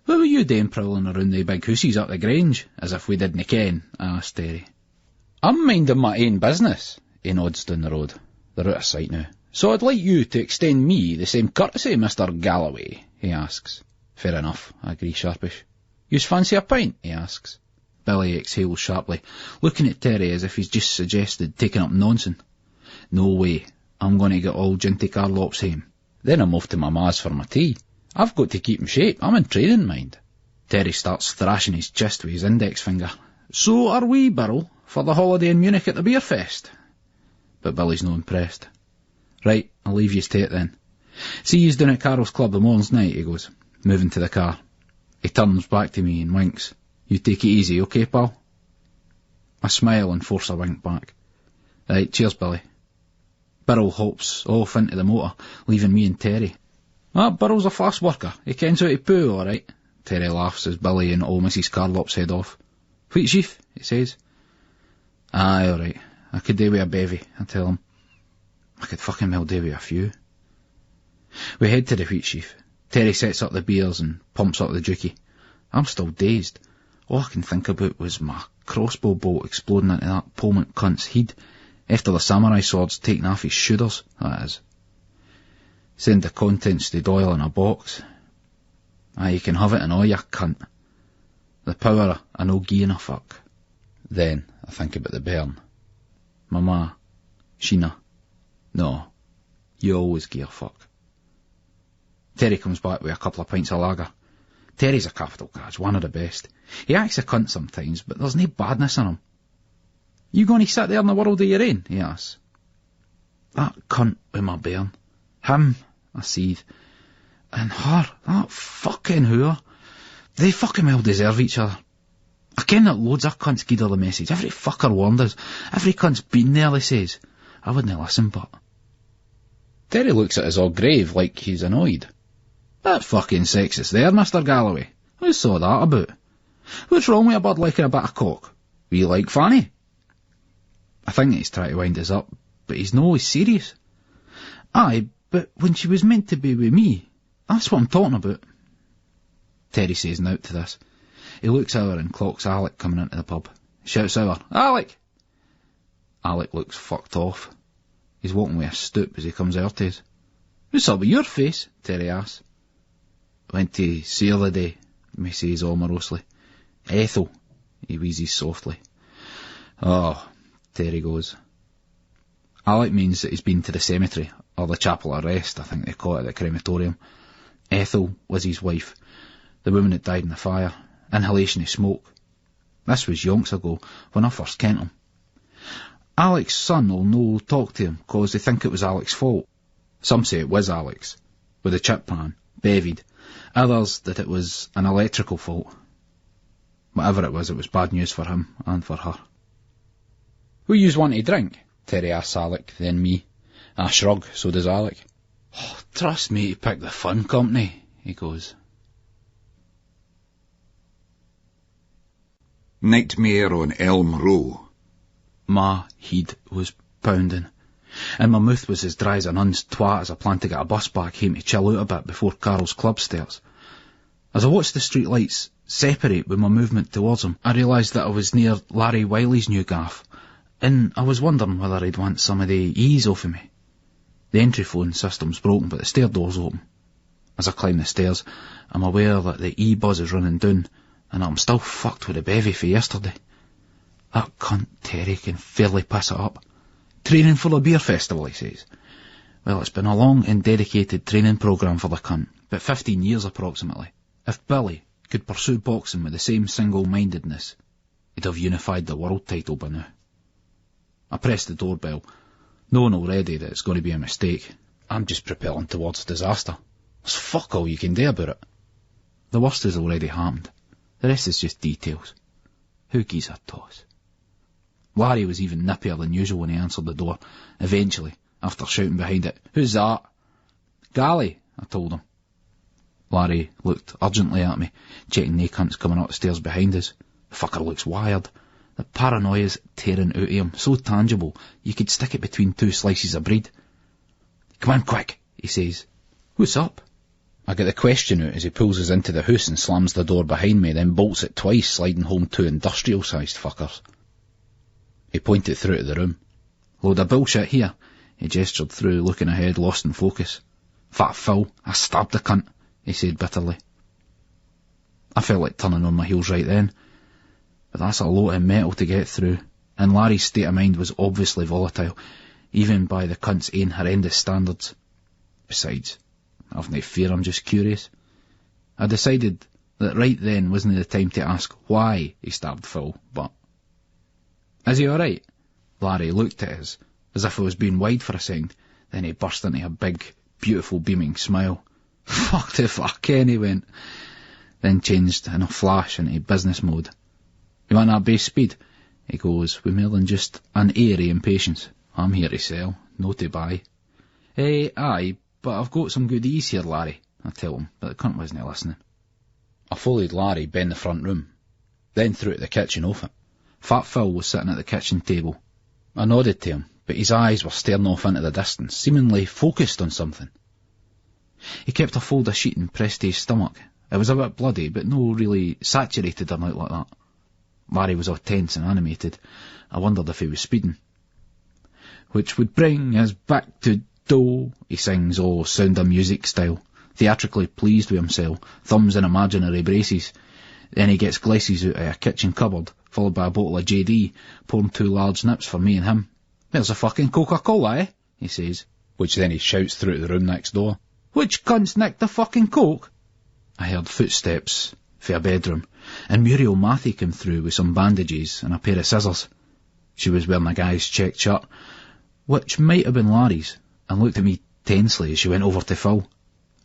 S2: What were you doing prowling around the big hooses up the Grange, as if we didn't ken? I asked Terry. I'm minding my own business, he nods down the road. They're out of sight now. So I'd like you to extend me the same courtesy, Mr. Galloway, he asks. Fair enough, I agree sharpish. You's fancy a pint, he asks. Billy exhales sharply, looking at Terry as if he's just suggested taking up nonsense. No way, I'm going to get all Ginty Carlop's home. Then I'm off to Mamma's for my tea. I've got to keep in shape, I'm in training, mind. Terry starts thrashing his chest with his index finger. So are we, Burrell, for the holiday in Munich at the beer fest? But Billy's no impressed. Right, I'll leave yous to it then. See yous down at Carol's Club the morning's night, he goes, moving to the car. He turns back to me and winks. You take it easy, okay, pal? I smile and force a wink back. Right, cheers, Billy. Burrell hops off into the motor, leaving me and Terry. Burrell's a fast worker. He kens how to poo, all right. Terry laughs as Billy and old Mrs. Carlop's head off. Wheat sheaf, he says. Aye, all right. I could do with a bevy, I tell him. I could fucking well do with a few. We head to the wheat sheaf. Terry sets up the beers and pumps up the dookie. I'm still dazed. All I can think about was my crossbow bolt exploding into that Pullman cunt's head, after the samurai sword's taken off his shoulders, that is. Send the contents to Doyle in a box. Aye, you can have it and all, you cunt. The power of no gieing a fuck. Then I think about the bairn. Mamma, Sheena. No, you always gie a fuck. Terry comes back with a couple of pints of lager. Terry's a capital catch, one of the best. He acts a cunt sometimes, but there's no badness in him. You going to sit there in the world of your own? He asks. That cunt with my bairn. Him, I seethe. And her, that fucking whore. They fucking well deserve each other. I ken that loads of cunts gied her the message. Every fucker warned us. Every cunt's been there, they says. I wouldn't listen, but... Terry looks at us all grave, like he's annoyed. That fucking sexist there, Mr. Galloway. Who saw that about? What's wrong with a bird liking a bit of cock? We like Fanny? I think he's trying to wind us up, but he's no always serious. Aye, but when she was meant to be with me, that's what I'm talking about. Terry says nought to this. He looks over and clocks Alec coming into the pub. Shouts over, Alec! Alec looks fucked off. He's walking with a stoop as he comes out to us. What's up with your face? Terry asks. Went to see her the day, he says all morosely. Ethel, he wheezes softly. Oh, Terry goes. Alec means that he's been to the cemetery, or the chapel of rest, I think they call it at the crematorium. Ethel was his wife, the woman that died in the fire. Inhalation of smoke. This was yonks ago, when I first kent him. Alec's son will no talk to him, 'cause they think it was Alec's fault. Some say it was Alec's, with the chip pan, bevied. Others that it was an electrical fault. Whatever it was bad news for him and for her. What yous want to drink? Terry asks Alec, then me. I shrug, so does Alec. Oh, trust me to pick the fun company, he goes.
S1: Nightmare on Elm Row.
S2: My head was pounding, and my mouth was as dry as a nun's twat as I planned to get a bus back home to chill out a bit before Carol's club starts. As I watched the street lights separate with my movement towards him, I realised that I was near Larry Wiley's new gaff, and I was wondering whether he'd want some of the ease off of me. The entry phone system's broken, but the stair door's open. As I climb the stairs, I'm aware that the e-buzz is running down, and I'm still fucked with a bevy for yesterday. That cunt Terry can fairly piss it up. Training for the beer festival, he says. Well, it's been a long and dedicated training programme for the cunt, but 15 years approximately. If Billy could pursue boxing with the same single-mindedness, he'd have unified the world title by now. I press the doorbell, knowing already that it's going to be a mistake. I'm just propelling towards disaster. There's fuck all you can do about it. The worst has already happened. The rest is just details. Who gives a toss? Larry was even nippier than usual when he answered the door, eventually, after shouting behind it, "Who's that?" "Gally," I told him. Larry looked urgently at me, checking nae cunts coming up the stairs behind us. The fucker looks wired. The paranoia's tearing out of him, so tangible you could stick it between two slices of bread. "Come in quick," he says. "What's up?" I get the question out as he pulls us into the house and slams the door behind me, then bolts it twice, sliding home two industrial-sized fuckers. He pointed through to the room. "Load of bullshit here," he gestured through, looking ahead, lost in focus. "Fat Phil, I stabbed the cunt," he said bitterly. I felt like turning on my heels right then, but that's a lot of metal to get through, and Larry's state of mind was obviously volatile, even by the cunt's own horrendous standards. Besides, I've no fear, I'm just curious. I decided that right then wasn't the time to ask why he stabbed Phil, but... "Is he alright?" Larry looked at us, as if I was being wide for a second, then he burst into a big, beautiful, beaming smile. "Fuck if I can," he went, then changed in a flash into business mode. "You want that base speed?" he goes, with more than just an airy impatience. "I'm here to sell, no to buy." Aye, but I've got some goodies here, Larry," I tell him, but the cunt wasn't listening. I followed Larry ben the front room, then through to the kitchen off it. Fat Phil was sitting at the kitchen table. I nodded to him, but his eyes were staring off into the distance, seemingly focused on something. He kept a fold of sheeting pressed to his stomach. It was a bit bloody, but no really saturated or out like that. Larry was all tense and animated. I wondered if he was speeding. "Which would bring us back to do," he sings, all Sound of Music style, theatrically pleased with himself, thumbs in imaginary braces. Then he gets glasses out of a kitchen cupboard, followed by a bottle of JD, pouring 2 large nips for me and him. "There's a fucking Coca-Cola, eh?" he says, which then he shouts through to the room next door. "Which cunt's nicked the fucking Coke?" I heard footsteps for a bedroom, and Muriel Matthew came through with some bandages and a pair of scissors. She was wearing a guy's checked shirt, which might have been Larry's, and looked at me tensely as she went over to Phil.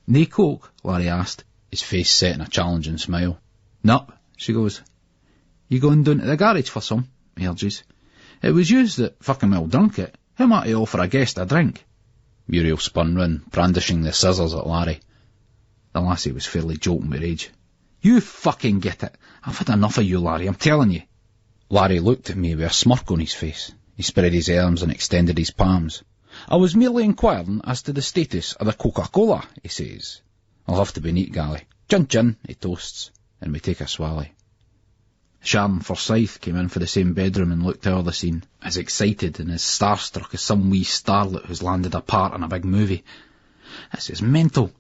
S2: "Nae Coke?" Larry asked, his face set in a challenging smile. "Nup," she goes. "You going down to the garage for some?" he urges. "It was yous that fucking well drunk it. How might I offer a guest a drink?" Muriel spun round, brandishing the scissors at Larry. The lassie was fairly jolting with rage. "You fucking get it. I've had enough of you, Larry, I'm telling you." Larry looked at me with a smirk on his face. He spread his arms and extended his palms. "I was merely inquiring as to the status of the Coca-Cola," he says. "I'll have to be neat, Gally. Chin chin," he toasts, and we take a swally. Sharon Forsyth came in for the same bedroom and looked over the scene, as excited and as starstruck as some wee starlet who's landed a part in a big movie. "This is mental."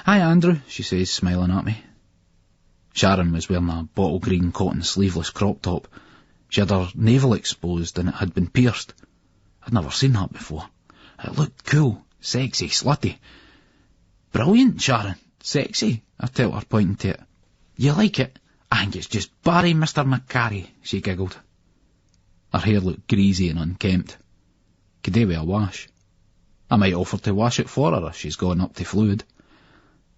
S2: "Hi, Andrew," she says, smiling at me. Sharon was wearing a bottle green cotton sleeveless crop top. She had her navel exposed and it had been pierced. I'd never seen that before. It looked cool, sexy, slutty. "Brilliant, Sharon. Sexy," I tell her, pointing to it. "You like it? I think it's just Barry, Mr. McCarry," she giggled. Her hair looked greasy and unkempt. Could do with a wash. I might offer to wash it for her if she's gone up to fluid.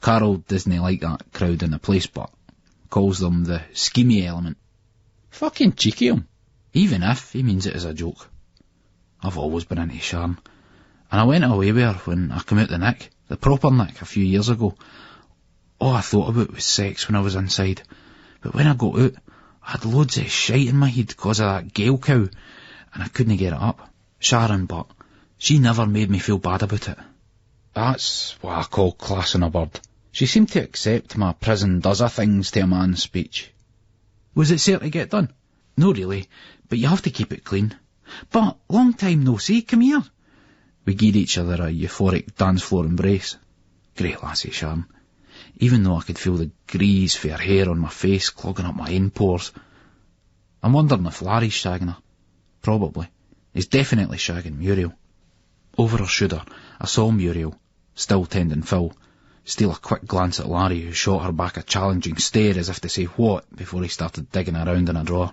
S2: Carol doesn't like that crowd in the place, but calls them the schemy element. Fucking cheeky him. Even if he means it as a joke. I've always been into Sharon, and I went away with her when I came out the nick, the proper nick, a few years ago. All I thought about was sex when I was inside, but when I got out, I had loads of shite in my head 'cause of that Gale cow, and I couldn't get it up. Sharon, but she never made me feel bad about it. That's what I call classing a bird. She seemed to accept my prison does a things to a man speech. Was it certain to get done? No really, but you have to keep it clean. But long time no see, come here. We gave each other a euphoric dance floor embrace. Great lassie, Sharon. Even though I could feel the grease for her hair on my face clogging up my own pores. I'm wondering if Larry's shagging her. Probably. He's definitely shagging Muriel. Over her shoulder, I saw Muriel, still tending Phil, steal a quick glance at Larry, who shot her back a challenging stare as if to say what before he started digging around in a drawer.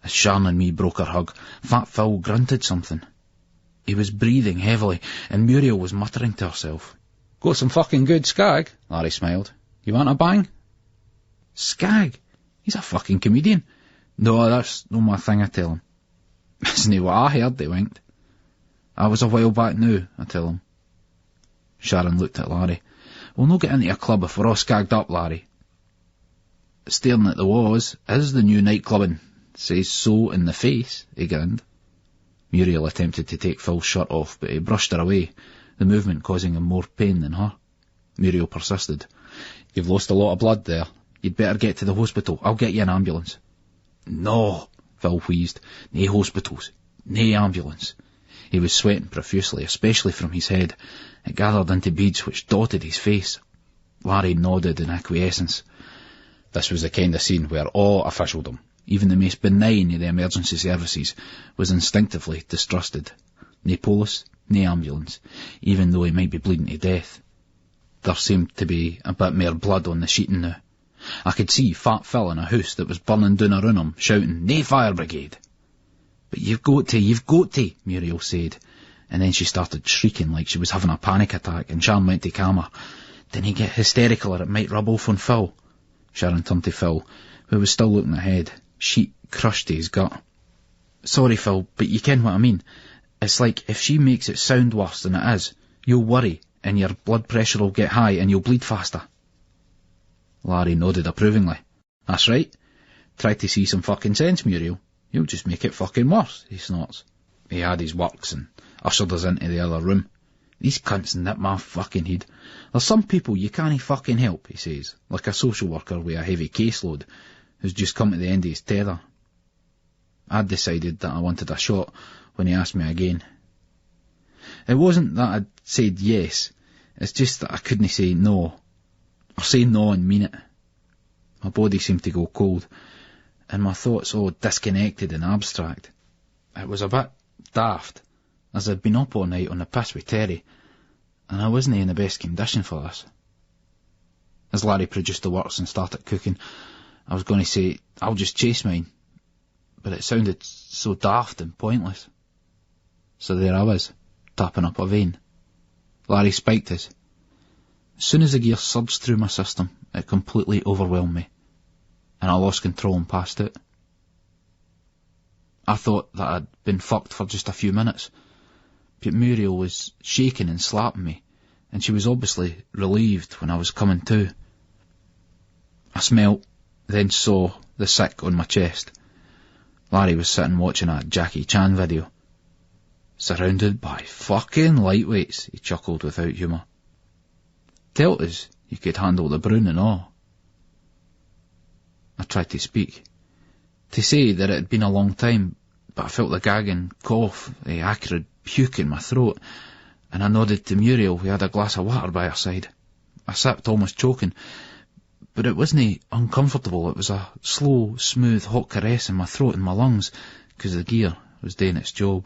S2: As Sharon and me broke our hug, Fat Phil grunted something. He was breathing heavily, and Muriel was muttering to herself. Got some fucking good skag, Larry smiled. You want a bang? Skag? He's a fucking comedian. No, that's no my thing, I tell him. Isn't what I heard, they winked. I was a while back now, I tell him. Sharon looked at Larry. We'll no get into a club if we're all skagged up, Larry. Staring at the walls is the new nightclubbing. Says so in the face, he grinned. Muriel attempted to take Phil's shirt off, but he brushed her away, the movement causing him more pain than her. Muriel persisted. You've lost a lot of blood there. You'd better get to the hospital. I'll get you an ambulance. No, Phil wheezed. Nae hospitals. Nae ambulance. He was sweating profusely, especially from his head. It gathered into beads which dotted his face. Larry nodded in acquiescence. This was the kind of scene where all officialdom, even the most benign of the emergency services, was instinctively distrusted. Nae police, nae ambulance, even though he might be bleeding to death. There seemed to be a bit more blood on the sheeting now. I could see Fat Phil in a house that was burning down around him, shouting, "Nae fire brigade!" But you've got to, Muriel said, and then she started shrieking like she was having a panic attack, and Sharon went to calm her. Didn't he get hysterical or it might rub off on Phil? Sharon turned to Phil, who was still looking ahead, sheet crushed to his gut. Sorry, Phil, but you ken what I mean. It's like if she makes it sound worse than it is, you'll worry, and your blood pressure will get high and you'll bleed faster. Larry nodded approvingly. That's right. Try to see some fucking sense, Muriel. You'll just make it fucking worse, he snorts. He had his works and ushered us into the other room. These cunts nip my fucking head. There's some people you can't fucking help, he says, like a social worker with a heavy caseload, who's just come to the end of his tether. I'd decided that I wanted a shot when he asked me again. It wasn't that I'd said yes, it's just that I couldn't say no, or say no and mean it. My body seemed to go cold, and my thoughts all disconnected and abstract. It was a bit daft, as I'd been up all night on the piss with Terry, and I wasn't in the best condition for this. As Larry produced the works and started cooking, I was going to say, I'll just chase mine, but it sounded so daft and pointless. So there I was, tapping up a vein. Larry spiked us. As soon as the gear surged through my system, it completely overwhelmed me, and I lost control and passed out. I thought that I'd been fucked for just a few minutes, but Muriel was shaking and slapping me, and she was obviously relieved when I was coming to. I smelt, then saw the sick on my chest. Larry was sitting watching a Jackie Chan video. Surrounded by fucking lightweights, he chuckled without humour. Tell us you could handle the brown and all. I tried to speak, to say that it had been a long time, but I felt the gagging cough, the acrid puke in my throat, and I nodded to Muriel, who had a glass of water by her side. I sipped, almost choking, but it wasn't uncomfortable. It was a slow, smooth, hot caress in my throat and my lungs, because the gear was doing its job.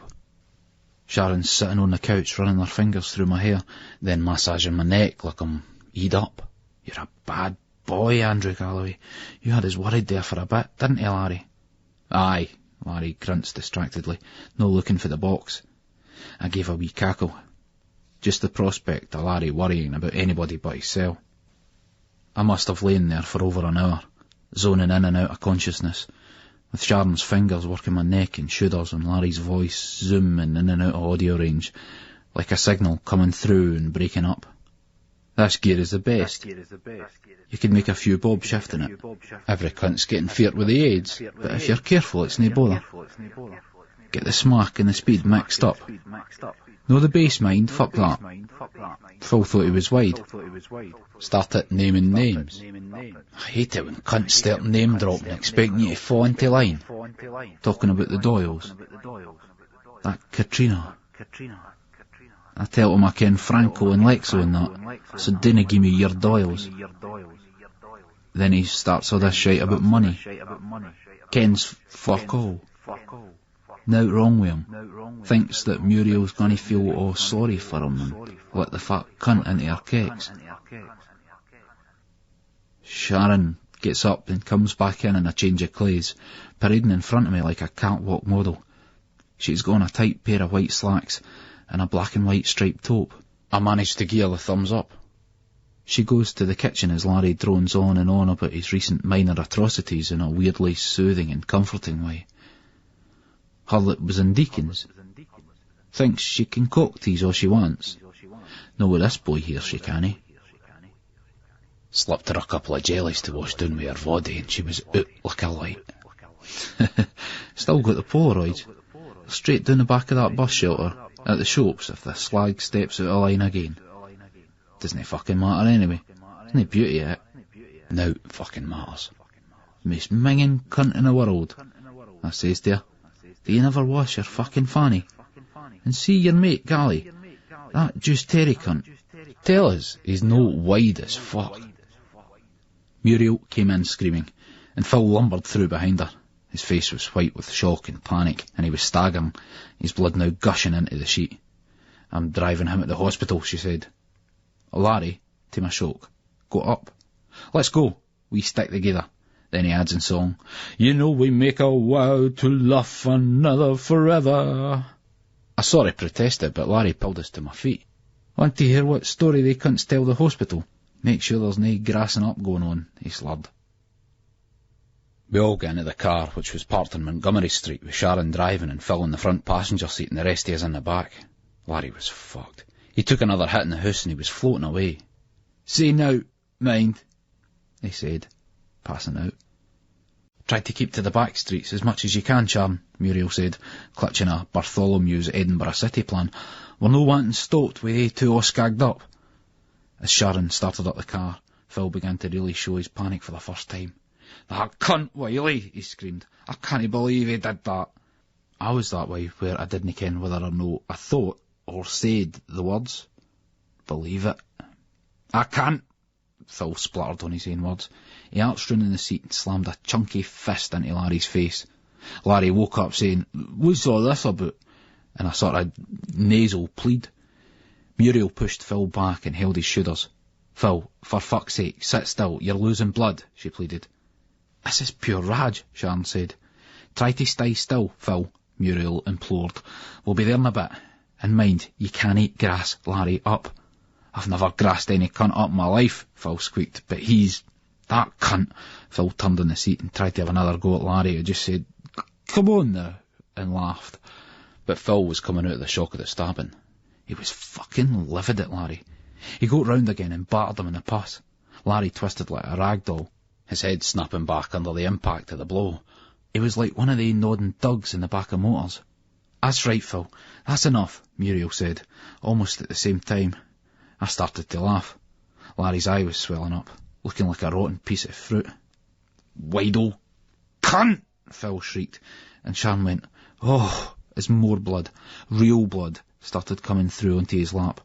S2: Sharon's sitting on the couch, running her fingers through my hair, then massaging my neck like I'm eat up. You're a bad boy, Andrew Galloway. You had us worried there for a bit, didn't you, Larry? Aye, Larry grunts distractedly, no looking for the box. I gave a wee cackle. Just the prospect of Larry worrying about anybody but himself. I must have lain there for over an hour, zoning in and out of consciousness, with Sharon's fingers working my neck and shoulders and Larry's voice zooming in and out of audio range, like a signal coming through and breaking up. This gear is the best. You can make a few bob shifting it. Every cunt's getting feared with the aids, but if you're careful it's nae bother. Get the smack and the speed mixed up. No the bass mind, fuck that. Phil thought he was wide. Started naming names. I hate it when cunts start name dropping, expecting you to fall into line. Talking about the Doyles. That Katrina. I tell him I ken Franco and Lexo and that, so dinna give me your Doyles. Then he starts all this shite about money. Ken's fuck all. Nowt wrong with him. Thinks that Muriel's gonna feel all sorry for him and let the fat cunt into her cakes. Sharon gets up and comes back in a change of clothes, parading in front of me like a catwalk model. She's got on a tight pair of white slacks and a black and white striped taupe. I managed to give her the thumbs up. She goes to the kitchen as Larry drones on and on about his recent minor atrocities in a weirdly soothing and comforting way. Harlot was in Deacon's. Thinks she can cock tease all she wants. No with this boy here she can't. Slipped her a couple of jellies to wash down with her body and she was out like a light. Still got the Polaroids. Straight down the back of that bus shelter at the shops if the slag steps out of line again. Doesn't fucking matter anyway. Isn't it beauty it? Now it fucking matters. The most minging cunt in the world. I says to her, do you never wash your fucking fanny? And see your mate Gally, that Juice Terry cunt. Tell us he's no wide as fuck. Muriel came in screaming, and Phil lumbered through behind her. His face was white with shock and panic, and he was staggering, his blood now gushing into the sheet. I'm driving him at the hospital, she said. Larry, to my shock, got up. Let's go, we stick together. Then he adds in song, you know we make a vow to love another forever. I sorry protested, but Larry pulled us to my feet. Want to hear what story they cunts tell the hospital? Make sure there's no grassing up going on, he slurred. We all got into the car, which was parked on Montgomery Street, with Sharon driving and Phil in the front passenger seat and the rest of us in the back. Larry was fucked. He took another hit in the house and he was floating away. Say now, mind, he said, passing out. Try to keep to the back streets as much as you can, Sharon, Muriel said, clutching a Bartholomew's Edinburgh City plan. We're no wanting stopped with they two all skagged up. As Sharon started up the car, Phil began to really show his panic for the first time. That cunt Wiley, he screamed. I can't believe he did that. I was that way where I didn't ken whether or no I thought or said the words. Believe it. I can't. Phil spluttered on his own words. He arched round in the seat and slammed a chunky fist into Larry's face. Larry woke up saying, what's all this about? In a sort of nasal plead. Muriel pushed Phil back and held his shoulders. Phil, for fuck's sake, sit still, you're losing blood, she pleaded. This is pure rage, Sharon said. Try to stay still, Phil, Muriel implored. We'll be there in a bit. And mind, you can't eat grass, Larry, up. I've never grassed any cunt up in my life, Phil squeaked, but he's... that cunt. Phil turned in the seat and tried to have another go at Larry, who just said, come on now, and laughed. But Phil was coming out of the shock of the stabbing. He was fucking livid at Larry. He got round again and battered him in the puss. Larry twisted like a rag doll, his head snapping back under the impact of the blow. He was like one of the nodding thugs in the back of motors. That's right, Phil. That's enough, Muriel said, almost at the same time. I started to laugh. Larry's eye was swelling up, looking like a rotten piece of fruit. Wide old cunt! Phil shrieked, and Sharon went, oh, as more blood, real blood, started coming through onto his lap.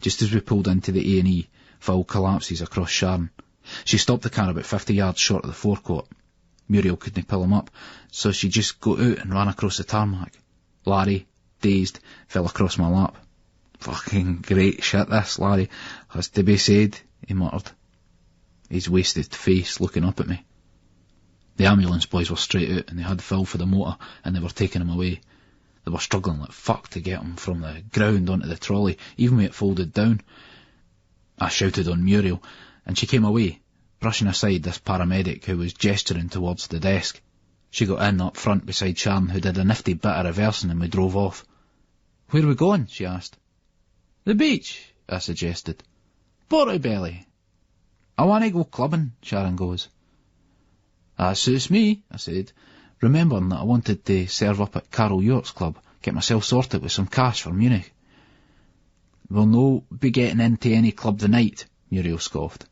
S2: Just as we pulled into the A&E, Phil collapses across Sharon. She stopped the car about 50 yards short of the forecourt. Muriel couldn't pull him up, so she just got out and ran across the tarmac. Larry, dazed, fell across my lap. Fucking great shit this, Larry, has to be said, he muttered, his wasted face looking up at me. The ambulance boys were straight out and they had Phil for the motor and they were taking him away. They were struggling like fuck to get him from the ground onto the trolley, even with it folded down. I shouted on Muriel, and she came away, brushing aside this paramedic who was gesturing towards the desk. She got in up front beside Sharon, who did a nifty bit of reversing, and we drove off. Where are we going? She asked. The beach, I suggested. Potty belly. I want to go clubbing, Sharon goes. That suits me, I said, remembering that I wanted to serve up at Carol York's club, get myself sorted with some cash for Munich. We'll no be getting into any club tonight, Muriel scoffed.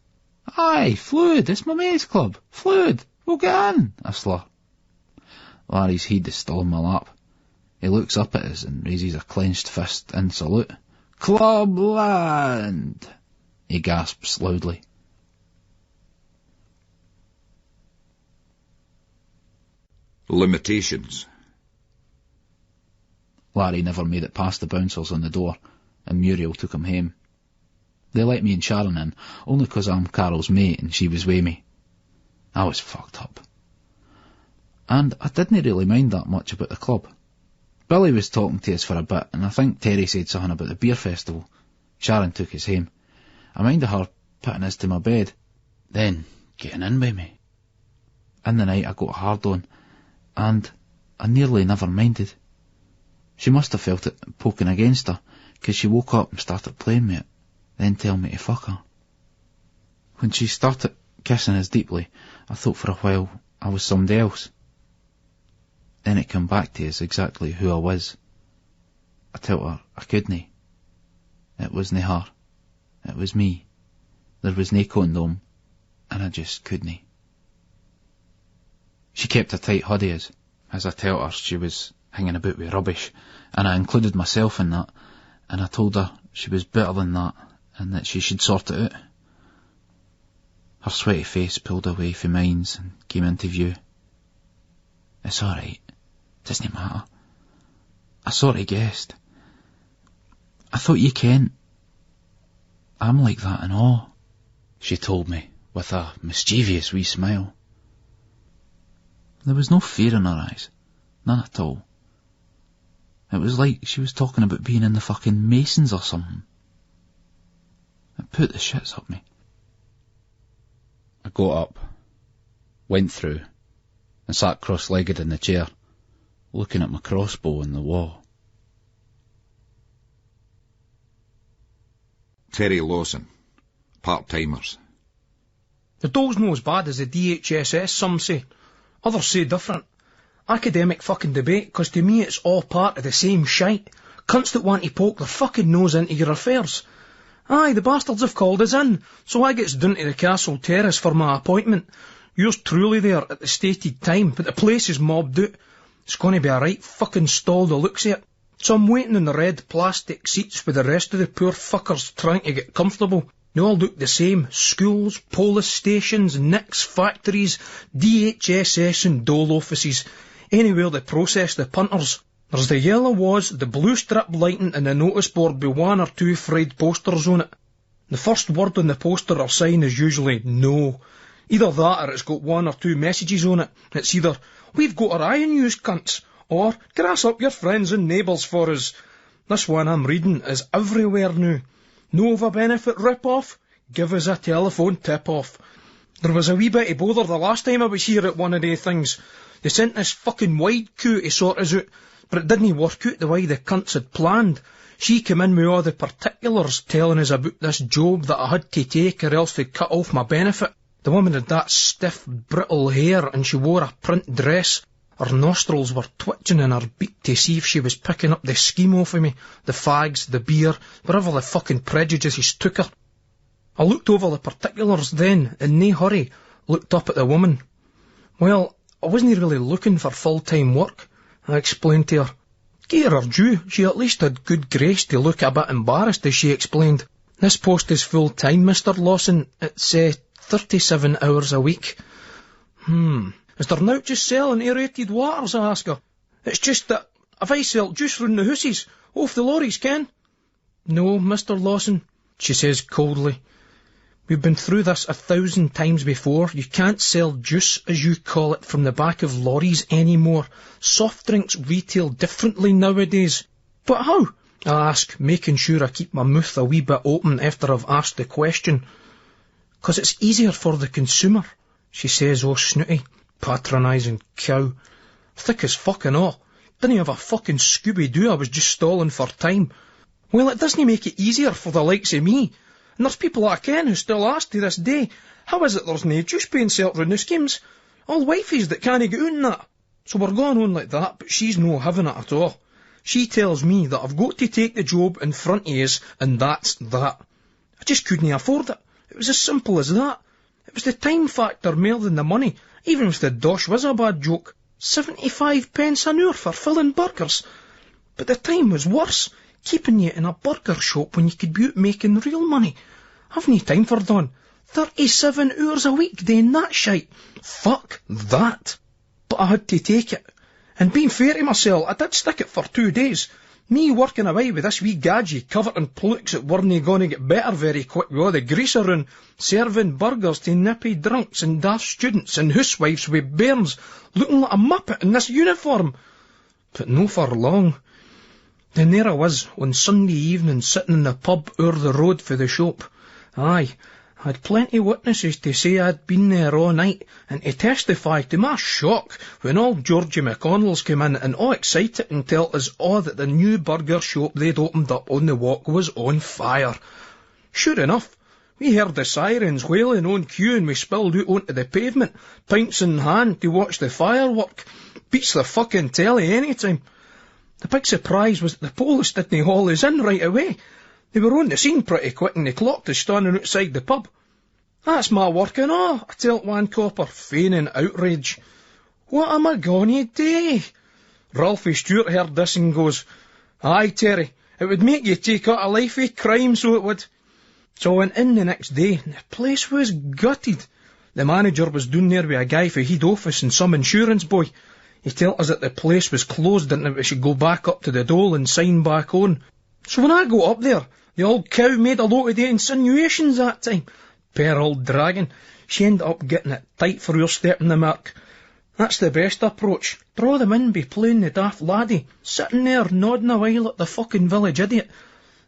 S2: Aye, Fluid, it's my mate's club. Fluid, we'll get in, I slur. Larry's head is still in my lap. He looks up at us and raises a clenched fist in salute. Clubland! He gasps loudly.
S1: Limitations.
S2: Larry never made it past the bouncers on the door, and Muriel took him home. They let me and Sharon in, only 'cause I'm Carol's mate and she was with me. I was fucked up. And I didn't really mind that much about the club. Billy was talking to us for a bit, and I think Terry said something about the beer festival. Sharon took us home. I minded her putting us to my bed, then getting in with me. In the night I got hard on, and I nearly never minded. She must have felt it poking against her, 'cause she woke up and started playing with it, then tell me to fuck her. When she started kissing us deeply, I thought for a while I was somebody else. Then it came back to us exactly who I was. I told her I couldn't. It wasn't her. It was me. There was no condom, and I just couldn't. She kept a tight hoodie as I told her she was hanging about with rubbish, and I included myself in that, and I told her she was better than that, and that she should sort it out. Her sweaty face pulled away from mine and came into view. It's all right. Doesn't matter. I sort of guessed. I thought you can't. I'm like that and all, she told me with a mischievous wee smile. There was no fear in her eyes, none at all. It was like she was talking about being in the fucking Masons or something. It put the shits up me. I got up, went through, and sat cross-legged in the chair, looking at my crossbow on the wall.
S1: Terry Lawson. Part-timers.
S4: The dole's no as bad as the DHSS, some say. Others say different. Academic fucking debate, 'cause to me it's all part of the same shite. Cunts that want to poke their fucking nose into your affairs. Aye, the bastards have called us in, so I gets down to the Castle Terrace for my appointment. Yours truly there at the stated time, but the place is mobbed out. It's going to be a right fucking stall the looks of it. So I'm waiting in the red plastic seats with the rest of the poor fuckers trying to get comfortable. They all look the same. Schools, police stations, nicks, factories, DHSS and dole offices. Anywhere they process the punters. There's the yellow was, the blue strip lighting and the notice board with one or two fried posters on it. The first word on the poster or sign is usually no. Either that or it's got one or two messages on it. It's either, we've got our eye on you, cunts, or grass up your friends and neighbours for us. This one I'm reading is everywhere now. Know of a benefit rip-off? Give us a telephone tip-off. There was a wee bit of bother the last time I was here at one of they things. They sent this fucking wide coup to sort us out, but it didn't work out the way the cunts had planned. She came in with all the particulars telling us about this job that I had to take or else they'd cut off my benefit. The woman had that stiff, brittle hair and she wore a print dress. Her nostrils were twitching in her beak to see if she was picking up the scheme off of me, the fags, the beer, wherever the fucking prejudices took her. I looked over the particulars then, in no hurry, looked up at the woman. Well, I wasn't really looking for full-time work, I explained to her. Gave her due, she at least had good grace to look a bit embarrassed as she explained. This post is full-time, Mr. Lawson. It's 37 hours a week. Is there nowt just selling aerated waters, I ask her. It's just that if I sell juice round the houses, off the lorries, Ken? No, Mr. Lawson, she says coldly. We've been through this 1,000 times before. You can't sell juice, as you call it, from the back of lorries anymore. Soft drinks retail differently nowadays. But how? I ask, making sure I keep my mouth a wee bit open after I've asked the question. 'Cause it's easier for the consumer, she says, all snooty. Patronising cow. Thick as fucking all. Didn't have a fucking Scooby-Doo, I was just stalling for time. Well, it doesn't make it easier for the likes of me. And there's people I ken who still ask to this day, how is it there's nae juice being sold round the schemes? All wifeys that can't get on that. So we're going on like that, but she's no having it at all. She tells me that I've got to take the job in front of us, and that's that. I just couldn't afford it. It was as simple as that. It was the time factor more than the money, even if the dosh was a bad joke. 75 pence an hour for filling burgers. But the time was worse, keeping you in a burger shop when you could be out making real money. I've no time for done. 37 hours a week doing that shite. Fuck that. But I had to take it. And being fair to myself, I did stick it for 2 days. Me working away with this wee gadgie covered in plooks that weren't going to get better very quick with all the grease around, serving burgers to nippy drunks and daft students and housewives with bairns, looking like a muppet in this uniform. But no for long. Then there I was, on Sunday evening, sitting in the pub o'er the road for the shop. Aye, I had plenty of witnesses to say I'd been there all night, and to testify to my shock when all Georgie McConnells came in and all excited and tell us all that the new burger shop they'd opened up on the walk was on fire. Sure enough, we heard the sirens wailing on cue and we spilled out onto the pavement, pints in hand to watch the firework. Beats the fucking telly any time. The big surprise was that the police didn't haul us in right away. They were on the scene pretty quick and they clocked us standing outside the pub. That's my work and all, I tell one copper, feigning outrage. What am I gonna do? Ralphie Stewart heard this and goes, Aye, Terry, it would make you take out a life of crime, so it would. So I went in the next day, and the place was gutted. The manager was down there with a guy for head office and some insurance boy. He told us that the place was closed and that we should go back up to the dole and sign back on. So when I go up there, the old cow made a lot of the insinuations that time. Poor old dragon, she ended up getting it tight for your step in the mark. That's the best approach. Draw them in by playing the daft laddie, sitting there nodding a while at the fucking village idiot.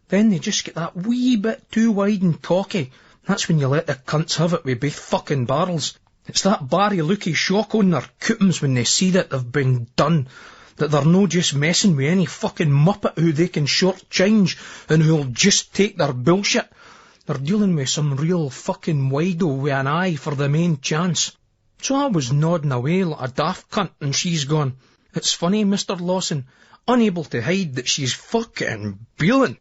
S4: Then they just get that wee bit too wide and cocky. That's when you let the cunts have it with both fucking barrels. It's that Barry looky shock on their cootums when they see that they've been done, that they're no just messing with any fucking muppet who they can short-change and who'll just take their bullshit. They're dealing with some real fucking wido with an eye for the main chance. So I was nodding away like a daft cunt and she's gone, It's funny, Mr. Lawson, unable to hide that she's fucking beeling.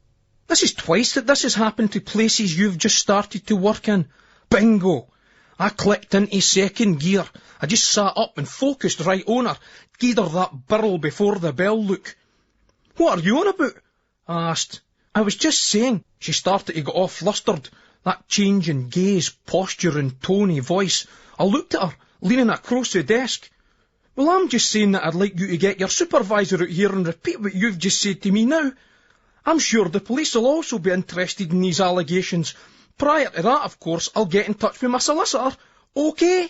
S4: This is twice that this has happened to places you've just started to work in. Bingo! I clicked into second gear. I just sat up and focused right on her, gied her that barrel before the bell look. What are you on about? I asked. I was just saying. She started to get all flustered. That change in gaze, posture and tone of voice. I looked at her, leaning across the desk. Well, I'm just saying that I'd like you to get your supervisor out here and repeat what you've just said to me now. I'm sure the police will also be interested in these allegations. Prior to that, of course, I'll get in touch with my solicitor. OK?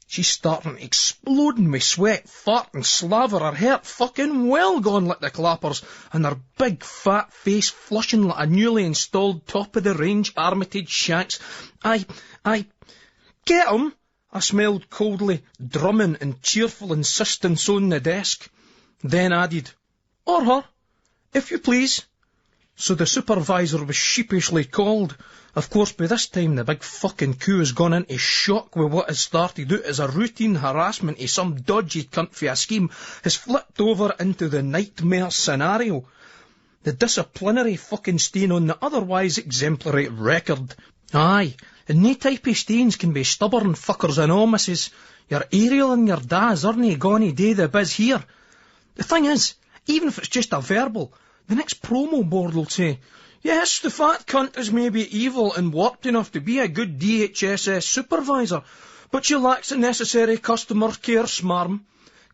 S4: She's starting exploding with sweat, fart and slaver, her hair fucking well gone like the clappers, and her big fat face flushing like a newly installed top-of-the-range Armitage shanks. I get 'em, I smiled coldly, drumming and cheerful insistence on the desk. Then added, Or her, if you please. So the supervisor was sheepishly called. Of course, by this time the big fucking coup has gone into shock with what has started out as a routine harassment of some dodgy cunt for a scheme has flipped over into the nightmare scenario. The disciplinary fucking stain on the otherwise exemplary record. Aye, and nae type of stains can be stubborn fuckers and all, missus. Your Ariel and your Daz aren't gonna do the biz here. The thing is, even if it's just a verbal, the next promo board will say, Yes, the fat cunt is maybe evil and warped enough to be a good DHSS supervisor, but she lacks the necessary customer care smarm.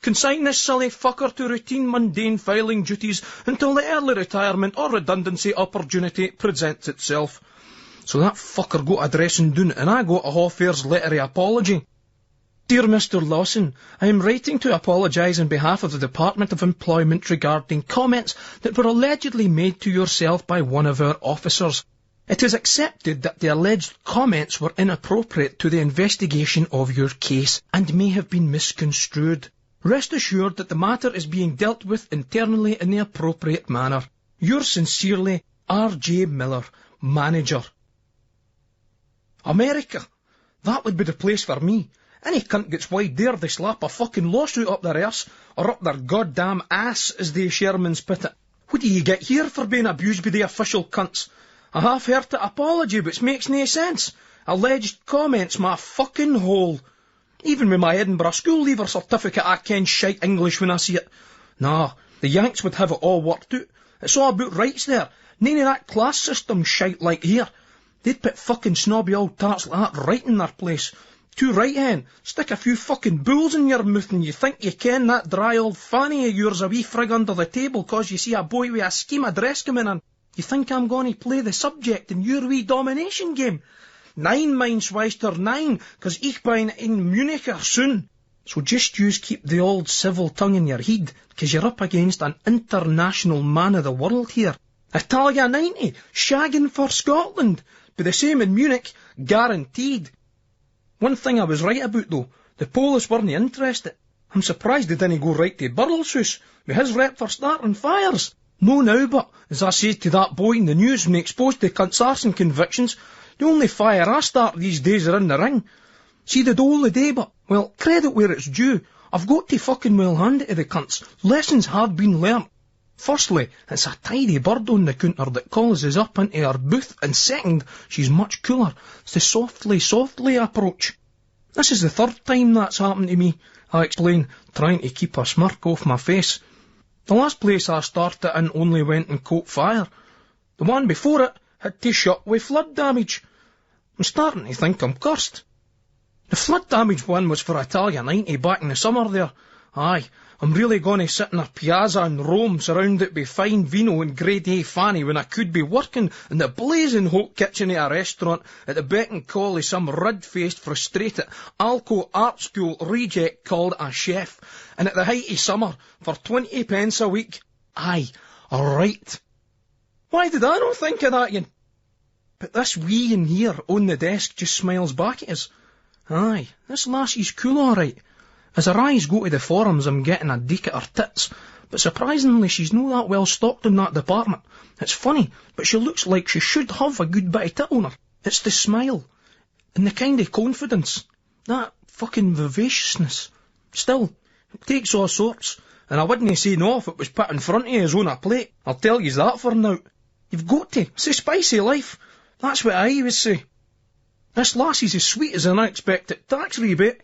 S4: Consign this silly fucker to routine mundane filing duties until the early retirement or redundancy opportunity presents itself. So that fucker got a dressing down and I got a Hawfair's letter of apology. Dear Mr. Lawson, I am writing to apologise on behalf of the Department of Employment regarding comments that were allegedly made to yourself by one of our officers. It is accepted that the alleged comments were inappropriate to the investigation of your case and may have been misconstrued. Rest assured that the matter is being dealt with internally in the appropriate manner. Yours sincerely, R.J. Miller, Manager. America. That would be the place for me. Any cunt gets wide there, they slap a fucking lawsuit up their arse, or up their goddamn ass, as they Shermans put it. What do you get here for being abused by the official cunts? I half heard the apology, but it makes no sense. Alleged comments, my fucking hole. Even with my Edinburgh school leaver certificate, I ken shite English when I see it. Nah, the Yanks would have it all worked out. It's all about rights there. None of that class system shite like here. They'd put fucking snobby old tarts like that right in their place. Too right, hen. Stick a few fucking bulls in your mouth and you think you ken that dry old fanny of yours a wee frig under the table 'cause you see a boy with a scheme of dress coming in. You think I'm going to play the subject in your wee domination game? Nein, mein Schweister, nein, 'cause ich bin in Municher soon. So just use keep the old civil tongue in your head, 'cause you're up against an international man of the world here. Italia 90, shagging for Scotland. Be the same in Munich, guaranteed. One thing I was right about, though, the Polish weren't interested. I'm surprised they didn't go right to Burrell's house, with his rep for starting fires. No now, but, as I said to that boy in the news when he exposed the cunt's arson convictions, the only fire I start these days are in the ring. See the dole of day, but, well, credit where it's due. I've got to fucking well hand it to the cunts. Lessons have been learnt. Firstly, it's a tidy bird on the counter that calls us up into her booth, and second, she's much cooler. It's the softly approach. This is the third time that's happened to me, I explain, trying to keep a smirk off my face. The last place I started in only went and caught fire. The one before it had to shut with flood damage. I'm starting to think I'm cursed. The flood damage one was for Italia 90 back in the summer there. Aye, I'm really going to sit in a piazza in Rome surrounded by fine vino and grade A fanny when I could be working in the blazing hot kitchen of a restaurant at the beck and call of some red-faced, frustrated Alco art school reject called a chef, and at the height of summer for 20 pence a week. Aye, alright. Why did I not think of that yet? But this wee in here on the desk just smiles back at us. Aye, this lassie's cool alright. As her eyes go to the forums, I'm getting a deek at her tits, but surprisingly she's not that well stocked in that department. It's funny, but she looks like she should have a good bit of tit on her. It's the smile, and the kind of confidence, that fucking vivaciousness. Still, it takes all sorts, and I wouldn't say no if it was put in front of us on a plate. I'll tell you that for now. You've got to. It's a spicy life. That's what I always say. This lassie's as sweet as an unexpected tax rebate.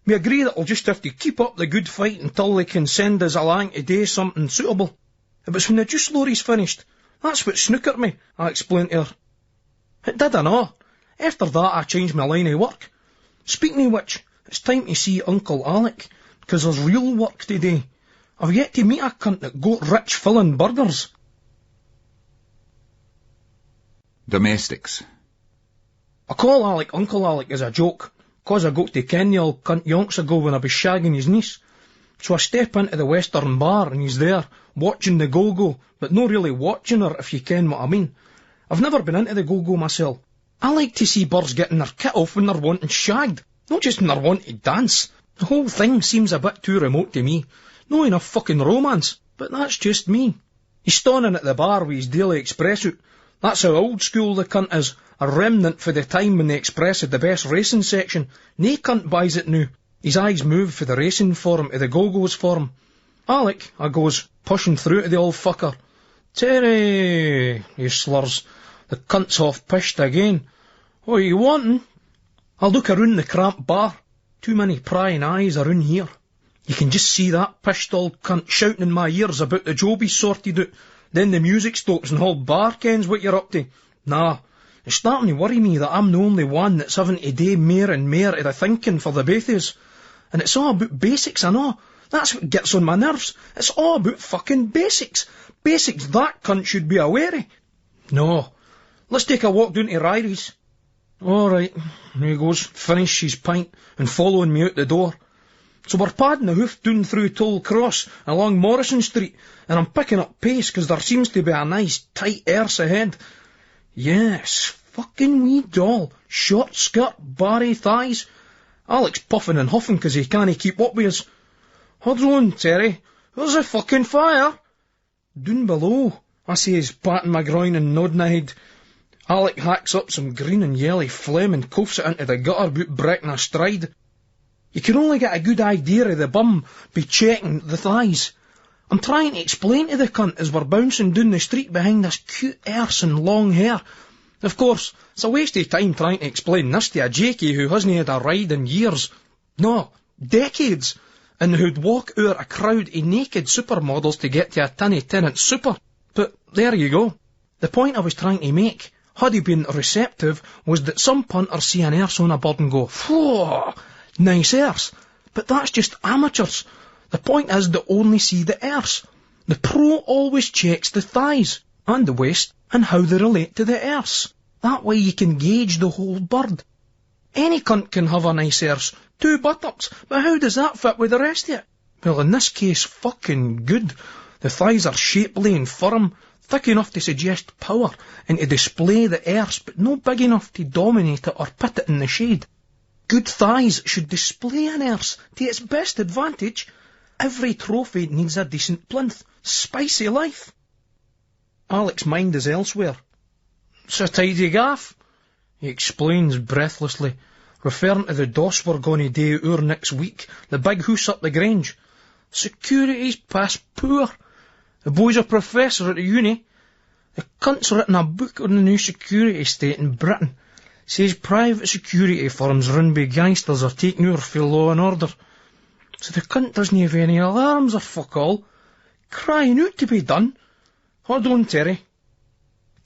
S4: We agree that we'll just have to keep up the good fight until they can send us along to do something suitable. It was when the juice lorry's finished. That's what snookered me, I explained to her. It did, I know. After that I changed my line of work. Speaking of which, it's time to see Uncle Alec, 'cause there's real work to do. I've yet to meet a cunt that got rich filling burgers.
S1: Domestics.
S4: I call Alec Uncle Alec as a joke, 'cause I got to ken the old cunt yonks ago when I was shagging his niece. So I step into the Western bar and he's there, watching the go-go, but not really watching her, if you ken what I mean. I've never been into the go-go myself. I like to see birds getting their kit off when they're wanting shagged, not just when they're wanting to dance. The whole thing seems a bit too remote to me. No enough fucking romance, but that's just me. He's standing at the bar with his Daily Express out. That's how old school the cunt is, a remnant for the time when the Express had the best racing section. Nae cunt buys it now. His eyes move for the racing forum to the go-go's forum. Alec, I goes, pushing through to the old fucker. Terry, he slurs. The cunt's off pished again. What are you wanting? I look around the cramped bar. Too many prying eyes around here. You can just see that pished old cunt shouting in my ears about the job he's sorted out. Then the music stops and the whole bar kens what you're up to. Nah, it's starting to worry me that I'm the only one that's having to do more and more of the thinking for the both of us. And it's all about basics, I know. That's what gets on my nerves. It's all about fucking basics. Basics that cunt should be aware of. No, let's take a walk down to Ryries. Alright, he goes, finish his pint and following me out the door. So we're padding the hoof down through Toll Cross along Morrison Street, and I'm picking up pace 'cause there seems to be a nice tight arse ahead. Yes, fucking wee doll, short skirt, barry thighs. Alec's puffing and huffing 'cause he can't keep up with us. Hold on, Terry, there's a fucking fire. Down below, I says, patting my groin and nodding my head. Alec hacks up some green and yellow phlegm and coughs it into the gutter boot breaking a stride. You can only get a good idea of the bum by checking the thighs. I'm trying to explain to the cunt as we're bouncing down the street behind this cute arse and long hair. Of course, it's a waste of time trying to explain this to a jakey who hasn't had a ride in years. No, decades. And who'd walk out a crowd of naked supermodels to get to a tinny tenant super. But there you go. The point I was trying to make, had he been receptive, was that some punters see an arse on a bird and go, "Whoa, nice arse." But that's just amateurs. The point is they only see the arse. The pro always checks the thighs, and the waist, and how they relate to the arse. That way you can gauge the whole bird. Any cunt can have a nice arse, 2 buttocks, but how does that fit with the rest of it? Well, in this case, fucking good. The thighs are shapely and firm, thick enough to suggest power, and to display the arse, but no big enough to dominate it or put it in the shade. Good thighs should display an arse to its best advantage. Every trophy needs a decent plinth. Spicy life. Alec's mind is elsewhere. "It's a tidy gaff," he explains breathlessly, referring to the doss we're going to do over next week, the big hoose up the Grange. "Security's past poor. The boy's a professor at the uni. The cunt's written a book on the new security state in Britain. Says private security firms run by gangsters are taking over for law and order. So the cunt doesn't have any alarms or fuck all. Crying out to be done. Hold on, Terry.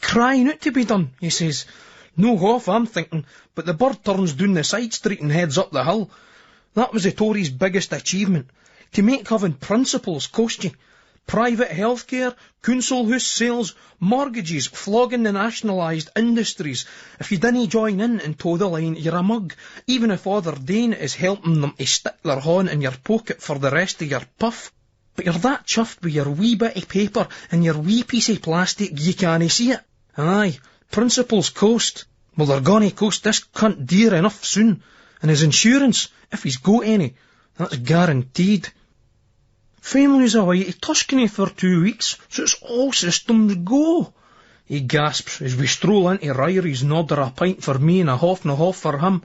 S4: Crying out to be done, he says. No off, I'm thinking, but the bird turns down the side street and heads up the hill. That was the Tories' biggest achievement. To make having principles cost you. Private healthcare, council house sales, mortgages, flogging the nationalised industries. If you didn't join in and toe the line, you're a mug. Even if all they're doing is helping them to stick their horn in your pocket for the rest of your puff. But you're that chuffed with your wee bit of paper and your wee piece of plastic you can't see it. Aye, principles cost. Well, they're gonna cost this cunt dear enough soon. And his insurance, if he's got any, that's guaranteed. Family's away to Tuscany for 2 weeks, so it's all systems go. He gasps as we stroll into Ryer's and order a pint for me and a half for him.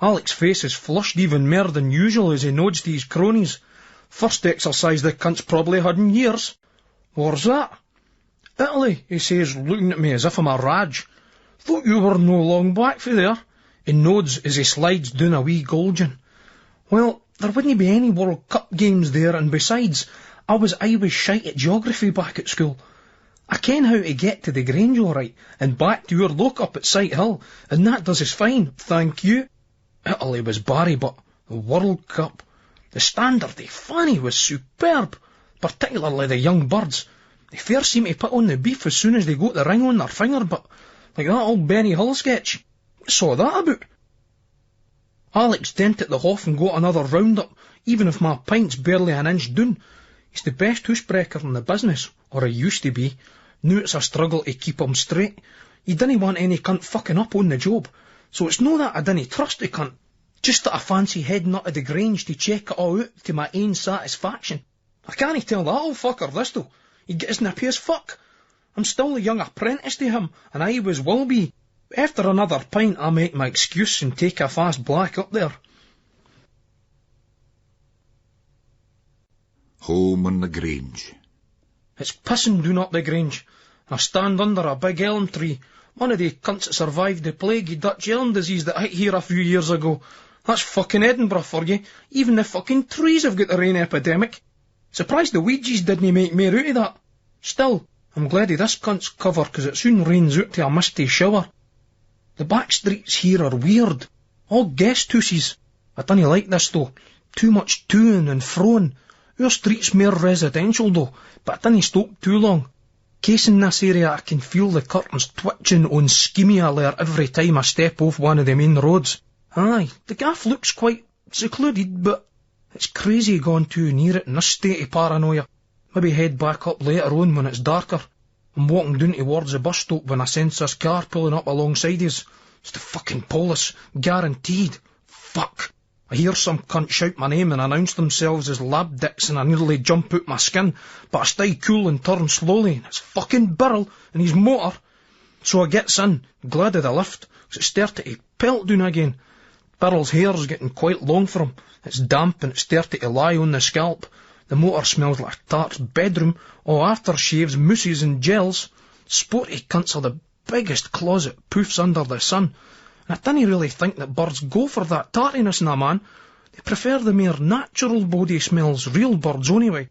S4: Alec's face is flushed even more than usual as he nods to his cronies. First exercise the cunt's probably had in years. Where's that? Italy, he says, looking at me as if I'm a Raj. Thought you were no long back for there. He nods as he slides down a wee gulgin. Well, there wouldn't be any World Cup games there, and besides, I was shite at geography back at school. I ken how to get to the Grange all right, and back to your lock-up at Sight Hill, and that does us fine, thank you. Italy was barry, but the World Cup, the standard of fanny was superb, particularly the young birds. They fair seem to put on the beef as soon as they got the ring on their finger, but like that old Benny Hill sketch. What saw that about? Alec's dent at the Hoff and got another round-up, even if my pint's barely an inch down. He's the best hoosebreaker in the business, or he used to be. Now it's a struggle to keep him straight. He didn't want any cunt fucking up on the job, so it's no that I didn't trust the cunt, just that I fancy heading up to the Grange to check it all out to my own satisfaction. I can't tell that old fucker this though. He'd get his nippy as fuck. I'm still a young apprentice to him, and I always will be. After another pint, I make my excuse and take a fast black up there.
S1: Home on the Grange.
S4: It's pissing down up the Grange. I stand under a big elm tree, one of the cunts that survived the plague of Dutch elm disease that hit here a few years ago. That's fucking Edinburgh for you. Even the fucking trees have got the rain epidemic. Surprised the Ouija's didn't make more out of that. Still, I'm glad of this cunt's cover, 'cause it soon rains out to a misty shower. The back streets here are weird. All guest houses. I don't like this though. Too much to-ing and fro-ing. Our street's more residential though, but I didn't stop too long. Casing this area, I can feel the curtains twitching on schemie alert every time I step off one of the main roads. Aye, the gaff looks quite secluded, but it's crazy going too near it in this state of paranoia. Maybe head back up later on when it's darker. I'm walking down towards the bus stop when I sense this car pulling up alongside us. It's the fucking police, guaranteed. Fuck. I hear some cunt shout my name and announce themselves as lab dicks, and I nearly jump out my skin, but I stay cool and turn slowly, and it's fucking Birrell and his motor. So I gets in, glad of the lift, 'cause it started to pelt down again. Beryl's hair's getting quite long for him. It's damp and it's started to lie on the scalp. The motor smells like a tart's bedroom, all aftershaves, mousses and gels. Sporty cunts are the biggest closet poofs under the sun. And I didn't really think that birds go for that tartiness in a man. They prefer the mere natural body smells, real birds anyway.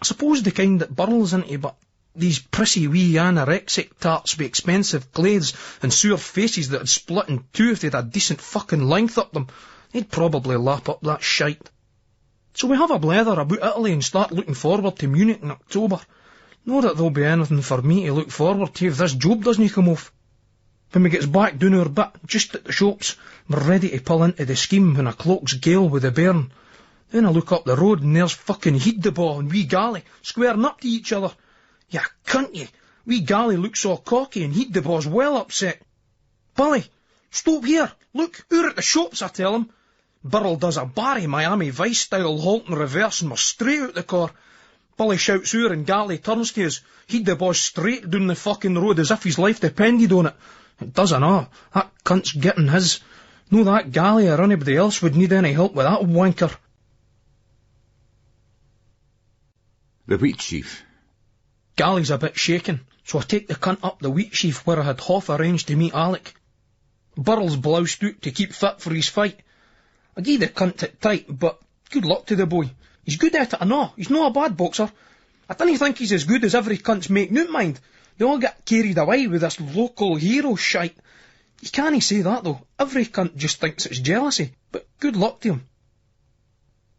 S4: I suppose the kind that Burl's into, but these prissy wee anorexic tarts with expensive clothes and sour faces that'd split in two if they'd a decent fucking length up them, they'd probably lap up that shite. So we have a blather about Italy and start looking forward to Munich in October. Not that there'll be anything for me to look forward to if this job doesn't come off. When we gets back down our bit, just at the shops, we're ready to pull into the scheme when a clock's gale with the bairn. Then I look up the road and there's fucking Heeddabaugh and wee Gally, squaring up to each other. Ya cunt ye, wee Gally looks all cocky and Heeddabaugh's well upset. Billy, stop here, look, we're at the shops, I tell him. Burl does a Barry Miami Vice style halt in reverse and we're straight out the car. Billy shouts out and Gally turns to us. Heeddabaugh's straight down the fucking road as if his life depended on it. It doesn't that cunt's getting his. No that Gally or anybody else would need any help with that wanker.
S1: The wheat sheaf.
S4: Gally's a bit shaken, so I take the cunt up the wheat sheaf where I had half arranged to meet Alec. Burl's bloused out to keep fit for his fight. I gave the cunt it tight, but good luck to the boy. He's good at it, I know. He's not a bad boxer. I don't think he's as good as every cunt's making out, mind. They all get carried away with this local hero shite. You can't say that, though. Every cunt just thinks it's jealousy, but good luck to him.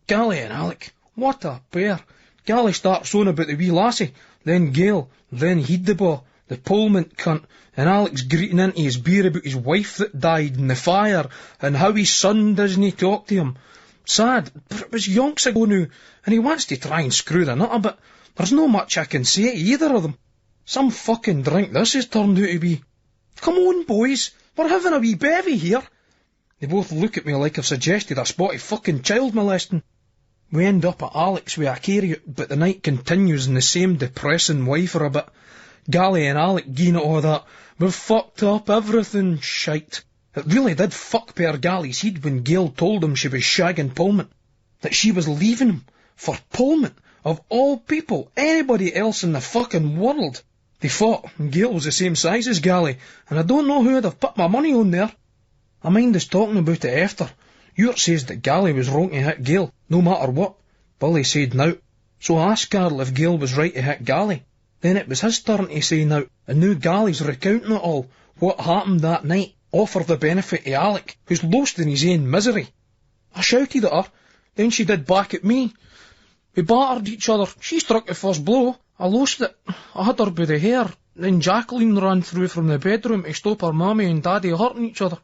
S4: Gally and Alec, what a pair. Gally starts on about the wee lassie, then Gail, then Heeddabaugh, the Pullman cunt, and Alec's greeting into his beer about his wife that died in the fire, and how his son doesn't talk to him. Sad, but it was yonks ago now, and he wants to try and screw the nut a bit. There's no much I can say to either of them. Some fucking drink this has turned out to be. Come on, boys, we're having a wee bevy here. They both look at me like I've suggested a spotty fucking child molesting. We end up at Alec's with a carryout, but the night continues in the same depressing way for a bit. Gally and Alec geen at all that, we've fucked up everything shite. It really did fuck Per Gally's head when Gail told him she was shagging Pullman. That she was leaving him for Pullman, of all people, anybody else in the fucking world. They fought, and Gail was the same size as Gally, and I don't know who I'd have put my money on there. I mind us talking about it after. Ewart says that Gally was wrong to hit Gail, no matter what. Billy said nout. So I asked Carl if Gail was right to hit Gally. Then it was his turn to say nout, and now Gally's recounting it all, what happened that night, all for the benefit of Alec, who's lost in his own misery. I shouted at her, then she did back at me. We battered each other, she struck the first blow, I lost it, I had her by the hair, then Jacqueline ran through from the bedroom to stop her mammy and daddy hurting each other.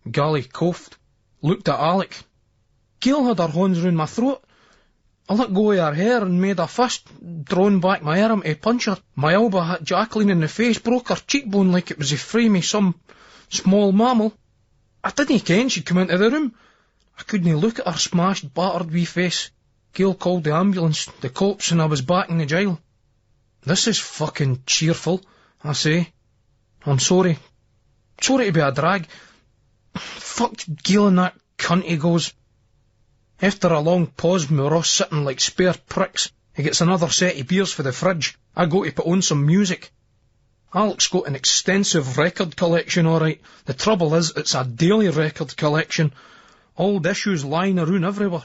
S4: Gally coughed, looked at Alec. Gail had her hands round my throat. I let go of her hair and made a fist, drawn back my arm to punch her. My elbow hit Jacqueline in the face, broke her cheekbone like it was a frame of some small mammal. I didn't ken she'd come into the room. I couldn't look at her smashed, battered wee face. Gail called the ambulance, the cops, and I was back in the jail. This is fucking cheerful, I say. I'm sorry. Sorry to be a drag. Fuck Gail and that cunt, he goes. After a long pause when we were all sitting like spare pricks, he gets another set of beers for the fridge. I go to put on some music. Alec's got an extensive record collection, alright. The trouble is, it's a daily record collection. Old issues lying around everywhere.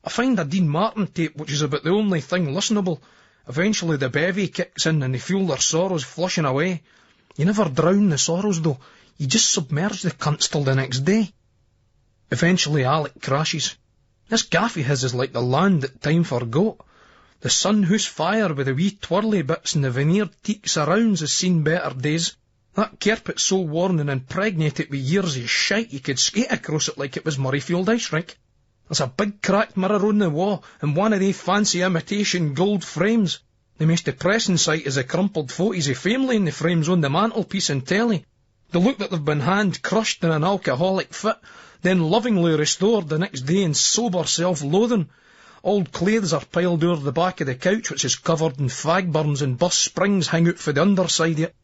S4: I find a Dean Martin tape, which is about the only thing listenable. Eventually the bevy kicks in and they feel their sorrows flushing away. You never drown the sorrows, though. You just submerge the cunts till the next day. Eventually Alec crashes. This gaff of his is like the land that time forgot. The sun hoose fire with the wee twirly bits and the veneered teak surrounds has seen better days. That carpet's so worn and impregnated with years of shite you could skate across it like it was Murrayfield ice rink. There's a big cracked mirror on the wall and one of they fancy imitation gold frames. The most depressing sight is the crumpled photos of family in the frames on the mantelpiece and telly. They look that they've been hand-crushed in an alcoholic fit, then lovingly restored the next day in sober self-loathing. Old clothes are piled over the back of the couch, which is covered in fag burns and bus springs hang out for the underside of it.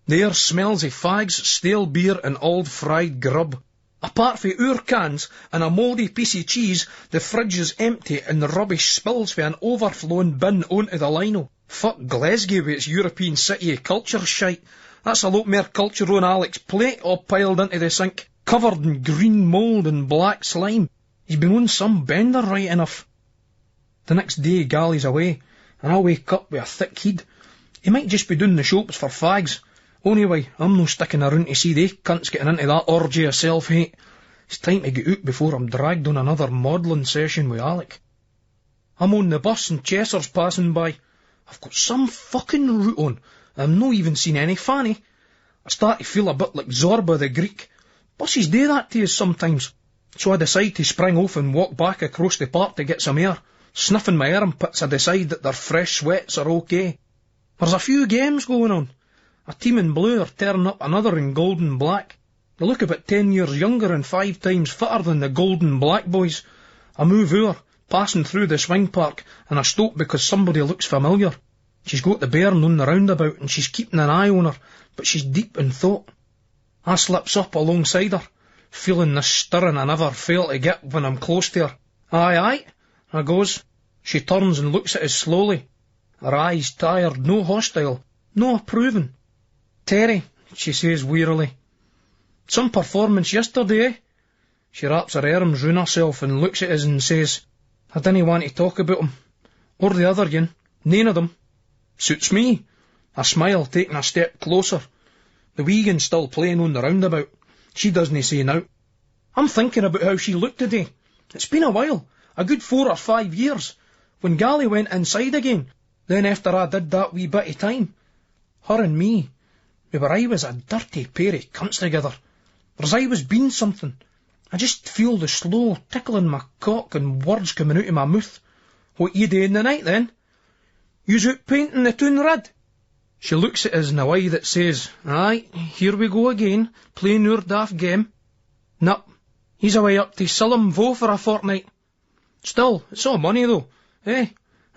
S4: There smells of fags, stale beer and old fried grub. Apart from our cans and a mouldy piece of cheese, the fridge is empty and the rubbish spills from an overflowing bin onto the lino. Fuck Glasgow with its European city of culture shite. That's a lot more culture on Alec's plate all piled into the sink, covered in green mould and black slime. He's been on some bender right enough. The next day Gally's away, and I'll wake up with a thick head. He might just be doing the shops for fags. Anyway, I'm no sticking around to see they cunts getting into that orgy of self-hate. It's time to get out before I'm dragged on another modelling session with Alec. I'm on the bus and Chesser's passing by. I've got some fucking route on. I've not even seen any fanny. I start to feel a bit like Zorba the Greek. Buses do that to us sometimes. So I decide to spring off and walk back across the park to get some air. Sniffing my armpits, I decide that their fresh sweats are okay. There's a few games going on. A team in blue are tearing up another in gold and black. They look about 10 years younger and 5 times fitter than the gold and black boys. I move over, passing through the swing park, and I stop because somebody looks familiar. She's got the bairn on the roundabout and she's keeping an eye on her, but she's deep in thought. I slips up alongside her, feeling the stirring I never fail to get when I'm close to her. Aye, aye, I goes. She turns and looks at us slowly. Her eyes tired, no hostile, no approving. Terry, she says wearily. Some performance yesterday, eh? She wraps her arms round herself and looks at us and says, I didn't want to talk about him. Or the other yin. None of them. Suits me. I smile, taking a step closer. The weegan's still playing on the roundabout. She doesn't say now. I'm thinking about how she looked today. It's been a while, a good 4 or 5 years, when Gally went inside again. Then after I did that wee bit of time, her and me, we were always a dirty pair of cunts together. There's always been something. I just feel the slow tickling my cock and words coming out of my mouth. What you doing tonight then? You's out painting the toon red? She looks at us in a way that says, aye, here we go again, playing our daft game. Nup, he's away up to Silham Vo for a fortnight. Still, it's all money though, eh?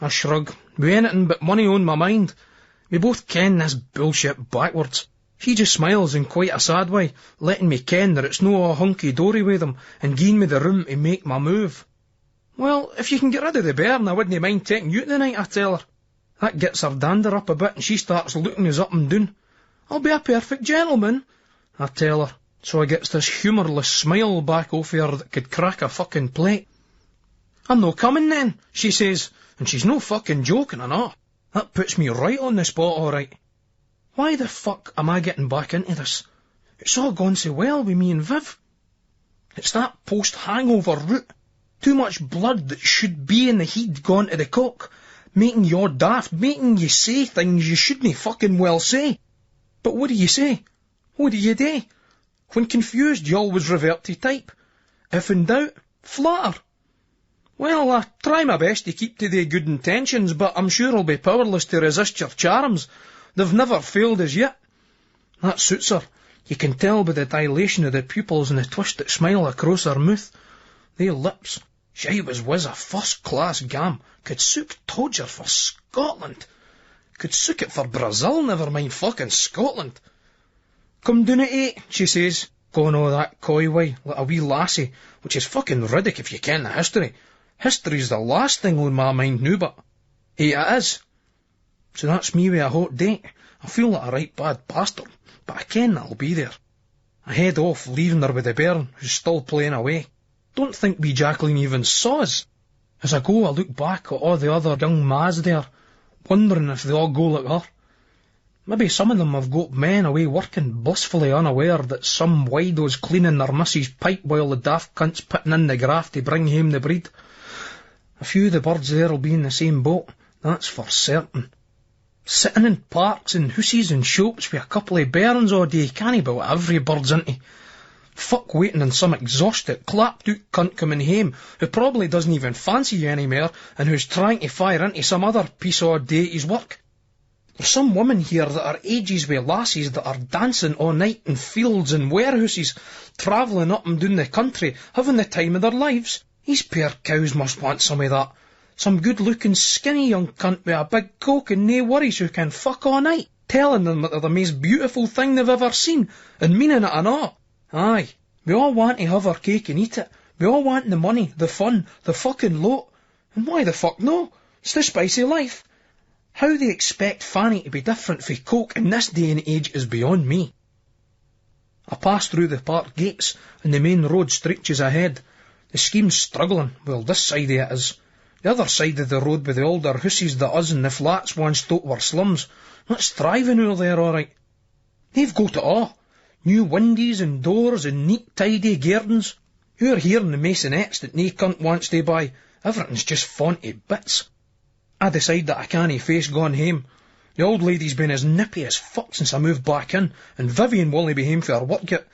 S4: I shrug, with anything but money on my mind. We both ken this bullshit backwards. She just smiles in quite a sad way, letting me ken that it's no a hunky-dory with them, and giving me the room to make my move. Well, if you can get rid of the bairn, I wouldn't mind taking you tonight, I tell her. That gets her dander up a bit, and she starts looking us up and down. I'll be a perfect gentleman, I tell her, so I gets this humourless smile back off her that could crack a fucking plate. I'm no coming then, she says, and she's no fucking joking, I know. That puts me right on the spot, all right. Why the fuck am I getting back into this? It's all gone so well with me and Viv. It's that post-hangover route. Too much blood that should be in the head gone to the cock, making you all daft, making you say things you shouldn't fucking well say. But what do you say? What do you do? When confused, you always revert to type. If in doubt, flatter. Well, I try my best to keep to the good intentions, but I'm sure I'll be powerless to resist your charms. They've never failed as yet. That suits her. You can tell by the dilation of the pupils and the twisted smile across her mouth. They lips. She was a first-class gam. Could sook Todger for Scotland. Could sook it for Brazil, never mind fucking Scotland. Come down at 8, she says, going all that coy way, like a wee lassie, which is fucking riddick if you ken the history. History's the last thing on my mind now, but 8 it is. So that's me with a hot date. I feel like a right bad bastard, but I ken I'll be there. I head off, leaving her with the bairn, who's still playing away. Don't think wee Jacqueline even saw us. As I go, I look back at all the other young mas there, wondering if they all go like her. Maybe some of them have got men away working, blissfully unaware that some wido's cleaning their missus' pipe while the daft cunt's putting in the graft to bring home the breed. A few of the birds there'll be in the same boat, that's for certain. Sitting in parks and houses and shops with a couple of bairns all day can't be what every bird's into. Fuck waiting on some exhausted, clapped-out cunt coming home who probably doesn't even fancy you anymore and who's trying to fire into some other piece all day at his work. There's some women here that are ages with lassies that are dancing all night in fields and warehouses, travelling up and down the country, having the time of their lives. These poor cows must want some of that. Some good-looking, skinny young cunt with a big cock and nae worries who can fuck all night. telling them that they're the most beautiful thing they've ever seen, and meaning it or not. Aye, we all want to have our cake and eat it. We all want the money, the fun, the fucking lot. And why the fuck no? It's the spice of life. How they expect Fanny to be different from Coke in this day and age is beyond me. I passed through the park gates, and the main road stretches ahead. The scheme's struggling. Well, this side of it is. The other side of the road with the older hussies that us in the flats once thought were slums. That's thriving over there, all right. They've got it all. New windies and doors and neat tidy gardens. You're hearing the masonettes that nae cunt wants to buy. Everything's just fun to bits. I decide that I can't face going home. The old lady's been as nippy as fuck since I moved back in, and Vivian won't be home for her work yet.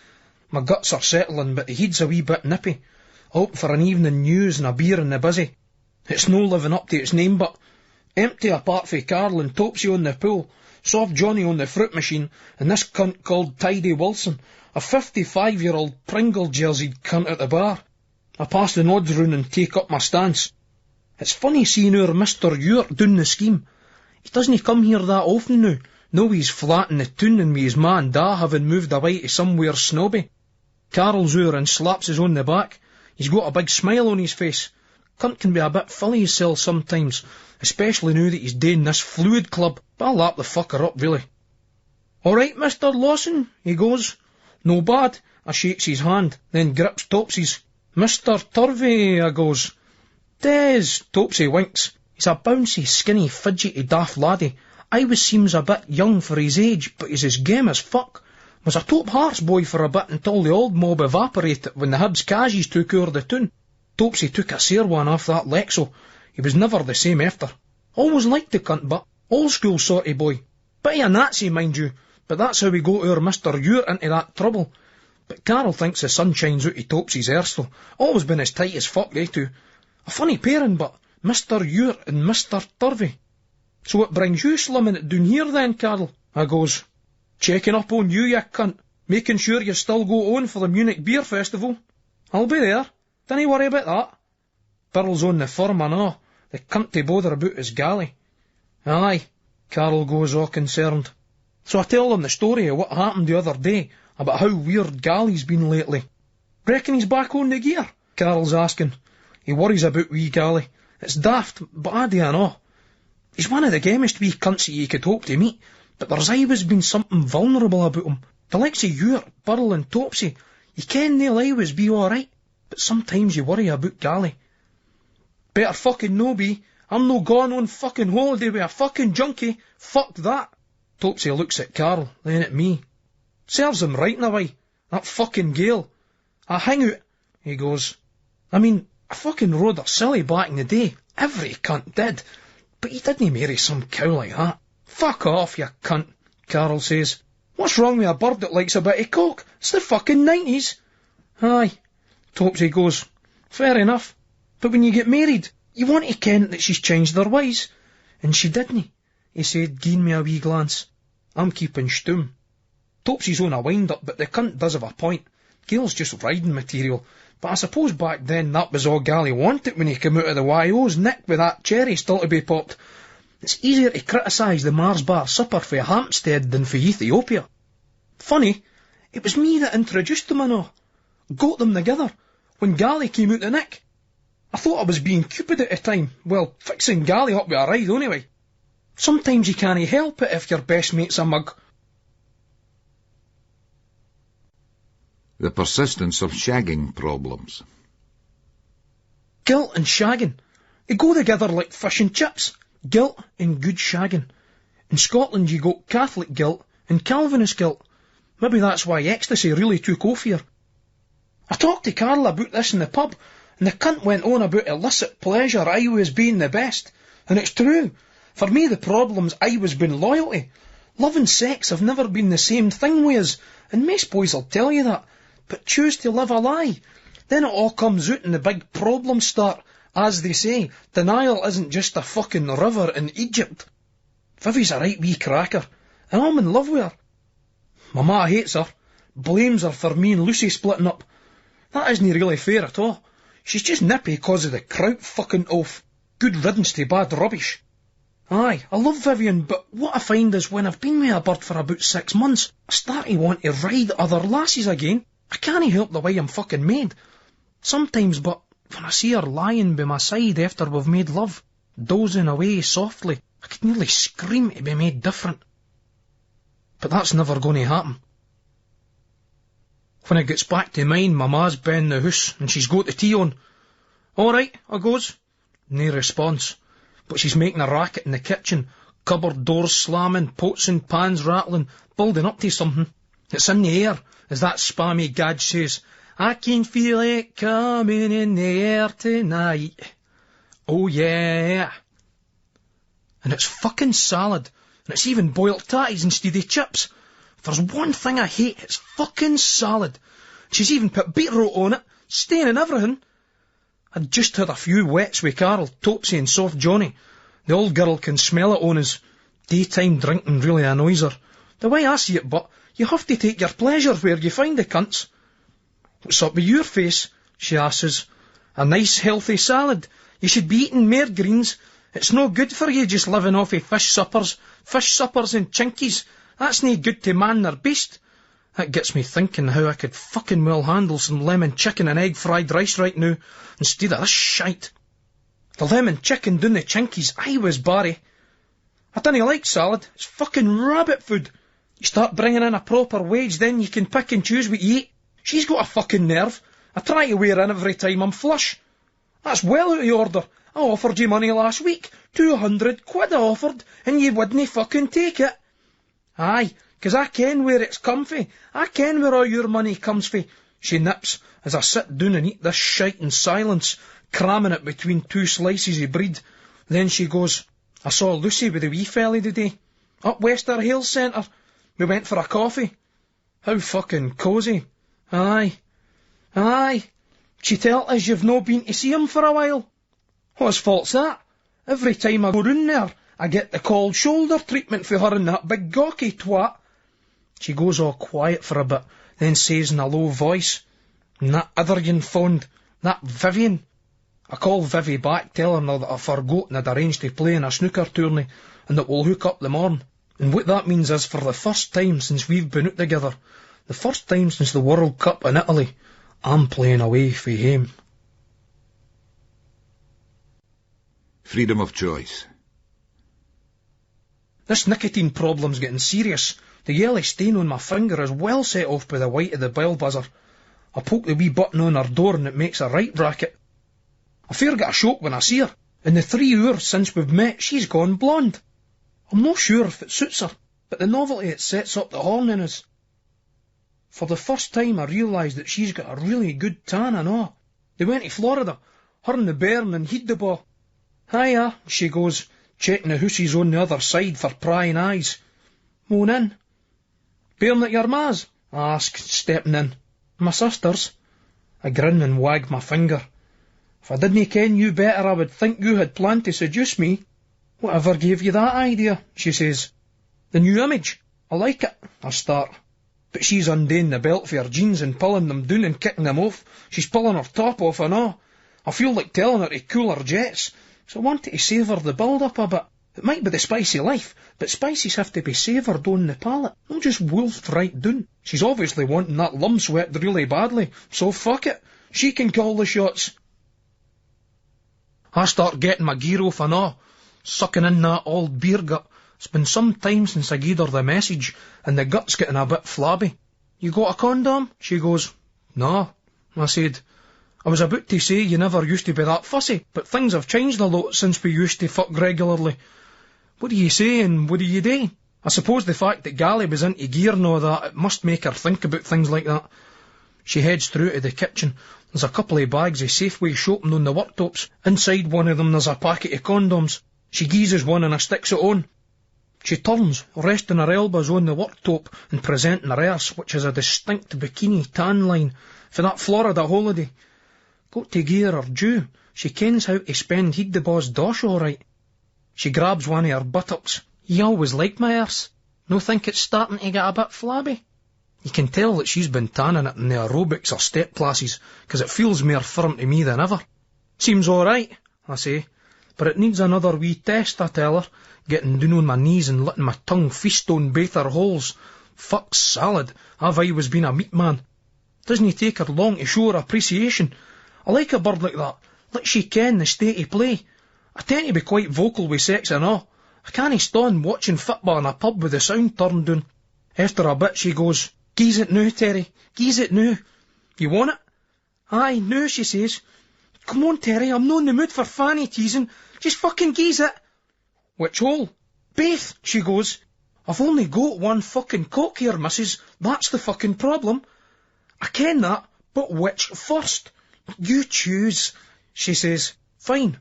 S4: My guts are settling, but the head's a wee bit nippy. Out for an evening news and a beer in the busy. It's no living up to its name, but empty apart from Carl and Topsy on the pool, Soft Johnny on the fruit machine, and this cunt called Tidy Wilson, a 55-year-old Pringle-jerseyed cunt at the bar. I pass the nods round and take up my stance. It's funny seeing our Mr. Ewart doing the scheme. He doesn't come here that often now. No, he's flat in the toon and with his ma and da having moved away to somewhere snobby. Carl's oor and slaps us on the back. He's got a big smile on his face. Cunt can be a bit full of himself sometimes, especially now that he's doing this fluid club, but I'll lap the fucker up, really. "All right, Mr. Lawson," he goes. "No bad." I shakes his hand, then grips Topsy's. "Mr. Turvey," I goes. "Des," Topsy winks. He's a bouncy, skinny, fidgety, daft laddie. Always seems a bit young for his age, but he's as game as fuck. Was a top Hearts boy for a bit until the old mob evaporated when the Hibs Cagies took over the toon. Topsy took a sore one off that Lexo. He was never the same after. Always liked the cunt, but old school sort of boy. Bit of a Nazi, mind you, but that's how we got our Mr. Ewart into that trouble. But Carol thinks the sun shines out of Topsy's arse, always been as tight as fuck, they two. A funny pairing, but Mr. Ewart and Mr. Turvey. "So what brings you slumming it down here then, Carol?" I goes. "Checking up on you, you cunt. Making sure you still go on for the Munich Beer Festival." "I'll be there. Dinna worry about that." Burrell's on the firm, I know. The cunt to bother about his galley. "Aye," Carol goes all concerned. So I tell them the story of what happened the other day, about how weird Gally's been lately. "Reckon he's back on the gear?" Carol's asking. He worries about wee Gally. It's daft, but I do know. He's one of the gamest wee cunts that you could hope to meet, but there's always been something vulnerable about him. The likes of Ewart, Burrell and Topsy, you ken they'll always be alright, but sometimes you worry about Gally. "Better fucking no be. I'm no going on fucking holiday with a fucking junkie. Fuck that." Topsy looks at Carol, then at me. "Serves him right in a way. That fucking Gale. I hang out," he goes. "I mean, I fucking rode her silly back in the day. Every cunt did. But he didn't marry some cow like that." "Fuck off, you cunt," Carol says. "What's wrong with a bird that likes a bit of coke? It's the fucking 90s. "Aye," Topsy goes. "Fair enough. But when you get married, you want to ken that she's changed her ways. And she didn't," he said, gieing me a wee glance. I'm keeping stum. Topsy's on a wind-up, but the cunt does have a point. Gail's just riding material. But I suppose back then that was all Gally wanted when he came out of the YO's nick with that cherry still to be popped. It's easier to criticise the Mars Bar supper for Hampstead than for Ethiopia. Funny, it was me that introduced them and all. Got them together, when Gally came out the nick. I thought I was being Cupid at the time, well, fixing Gally up with a ride anyway. Sometimes you can't help it if your best mate's a mug.
S1: The persistence of shagging problems.
S4: Guilt and shagging. They go together like fish and chips. Guilt and good shagging. In Scotland you got Catholic guilt and Calvinist guilt. Maybe that's why ecstasy really took off here. I talked to Carl about this in the pub, and the cunt went on about illicit pleasure always being the best. And it's true. For me the problem's always been loyalty. Love and sex have never been the same thing with us, and most boys will tell you that. But choose to live a lie. Then it all comes out and the big problems start. As they say, denial isn't just a fucking river in Egypt. Vivi's a right wee cracker, and I'm in love with her. My ma hates her, blames her for me and Lucy splitting up. That isn't really fair at all. She's just nippy cause of the kraut fucking oaf. Good riddance to bad rubbish. Aye, I love Vivian, but what I find is when I've been with a bird for about 6 months, I start to want to ride other lasses again. I can't help the way I'm fucking made. Sometimes, but when I see her lying by my side after we've made love, dozing away softly, I could nearly scream to be made different. But that's never going to happen. When it gets back to mine, my ma's been the house, and she's got the tea on. "All right," I goes. No response. But she's making a racket in the kitchen, cupboard doors slamming, pots and pans rattling, building up to something. It's in the air, as that spammy gad says, "I can feel it coming in the air tonight." Oh yeah. And it's fucking salad, and it's even boiled tatties instead of chips. If there's one thing I hate, it's fucking salad. She's even put beetroot on it, stain and everything. I'd just had a few wets with Carol, Topsy and Soft Johnny. The old girl can smell it on us. Daytime drinking really annoys her. The way I see it, but you have to take your pleasure where you find the cunts. "What's up with your face?" she asks. "A nice healthy salad. You should be eating more greens. It's no good for you just living off of fish suppers and chinkies. That's no good to man nor beast." That gets me thinking how I could fucking well handle some lemon chicken and egg fried rice right now, instead of this shite. The lemon chicken doing the chinkies, I was Barry. I don't like salad, it's fucking rabbit food. You start bringing in a proper wage, then you can pick and choose what you eat. She's got a fucking nerve. I try to wear in every time I'm flush. That's well out of order. I offered you money last week. 200 quid I offered, and you wouldn't fucking take it. Aye, 'cause I ken where it's comfy. I ken where all your money comes fae. She nips, as I sit down and eat this shite in silence, cramming it between 2 slices of bread. Then she goes, "I saw Lucy with the wee felly today. Up Wester Hills Centre. We went for a coffee. How fucking cosy. Aye. She tell us you've no been to see him for a while. What's fault's that? Every time I go round there, I get the cold shoulder treatment for her and that big gawky twat." She goes all quiet for a bit, then says in a low voice, "And that other yin fond, that Vivian." I call Vivie back, telling her that I've forgotten I'd arranged to play in a snooker tourney, and that we'll hook up the morn. And what that means is, for the first time since we've been out together, the first time since the World Cup in Italy, I'm playing away from home.
S1: Freedom of choice.
S4: This nicotine problem's getting serious. The yellow stain on my finger is well set off by the white of the bell buzzer. I poke the wee button on her door and it makes a right racket. I fair get a shock when I see her. In the 3 hours since we've met, she's gone blonde. I'm not sure if it suits her, but the novelty it sets up the horn in us. For the first time I realised that she's got a really good tan and all. They went to Florida, her and the bairn, and he'd the ball. "Hiya," she goes, checking the hooses on the other side for prying eyes. "Moan in." "Bairn at your ma's?" I ask, stepping in. "My sister's." I grin and wag my finger. "If I didn't ken you better, I would think you had planned to seduce me." "Whatever gave you that idea?" she says. "The new image. I like it," I start. But she's undoing the belt for her jeans and pulling them down and kicking them off. She's pulling her top off and all. I feel like telling her to cool her jets, so I wanted to savour the build-up a bit. It might be the spicy life, but spices have to be savoured on the palate, not just wolfed right down. She's obviously wanting that lum swept really badly, so fuck it. She can call the shots. I start getting my gear off and all, sucking in that old beer gut. It's been some time since I gave her the message, and the gut's getting a bit flabby. "You got a condom?" she goes. "No," I said. "I was about to say you never used to be that fussy, but things have changed a lot since we used to fuck regularly. What do you say and what do you do?" I suppose the fact that Gally was into gear and all that, it must make her think about things like that. She heads through to the kitchen. There's a couple of bags of Safeway shopping on the worktops. Inside one of them there's a packet of condoms. She geezes one and I sticks it on. She turns, resting her elbows on the worktop and presenting her arse, which is a distinct bikini tan line for that Florida holiday. Got to gear her due. She kens how to spend heed the boss dosh all right. She grabs one of her buttocks. "You always liked my arse. No think it's starting to get a bit flabby?" You can tell that she's been tanning it in the aerobics or step classes, 'cause it feels more firm to me than ever. "Seems all right," I say. but it needs another wee test, I tell her, getting down on my knees and letting my tongue feast on baith her holes. Fuck salad, I've always been a meat man. Doesn't take her long to show her appreciation. I like a bird like that, let she ken the state of play. I tend to be quite vocal with sex and all. I can't stand watching football in a pub with the sound turned down. After a bit she goes, "Geese it now, Terry, geese it now." "You want it?" "Aye, now," she says. "Come on, Terry, I'm not in the mood for fanny teasing. Just fucking geese it." "Which hole?" "Baith," she goes. "I've only got one fucking cock here, missus. That's the fucking problem." "I ken that, but which first?" "You choose," she says. "Fine.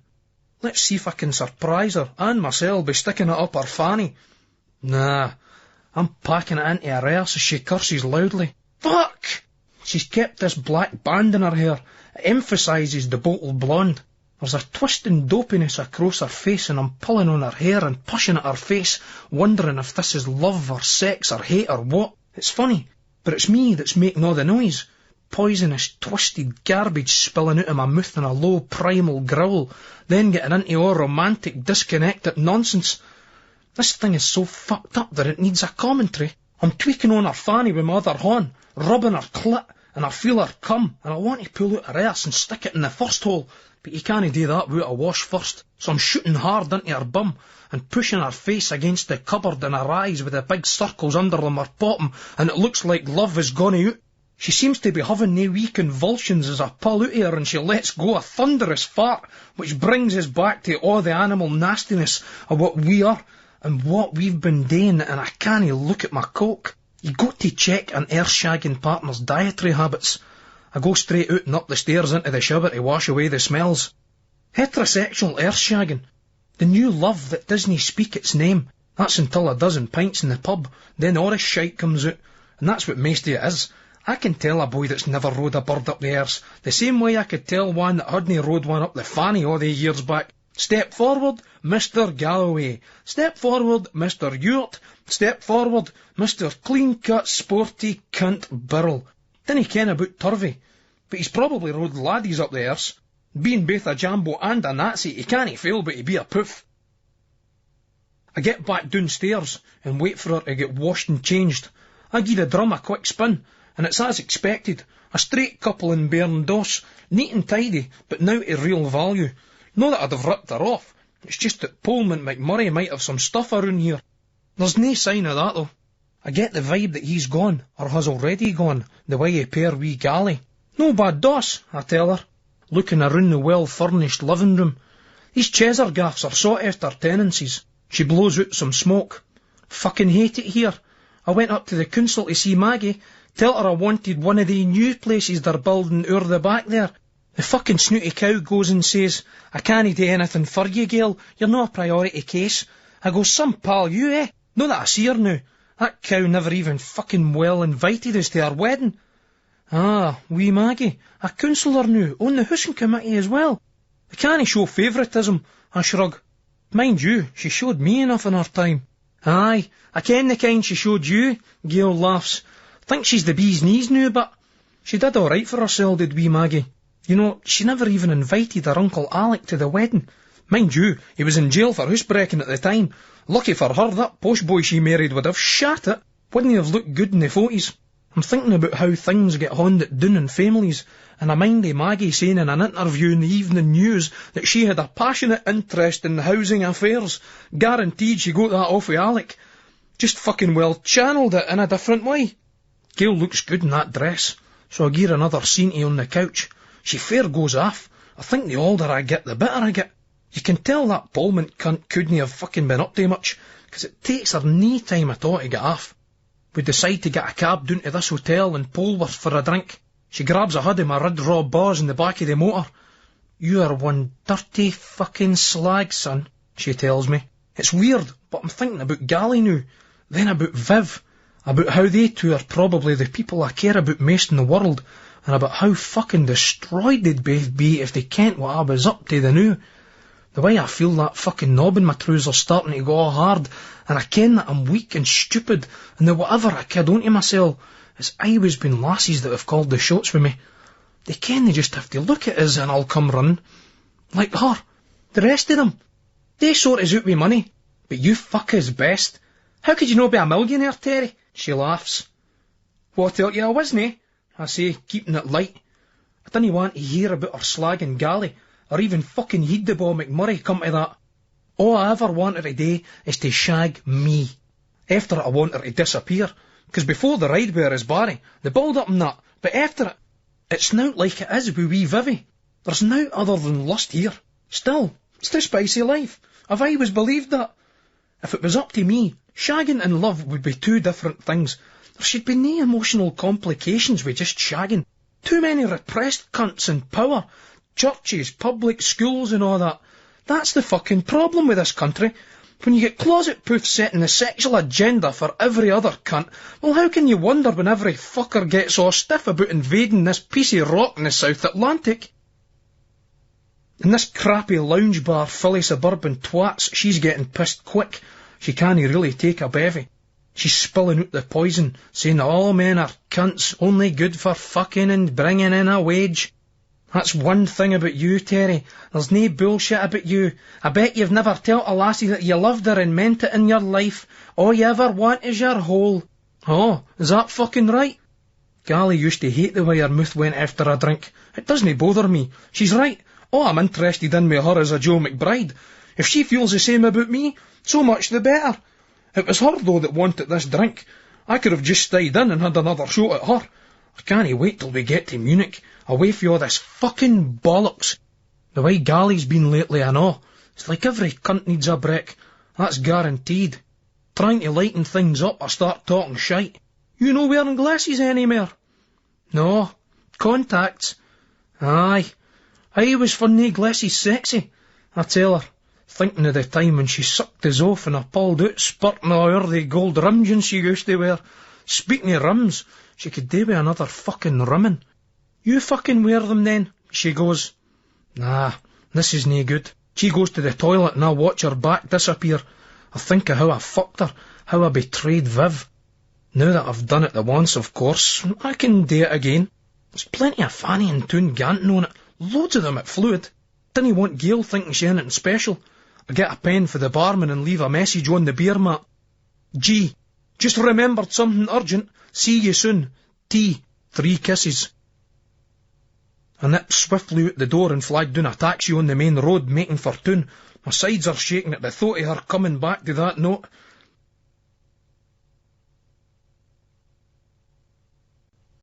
S4: Let's see if I can surprise her and myself by sticking it up her fanny." "Nah, I'm packing it into her arse," as she curses loudly. "Fuck!" She's kept this black band in her hair. It emphasises the bottled blonde. There's a twisting dopiness across her face, and I'm pulling on her hair and pushing at her face, wondering if this is love or sex or hate or what. It's funny, but it's me that's making all the noise. Poisonous, twisted garbage spilling out of my mouth in a low primal growl, then getting into all romantic, disconnected nonsense. This thing is so fucked up that it needs a commentary. I'm tweaking on her fanny with my other hand, rubbing her clit, and I feel her come, and I want to pull out her arse and stick it in the first hole, but you can't do that without a wash first, so I'm shooting hard into her bum, and pushing her face against the cupboard and her eyes with the big circles under them are popping, and it looks like love is gone out. She seems to be having nae wee convulsions as I pull out of her, and she lets go a thunderous fart, which brings us back to all the animal nastiness of what we are, and what we've been doing, and I can't look at my cock. You got to check an earth-shagging partner's dietary habits. I go straight out and up the stairs into the shower to wash away the smells. Heterosexual earth-shagging. The new love that doesn't speak its name. That's until a dozen pints in the pub, then all this shite comes out, and that's what most of it is. I can tell a boy that's never rode a bird up the arse, the same way I could tell one that hadn't rode one up the fanny all the years back. Step forward, Mr. Galloway. Step forward, Mr. Ewart. Step forward, Mr. Clean-cut, sporty cunt Burrell. Didn't ken about Turvey, but he's probably rode laddies up the arse. Being both a jambo and a Nazi, he can't fail but to be a poof. I get back downstairs and wait for her to get washed and changed. I give the drum a quick spin, and it's as expected. A straight couple in Bairn Doss, neat and tidy, but now to real value. Not that I'd have ripped her off, it's just that Pullman McMurray might have some stuff around here. There's no sign of that though. I get the vibe that he's gone, or has already gone, the way he pair wee galley. "No bad Doss," I tell her, looking around the well-furnished living room. "These Cheshire gaffs are sought after tenancies." She blows out some smoke. "Fucking hate it here. I went up to the council to see Maggie, tell her I wanted one of the new places they're building o'er the back there. The fucking snooty cow goes and says, 'I can't do anything for you, Gail, you're not a priority case.' I go, 'Some pal you, eh? Not that I see her now. That cow never even fucking well invited us to her wedding.' 'Ah, wee Maggie, a councillor now, on the housing committee as well. I can't show favouritism,' I shrug. 'Mind you, she showed me enough in her time.' 'Aye, I ken the kind she showed you,' Gail laughs. 'Think she's the bee's knees now, but she did all right for herself, did wee Maggie. You know, she never even invited her Uncle Alec to the wedding. Mind you, he was in jail for housebreaking at the time. Lucky for her, that posh boy she married would have shat it. Wouldn't have looked good in the photos. I'm thinking about how things get handed down in families, and I mind Maggie saying in an interview in the Evening News that she had a passionate interest in housing affairs. Guaranteed she got that off with Alec. Just fucking well channelled it in a different way. Gail looks good in that dress, so I give her another scene on the couch. She fair goes off. I think the older I get, the better I get. You can tell that Pullman cunt couldn't have fucking been up to much, 'cause it takes her no time at all to get off. We decide to get a cab down to this hotel in Polworth for a drink. She grabs a hood of my red raw bars in the back of the motor. "You are one dirty fucking slag, son," she tells me. It's weird, but I'm thinking about Gally now, then about Viv, about how they two are probably the people I care about most in the world, and about how fucking destroyed they'd both be if they kent what I was up to the new. The way I feel that fucking knob in my trousers starting to go all hard, and I ken that I'm weak and stupid, and that whatever I kid onto myself, it's always been lassies that have called the shots with me. They ken they just have to look at us and I'll come running. Like her. The rest of them. They sort us out with money, but you fuck us best. How could you not be a millionaire, Terry? She laughs. What tell you I wasn't, I say, keeping it light. I didn't want to hear about her slagging galley, or even fucking heed the Bob McMurray come to that. All I ever want her to do is to shag me. After it I want her to disappear, 'cause before the ride with her is Barry, the build-up and that, but after it, it's not like it is with wee Vivy. There's nought other than lust here. Still, it's the spicy life. I've always believed that. If it was up to me, shagging and love would be two different things. There should be no emotional complications with just shagging. Too many repressed cunts in power. Churches, public schools and all that. That's the fucking problem with this country. When you get closet poofs setting the sexual agenda for every other cunt, well, how can you wonder when every fucker gets all stiff about invading this piece of rock in the South Atlantic? In this crappy lounge bar full of suburban twats, she's getting pissed quick. She can't really take a bevy. She's spilling out the poison, saying all men are cunts, only good for fucking and bringing in a wage. That's one thing about you, Terry. There's no bullshit about you. I bet you've never told a lassie that you loved her and meant it in your life. All you ever want is your hole. Oh, is that fucking right? Gally used to hate the way her mouth went after a drink. It doesn't bother me. She's right. All I'm interested in with her is a Joe McBride. If she feels the same about me, so much the better. It was her, though, that wanted this drink. I could have just stayed in and had another shot at her. I can't wait till we get to Munich, away from all this fucking bollocks. The way Gally's been lately, I know. It's like every cunt needs a break. That's guaranteed. Trying to lighten things up, I start talking shite. You no wearing glasses anymore? No. Contacts? Aye. I was for nae glasses sexy, I tell her, thinking of the time when she sucked us off and I pulled out spurting all the gold rims she used to wear. Speaking of rims, she could do with another fucking rimmin'. You fucking wear them then? She goes. Nah, this is nae good. She goes to the toilet and I watch her back disappear. I think of how I fucked her, how I betrayed Viv. Now that I've done it the once, of course, I can do it again. There's plenty of Fanny and Toon Ganton on it. Loads of them at Fluid. Didn't want Gail thinking she anything special. I get a pen for the barman and leave a message on the beer mat. G. Just remembered something urgent. See you soon. T. 3 kisses. I nipped swiftly out the door and flagged down a taxi on the main road, making for Toon. My sides are shaking at the thought of her coming back to that note.